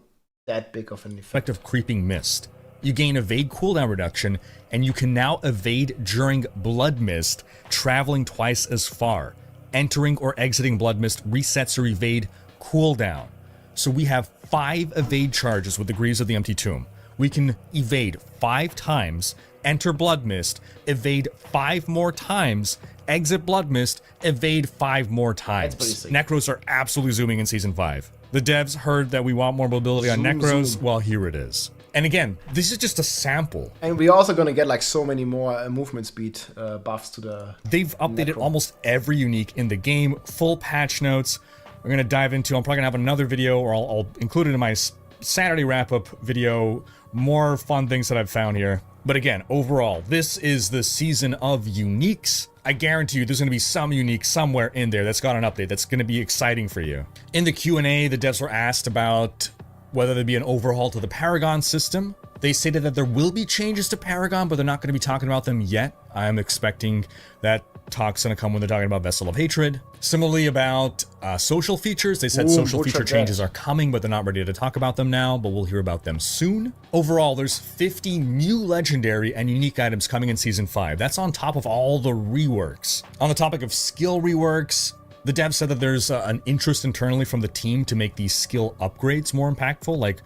that big of an effect. Of Creeping Mist. You gain evade cooldown reduction, and you can now evade during Blood Mist, traveling twice as far. Entering or exiting Blood Mist resets your evade cooldown. So we have 5 evade charges with the Greaves of the Empty Tomb. We can evade 5 times, enter Blood Mist, evade 5 more times, exit Blood Mist, evade 5 more times. Necros are absolutely zooming in Season 5. The devs heard that we want more mobility on Necros. Well, here it is. And again, this is just a sample. And we're also going to get like so many more movement speed buffs to the... They've updated almost every unique in the game. Full patch notes. We're going to dive into... I'm probably going to have another video, or I'll include it in my Saturday wrap-up video. More fun things that I've found here. But again, overall, this is the season of uniques. I guarantee you there's going to be some unique somewhere in there that's got an update that's going to be exciting for you. In the Q&A, the devs were asked about whether there'd be an overhaul to the Paragon system. They stated that there will be changes to Paragon, but they're not going to be talking about them yet. I'm expecting that talk's going to come when they're talking about Vessel of Hatred. Similarly about social features, they said social feature changes are coming, but they're not ready to talk about them now, but we'll hear about them soon. Overall, there's 50 new legendary and unique items coming in Season 5. That's on top of all the reworks. On the topic of skill reworks, the dev said that there's an interest internally from the team to make these skill upgrades more impactful. Like,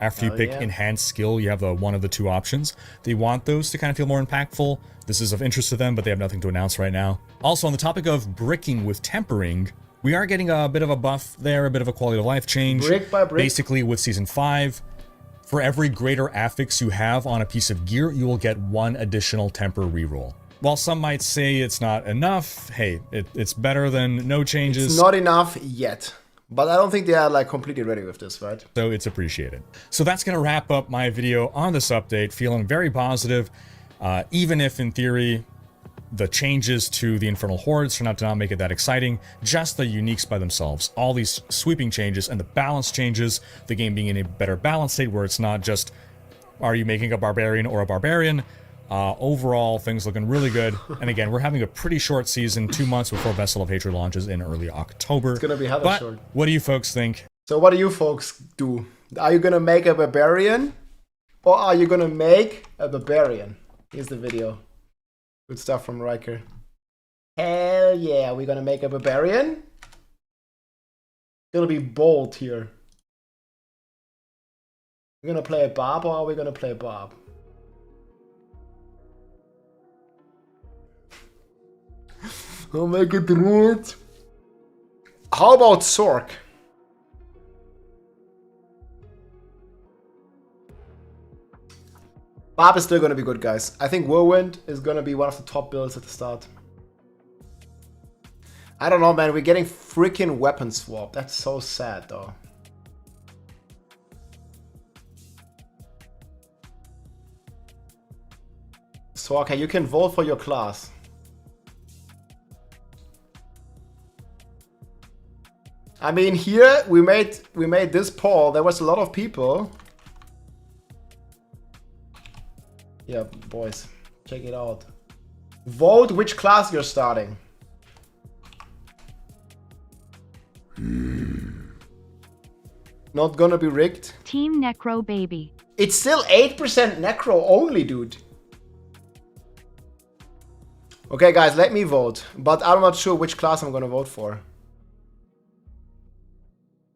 after you pick enhanced skill, you have one of the 2 options. They want those to kind of feel more impactful. This is of interest to them, but they have nothing to announce right now. Also, on the topic of bricking with tempering, we are getting a bit of a buff there, a bit of a quality of life change. Brick by brick. Basically, with Season 5, for every greater affix you have on a piece of gear, you will get 1 additional temper reroll. While some might say it's not enough, hey, it's better than no changes. It's not enough yet. But I don't think they are like completely ready with this, right? So it's appreciated. So that's going to wrap up my video on this update. Feeling very positive, even if in theory the changes to the Infernal Hordes turn out to not make it that exciting. Just the uniques by themselves, all these sweeping changes and the balance changes, the game being in a better balance state where it's not just, are you making a Barbarian or a Barbarian? Overall, things looking really good. And again, we're having a pretty short season, 2 months before Vessel of Hatred launches in early October. It's gonna be hella short. What do you folks think? So what do you folks do? Are you gonna make a Barbarian? Or are you gonna make a Barbarian? Here's the video. Good stuff from Riker. Hell yeah, we're gonna make a Barbarian? Gonna be bold here. We're gonna play a Barb, or are we gonna play a Barb? I'll make a Druid. How about Sorc? Barb is still going to be good, guys. I think Whirlwind is going to be one of the top builds at the start. I don't know, man. We're getting freaking weapon swap. That's so sad, though. So, okay, you can vote for your class. I mean, here we made this poll. There was a lot of people. Yeah, boys, check it out. Vote which class you're starting. Not gonna be rigged. Team Necro baby. It's still 8% Necro only, dude. Okay, guys, let me vote. But I'm not sure which class I'm gonna vote for.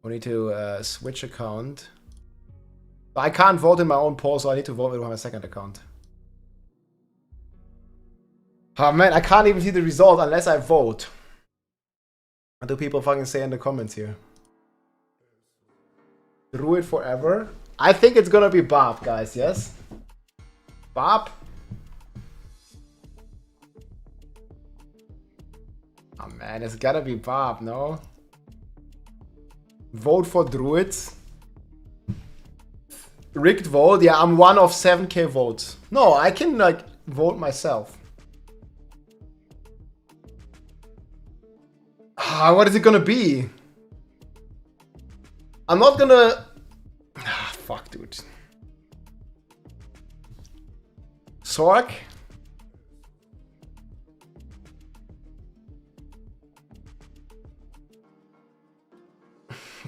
I need to switch account. But I can't vote in my own poll, so I need to vote with my second account. Oh man, I can't even see the result unless I vote. What do people fucking say in the comments here? Druid forever. I think it's gonna be Barb, guys, yes? Barb? Oh man, it's gotta be Barb, no? Vote for Druids. Rigged vote? Yeah, I'm one of 7k votes. No, I can like vote myself. Ah, what is it gonna be? I'm not gonna... Ah, fuck, dude. Sorc?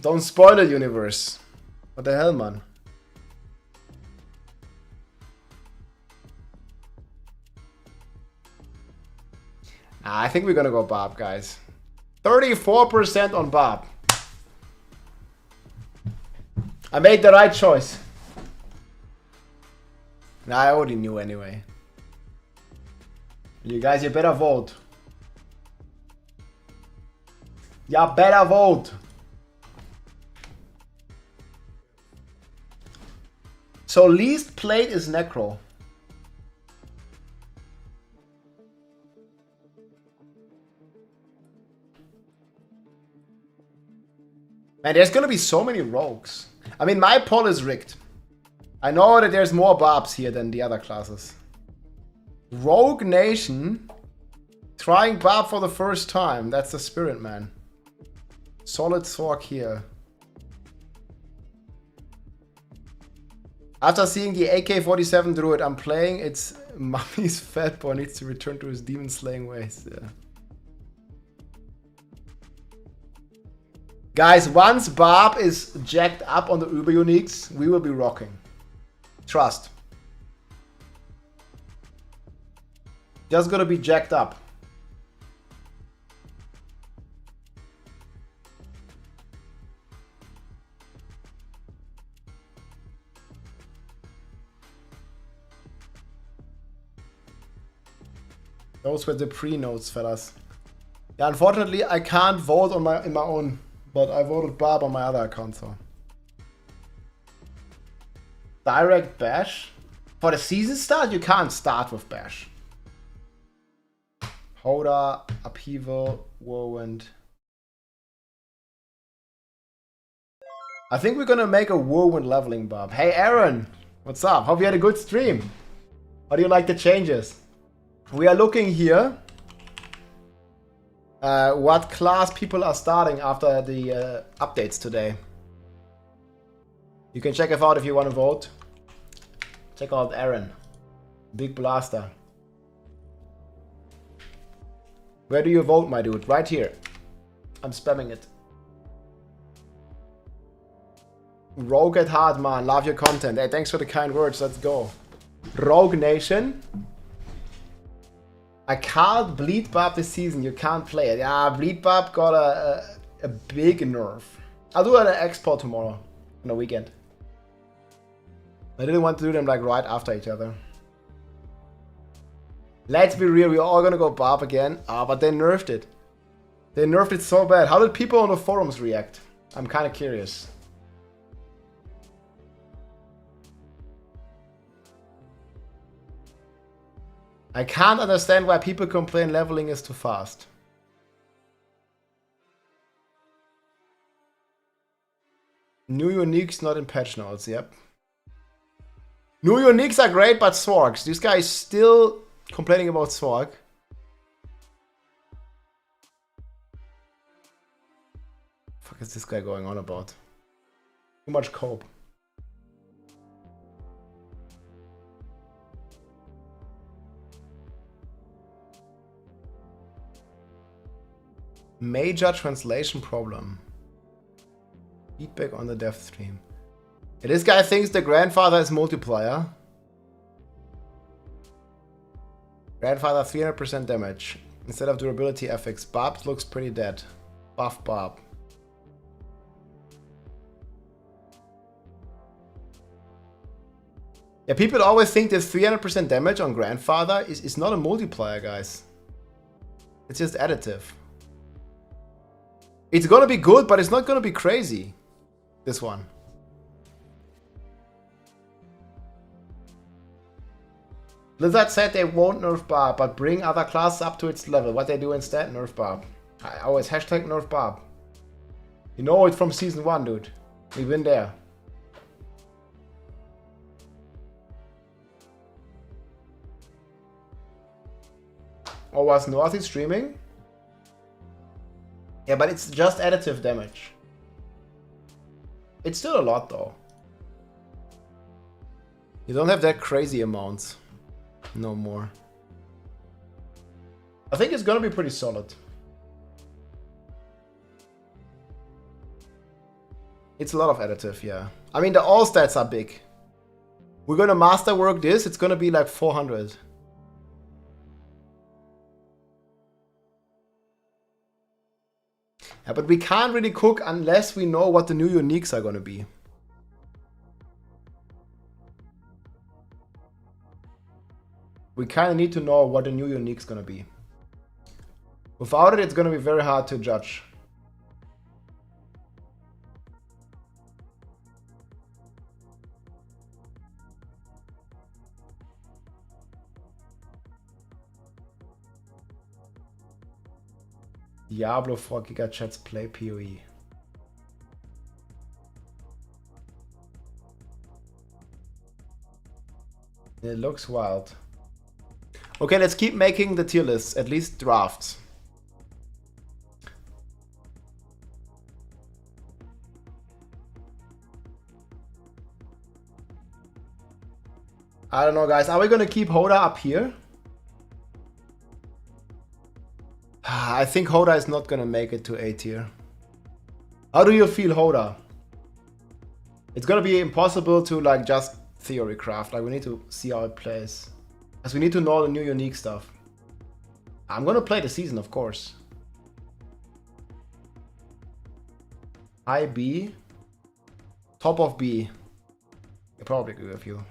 Don't spoil the universe. What the hell, man? I think we're gonna go Barb, guys. 34% on Barb. I made the right choice. Nah, I already knew anyway. You guys, you better vote. You better vote. So least played is Necro. Man, there's gonna be so many rogues. I mean, my poll is rigged. I know that there's more Barbs here than the other classes. Rogue Nation trying Barb for the first time. That's the spirit, man. Solid Sorc here. After seeing the AK-47 Druid I'm playing, it's Mummy's fat boy needs to return to his demon slaying ways. Yeah. Guys, once Barb is jacked up on the Uber Uniques, we will be rocking. Trust. Just gonna be jacked up. Those were the pre-notes, fellas. Yeah, unfortunately, I can't vote on in my own, but I voted Barb on my other account, so. Direct bash? For the season start, you can't start with bash. Hoda, Upheaval, Whirlwind. I think we're gonna make a Whirlwind leveling Barb. Hey Aaron, what's up? Hope you had a good stream. How do you like the changes? We are looking here what class people are starting after the updates today. You can check it out if you want to vote. Check out Aaron. Big blaster. Where do you vote, my dude? Right here. I'm spamming it. Rogue at heart, man. Love your content. Hey, thanks for the kind words. Let's go. Rogue Nation. I can't Bleed Barb this season. You can't play it. Yeah, Bleed Barb got a big nerf. I'll do an export tomorrow on the weekend. I didn't want to do them like right after each other. Let's be real, we're all gonna go Barb again. Ah, but they nerfed it. They nerfed it so bad. How did people on the forums react? I'm kind of curious. I can't understand why people complain leveling is too fast. New uniques not in patch notes, yep. New uniques are great, but Sorcs. This guy is still complaining about Sorc. Fuck is this guy going on about? Too much cope. Major translation problem. Feedback on the dev stream. Yeah, this guy thinks the grandfather is multiplier. Grandfather 300% damage. Instead of durability FX. Barb looks pretty dead. Buff Barb. Yeah, people always think this 300% damage on grandfather is not a multiplier, guys. It's just additive. It's gonna be good, but it's not gonna be crazy. This one. Blizzard said they won't nerf Barb, but bring other classes up to its level. What they do instead, nerf Barb. I always hashtag nerf Barb. You know it from season 1, dude. We've been there. Or was Northy streaming? Yeah, but it's just additive damage. It's still a lot though. You don't have that crazy amounts. No more. I think it's gonna be pretty solid. It's a lot of additive, yeah. I mean, the all stats are big. We're gonna masterwork this, it's gonna be like 400. Yeah, but we can't really cook unless we know what the new uniques are gonna be. We kind of need to know what the new unique's gonna be. Without it, it's gonna be very hard to judge. Diablo 4 GigaChats play PoE. It looks wild. Okay, let's keep making the tier lists, at least drafts. I don't know, guys. Are we gonna keep Hoda up here? I think Hoda is not gonna make it to A tier. How do you feel, Hoda? It's gonna be impossible to like just theory craft. Like we need to see how it plays. Because we need to know the new unique stuff. I'm gonna play the season, of course. High B. Top of B. I probably agree with you.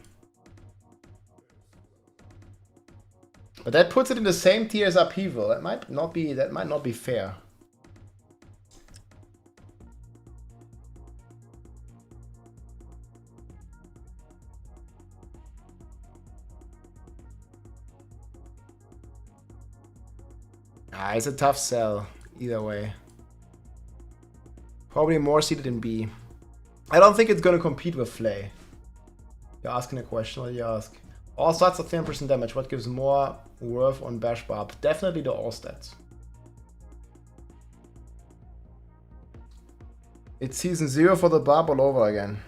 But that puts it in the same tier as Upheaval. That might not be fair. Ah, it's a tough sell, either way. Probably more seeded in B. I don't think it's gonna compete with Flay. You're asking a question, what do you ask? All stats are 10% damage. What gives more worth on Bash Barb? Definitely the all stats. It's season 0 for the Barb all over again.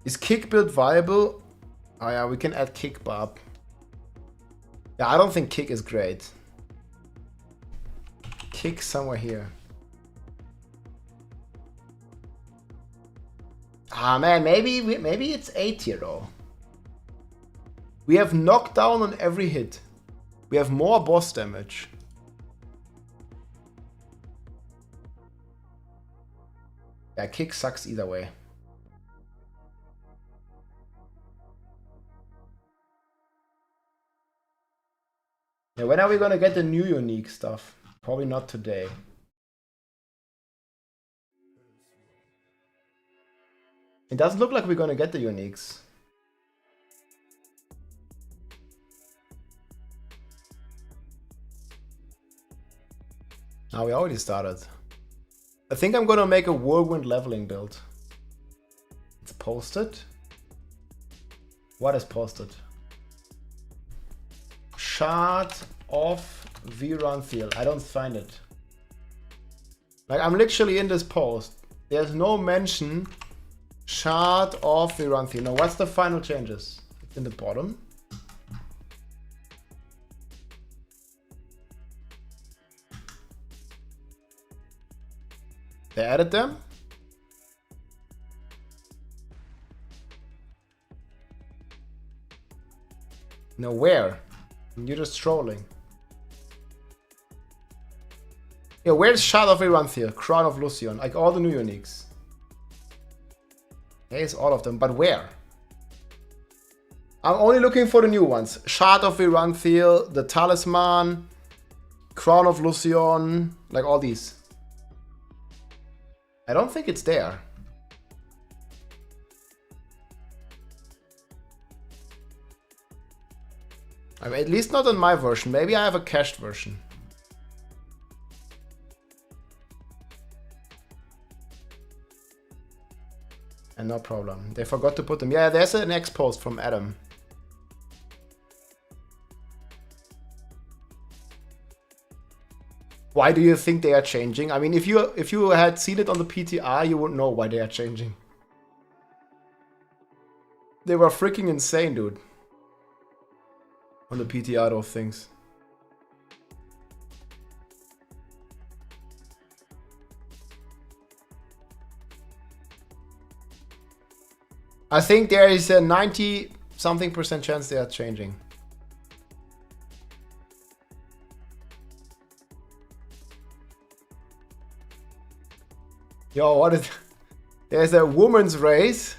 Is kick build viable? Oh yeah, we can add kick Barb. Yeah, I don't think kick is great. Kick somewhere here. Ah man, maybe it's A tier though. We have knockdown on every hit. We have more boss damage. Yeah, kick sucks either way. Yeah, when are we gonna get the new unique stuff? Probably not today. It doesn't look like we're gonna get the uniques. We already started. I think I'm gonna make a Whirlwind leveling build. It's posted. What is posted? Shard of Viranthiel. I don't find it. Like I'm literally in this post. There's no mention Shard of Viranthiel. No, what's the final changes? It's in the bottom. They added them? No, where? You're just trolling. Yeah, where's Shard of Viranthiel? Crown of Lucion, like all the new uniques. There's all of them, but where? I'm only looking for the new ones. Shard of Viranthiel, the Talisman, Crown of Lucion, like all these. I don't think it's there. I mean, at least not on my version. Maybe I have a cached version. And no problem. They forgot to put them. Yeah, there's an X post from Adam. Why do you think they are changing? I mean, if you had seen it on the PTR, you would know why they are changing. They were freaking insane, dude. On the PTR of things. I think there is a 90-something% chance they are changing. Yo, what is... There's a woman's race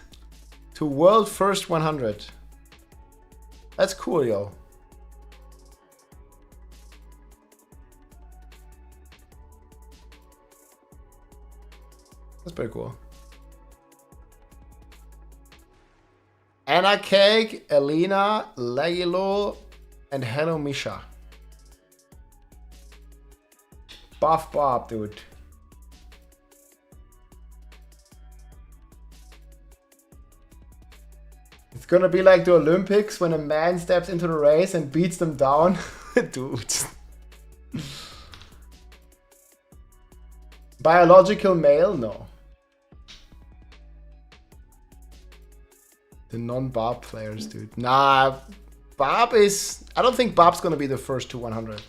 to world first 100. That's cool, yo. That's pretty cool. Anna Cake, Elena, Legilo, and Hello Misha. Buff Bob, dude. It's gonna be like the Olympics when a man steps into the race and beats them down. Dude. Biological male? No. The non-Barb players, dude. Nah, Barb is... I don't think Barb's gonna be the first to 100.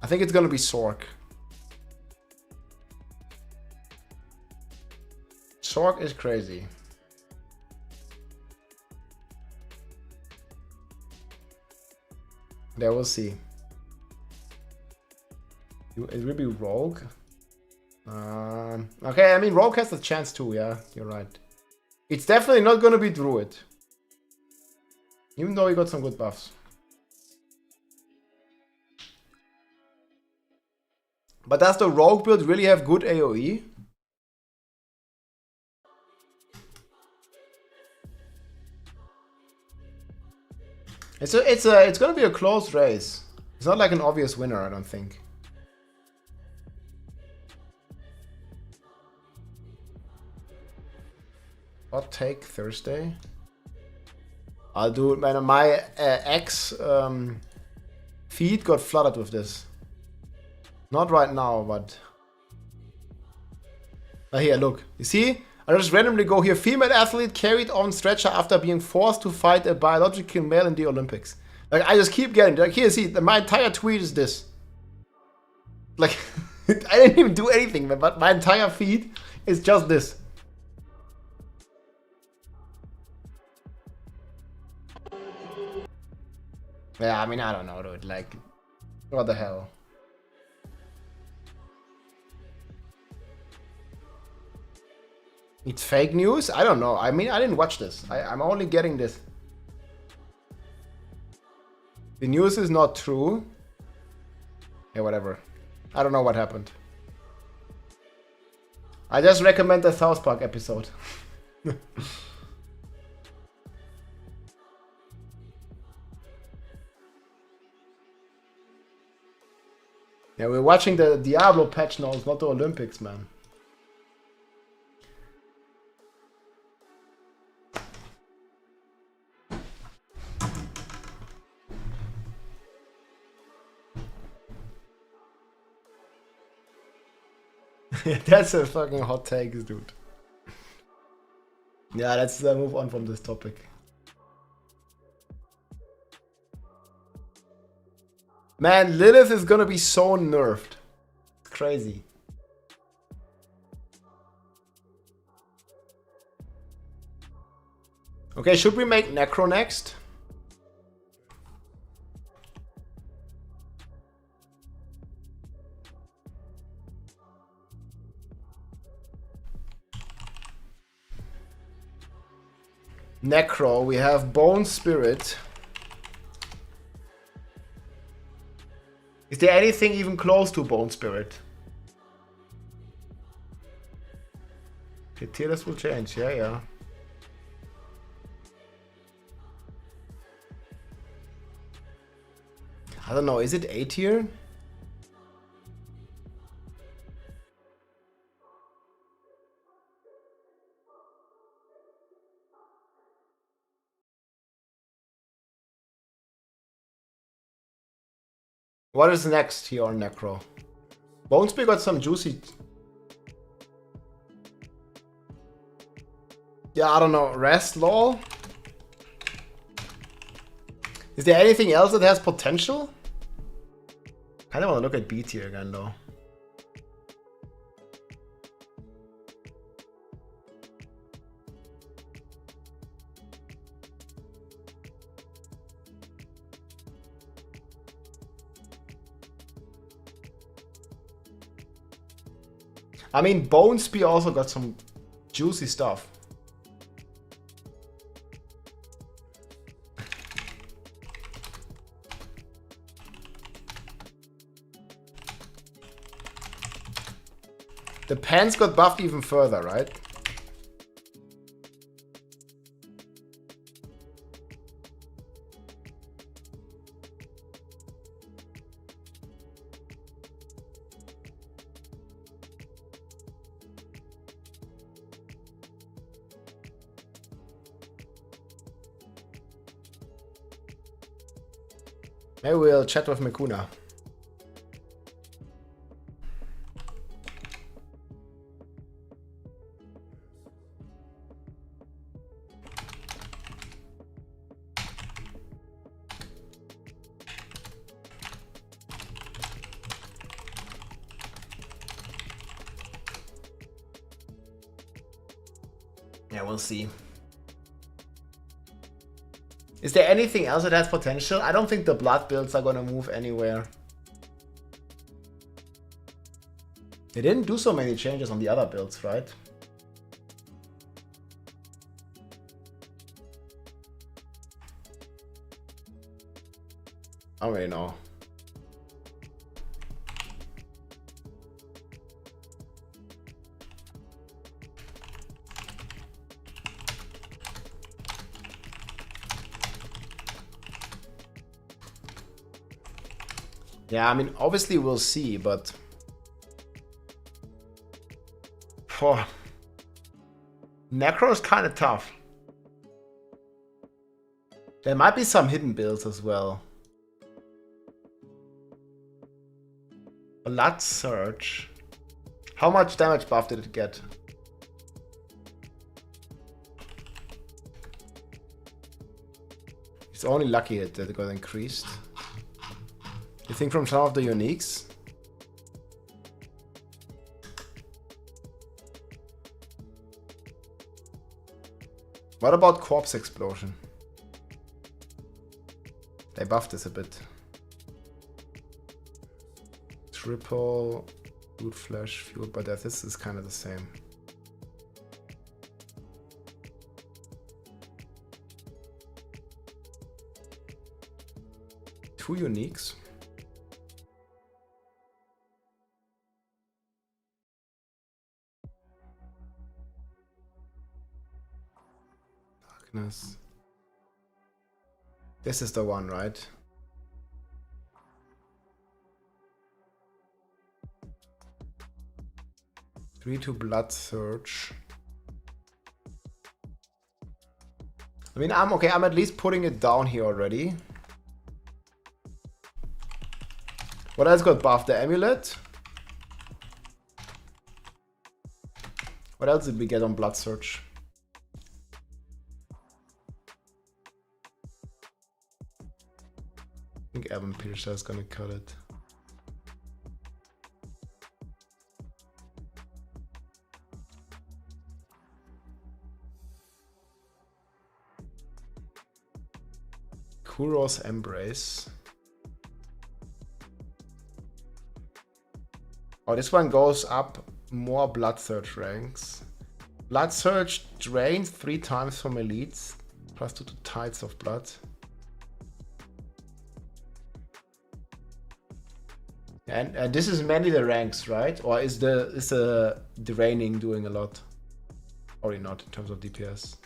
I think it's gonna be Sorc. Sorc is crazy. Yeah, we'll see. It will be Rogue. Okay, I mean, Rogue has a chance too, yeah, you're right. It's definitely not gonna be Druid. Even though he got some good buffs. But does the Rogue build really have good AoE? It's gonna be a close race. It's not like an obvious winner, I don't think. Hot take Thursday. I'll do it, man. My X feed got flooded with this. Not right now, but here, look. You see? I just randomly go here. Female athlete carried on stretcher after being forced to fight a biological male in the Olympics. Like, I just keep getting, like, here, see, my entire tweet is this. Like, I didn't even do anything, man, but my entire feed is just this. Yeah, I mean, I don't know, dude. Like, what the hell? It's fake news? I don't know. I mean, I didn't watch this. I'm only getting this. The news is not true. Yeah, whatever. I don't know what happened. I just recommend the South Park episode. Yeah, we're watching the Diablo patch notes, not the Olympics, man. That's a fucking hot take, dude. Yeah, let's move on from this topic. Man, Lilith is gonna be so nerfed. It's crazy. Okay, should we make Necro next? Necro, we have Bone Spirit. Is there anything even close to Bone Spirit? Okay, tier list will change, yeah. I don't know, is it A tier? What is next here on Necro? Bonespear got some juicy... Yeah, I don't know. Rest lol? Is there anything else that has potential? I don't want to look at B tier again though. I mean, Bonespear also got some juicy stuff. The pants got buffed even further, right? Maybe we'll chat with Mikuna. Yeah, we'll see. Is there anything else that has potential? I don't think the blood builds are gonna move anywhere. They didn't do so many changes on the other builds, right? I don't really know. Yeah, I mean, obviously we'll see, but... Necro is kind of tough. There might be some hidden builds as well. Blood Surge. How much damage buff did it get? It's only lucky that it got increased. You think from some of the uniques? What about Corpse Explosion? They buffed this a bit. Triple Root Flash fueled by death. This is kind of the same. Two uniques. Darkness. This is the one, right? Three to Blood Surge. I mean, I'm okay. I'm at least putting it down here already. What else got buffed? The Amulet. What else did we get on Blood Surge? I think Evan Piercer is gonna cut it. Kuro's Embrace. Oh, this one goes up more Blood Surge ranks. Blood Surge drains 3 times from elites, plus 2 to Tides of Blood. And this is mainly the ranks, right? Or is the draining doing a lot? Or not in terms of DPS?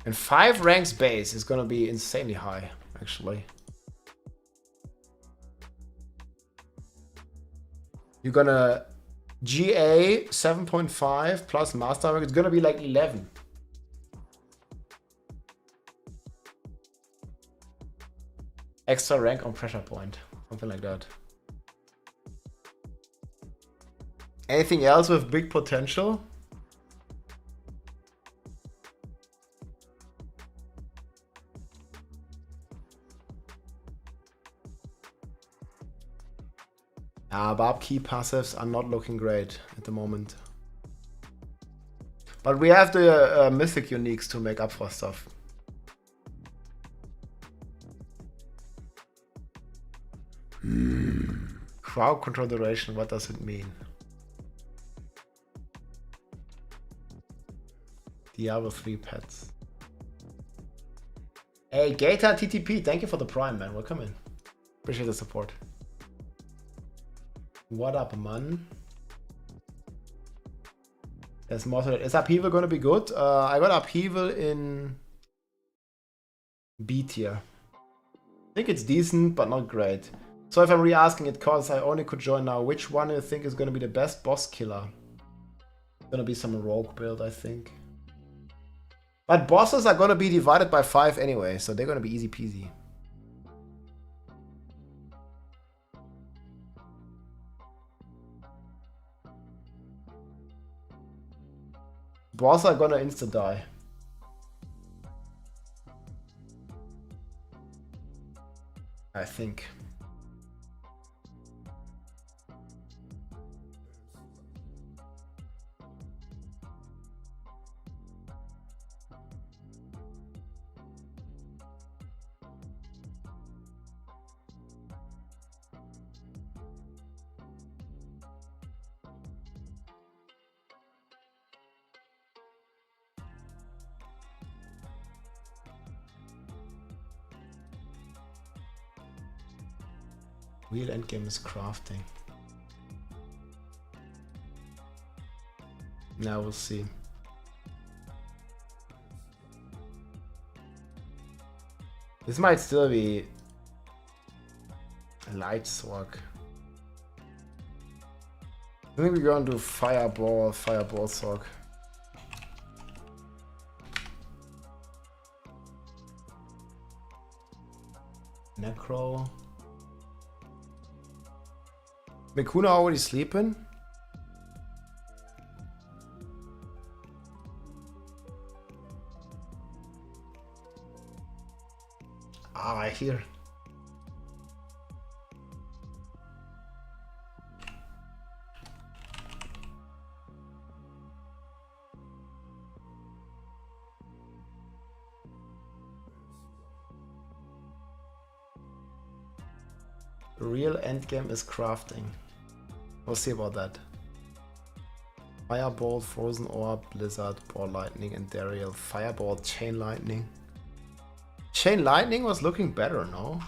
And 5 ranks base is gonna be insanely high, actually. You're gonna GA 7.5 plus master rank. It's gonna be like 11. Extra rank on pressure point, something like that. Anything else with big potential? Barb key passives are not looking great at the moment. But we have the Mythic uniques to make up for stuff. Crowd control duration, what does it mean? Diablo 3 pets. Hey, Gator TTP, thank you for the prime, man. Welcome in. Appreciate the support. What up, man? There's more to that. Is Upheaval gonna be good? I got Upheaval in B tier. I think it's decent, but not great. So if I'm re-asking it, cause I only could join now, which one do you think is gonna be the best boss killer? Gonna be some rogue build, I think. But bosses are gonna be divided by 5 anyway, so they're gonna be easy peasy. Boss are gonna insta die. I think. Real endgame is crafting. Now we'll see. This might still be a light Sorc. I think we're going to do fireball Sorc. Necro. Mikuna already sleeping? Ah, I hear. The real endgame is crafting. We'll see about that. Fireball, Frozen Orb, Blizzard, Ball Lightning, and Dariel. Fireball, Chain Lightning. Chain Lightning was looking better, no?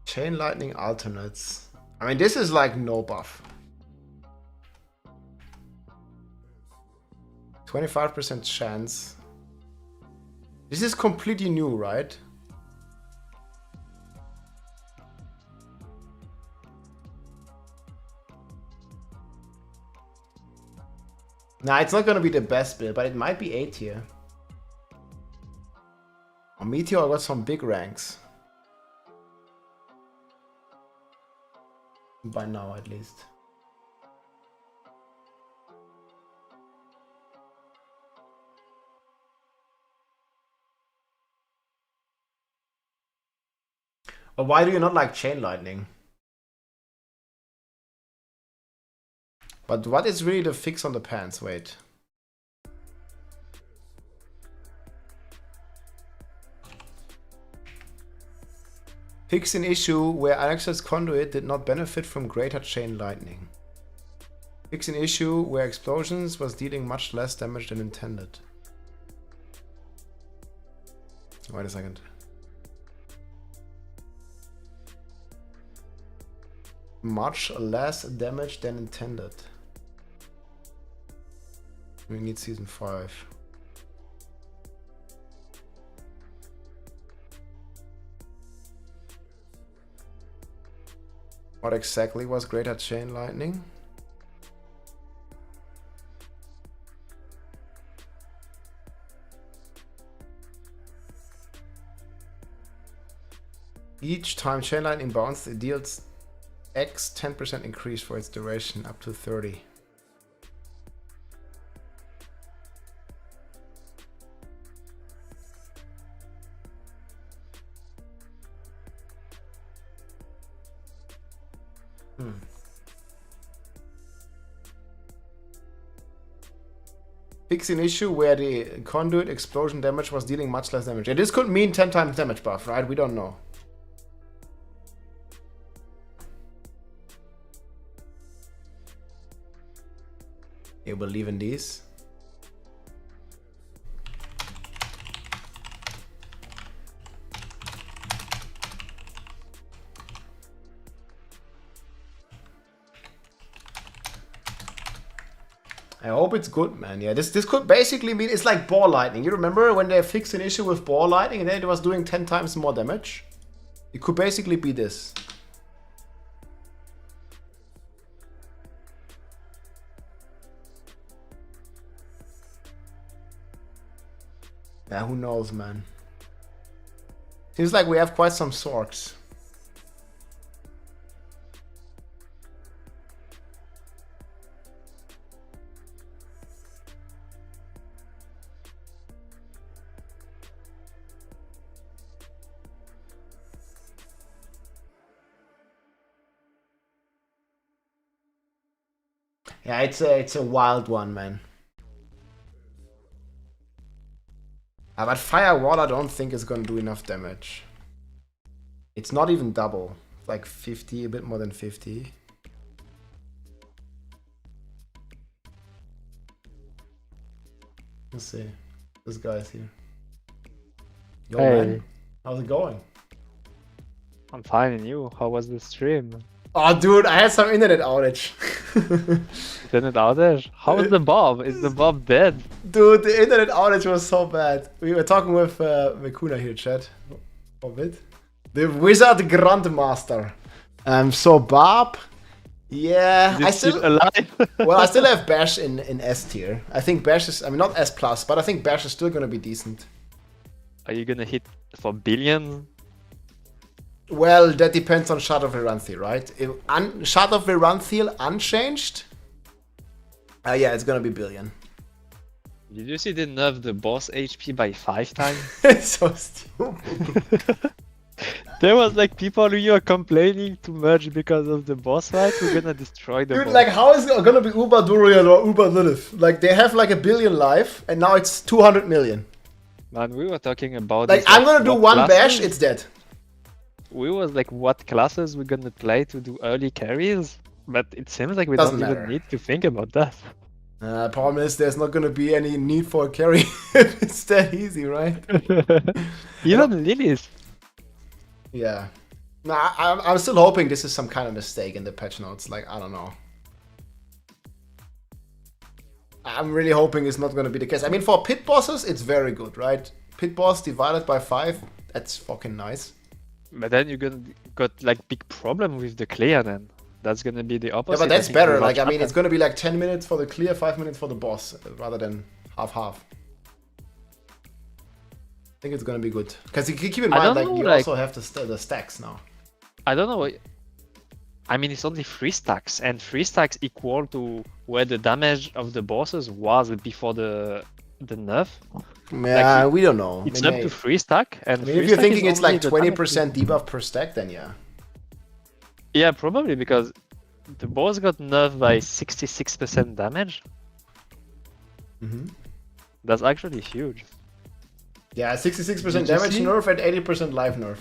Chain Lightning alternates. I mean, this is like no buff. 25% chance. This is completely new, right? Nah, it's not gonna be the best build, but it might be A tier. On Meteor, I got some big ranks. By now, at least. But why do you not like Chain Lightning? But what is really the fix on the pants? Wait. Fix an issue where Alex's conduit did not benefit from greater Chain Lightning. Fix an issue where explosions was dealing much less damage than intended. Wait a second. much less damage than intended. We need season 5. What exactly was great at Chain Lightning? Each time Chain Lightning bounces, it deals X 10% increase for its duration up to 30. Fix an issue where the conduit explosion damage was dealing much less damage. Yeah, this could mean 10 times damage buff, right? We don't know. You believe in these? I hope it's good, man. Yeah, this could basically mean it's like ball lightning. You remember when they fixed an issue with ball lightning and then it was doing 10 times more damage? It could basically be this. Yeah, who knows, man. Seems like we have quite some Sorcs. Yeah, it's a wild one, man. But Fire Wall I don't think is gonna do enough damage. It's not even double. It's like 50, a bit more than 50. Let's see. This guy's here. Yo, hey. Man. How's it going? I'm fine, and you? How was the stream? Oh, dude, I had some internet outage. Internet outage? How is the Bob? Is the Bob dead? Dude, the internet outage was so bad. We were talking with Mekuna here, chat. For a bit. The Wizard Grandmaster. So Barb, yeah, I still alive. Well, I still have Bash in S tier. I think Bash is, I mean, not S plus, but I think Bash is still gonna be decent. Are you gonna hit for billion? Well, that depends on Shard of Veranthil, right? If Shard of Veranthil unchanged, yeah, it's gonna be billion. Did you see they nerfed the boss HP by 5 times? It's so stupid. There was like people who are complaining too much because of the boss fight. We're gonna destroy the boss. Dude, like how is it gonna be Uber Durian or Uber Lilith? Like they have like 1 billion life and now it's 200 million. Man, we were talking about like this, I'm gonna do one classes? bash, it's dead. We was like what classes we're gonna play to do early carries, but it seems like we don't even need to think about that. Problem is there's not gonna be any need for a carry if it's that easy, right? Even Lilies. Yeah. Nah, I'm still hoping this is some kind of mistake in the patch notes. Like, I don't know. I'm really hoping it's not gonna be the case. I mean, for pit bosses, it's very good, right? Pit boss divided by 5, that's fucking nice. But then you're gonna got like big problem with the clear then. That's gonna be the opposite. Yeah, but that's better. Like, I mean, it's gonna be like 10 minutes for the clear, 5 minutes for the boss, rather than half-half. I think it's gonna be good. Because you keep in mind, like, you also have the stacks now. I don't know. I mean, it's only 3 stacks, and 3 stacks equal to where the damage of the bosses was before the nerf. Yeah, like, we don't know. It's up to 3 stack, and I mean, if you're thinking it's like 20% debuff per stack, then yeah. Yeah, probably because the boss got nerfed by 66% damage. That's actually huge. Yeah, 66% damage nerf and 80% life nerf.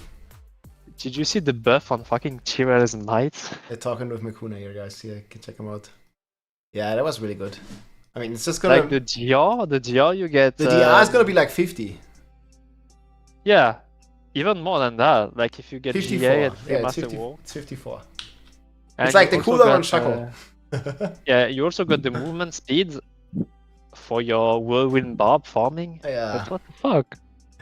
Did you see the buff on fucking Tyrell's Knight? They're talking with Mekuna here, guys. Yeah, you can check them out. Yeah, that was really good. I mean, it's just gonna... Like the GR you get... The GR is gonna be like 50. Yeah, even more than that. Like if you get 54. GA and yeah, Master War. It's 54. It's like the cooldown on Shackle. Yeah, you also got the movement speed for your Whirlwind Barb farming. Yeah. But what the fuck?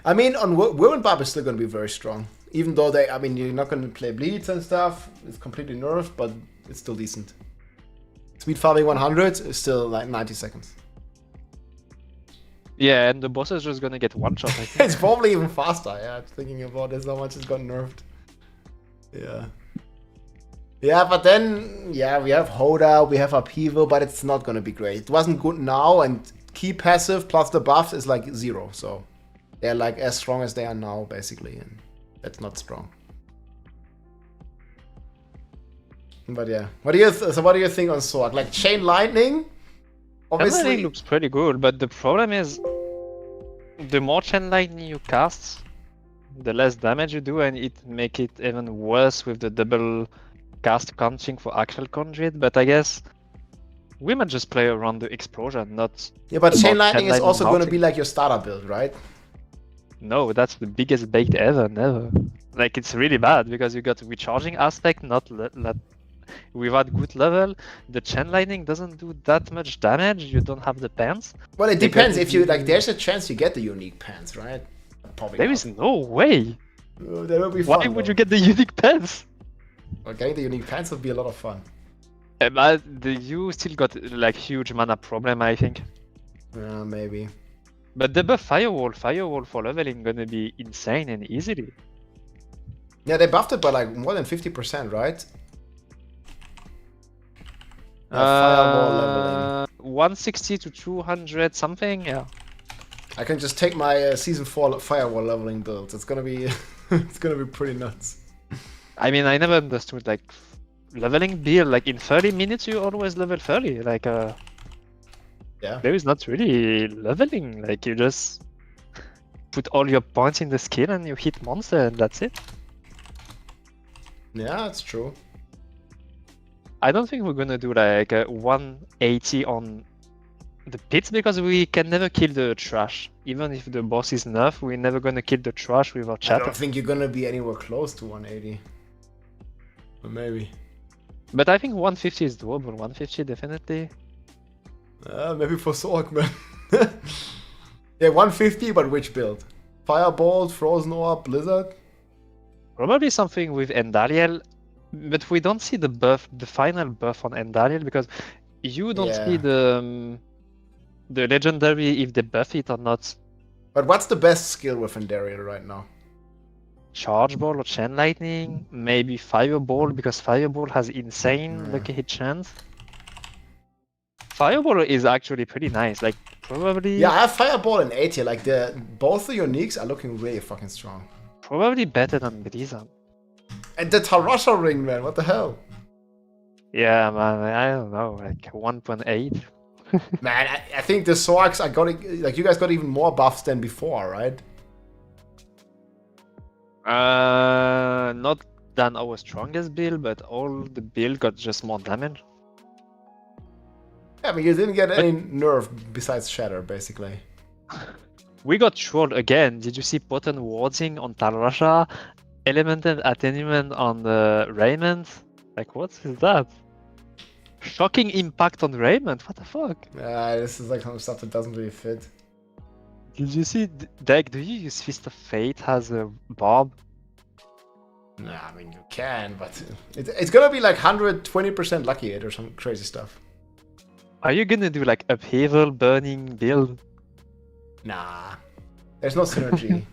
I mean, on Whirlwind Barb is still going to be very strong. Even though I mean, you're not going to play bleeds and stuff. It's completely nerfed, but it's still decent. Speed farming 100 is still like 90 seconds. Yeah, and the boss is just gonna get one shot. I think. It's probably even faster. Yeah, thinking about this, how much it's got nerfed. Yeah. Yeah, but then, yeah, we have Hoda, we have Upheaval, but it's not gonna be great. It wasn't good now, and key passive plus the buffs is like 0, so they're like as strong as they are now, basically, and that's not strong. But yeah, what do you think on Sorc? Like Chain Lightning? Obviously, Chain Lightning looks pretty good, but the problem is, the more Chain Lightning you cast, the less damage you do, and it make it even worse with the double cast counting for actual conduit. But I guess we might just play around the explosion, not. Yeah, but Chain Lightning is also going to be like your starter build, right? No, that's the biggest bait ever, never. Like it's really bad because you got recharging aspect, not without good level. The Chain Lightning doesn't do that much damage. You don't have the pants. Well, it depends. If you like, there's a chance you get the unique pants, right? Probably there not. is no way. That would be fun. Why would you get the unique pants? Well, getting the unique pants would be a lot of fun. But you still got like huge mana problem, I think. Yeah, maybe. But the buff firewall for leveling gonna be insane and easily. Yeah, they buffed it by like more than 50%, right? Firewall leveling. 160 to 200 something, yeah. I can just take my season 4 firewall leveling build. It's gonna be, it's gonna be pretty nuts. I mean, I never understood like leveling build. Like in 30 minutes, you always level 30. Like yeah. There is not really leveling. Like you just put all your points in the skill and you hit monster and that's it. Yeah, that's true. I don't think we're gonna do like a 180 on the pits because we can never kill the trash. Even if the boss is nerfed, we're never gonna kill the trash with our chat. I don't think you're gonna be anywhere close to 180. But maybe. But I think 150 is doable. 150 definitely. Maybe for Sorc, man. Yeah, 150, but which build? Firebolt, Frozen Orb, Blizzard? Probably something with Endaliel. But we don't see the buff, the final buff on Endaliel, because you don't see the legendary if they buff it or not. But what's the best skill with Endaliel right now? Charge Ball or Chain Lightning, maybe Fireball, because Fireball has insane lucky hit chance. Fireball is actually pretty nice, like probably. Yeah, I have Fireball and 80. Like both the uniques are looking really fucking strong. Probably better than Blizzard. And the Tarasha ring, man, what the hell? Yeah, man, I don't know, like 1.8. Man, I think the Sorcs I got like you guys got even more buffs than before, right? Not than our strongest build, but all the build got just more damage. Yeah, but you didn't get any nerf besides Shatter, basically. We got trolled again. Did you see potent warding on Tarasha? Elemented attenuement on the Raymond? Like, what is that? Shocking impact on Raymond? What the fuck? This is like some stuff that doesn't really fit. Did you see, Deck, do you use Fist of Fate as a Barb? Nah, I mean, you can, but it's gonna be like 120% lucky hit or some crazy stuff. Are you gonna do like Upheaval, Burning build? Nah, there's no synergy.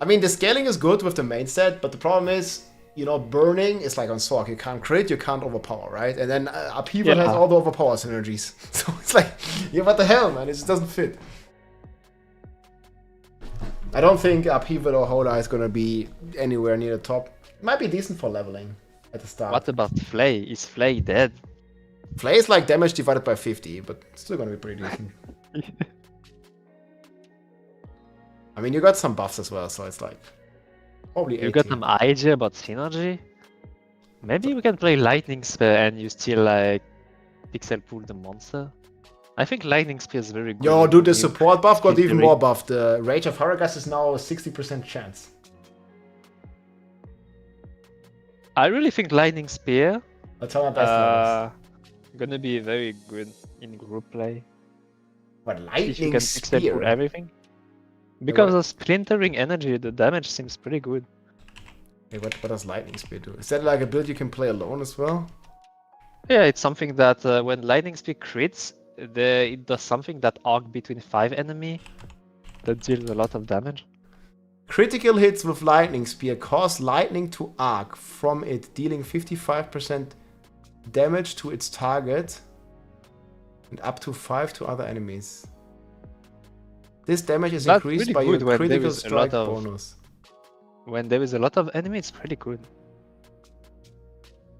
I mean, the scaling is good with the main set, but the problem is, you know, Burning is like on Sorc. You can't crit, you can't overpower, right? And then Upheaval has all the overpower synergies. So it's like, yeah, what the hell, man? It just doesn't fit. I don't think Upheaval or Hoda is going to be anywhere near the top. It might be decent for leveling at the start. What about Flay? Is Flay dead? Flay is like damage divided by 50, but it's still going to be pretty decent. I mean, you got some buffs as well, so it's like probably 80. You got some idea about synergy? Maybe we can play Lightning Spear and you still like pixel pull the monster. I think Lightning Spear is very good. Yo, dude, the support buff got even more buff. The Rage of Haragas is now a 60% chance. I really think Lightning Spear That's how my best levels. gonna be very good in group play. But If you lightning can fix them for spear. everything. Because of splintering energy, the damage seems pretty good. Hey, what does lightning spear do? Is that like a build you can play alone as well? Yeah, it's something that when Lightning Spear crits, it does something that arc between 5 enemy that deals a lot of damage. Critical hits with lightning spear cause lightning to arc from it, dealing 55% damage to its target and up to 5 to other enemies. This damage is That's increased really by your good when there critical is a lot strike of- bonus. When there is a lot of enemy, it's pretty good.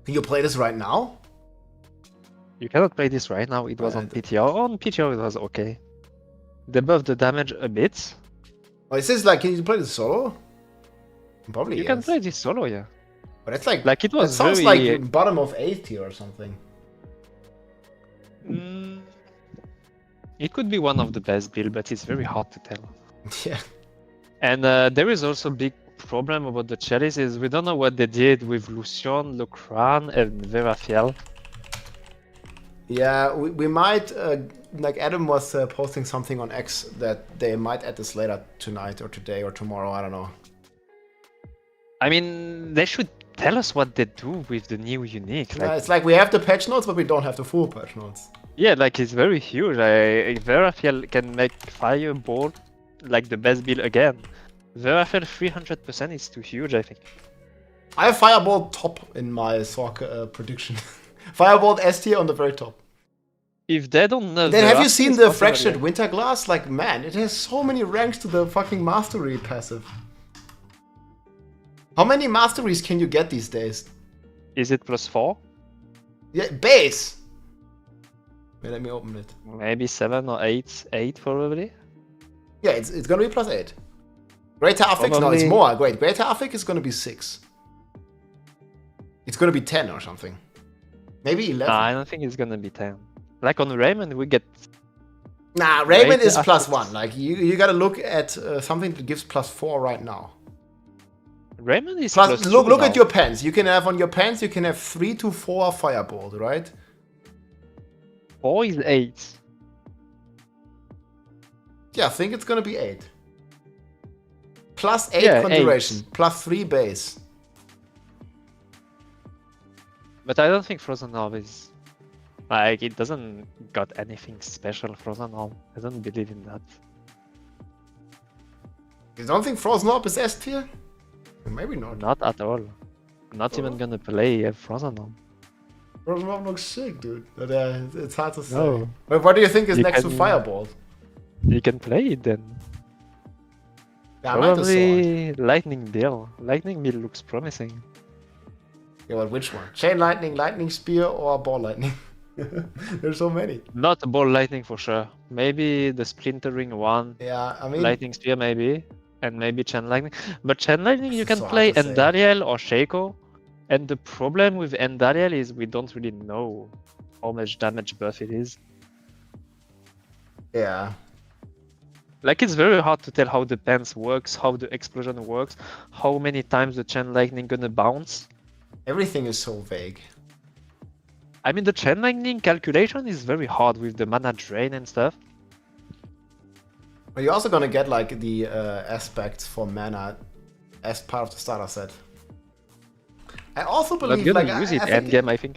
Can you play this right now? You cannot play this right now, it was on PTR. On PTR it was okay. They buffed the damage a bit. Oh, is this like, can you play this solo? Probably You yes. can play this solo, yeah. But it's like, Like it was that sounds very... like bottom of 8 tier or something. It could be one of the best build, but it's very hard to tell. Yeah. And there is also a big problem about the Chalice is we don't know what they did with Lucian, Lucran, and Verafiel. Yeah, we might, like Adam was posting something on X that they might add this later tonight or today or tomorrow, I don't know. I mean, they should tell us what they do with the new unique. Yeah, it's like we have the patch notes, but we don't have the full patch notes. Yeah, like it's very huge. Verafiel can make Fireball like the best build again. Verafiel 300% is too huge, I think. I have Fireball top in my Sorc prediction. Fireball S tier on the very top. If they don't know, Then have you seen the Fractured Winterglass? Like, man, it has so many ranks to the fucking Mastery passive. How many Masteries can you get these days? Is it +4? Yeah, base! Wait, let me open it. Maybe 7 or 8. 8 probably. Yeah, it's gonna be +8. Greater Affix? No, it's Probably- more. Great. Greater Affix is gonna be 6. It's gonna be 10 or something. Maybe 11. Nah, I don't think it's gonna be 10. Like on Raymond, we get... Nah, Raymond Greater is Affix. +1. Like, you gotta look at something that gives +4 right now. Raymond is Plus, +2 look now. at your pens. You can have on your pens, you can have 3 to 4 Firebolt, right? 4 is 8. Yeah, I think it's gonna be 8. +8 Yeah, Conjuration, 8. +3 base. But I don't think Frozen Orb is... Like, it doesn't got anything special, Frozen Orb. I don't believe in that. You don't think Frozen Orb is S tier? Maybe not. Not at all. Not even gonna play a Frozen Orb. Frozen Orb looks sick, dude. But it's hard to say. No. But what do you think is You next to can- Firebolt? You can play it then. Yeah, I might have Probably Lightning Bill. Lightning Bill looks promising. Yeah, but which one? Chain Lightning, Lightning Spear, or Ball Lightning? There's so many. Not Ball Lightning for sure. Maybe the Splintering one. Yeah, I mean... Lightning Spear maybe. And maybe Chain Lightning. But Chain Lightning you can So hard play to say. Endariel or Shaco. And the problem with Endariel is we don't really know how much damage buff it is. Yeah. Like it's very hard to tell how the pants works, how the explosion works, how many times the Chain Lightning gonna bounce. Everything is so vague. I mean the Chain Lightning calculation is very hard with the mana drain and stuff. But you're also gonna get like the aspects for mana as part of the starter set. I also Not believe gonna like use it I think endgame, I think.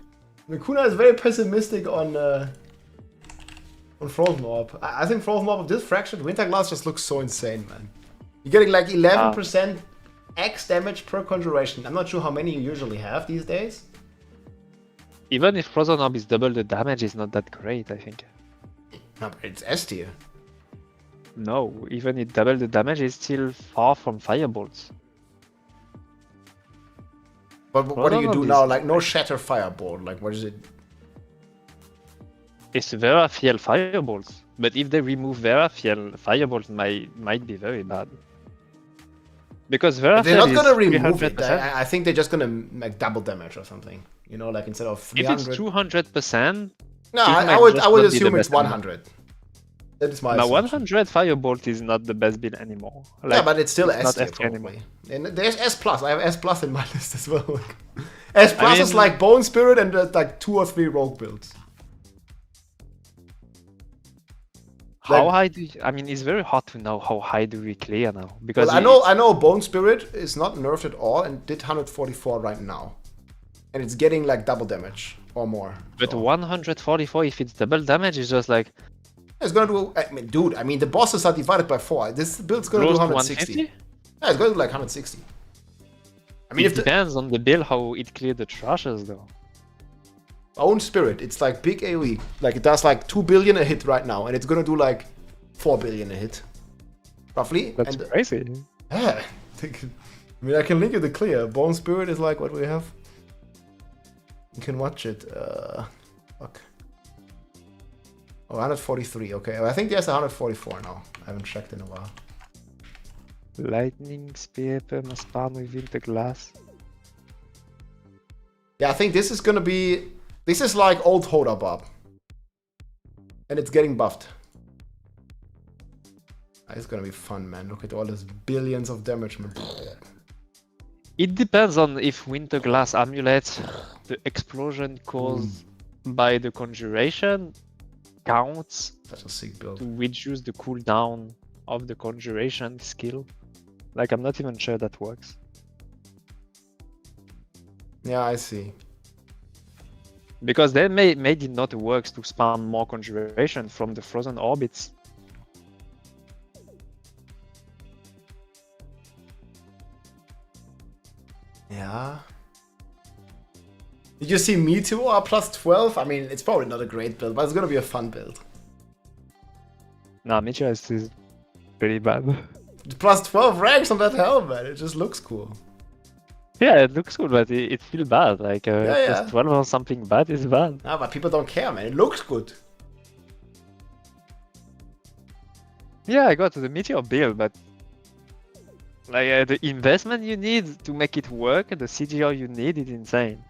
Mikuna is very pessimistic on Frozen Orb. I think Frozen Orb of this Fractured Winterglass just looks so insane, man. You're getting like 11% X damage per conjuration. I'm not sure how many you usually have these days. Even if Frozen Orb is double the damage, is not that great, I think. No, but it's S tier. No, even if double the damage is still far from Firebolts. But what do you Frozen do Orb now? is- Like no Shatter Firebolt. Like what is it? It's Verafiel Firebolts. But if they remove Verafiel, Firebolts might be very bad. Because Verafiel They're not is gonna remove it. 300%. I think they're just gonna make double damage or something. You know, like instead of If 300. it's 200%, No, it I might would just I would not be the assume it's best amount. 100. That is my Now assumption. 100 Firebolt is not the best build anymore. Yeah, but it's still S not tier S tier anymore. probably. And there's S plus. I have S plus in my list as well. S plus is mean- like Bone Spirit and like 2 or 3 rogue builds. How Like- high do you, I mean, it's very hard to know how high do we clear now because Well, I know Bone Spirit is not nerfed at all and did 144 right now, and it's getting like double damage or more. But So- 144, if it's double damage, is just like It's gonna do. I mean, dude. I mean, the bosses are divided by 4. This build's gonna close do to 160. 150. Yeah, it's gonna do like 160. I mean, It if the depends on the build how it cleared the trashes though. Bone Spirit, it's like big AoE. Like it does like 2 billion a hit right now, and it's gonna do like 4 billion a hit, roughly. That's and, crazy. Yeah. I mean, I can link you the clear. Bone Spirit is like what we have. You can watch it. Fuck. Oh, 143. Okay, well, I think there's 144 now. I haven't checked in a while. Lightning spear perma spawn within the glass. Yeah, I think this is gonna be. This is like old Hoda Barb, and it's getting buffed. It's gonna be fun, man. Look at all this billions of damage, man. It depends on if Winter Glass Amulet, the explosion caused by the conjuration, counts Such a sick build. to reduce the cooldown of the conjuration skill. Like, I'm not even sure that works. Yeah, I see. Because they made it not work to spawn more conjuration from the frozen orbits. Yeah. Did you see Meteor plus 12? I mean, it's probably not a great build, but it's gonna be a fun build. Nah, Meteor is pretty bad. Plus 12 ranks on that helmet. It just looks cool. Yeah, it looks cool, but it feels bad. Like, yeah. plus 12 or something bad is bad. Ah, but people don't care, man. It looks good. Yeah, I got the Meteor build, but like the investment you need to make it work and the CGR you need is insane.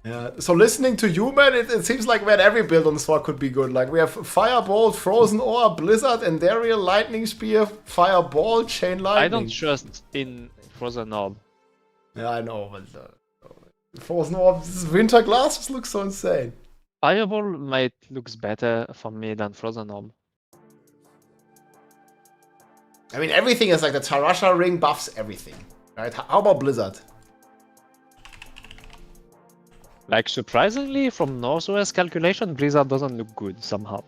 Yeah. So listening to you, man, it seems like man, every build on Sorc could be good. Like we have Firebolt, Frozen Ore, Blizzard, Endarial, Lightning Spear, Fireball, Chain Lightning. I don't trust in Frozen Orb. Yeah, I know, but Frozen Orb, Winter Glass just looks so insane. Fireball might looks better for me than Frozen Orb. I mean, everything is like the Tarasha ring buffs everything, right? How about Blizzard? Like, surprisingly, from Northwest calculation, Blizzard doesn't look good somehow.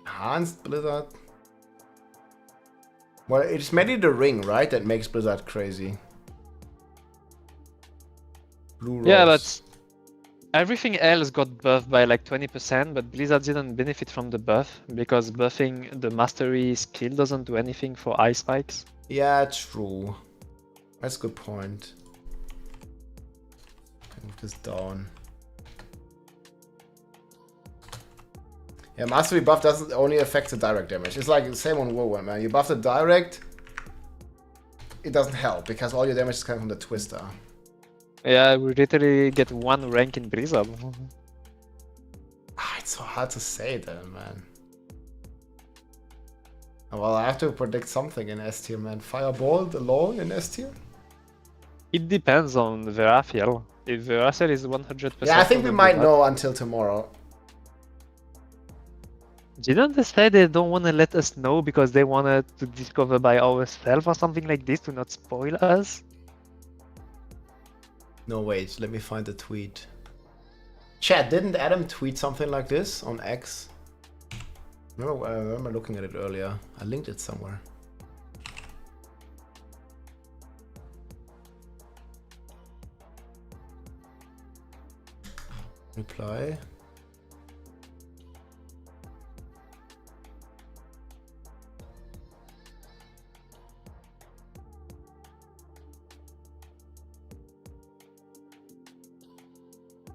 Enhanced Blizzard? Well, it's mainly the ring, right, that makes Blizzard crazy. Blue Yeah, Rose. but everything else got buffed by like 20%, but Blizzard didn't benefit from the buff because buffing the mastery skill doesn't do anything for ice spikes. Yeah, true. That's a good point. Move this down. Yeah, mastery buff doesn't only affect the direct damage. It's like the same on Whirlwind, man. You buff the direct, it doesn't help because all your damage is coming from the Twister. Yeah, we literally get one rank in Blizzard. It's so hard to say then, man. Well, I have to predict something in S tier, man. Fireball alone in S tier? It depends on Veraphiel. If Veraphiel is 100%. Yeah, I think we over might Blizzard- know until tomorrow. Didn't they say they don't want to let us know because they wanted to discover by ourselves or something like this to not spoil us? No, wait, let me find the tweet. Chat, didn't Adam tweet something like this on X? I remember looking at it earlier. I linked it somewhere. Reply.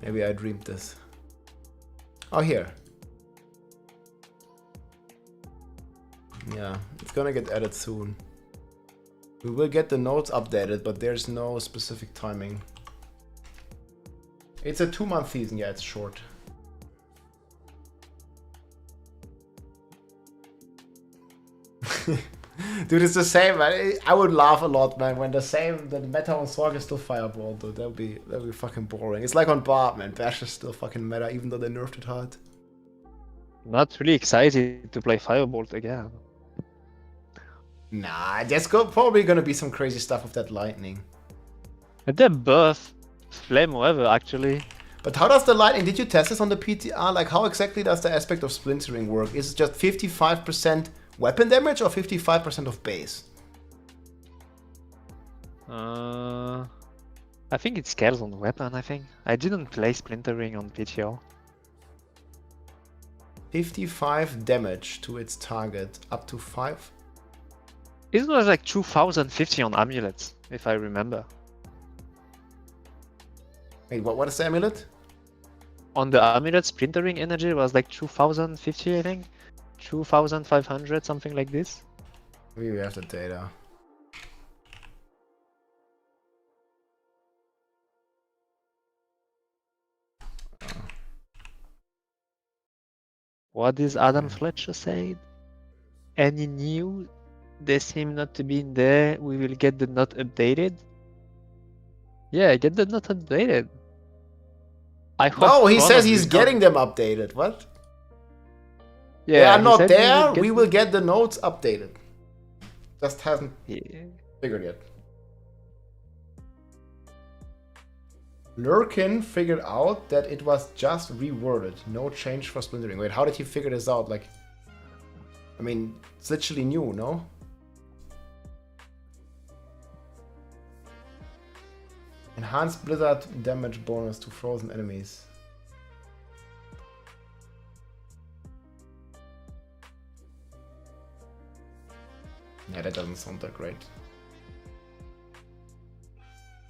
Maybe I dreamed this. Oh, here. Yeah, it's gonna get added soon. We will get the notes updated, but there's no specific timing. It's a 2-month season, yeah, it's short. Dude, it's the same, man. I would laugh a lot, man, when the meta on Sorc is still Fireball, dude. That'd be fucking boring. It's like on Barb, man. Bash is still fucking meta, even though they nerfed it hard. Not really excited to play Firebolt again. Nah, there's probably gonna be some crazy stuff with that lightning. And they buff Flame Weather, actually. But how does the lightning, did you test this on the PTR? Like, how exactly does the aspect of splintering work? Is it just 55% weapon damage or 55% of base? I think it scales on weapon, I think. I didn't play Splintering on PTR. 55 damage to its target, up to 5? It was like 2050 on amulets, if I remember. Wait, what is the amulet? On the amulet, Splintering energy was like 2050, I think. 2500, something like this. We have the data. What is Adam Fletcher said? Any new? They seem not to be in there. We will get the not updated. Yeah, get the not updated. I hope. No, he says he's getting them updated. What? Yeah, they are not there. We will get the notes updated. Just hasn't figured yet. Lurkin figured out that it was just reworded. No change for splintering. Wait, how did he figure this out? Like, I mean, it's literally new, no? Enhanced blizzard damage bonus to frozen enemies. Yeah, that doesn't sound that great.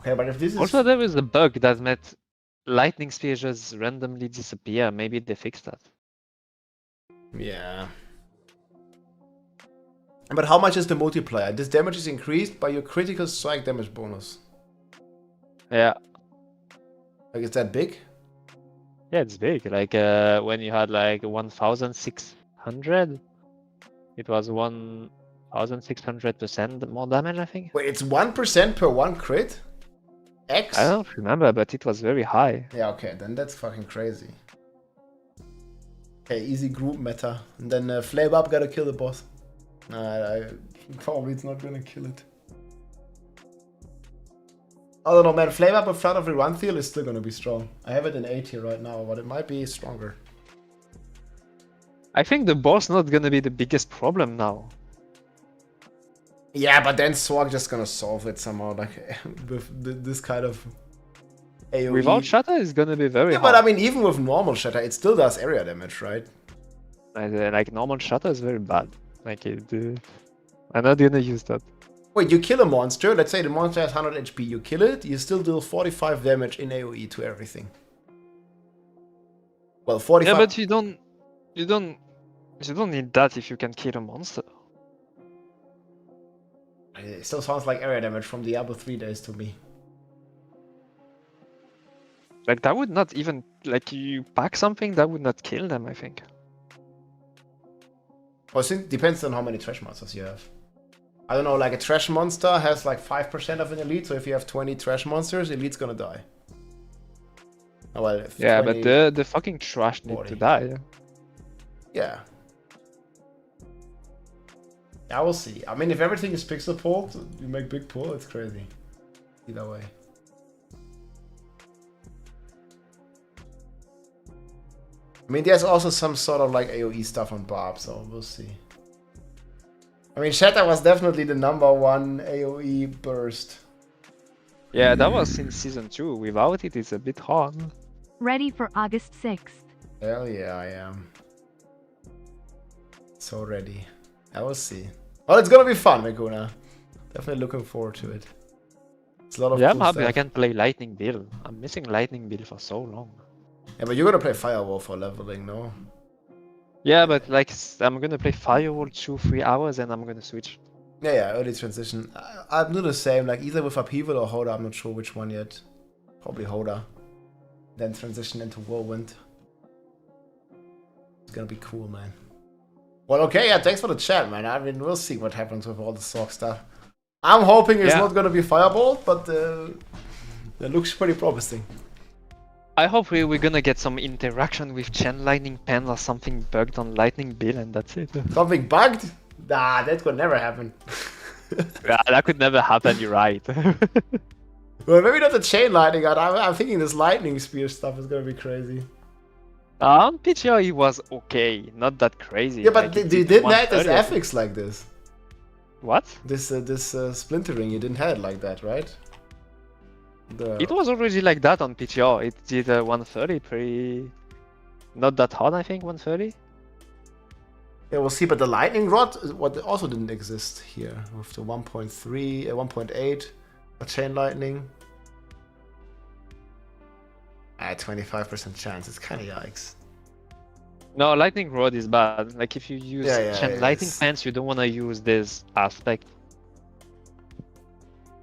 Okay, but if this is... Also, there was a bug that made lightning spears just randomly disappear. Maybe they fixed that. Yeah. But how much is the multiplier? This damage is increased by your critical strike damage bonus. Yeah. Like, is that big? Yeah, it's big. Like, when you had like 1600, it was 1600% more damage, I think. Wait, it's 1% per one crit? X? I don't remember, but it was very high. Yeah, okay, then that's fucking crazy. Okay, easy group meta. And then Flame Up gotta kill the boss. Probably it's not gonna kill it. I don't know, man. Flame Up in front of Run-Thiel is still gonna be strong. I have it in 8 here right now, but it might be stronger. I think the boss not gonna be the biggest problem now. Yeah, but then Sorc just gonna solve it somehow, like with this kind of AoE. Without Shatter, it's gonna be very hard. But I mean, even with normal Shatter, it still does area damage, right? Like normal Shatter is very bad. Like I'm not gonna use that. Wait, you kill a monster. Let's say the monster has 100 HP. You kill it. You still deal 45 damage in AoE to everything. Well, 45. Yeah, but you don't need that if you can kill a monster. It still sounds like area damage from Diablo 3 days to me. Like, that would not even... Like, you pack something, that would not kill them, I think. Well, it depends on how many trash monsters you have. I don't know, like a trash monster has like 5% of an elite, so if you have 20 trash monsters, elite's gonna die. Oh, well, yeah, but the fucking trash need to die. Yeah. I will see. I mean, if everything is pixel pulled, you make big pull, it's crazy. Either way. I mean, there's also some sort of like AoE stuff on Barb, so we'll see. I mean, Shatter was definitely the #1 AoE burst. Yeah, that was in Season 2. Without it, it's a bit hard. Ready for August 6th. Hell yeah, I am. So ready. I will see. Well, it's gonna be fun, Mikuna. Definitely looking forward to it. It's a lot of yeah, cool I'm happy stuff. I can play Lightning Bill. I'm missing Lightning Bill for so long. Yeah, but you're gonna play Firewall for leveling, no? Yeah, but like, I'm gonna play Firewall 2-3 hours and I'm gonna switch. Yeah, early transition. I'll do the same, like either with Upheaval or Hoda, I'm not sure which one yet. Probably Hoda. Then transition into Whirlwind. It's gonna be cool, man. Well, okay, yeah, thanks for the chat, man. I mean, we'll see what happens with all the Sorc stuff. I'm hoping it's not going to be Fireball, but it looks pretty promising. I hope we're gonna get some interaction with Chain Lightning Pen or something bugged on Lightning Bill, and that's it. Something bugged? Nah, that could never happen. Yeah, that could never happen, you're right. Well, maybe not the Chain Lightning. I'm thinking this Lightning Spear stuff is going to be crazy. On PTO, it was okay, not that crazy. Yeah, but like, you didn't have this affix like this. What? This splintering, you didn't have it like that, right? It was already like that on PTO. It did 130 pretty... Not that hard, I think, 130. Yeah, we'll see, but the lightning rod also didn't exist here with the 1.3, 1.8, a chain lightning. 25% chance. It's kind of yikes. No, lightning rod is bad. Like if you use chain lightning pants, you don't want to use this aspect.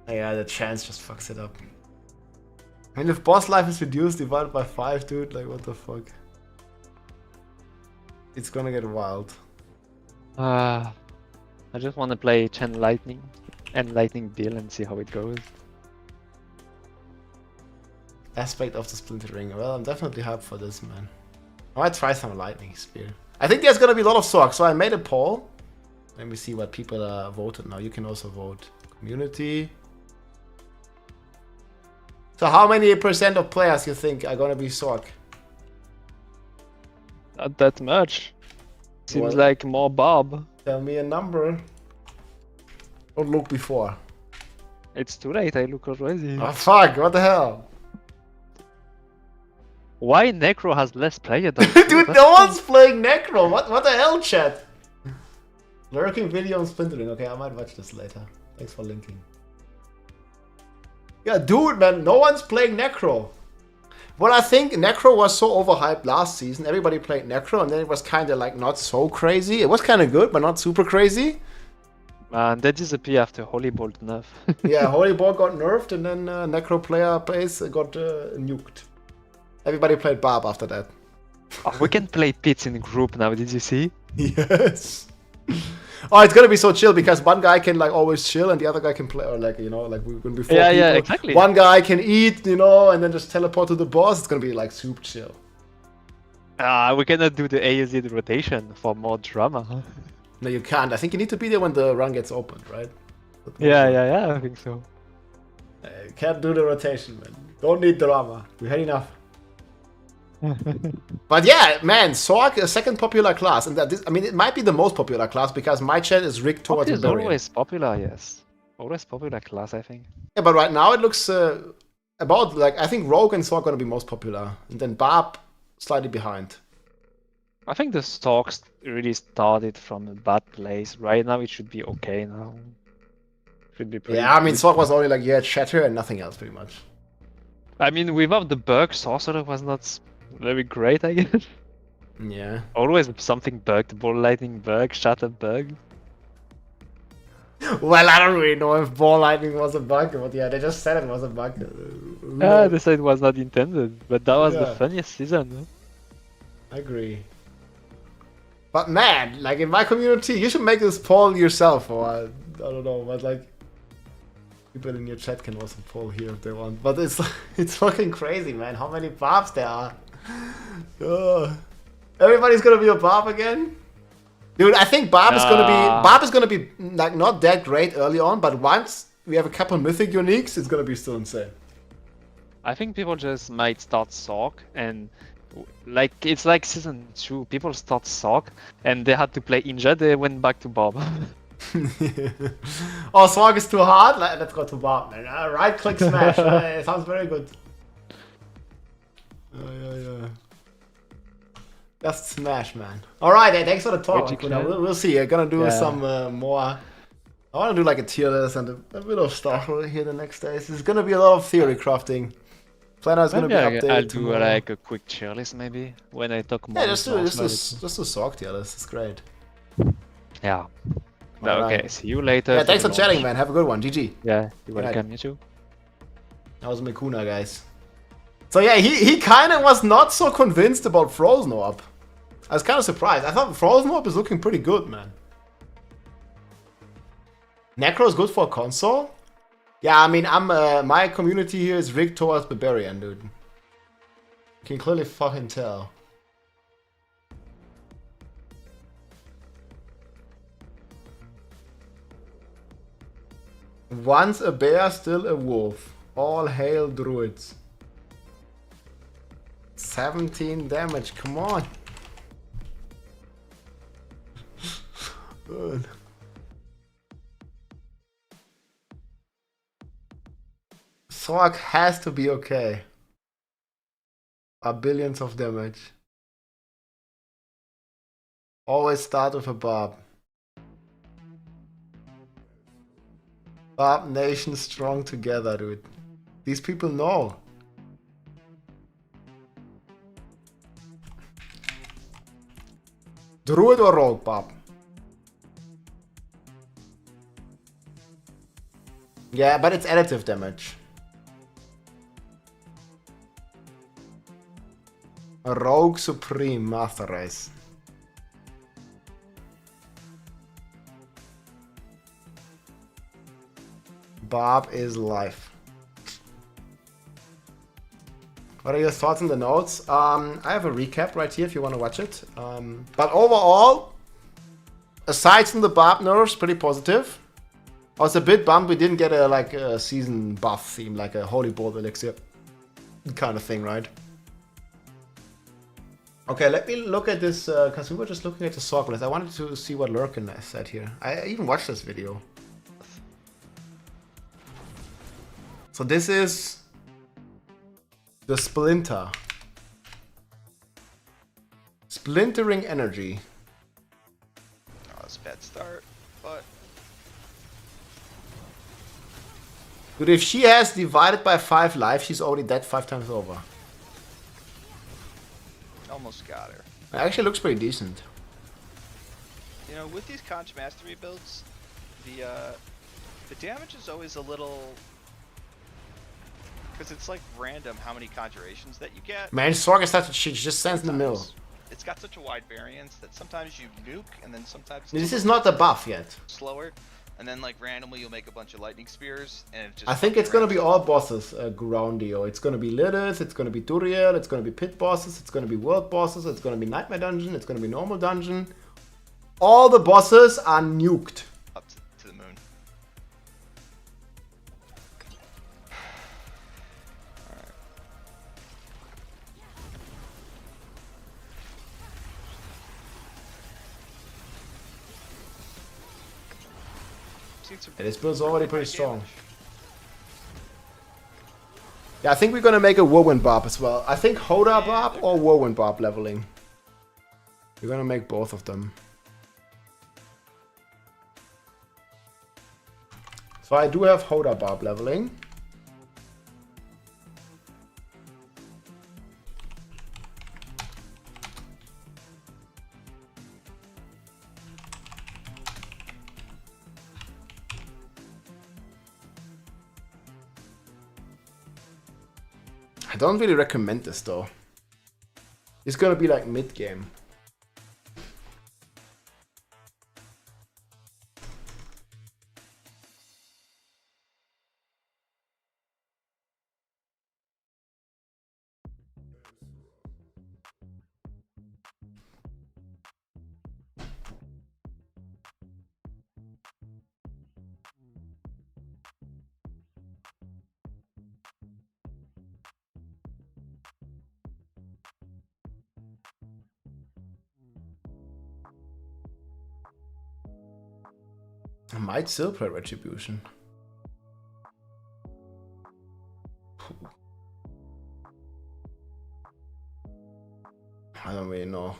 Yeah, the chance just fucks it up. I mean, if boss life is reduced divided by 5, dude, like what the fuck? It's gonna get wild. I just want to play Chain Lightning and Lightning Bill and see how it goes. Aspect of the splintering. Well, I'm definitely hyped for this, man. I might try some Lightning Spear. I think there's gonna be a lot of Sorc, so I made a poll. Let me see what people voted now. You can also vote. Community. So how many % of players you think are gonna be Sorc? Not that much. Seems like more Barb. Tell me a number. Don't look before. It's too late, I look already. Oh fuck, what the hell? Why Necro has less player than dude, no one's playing Necro. What the hell, chat? Lurking video on splintering. Okay, I might watch this later. Thanks for linking. Yeah, dude, man, no one's playing Necro. Well, I think Necro was so overhyped last season. Everybody played Necro, and then it was kind of like not so crazy. It was kind of good, but not super crazy. And they disappear after Holy Bolt nerf. Yeah, Holy Bolt got nerfed, and then Necro player base got nuked. Everybody played Barb after that. Oh, we can play pits in group now, did you see? Yes. Oh, it's gonna be so chill because one guy can like always chill and the other guy can play, or like, you know, like we're gonna be 4 people. Yeah, exactly. One guy can eat, you know, and then just teleport to the boss. It's gonna be like super chill. We cannot do the AZ rotation for more drama. No, you can't. I think you need to be there when the run gets opened, right? Yeah, I think so. You can't do the rotation, man. Don't need drama. We had enough. But yeah, man, Sorc, a second popular class, and I mean, it might be the most popular class because my chat is rigged towards Barbarian. It's always popular, yes. Always popular class, I think. Yeah, but right now it looks about like I think Rogue and Sorc gonna be most popular, and then Barb slightly behind. I think the Sorc really started from a bad place. Right now it should be okay now. Should be pretty. Yeah, I mean, Sorc was only like Shatter and nothing else pretty much. I mean, without the bug, Sorcerer was not very great, I guess. Yeah. Always something bugged. Ball lightning bug, shatter bug. Well, I don't really know if ball lightning was a bug, but yeah, they just said it was a bug. They said it was not intended, but that was the funniest season. I agree. But man, like in my community, you should make this poll yourself, or I don't know, but like people in your chat can also poll here if they want. But it's fucking crazy, man. How many Barbs there are? Everybody's gonna be a Barb again, dude. I think Barb is gonna be like not that great early on, but once we have a couple Mythic uniques, it's gonna be still insane. I think people just might start Sorc and like it's like season 2. People start Sorc and they had to play Inja. They went back to Barb. Oh, Sorc is too hard. Let's go to Barb, man. Right click smash. It sounds very good. Yeah. Just smash, man. Alright, thanks for the talk. We'll see. I'm gonna do some more. I wanna do like a tier list and a bit of stuff here the next days. There's gonna be a lot of theory crafting. Planner is gonna be updated. I'll do like a quick tier list maybe when I talk more. Yeah, just do Sorc tier list. It's great. Yeah. Okay, see you later. Yeah, thanks for chatting, man. Have a good one. GG. Yeah, you're welcome. You too. That was Mikuna, guys. So yeah, he kind of was not so convinced about Frozen Orb. I was kind of surprised. I thought Frozen Orb is looking pretty good, man. Necro is good for a console? Yeah, I mean, my community here is rigged towards Barbarian, dude. You can clearly fucking tell. Once a bear, still a wolf. All hail druids. 17 damage, come on. Good. Sorc has to be okay. Billions of damage. Always start with a Barb. Barb Nation strong together, dude. These people know. Druid or Rogue Barb? Yeah, but it's additive damage. A Rogue Supreme Master Race. Barb is life. What are your thoughts on the notes? I have a recap right here if you want to watch it. But overall, aside from the Barb nerfs, pretty positive. I was a bit bummed we didn't get a season buff theme, like a Holy Bolt Elixir kind of thing, right? Okay, let me look at this, because we were just looking at the Sorc list. I wanted to see what Lurkin said here. I even watched this video. So this is the Splinter. Splintering Energy. Oh, that's a bad start, but... Dude, if she has divided by 5 life, she's already dead 5 times over. Almost got her. It actually looks pretty decent. You know, with these Conch Mastery builds, the damage is always a little... Because it's like random how many conjurations that you get. Man, Sorc is such she just stands in the middle. It's got such a wide variance that sometimes you nuke and then sometimes... This is not a buff yet. Slower. And then like randomly you'll make a bunch of lightning spears and it just... I think it's gonna be all bosses, Groundio. It's gonna be Lilith, it's gonna be Duriel, it's gonna be pit bosses, it's gonna be world bosses, it's gonna be nightmare dungeon, it's gonna be normal dungeon. All the bosses are nuked. Up to the moon. Yeah, this build's already pretty strong. Yeah, I think we're gonna make a Whirlwind Barb as well. I think Hoda Barb or Whirlwind Barb leveling. We're gonna make both of them. So I do have Hoda Barb leveling. I don't really recommend this though. It's gonna be like mid-game. I might still play Retribution. I don't really know.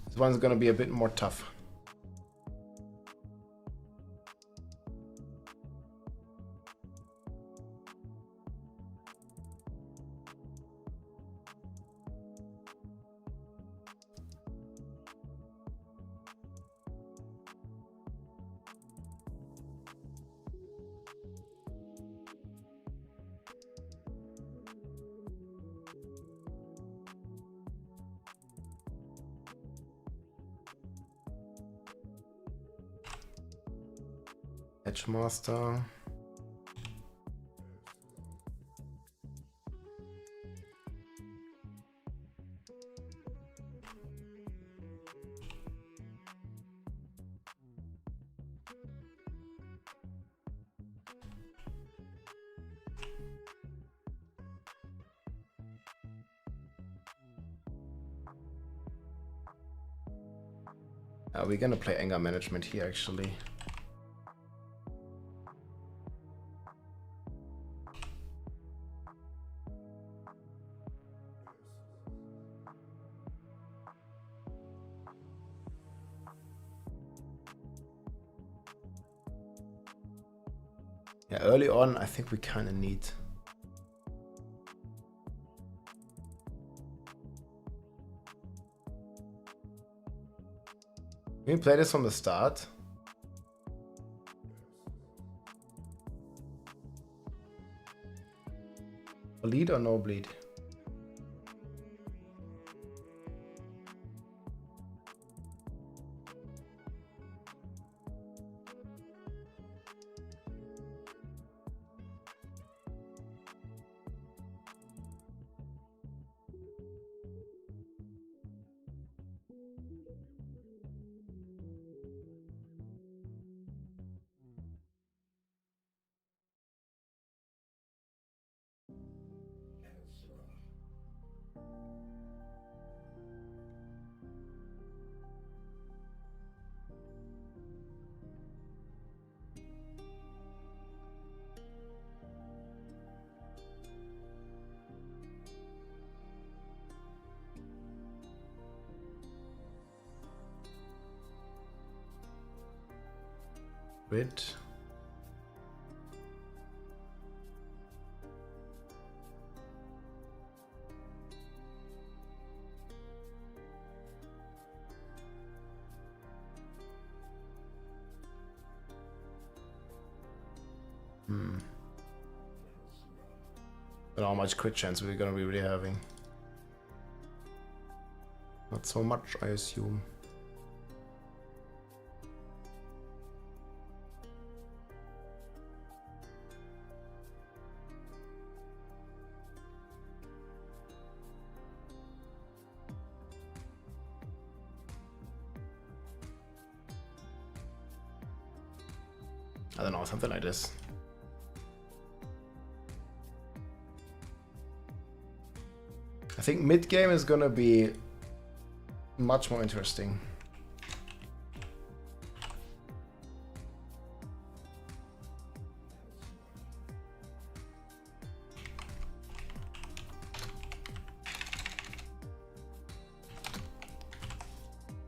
This one's gonna be a bit more tough. Edgemaster. We're gonna play anger management here actually. Yeah, early on I think we kind of need we play this from the start. Bleed or no bleed? Grid. Don't know how much crit chance we're gonna be really having. Not so much, I assume. I don't know, something like this. I think mid game is gonna be much more interesting.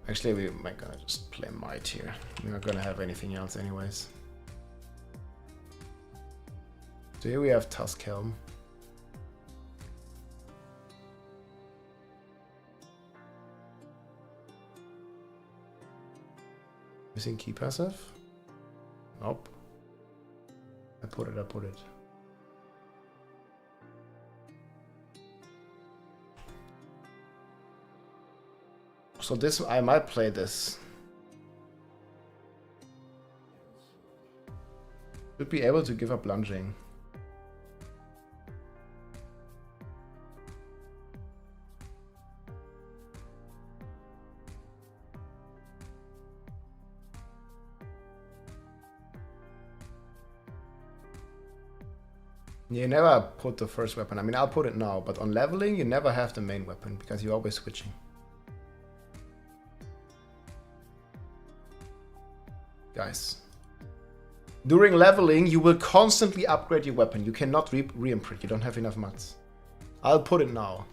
Actually, we might gonna just play Might here. We're not gonna have anything else anyways. So here we have Tusk Helm. Missing key passive? Nope. I put it. So this, I might play this. Should be able to give up lunging. You never put the first weapon. I mean, I'll put it now, but on leveling, you never have the main weapon because you're always switching. Guys, during leveling, you will constantly upgrade your weapon. You cannot re-imprint. You don't have enough mats. I'll put it now.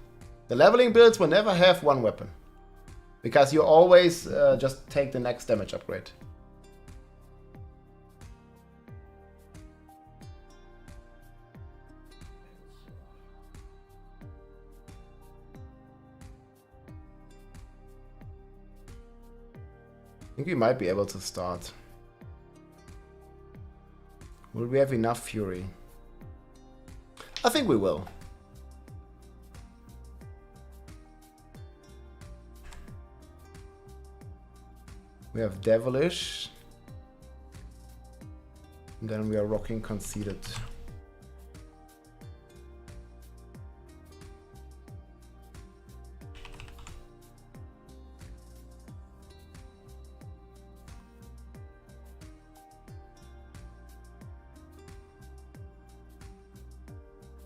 The leveling builds will never have one weapon because you always just take the next damage upgrade. I think we might be able to start. Will we have enough fury? I think we will. We have Devilish. And then we are rocking conceded.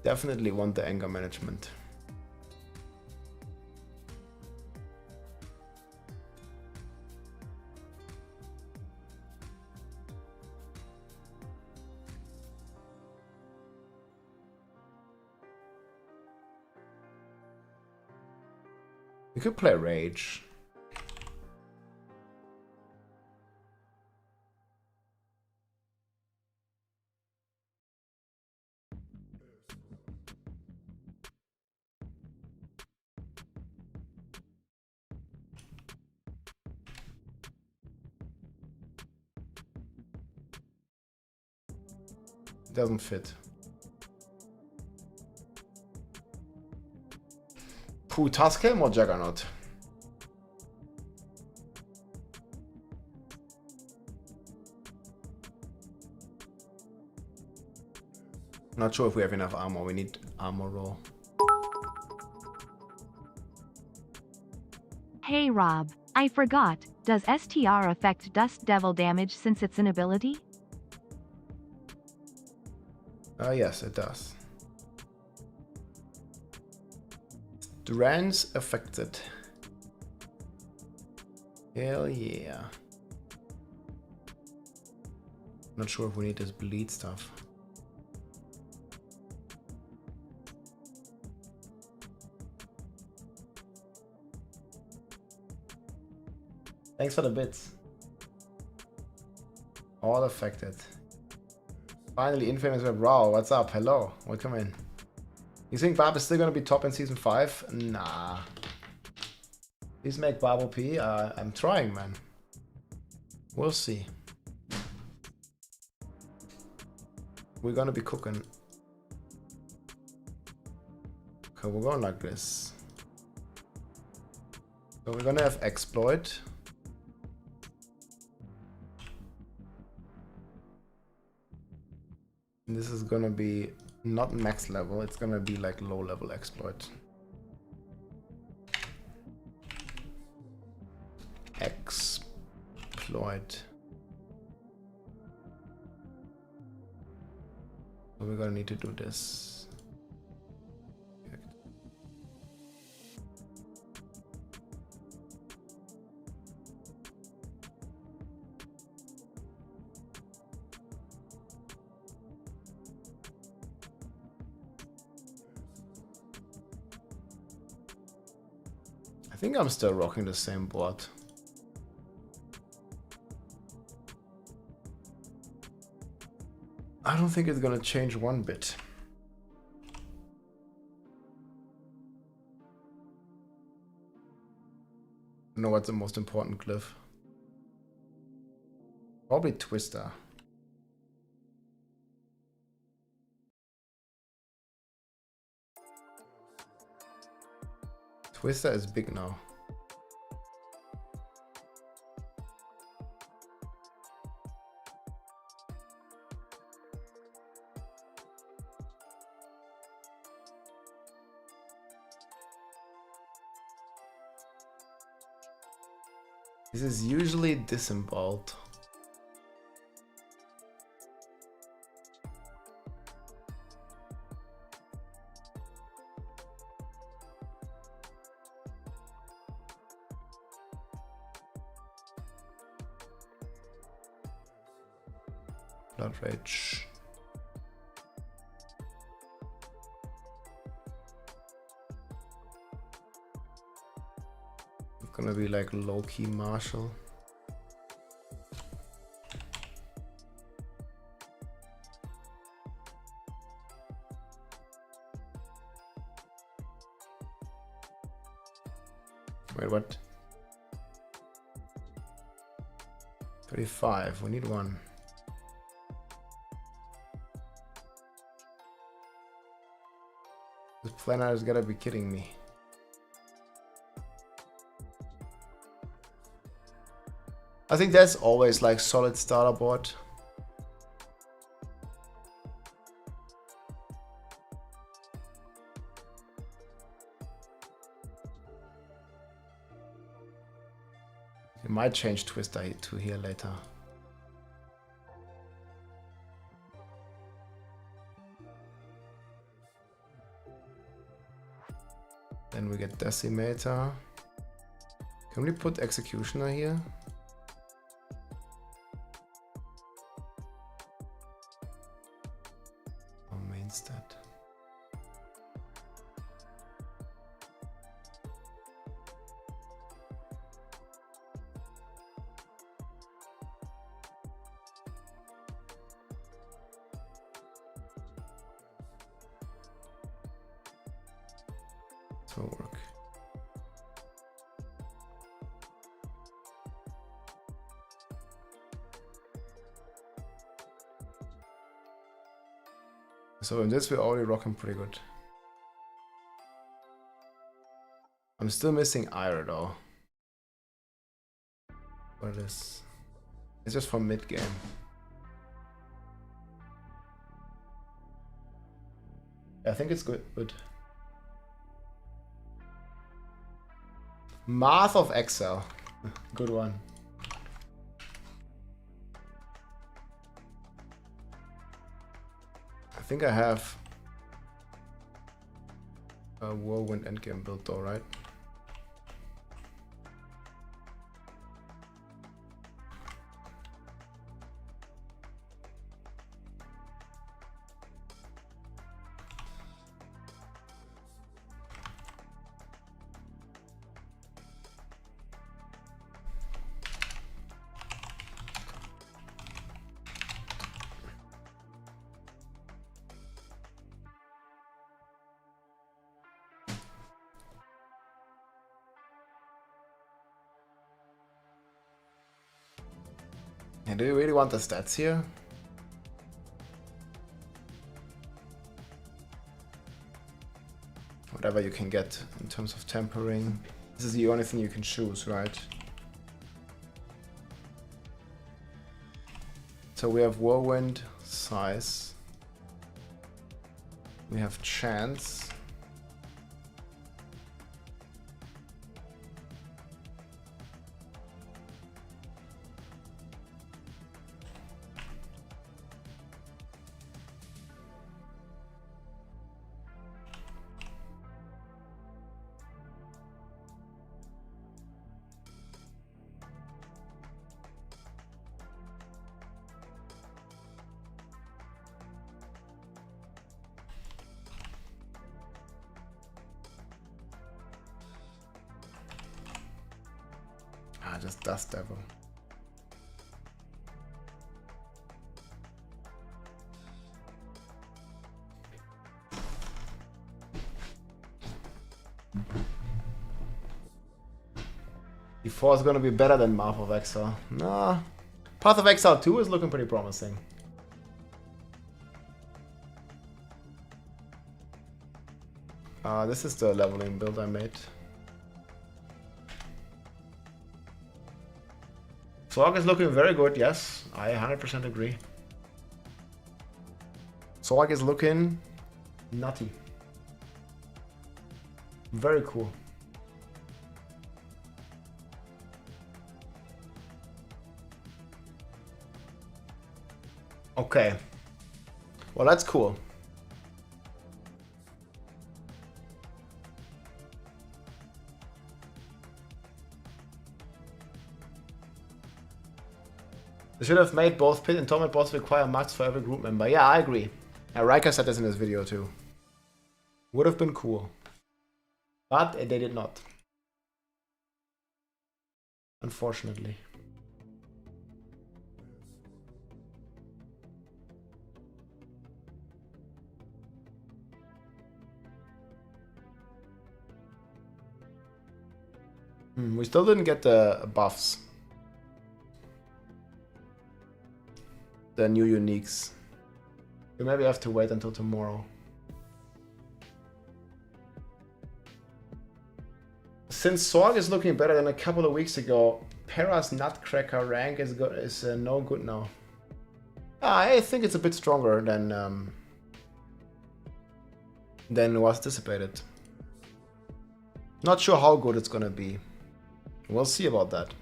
Definitely want the anger management. We could play Rage. Doesn't fit. Puh, Taskhelm or Juggernaut? Not sure if we have enough armor. We need armor roll. Hey Rob, I forgot. Does STR affect Dust Devil damage since it's an ability? Yes, it does. Durance affected. Hell yeah. Not sure if we need this bleed stuff. Thanks for the bits. All affected. Finally, Infamous Web. Raw, what's up? Hello, welcome in. You think Barb is still gonna be top in season 5? Nah. Please make Barb OP. I'm trying, man. We'll see. We're gonna be cooking. Okay, we're going like this. So we're gonna have exploit. And this is gonna be not max level, it's gonna be like low level exploit. Exploit. So we're gonna need to do this. I think I'm still rocking the same board. I don't think it's gonna change one bit. I know what's the most important glyph. Probably Twister. Twister is big now. This is usually disemboweled. Blood Rage. It's gonna be like low-key Marshall. Wait, what? 35, we need one. This planner has gotta be kidding me. I think that's always like solid starter board. We might change Twister to here later. Then we get Decimator. Can we put Executioner here? Oh, main stat. This will work. So in this we're already rocking pretty good. I'm still missing Ire though. What is this? It's just for mid game. I think it's good. Math of Excel. Good one. I think I have a Whirlwind Endgame build though, right? And do you really want the stats here? Whatever you can get in terms of tempering. This is the only thing you can choose, right? So we have Whirlwind, Size. We have Chance. Just Dust Devil. D4 is gonna be better than Path of Exile. Nah. Path of Exile 2 is looking pretty promising. This is the leveling build I made. Sorc is looking very good, yes, I 100% agree. Sorc is looking nutty. Very cool. Okay. Well, that's cool. They should have made both Pit and Torment boss require max for every group member. Yeah, I agree. Yeah, Riker said this in his video too. Would have been cool. But they did not. Unfortunately. We still didn't get the buffs. The new uniques. We maybe have to wait until tomorrow. Since Sorc is looking better than a couple of weeks ago, Para's Nutcracker rank is no good now. I think it's a bit stronger than was anticipated. Not sure how good it's gonna be. We'll see about that.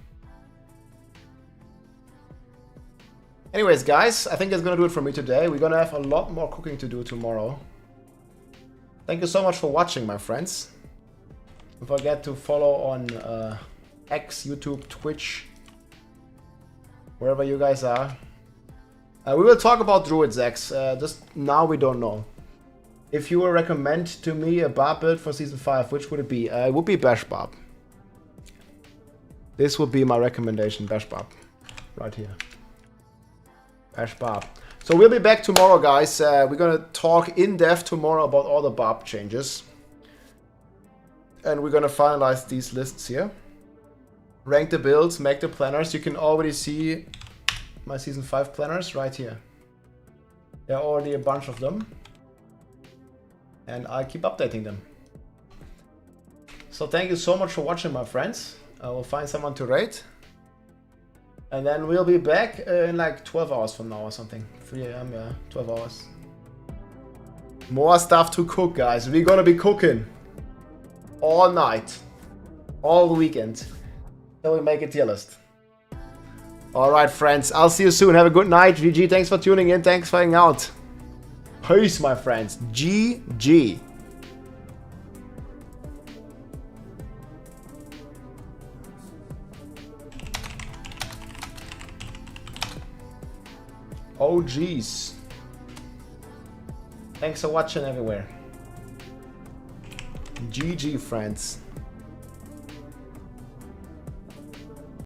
Anyways, guys, I think that's gonna do it for me today. We're gonna have a lot more cooking to do tomorrow. Thank you so much for watching, my friends. Don't forget to follow on X, YouTube, Twitch, wherever you guys are. We will talk about Druids, X. Just now we don't know. If you will recommend to me a Barb build for Season 5, which would it be? It would be Bash Barb. This would be my recommendation, Bash Barb. Right here. Bash Barb. So we'll be back tomorrow, guys. We're gonna talk in depth tomorrow about all the Barb changes. And we're gonna finalize these lists here. Rank the builds, make the planners. You can already see my Season 5 planners right here. There are already a bunch of them. And I keep updating them. So thank you so much for watching, my friends. I will find someone to raid. And then we'll be back in like 12 hours from now or something. 3 AM, yeah, 12 hours. More stuff to cook, guys. We're gonna be cooking all night, all weekend. Then we make a tier list. Alright, friends. I'll see you soon. Have a good night. GG. Thanks for tuning in. Thanks for hanging out. Peace, my friends. GG. Oh, jeez. Thanks for watching everywhere. GG, friends.